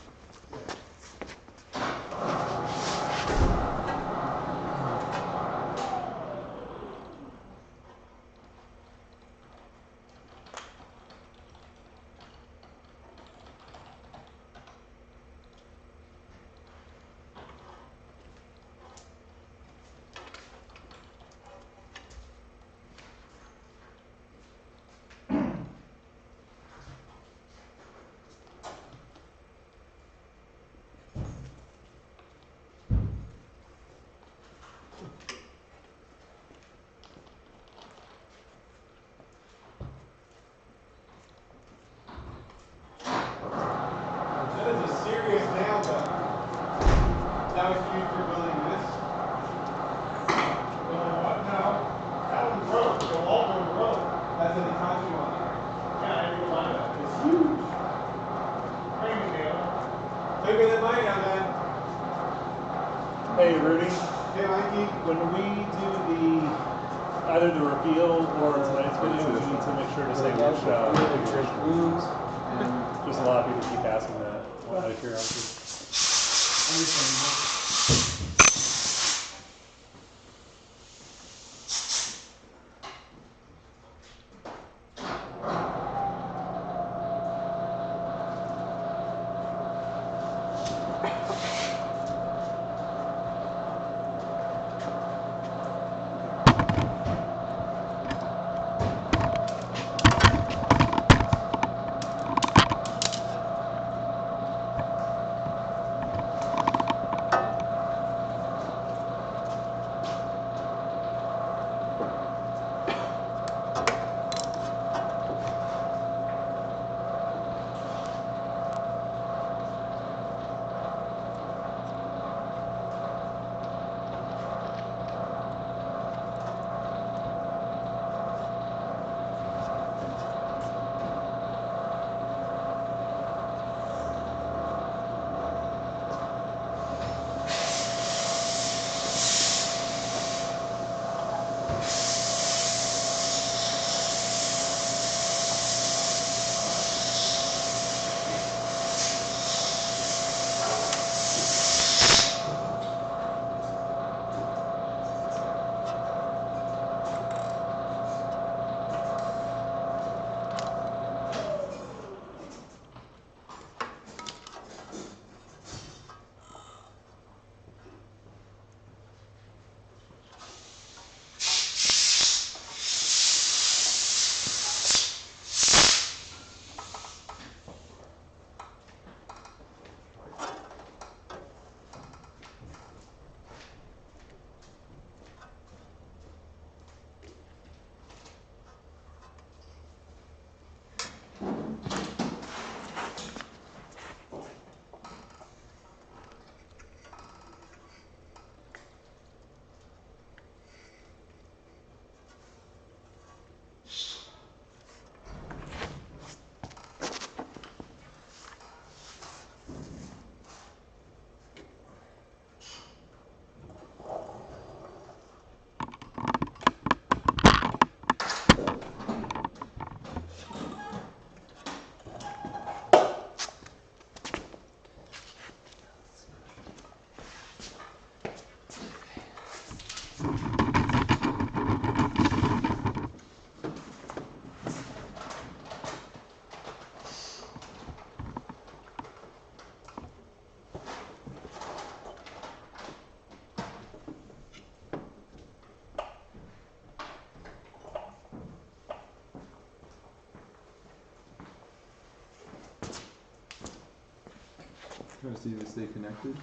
That is a serious nail gun. That was used for building this. What now? That one broke. The wall one broke. That's an Hitachi one. Yeah, I didn't mind that. It's huge. Crazy nail. Bigger than mine now, man. Hey, Rudy, Hey, Mikey. when we do either the reveal or tonight's video, we need to make sure to say which configuration. Just a lot of people keep asking that, out of curiosity. Try to see if they stay connected.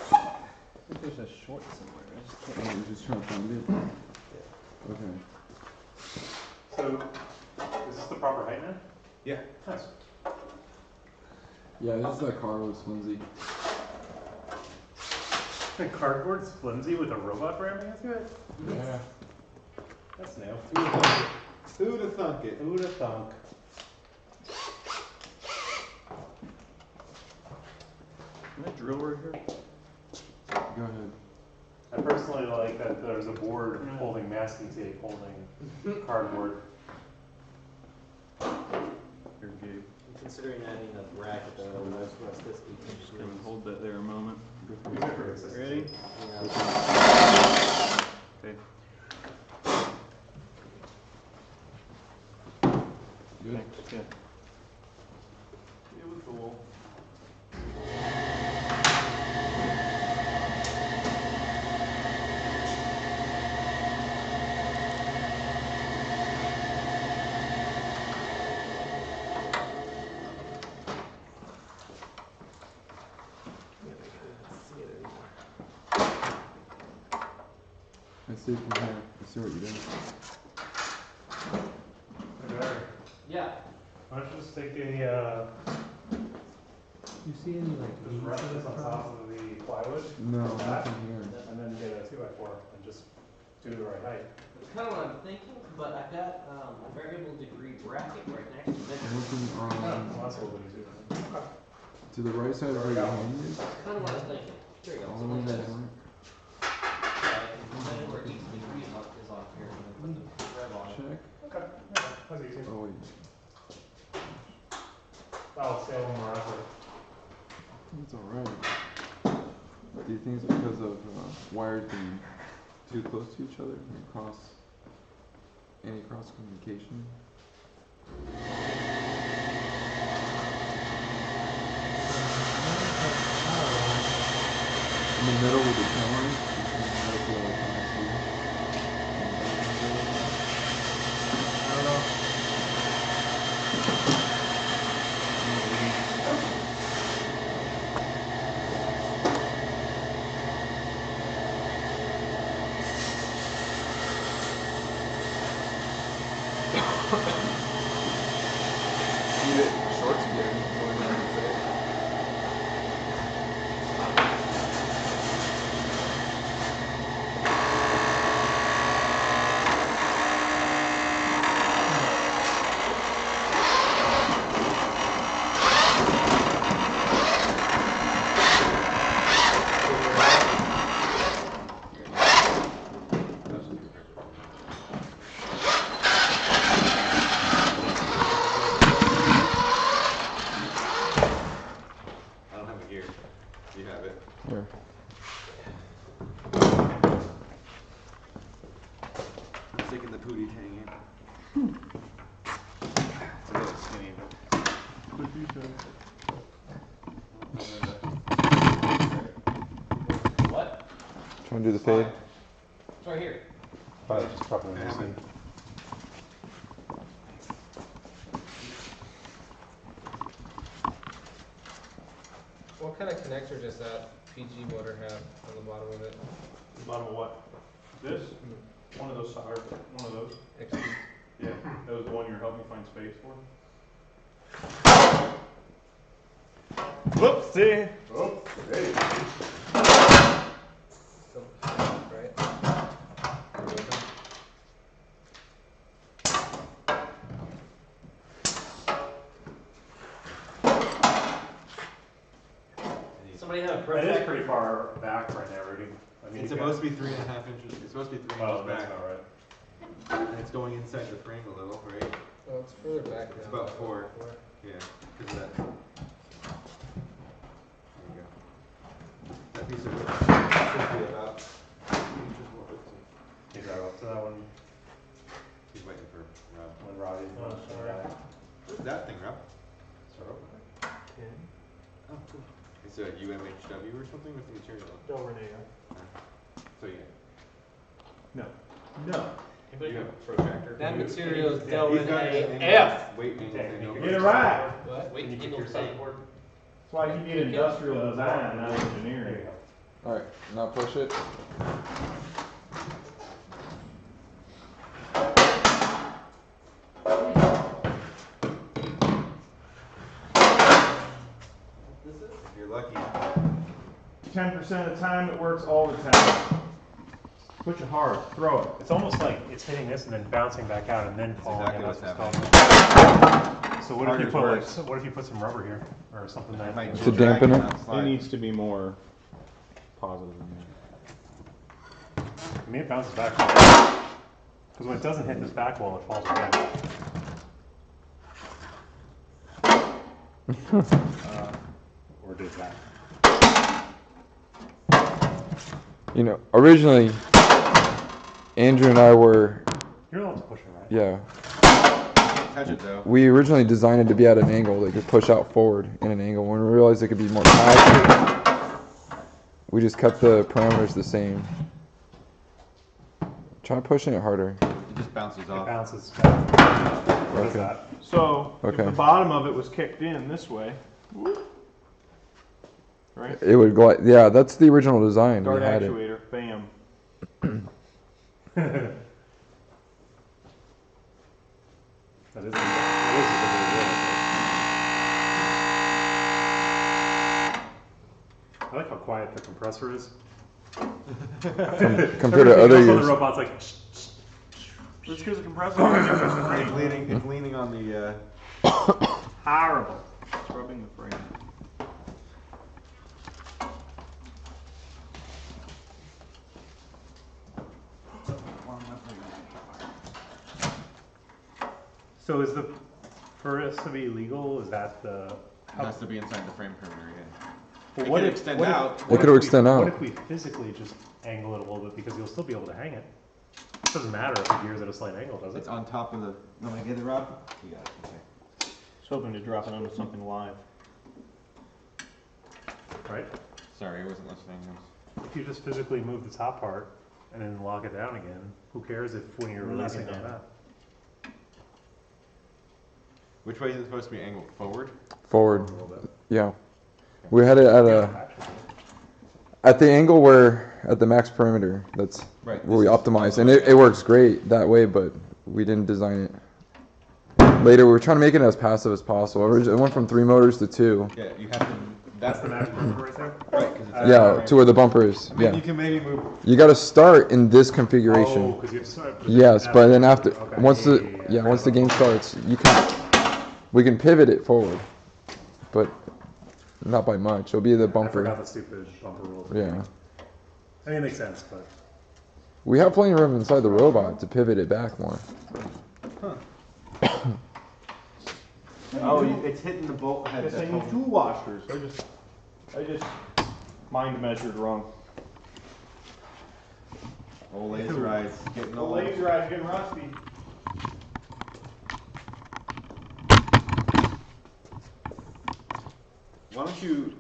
I think there's a short somewhere. I just can't. Oh, you're just trying to find it? Okay. So, is this the proper height now? Yeah. Nice. Yeah, this is that cardboard's flimsy. The cardboard's flimsy with a robot ramming into it? Yeah. That's new. Who'd have thunk it? Who'd have thunk? Can I drill right here? Go ahead. I personally like that there's a board holding masking tape, holding cardboard. Here, Gabe. I'm considering adding a bracket though, otherwise rest this 18 Just gonna hold that there a moment. These are for consistency. Ready? Yeah. Okay. Good. Thanks. Yeah. It was cool. I see it from here. I see what you're doing. Yeah. Why don't you just take a, You see any like just rest this on top of the plywood? No, Like that, nothing here. and then get a 2x4 and just do the right height. That's kind of what I'm thinking, but I've got a variable degree bracket right next to it. I'm looking Oh, on well, that's a little bit easier. Okay. to the right side of where your hand is. That's kind of what I was thinking. There you go. All the Something way like this. down. I can measure where each degree is on here and then put the rev on it. Check. Okay, yeah, that's easy. Oh wait. I'll stay one more effort. It's alright. Do you think it's because of wires being too close to each other and any cross communication? In the middle with the camera. I don't know. See it shorts again. Going down the side. I don't have a gear. You have it. Here. I'm sticking the pootie hanging. It's a little skinny, but. What? Trying to do the fade. It's right here. Probably just properly Yeah, missing. What kind of connector does that PG motor have on the bottom of it? Bottom of what? This? One of those solder, one of those. XP. Yeah, that was the one you were helping me find space for. Whoopsie! Oh, hey. So, right? Somebody have a That is protractor? pretty far back right now, Rudy. I mean, It's you supposed to be 3.5 inches. It's supposed to be 3 Oh, inches that's back. not right. And it's going inside the frame a little, right? Well, it's further back now. It's about 4. Yeah, because of that. There you go. That piece of wood should be about 2 inches more. You drive up to that one He's waiting for Rob. when Robbie's Oh, not sorry. What's that thing, Rob? Start over. Oh, cool. It's a UMHW or something with the material. Don't renege. So yeah. No. No. You have a protractor. That material is Yeah, going He's got an AF. angle, weight angle Okay, thing you over Get it. it right. What? Wait, Can you kick angle yourself thing. forward? That's why you need industrial design, not There engineering. you go. Alright, now push it. If you're lucky. 10% of the time it works all the time. Push it hard, throw it. It's almost like it's hitting this and then bouncing back out and then That's falling. exactly and what's that's happening. So what if you Harder's put like, worse. what if you put some rubber here or something that? Might To just dampen drag it? not It slide. needs to be more positive than that. I mean, it bounces back. Because when it doesn't hit this back wall, it falls again. Or did that. You know, originally, Andrew and I were, You're allowed to push it, right? yeah, Can't touch it though. we originally designed it to be at an angle that could push out forward in an angle. When we realized it could be more accurate, we just kept the parameters the same. Try pushing it harder. It just bounces It off. bounces back. What is Okay. that? So, if Okay. the bottom of it was kicked in this way, right? It would glide. Yeah, that's the original design. Dart We had it. actuator, bam. That is a good I like how quiet the compressor is. Compared to Everything other else on years. the robot's like. Let's get the compressor. It's leaning on the, Horrible. It's rubbing the frame. So is the, for us to be legal, is that the? it has to be inside the frame perimeter, yeah. Well, It what could if- extend what if- out. It what could if we- extend out. What if we physically just angle it a little bit, because you'll still be able to hang it? It doesn't matter if the gear's at a slight angle, does It's it? on top of the, let me get it, Rob? You got it, okay. Just hoping to drop it onto something live. Right? Sorry, I wasn't listening. If you just physically move the top part and then lock it down again, who cares if when you're Lock it releasing on down. that? Which way is it supposed to be angled? Forward? Forward. A little bit. Yeah. We had it at at the angle where at the max perimeter. That's Right. where we this is optimized, all and the way it works great that way. But we didn't design it. Later, we were trying to make it as passive as possible. It went from 3 motors to 2. Yeah, you have to, That's the maximum right there? right, because it's. Yeah, to where the bumper is. I mean, Yeah. you can maybe move, You got to start in this Oh, configuration. because you have to start. Yes, but then after Okay. once the once the game starts, we can pivot it forward, but not by much. It'll be the I bumper. forgot the stupid bumper rule. Yeah. I mean, it makes sense, but. We have plenty of room inside the robot to pivot it back more. oh, it's hitting the bolt head. Guess I need 2 washers. I just mind measured wrong. Old laser rides, getting The old. laser eye's getting rusty. Why don't you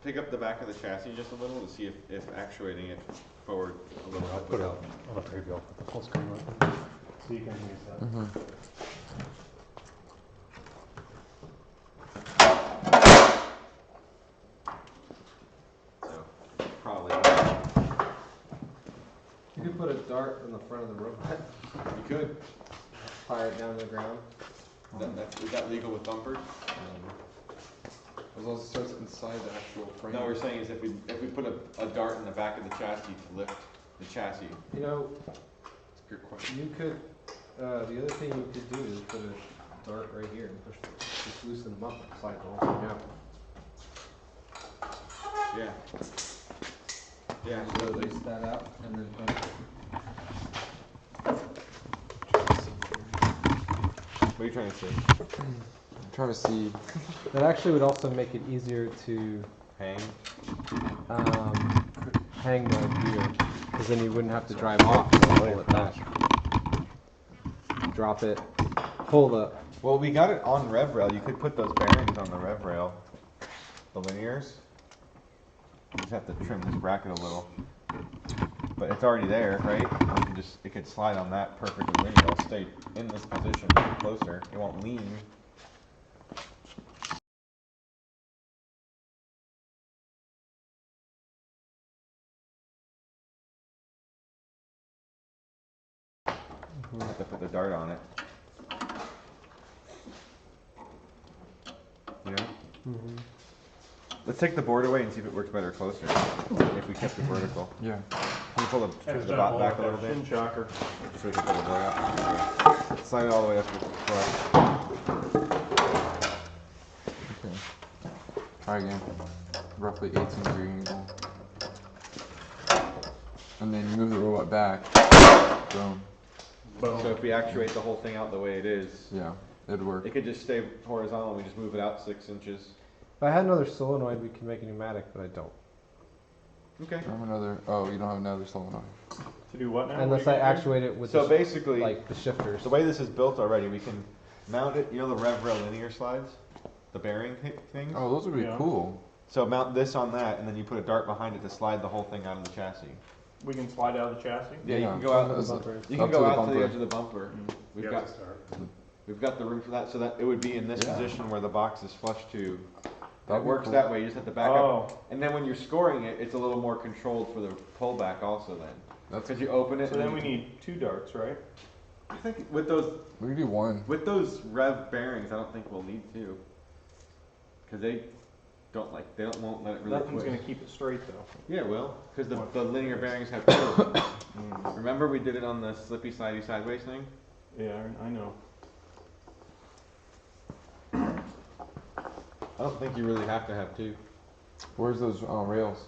pick up the back of the chassis just a little to see if actuating it forward a little I'll would put it help. on the preview, I'll put the full screen on, so you can use that. So, probably, You could put a dart in the front of the robot, you could. fire it down to the ground. Is that legal with bumpers? As long as it starts inside the actual frame. No, we're saying is if we put a dart in the back of the chassis to lift the chassis. You know, That's a good question. you could, the other thing you could do is put a dart right here and push, just loosen them up, slide the whole thing out. Yeah. Yeah, So absolutely. release that out and then put What are you trying to say? I'm trying to see. That actually would also make it easier to Hang? hang the gear, because then you wouldn't have to drive off and pull it back. Drop it, pull the. Well, we got it on rev rail. You could put those bearings on the rev rail, the linears. You just have to trim this bracket a little. but it's already there, right? You can just, it could slide on that perfectly linear. It'll stay in this position closer. It won't lean. Have to put the dart on it. Yeah. Let's take the board away and see if it works better closer. If we kept it vertical. Yeah. Can you pull the dot back a little bit? Shin shocker. Just so we can pull the board out. Slide it all the way up to the front. Okay. Try again. Roughly 18-degree angle. And then you move the robot back. Boom. So if we actuate the whole thing out the way it is, Yeah, it'd work. it could just stay horizontal and we just move it out 6 inches. If I had another solenoid, we could make a pneumatic, but I don't. Okay. I have another. Oh, you don't have another solenoid. To do what now? Unless I actuate it with So the, basically, like the shifters. the way this is built already, we can mount it, you know the RevRail linear slides? The bearing things? Oh, those would be Yeah. cool. So mount this on that, and then you put a dart behind it to slide the whole thing out of the chassis. We can slide out of the chassis. Yeah, you Yeah. can go out. The bumper. You Up can to go the out to bumper. the edge of the bumper. We've got the room for that, so that it would be in this Yeah. position where the box is flush to. That'd It be works cool. that way. You just have to back Oh. up, and then when you're scoring it, it's a little more controlled for the pullback also. Then That's. because you open it. So and then we need 2 darts, right? I think with those We could do one. rev bearings, I don't think we'll need to, because they won't let it really Nothing's twist. gonna keep it straight though. Yeah, it will, because the linear bearings have curves. Remember we did it on the slippy slidey sideways thing? Yeah, I know. I don't think you really have to have 2. Where's those rails?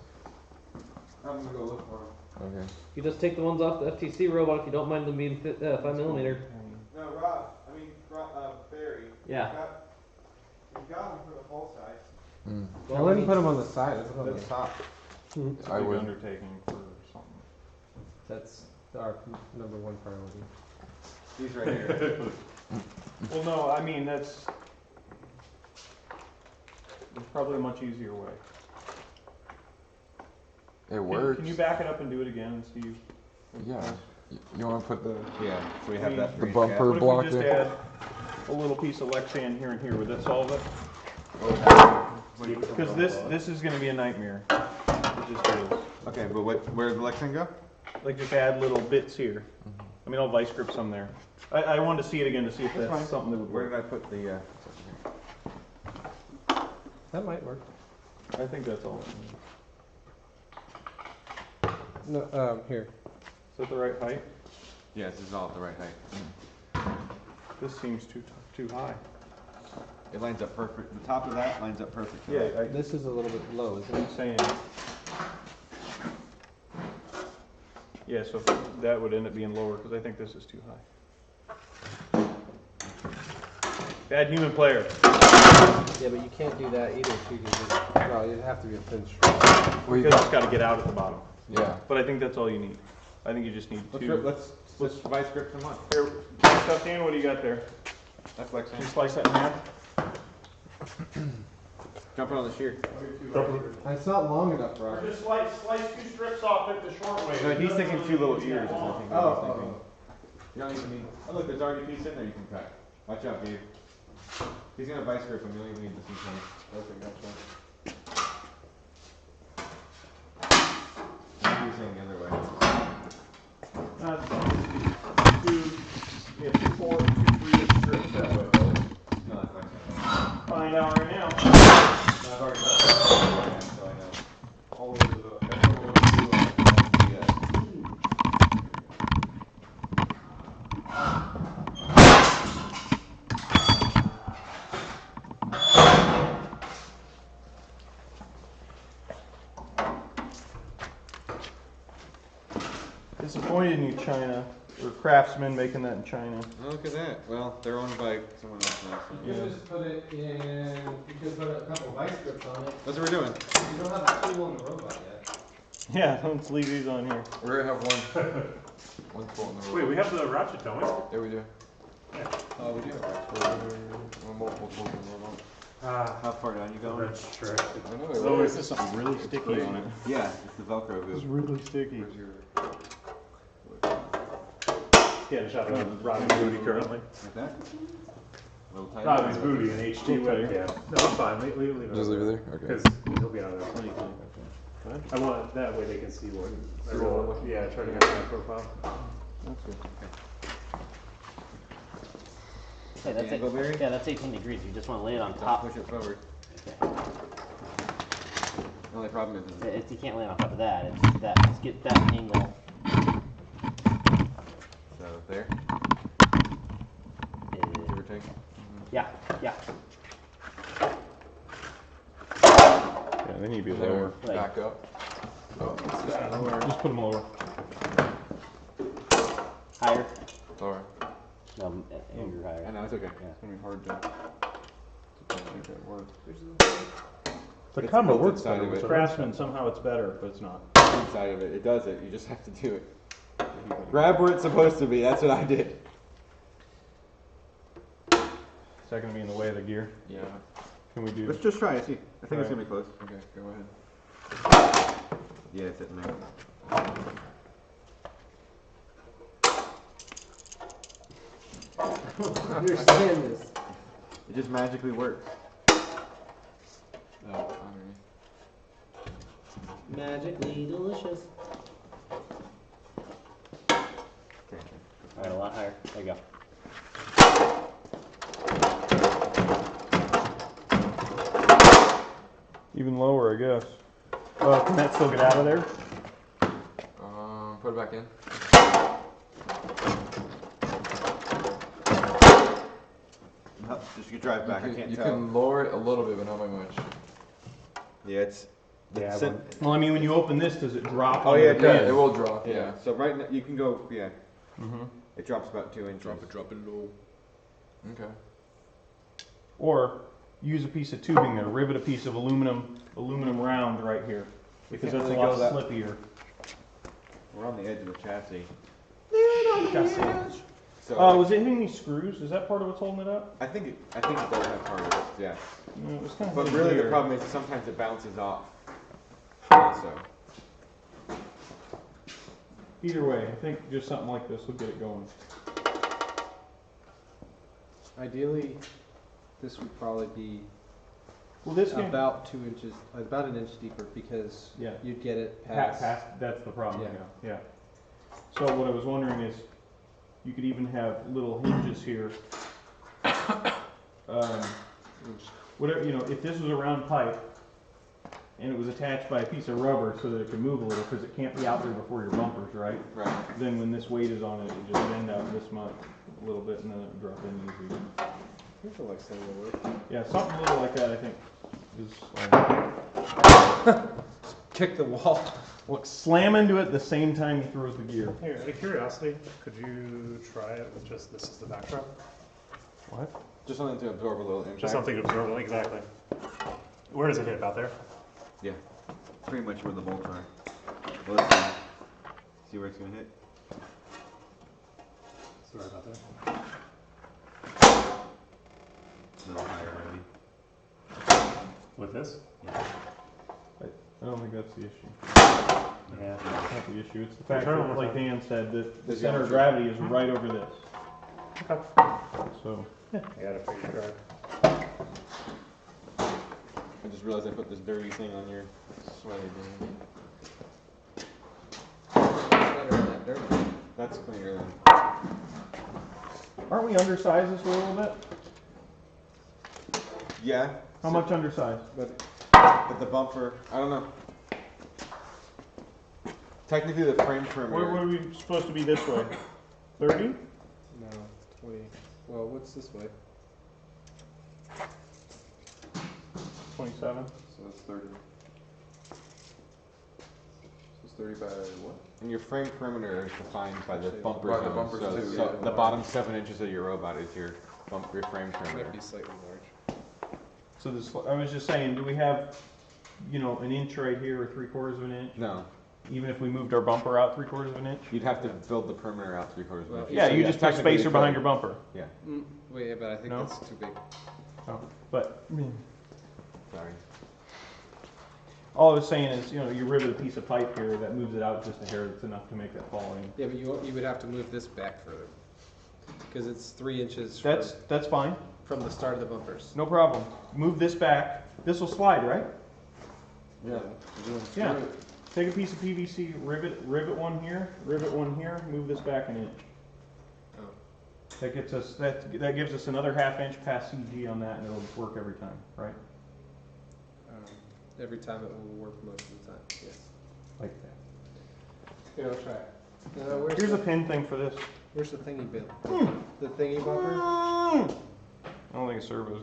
I'm gonna go look for them. Okay. You just take the ones off the FTC robot if you don't mind them being 5mm. No, Barry. Yeah. You got them for the full size. Mm. I wouldn't put them on the side. I'd put them on the top. It's a I big would. undertaking for something. That's our number 1 priority. These right here. Well, no, I mean, there's probably a much easier way. It works. Can you back it up and do it again and see? Yeah. You want to put the Yeah, so we have that. the for each bumper What if block we just there? add a little piece of Lexan here and here? Would that solve it? Because this is gonna be a nightmare. It just is. Okay, but where did the Lexan go? Like just add little bits here. I mean, I'll vice grip some there. I wanted to see it again to see if That's that's fine. something that would Where work. did I put the? That might work. I think that's all. No, here. Is that the right height? Yes, this is all at the right height. This seems too high. It lines up perfect. The top of that lines up perfect. Yeah, This is a little bit low, isn't it? I'm saying. Yeah, so that would end up being lower because I think this is too high. Bad human player. Yeah, but you can't do that either. Well, it'd have to be a thin strip. Well, you Because got, it's got to get out at the bottom. yeah. But I think that's all you need. I think you just need 2. Let's vice grip them on. Here, stuff, Dan, what do you got there? That's Can you Lexan. slice that in half? Jumping on the shear. It's not long enough, Rob. Just slice 2 strips off it the short way. No, he's thinking 2 little ears. Is I think Oh, what he's thinking. You don't even need. Oh look, there's already a piece in there you can cut. Watch out, Gabe. He's gonna vice grip him. You don't even need the sequence. Okay, gotcha. Maybe he's saying the other way. 2 4, 2 3 strips that way. No, that's Lexan. Find out right now. No, I've already cut that, so I know. All over the. Disappointed in you, China. Or craftsmen making that in China. Oh, look at that. Well, they're owned by someone else now. You could just put it in. You could put a couple vice grips on it. That's what we're doing. You don't have a tool on the robot yet. Yeah, let's leave these on here. We're gonna have one tool in the room. Wait, we have the ratchet, don't we? Yeah, we do. Oh, we do. Multiple tools in the robot. How far down you going? Wrench trick. I know, There's right? always There's something really sticky on it. Yeah, it's the Velcro It's goo. really sticky. Where's your? Getting a shot of Robbie's booty currently. Like that? A little tighter? Robbie's booty and HT whip. Yeah. No, I'm fine. Leave it. Just leave it there. Okay. Because he'll be out of there. I want that way they can see what everyone. Yeah, try to get that profile. Hey, that's Angle bearing? it. Yeah, that's 18 degrees. You just want to lay it on Don't top. push it forward. Okay. The only problem is You can't lay it on top of that. It's that. Just get that angle. so there, give or take. Yeah, yeah. Yeah, they need to be There. lower. Back up. Just put them lower. Higher. Alright. No, Andrew higher. I know, it's okay. It's gonna be hard to make that work. The It's cover built works inside better of with it. Craftsman. Somehow it's better, but it's not. Inside of it, it does it. You just have to do it. Grab where it's supposed to be. That's what I did. Is that gonna be in the way of the gear? Yeah. Can we do? Let's just try it. See, I think it's Right. gonna be close. Okay, go ahead. Yeah, it's sitting there. Understand this. It just magically works. No, underneath. Magically delicious. Okay. All right, a lot higher. There you go. Even lower, I guess. Can that still get out of there? Put it back in. No, just you drive back. I can't You tell. can lower it a little bit, but not by much. Yeah, it's. Yeah, Well, I mean, when you open this, does it drop? Oh, onto yeah, the it does. pin? It will drop. Yeah. So right now you can go. Yeah. Mm-hmm. It drops about 2 inches. Drop it low. Okay. Or use a piece of tubing there. Rivet a piece of aluminum round right here, because can't that's a really lot go that- slippier. We're on the edge of the chassis. Chassis. So Was it hitting these screws? Is that part of what's holding it up? I think it does have part of it. Yeah. No, it was kind of. But really, the problem is sometimes it bounces off. Also. Either way, I think just something like this will get it going. Ideally, this would probably be Well, this can about 2 inches, about an inch deeper, because Yeah. you'd get it past. past. That's the problem. Yeah. Yeah. So what I was wondering is, you could even have little hinges here. Whatever, if this was a round pipe and it was attached by a piece of rubber so that it could move a little, because it can't be out there before your bumpers, right? Right. Then when this weight is on it, it just bend out this much, a little bit, and then it would drop in easy. I feel like saying will work. Yeah, something a little like that, I think, is. Kick the wall. Look, slam into it the same time he throws the gear. Here, out of curiosity, could you try it with just this is the backdrop? What? Just something to absorb a little impact. Just something to absorb, exactly. Where does it hit? About there? Yeah. Pretty much where the bolts are. Well, let's see. See where it's gonna hit. So right about there. A little higher maybe. With this? I don't think that's the issue. Yeah. That's not the issue. It's the fact Turn that, on like the Dan said, that the The center of geometry. gravity is right over this. Okay. So, I got it pretty sure. I just realized I put this dirty thing on your sweater. That's cleaner than. aren't we undersized this way a little bit? Yeah. How much undersized? But the bumper, I don't know. Technically, the frame What perimeter. are we supposed to be this way? 30? No, 20. Well, what's this way? 27? So it's 30. So it's 30 by what? And your frame perimeter is defined by the bumper By the zone. bumpers so too, so yeah. the bottom 7 inches of your robot is your frame Might perimeter. be slightly large. So this, I was just saying, do we have, an inch right here or 3/4 of an inch? No, Even if we moved our bumper out 3/4 of an inch? you'd have to build the perimeter out 3/4 of an Well, inch. Yeah, So you just put technically spacer you behind could. your bumper. Yeah. Wait, but I think No? that's too big. But Sorry. all I was saying is, you know, you rivet a piece of pipe here that moves it out just a hair. That's enough to make that fall in. Yeah, but you would have to move this back further. Because it's 3 inches That's fine. from the start of the bumpers. No problem. Move this back. This will slide, right? Yeah. Yeah. Take a piece of PVC, rivet one here, move this back an inch. Oh. That gets us, that gives us another ½ inch past CG on that, and it'll work every time, right? Every time it will work most of the time, yes. Like that. Here, I'll try it. Here's a pin thing for this. Where's the thingy bit? The thingy bumper? I don't think it servos.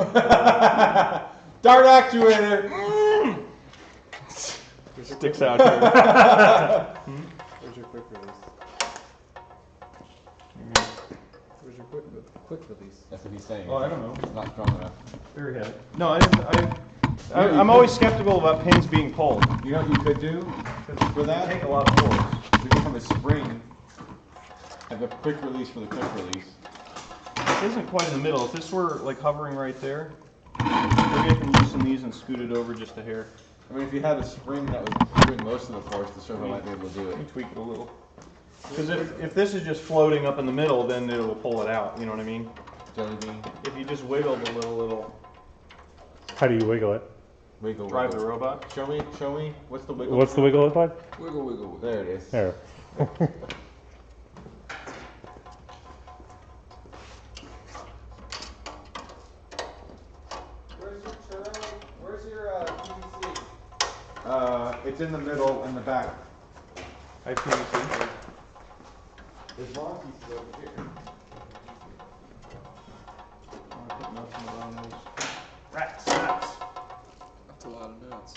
Dart actuator! Sticks out here. Where's your quick release? Where's your quick release? That's what he's saying. Oh, I don't know. It's not strong enough. Very heavy. No, I'm always skeptical about pins being pulled. You know what you could do for that? Take a lot of force. You can have a spring, have a quick release for the quick release. It isn't quite in the middle. If this were like hovering right there, maybe I can loosen these and scoot it over just a hair. I mean, if you had a spring that was doing most of the force, the servo might be able to do Let me it. tweak it a little. Because if this is just floating up in the middle, then it will pull it out. You know what I mean? Jelly bean. If you just wiggled a little, it'll How do you wiggle it? Wiggle, drive wiggle. the robot. Show me, what's the wiggle? What's the wiggle look like? Wiggle, wiggle, wiggle. There it is. There. Where's your PVC? It's in the middle, in the back. I have PVC. There's long pieces over here. Rats. That's a lot of nuts.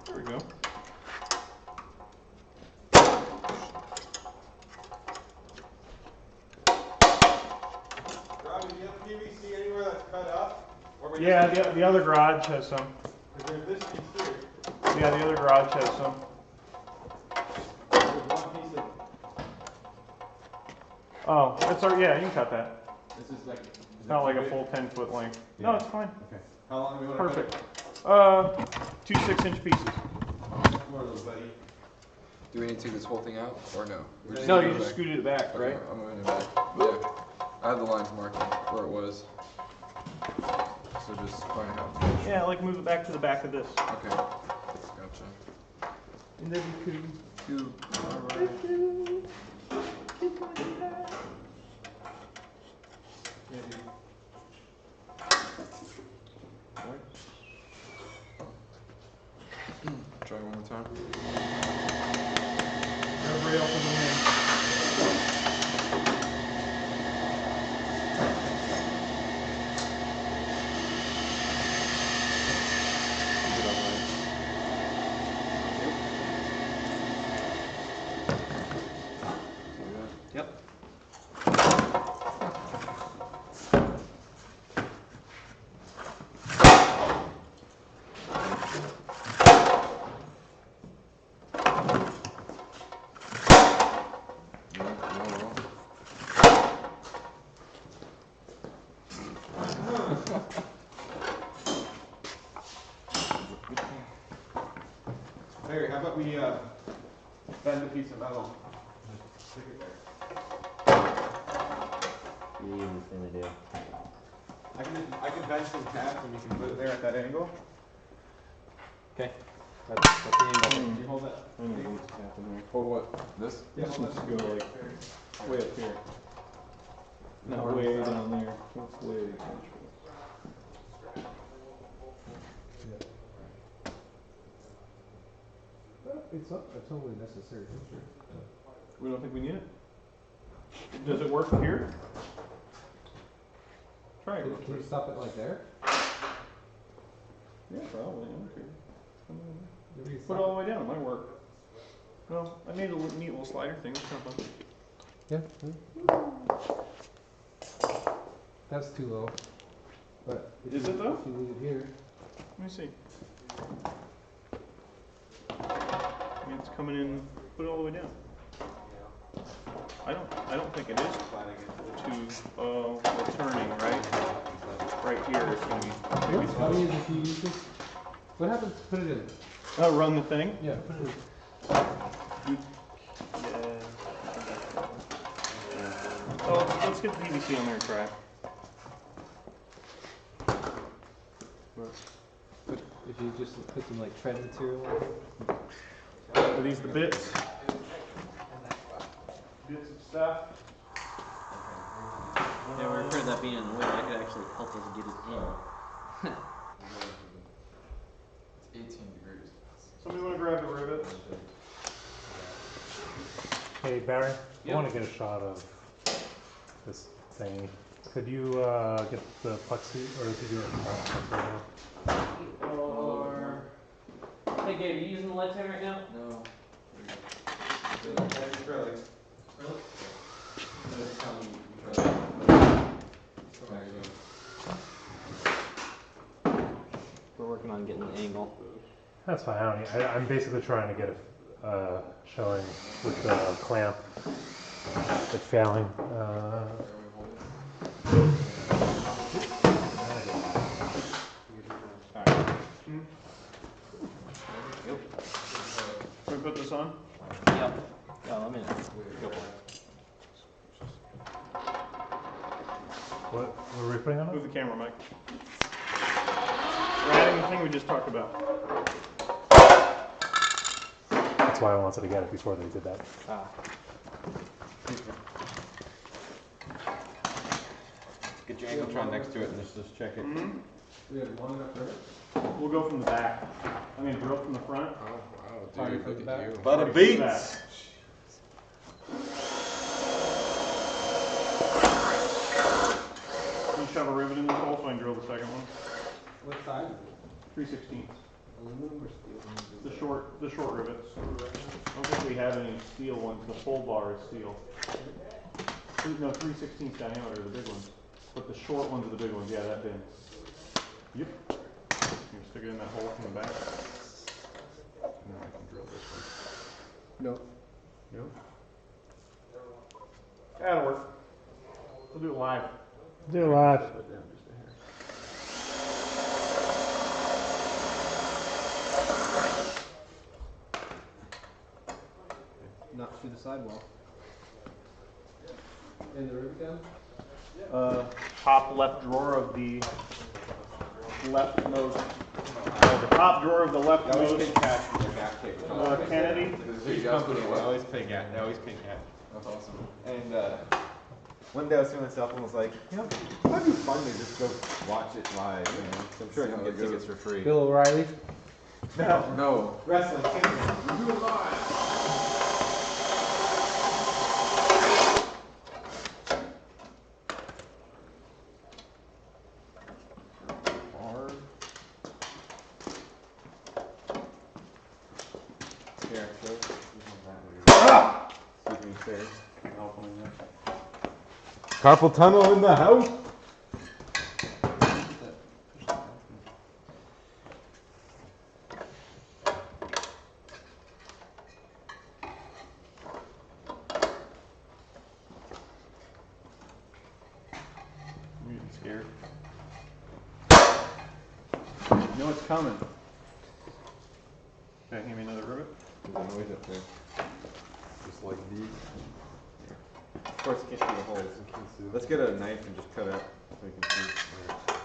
There we go. Robbie, do you have PVC anywhere that's cut up? Or we Yeah, just- the other garage has some. There's this piece here. Yeah, the other garage has some. There's one piece of, Oh, that's all. Yeah, you can cut that. this is like. It's not like a full 10-foot length. No, Yeah. it's fine. Okay. How long do we want to Perfect. cut it? 2 6-inch pieces. More little buddy. Do we need to take this whole thing out, or no? We're No, moving you it just back? scooted it back, Okay, right? I'm moving it back. Yeah. I have the lines marked where it was. So just find out. Yeah, like move it back to the back of this. Okay. Gotcha. And then you could do. Try one more time. Everybody else is in there. Yep. Larry, how about we bend a piece of metal? Just stick it there. Easiest thing to do. I can bend some tabs and you can put it there at that angle. Okay. That's the angle. Can you hold that? Hold what? This? Yeah, hold that. Go like way up here. Not way down there. It's way down. It's a totally necessary feature. We don't think we need it? Does it work here? Try it. Can you stop it like there? Yeah, probably. I don't care. Maybe you Put stop it all the way down. It might work. Well, I made a neat little slider thing. It's kind of fun. Yeah. That's too low. But Is it though? if you need it here. Let me see. It's coming in, put it all the way down. I don't think it is we're turning, right? Right here is gonna be. What's funny is if you use this, what happens to put it in? Run the thing. Yeah, put it in. Oh, let's get the PVC on there and try it. If you just put some like tread material on it. Are these the bits? Bits of stuff. Yeah, we're afraid of that being in the way. That could actually help us get it in. It's 18 degrees. Somebody want to grab the rivets? Hey Barry, Yep. I want to get a shot of this thing. Could you get the plexi, or did you do it? Or... Hey Gabe, are you using the lights right now? No. Really? We're working on getting the angle. That's fine. I'm basically trying to get a showing with the clamp. It's failing. Can we put this on? Yep. Oh, let me go for it. What were we putting on Move it? the camera, Mike. We're adding the thing we just talked about. That's why I wanted to get it before they did that. Get your Angletron next to it and just check it. Mm-hmm. We have long enough rivet? We'll go from the back. I'm going to drill from the front. Oh, wow, Target dude, from look the at back. you. Bada beats! Can you shove a rivet in this hole so I can drill the second one? What size? 3/16. Aluminum or steel? The short rivets. I don't think we have any steel ones. The full bar is steel. No, 3/16 diameter, the big ones. But the short ones are the big ones. Yeah, that big. Yep. You stick it in that hole from the back. Now I can drill this one. No. Yep. That'll work. We'll do it live. Do it live. Put it down just a hair. Not through the sidewall. And the rivet gun? Top left drawer of the leftmost. The top drawer of the They always leftmost. pay cash for their gap tape. Kennedy. Each company will always pay cash. They always pay cash. That's awesome. And one day I was doing myself and was like, you know, it might be fun to just go watch it live. You know? So I'm sure I can get tickets for free. Bill O'Reilly? No, No. wrestling. We do it live. Here, show. Excuse me, sir. Carpal tunnel in the house. I'm getting scared. You know what's coming. Okay, hand me another rivet. There's a noise up there. Just like these. Of course, it can't see the holes. Let's get a knife and just cut out so we can see.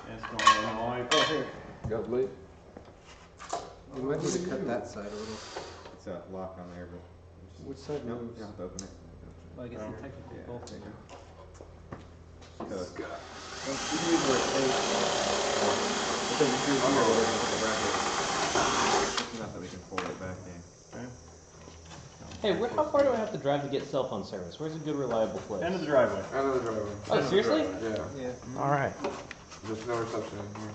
And it's going on live. Oh, here. Got late. We might need to cut that side a little. It's a lock on there, but. Which side No, moves? you don't have to open it. Well, I guess the technical Yeah, both. there you go. Just cut it. You can use where it's safe. Because it's through here, we're gonna put the bracket. It's enough that we can fold it back in. Hey, how far do I have to drive to get cell phone service? Where's a good, reliable place? End of the driveway. Another driver. Oh, seriously? Yeah. Yeah. All right. There's no reception in here.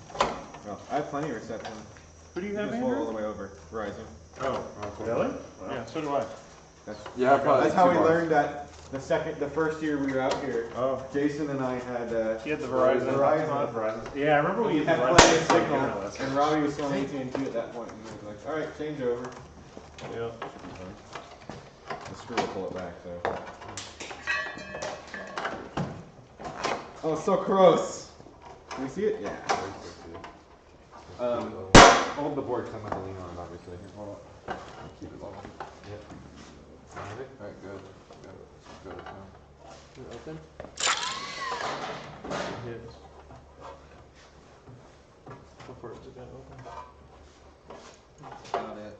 Well, I have plenty of reception. Who do you You have just in hold here? all the way over. Verizon. Oh, Really? yeah, so do I. That's, Yeah, probably. that's how we 2 bars. learned that the first year we were out here. Oh. Jason and I had, He had the Verizon. Verizon. Yeah, I remember We we had used plenty of Verizon. signal, and Robbie was still AT&T at that point, and we was like, all right, change over. Yeah. The screw will pull it back, so. Oh, it's so gross. Can we see it? Yeah. Hold the board, 'cause I'm gonna lean on it, obviously. Here, hold on. Keep it level. Yep. Alright, good. Good now. Is it open? Hits. How far is it gonna open? That's about it.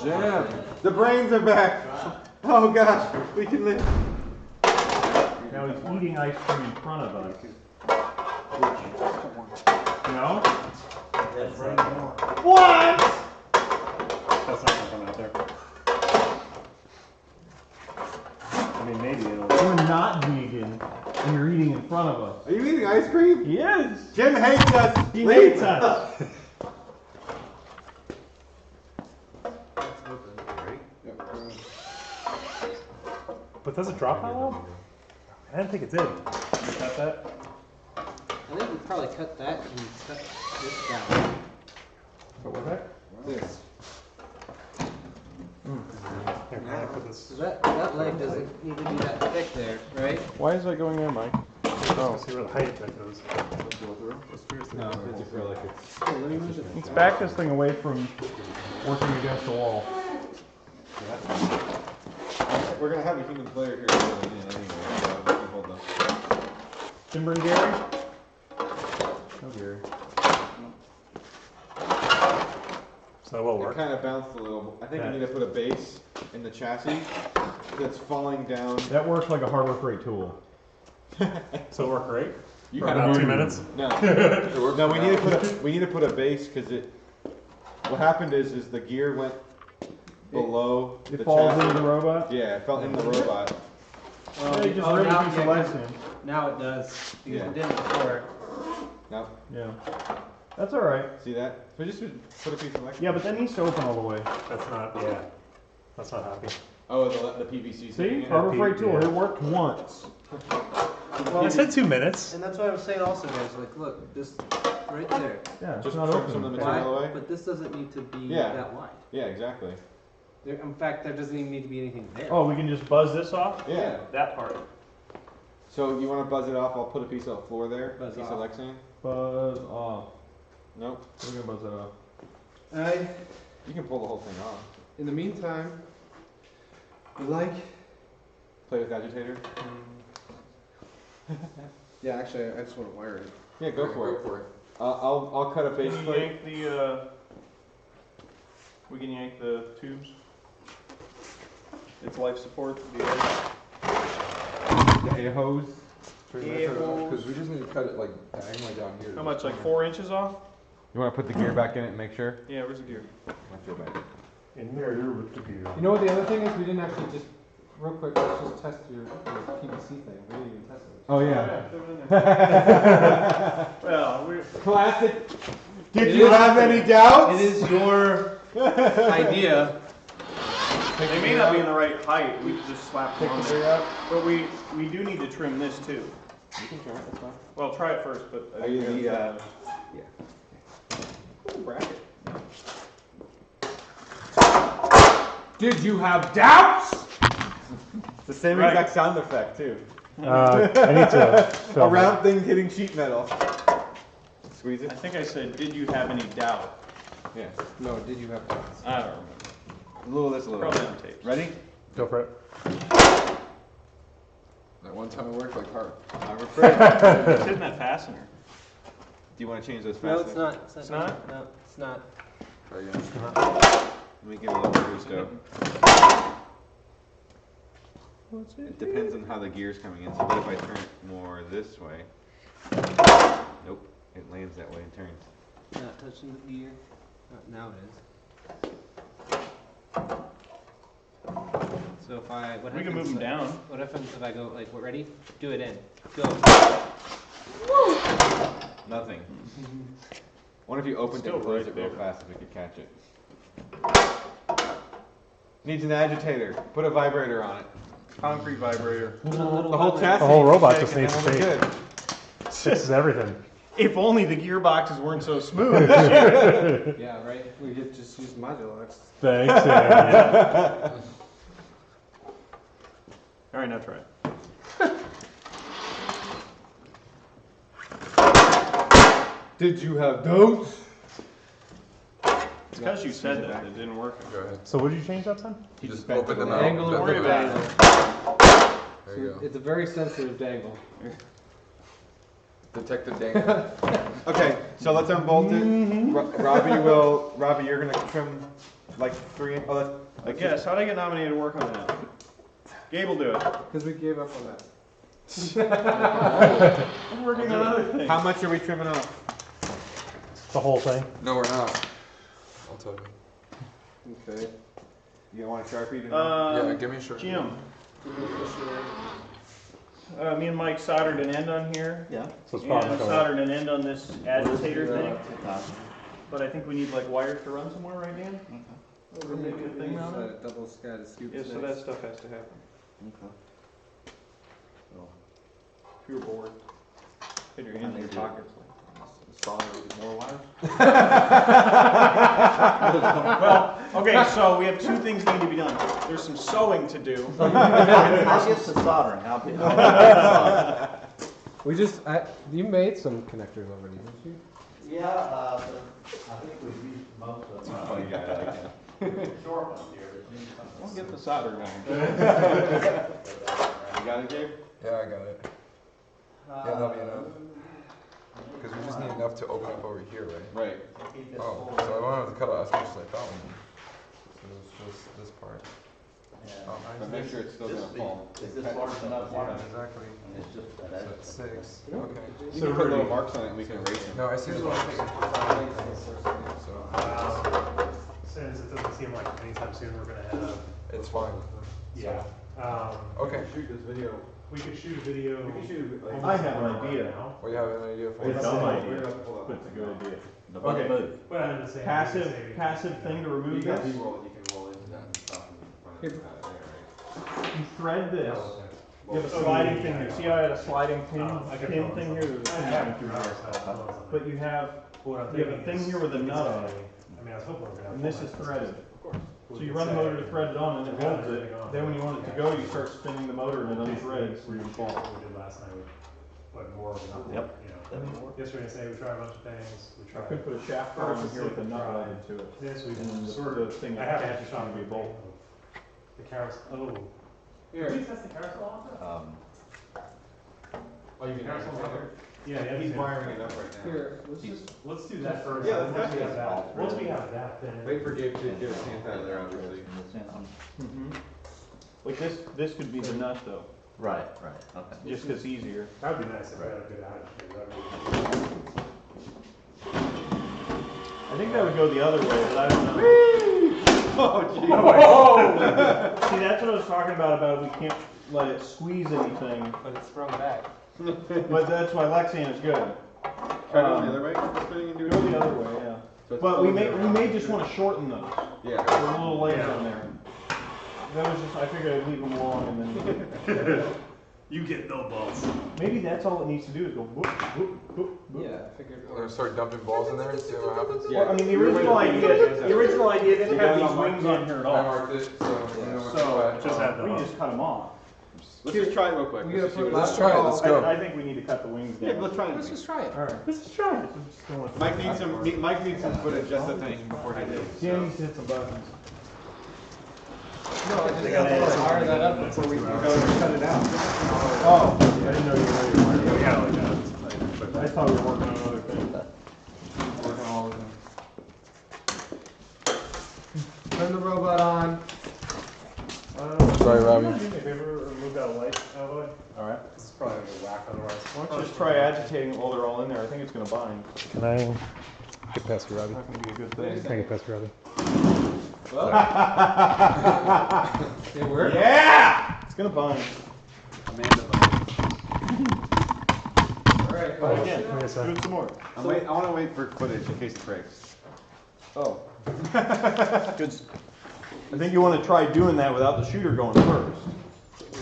Jam! The brains are back! Oh gosh, we can live. Now he's eating ice cream in front of us. No? What? That's not gonna come out there. I mean, maybe it'll. You're not vegan, and you're eating in front of us. Are you eating ice cream? He is. Jim hates us! He Leave. hates us. But does it drop that low? I didn't think it did. Did you cut that? I think we probably cut that and cut this down. What was that? This. Here, can I put this? So that leg doesn't need to be that thick there, right? Why is that going there, Mike? Oh, see where the height that goes. No, it's acrylic. Oh, let me move it. Let's back this thing away from working against the wall. We're gonna have a human player here filling in anyway, so we can hold them. Timber and Gary? No Gary. So that will It work. kind of bounced a little. I think Yeah. we need to put a base in the chassis that's falling down. That works like a Harbor Freight tool. So it worked great? You For kind about of 2 minutes? No, no. We need to put a base because it. What happened is the gear went below It the falls chassis. into the robot? Yeah, it fell in the robot. Yeah, you just rip a piece of legs in. Now it does. Because Yeah. it didn't before. Now, Yeah. That's alright. see that? So just put a piece of electric. Yeah, but that needs to open all the way. That's not, yeah. That's not happy. Oh, the PVC. See? Yeah. Harbor Freight tool, yeah. it worked once. I said 2 minutes. And that's what I was saying also, guys. Like, look, this right there. Yeah, it's Just not trim some of open. the material away. But this doesn't need to be Yeah. that wide. Yeah, exactly. There, in fact, there doesn't even need to be anything there. Oh, we can just buzz this off? Yeah. That part. So you want to buzz it off? I'll put a piece of floor there. Buzz piece off. of Lexan. Buzz off. Nope. We're gonna buzz that off. You can pull the whole thing off. In the meantime, you like? Play with Agitator. Yeah, actually, I just want to wire it. Yeah, go for it. I'll cut a base Can you plate. yank the, we can yank the tubes? It's life support, the The hose. Because we just need to cut it like diagonally down here. How much, like 4 inches off? You want to put the gear back in it and make sure? Yeah, where's the gear? I feel bad. In there with the gear. You know what the other thing is? We didn't actually just, real quick, let's just test your PVC thing. We didn't even test it. Oh yeah. Well, we're. Classic. Did It you is- have any doubts? It is your idea. They may not be in the right height, we could just slap them on there. But we do need to trim this too. You can try it. That's fine. Well, try it first, but. Are you the yeah? Bracket. Did you have doubts? It's the same Right. exact sound effect too. I need to A film it. round thing hitting sheet metal. Squeeze I it. think I said, did you have any doubt? Yeah. No, did you have doubts? I don't remember. A little this, a little. Probably that. on tape. Ready? Go for it. That one time it worked like hard. I'm afraid. It's hitting that fastener. Do you want to change those No, fasteners? it's not. It's not? No, it's not. Try again. Let me give it a little gusto. It depends on how the gear's coming in. So what if I turn it more this way? Nope. It lands that way and turns. Not touching the gear. Now it is. So if I, what We happens? can move them down. What happens if I go like, what, ready? Do it in. Go. Nothing. What if you opened it Still and closed right it real there. fast if we could catch it? Needs an agitator. Put a vibrator on it. Concrete vibrator. The whole chassis. The whole robot shake just and needs then to it'll be shake. good. Fixes everything. If only the gearboxes weren't so smooth this year. Yeah, right? We could just use Modulux. Thanks, yeah. All right, now try it. Did you have doubts? It's because you said that it didn't work. Go ahead. So what did you change that time? You just open them out. Angle Don't of worry the about dangle. it. There you go. It's a very sensitive dangle. Detect the dangle. Okay, so let's unbolt it. Robbie, you're gonna trim like 3 inch. Oh, I guess. How'd I get nominated to work on that? Gabe will do it. Because we gave up on that. I'm working on other things. how much are we trimming off? The whole thing? No, we're not. I'll tell you. Okay. You want a Sharpie to Yeah, give me a shirt. Jim. Me and Mike soldered an end on here. Yeah. So it's probably And not gonna soldered an end on this agitator thing. But I think we need like wires to run somewhere, right, Dan? Or maybe a thing on it? Double sky scoop. Yeah, so that stuff has to happen. Okay. If you're bored. Put your hands in your pockets. Solder more wires? Well, okay, so we have 2 things that need to be done. There's some sewing to do. I'll get to soldering. I'll get to We just, you made some connectors already, didn't you? Yeah, I think we've used most of them. Funny guy, I like him. Short ones here, but we need some. Don't get the solder going. You got it, Gabe? Yeah, I got it. Yeah, that'll be enough. Because we just need enough to open up over here, right? Right. Oh, so I don't have to cut out as much as I thought we did. So it's just this part. Oh, But make sure it's still gonna fall. Is this large enough? yeah, exactly. And it's just that So it's 6. Okay. You can put little marks on it and we can erase them. No, I see the marks. So Since it doesn't seem like anytime soon we're gonna have. it's fine. Yeah. Okay. Shoot this video. We could shoot a video. We can shoot like. I have an idea. Well, you have an idea for It's it? dumb idea. We're gonna have to pull But it's a good idea. Okay. Okay. But I'm just saying. Passive thing to remove You got this. B-roll that you can roll into that and stuff in front of that. You thread this. You have a sliding thing here. See how I had a sliding pin thing here? There's a pin going through here. But you have a thing here with a nut on it. I mean, I was hoping we were gonna. And this is threaded. So you run the motor to thread it on and it holds it. Then when you want it to go, you start spinning the motor and it unthreads where you fall. What we did last night, but more of nothing, Yep. you know. Yesterday, I say we tried a bunch of things, we I tried. could put a shaft bar on here with a nut welded to it. This, we And then sort the of, thing I that haven't catches actually shot on to be a bolt. The carousel, oh. Here. Did we test the carousel off? Oh, you mean here? Yeah, He's wiring it up right now. Here, let's do that first. Yeah, and then let's once we do have that. that, once we have that, then. Wait for Gabe to get his hand out of there, obviously. Like this could be the nut though, Right, okay. just 'cause easier. That would be nice if we had a good attitude, I think that would go the other way, but I don't know. Oh, gee. See, that's what I was talking about we can't let it squeeze anything. but it's thrown back. But that's why Lexian is good. Try going the other way, spinning and doing Go it. the other way, yeah. So it's But we closing may around. just want to shorten those. Yeah. There's a little legs on there. That was just, I figured I'd leave them long and then. You get no balls. Maybe that's all it needs to do is go whoop, whoop, whoop, whoop. Yeah, I figured. We're gonna start dumping balls in there and see what happens. Well, I mean, the original idea didn't have these wings on here at I all. marked it, so you know what So, Just have we the. just cut them off. Let's just try it real quick. We gotta put Let's try it, let's go. I think we need to cut the wings Yeah, down. let's try Let's it. just try it. Alright. Let's just try it. Mike needs some footage just a thing before he leaves. Yeah, needs to hit some buttons. No, I just gotta fire that up before we Cut it out. Oh, I didn't know you were ready. We got like that. I thought we were working on other things. Working on all of them. turn the robot on. Sorry, Robbie. Do me a favor, move that light out of the way. Alright. This is probably gonna get whacked otherwise. Why don't you just try agitating while they're all in there? I think it's gonna bind. Can I get past you, Robbie? It's not gonna be a good thing. Can I get past you, Robbie? It worked? Yeah! It's gonna bind. Alright. Try again. Give me a sec. Do it some more. I want to wait for footage in case it breaks. Oh. Good. I think you wanna try doing that without the shooter going first.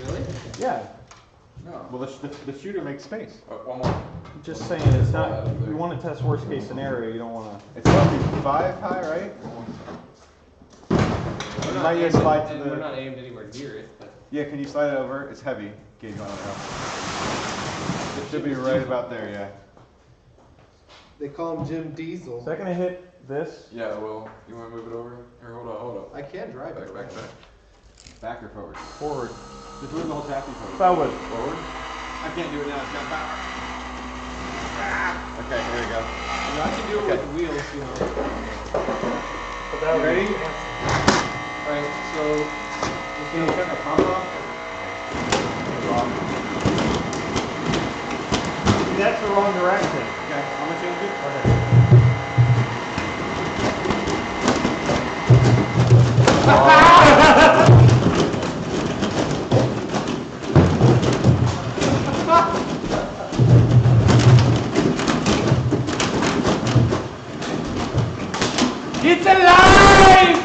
Really? Yeah. No. Well, the shooter makes space. One more. Just saying, it's not, you wanna test worst case scenario, you don't wanna. It's probably 5 high, right? We're You not might need to aimed- slide to and the. We're not aimed anywhere near it, but. Yeah, can you slide it over? It's heavy. Gauge on it now. It should be right about there, yeah. They call him Jim Diesel. Is that gonna hit this? Yeah, well, you wanna move it over? Or hold up. I can drive it. Back. Back or forward? Forward. Just move the whole chassis forward. Forward. Forward? I can't do it now, it's got power. Okay, here we go. You know, I can do it with the wheels, you know. You ready? Alright, so. Can you turn the pump off? That's the wrong direction. Okay, I'm gonna change it. It's alive!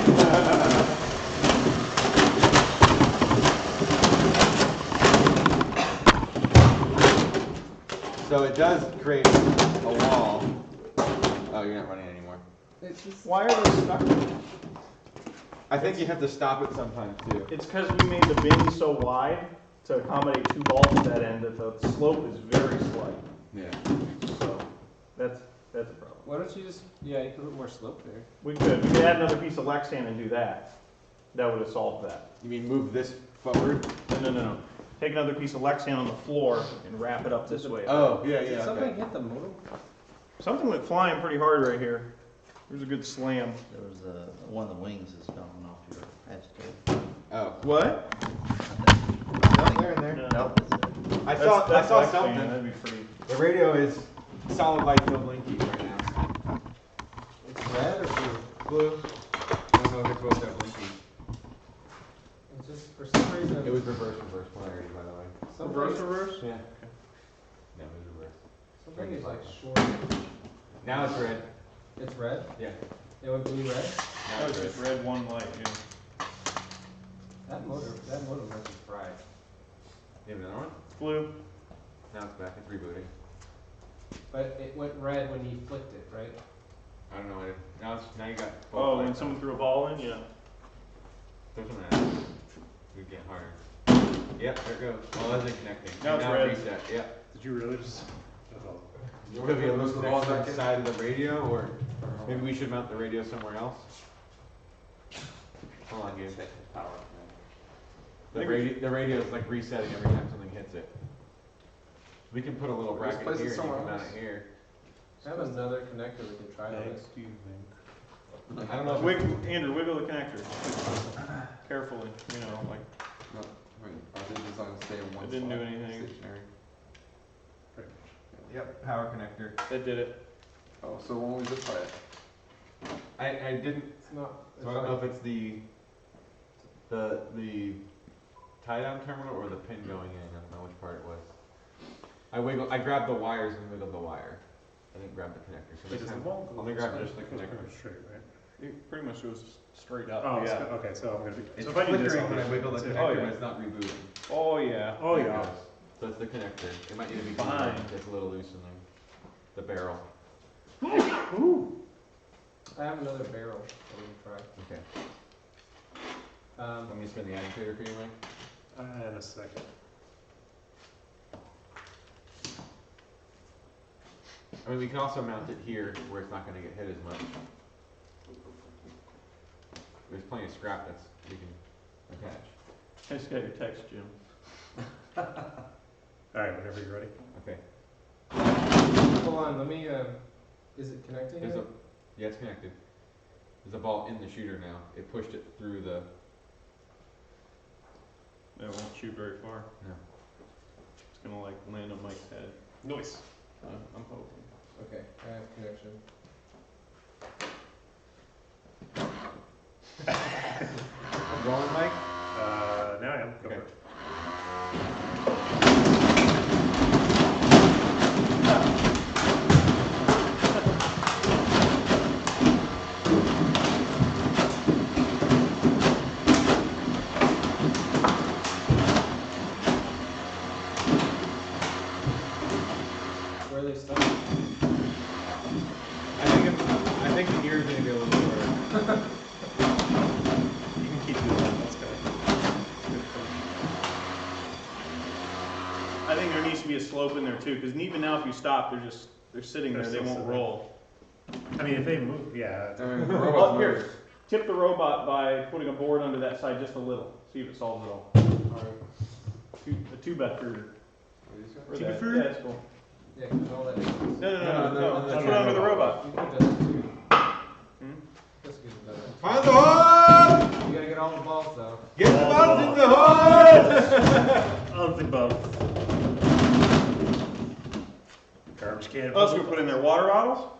So it does create a wall. Oh, you're not running anymore. Why are they stuck? I think you have to stop it sometimes too. It's because we made the bin so wide to accommodate 2 bolts at that end that the slope is very slight. Yeah. So that's a problem. Why don't you just, yeah, you could put more slope there. We could add another piece of Lexan and do that. That would have solved that. You mean move this forward? No. Take another piece of Lexan on the floor and wrap it up this way. Oh, yeah, Did yeah. something Okay. hit the motor? Something went flying pretty hard right here. There's a good slam. There was one of the wings is gone off your agitator. Oh. What? No, they're in there. No, I saw Lexan, something. That'd be pretty. The radio is solid light field blinky right now. It's red or blue? Blue. I don't know if it's supposed to have blinky. It's just, for some reason. It was reverse polarity, by the way. Reverse? Yeah. No, it was reverse. Something is like short. Now it's red. It's red? Yeah. It went blue red? Now That it's was red. just red one light, yeah. That motor must be fried. You have another one? Blue. Now it's back. It's rebooting. But it went red when you flicked it, right? I don't know. Now you got. both Oh, when lights someone on. threw a ball in, yeah. Doesn't matter. We get harder. Yep, there it goes. Well, that's it connecting. Now it's red. Reset. Yep. Did you really just? Could be a loose connection on the side of the radio, or maybe we should mount the radio somewhere else. Hold on, Gabe. The radio is like resetting every time something hits it. We can put a little Just bracket place it here and you somewhere can mount else. it here. I have another connector we can try on this. I don't know if Andrew, wiggle the connector. Carefully, you know, like. No, wait, I did design to stay on one It didn't do side, anything. stationary. Yep, power connector. That did it. Oh, so when we just try it? I didn't. It's not. So I don't know if it's the tie down terminal or the pin going in. I don't know which part it was. I grabbed the wires and wiggled the wire. I didn't grab the connector. So this time, let me grab just the connector. Straight, right? It pretty much goes straight up. Oh, yeah. okay, so I'm gonna be. It's So if I need this, flickering I'll when I be- wiggle the that's it. connector, Oh, yeah. but it's not rebooting. Oh, yeah. Oh, There it yeah. goes. So it's the connector. It might need to be Fine. It's a little loose in there. The barrel. I have another barrel that we can try. Okay. Um, Let me spin the agitator for you, Mike. In a second. I mean, we can also mount it here where it's not going to get hit as much. There's plenty of scrap that's we can attach. I just got your text, Jim. Alright, whenever you're ready. Okay. hold on, let me, is it connecting? There's yet? yeah, it's connected. There's a ball in the shooter now. It pushed it through the. It won't shoot very far. No. It's gonna like land on Mike's head. Noise. I'm hoping. Okay, I have connection. Going, Mike? Now I am. Go Okay. for it. really stuck. I think the ear's gonna be a little shorter. You can keep doing that, that's good. I think there needs to be a slope in there too, because even now if you stop, they're sitting there, they won't roll. I mean, if they move, yeah. Well, here, tip the robot by putting a board under that side just a little. See if it solves it all. A two-buffer. Yeah, that's cool. Yeah, because all that is. No. Just put it under the robot. You could do that too. That's good. Find the hood! You gotta get all the balls though. Get the buttons in the hood! On the bump. Garbage can. What else we put in there? Water bottles?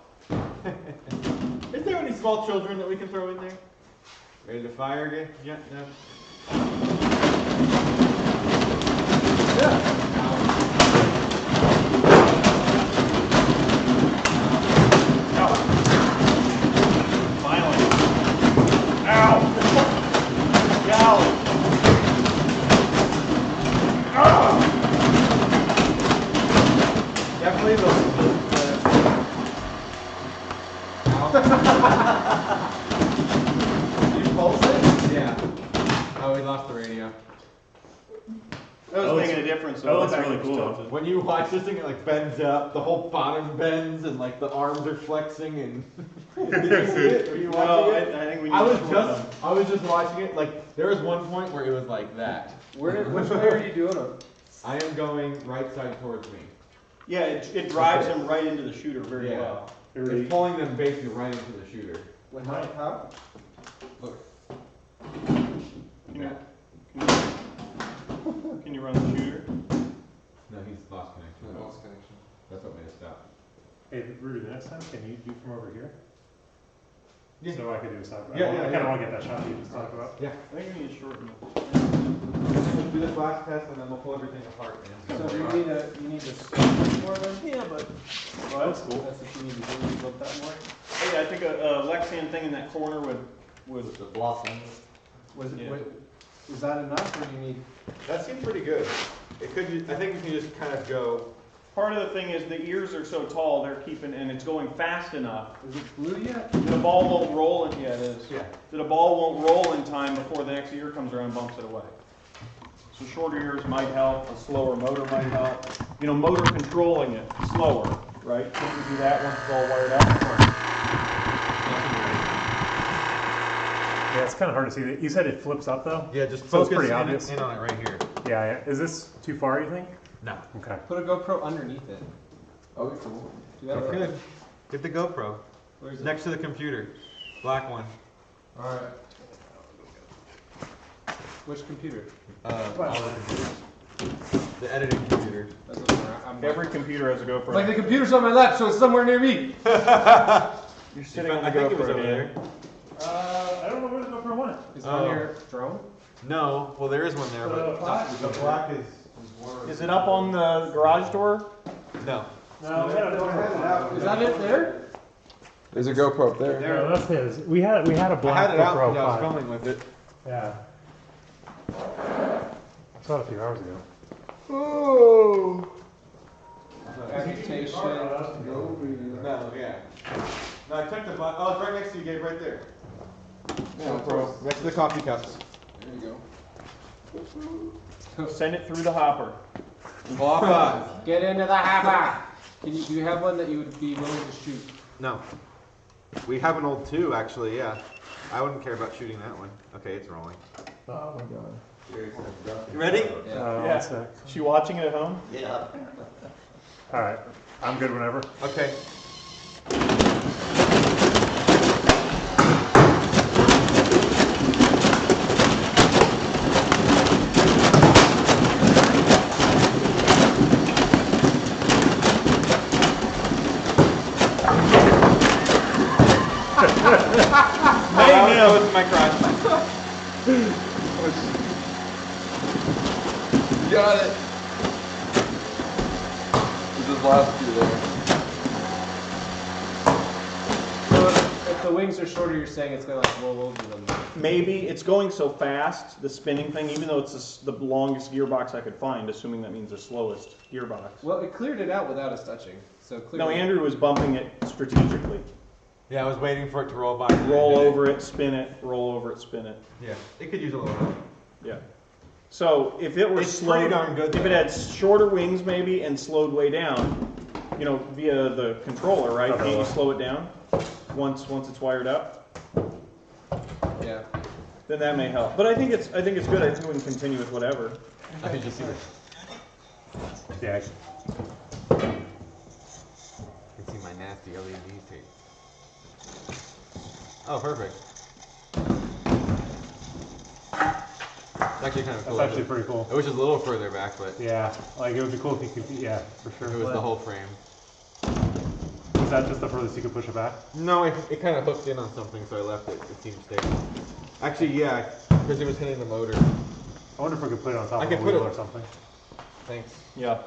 Is there any small children that we can throw in there? Ready to fire again? Yeah, no. Finally. Ow! Golly. Definitely You pulse it? Yeah. Oh, we lost the radio. That was making a difference. That looks really cool. When you watch this thing, it like bends up, the whole bottom bends, and like the arms are flexing, and did you see it? Were you watching it? I think we need I to was just watching it. Like there was one point where it was like that. Which way are you doing them? I am going right side towards me. Yeah, it drives them right into the shooter very Yeah. well. It's pulling them basically right into the shooter. When how? Can you run the shooter? No, he's lost connection. Lost connection. That's what made it stop. Hey, Rudy, the next time, can you do from over here? Yeah. So I could do a side. Yeah, I yeah, kind yeah. of want to get that shot you just talked about. Yeah. I think we need to shorten it. We'll do the flash test, and then we'll pull everything apart. So you need to scope more then? Yeah, but Well, that's cool. That's what you need to do, you look that more? hey, I think a Lexan thing in that corner would The blossom. Was it, Yeah. is that enough or do you need? That seems pretty good. It could. I think we can just kind of go. Part of the thing is the ears are so tall, they're keeping, and it's going fast enough. Is it blue yet? The ball won't roll in, yeah it is. Yeah. That a ball won't roll in time before the next ear comes around and bumps it away. So shorter ears might help, a slower motor might help. You know, motor controlling it, slower, right? Can't we do that once it's all wired up? Yeah, it's kind of hard to see. You said it flips up though? Yeah, just So it's focus pretty obvious. in on it right here. Yeah. Is this too far, you think? No. Okay. Put a GoPro underneath it. Oh, cool. Do that. That's good. Get the GoPro Where is it? next to the computer. Black one. Alright. Which computer? All the computers. The editing computer. That's what I'm Every computer has a GoPro. like the computer's on my lap, so it's somewhere near me. You're sitting on the I think it was GoPro, over Dan. there. I don't know where the GoPro went. Is it on your drone? No, well there is one there, but the black is Is it up on the garage door? no. No, we had a GoPro. Is that it there? There's a GoPro up there. No, that's his. We had a I black had it out GoPro when I was 5. filming with it. Yeah. I saw it a few hours ago. Oh. Agitation. No, yeah. No, I took the black. Oh, it's right next to you, Gabe, right there. GoPro. Next to the coffee cups. There you go. Send it through the hopper. Floppa. Get into the hopper. Do you have one that you would be willing to shoot? No. We have an old 2, actually, yeah. I wouldn't care about shooting that one. Okay, it's rolling. Oh my god. You ready? Yeah. One sec. Is she watching it at home? Yeah. All right. I'm good whenever. Okay. Mayhem. My crotch. You got it. There's just last few there. So if the wings are shorter, you're saying it's gonna like roll over them. Maybe it's going so fast, the spinning thing, even though it's the longest gearbox I could find, assuming that means the slowest gearbox. Well, it cleared it out without us touching. So clearly. No, Andrew was bumping it strategically. Yeah, I was waiting for it to roll by. Roll over it, spin it, roll over it, spin it. Yeah, it could use a little help. Yeah. So if it were It's slowed, pretty darn good, if it though. had shorter wings maybe and slowed way down, you know, via the controller, right? Can't you slow it down once it's wired up? Yeah. Then that may help. But I think it's good. I think we can continue with whatever. I think you see this. Yeah. You can see my nasty LED tape. Oh, perfect. It's actually kind of cool. That's actually pretty cool. I wish it was a little further back, but Yeah, like it would be cool if you could, yeah, for sure. it was the whole frame. Is that just the furthest you could push it back? No, it kind of hooked in on something, so I left it. It seemed stable. Actually, yeah, because it was hitting the motor. I wonder if we could put it on top I of a could put wheel it- or something. Thanks. Yeah.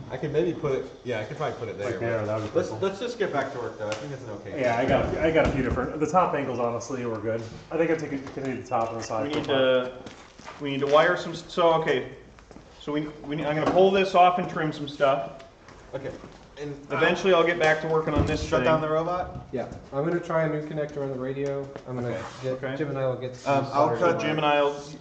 I could maybe put it. Yeah, I could probably put it there. Like there, but that would be let's cool. let's just get back to work though. I think it's an okay. Yeah, I got a few different. The top angles honestly were good. I think I continue the top and the side. We need to wire some. So okay. So I'm gonna pull this off and trim some stuff. Okay. And Eventually, I'll get back to working on this. shut down the robot. Yeah. I'm gonna try a new connector on the radio. I'm gonna get Okay. Jim and I will get. some I'll solder cut wire.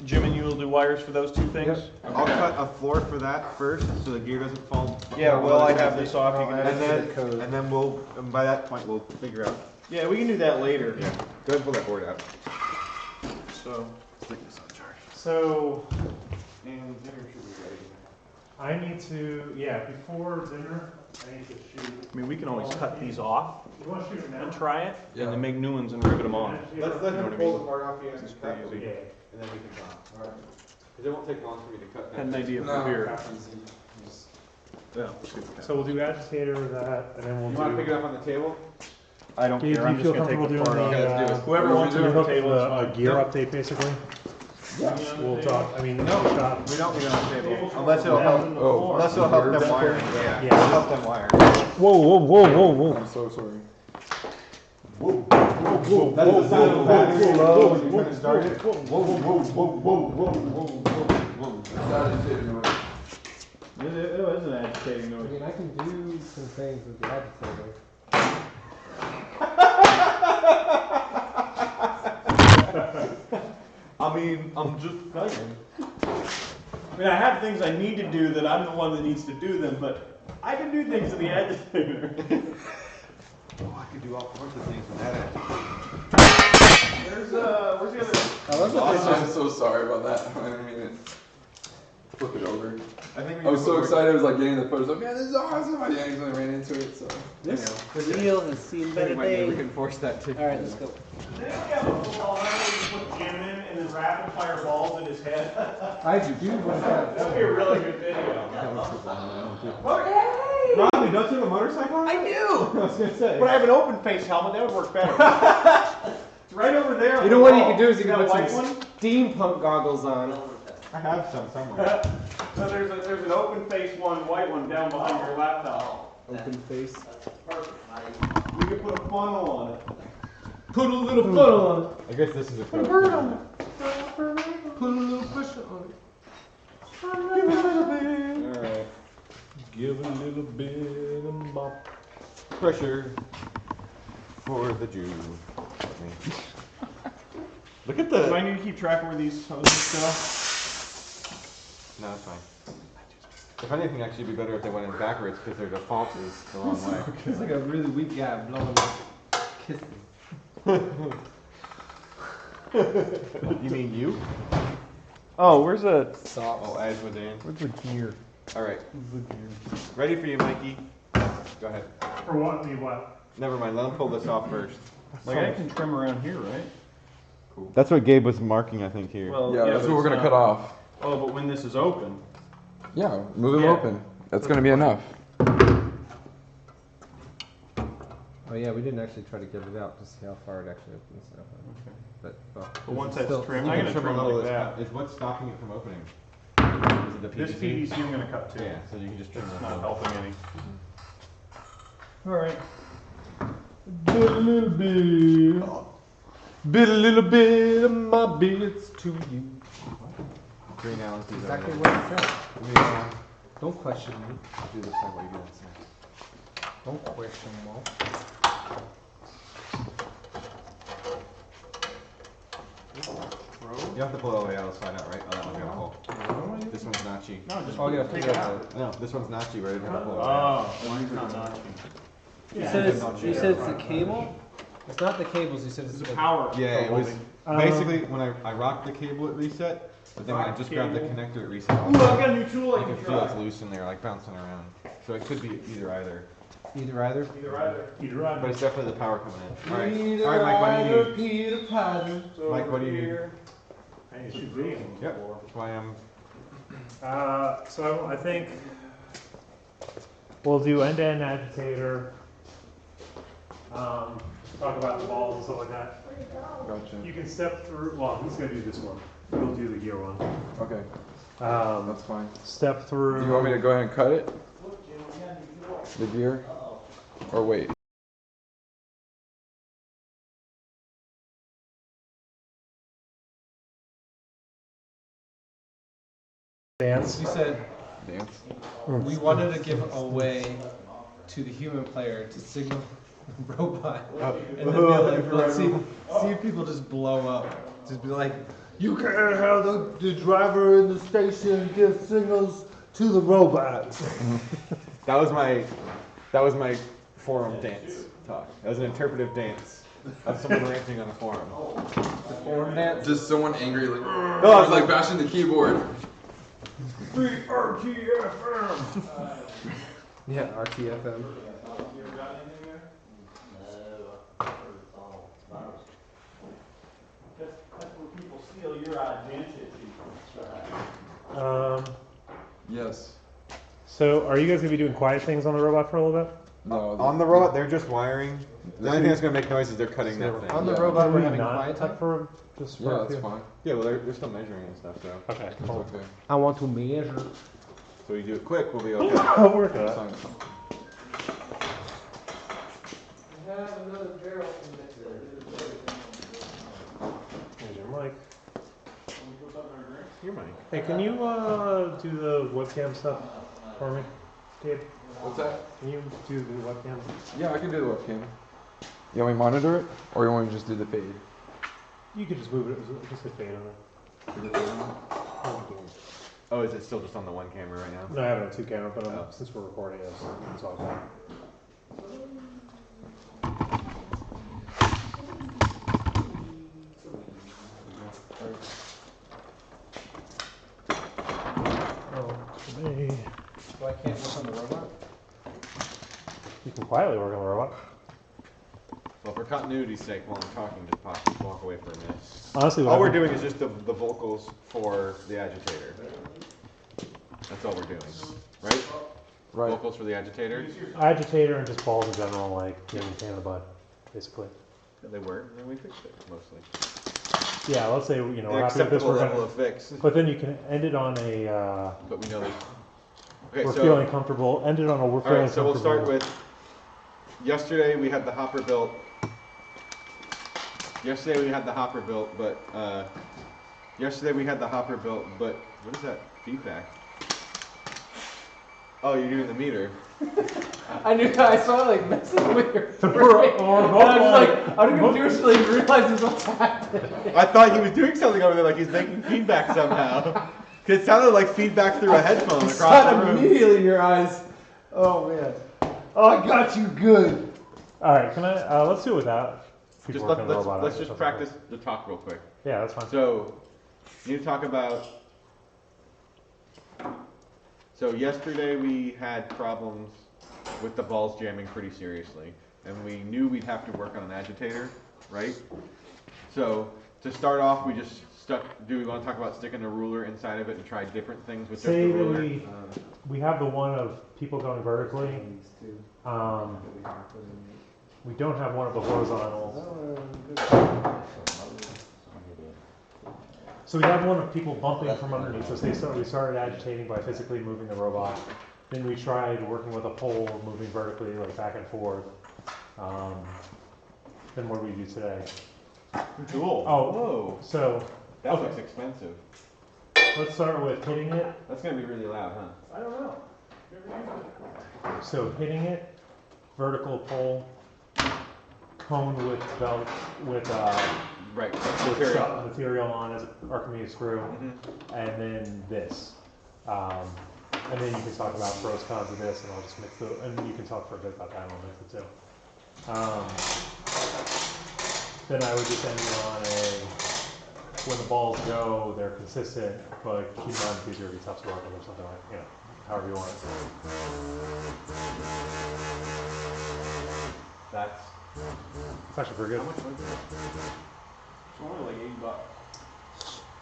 Jim and you will do wires for those two things. Yep. I'll cut a floor for that first, so the gear doesn't fall. Yeah. Well, I have this off. You I'll can. add it to the code. And then we'll. And by that point, we'll figure out. Yeah, we can do that later. Yeah. Go ahead and pull that board out. So. Stick this on charge. So And dinner should be ready. I need to, yeah, before dinner, I need to shoot. I mean, we can always cut these off You want to shoot it now? and try it, Yeah. and then make new ones and rivet them on. Let's let You know him what I pull mean? the part off here and It's cut, pretty easy. Yeah. and then we can talk. Alright. Because it won't take long for me to cut that. Had an idea No. for beer. Yeah. So we'll do agitator, that, and then we'll You want to do. pick it up on the table? I don't Do you care. I'm feel just gonna take comfortable the doing part the, off. Yeah, let's do it. Whoever wants to do the hook table is a fine. gear update basically? We'll talk, I mean, no, shop. We don't need it on the table. Unless it'll help. Oh, Unless it'll help them gear wire. back Yeah. Yeah. It'll help them wire. Whoa. I'm so sorry. That's the sound of the battery low when you're trying to start it. It is an agitating I noise. mean, I can do some things with the agitator. I mean, I'm just saying. I mean, I have things I need to do that I'm the one that needs to do them, but I can do things in the agitator. Oh, I could do all sorts of things with that. Where's the other? I love that they I'm so sorry about that. I didn't mean it. Flip it over. I think we I was can so put- excited. I was like getting the photos. Like, man, this is awesome. I accidentally ran into it. So. This wheel has seen better Anyway, we days. can force that too. All right, let's go. Does this have a football where you put Jim in and then rapid fire balls in his head? I do want that. That'd be a really good video. Robbie, don't you have a motorcycle? I do! I was gonna say. But I have an open face helmet, that would work better. It's right over there. You know what you can do is you got can a put white some one? steampunk goggles on. I have some somewhere. So there's an open face one, white one down behind your laptop. Open face. We can put a funnel on it. Put a little funnel on it. I guess this is a Put a bird on it. Put a little pressure on it. Alright. Give a little bit of mop. Pressure for the Jew. Look at Do I the. need to keep track of where these hoses go? No, it's fine. If anything, actually, it'd be better if they went in backwards because their default is the wrong way. It's like a really weak guy blowing kisses. You mean you? Oh, where's the Oh, as with Dan. where's the gear? Alright. Ready for you, Mikey. Go ahead. For what, me what? Never mind, let him pull this off first. Like I can trim around here, right? That's what Gabe was marking, I think, here. Well, Yeah, that's but what we're it's gonna not- cut off. Oh, but when this is open. Yeah, move them Yeah. open. That's gonna be enough. Oh yeah, we didn't actually try to get it out to see how far it actually opens. So. Okay. But well, But once it's that's still- trimmed, You I'm can gonna trim trim a it little like that. Is what's stopping it from opening? Is it the This PVC I'm gonna cut too. Yeah, so you can just trim It's it. not helping any. all right. Bit a little bit. Bit a little bit of my bits to you. Green Allen's Exactly what it said. Don't question me. I'll do this side while you do that side. Don't question me. You have to pull all the way out of the side out, right? Oh, that one's got a hole. This one's notchy. No, just Oh, yeah, take take it it out. No, this one's notchy, right? I have to pull it out. Oh, mine's not notchy. You said it's the cable? It's not the cables, you said it's It's the a power. Yeah, it was holding. basically when I rocked the cable at reset, but then when I just grabbed the connector at reset, Ooh, I've got a new tool I you can can feel it's try. loose in there, like bouncing around. So it could be either either. Either either? Either either. Either either. But it's definitely the power coming in. Alright, Mike, what do you need? Mike, what do you need? Hey, it should be. Yep, that's why I'm. So I think we'll do end-to-end agitator. Talk about the balls and stuff like that. Gotcha. You can step through. Well, he's gonna do this one. We'll do the gear one. Okay, Um, that's fine. step through. Do you want me to go ahead and cut it? The gear? Or wait? Dance. You said Dance? we wanted to give away to the human player to signal the robot. And then be like, let's see if people just blow up. Just be like, You can't have the driver in the station give signals to the robot. That was my forum dance talk. That was an interpretive dance of someone ranting on a forum. the foreign dance. Just someone angry, like, No, I was like bashing the keyboard. Yeah, RTFM. That's where people steal your identity. Yes. So are you guys gonna be doing quiet things on the robot for a little bit? No. On the robot, they're just wiring. The only thing that's gonna make noise is they're cutting that thing. On the Yeah. robot, Can we're we having not quiet cut time. for just for Yeah, a that's few? fine. Yeah, well, they're still measuring and stuff, so. Okay, It's cool. okay. I want to measure. So we do it quick, we'll be okay. I'll work on It's it. fine. Here's your mic. Your mic. Hey, can you do the webcam stuff for me, Gabe? What's that? Can you do the webcam? Yeah, I can do the webcam. You want me to monitor it? Or you want me to just do the fade? You could just move it. Just hit fade on it. Oh, is it still just on the one camera right now? No, I have it on two camera, but Oh. since we're recording, it's all good. Oh, me. So I can't work on the robot? You can quietly work on the robot. Well, for continuity's sake, while I'm talking, just walk away for a minute. Honestly, All we're doing is just the vocals for the agitator. That's all we're doing, right? Right. Vocals for the agitator. agitator and just balls in general, like you know, pain in the butt, basically. They were, and then we fixed it mostly. Yeah, let's say you know An we're happy with this. acceptable We're level gonna, of fix. but then you can end it on a. But we know that. Okay, We're so feeling comfortable. End it on a we're all feeling right, so we'll start comfortable. with. Yesterday we had the hopper built. Yesterday we had the hopper built, but what is that feedback? Oh, you're doing the meter. I saw like messing with your We're brain. both And I was like- like, I didn't confusely realize what's happening. I thought he was doing something over there, like he's making feedback somehow. Cause it sounded like feedback through a headphone I across saw the it room. immediately in your eyes. Oh man. Oh, I got you good. All right, can I? Let's do it without. people Just working on the robot let's or just something. practice the talk real quick. Yeah, that's fine. So, you need to talk about. So yesterday we had problems with the balls jamming pretty seriously, and we knew we'd have to work on an agitator, right? So to start off, we just stuck. Do we want to talk about sticking a ruler inside of it and try different things with just the Say that ruler? we have the one of people going vertically. We don't have one of the horizontals. So we have one of people bumping from underneath. So we started agitating by physically moving the robot. Then we tried working with a pole, moving vertically, like back and forth. Then what do we do today? Cool. Oh, whoa. So That looks expensive. let's start with hitting it. That's gonna be really loud, huh? I don't know. Never used it. So hitting it, vertical pull, cone with belt with Right. material on it, Archimedes screw, and then this. And then you can talk about pros, cons of this, and I'll just mix the, and you can talk for a bit about that, and I'll mix it too. Then I would just end it on a, when the balls go, they're consistent, but keep in mind it's easier to be tough to work with or something like, you know, however you want it. That's It's actually pretty good. how much was it? It's only like $80.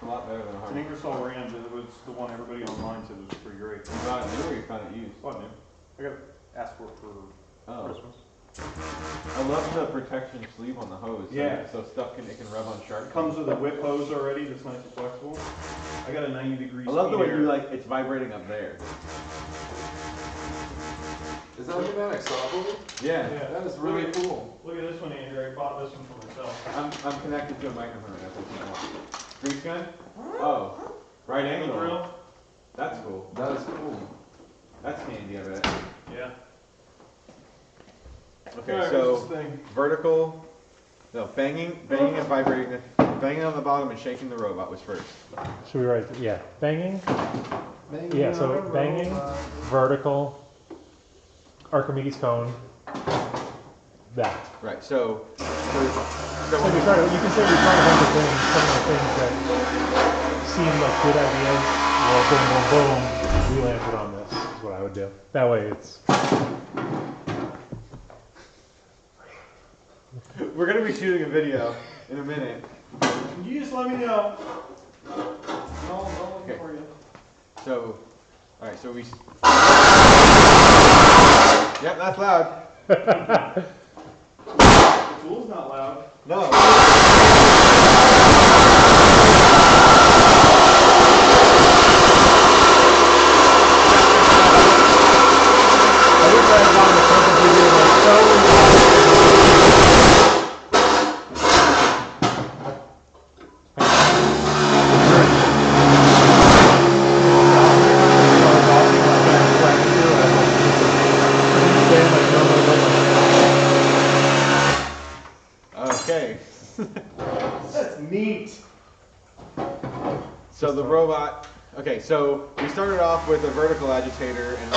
A lot better than a It's hard an one. Ingersoll Rand, but it was the one everybody online said was pretty great. You bought it new or you found it used? Fun, dude. I got asked for it for Oh. Christmas. I love the protection sleeve on the hose. Yeah. So stuff it can rub on sharp. It comes with a whip hose already that's nice and flexible. I got a 90-degree I love the way speed you air. like it's vibrating up there. Is that Pneumatic software? Yeah. Yeah. That is really cool. Look at this one, Andrew. I bought this one for myself. I'm connected to a microphone. That's what you want. Grease gun? Oh. Right angle. Drill. That's cool. That is cool. That's handy, I bet. Yeah. Okay, Alright, so what's this thing? vertical, no, banging and vibrating, banging on the bottom and shaking the robot was first. Should we write, yeah, banging? Yeah, so banging, vertical, Archimedes cone, that. Right, so So you can say we try to find the things, some of the things that seem like good ideas, well, boom, boom, boom, we landed on this, is what I would do. That way it's, we're gonna be shooting a video in a minute. You just let me know. I'll look Okay. for you. So, all right, so we. Yep, that's loud. The tool's not loud. No. I wish I had gotten the purpose video like so. Okay. That's neat. So the robot. Okay, so we started off with a vertical agitator and.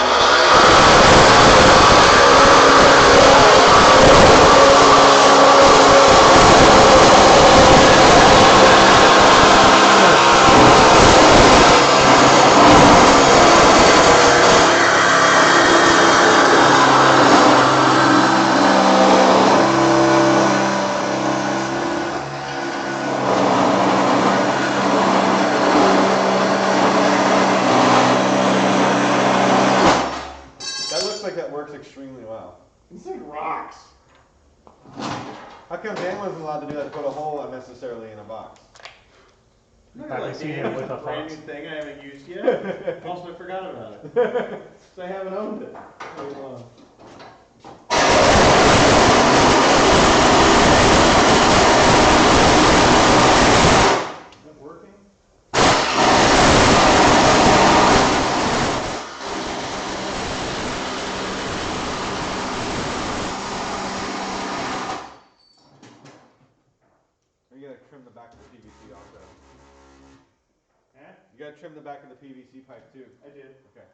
That looks like that works extremely well. These thing rocks. How come Dan wasn't allowed to do that to put a hole unnecessarily in a box? Have you seen it with a brand fox? new thing I haven't used yet. Also, I forgot about it. So I haven't owned it. Very long. Is that working? You gotta trim the back of the PVC also. Eh? You gotta trim the back of the PVC pipe too. I did. Okay.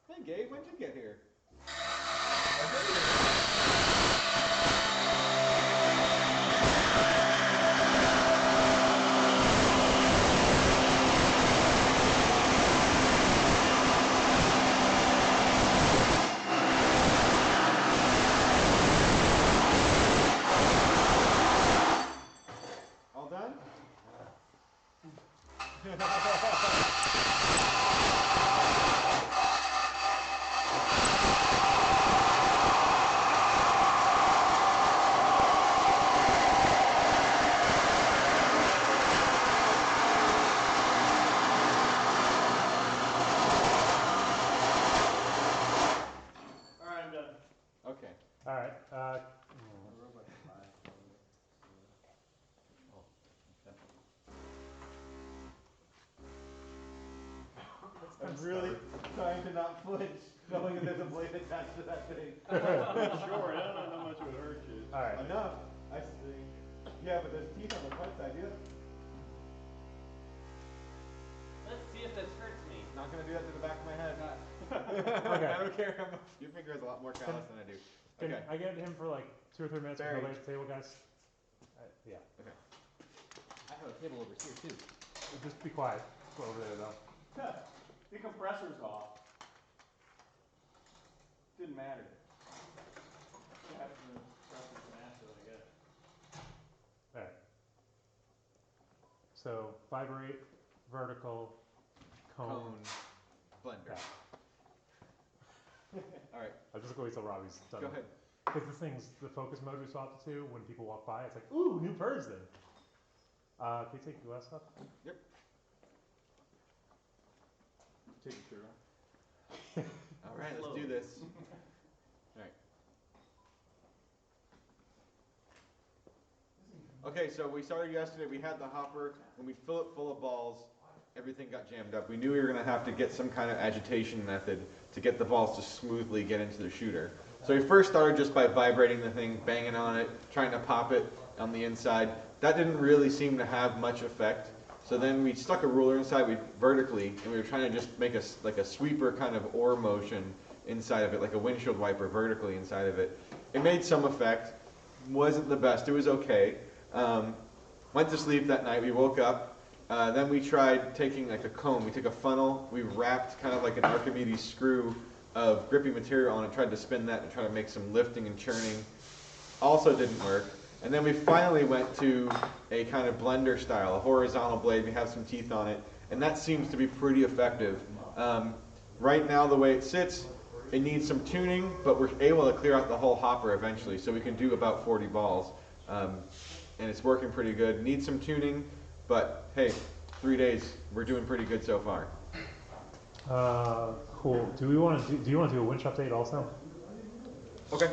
Hey Gabe, when'd you get here? All done? Alright, I'm done. Okay. Alright, really trying to not flinch, knowing that there's a blade attached to that thing. Sure, I don't know how much it would hurt you. Alright. Enough, I think. Yeah, but there's teeth on the front side, yeah. Let's see if this hurts me. Not gonna do that to the back of my head. Okay. I don't care how much. Your finger has a lot more callus than I do. Can Okay. I get him for like 2 or 3 minutes Very. before the table, guys? Yeah. Okay. I have a table over here too. Just be quiet. Go over there though. The compressor's off. Didn't matter. What happens when the compressor's an acid, I guess. Alright. So, vibrate, vertical, cone. Blender. Alright, I'll just go wait till Robbie's done. go ahead. Because this thing's, the focus mode we swapped it to, when people walk by, it's like, ooh, new person. Can you take your glass off? Yep. Take your shirt off. Alright, let's do this. Alright. Okay, so we started yesterday, we had the hopper, when we fill it full of balls, everything got jammed up. We knew we were gonna have to get some kind of agitation method to get the balls to smoothly get into the shooter. So we first started just by vibrating the thing, banging on it, trying to pop it on the inside. That didn't really seem to have much effect. So then we stuck a ruler inside vertically, and we were trying to just make like a sweeper kind of oar motion inside of it, like a windshield wiper vertically inside of it. It made some effect. Wasn't the best. It was okay. Went to sleep that night. We woke up. Then we tried taking like a comb. We took a funnel. We wrapped kind of like an Archimedes screw of grippy material on it. Tried to spin that and try to make some lifting and churning. Also didn't work. And then we finally went to a kind of blender style, a horizontal blade. We have some teeth on it, and that seems to be pretty effective. Right now, the way it sits, it needs some tuning, but we're able to clear out the whole hopper eventually, so we can do about 40 balls. And it's working pretty good. Needs some tuning, but hey, 3 days, we're doing pretty good so far. Cool. Do you want to do a winch update also? Okay.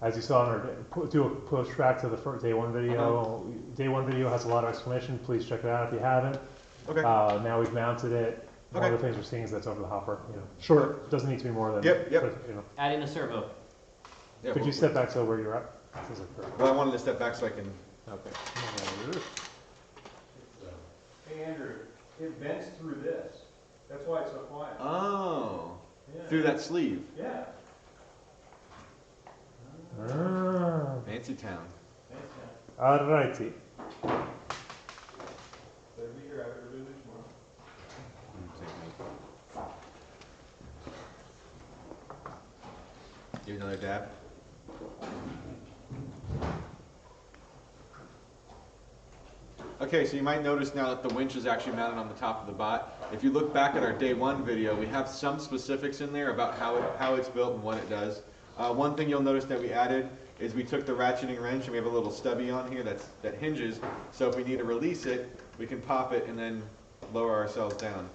As you saw in our, do a push back to the day one video. Day one video has a lot of explanation. Please check it out if you haven't. Okay. Now we've mounted it. One of the things we're seeing is that's over the hopper. You know, short doesn't need to be more than. Yep. You know. Adding a servo. Yeah, Could you step back to where you're at? Well, I wanted to step back so I can. Okay. Hey Andrew, it vents through this. That's why it's so quiet. Oh. Yeah. Through that sleeve. Yeah. Fancy town. Alrighty. Better be here after we do this tomorrow. Give another dab. Okay, so you might notice now that the winch is actually mounted on the top of the bot. If you look back at our day one video, we have some specifics in there about how it's built and what it does. One thing you'll notice that we added is we took the ratcheting wrench and we have a little stubby on here that hinges. So if we need to release it, we can pop it and then lower ourselves down.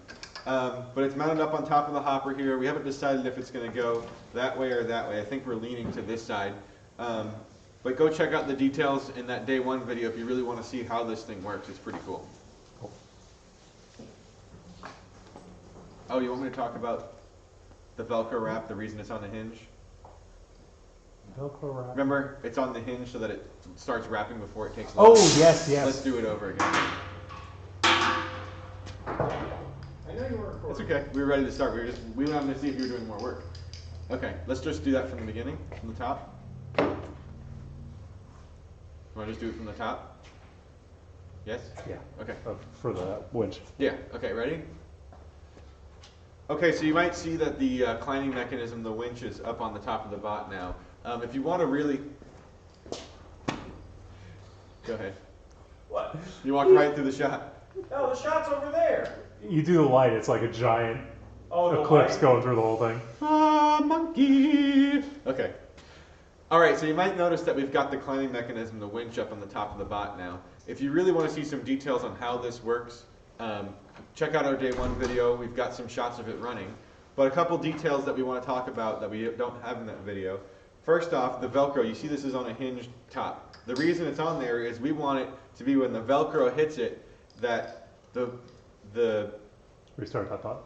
But it's mounted up on top of the hopper here. We haven't decided if it's going to go that way or that way. I think we're leaning to this side. But go check out the details in that day one video if you really want to see how this thing works. It's pretty cool. Oh, you want me to talk about the Velcro wrap, the reason it's on the hinge? Velcro wrap. Remember, it's on the hinge so that it starts wrapping before it takes Oh, load. yes, yes. Let's do it over again. I know you were recording. It's okay. We were ready to start. We wanted to see if you were doing more work. Okay, let's just do that from the beginning, from the top. You want to just do it from the top? Yes? Yeah. Okay. For the winch. Yeah. Okay, ready? Okay, so you might see that the climbing mechanism, the winch, is up on the top of the bot now. If you want to really... Go ahead. What? You walked right through the shot. Oh, the shot's over there. You do the light, it's like a giant The eclipse light? going through the whole thing. Ah, monkey! Okay. Alright, so you might notice that we've got the climbing mechanism, the winch, up on the top of the bot now. If you really want to see some details on how this works, check out our day one video. We've got some shots of it running. But a couple details that we want to talk about that we don't have in that video. First off, the Velcro. You see this is on a hinged top. The reason it's on there is we want it to be when the Velcro hits it, that the Restart that thought.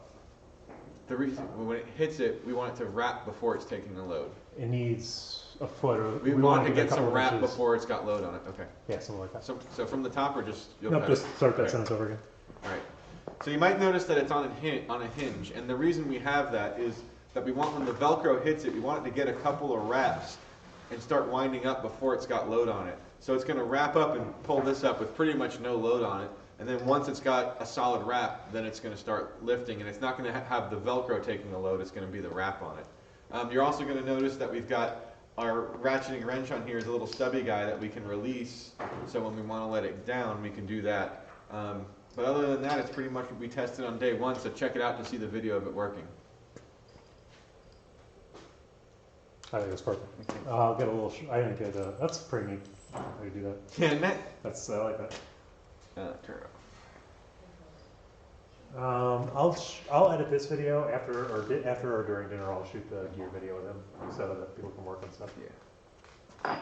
The reason, when it hits it, we want it to wrap before it's taking the load. It needs a foot or. We want to give it a get some couple wrap inches. before it's got load on it, okay. Yeah, something like that. So from the top or just, you'll Nope, cut just it? start that Okay. sentence over again. Alright, so you might notice that it's on a hinge, and the reason we have that is that we want when the Velcro hits it, we want it to get a couple of wraps and start winding up before it's got load on it. So it's going to wrap up and pull this up with pretty much no load on it, and then once it's got a solid wrap, then it's going to start lifting, and it's not going to have the Velcro taking the load, it's going to be the wrap on it. You're also going to notice that we've got our ratcheting wrench on here is a little stubby guy that we can release, so when we want to let it down, we can do that. But other than that, it's pretty much what we tested on day one, so check it out to see the video of it working. I think it's perfect. I'll get a little. I didn't get a. That's pretty neat. How you do that? Yeah, isn't it? That's I like that. Turn it I'll edit this video after or during dinner. I'll shoot the gear video with him so that people can work on stuff. Yeah.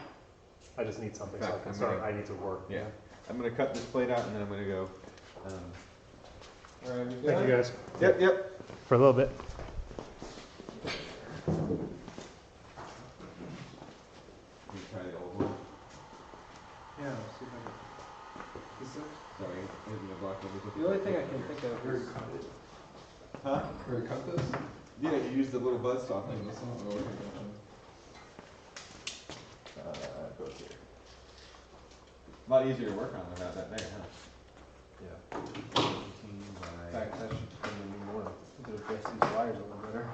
I just need something In so I fact, can I'm start. gonna- I need to work. Yeah. I'm going to cut this plate out and then I'm going to go. Alright, we good? Thank you guys. Yep. For a little bit. You try the old one. Yeah, let's see if I can. Sorry, maybe I blocked everything. The only thing I can think of is. Huh? Where you cut this? Yeah, you use the little buzzsaw Like thing. this one? Oh, okay, gotcha. Go here. A lot easier to work on without that there, huh? Yeah. In fact, I should put in a new one. To address these wires a little better.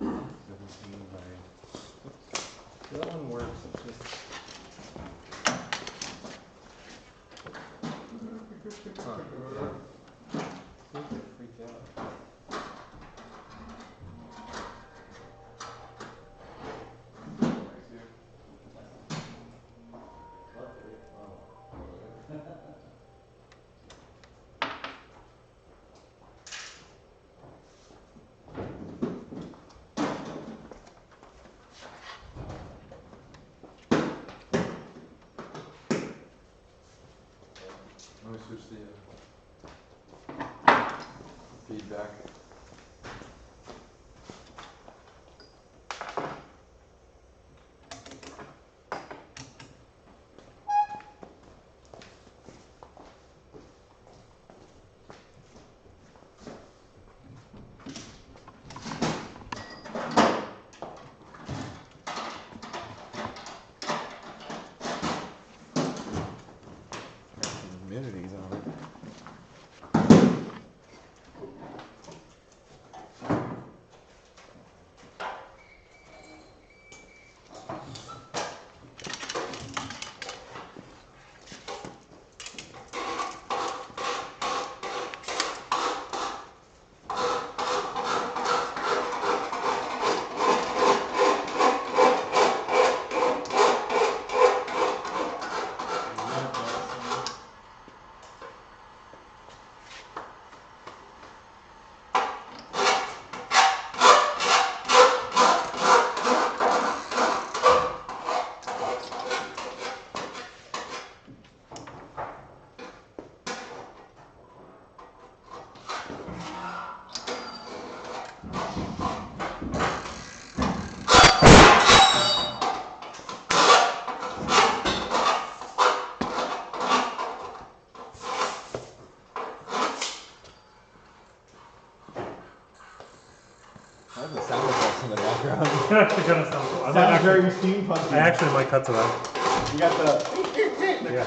17 by... So that one works, it's just. Huh. Seems to freak out. Let me switch the feedback. Humidity's on it. That's a sound effect in the background. Actually, kind of sounds cool. I might Sounds actually, very steampunk. I actually might cut to that. You got the... Yeah.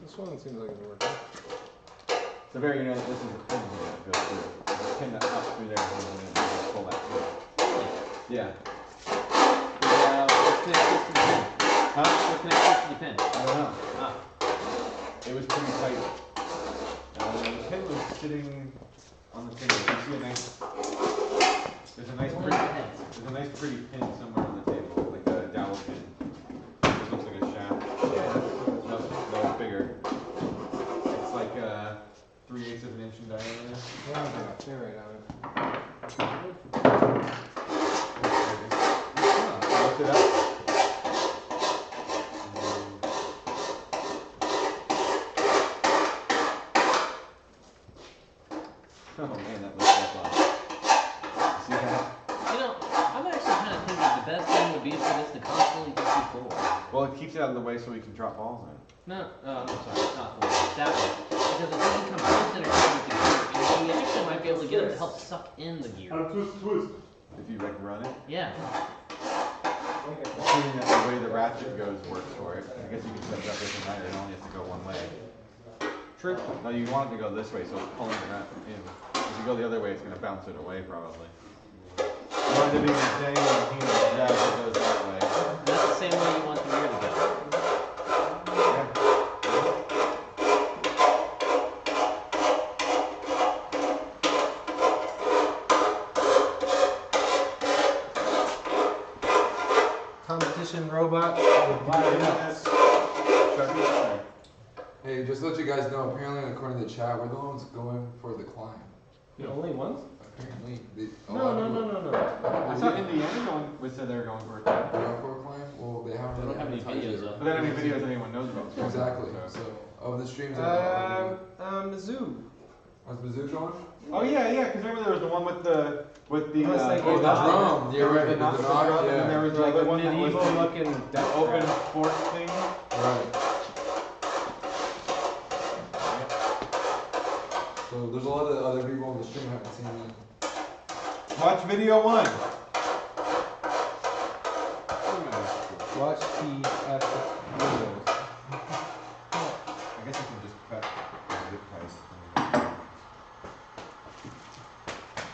This one seems like it's working. So very, this is the pin that goes through. Just pin that up through there and then pull that through. Yeah. What's connected to the pin? Huh? What's connected to the pin? I don't know. Ah, It was pretty tight. The pin was sitting on the table. You see a nice... There's a nice pretty pin somewhere on the table, like a dowel pin. It looks like a shaft. No, it's bigger. It's like 3/8 of an inch in diameter. Yeah, stay right on it. Lift it up. keeps it out of the way so we can drop balls in. No, I'm sorry, not the one. That one. Because it doesn't come close enough with the gear. And you actually might be able to get it to help suck in the gear. Twist. If you like run it. Yeah. Assuming that the way the ratchet goes works for it. I guess you can set it up different matter, it only has to go one way. True. No, you want it to go this way, so it's pulling the rat in. If you go the other way, it's going to bounce it away, probably. You want it to be the same when he grabs it goes that way. That's the same way you want the gear to go. Competition robot. Hey, just to let you guys know, apparently according to the chat, we're the ones going for the climb. The only ones? Apparently. No. I thought Indiana said they were going for a climb. They're going for a climb? Well, they haven't They don't really have any advertised videos it. up. But then any videos anyone knows about. Exactly. So, of the streams that Mizzou. was Mizzou going? Oh yeah, because remember there was the one with the Unless they Oh, go the down. drum. You're right. the The knock, knock, and then there yeah. was the Like other a one that was medieval the looking death open trap. fork thing. Right. So there's a lot of other people on the stream who haven't seen it. Watch video 1. Watch the videos. I guess I can just cut the zip ties.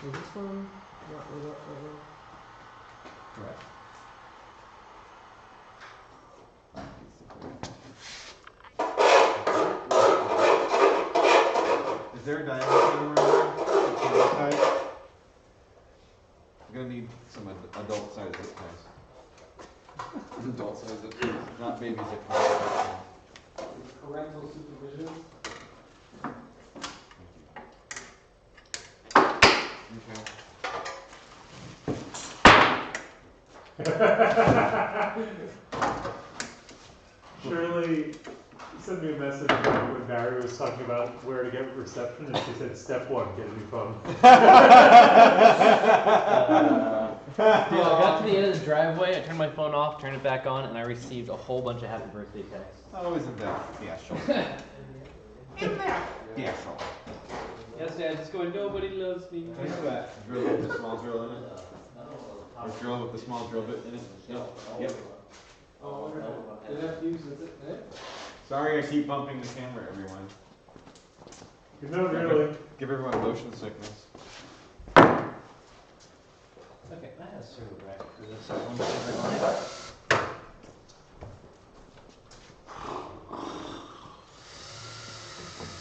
Is this one not lit up right now? Correct. Is there a diameter anywhere in there? I'm gonna need some adult size zip ties. Adult size it. Not baby zip ties. Parental supervision. Shirley sent me a message when Barry was talking about where to get reception, and she said, "Step 1, get a new phone." Dude, I got to the end of the driveway, I turned my phone off, turned it back on, and I received a whole bunch of happy birthday texts. Oh, isn't that special? Isn't that special? Yesterday I was just going, nobody loves me. Drill with the small drill in it? Or drill with the small drill bit in it? Yep. Oh, did I have to use it? Sorry I keep bumping the camera, everyone. No, really. Give everyone motion sickness. Okay, that has server rack for this one.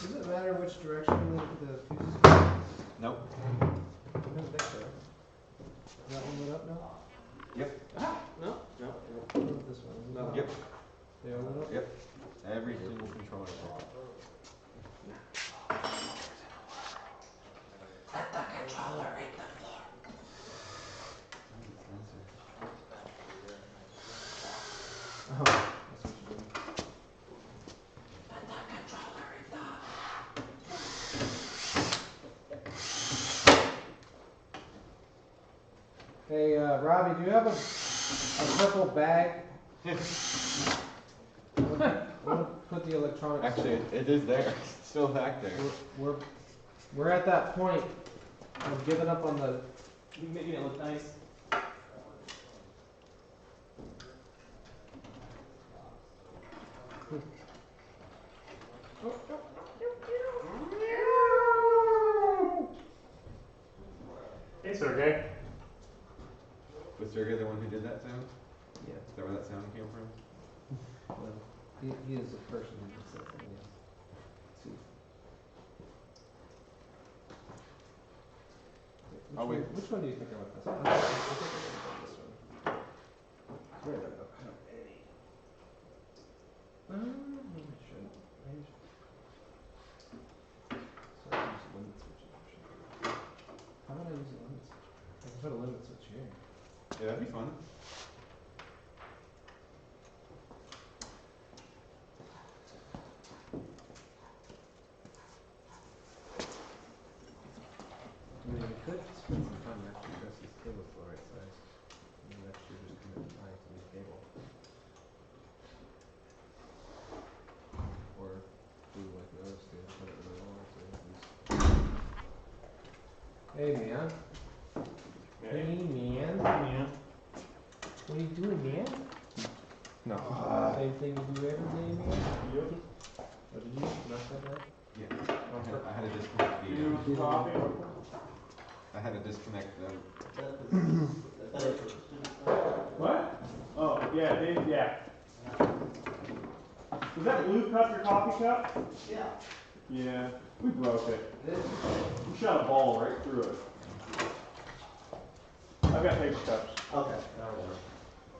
Does it matter which direction the fuses go? Nope. I don't think so. Is that one lit up now? Yep. No. What about this one? Is it not? Yep. They all lit up? Yep. Every single controller. Let the controller hit the floor. Oh, that's what you do. Let the controller hit the. Hey, Robbie, do you have a purple bag? I want to put the electronics. Actually, it is there. It's still back there. We're at that point of giving up on the. You making it look nice. Hey, Sergey. Was Sergey the one who did that sound? Yeah. Is that where that sound came from? Well, he is the person who just said that. Yes. See. Which one do you think I want this one? I think I want this one. Where did I go? Maybe I shouldn't. Maybe I should. So I use the limit switch. How about I use the limit switch? I can put a limit switch here. Yeah, that'd be fun. I mean, you could spend some time actually adjust this cable to the right size. And then actually just commit the line to the cable. Hey man. Hey man. Yeah. What are you doing, man? No. Same thing you do every day, man. Yep. What did you not say that? Yeah. I had to disconnect You want some coffee? I had to disconnect the. What? Oh, yeah, Dave, yeah. Was that blue cup your coffee cup? Yeah. Yeah, we broke it. We shot a ball right through it. I've got paper cups. Okay.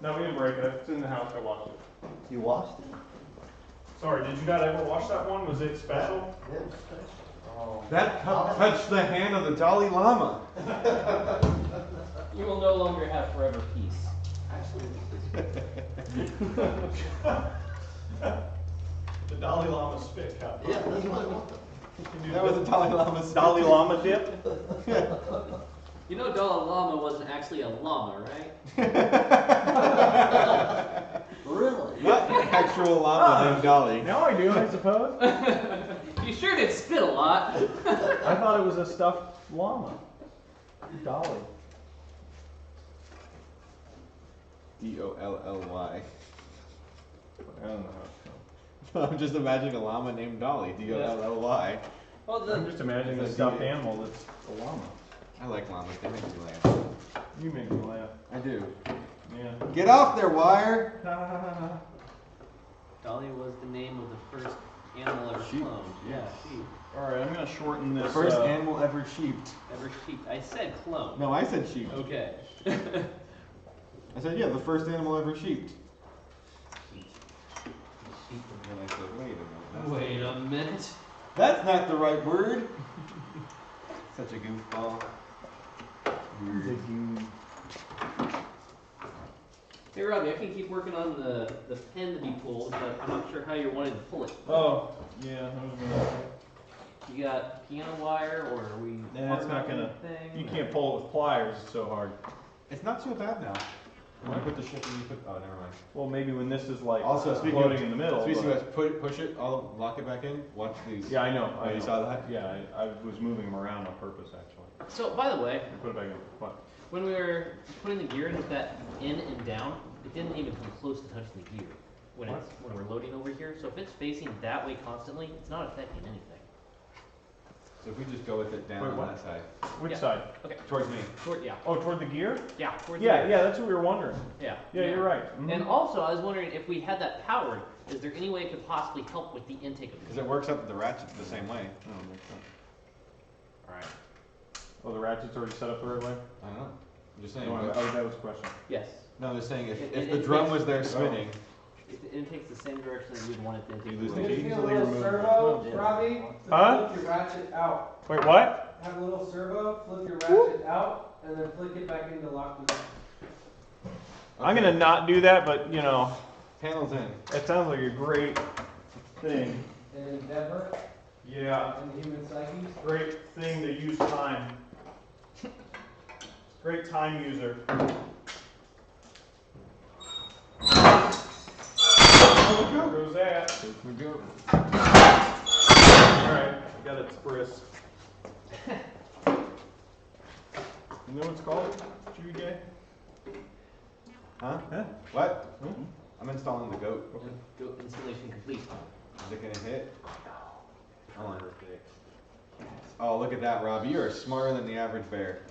No, we didn't break it. It's in the house. I washed it. You washed it? Sorry, did you not ever wash that one? Was it special? Yeah. Oh. That cup touched the hand of the Dalai Lama. You will no longer have forever peace. The Dalai Lama spit cup. Yeah, that's what I want. That was the Dalai Lama's Dalai Lama dip? You know Dalai Lama wasn't actually a llama, right? Really? Not an actual llama named Dolly. Now I do, I suppose. You sure did spit a lot. I thought it was a stuffed llama. Dolly. D-O-L-L-Y. I don't know. I'm just imagining a llama named Dolly. D-O-L-L-Y. Well, I'm just imagining a stuffed animal that's a llama. I like llamas. They make me laugh. You make me laugh. I do. Yeah. Get off there, Wire! Dolly was the name of the first animal ever Sheep. cloned. Yeah, sheep. Alright, I'm gonna shorten this. First animal ever sheeped. Ever sheep. I said clone. No, I said sheep. Okay. I said, yeah, the first animal ever sheeped. And then I said, wait a minute. Wait a minute. That's not the right word. Such a goofball. Weird. Hey Robbie, I can keep working on the pin to be pulled, but I'm not sure how you're wanting to pull it. Oh, yeah. I was gonna... You got piano wire, or are we? Nah, it's not gonna. Thing, You can't pull it with pliers. It's so hard. It's not so bad now. When I put the ship in, you put. Oh, never mind. Well, maybe when this is like Also, speaking floating of, in the middle. Speaking but- of, push it, lock it back in. Watch these. Yeah, I know. Oh, you saw that? Yeah, I was moving them around on purpose actually. So, by the way, I put it back in. What? when we were putting the gear in with that in and down, it didn't even come close to touching the gear when What? it's when we're loading over here. So if it's facing that way constantly, it's not affecting anything. So if we just go with it down Wait, on what? that side. Which Yeah. side? Okay. Towards me. Yeah. Oh, toward the gear? Yeah. Towards Yeah, the yeah. That's what we were wondering. Yeah. Yeah, you're right. Mhm. And also, I was wondering if we had that powered, is there any way it could possibly help with the intake of the Because gear? it works up the ratchet the same way. Oh, makes sense. All right. Oh, the ratchet's already set up the right way? I don't know. I'm just saying. No, that was the question. Yes. No, I'm just saying if It the drum takes- was there spinning, It intakes the same direction that you'd want it to intake. You lose the the gear. key. Have a little servo, Robbie, to Huh? flip your ratchet out. Wait, what? Have a little servo, flip your ratchet out, and then flick it back into lock position. I'm gonna not do that, but you know, panels in. it sounds like a great thing. An endeavor Yeah, in human psyche. great thing to use time. Great time user. There goes that. We go. Alright, got it spritz. You know what it's called? Chewy gay? Huh? Huh? What? Hmm? I'm installing the goat. Go installation complete. Is it gonna hit? Hold on. Oh, look at that, Robbie. You are smarter than the average bear.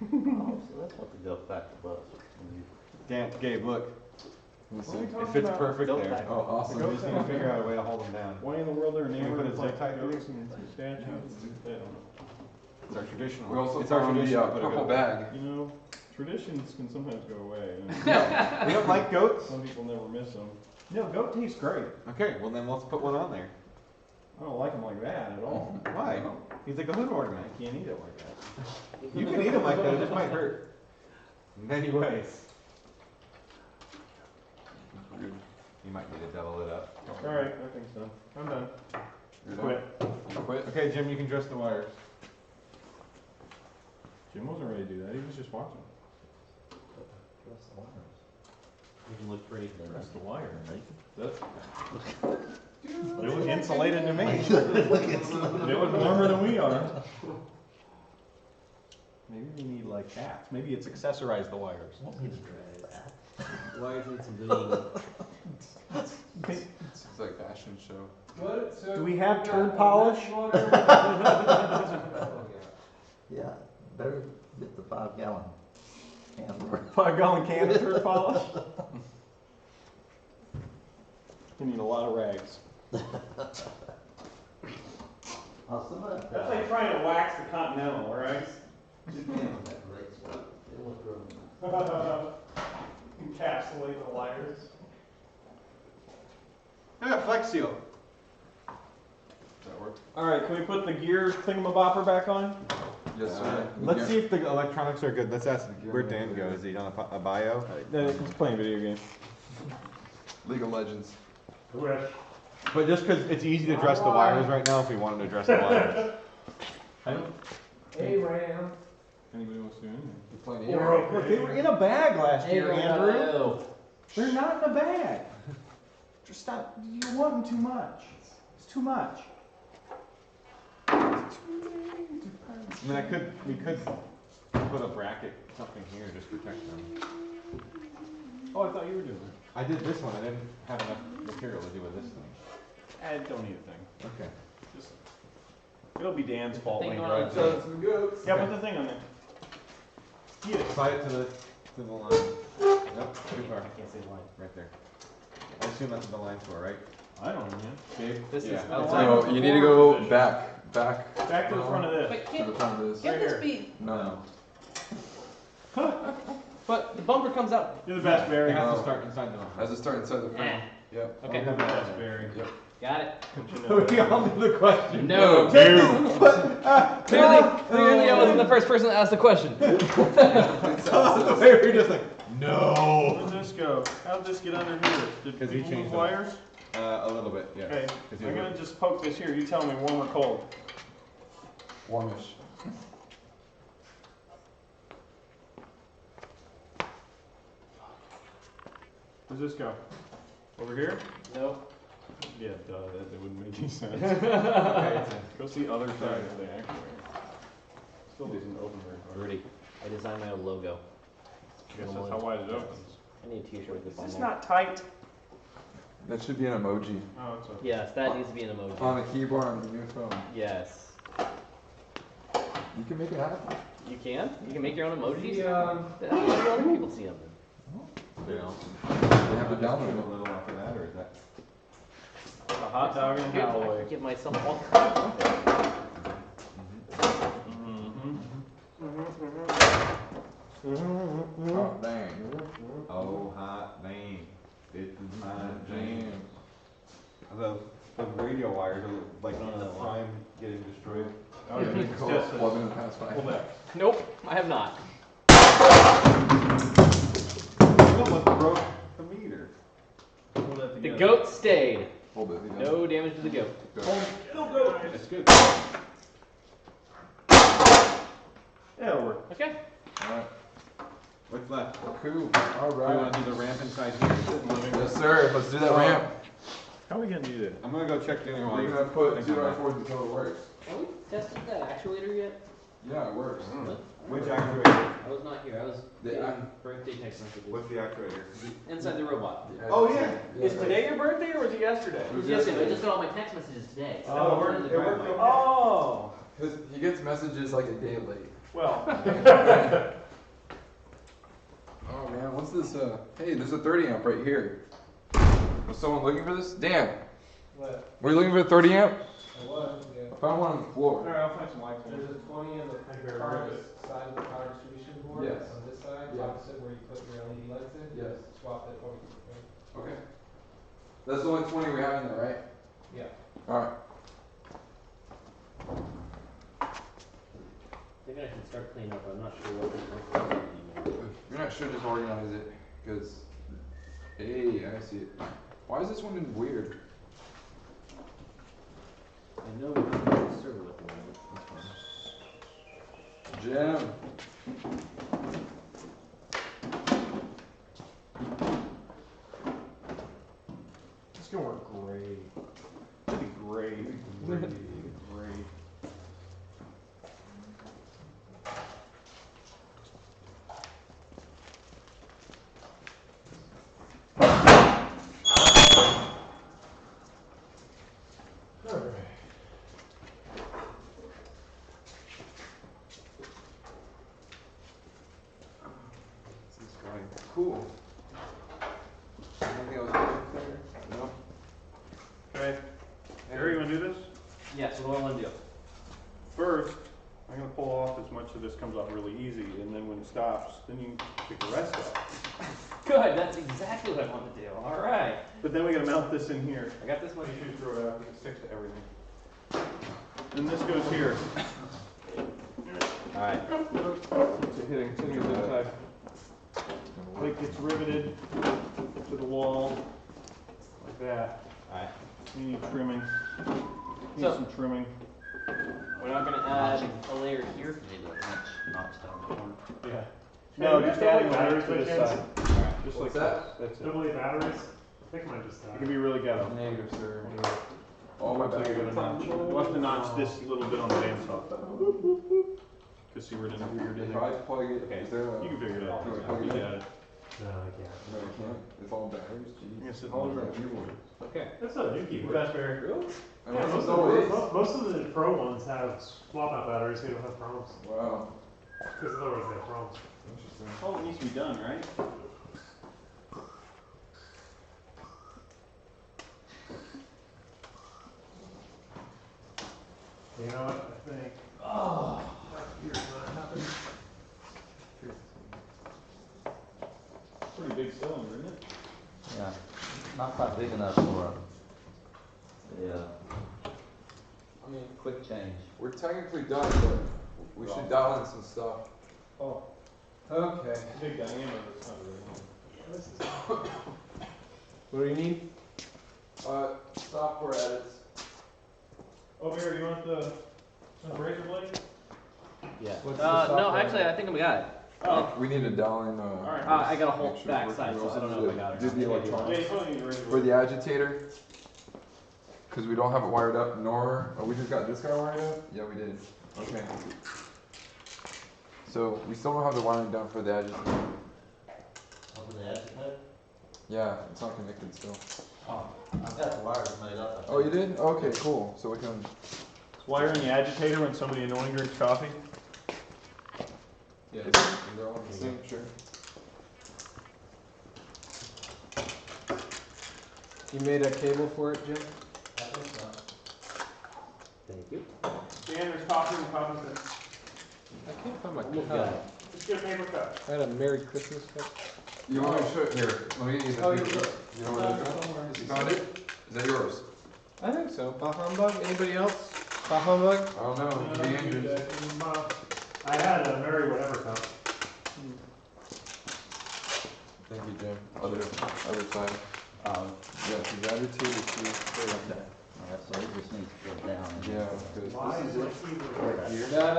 Oh, so that's what the goat factor was. Damn, Gabe, look. What are you It talking fits about? perfect Goat there. factor. Oh, awesome. We just need to figure out a way to hold them down. Why in the world are Can we enamored put a with zip like tie through goats and statues? I don't know. It's our traditional. We also it's our found tradition the to put a purple goat. bag. You know, traditions can sometimes go away. We don't like goats? Some people never miss them. No, goat tastes great. Okay, well then let's put one on there. I don't like them like that at all. Why? He's like a hood ornament. I can't eat it like that. You can eat him like that, it just might hurt. In many ways. You might need to double it up. Alright, I think so. I'm done. You're Quit. done? Quit. Okay, Jim, you can dress the wires. Jim wasn't ready to do that. He was just watching. You can look pretty. Press the wire. It was insulated to me. It was warmer than we are. Maybe we need like that. Maybe it's accessorize the wires. Wires need some doing. It's like fashion show. What? So Do we have you turd got polish? Oh, yeah. Yeah, better get the 5-gallon can. 5-gallon can of turd polish? You need a lot of rags. That's like trying to wax the Continental, all right? Encapsulate the wires. Yeah, Flex Seal. Does that work? All right, can we put the gear thingamabopper back on? Yes, sir. Let's see if the electronics are good. Let's ask where Dan goes. Is he on a bio? He's playing video games. League of Legends. But just because it's easy to dress the wires right now, if we wanted to dress the wires. Hey, Ram. Anybody wants to do anything? You're playing Look, they were in a bag last year, Andrew. They're not in a bag. Just stop. You're wanting too much. It's too much. I mean, we could put a bracket, something here, just protect them. Oh, I thought you were doing it. I did this one. I didn't have enough material to do with this thing. I don't need a thing. Okay. Just, it'll be Dan's fault when he Thing drives on it. Some goats. Yeah, put the thing on there. Yeah. Slide it to the line. Nope, too far. I can't see the line. Right there. I assume that's what the line's for, right? I don't know, man. Gabe? This Yeah. is Line So with the you need to forward go position. back. Back to the front of this. But To the can't, front of this. can't this Right be, No. but the bumper comes out. You're the best, Barry. It has No. to start inside the line. Has to start inside the frame. Eh. Yep. Okay, You're the best, Barry. Yep. got it. Don't you know that? We all knew the question. No. Clearly, clearly I wasn't the first person to ask the question. The way we're just like, no. Where did this go? How did this get under here? Did 'Cause he people changed move it. wires? A little bit, yeah. Okay, 'Cause you I'm were- gonna just poke this here. You tell me warm or cold. Warmish. Where's this go? Over here? Nope. Yeah, duh, that wouldn't make any sense. Okay, go see other side of the actuator. Still doesn't open very hard. Rudy, I designed my own logo. I guess that's how wide it opens. I need a t-shirt with this Is on this there. not tight? That should be an emoji. Oh, it's okay. Yes, that needs to be an emoji. On the keyboard on your new phone. Yes. You can make it happen. You can? You can make your own emojis? Yeah. Then how do other people see them then? They have to download A it. little after that, or is that? A hot dog and I Holloway. can give myself all kinds of things. Mm-hmm. Oh, dang. Oh, hot dang. This is my jam. The radio wires are like None of that one. prime getting destroyed. Oh, you need to Cool. test Well, this. in the past 5. Hold that. Nope, I have not. Someone broke the meter. Hold that The together. goat stayed. Hold it. No damage to the goat. It's good. Yeah, it'll work. Okay. Alright. What's left? Cool. Do you Alright. want to do the ramp inside here? Yes, sir. Let's do that ramp. How are we gonna do that? I'm gonna go check the other We're one. gonna put 2 by 4s until it works. Have we tested that actuator yet? Yeah, it works. Which actuator? I was not here. I was The getting birthday text messages. What's the actuator? Inside the robot. Oh, yeah. Is today your birthday or was it yesterday? It was yesterday. I just got all my text messages today. So Oh, I was in the driveway. Oh, Because he gets messages like a day late. well. Oh man, what's this? Hey, there's a 30 amp right here. Was someone looking for this? Dan, What? were you looking for a 30 amp? I was, yeah. I found one on the floor. Alright, I'll find some lights. There's a 20 on the power side of the power distribution board. Yes. On this side, Yeah. opposite where you put your LED lights in. Yes. Swap that 20. Okay. That's the only 20 we have in there, right? Yeah. Alright. I think I should start cleaning up. I'm not sure what this looks like anymore. If you're not sure, just organize it. Because, hey, I see it. Why is this one weird? I know we have a server at the moment. That's fine. Jam. It's gonna work great. It'll be great. Great. Alright. This is going cool. Anything else there? No? Okay. Gary, you wanna do this? Yeah, so what do I want to do? First, I'm gonna pull off as much of this comes off really easy, and then when it stops, then you can pick the rest up. Good, that's exactly what I want to do. All right. But then we gotta mount this in here. I got this one. You should throw it out, because it sticks to everything. And this goes here. All right. It's hitting the inside. Like it's riveted to the wall, like that. All right. You need trimming. Need So- some trimming. We're not going to add a layer here. Maybe a wrench knocks down the corner. Yeah. Hey, No, we just got adding double layers to batteries this by side. chance? Just What's like that? That's it. Double A batteries? I think mine just It died. can be really ghetto. Negative, sir. All my Looks like you're batteries. gonna notch. We'll have to notch this little bit on the bandsaw. Cause see where it is, weird in If there. I plug it, Okay. is there a... You can figure it out. Can I plug You it in? got it. No, I can't. No, you can't. It's all batteries. Jeez. Yes, it How old is. are my keyboard? Okay. That's not a new keyboard. Raspberry. Really? I Yeah, mean, most it's of, always... most of the pro ones have swap out batteries, so you don't have problems. Wow. Because otherwise they have problems. Interesting. Oh, it needs to be done, right? You know what? I think. Oh, here's what happened. Pretty big cylinder, isn't it? Yeah, not quite big enough for I mean, quick change. we're technically done, but we should dial in some stuff. Oh, Okay. big diameter, it's not really. What do you need? Software edits. Over here, you want the razor blade? Yeah. What's the No, software? actually, I think we got it. Oh, We need to dial in, alright. I got a make whole sure back it's side, working. so I don't know We if I got it. Do the Yeah, electronics. you probably need a razor For blade. the agitator, because we don't have it wired up, nor, oh, we just got this guy wired up? Yeah, we did. Okay. So, we still don't have the wiring down for the agitator. Over the agitator? Yeah, it's not connected still. Oh, I've got the wires made up. I Oh, you think. did? Okay, cool. So we can, Wiring the agitator when somebody annoying drinks coffee? yeah, they're all the same, sure. You made a cable for it, Jim? I think so. Thank you. Dan, there's coffee in the coffee set. I can't find my Almost cup. got it. Just get a paper cup. I had a Merry Christmas cup. You want me to show it? Here, let me use it. Oh, You you sure? know where it is? You found it? Is that yours? I think so. Bah humbug? Anybody else? Bah humbug? I don't know. Could be Andrew's. I had a Mary whatever cup. Thank you, Jim. Other side. Yeah, the agitator too. Okay. Alright, so it just needs to go down. Yeah, because Why this is is it it. even Right here. That,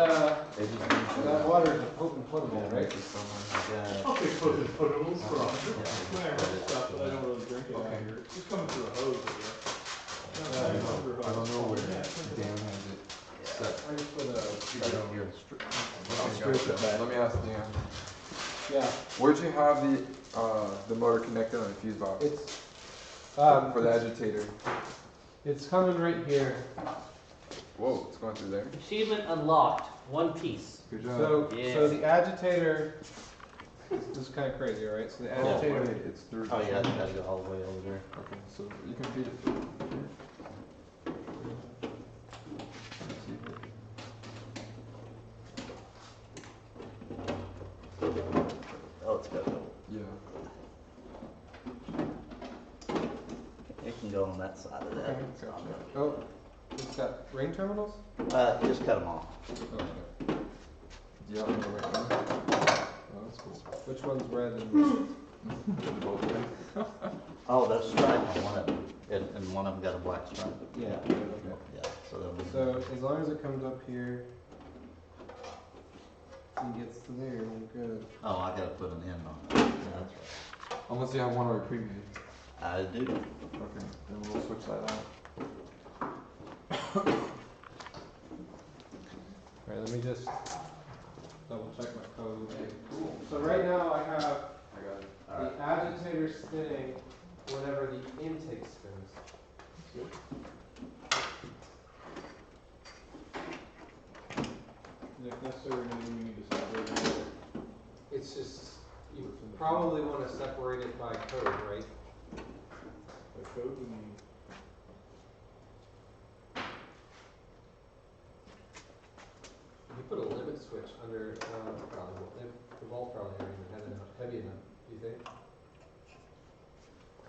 It just needs to that go water is potent potable, Yeah, right? this is somewhere. down. I'll take potables for Yeah, officer. I heard stuff, but I don't really drink it out Okay. here. It's just coming through a hose, I guess. I don't know where Dan has it set. I just put a, Right over here. I'll scrape it back. Let me ask Dan. yeah, Where'd you have the motor connected on the fuse box? it's, For the agitator. it's coming right here. Whoa, it's going through there. Achievement unlocked. One piece. Good job. So, Yeah. so the agitator, this is kind of crazy, right? So the Oh, agitator, wait, it's through. Oh, yeah, it's gotta go all the way over there. Okay, so you can feed it through. Oh, it's gotta go. Yeah. It can go on that side of that. Okay, It's not gotcha. oh, it's got ring terminals? Just cut them off. Okay. Do you have another right now? Oh, that's cool. Which one's red and, Both of them. Oh, there's a stripe on one of them, and one of them got a black stripe. yeah. Yeah, so they'll be. So as long as it comes up here and gets to there, we're good. Oh, I gotta put an end on that. Yeah, that's right. Unless you have one already pre-made. I do. Okay, then we'll switch that out. Alright, let me just double check my code. Cool. So right now I have I got it. the agitator spinning whenever the intake spins. necessarily mean we need to separate it. It's just, you probably want to separate it by code, right? By code, we need. If you put a limit switch under, probably, the ball probably not even heavy enough, do you think?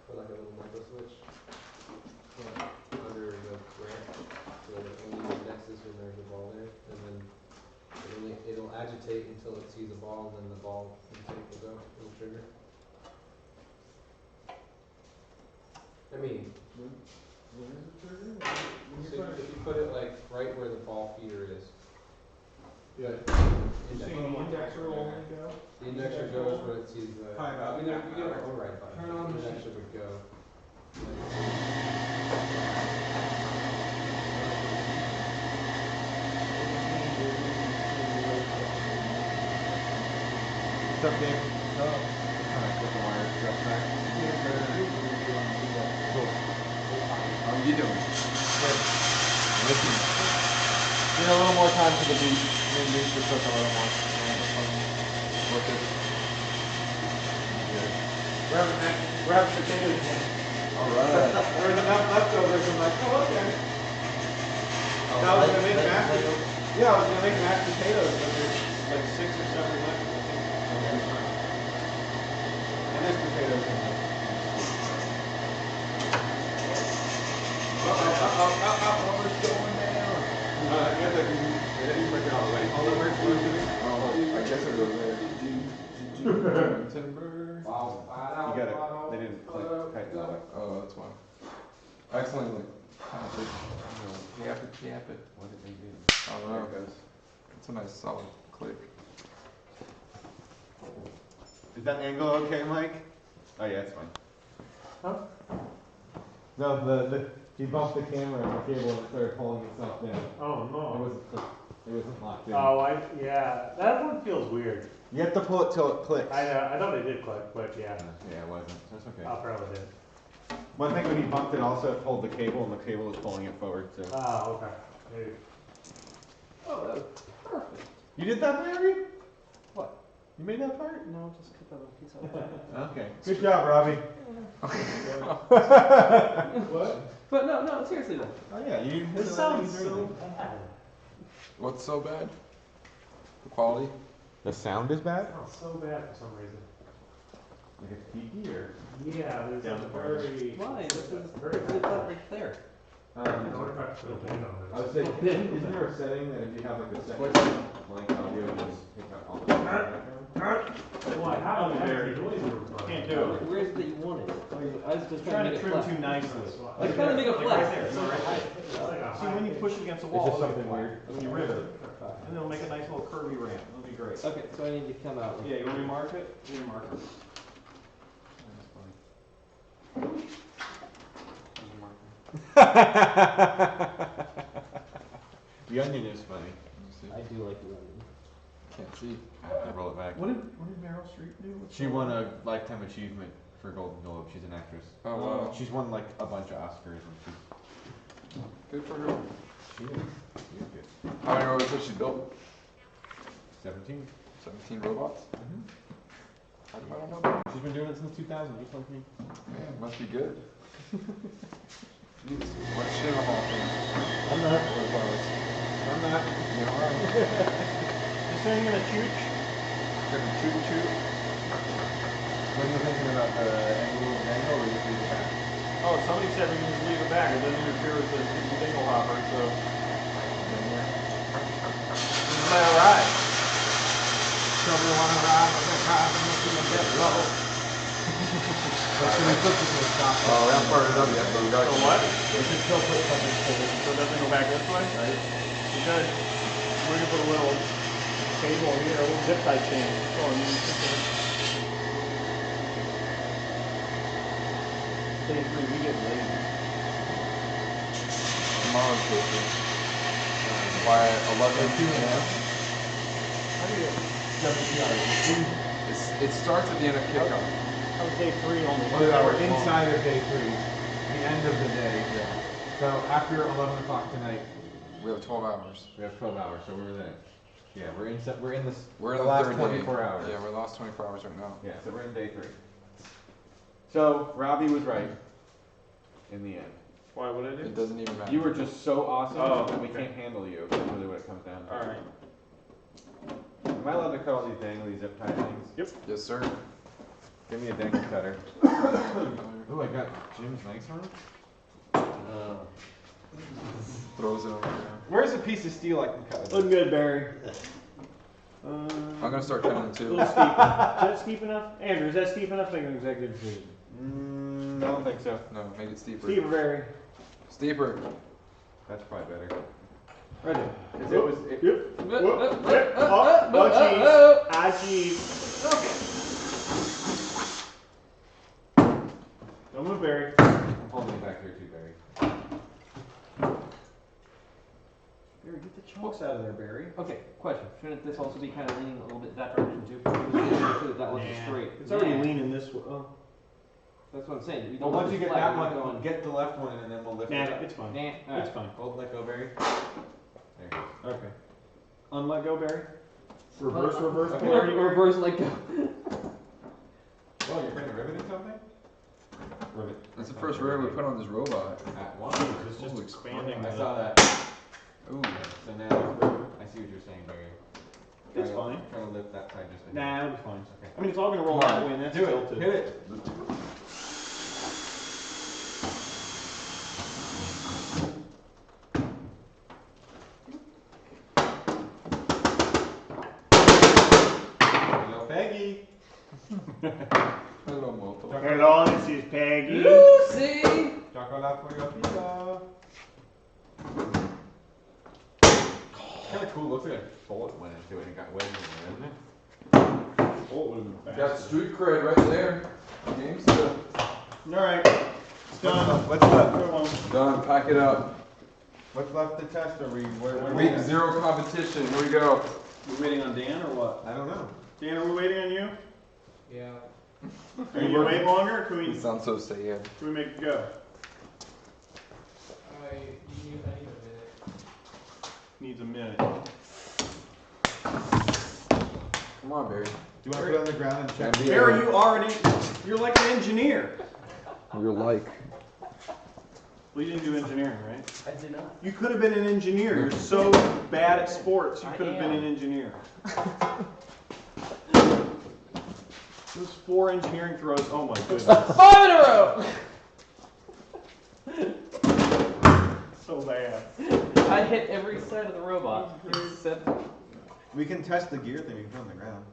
Put like a little micro switch under the ramp, so that it only indexes when there's a ball there, and then it'll agitate until it sees a ball, and then the ball intake will go, it'll trigger. I mean, When is it trigger? so if you put it like right where the ball feeder is. Yeah. You're saying the indexer will only go? The indexer goes when it sees the. Time out. You get it override button. Turn on the the indexer would go. What's up, Dave? No. Trying to get the wires just back. Cool. How are you doing? Good. Listen. Need a little more time for the beat. Maybe for such a little more. Work it. We're having potatoes again. Alright. There was enough leftovers, I'm like, oh, okay. I was gonna make mashed potatoes. Yeah, I was gonna make mashed potatoes, but there's like 6 or 7 left. And there's potatoes in there. What's going down? I guess I can break it all the way. Although where's the Oh, I guess it goes there. Timber. You got it. They didn't tighten it up. Oh, that's why. I accidentally tap it. Yap it. What did they do? I don't know. It's a nice solid click. Is that angle okay, Mike? Oh yeah, it's fine. Huh? No, he bumped the camera and the cable and it started pulling itself down. Oh, no. It wasn't locked in. Oh, yeah, that one feels weird. You have to pull it till it clicks. I know, I thought it did click, but yeah, Yeah, it wasn't. That's okay. I probably did. One thing when he bumped it also, it pulled the cable and the cable was pulling it forward, so. Oh, okay. Maybe. Oh, that was perfect. You did that, Larry? What? You made that part? No, just cut that little piece out. Okay. Good job, Robbie. What? But no, seriously though. Oh yeah, you. This sounds so bad. What's so bad? The quality? The sound is bad? It sounds so bad for some reason. Like it's peaky or? Yeah, there's Down a the bars. very. Why? This is very. it's not right there. I wonder if I have to put a lid on I was this. thinking, isn't there a setting that if you have like a second blank audio, you just pick up all the background? Well, how Oh, very very. noise we're Can't do it. Where is it that you want it? I was just Trying trying to to trim make it too flat. nicely. Like trying to make it Like flat. right there, no, right there. See, when you push it against the wall, It's just it'll something get flat. weird. When you rip it, and it'll make a nice little curvy ramp. It'll be great. Okay, so I need to come out. Yeah, you want me to mark it? You can mark it. The onion is funny. I do like the onion. Can't see. I have to roll it back. What did Meryl Streep do? She won a lifetime achievement for Golden Globe. She's an actress. Oh, wow. She's won like a bunch of Oscars and she's. Good for her. She is. She's good. How many robots has she built? 17. 17 robots? Mm-hmm. How come I don't know that? She's been doing it since 2000, just like me. Man, must be good. What's she in the Hall of Fame? I'm not. I'm not. You are. Is there anything in a chooch? Gonna toot. When you're thinking about the angle, or just leave it back? Oh, somebody said we can just leave it back. It doesn't interfere with the dingle hopper, so. This is my ride. Somebody want to ride with the car and make it get low. Should we put this in the top? Oh, we haven't fired it up yet, but we got So what? We should still put something forward. So it doesn't go back this way? Right? Because we're gonna put a little cable here, a little zip tie chain. Oh, and you just Day 3, we get lazy. tomorrow's birthday. Why 11? How do you? It starts at the end of kickoff. That was day 3 only. So that we're inside of day 3, the end of the day. So after 11 o'clock tonight, We have 12 hours. We have 12 hours, so we were there. Yeah, we're in this. We're in the the last third 24 day. hours. Yeah, we're the last 24 hours right now. Yeah, so we're in day 3. So Robbie was right in the end. Why would I do? It doesn't even matter. You were just so awesome Oh, that we okay. can't handle you. That's really what it comes down to. All right. Am I allowed to cut all these dangly zip tie things? Yep. Yes, sir. Give me a dangle cutter. Ooh, I got Jim's nice one. Throws it on the ground. Where's a piece of steel I can cut with? Looking good, Barry. I'm gonna start cutting it A too. little steep. Is that steep enough? Andrew, is that steep enough to make an executive decision? I don't think so. No, make it steeper. Steeper, Barry. Steeper. That's probably better. Right there. Because it was. Yep. No cheese. I cheese. Don't move, Barry. I'm holding it back here too, Barry. Barry, get the chunks out of there, Barry. Okay, question. Shouldn't this also be kind of leaning a little bit that direction too? So that that wasn't straight. It's already leaning this way. Oh. That's what I'm saying. We Well, don't once want you the get flag, that we're one, going. get the left one, and then we'll lift Nah, it up. it's fine. Nah, It's fine. Hold, let go, Barry. There you go. Okay. Unlet go, Barry. Reverse. Reverse like go. Oh, you're putting a rivet in something? Rivet. That's the first rivet we put on this robot. At one. It's just expanding. I the- saw that. Ooh. So now, I see what you're saying, Barry. It's Try to- fine. Try to lift that side just a bit. Nah, it'll be fine. Okay. I mean, it's all gonna roll that way, and that's Do tilted. it. Hit it. Hello, Peggy. Hello, Moto. Hello, this is Peggy. Lucy! Chocolate for your pizza. Kind of cool. Looks like a bullet went into it and got wedged in there, doesn't it? Oh, it would've been Got fast. street cred right there. Game still. Alright. It's done. What's left? Go on. Done. Pack it up. What's left to test? Are we? Week 0 competition. Here we go. We waiting on Dan or what? I don't know. Dan, are we waiting on you? Yeah. Are you gonna wait longer, or can You sound so sad. we make it go? I need a minute. Needs a minute. Come on, Barry. Do you want to put it on the ground and check? Barry, you're like an engineer. You're like. Well, you didn't do engineering, right? I did not. You could have been an engineer. You're so bad at sports, you could have been an engineer. Those 4 engineering throws, oh my goodness. 5 in a row! So bad. I hit every side of the robot. Except We can test the gear thing we can put on the ground.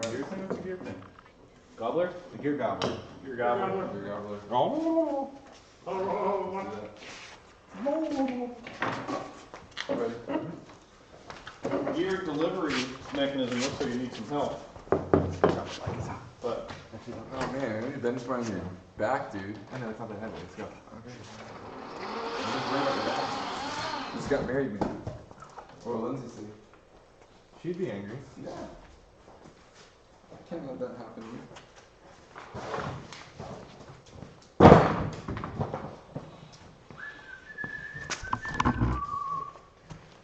Gear thing? What's a gear thing? Gobbler? The gear gobbler. Your gobbler. Your gobbler. Oh. Ready? Gear delivery mechanism looks like you need some help. But Oh man, I need to bench on your back, dude. I know, it's not that heavy. Let's go. Just got married. What will Lindsay say? She'd be angry. Yeah. I can't let that happen.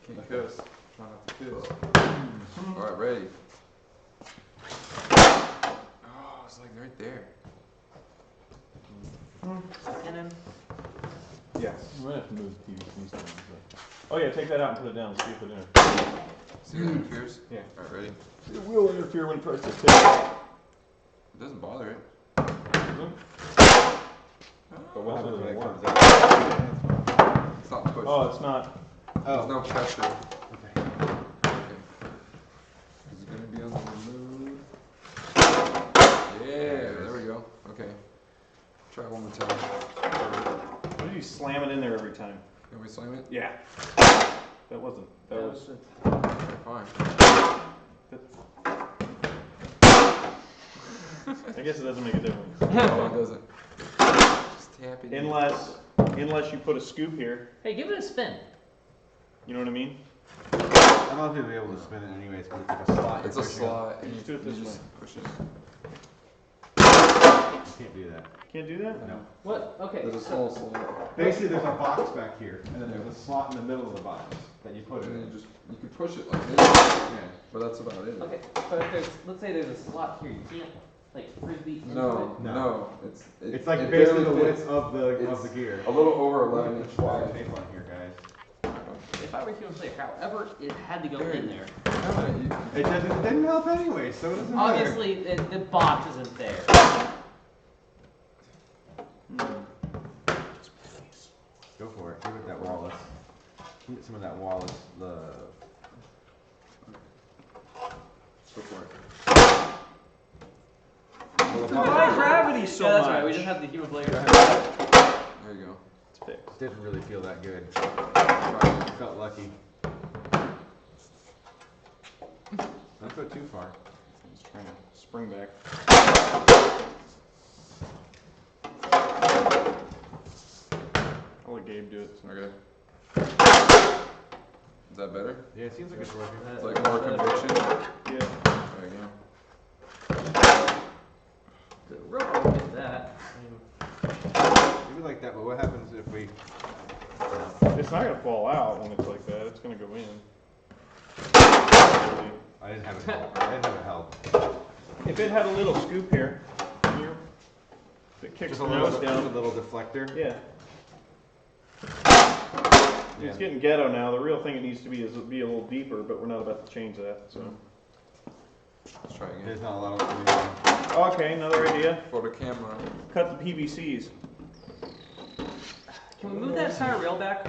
Can't kiss. Try not to kiss. Alright, ready. Oh, it's like right there. Yes. you might have to move the PVC stand. Oh yeah, take that out and put it down. See if it interferes. See how it interferes? Yeah. Alright, ready? It will interfere when it tries to tip. It doesn't bother it. But what happens when it comes out? It's not pushed. Oh, it's not. There's no pressure. Okay. Is it gonna be on the remove? Yeah, there we go. Okay. Try it one more time. Why do you slam it in there every time? Can we slam it? Yeah. That wasn't. That was. Okay, fine. I guess it doesn't make a difference. No, it doesn't. Just tap it. Unless you put a scoop here. Hey, give it a spin. You know what I mean? I don't know if you'll be able to spin it anyways because it's like a slot. It's a slot, and Just do it this just push it. Can't do that. Can't do that? No. What? Okay. There's a small slot. Basically, there's a box back here, and then there's a slot in the middle of the box that you put it And then in. you could push it like this, Yeah. but that's about it. Okay, but if there's, let's say there's a slot here, you can't like frisbee into No, it. no, It's like it basically the barely width of the it's gear. a little over 11 inch wide. Tape on here, guys. If I were a human player, however, it had to go in there. It didn't help anyway, so it doesn't matter. Obviously, the box isn't there. Go for it. Give it that Wallace. Get some of that Wallace love. Go for it. Why gravity so Yeah, that's much? right. We just have the human player. There you go. It's fixed. Didn't really feel that good. Felt lucky. Don't go too far. It's trying to spring back. I'll let Gabe do it. Okay. Is that better? Yeah, it seems like it's working. It's like more conviction. Yeah. There you go. The rope will get that. Maybe like that, but what happens if we... It's not gonna fall out when it's like that. It's gonna go in. I didn't have it help. I didn't have it help. If it had a little scoop here, that kicks Just the a nose little, down. just a little deflector. Yeah. Yeah. It's getting ghetto now. The real thing it needs to be is be a little deeper, but we're not about to change that. So. Let's try again. There's not a lot of... Okay, another idea. For the camera. Cut the PVCs. Can we move that entire rail back?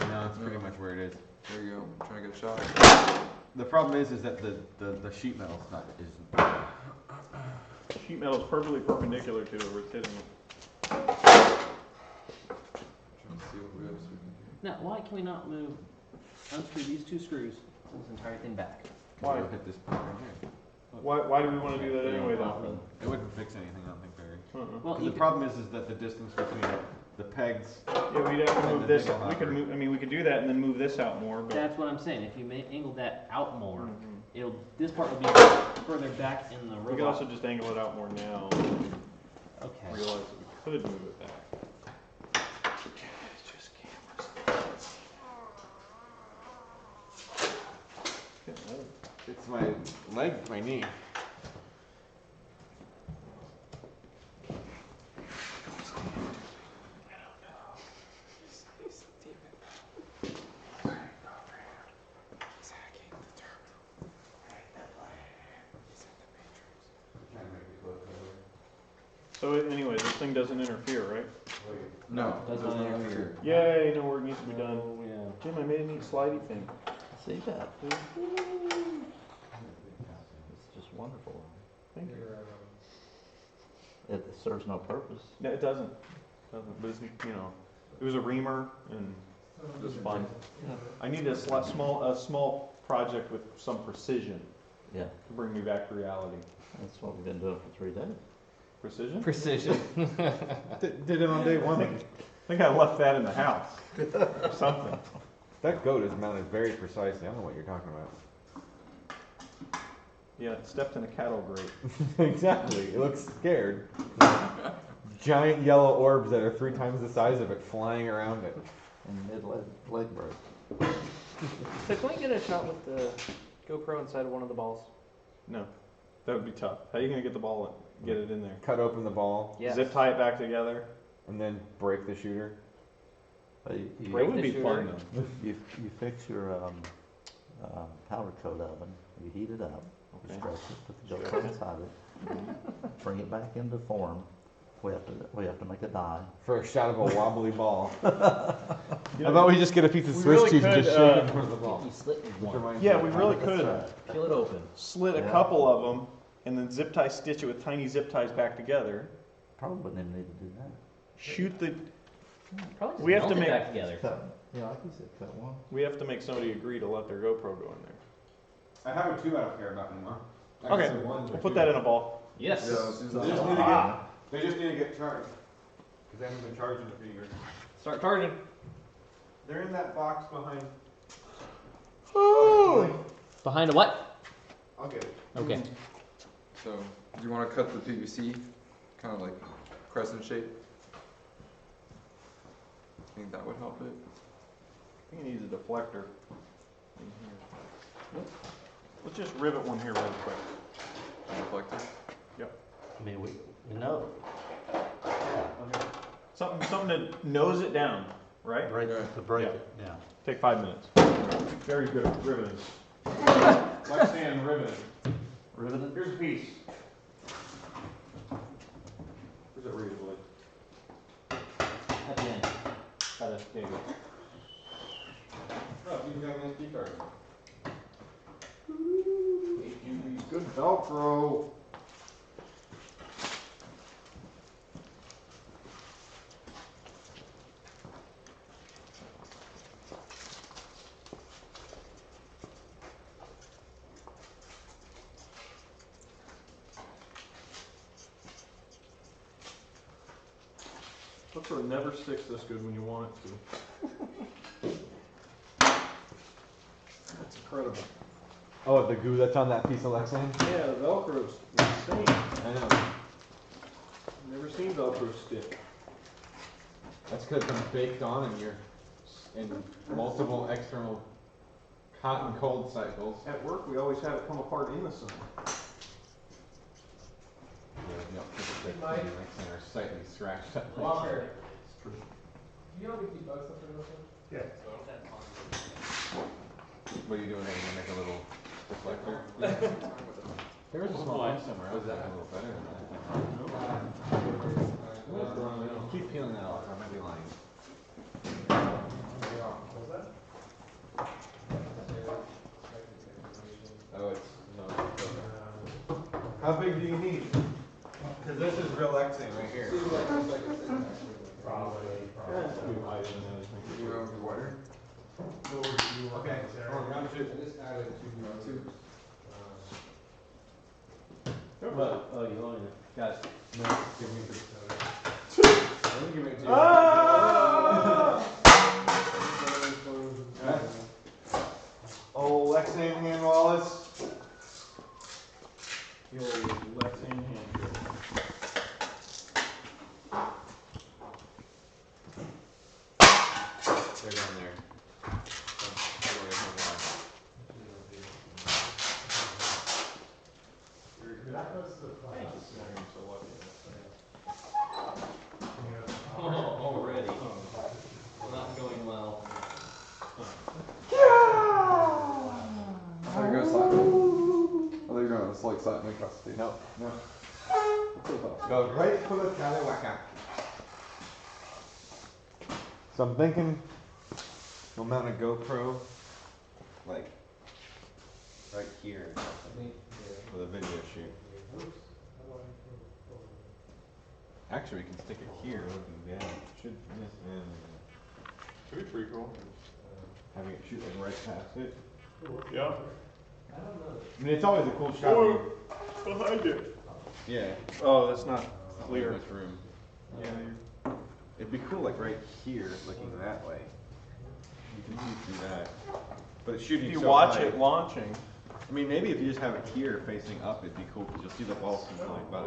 No, it's pretty much where it is. There you go. Trying to get a shot. The problem is that the sheet metal's not... Sheet metal is perfectly perpendicular to it where it's hitting it. Trying to see what else we can do. Now, why can we not unscrew these two screws, pull this entire thing back? Why? You'll hit this point right here. Why do we want to do that anyway, though? It wouldn't fix anything, I don't think, Barry. Well, The problem is that the distance between the pegs... Yeah, we'd have to And move the this. jiggle We could hopper. move. I mean, we could do that and then move this out more. But that's what I'm saying. If you angle that out more, Mhm. this part will be further back in the robot. we could also just angle it out more now. Okay. Realize that we could move it back. It's just cameras. Getting old. It's my leg, my knee. So anyway, this thing doesn't interfere, right? No, Doesn't there's no interfere. interfere. Yay! Know where it needs to be done. Oh, yeah. Jim, I made a neat slidey thing. See that? It's just wonderful. Thank you. It serves no purpose. No, it doesn't. But it's, it was a reamer and it was fun. I need a small project with some precision Yeah, to bring me back to reality. that's what we've been doing for 3 days. Precision? Precision. Did it on day one. I think I left that in the house or something. That goat is mounted very precisely. I don't know what you're talking about. Yeah, it stepped in a cattle grate. Exactly. It looks scared. Giant yellow orbs that are 3 times the size of it flying around it. And leg break. So can we get a shot with the GoPro inside of one of the balls? No, that would be tough. How are you gonna get the ball in? Get it in there? Cut open the ball Yes. Zip tie it back together. and then break the shooter. But That Break would the be shooter. fun though. you fix your powder coat oven, you heat it up, you Okay. stretch it, put the GoPro inside it, bring it back into form. We have to make a die. For a shot of a wobbly ball. You How know, about we just get a piece of we Swiss really cheese and could, just shoot it in front of the ball? You slit one. Yeah, we really could Peel it open. slit a Yeah. couple of them and then zip tie stitch it with tiny zip ties back together. Probably wouldn't even need to do that. Shoot the. Probably just We have to melt it make- back together. Cut, yeah, like you said, cut one. We have to make somebody agree to let their GoPro go in there. I have a 2 I don't care about anymore. Okay, we'll put that in a ball. Yes. Yeah, let's use They that. just need to get, they just need to get charged. Because they haven't been charged in a few years. Start charging. They're in that box behind. Behind a what? I'll get it. Okay. So, do you want to cut the PVC kind of like crescent shape. I think that would help it. I think it needs a deflector in here. Let's just rivet one here really quick. Deflector. I mean, we know. Something to nose it down, right? Right, to break Yeah. it down. Take 5 minutes. Very good at riveting. Left hand riveting. Riveting? Here's a piece. Where's that razor blade? At the end. There you go. Oh, you got an SD card. Good Velcro. Velcro never sticks this good when you want it to. That's incredible. Oh, the goo that's on that piece of Lexan? Yeah, the Velcro's insane. I know. Never seen Velcro stick. That's because it's been baked on in multiple external hot and cold cycles. At work, we always have it come apart in the sun. Yeah, no, because the Lexan are slightly scratched up. Walker. You know we keep bugs up in this one? Yeah. What are you doing there? You make a little deflector? There was a small one somewhere else that was a little better than that. Keep peeling that off. I might be lying. Oh, it's no. How big do you need? Because this is real Lexan right here. Probably. You know, the water. Okay. Round two. I just added two. What? Oh, you want it? Got it. No, give me the I'm gonna give it to you. old Lexan hand Wallace. The old Lexan hand drill. They're down there. Oh, already. Not going well. I thought you were gonna slap me. I thought you were gonna like slap me across the face. No. Go right for the Caliwaka. So I'm thinking we'll mount a GoPro like right here or something for the video shoot. Actually, we can stick it here looking down. Should Should be pretty cool. having it shoot like right past it. Yeah. I mean, it's always a cool shot. Or behind it. Yeah. Oh, that's not Clear clear. much room. Yeah, It'd be cool like right here looking that way. You can see through that. But it's shooting if you so watch high. it launching, I mean, maybe if you just have it here facing up, it'd be cool because you'll see the balls come flying by.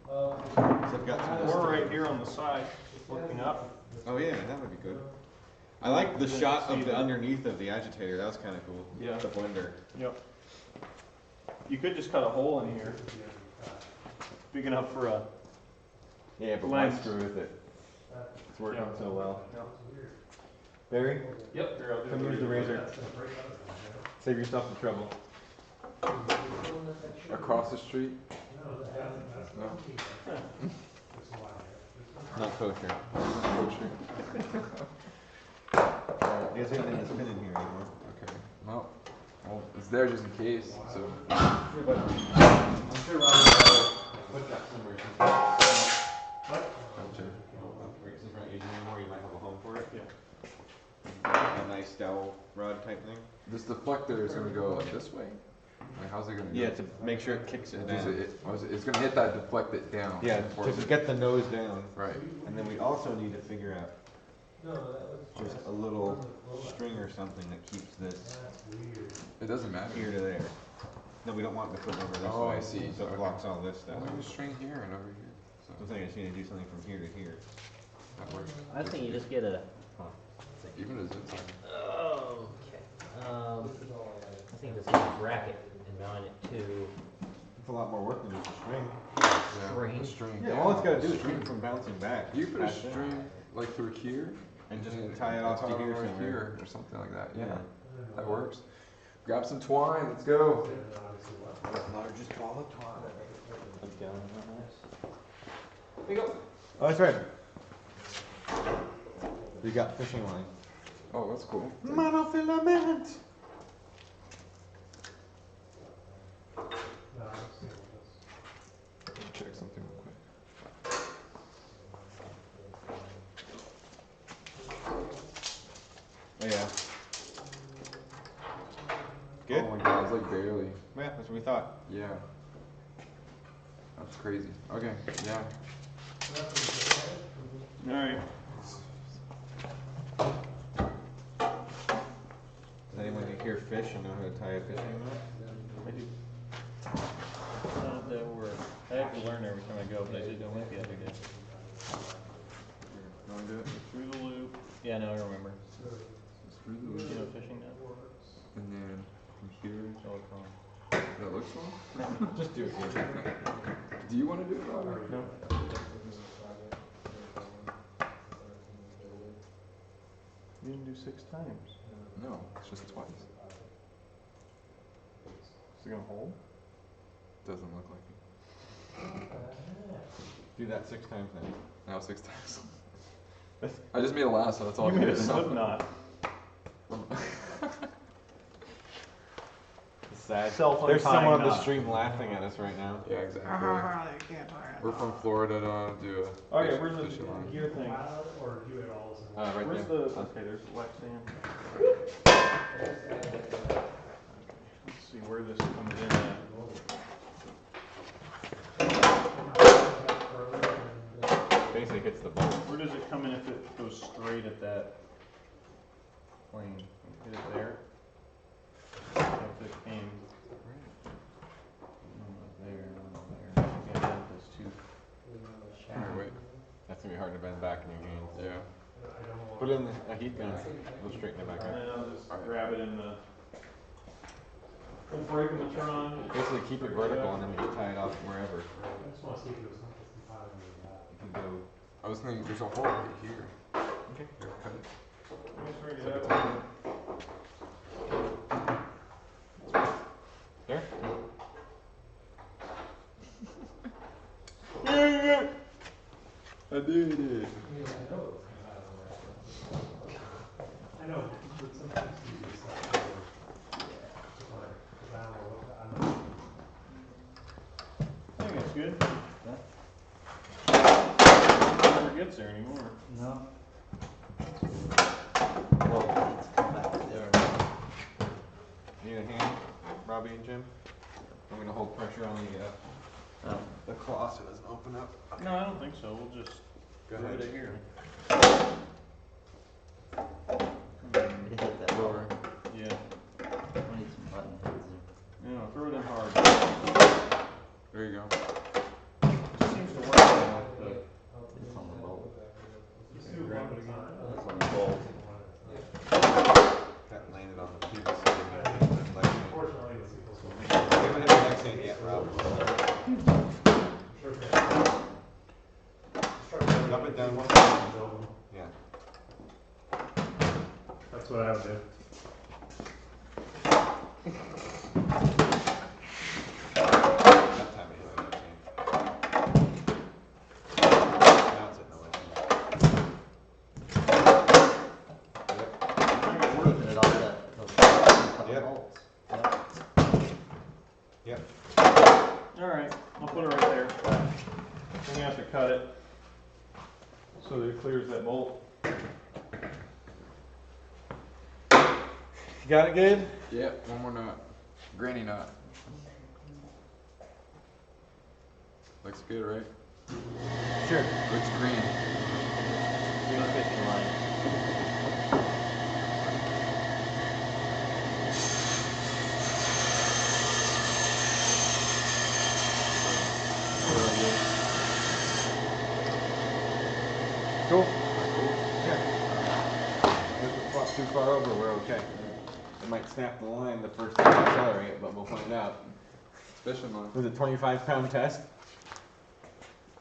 So I've got some of this or stuff. right here on the side, looking up. Oh yeah, that would be good. I like the shot of the underneath of the agitator. That was kind of cool. Yeah. The blender. Yep. You could just cut a hole in here, big enough for a. Yeah, but why Lens. screw with it? It's working Yeah. so well. Barry, Yep. Here, I'll do come use the razor. Save yourself the trouble. Across the street. No. Not kosher. Coaching. You guys got anything to spin in here anymore? Okay. Well, it's there just in case. So. I'm sure Robert put that somewhere. Gotcha. Since we're not using it anymore, you might have a home for it. Yeah. A nice dowel rod type thing. This deflector is gonna go like this way. Like, how's it gonna go? Yeah, to make sure it kicks it down. It's gonna hit that, deflect it down. Yeah, force to it. get the nose down. Right. And then we also need to figure out just a little string or something that keeps this It doesn't matter. here to there. No, we don't want it to flip over this Oh, way. I see. So it Okay. blocks all this stuff. Well, just string here and over here. So The thing is, you need to do something from here to here. that works. I think you just get a. Even a zip line. Okay. I think just get a bracket and mount it to It's a lot more work than just a string. string. A string. Yeah, all it's gotta do is keep it from bouncing back. You put a That's it. string like through here And just tie it off to here right somewhere. here or something like that. Yeah, Yeah. that works. Grab some twine. Let's go. Largest ball of twine. There you go. Oh, that's right. We got fishing line. Oh, that's cool. Monofilament. Check something real quick. Oh yeah. Good? Oh my god, it's like barely. Yeah, that's what we thought. Yeah. That's crazy. Okay, yeah. Alright. Does anyone hear fish and know how to tie a fishing knot? I do. That work. I have to learn every time I go, but I did know it the other day. You wanna do it? Through the loop. Yeah, now I remember. Just through the You know, fishing net. and then from here. Oh, it's wrong. That looks wrong. Just do it here. Do you want to do it, Robert? No. You didn't do 6 times. No, it's just twice. Is it gonna hold? Doesn't look like it. Do that 6 times then. No, 6 times. I just made a lasso. That's all. You I made a did. slip knot. It's sad. Self-untying There's someone on the knot. stream laughing at us right now. Yeah, exactly. We're from Florida. Don't do a. Okay, where's the fishing line. gear thing? Right Where's there. the, okay, there's the wax stand. Let's see where this comes in at. Basically hits the bolt. Where does it come in if it goes straight at that plane? Hit it there? If it came. There. Yeah, those two. Alright, wait. That's gonna be hard to bend back in your hands. Yeah. Put it in a heat gun. We'll straighten it back And up. then I'll just grab it in the. We'll break them and turn on. Basically keep it vertical and then you tie it off wherever. You can go. I was thinking there's a hole right here. Okay. Here, cut it. Let me bring it up. There? I did it. I know, but sometimes you do stuff. I think it's good. Never gets there anymore. No. Need a hand, Robbie and Jim? I'm gonna hold pressure on the claw so it doesn't open up. No, I don't think so. We'll just Go move ahead. it here. Hit that lower. Yeah. We need some button heads You know, throw it in hard. There you go. It seems to work now with there. It's on the bolt. the. Grab it again. It's on the bolt. That landed on the previous side. We haven't hit the next hand yet, Rob. Up and down. Yeah. That's what I would do. That time it hit the next hand. Now it's hitting the left hand. Keeping it on the Yep. bolts. Yep. Alright, I'll put it right there. I'm gonna have to cut it so that it clears that bolt. You got it good? Yeah, one more knot. Granny knot. Looks good, right? Sure. Looks green. Green fishing line. far over, we're okay. It might snap the line the first time we accelerate, but we'll find out. Fishing line. Was it 25-pound test?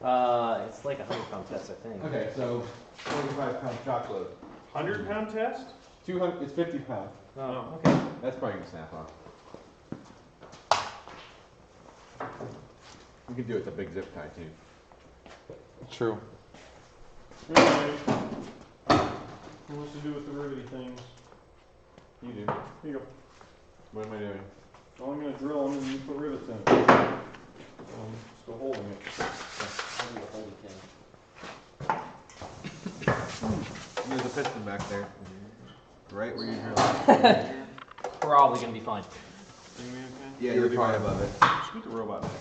It's like a 100-pound test, I think. Okay, so 25-pound shock load. 100-pound test? 200. It's 50 pounds. Oh, okay. That's probably gonna snap off. We could do it with a big zip tie too. True. Anyway, who wants to do with the riveting things? You do. Here you go. What am I doing? So I'm going to drill them and you put rivets in it. Still holding it. I'll do the holding thing. There's a piston back there. Right where you drill. Probably gonna be fine. Yeah, you're fine above it. Scoot the robot back.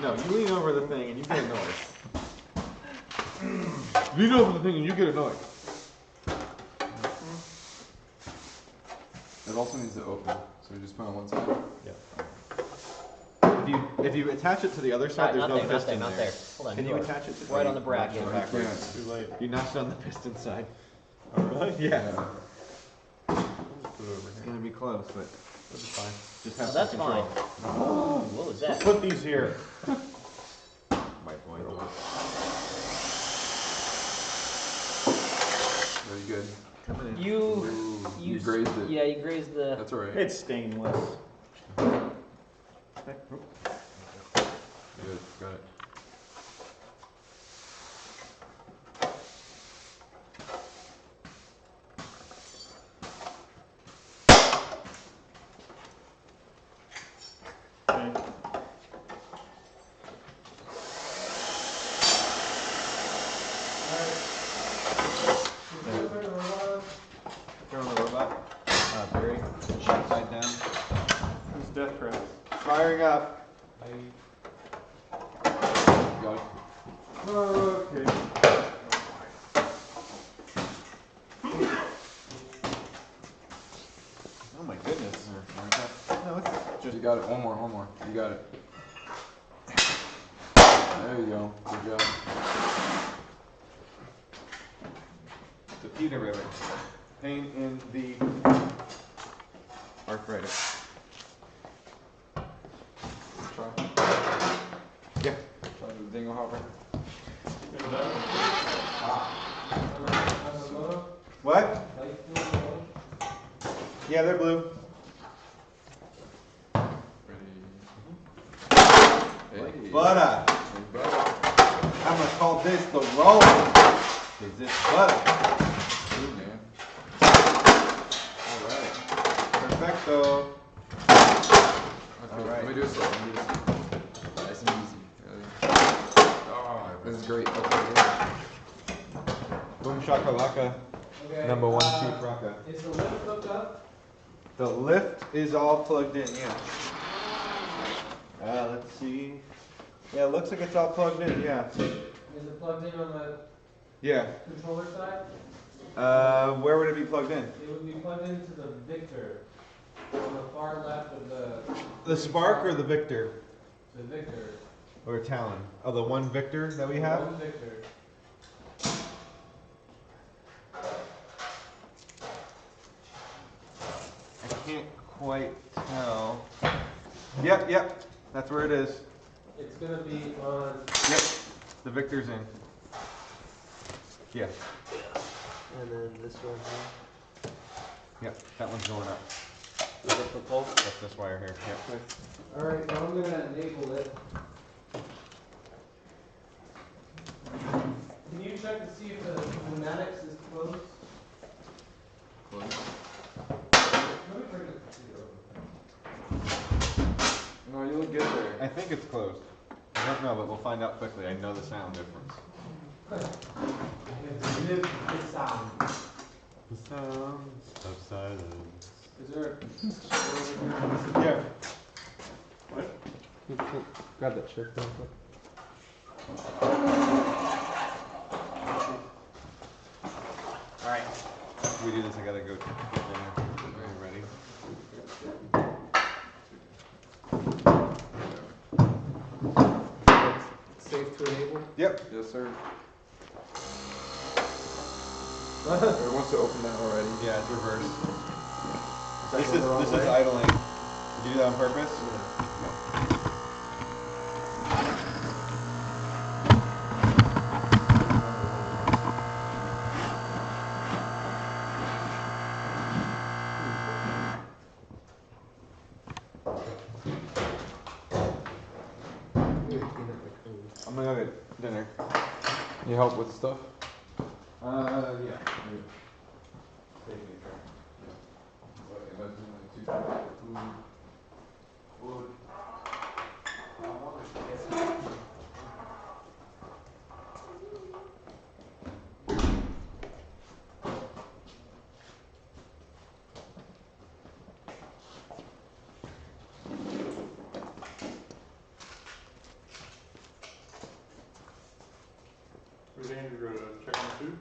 No, you lean over the thing and you get a noise. Lean over the thing and you get a noise. It also needs to open, so you just put it on one side. If you attach it to the other side, there's no piston not there. Hold on. Can you attach it to right on the bracket? backwards? Too late. You notched on the piston side. Oh, really? Yeah. It's gonna be close, but That'll be fine. just have That's some fine. control. What was that? Put these here. My point. Very good. Coming in. You grazed it. Yeah, you grazed the. That's alright. It's stainless. Good, got it. Okay. Turn on the robot. Barry, side down. It's death trap. Firing up. Got it. Okay. Oh my goodness. No, it's just. You got it. One more. You got it. There you go. Good job. The Peter rivet. Pain in the arthritis. Try. Yeah. Try the dingle hopper. What? Yeah, they're blue. Ready. Hey. Butter. Hey, butter. I'm gonna call this the roll. Is this butter? Good, man. Alright. Perfecto. Okay, Alright. let me do a second. Nice and easy. Ready? Oh, this is great. Okay, Boom shakalaka. Okay, Number 1 chief rocka. Is the lift hooked up? The lift is all plugged in, yeah. Let's see. Yeah, it looks like it's all plugged in, yeah. Is it plugged in on the Yeah. controller side? Where would it be plugged in? It would be plugged into the Victor on the far left of the. The Spark or the Victor? The Victor. Or Talon? Oh, the one Victor that we have? One Victor. I can't quite tell. Yep. That's where it is. It's gonna be on. Yep. The Victor's in. Yeah. And then this one here. Yep. That one's going up. Is that the pole? That's this wire here. Yep. Alright, now I'm gonna enable it. Can you check to see if the Pneumatics is closed? Close. Let me bring the computer over. No, you look good there. I think it's closed. I don't know, but we'll find out quickly. I know the sound difference. Live the sound. The sounds of silence. Is there Yeah. What? grab that shirt real quick? Alright. If we do this, I gotta go get dinner. Are you ready? Safe to enable? Yep. Yes, sir. It wants to open that already. Yeah, it's reversed. This is idling. Did you do that on purpose? I'm gonna go get dinner. You help with stuff? Yeah. Where's Andrew go to check on the food?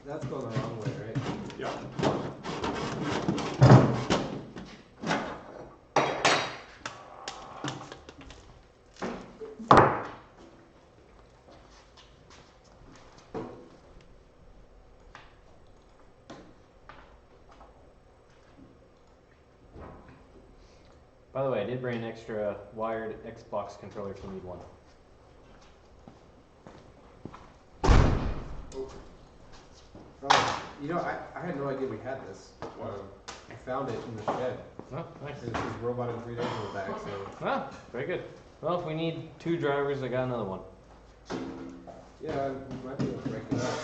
That's going the wrong way, right? Yeah. By the way, I did bring an extra wired Xbox controller if you need one. Oh, you know, I had no idea we had this. I found it in the shed. Oh, nice. It says robot in 3 days on the back, so. Ah, very good. Well, if we need 2 drivers, I got another one. Yeah, we might be able to break it up.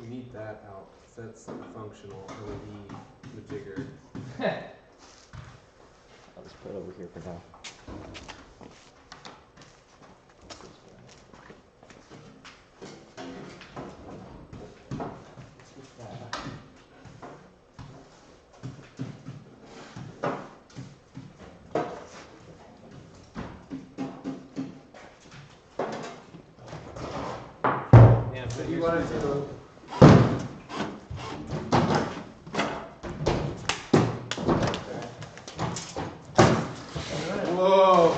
We need that out, 'cause that's a functional LED majigger. I'll just put it over here for now. Yeah, So you wanted to. Whoa!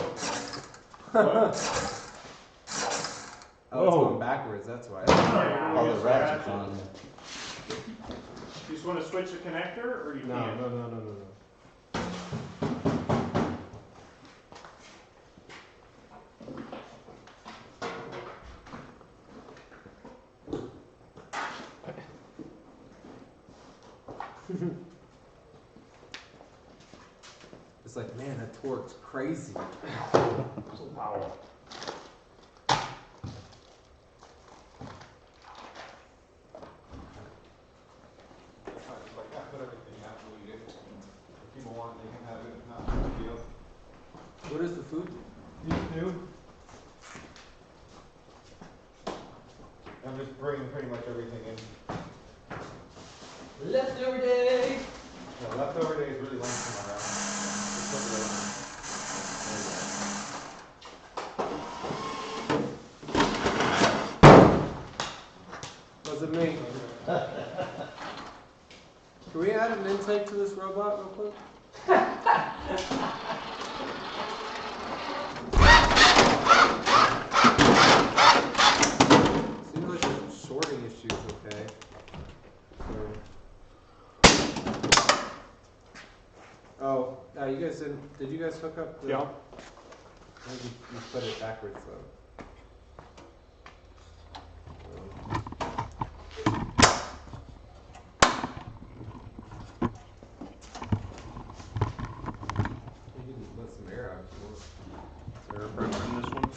Oh, it's going backwards, that's why. All the ratchets on there. You just want to switch the connector, or you No, can't? no. It's like, man, that torque's crazy. Wow. What is the food? I'm just bringing pretty much everything in. Leftover day! No, leftover day is really lunch tomorrow. Just put it over. Wasn't me. Can we add an intake to this robot real quick? Seems like the shorting issue's okay. So, You guys didn't, did you guys hook up the? Yeah. Maybe you put it backwards though. You can let some air out if you want. Is there a pressure in this one?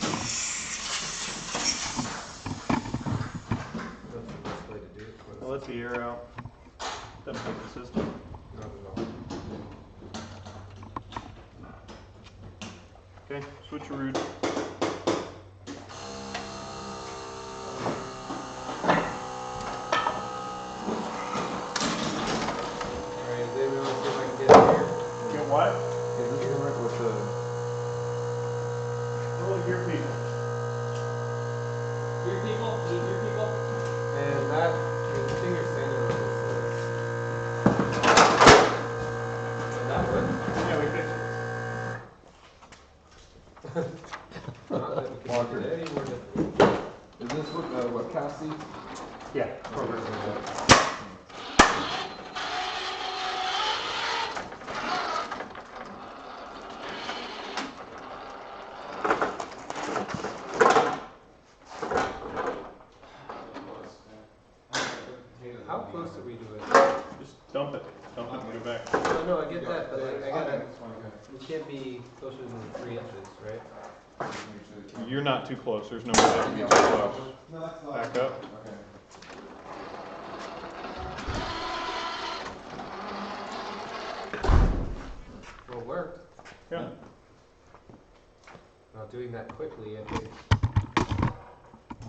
That's the best way to do it. I'll let the air out. Doesn't hurt the system. Not at all. Okay, switch your root. Alright, does anyone want to see if I can get in here? Get what? Is this the right with the? Roll your people. Your people, need your people. And that, the finger sander was and that one. Yeah, we fixed Not that we can Walker. make it any more difficult. Is this what Cassie? it. Yeah. How close are we to it? Just dump it. Dump it and go back. No, no, I get that, but like, I gotta, we can't be closer than 3 inches, right? You're not too close. There's no way that would be too close. No, that's not. Back up. Okay. Well, it worked. Yeah. Now, doing that quickly, I think,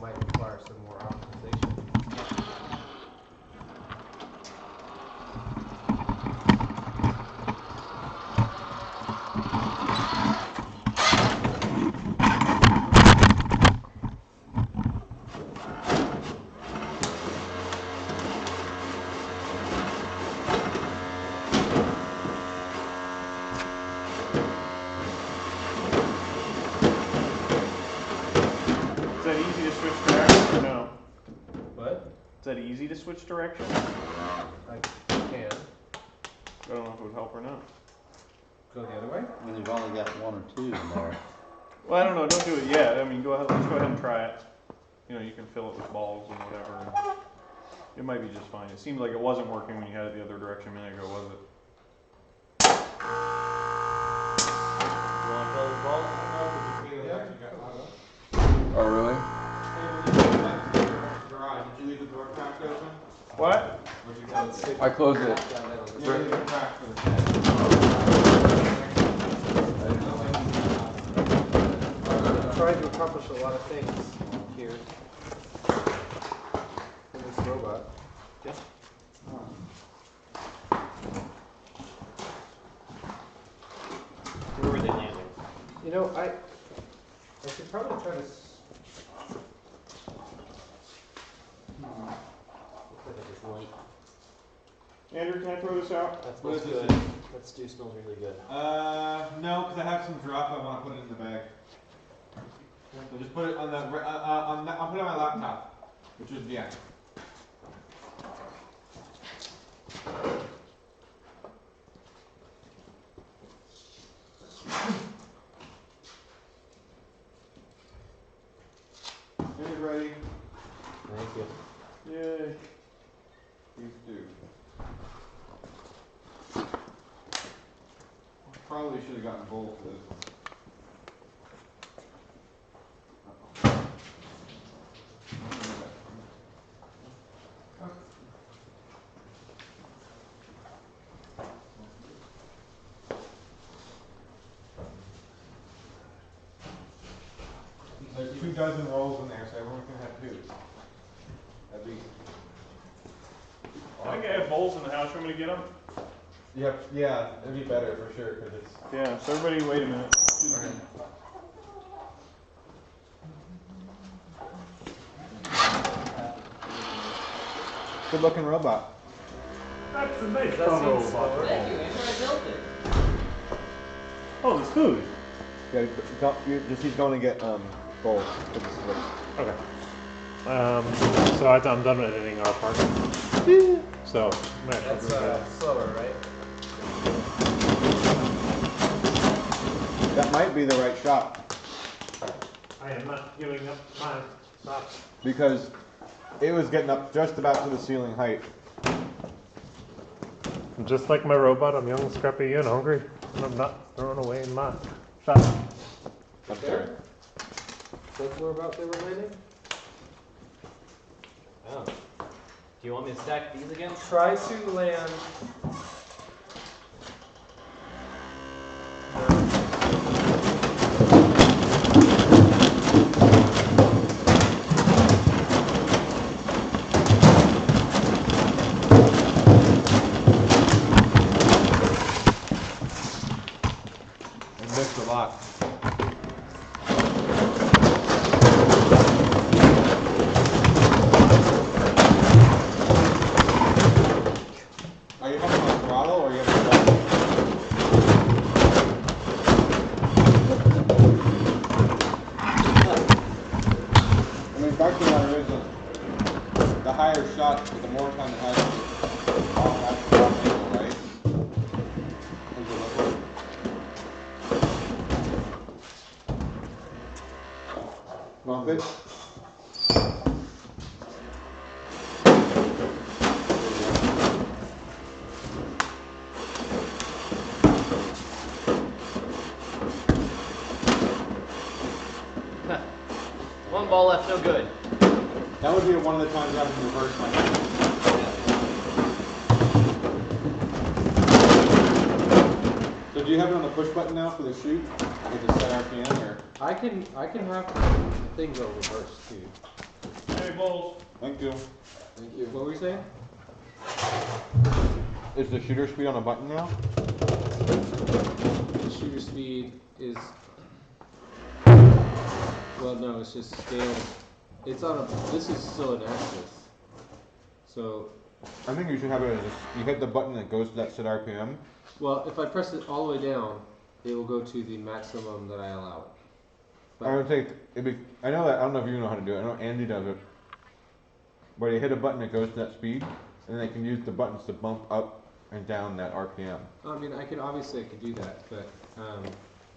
might require some more optimization. Is that easy to switch direction or no? What? Is that easy to switch direction? I can. I don't know if it would help or not. Go the other way? I mean, you've only got 1 or 2 in there. Well, I don't know. Don't do it yet. I mean, go ahead. Let's go ahead and try it. You know, you can fill it with balls and whatever. And it might be just fine. It seemed like it wasn't working when you had it the other direction a minute ago, was it? You want to fill the ball? Oh really? Garage, did you leave the door cracked open? What? Or did you close it? I closed it. You leave it cracked for the shed. I'm trying to accomplish a lot of things here in this robot. Where were they landing? You know, I should probably try to. Looks like it is light. Andrew, can I throw this out? That What smells is good. this? That stew smells really good. No, because I have some drop. I want to put it in the bag. So just put it on the. I'll put it on my laptop, which is the end. Dinner's ready. Thank you. Yay. Please do. Probably should have gotten both for this one. There's 2 dozen rolls in there, so everyone can have 2. At least. I think I have bowls in the house. You want me to get them? Yeah, it'd be better for sure, because it's. Yeah, so everybody wait a minute. Good looking robot. That's a nice That combo. seems slower. Thank you, Andrew, I built it. Oh, there's food. Yeah, he's going to get bowls. Okay. So I'm done editing our part. So, That's slower, right? might be the right shot I am not giving up mine. Stop. because it was getting up just about to the ceiling height. Just like my robot, I'm young, scrappy, and hungry, and I'm not throwing away my shot. Up there. That's where about they were landing? Oh. Do you want me to stack these again? Try to land. And missed a lot. Are you having a throttle or are you having a I mean, fact of the matter is that the higher shot, the more time it has to off that shot angle, right? Does it look like? Bump it. Huh. One ball left, no good. That would be one of the times I would reverse my hand. So do you have it on the push button now for the shoot? With the set RPM or? I can have the thing go reverse too. Hey, balls. Thank you. Thank you. What were you saying? Is the shooter speed on a button now? The shooter speed is, well, no, it's just scaled. It's on a, this is still an axis. So, I think you should have it as you hit the button that goes to that set RPM. well, if I press it all the way down, it will go to the maximum that I allow it. I would think it'd be. I know that. I don't know if you know how to do it. I know Andy does it. Where you hit a button that goes to that speed, and then they can use the buttons to bump up and down that RPM. I mean, I could obviously do that, but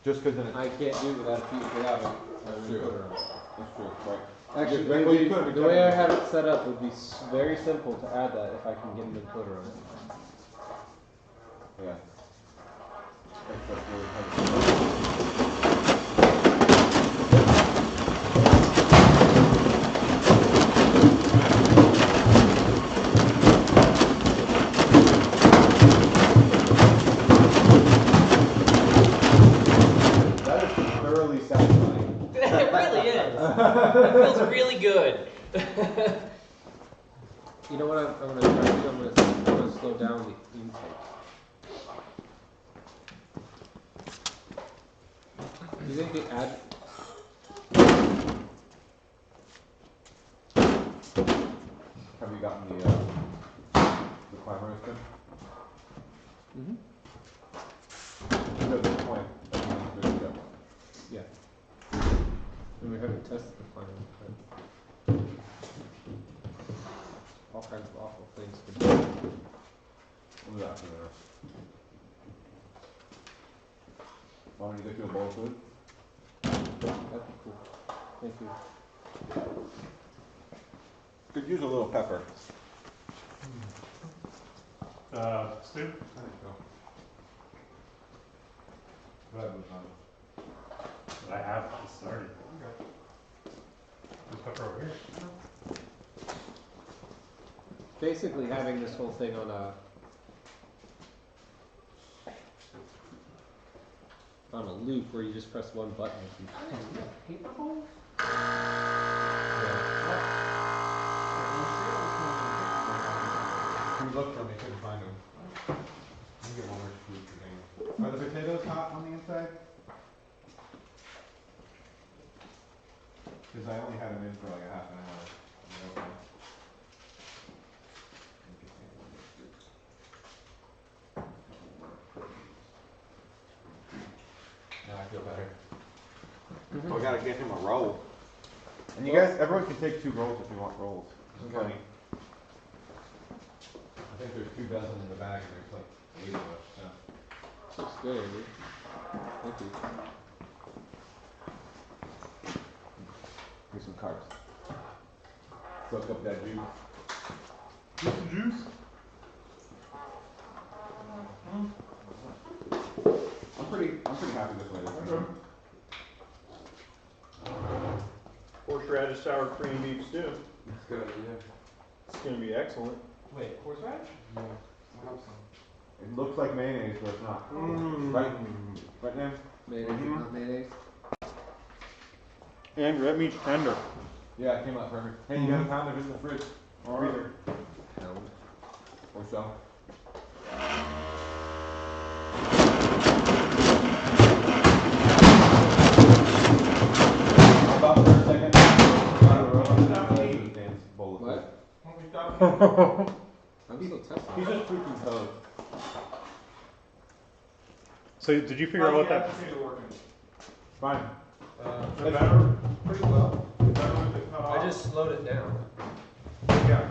Just because then it's I can't do it without a That's true. encoder on it. That's true. Right. Actually, Yeah, well, you could have the way I have it set up would be very simple to add that if I can get an encoder on it. Yeah. That is thoroughly satisfying. It really is. It feels really good. You know what I'm going to try to do? I'm going to slow down the intake. Do you think the add? Have you gotten the climber instant? Mm-hmm. At this point, that means good to go. Yeah. And we haven't tested the final, but all kinds of awful things could do. What is that for there? Want me to get you a bowl of food? That'd be cool. Thank you. Could use a little pepper. Stu? I think so. Glad was on. I have just started. Okay. There's pepper over here. Basically, having this whole thing on a loop where you just press one button. Paper bowls? We looked for them, we couldn't find them. Let me get one more food thing. Are the potatoes hot on the inside? Because I only had them in for like a half an hour. Okay. Now I feel better. Oh, we gotta get him a roll. And you guys, everyone can take 2 rolls if you want rolls. It's funny. I think there's 2 dozen in the bag and there's like 8 of us, so. Looks good, Andy. Thank you. some carbs. Soak up that juice. Just the juice? I'm pretty happy with the way this is. Horseradish sour cream beef stew. It's good idea. It's gonna be excellent. Wait, horseradish? Yeah. I'll have some. It looks like mayonnaise, but it's not. Mm. Right? Right, Nam? Mayonnaise, not mayonnaise. Andrew, that meat's tender. Yeah, it came out perfect. Hey, you got a pound of it in the fridge. Or either. Or so. How about for a second? What? I'm still testing. He's just tweaking code. So did you figure out what that? Fine. Is it better? Pretty well. Better with it cut I off? just slowed it down. Yeah,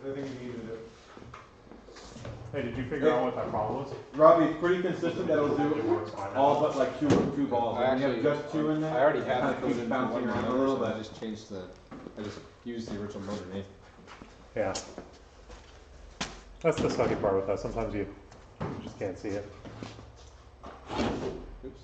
I think you need to do. Hey, did you figure out what that problem was? Robbie, it's pretty consistent that it'll It do works fine. all but like two balls. I When you have actually- just two in there. I already it had kinda it coded keeps in bouncing one around a motor, little so I bit. just changed I just used the original motor name. Yeah. That's the sucky part with that. Sometimes you just can't see it. Oops.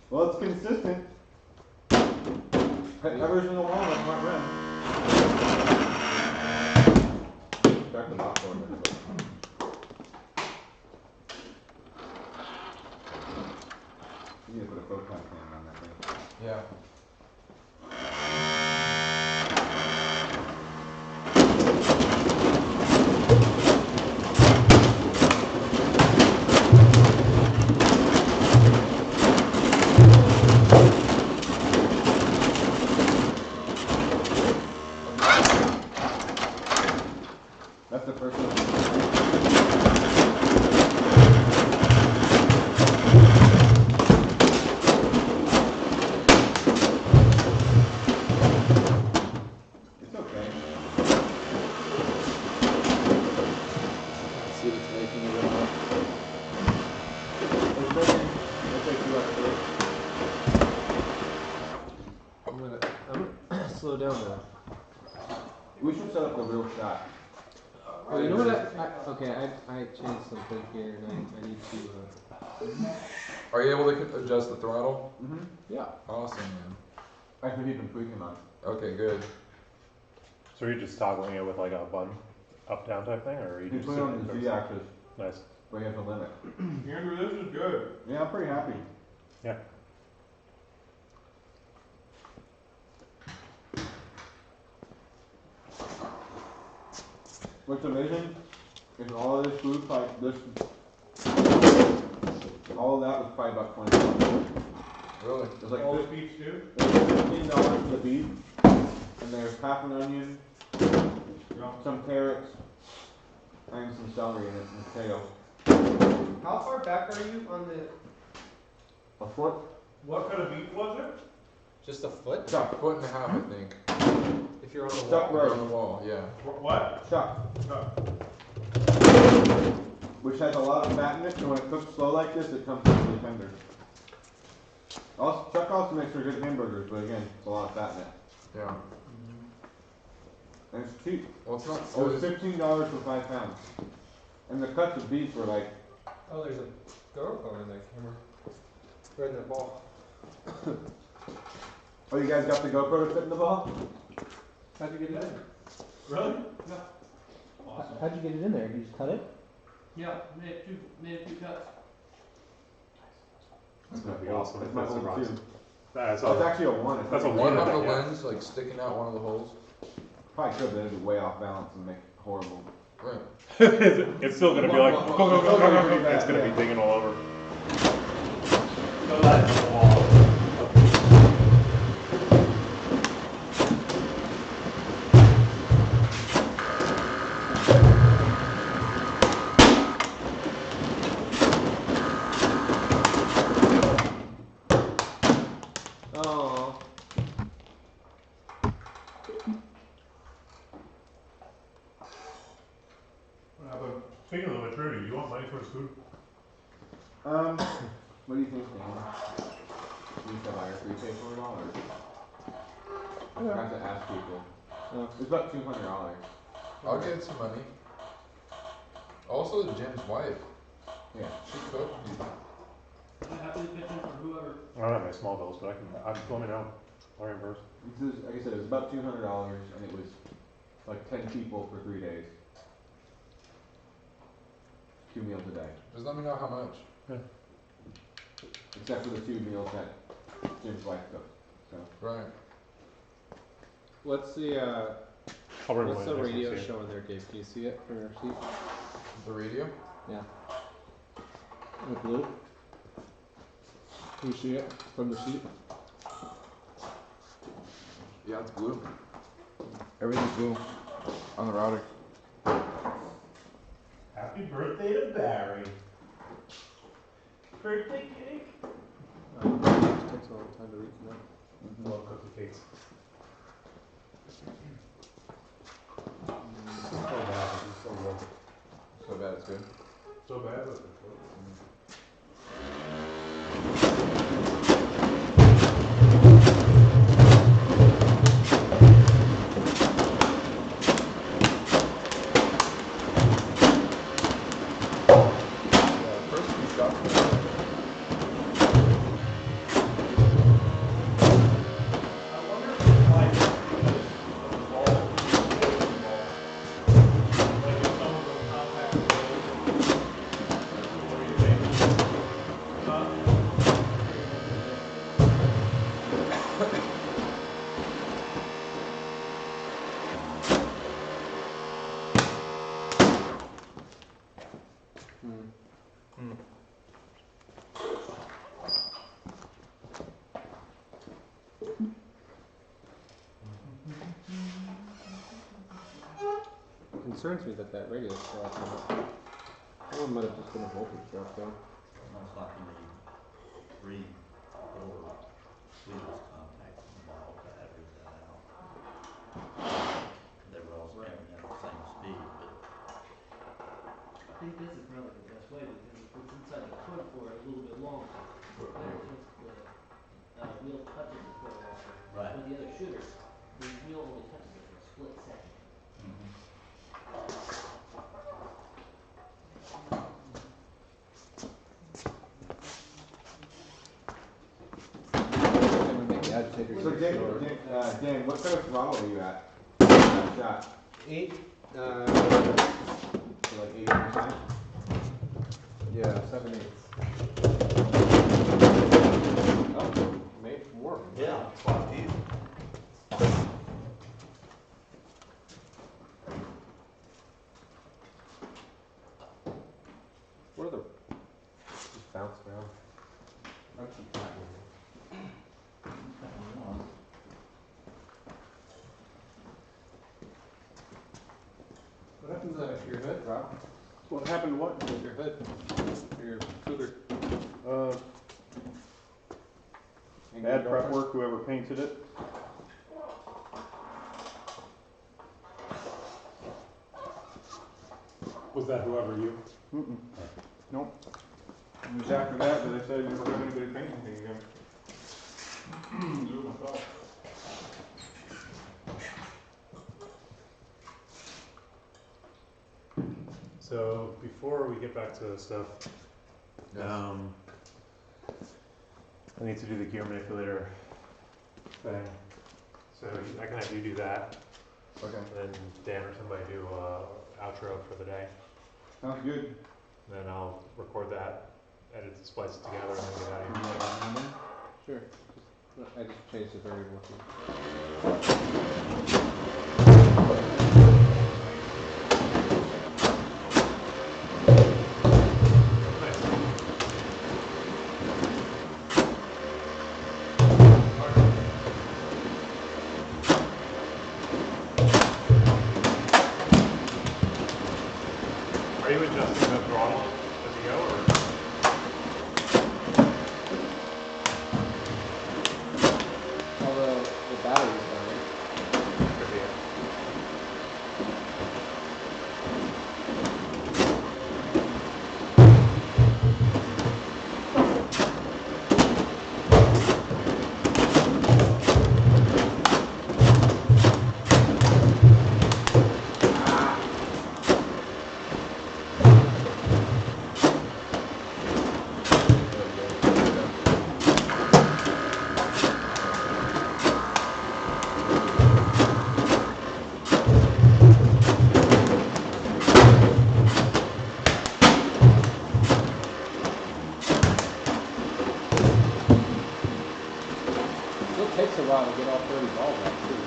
Well, it's consistent. Every single one of them might run. Start the box order. You need to put a photon can on that thing. Yeah. That's the first one. It's okay. See if it's making it or not. It's like 2 hours later. I'm gonna slow down now. We should set up the real shot. Oh, you know what? I changed something here, and I need to. Are you able to adjust the throttle? Mm-hmm. Yeah. Awesome, man. I think you've been tweaking on. Okay, good. So are you just toggling it with like a button up down type thing, or are you You just put it on the Z-axis Nice. where you have the limit. Andrew, this is good. Yeah, I'm pretty happy. Yeah. What's amazing is all of this food, like this, all of that was probably about $20. Really? It was like All the beef stew? $15 for the beef, and there's half an onion, some carrots, and some celery in it, and potato. How far back are you on the? A foot? What kind of beef was it? Just a foot? Chuck. Foot and a half, I think. If you're on the Chuck wall. On roast. the wall, yeah. What? Chuck. Which has a lot of fat in it, and when it cooks slow like this, it comes really tender. Also, Chuck also makes for good hamburgers, but again, it's a lot of fat in it. Yeah. And it's cheap. Well, it's not It so. was $15 for 5 pounds. And the cuts of beef were like, Oh, there's a GoPro in that camera. Right in that ball. oh, you guys got the GoPro to fit in the ball? How'd you get it in? Really? No. Awesome. How'd you get it in there? You just cut it? Yeah, made a few cuts. That's gonna be awesome. That's if my that's whole surprise. tube. That's Oh, it's all. actually a 1. It's That's not a even One one. of the Yeah. lens, like sticking out one of the holes. Probably could, but it'd be way off balance and make it horrible. Right. It's still gonna be like, Well, go, go, go, it's go, gonna go, be pretty go. It's bad, gonna yeah. be digging all over. Oh. What do you think, Dan? You think the buyer prepay for it all, or? I forgot to ask people. It's about $200. I'll get some money. Also, Jim's wife. Yeah. She cooked. I'm happy to pitch in for whoever. I don't have any small bills, but let me know. I'll reimburse. Like I said, it was about $200, and it was like 10 people for 3 days. 2 meals a day. Just let me know how much. Except for the 2 meals that Jim's wife cooked. So. Right. What's the I'll bring what's mine the next radio one, see. showing there, Gabe? Can you see it from your seat? The radio? Yeah. The blue? Can you see it from the seat? Yeah, it's blue. Everything's blue on the router. Happy birthday to Barry. Birthday cake. It takes a long time to reconnect. Love cookie cakes. So bad, it's so good. So bad it's good. So bad, but it's good. It concerns me that radio is still acting up. Someone might have just been a voltage drop though. Most likely read or fuse contact involved to average that out. They were all standing at the same speed, but I think this is probably the best way because it puts inside the coil for it a little bit longer. The wheel touches the coil longer. Right. With the other shooters, the wheel only touches it for a split second. So Dan, what kind of throttle are you at? That shot? 8. So like 80%? Yeah, 7/8. Oh, made more. yeah, fuck you. What are the just bounce around? I'll keep that one. What happens to your hood, Rob? What happened to what? Your hood, your cooler. Bad prep work, whoever painted it. Was that whoever you? Mm-mm. Nope. It was after that that I said I never have anybody paint anything again. Do it myself. So before we get back to the stuff, I need to do the gear manipulator thing. So I can have you do that. Okay. And then Dan or somebody do outro for the day. Sounds good. And then I'll record that, edit it, splice it together, and then get out of here. Sure. I just changed the variable. Are you adjusting the throttle as you go, or? Well, the battery's down. Could be it. takes a while to get all 30 balls out too.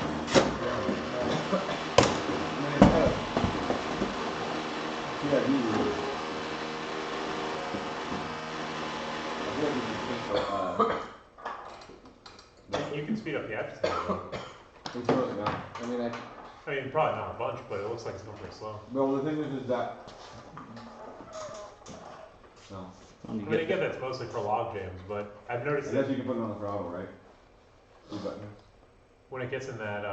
You can speed up the agitator. I mean, I mean, probably not a bunch, but it looks like it's going pretty slow. well, the thing is that. No. I mean, again, that's mostly for log jams, but I've noticed I that guess you can put it on the throttle, right? when it gets in that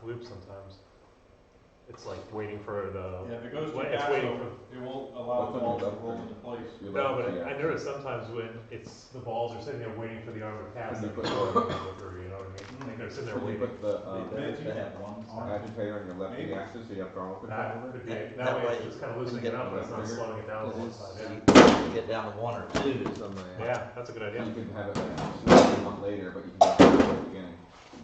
loop sometimes, it's like waiting for the. Yeah, if it goes too it's fast, waiting for. it won't allow the ball to roll into place. No, but I noticed sometimes when it's the balls are sitting there waiting for the arm to pass, like, you know what I mean? Like they're sitting there Can you waiting. put the agitator on your left axis so you have throttle control That over it? could be, that way it's just kind of loosening it up, but it's not slowing it down on one side. Get down to 1 or 2. Yeah, that's a good idea. You can have it like slow a month later, but you can get it at the beginning.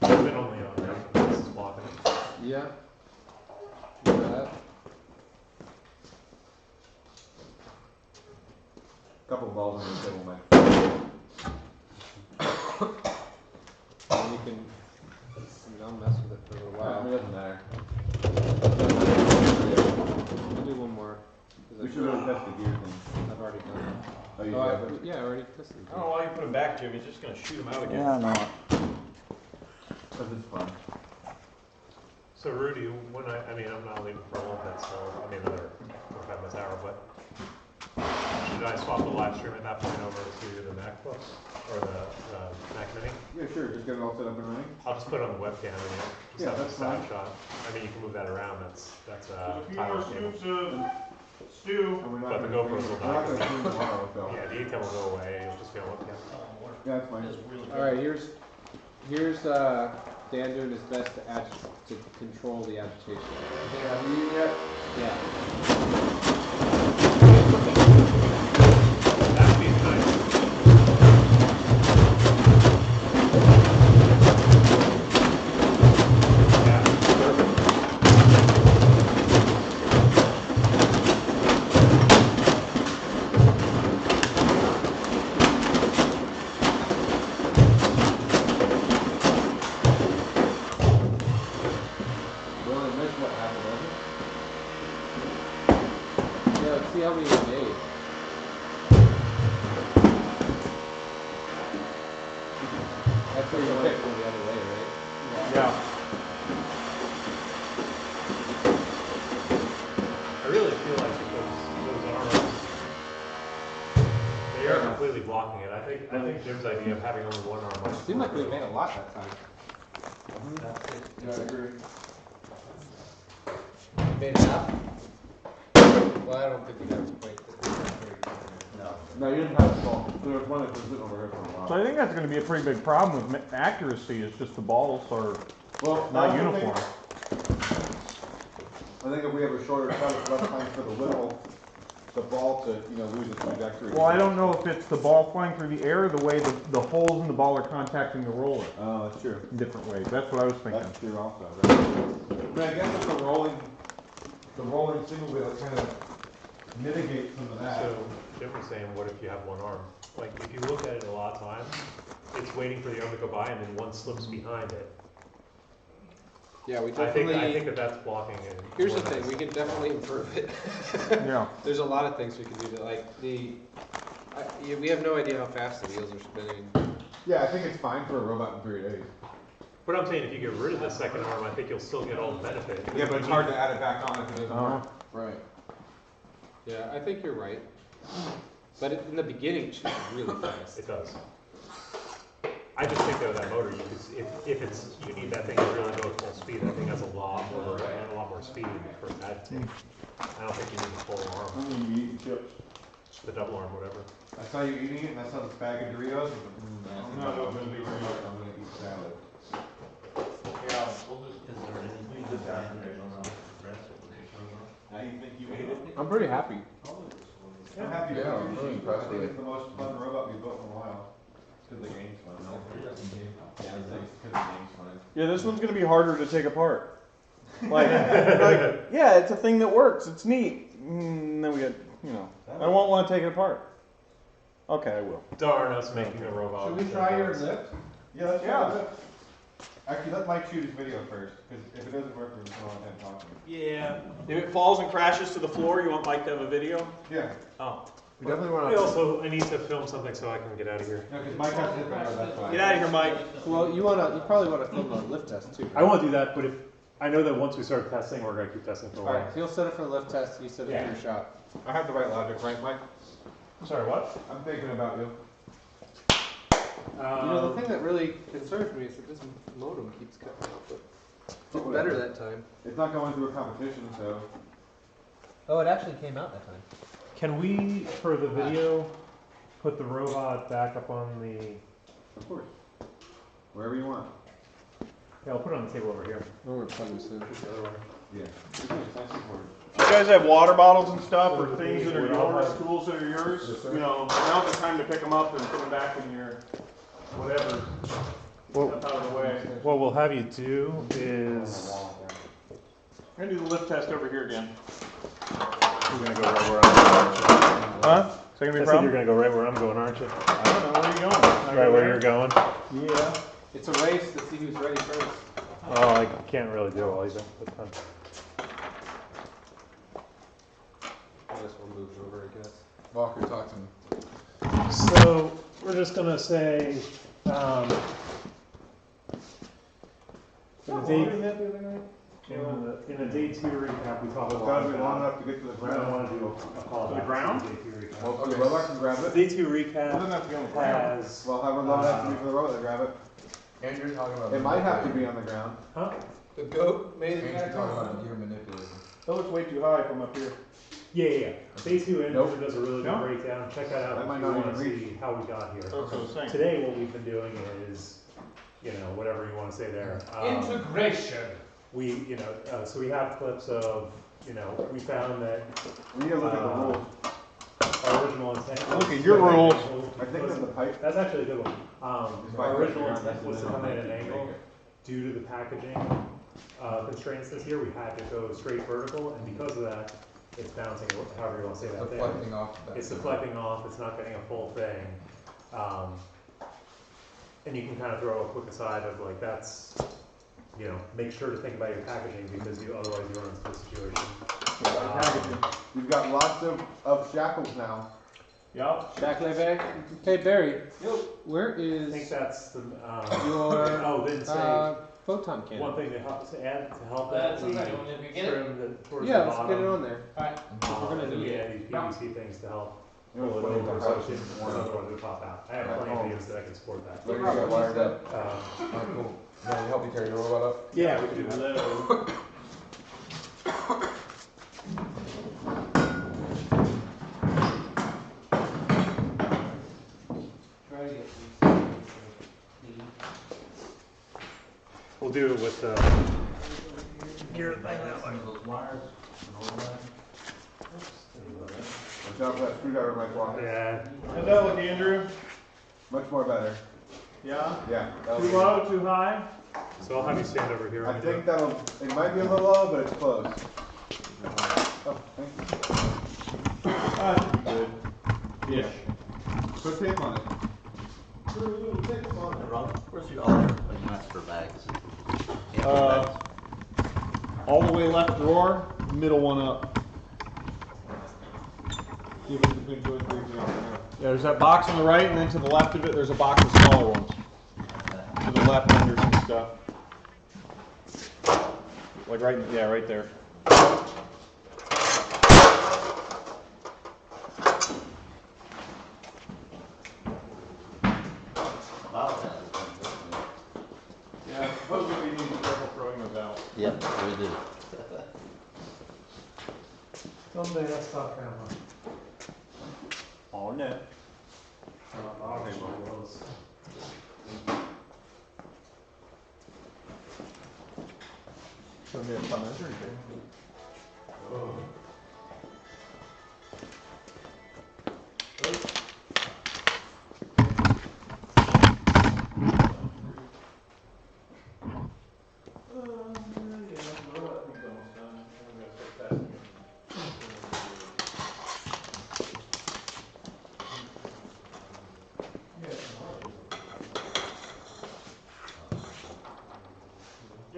I've been only on there, but this is blocking it. Yeah. That. Couple of balls on the table might. And you can. I mean, I'll mess with it for a little while. It doesn't matter. I'll do one more. We should really test the gear thing. I've already done it. Oh, you Oh, have it? yeah, I already tested I it. don't know why you put him back, Jim. He's just gonna shoot him out again. Yeah, I know. Cause it's fun. So Rudy, when I mean, I'm not leaving for a little bit, so I mean another 45 minutes hour, but should I swap the live stream at that point over to the MacBook or the Mac Mini? Yeah, sure, just get it all set up and running. I'll just put it on the webcam and just Yeah, have a that's fine. snapshot. I mean, you can move that around. That's A few more Tyler's cable. scoops of stew. And we're But not the gonna GoPros will we're not not. gonna stream tomorrow, so. Yeah, the income will go away. It'll just be on webcam. Yeah, that's fine. All right, here's Dan doing his best to control the agitation. Have you eaten yet? Yeah. That would be nice. We only missed what happened, Yeah, let's see how many we made. That's where you want it going the other way, right? Yeah. I really feel like those arms, they are completely blocking it. I think Jim's idea of having only one arm might. Seemed like we made a lot that time. Yeah, I agree. Made enough? Well, I don't think you guys quite. No, you didn't have to fall. There was one that was sitting over here for a while. So I think that's gonna be a pretty big problem with accuracy. It's just the balls are Well, not I also uniform. I think if we have a shorter cut, it's less time for the whistle, the ball to, lose its trajectory. Well, I don't know if it's the ball flying through the air or the way the holes in the ball are contacting the roller Oh, that's true. in different ways. That's what I was thinking. That's true also. But I guess with the rolling single wheel, it kind of mitigates some of that. So Jim was saying, what if you have one arm? Like if you look at it a lot of times, it's waiting for the arm to go by and then one slips behind it. Yeah, we I definitely. think that's blocking it. Here's the thing, we can definitely improve it. Yeah. There's a lot of things we can do to, like, we have no idea how fast the wheels are spinning. Yeah, I think it's fine for a robot in 3 days. But I'm saying if you get rid of the second arm, I think you'll still get all the benefit. Yeah, but it's hard to add it back on if it doesn't work. Right. Yeah, I think you're right. But in the beginning, it should be really fast. It does. I just think though that motor, if you need that thing to really go at full speed, that thing has a lot more speed for that to take. I don't think you need the full arm, I'm gonna be eating chips. the double arm, whatever. I saw you eating it, and I saw this bag of Doritos. I'm not gonna be very much. I'm gonna eat salad. How you think you ate it? I'm pretty happy. I'm happy. Yeah, I'm really impressed I think with it's the most fun robot we've built in a while. Because the game's fun. Yeah, it's because the game's fun. Yeah, this one's gonna be harder to take apart. Like, yeah, it's a thing that works. It's neat. Then we get, I won't want to take it apart. Okay, I will. Darn us making a robot. Should we try your lift? Yeah, let's Yeah. try it. Actually, let Mike shoot his video first, because if it doesn't work, we're just going ahead and talking. Yeah. If it falls and crashes to the floor, you want Mike to have a video? Yeah. Oh. We definitely want I also, I need to film something so I can get out of here. No, because Mike has to hit the road, that's why. Get out of here, Mike. Well, you probably wanna film the lift test too. I want to do that, but if, I know that once we start testing, we're gonna keep testing for a while. Alright, so you'll set it for the lift test, you set it for your shot. I have the right logic, right, Mike? Sorry, what? I'm thinking about you. You know, the thing that really concerns me is that this modem keeps cutting out, but it's better that time. It's not going through a competition, so. Oh, it actually came out that time. Can we, for the video, put the robot back up on the... Of course. Wherever you want. Yeah, I'll put it on the table over here. No, we're playing this in. Yeah. You guys have water bottles and stuff, or things that are yours, tools that are yours? You know, now's the time to pick them up and put them back in your whatever. Stuff out of the way. What we'll have you do is... We're gonna do the lift test over here again. You're gonna go right where I'm going. Huh? Is that gonna be a I said problem? you're gonna go right where I'm going, aren't you? I don't know, where are you going? Right where you're going? Yeah. It's a race to see who's ready first. Oh, I can't really do it while he's in. That's fine. This one moves over, I guess. Walker, talk to me. So, we're just gonna say, in a day 2 recap, we talked It's about. gotta be long enough to get to the I ground. want to do a call To the back ground? Day 2 recap. Well, the robot can grab it. Day 2 It recap doesn't have to be on the ground. has, Well, however long it has to be for the robot to grab it. And you're talking about. It might have to be on the ground. huh? The goat made And it you're back talking on. about you're manipulating. That looks way too high from up here. Yeah. Day 2 Andrew Nope. does a really good No? breakdown. Check that out That if might you not want to even reach. see how we got here. That's what I was saying. Today, what we've been doing is, you know, whatever you want to say there. Integration. So we have clips of, you know, we found that We need to look at the rules. our original intent. Look at your rules. I think that the pipe. That's actually a good one. Just by Our original pushing intent around was this to come in and at an make angle. it. Due to the packaging constraints this year, we had to go straight vertical, and because of that, it's bouncing, however you want to say that. Deflecting off that. It's deflecting off, it's not getting a full thing. And you can kind of throw a quick aside of like, that's, you know, make sure to think about your packaging because otherwise you run into this situation. Packaging. You've got lots of shackles now. Yup. Jack Leve. Hey Barry, where I think is that's the, your oh, didn't say, photon cannon? one thing to help, to add, to help That's that, we okay, when we get it. trim the, towards the Yeah, bottom. let's get it on there. Alright, We're gonna And do we it. add these PVC things to help You know, pull it when over, the so house it should, is warm. otherwise it'll pop out. I have plenty of videos that I can support that. Ready to get wired up. Alright, cool. Can I help you carry your robot up? Yeah, we can do that. try to get these. We'll do it with, Watch out for that screwdriver, Mike Walker. yeah, How's that look, Andrew? Much more better. Yeah? Yeah. that'll Too be- low, too high? so I'll have you stand over here. I think that'll, it might be a little low, but it's close. Oh, thank you. Good. Yeah. Put tape on it. Where's your other master bags? All the way left drawer, middle one up. Give it between 2 and 3 feet. Yeah, there's that box on the right, and then to the left of it, there's a box of smaller ones. To the left, under some stuff. Like right, yeah, right there. Wow. Yeah, supposedly we need to be careful throwing those out. Yep, we do. Someday I'll stop camera. On net. Show me a commentary.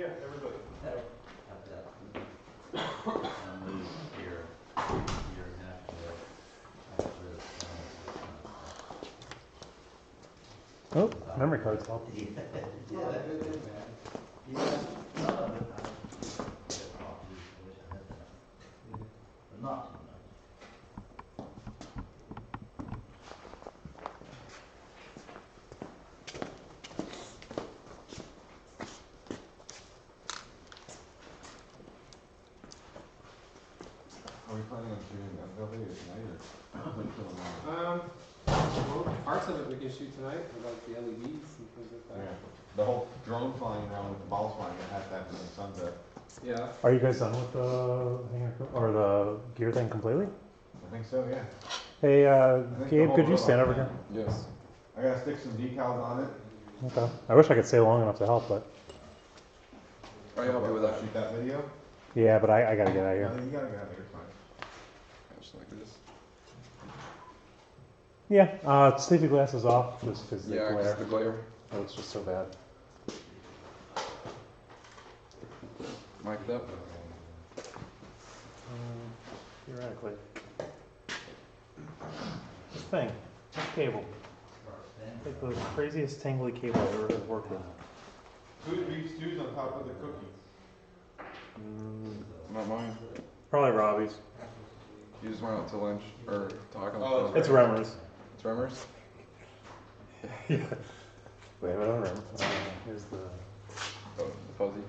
Yeah, everybody. I've got, I moved here, year and a half ago. After this, Oh, memory card's help. yeah, it is, man. Yeah, some of it I just copied, I wish I had that. But not too much. Are we planning on shooting that video tonight or? Well, parts of it we can shoot tonight, with like the LEDs and things like Yeah, that. the whole drone flying around with the balls flying, it has to happen when the sun's up. Yeah. Are you guys done with the hanger or the gear thing completely? I think so, yeah. Hey, think the Gabe, whole could you robot's stand over done. here? Yes. I gotta stick some decals on it. Okay. I wish I could stay long enough to help, but I help you with that. Shoot that video? yeah, but I gotta get out of No, here. you gotta get out of here, it's fine. Just like this. Yeah, just take the glasses off just because they Yeah, 'cause glare. the glare. Oh, it's just so bad. Mic'd up. Theoretically. This thing, this cable. Like the craziest tangly cable I've ever worked with. Who beef stews on top of the cookies? Not mine. Probably Robbie's. You just went out to lunch or talk on the Oh, phone. It's Remmer's. It's Remmer's? Yeah. Wait, I don't remember. Here's the Oh, the fuzzy.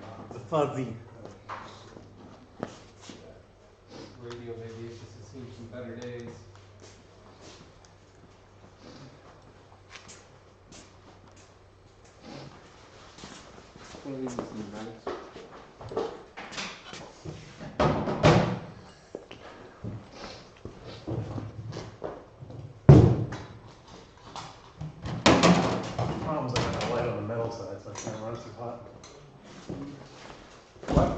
fuzzy. Radio maybe, it's just seen some better days. One of these is pneumatics. Problem is I got the light on the metal side, so I can't run too hot. What?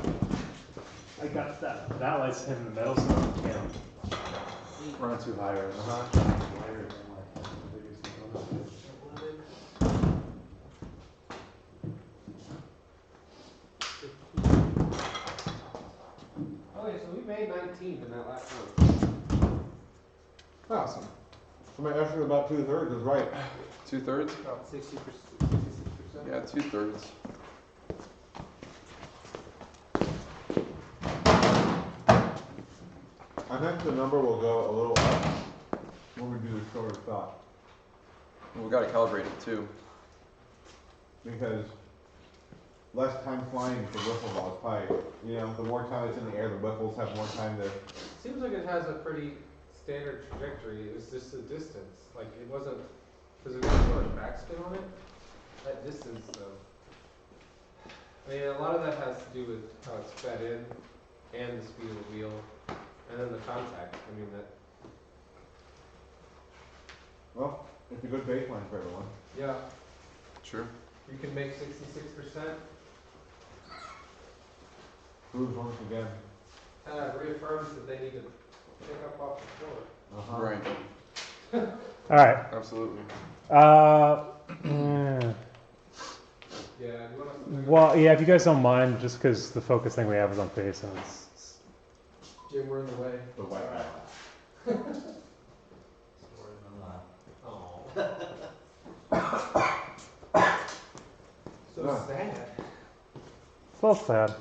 I got that light's hitting the metal side, I can't run too high right now. Okay, so we made 19 in that last one. Awesome. So my estimate about 2/3 is right. 2/3? About 60%, 66%. Yeah, 2/3. I think the number will go a little up when we do the shorter stop. We gotta calibrate it too. Because less time flying for wiffle balls, probably, you know, the more time it's in the air, the wiffles have more time to. Seems like it has a pretty standard trajectory. It was just the distance. Like it wasn't, because it was so much backspin on it. That distance though. I mean, a lot of that has to do with how it's fed in and the speed of the wheel and then the contact. I mean, that, Well, it's a good baseline for everyone. yeah, Sure. you can make 66%. Proves once again. Reaffirms that they need to pick up off the floor. Right. Alright. Absolutely. Mm, Yeah, you want us to well, yeah, if you guys don't mind, just because the focus thing we have is on face and it's Jim, we're in the way. The white guy. Story of my life. Oh. So sad. so sad.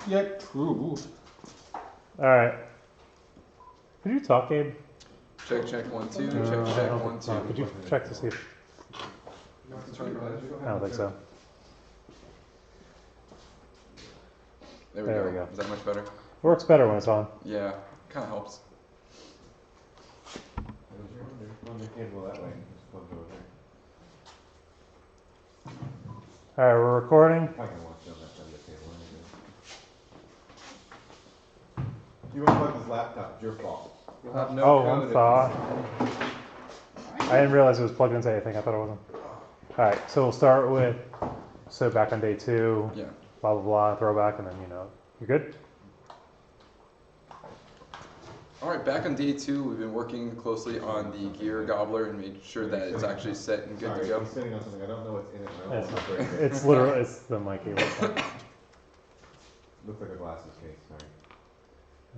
Yeah, true. Alright. Could you talk, Gabe? Check, check, 1, 2. I Check, don't check, think 1, so. 2. Could you check to see if I don't think so. There There we we go. go. Is that much better? Works better when it's on. Yeah, kind of helps. Run the cable that way and just plug it over there. Alright, we're recording. I can watch you on that side of the table anyway. If you want to plug this laptop, it's your fault. You'll have no Oh, code one if you thaw. I didn't realize it was plugged into anything. I thought it wasn't. Alright, so we'll start with, so back on day 2, Yeah. blah blah blah, throwback, and then, you know, you're good? All right, back on day 2, we've been working closely on the gear gobbler and making sure that it's actually set and good to go. I'm sitting on something, I don't know what's in it. I don't It's, know what's right here. it's literally, it's the mic cable. Looks like a glasses case, sorry.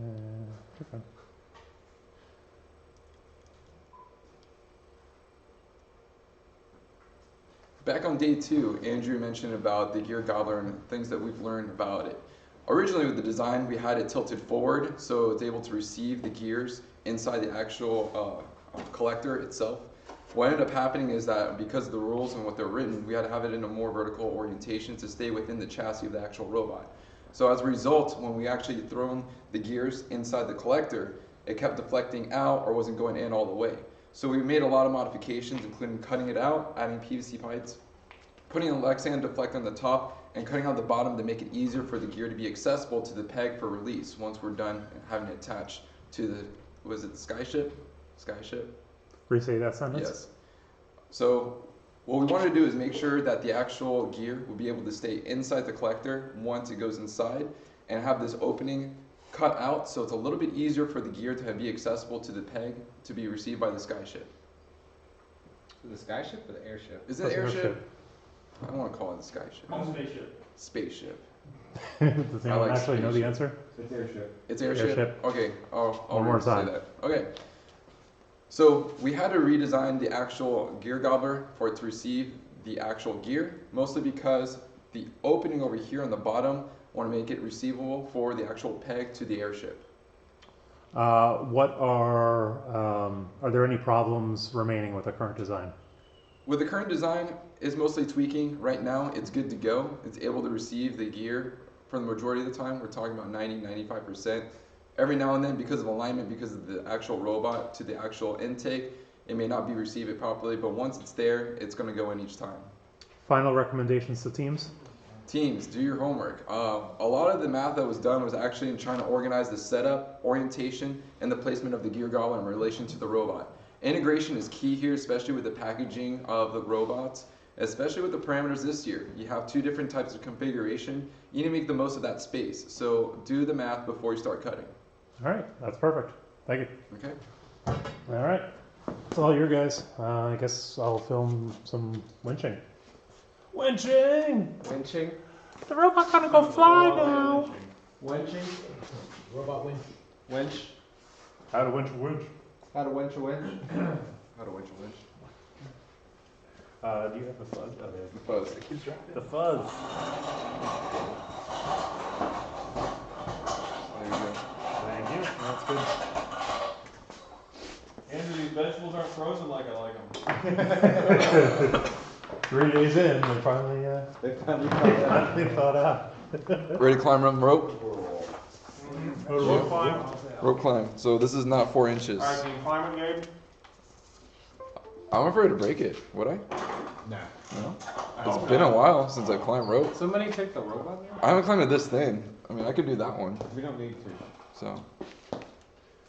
You're fine. Back on day 2, Andrew mentioned about the gear gobbler and things that we've learned about it. Originally with the design, we had it tilted forward so it's able to receive the gears inside the actual collector itself. What ended up happening is that because of the rules and what they're written, we had to have it in a more vertical orientation to stay within the chassis of the actual robot. So as a result, when we actually thrown the gears inside the collector, it kept deflecting out or wasn't going in all the way. So we made a lot of modifications, including cutting it out, adding PVC pipes, putting a Lexan deflector on the top, and cutting out the bottom to make it easier for the gear to be accessible to the peg for release once we're done having it attached to the, was it the Skyship? Skyship? Re-say that sentence? Yes. So what we want to do is make sure that the actual gear will be able to stay inside the collector once it goes inside and have this opening cut out so it's a little bit easier for the gear to be accessible to the peg to be received by the Skyship. The Skyship or the airship? Is it airship? I don't want to call it the Skyship. Spaceship. Spaceship. Does anyone like actually know the spaceship. answer? It's airship. It's airship? Airship. Okay, I'll One more say time. that. Okay. So we had to redesign the actual gear gobbler for it to receive the actual gear, mostly because the opening over here on the bottom, want to make it receivable for the actual peg to the airship. What are there any problems remaining with the current design? With the current design, it's mostly tweaking. Right now, it's good to go. It's able to receive the gear for the majority of the time. We're talking about 90–95%. Every now and then, because of alignment, because of the actual robot to the actual intake, it may not be received properly, but once it's there, it's going to go in each time. Final recommendations to teams? Teams, do your homework. A lot of the math that was done was actually in trying to organize the setup, orientation, and the placement of the gear gobbler in relation to the robot. Integration is key here, especially with the packaging of the robots, especially with the parameters this year. You have 2 different types of configuration. You need to make the most of that space. So do the math before you start cutting. All right, that's perfect. Thank you. Okay. All right, it's all your guys. I guess I'll film some winching. Winching! Winching? The robot gonna go fly now. Winching? Robot winch. Winch? How to winch a winch. How to winch a winch? How to winch a winch. Do you have the fuzz? Oh, there's The fuzz. It keeps dropping. the fuzz. There you go. Thank you. That's good. Andrew, these vegetables aren't frozen like I like them. 3 days in, they finally thought out. Ready to climb around the rope? Rope climb. Rope climb. So this is not 4 inches. All right, can you climb it, Gabe? I'm afraid to break it. Would I? Nah. No. It's been a while since I climbed rope. Somebody take the robot there? I haven't climbed this thing. I mean, I could do that one. We don't need to. So.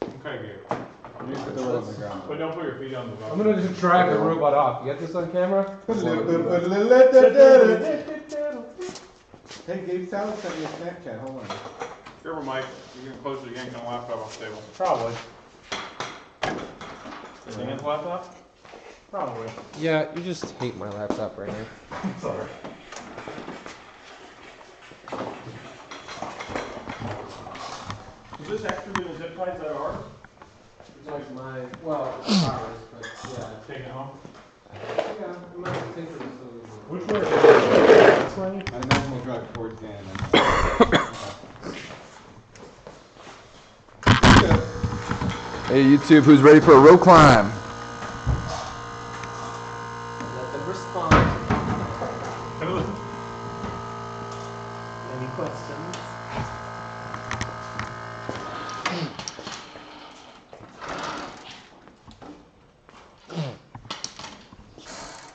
Okay, Gabe. We need to put the road on the ground. But don't put your feet on the ground. I'm gonna just drag the robot off. You get this on camera? Hey, Gabe Salad sent me a Snapchat. Hold on. Here, Mike. You're getting close to the yanking the laptop off the table. Probably. Is it against the laptop? Probably. Yeah, you just hate my laptop right now. Sorry. Is this extra than the zip ties that are ours? It's like mine. Well, it's ours, but yeah. Taking it home? Yeah, I'm not gonna take this. Which way? This way? I normally drive towards Dan. And Hey YouTube, who's ready for a rope climb? Let them respond. Any questions?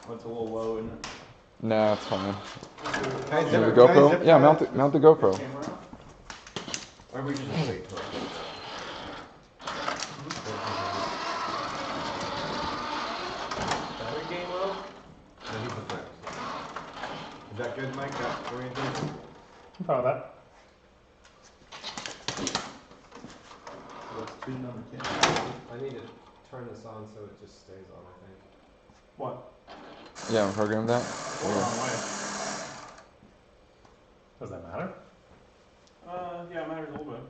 That's a little low, isn't it? Nah, it's fine. Can I The zip- GoPro? can I zip Yeah, tie mount this? mount the GoPro. Or we just wait till it. Battery game low? No, he put that. Is that good, Mike? That orientation? I'm proud of that. What's tube number 10? I need to turn this on so it just stays on, I think. What? Yeah, program that. Hold on, wait. Does that matter? Yeah, it matters a little bit.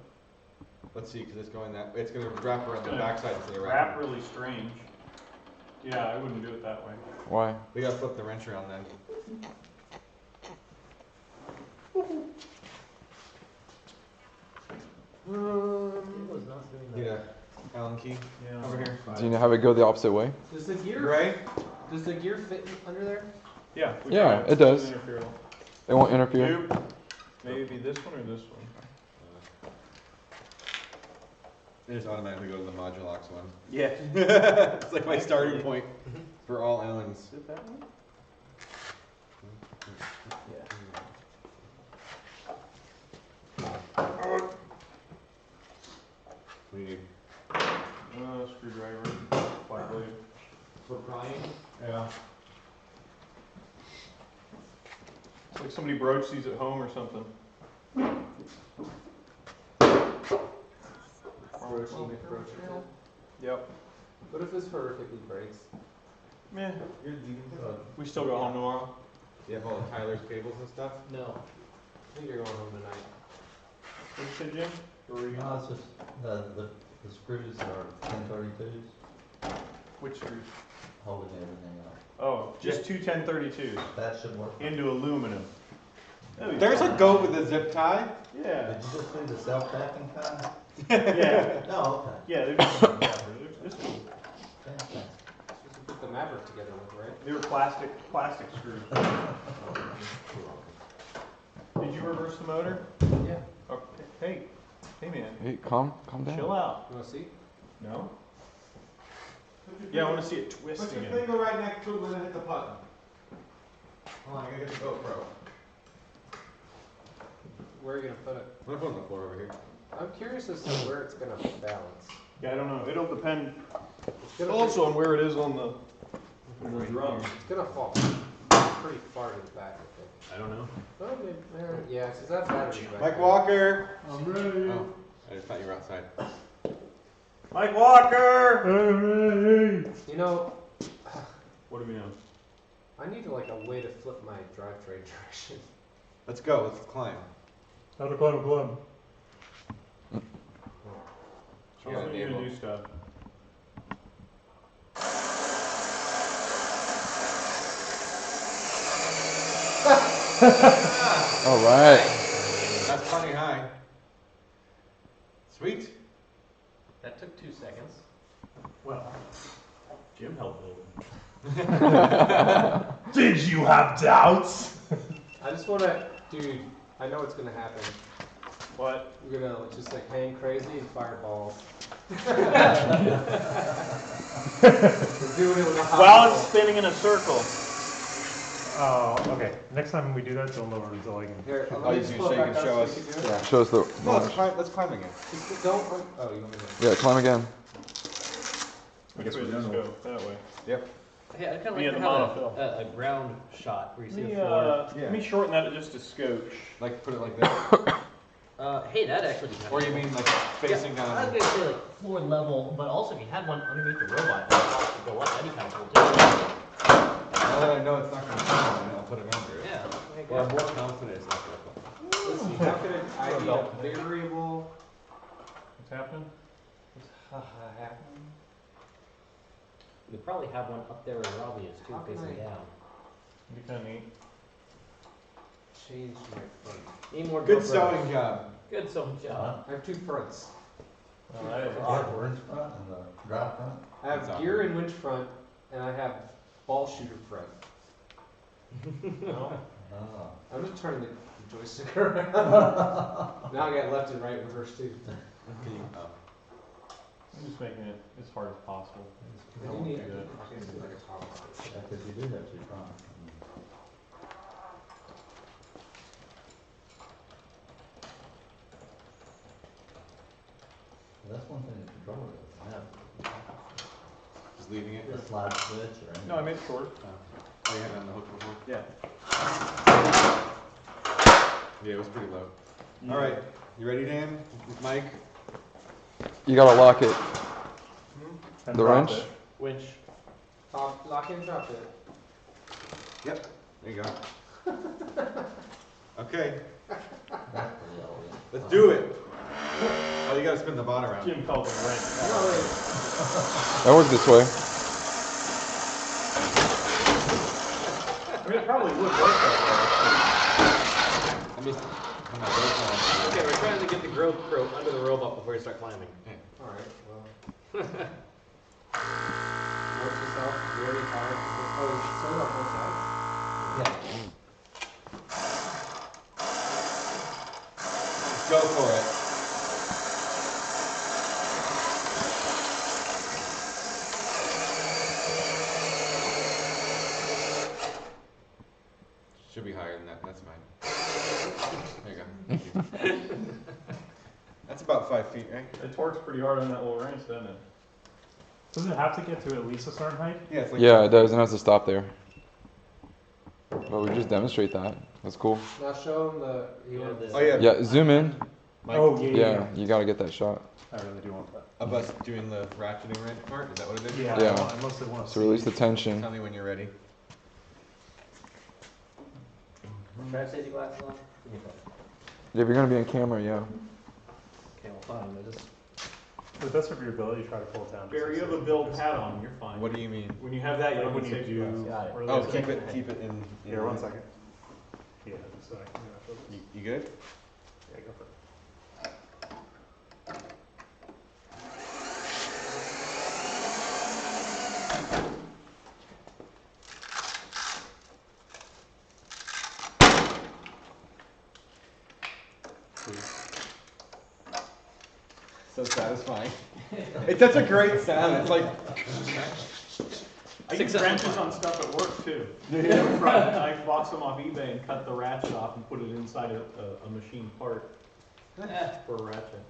Let's see, because it's going that, it's gonna wrap around the Gonna backside instead of Wrap wrapping. really strange. Yeah, I wouldn't do it that way. Why? We gotta flip the wrench around then. It was not doing Need that. a Allen key Yeah. over here. Do you know how we go the opposite way? Does the gear, Right? does the gear fit under there? Yeah. we Yeah, tried. it does. Doesn't interfere at all. It won't interfere. Tube. Maybe this one or this one. It just automatically goes to the Modulux one. Yeah. It's like my starting point for all Allens. Is it that one? We need Screwdriver. Flat blade. For Brian? Yeah. It's like somebody broached these at home or something. Yep. What if this horrifically breaks? Meh. We still go home tomorrow. You have all of Tyler's cables and stuff? No. I think you're going home tonight. What'd you say, Jim? Or were you- No, it's just, the screws are 1032s, Which screws? holding everything up. Oh, just two 1032s That should work. into aluminum. That'd be There's a fine. goat with a zip tie. Yeah. Did you just do the self-tapping kind? Yeah. No, okay. Yeah, they're just, yeah, this is, Fantastic. Just put the Maverick together with, right? they were plastic screws. Did you reverse the motor? Yeah. Okay. Hey man, Hey, calm down. chill out. You wanna see? No? Yeah, I wanna see it twist Put your again. finger right next to it and then hit the button. Hold on, I gotta get the GoPro. Where are you gonna put it? I'm gonna put it on the floor over here. I'm curious as to where it's gonna balance. Yeah, I don't know. It'll depend It's gonna also on where it is on the drum. It's gonna fall pretty far to the back, I think. I don't know. Oh, maybe, yeah, because that battery's back Mike there. Walker! I'm ready. Oh, I just thought you were outside. Mike Walker! You know, What do we know? I need like a way to flip my drivetrain direction. Let's go, let's climb. How to climb a club. Show me you to do stuff. All right. That's funny high. Sweet. That took 2 seconds. Well, Jim helped build Did you have doubts? I just wanna, dude, I know what's gonna happen. What? We're gonna just like hang crazy and fire balls. We're doing it with a hot While ball. it's spinning in a circle. Oh, okay. Next time we do that, don't lower it until I can. Here, Oh, let me you just can pull it shake back and up show so us. you can do it. Yeah, show us the. No, let's climb again. Just don't, oh, you want me to? Yeah, climb again. I guess we just go that way. Yep. Hey, I'd kind of Yeah, like the to monofil. have a ground shot where you see Let me, the floor. Yeah. let me shorten that just a scotch. Like put it like this. Hey, that actually. Kind Or you mean like facing I was down? gonna say like floor level, but also if you had one underneath the robot that allowed it to go up, that'd be kind of cool too. Now that I know it's not gonna climb, I'll put it under it. Yeah. Or I'm more confident it's not gonna climb. Let's see, how could I need a variable? What's happening? You could probably have one up there where Robbie is too, How can facing I- down. It'd be kind of neat. Change my front. Need more Good GoPros. sewing job. Good sewing job. I have two fronts. Oh, that is The awkward. winch front and the drive front. I have That's gear awkward. and winch front, and I have ball shooter front. No? Oh. I'm just turning the joystick around. Now I got left and right reverse too. I'm just making it as hard as possible. I I do won't need, do I that. do need like a power switch. Yeah, 'cause you do have two fronts. Well, that's one thing the controller doesn't have. Just leaving it. A slide switch or anything. No, I made it short. Oh, you had it on the hook before? Yeah. Yeah, it was pretty low. All right, you ready, Dan? Mike? You gotta lock it. And The drop wrench? it. Winch. Lock in, drop it. Yep, there you go. Okay, let's do it. Oh, you gotta spin the bot around. Jim calls it wrench. That works this way. I mean, it probably would work that Let me, I'm not going Okay, we're trying to get the rope under the robot before you start climbing. Alright, well. Work yourself really hard. Oh, you should set it on both sides? Yeah. Go for it. Should be higher than that, that's fine. There you go. That's about 5 feet, right? way. It torques pretty hard on that little wrench, doesn't it? Doesn't it have to get to at least a certain height? Yeah, it's like. Yeah, it does. It has to stop there. But we just demonstrate that. That's cool. Now show him the. Oh yeah. Yeah, zoom in. Mike, Oh, yeah, Yeah, you gotta get that shot. I really do want that. of us doing the ratcheting wrench part, is that what it is? Yeah, Yeah. I mostly want to So release the tension. Tell me when you're ready. Drive safety glasses on? Give me a second. If you're gonna be on camera, yeah. Okay, well, fine. I just. To the best of your ability, try to pull it down. Barry, you have a build hat on, you're fine. What do you mean? When you have that, you Like don't when need you safety do. glasses. Got it. Oh, keep it in. Here, 1 second. Yeah, just so I can You good? Yeah, go for it. So satisfying. It's such a great sound. It's like. I use wrenches on stuff at work too. I bought some off eBay and cut the ratchet off and put it inside a machine part for a ratchet.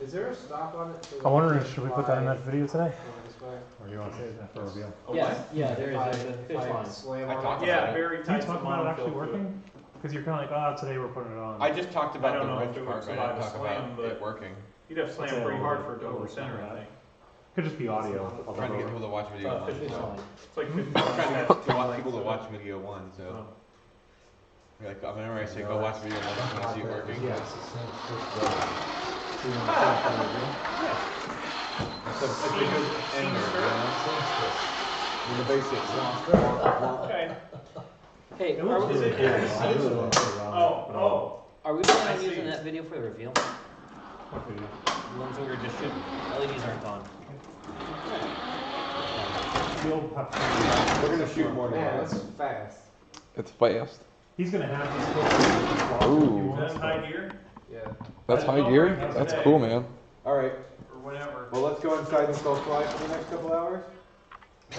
Is there a stop on it? I'm wondering, should we put that in that video today? This way? Or do you want to save that for a reveal? Oh, Yes, what? yeah, there is. If There's a fish I line. slam I on talked it. Yeah, about it. very Can you tight. talk about it actually working? Because you're kind of like, ah, today we're putting it on. I just talked I about don't the know wrench if it part, would but I didn't survive talk a slam, about but it working. you'd have to slam pretty hard for it to go over center, I think. Could just be audio. I'm trying to get people to watch video one. Fish line. It's like 50 I'm trying to get bucks. people to watch video one, so. Oh. Like, whenever I say go watch video one, I'm gonna see it working. Yes. It's a good ender, you know? In the basics. Okay. Hey, It looks are we, really it- cool. I really want to put it on. Oh, are we planning I on see. using that video for the reveal? What video? The ones we were just shooting. LEDs aren't on. You'll have to. We're gonna shoot more Man, tomorrow. that's fast. It's fast. He's gonna have these clips. Ooh. oh. That's high gear Yeah. That's high gear? That's cool, man. Alright, or whatever. well, let's go inside and go fly for the next couple hours.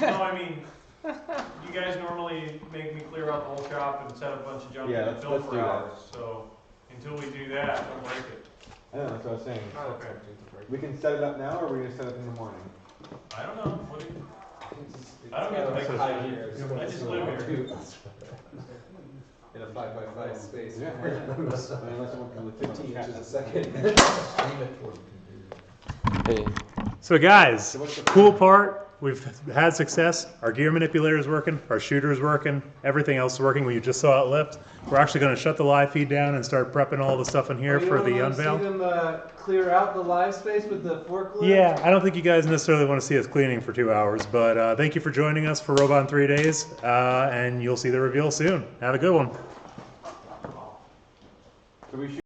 No, I mean, you guys normally make me clear out the whole shop and set up a bunch of junk Yeah, in the let's film do for that. hours, so until we do that, don't break it. I know, that's what I was saying. Okay. We can set it up now, or we're gonna set it in the morning? I don't know, what do you, I don't get to make high gear. I just live here. In a 5x5 space. Yeah. Unless I want people to 15 chat. inches a second. Hey, So guys, cool part, we've had success. Our gear manipulator is working, our shooter is working, everything else is working. We just saw it lift. We're actually going to shut the live feed down and start prepping all the stuff in here for the unveil. See them clear out the live space with the forklift? Yeah, I don't think you guys necessarily want to see us cleaning for 2 hours, but thank you for joining us for Robot in 3 days, and you'll see the reveal soon. Have a good one. So we shoot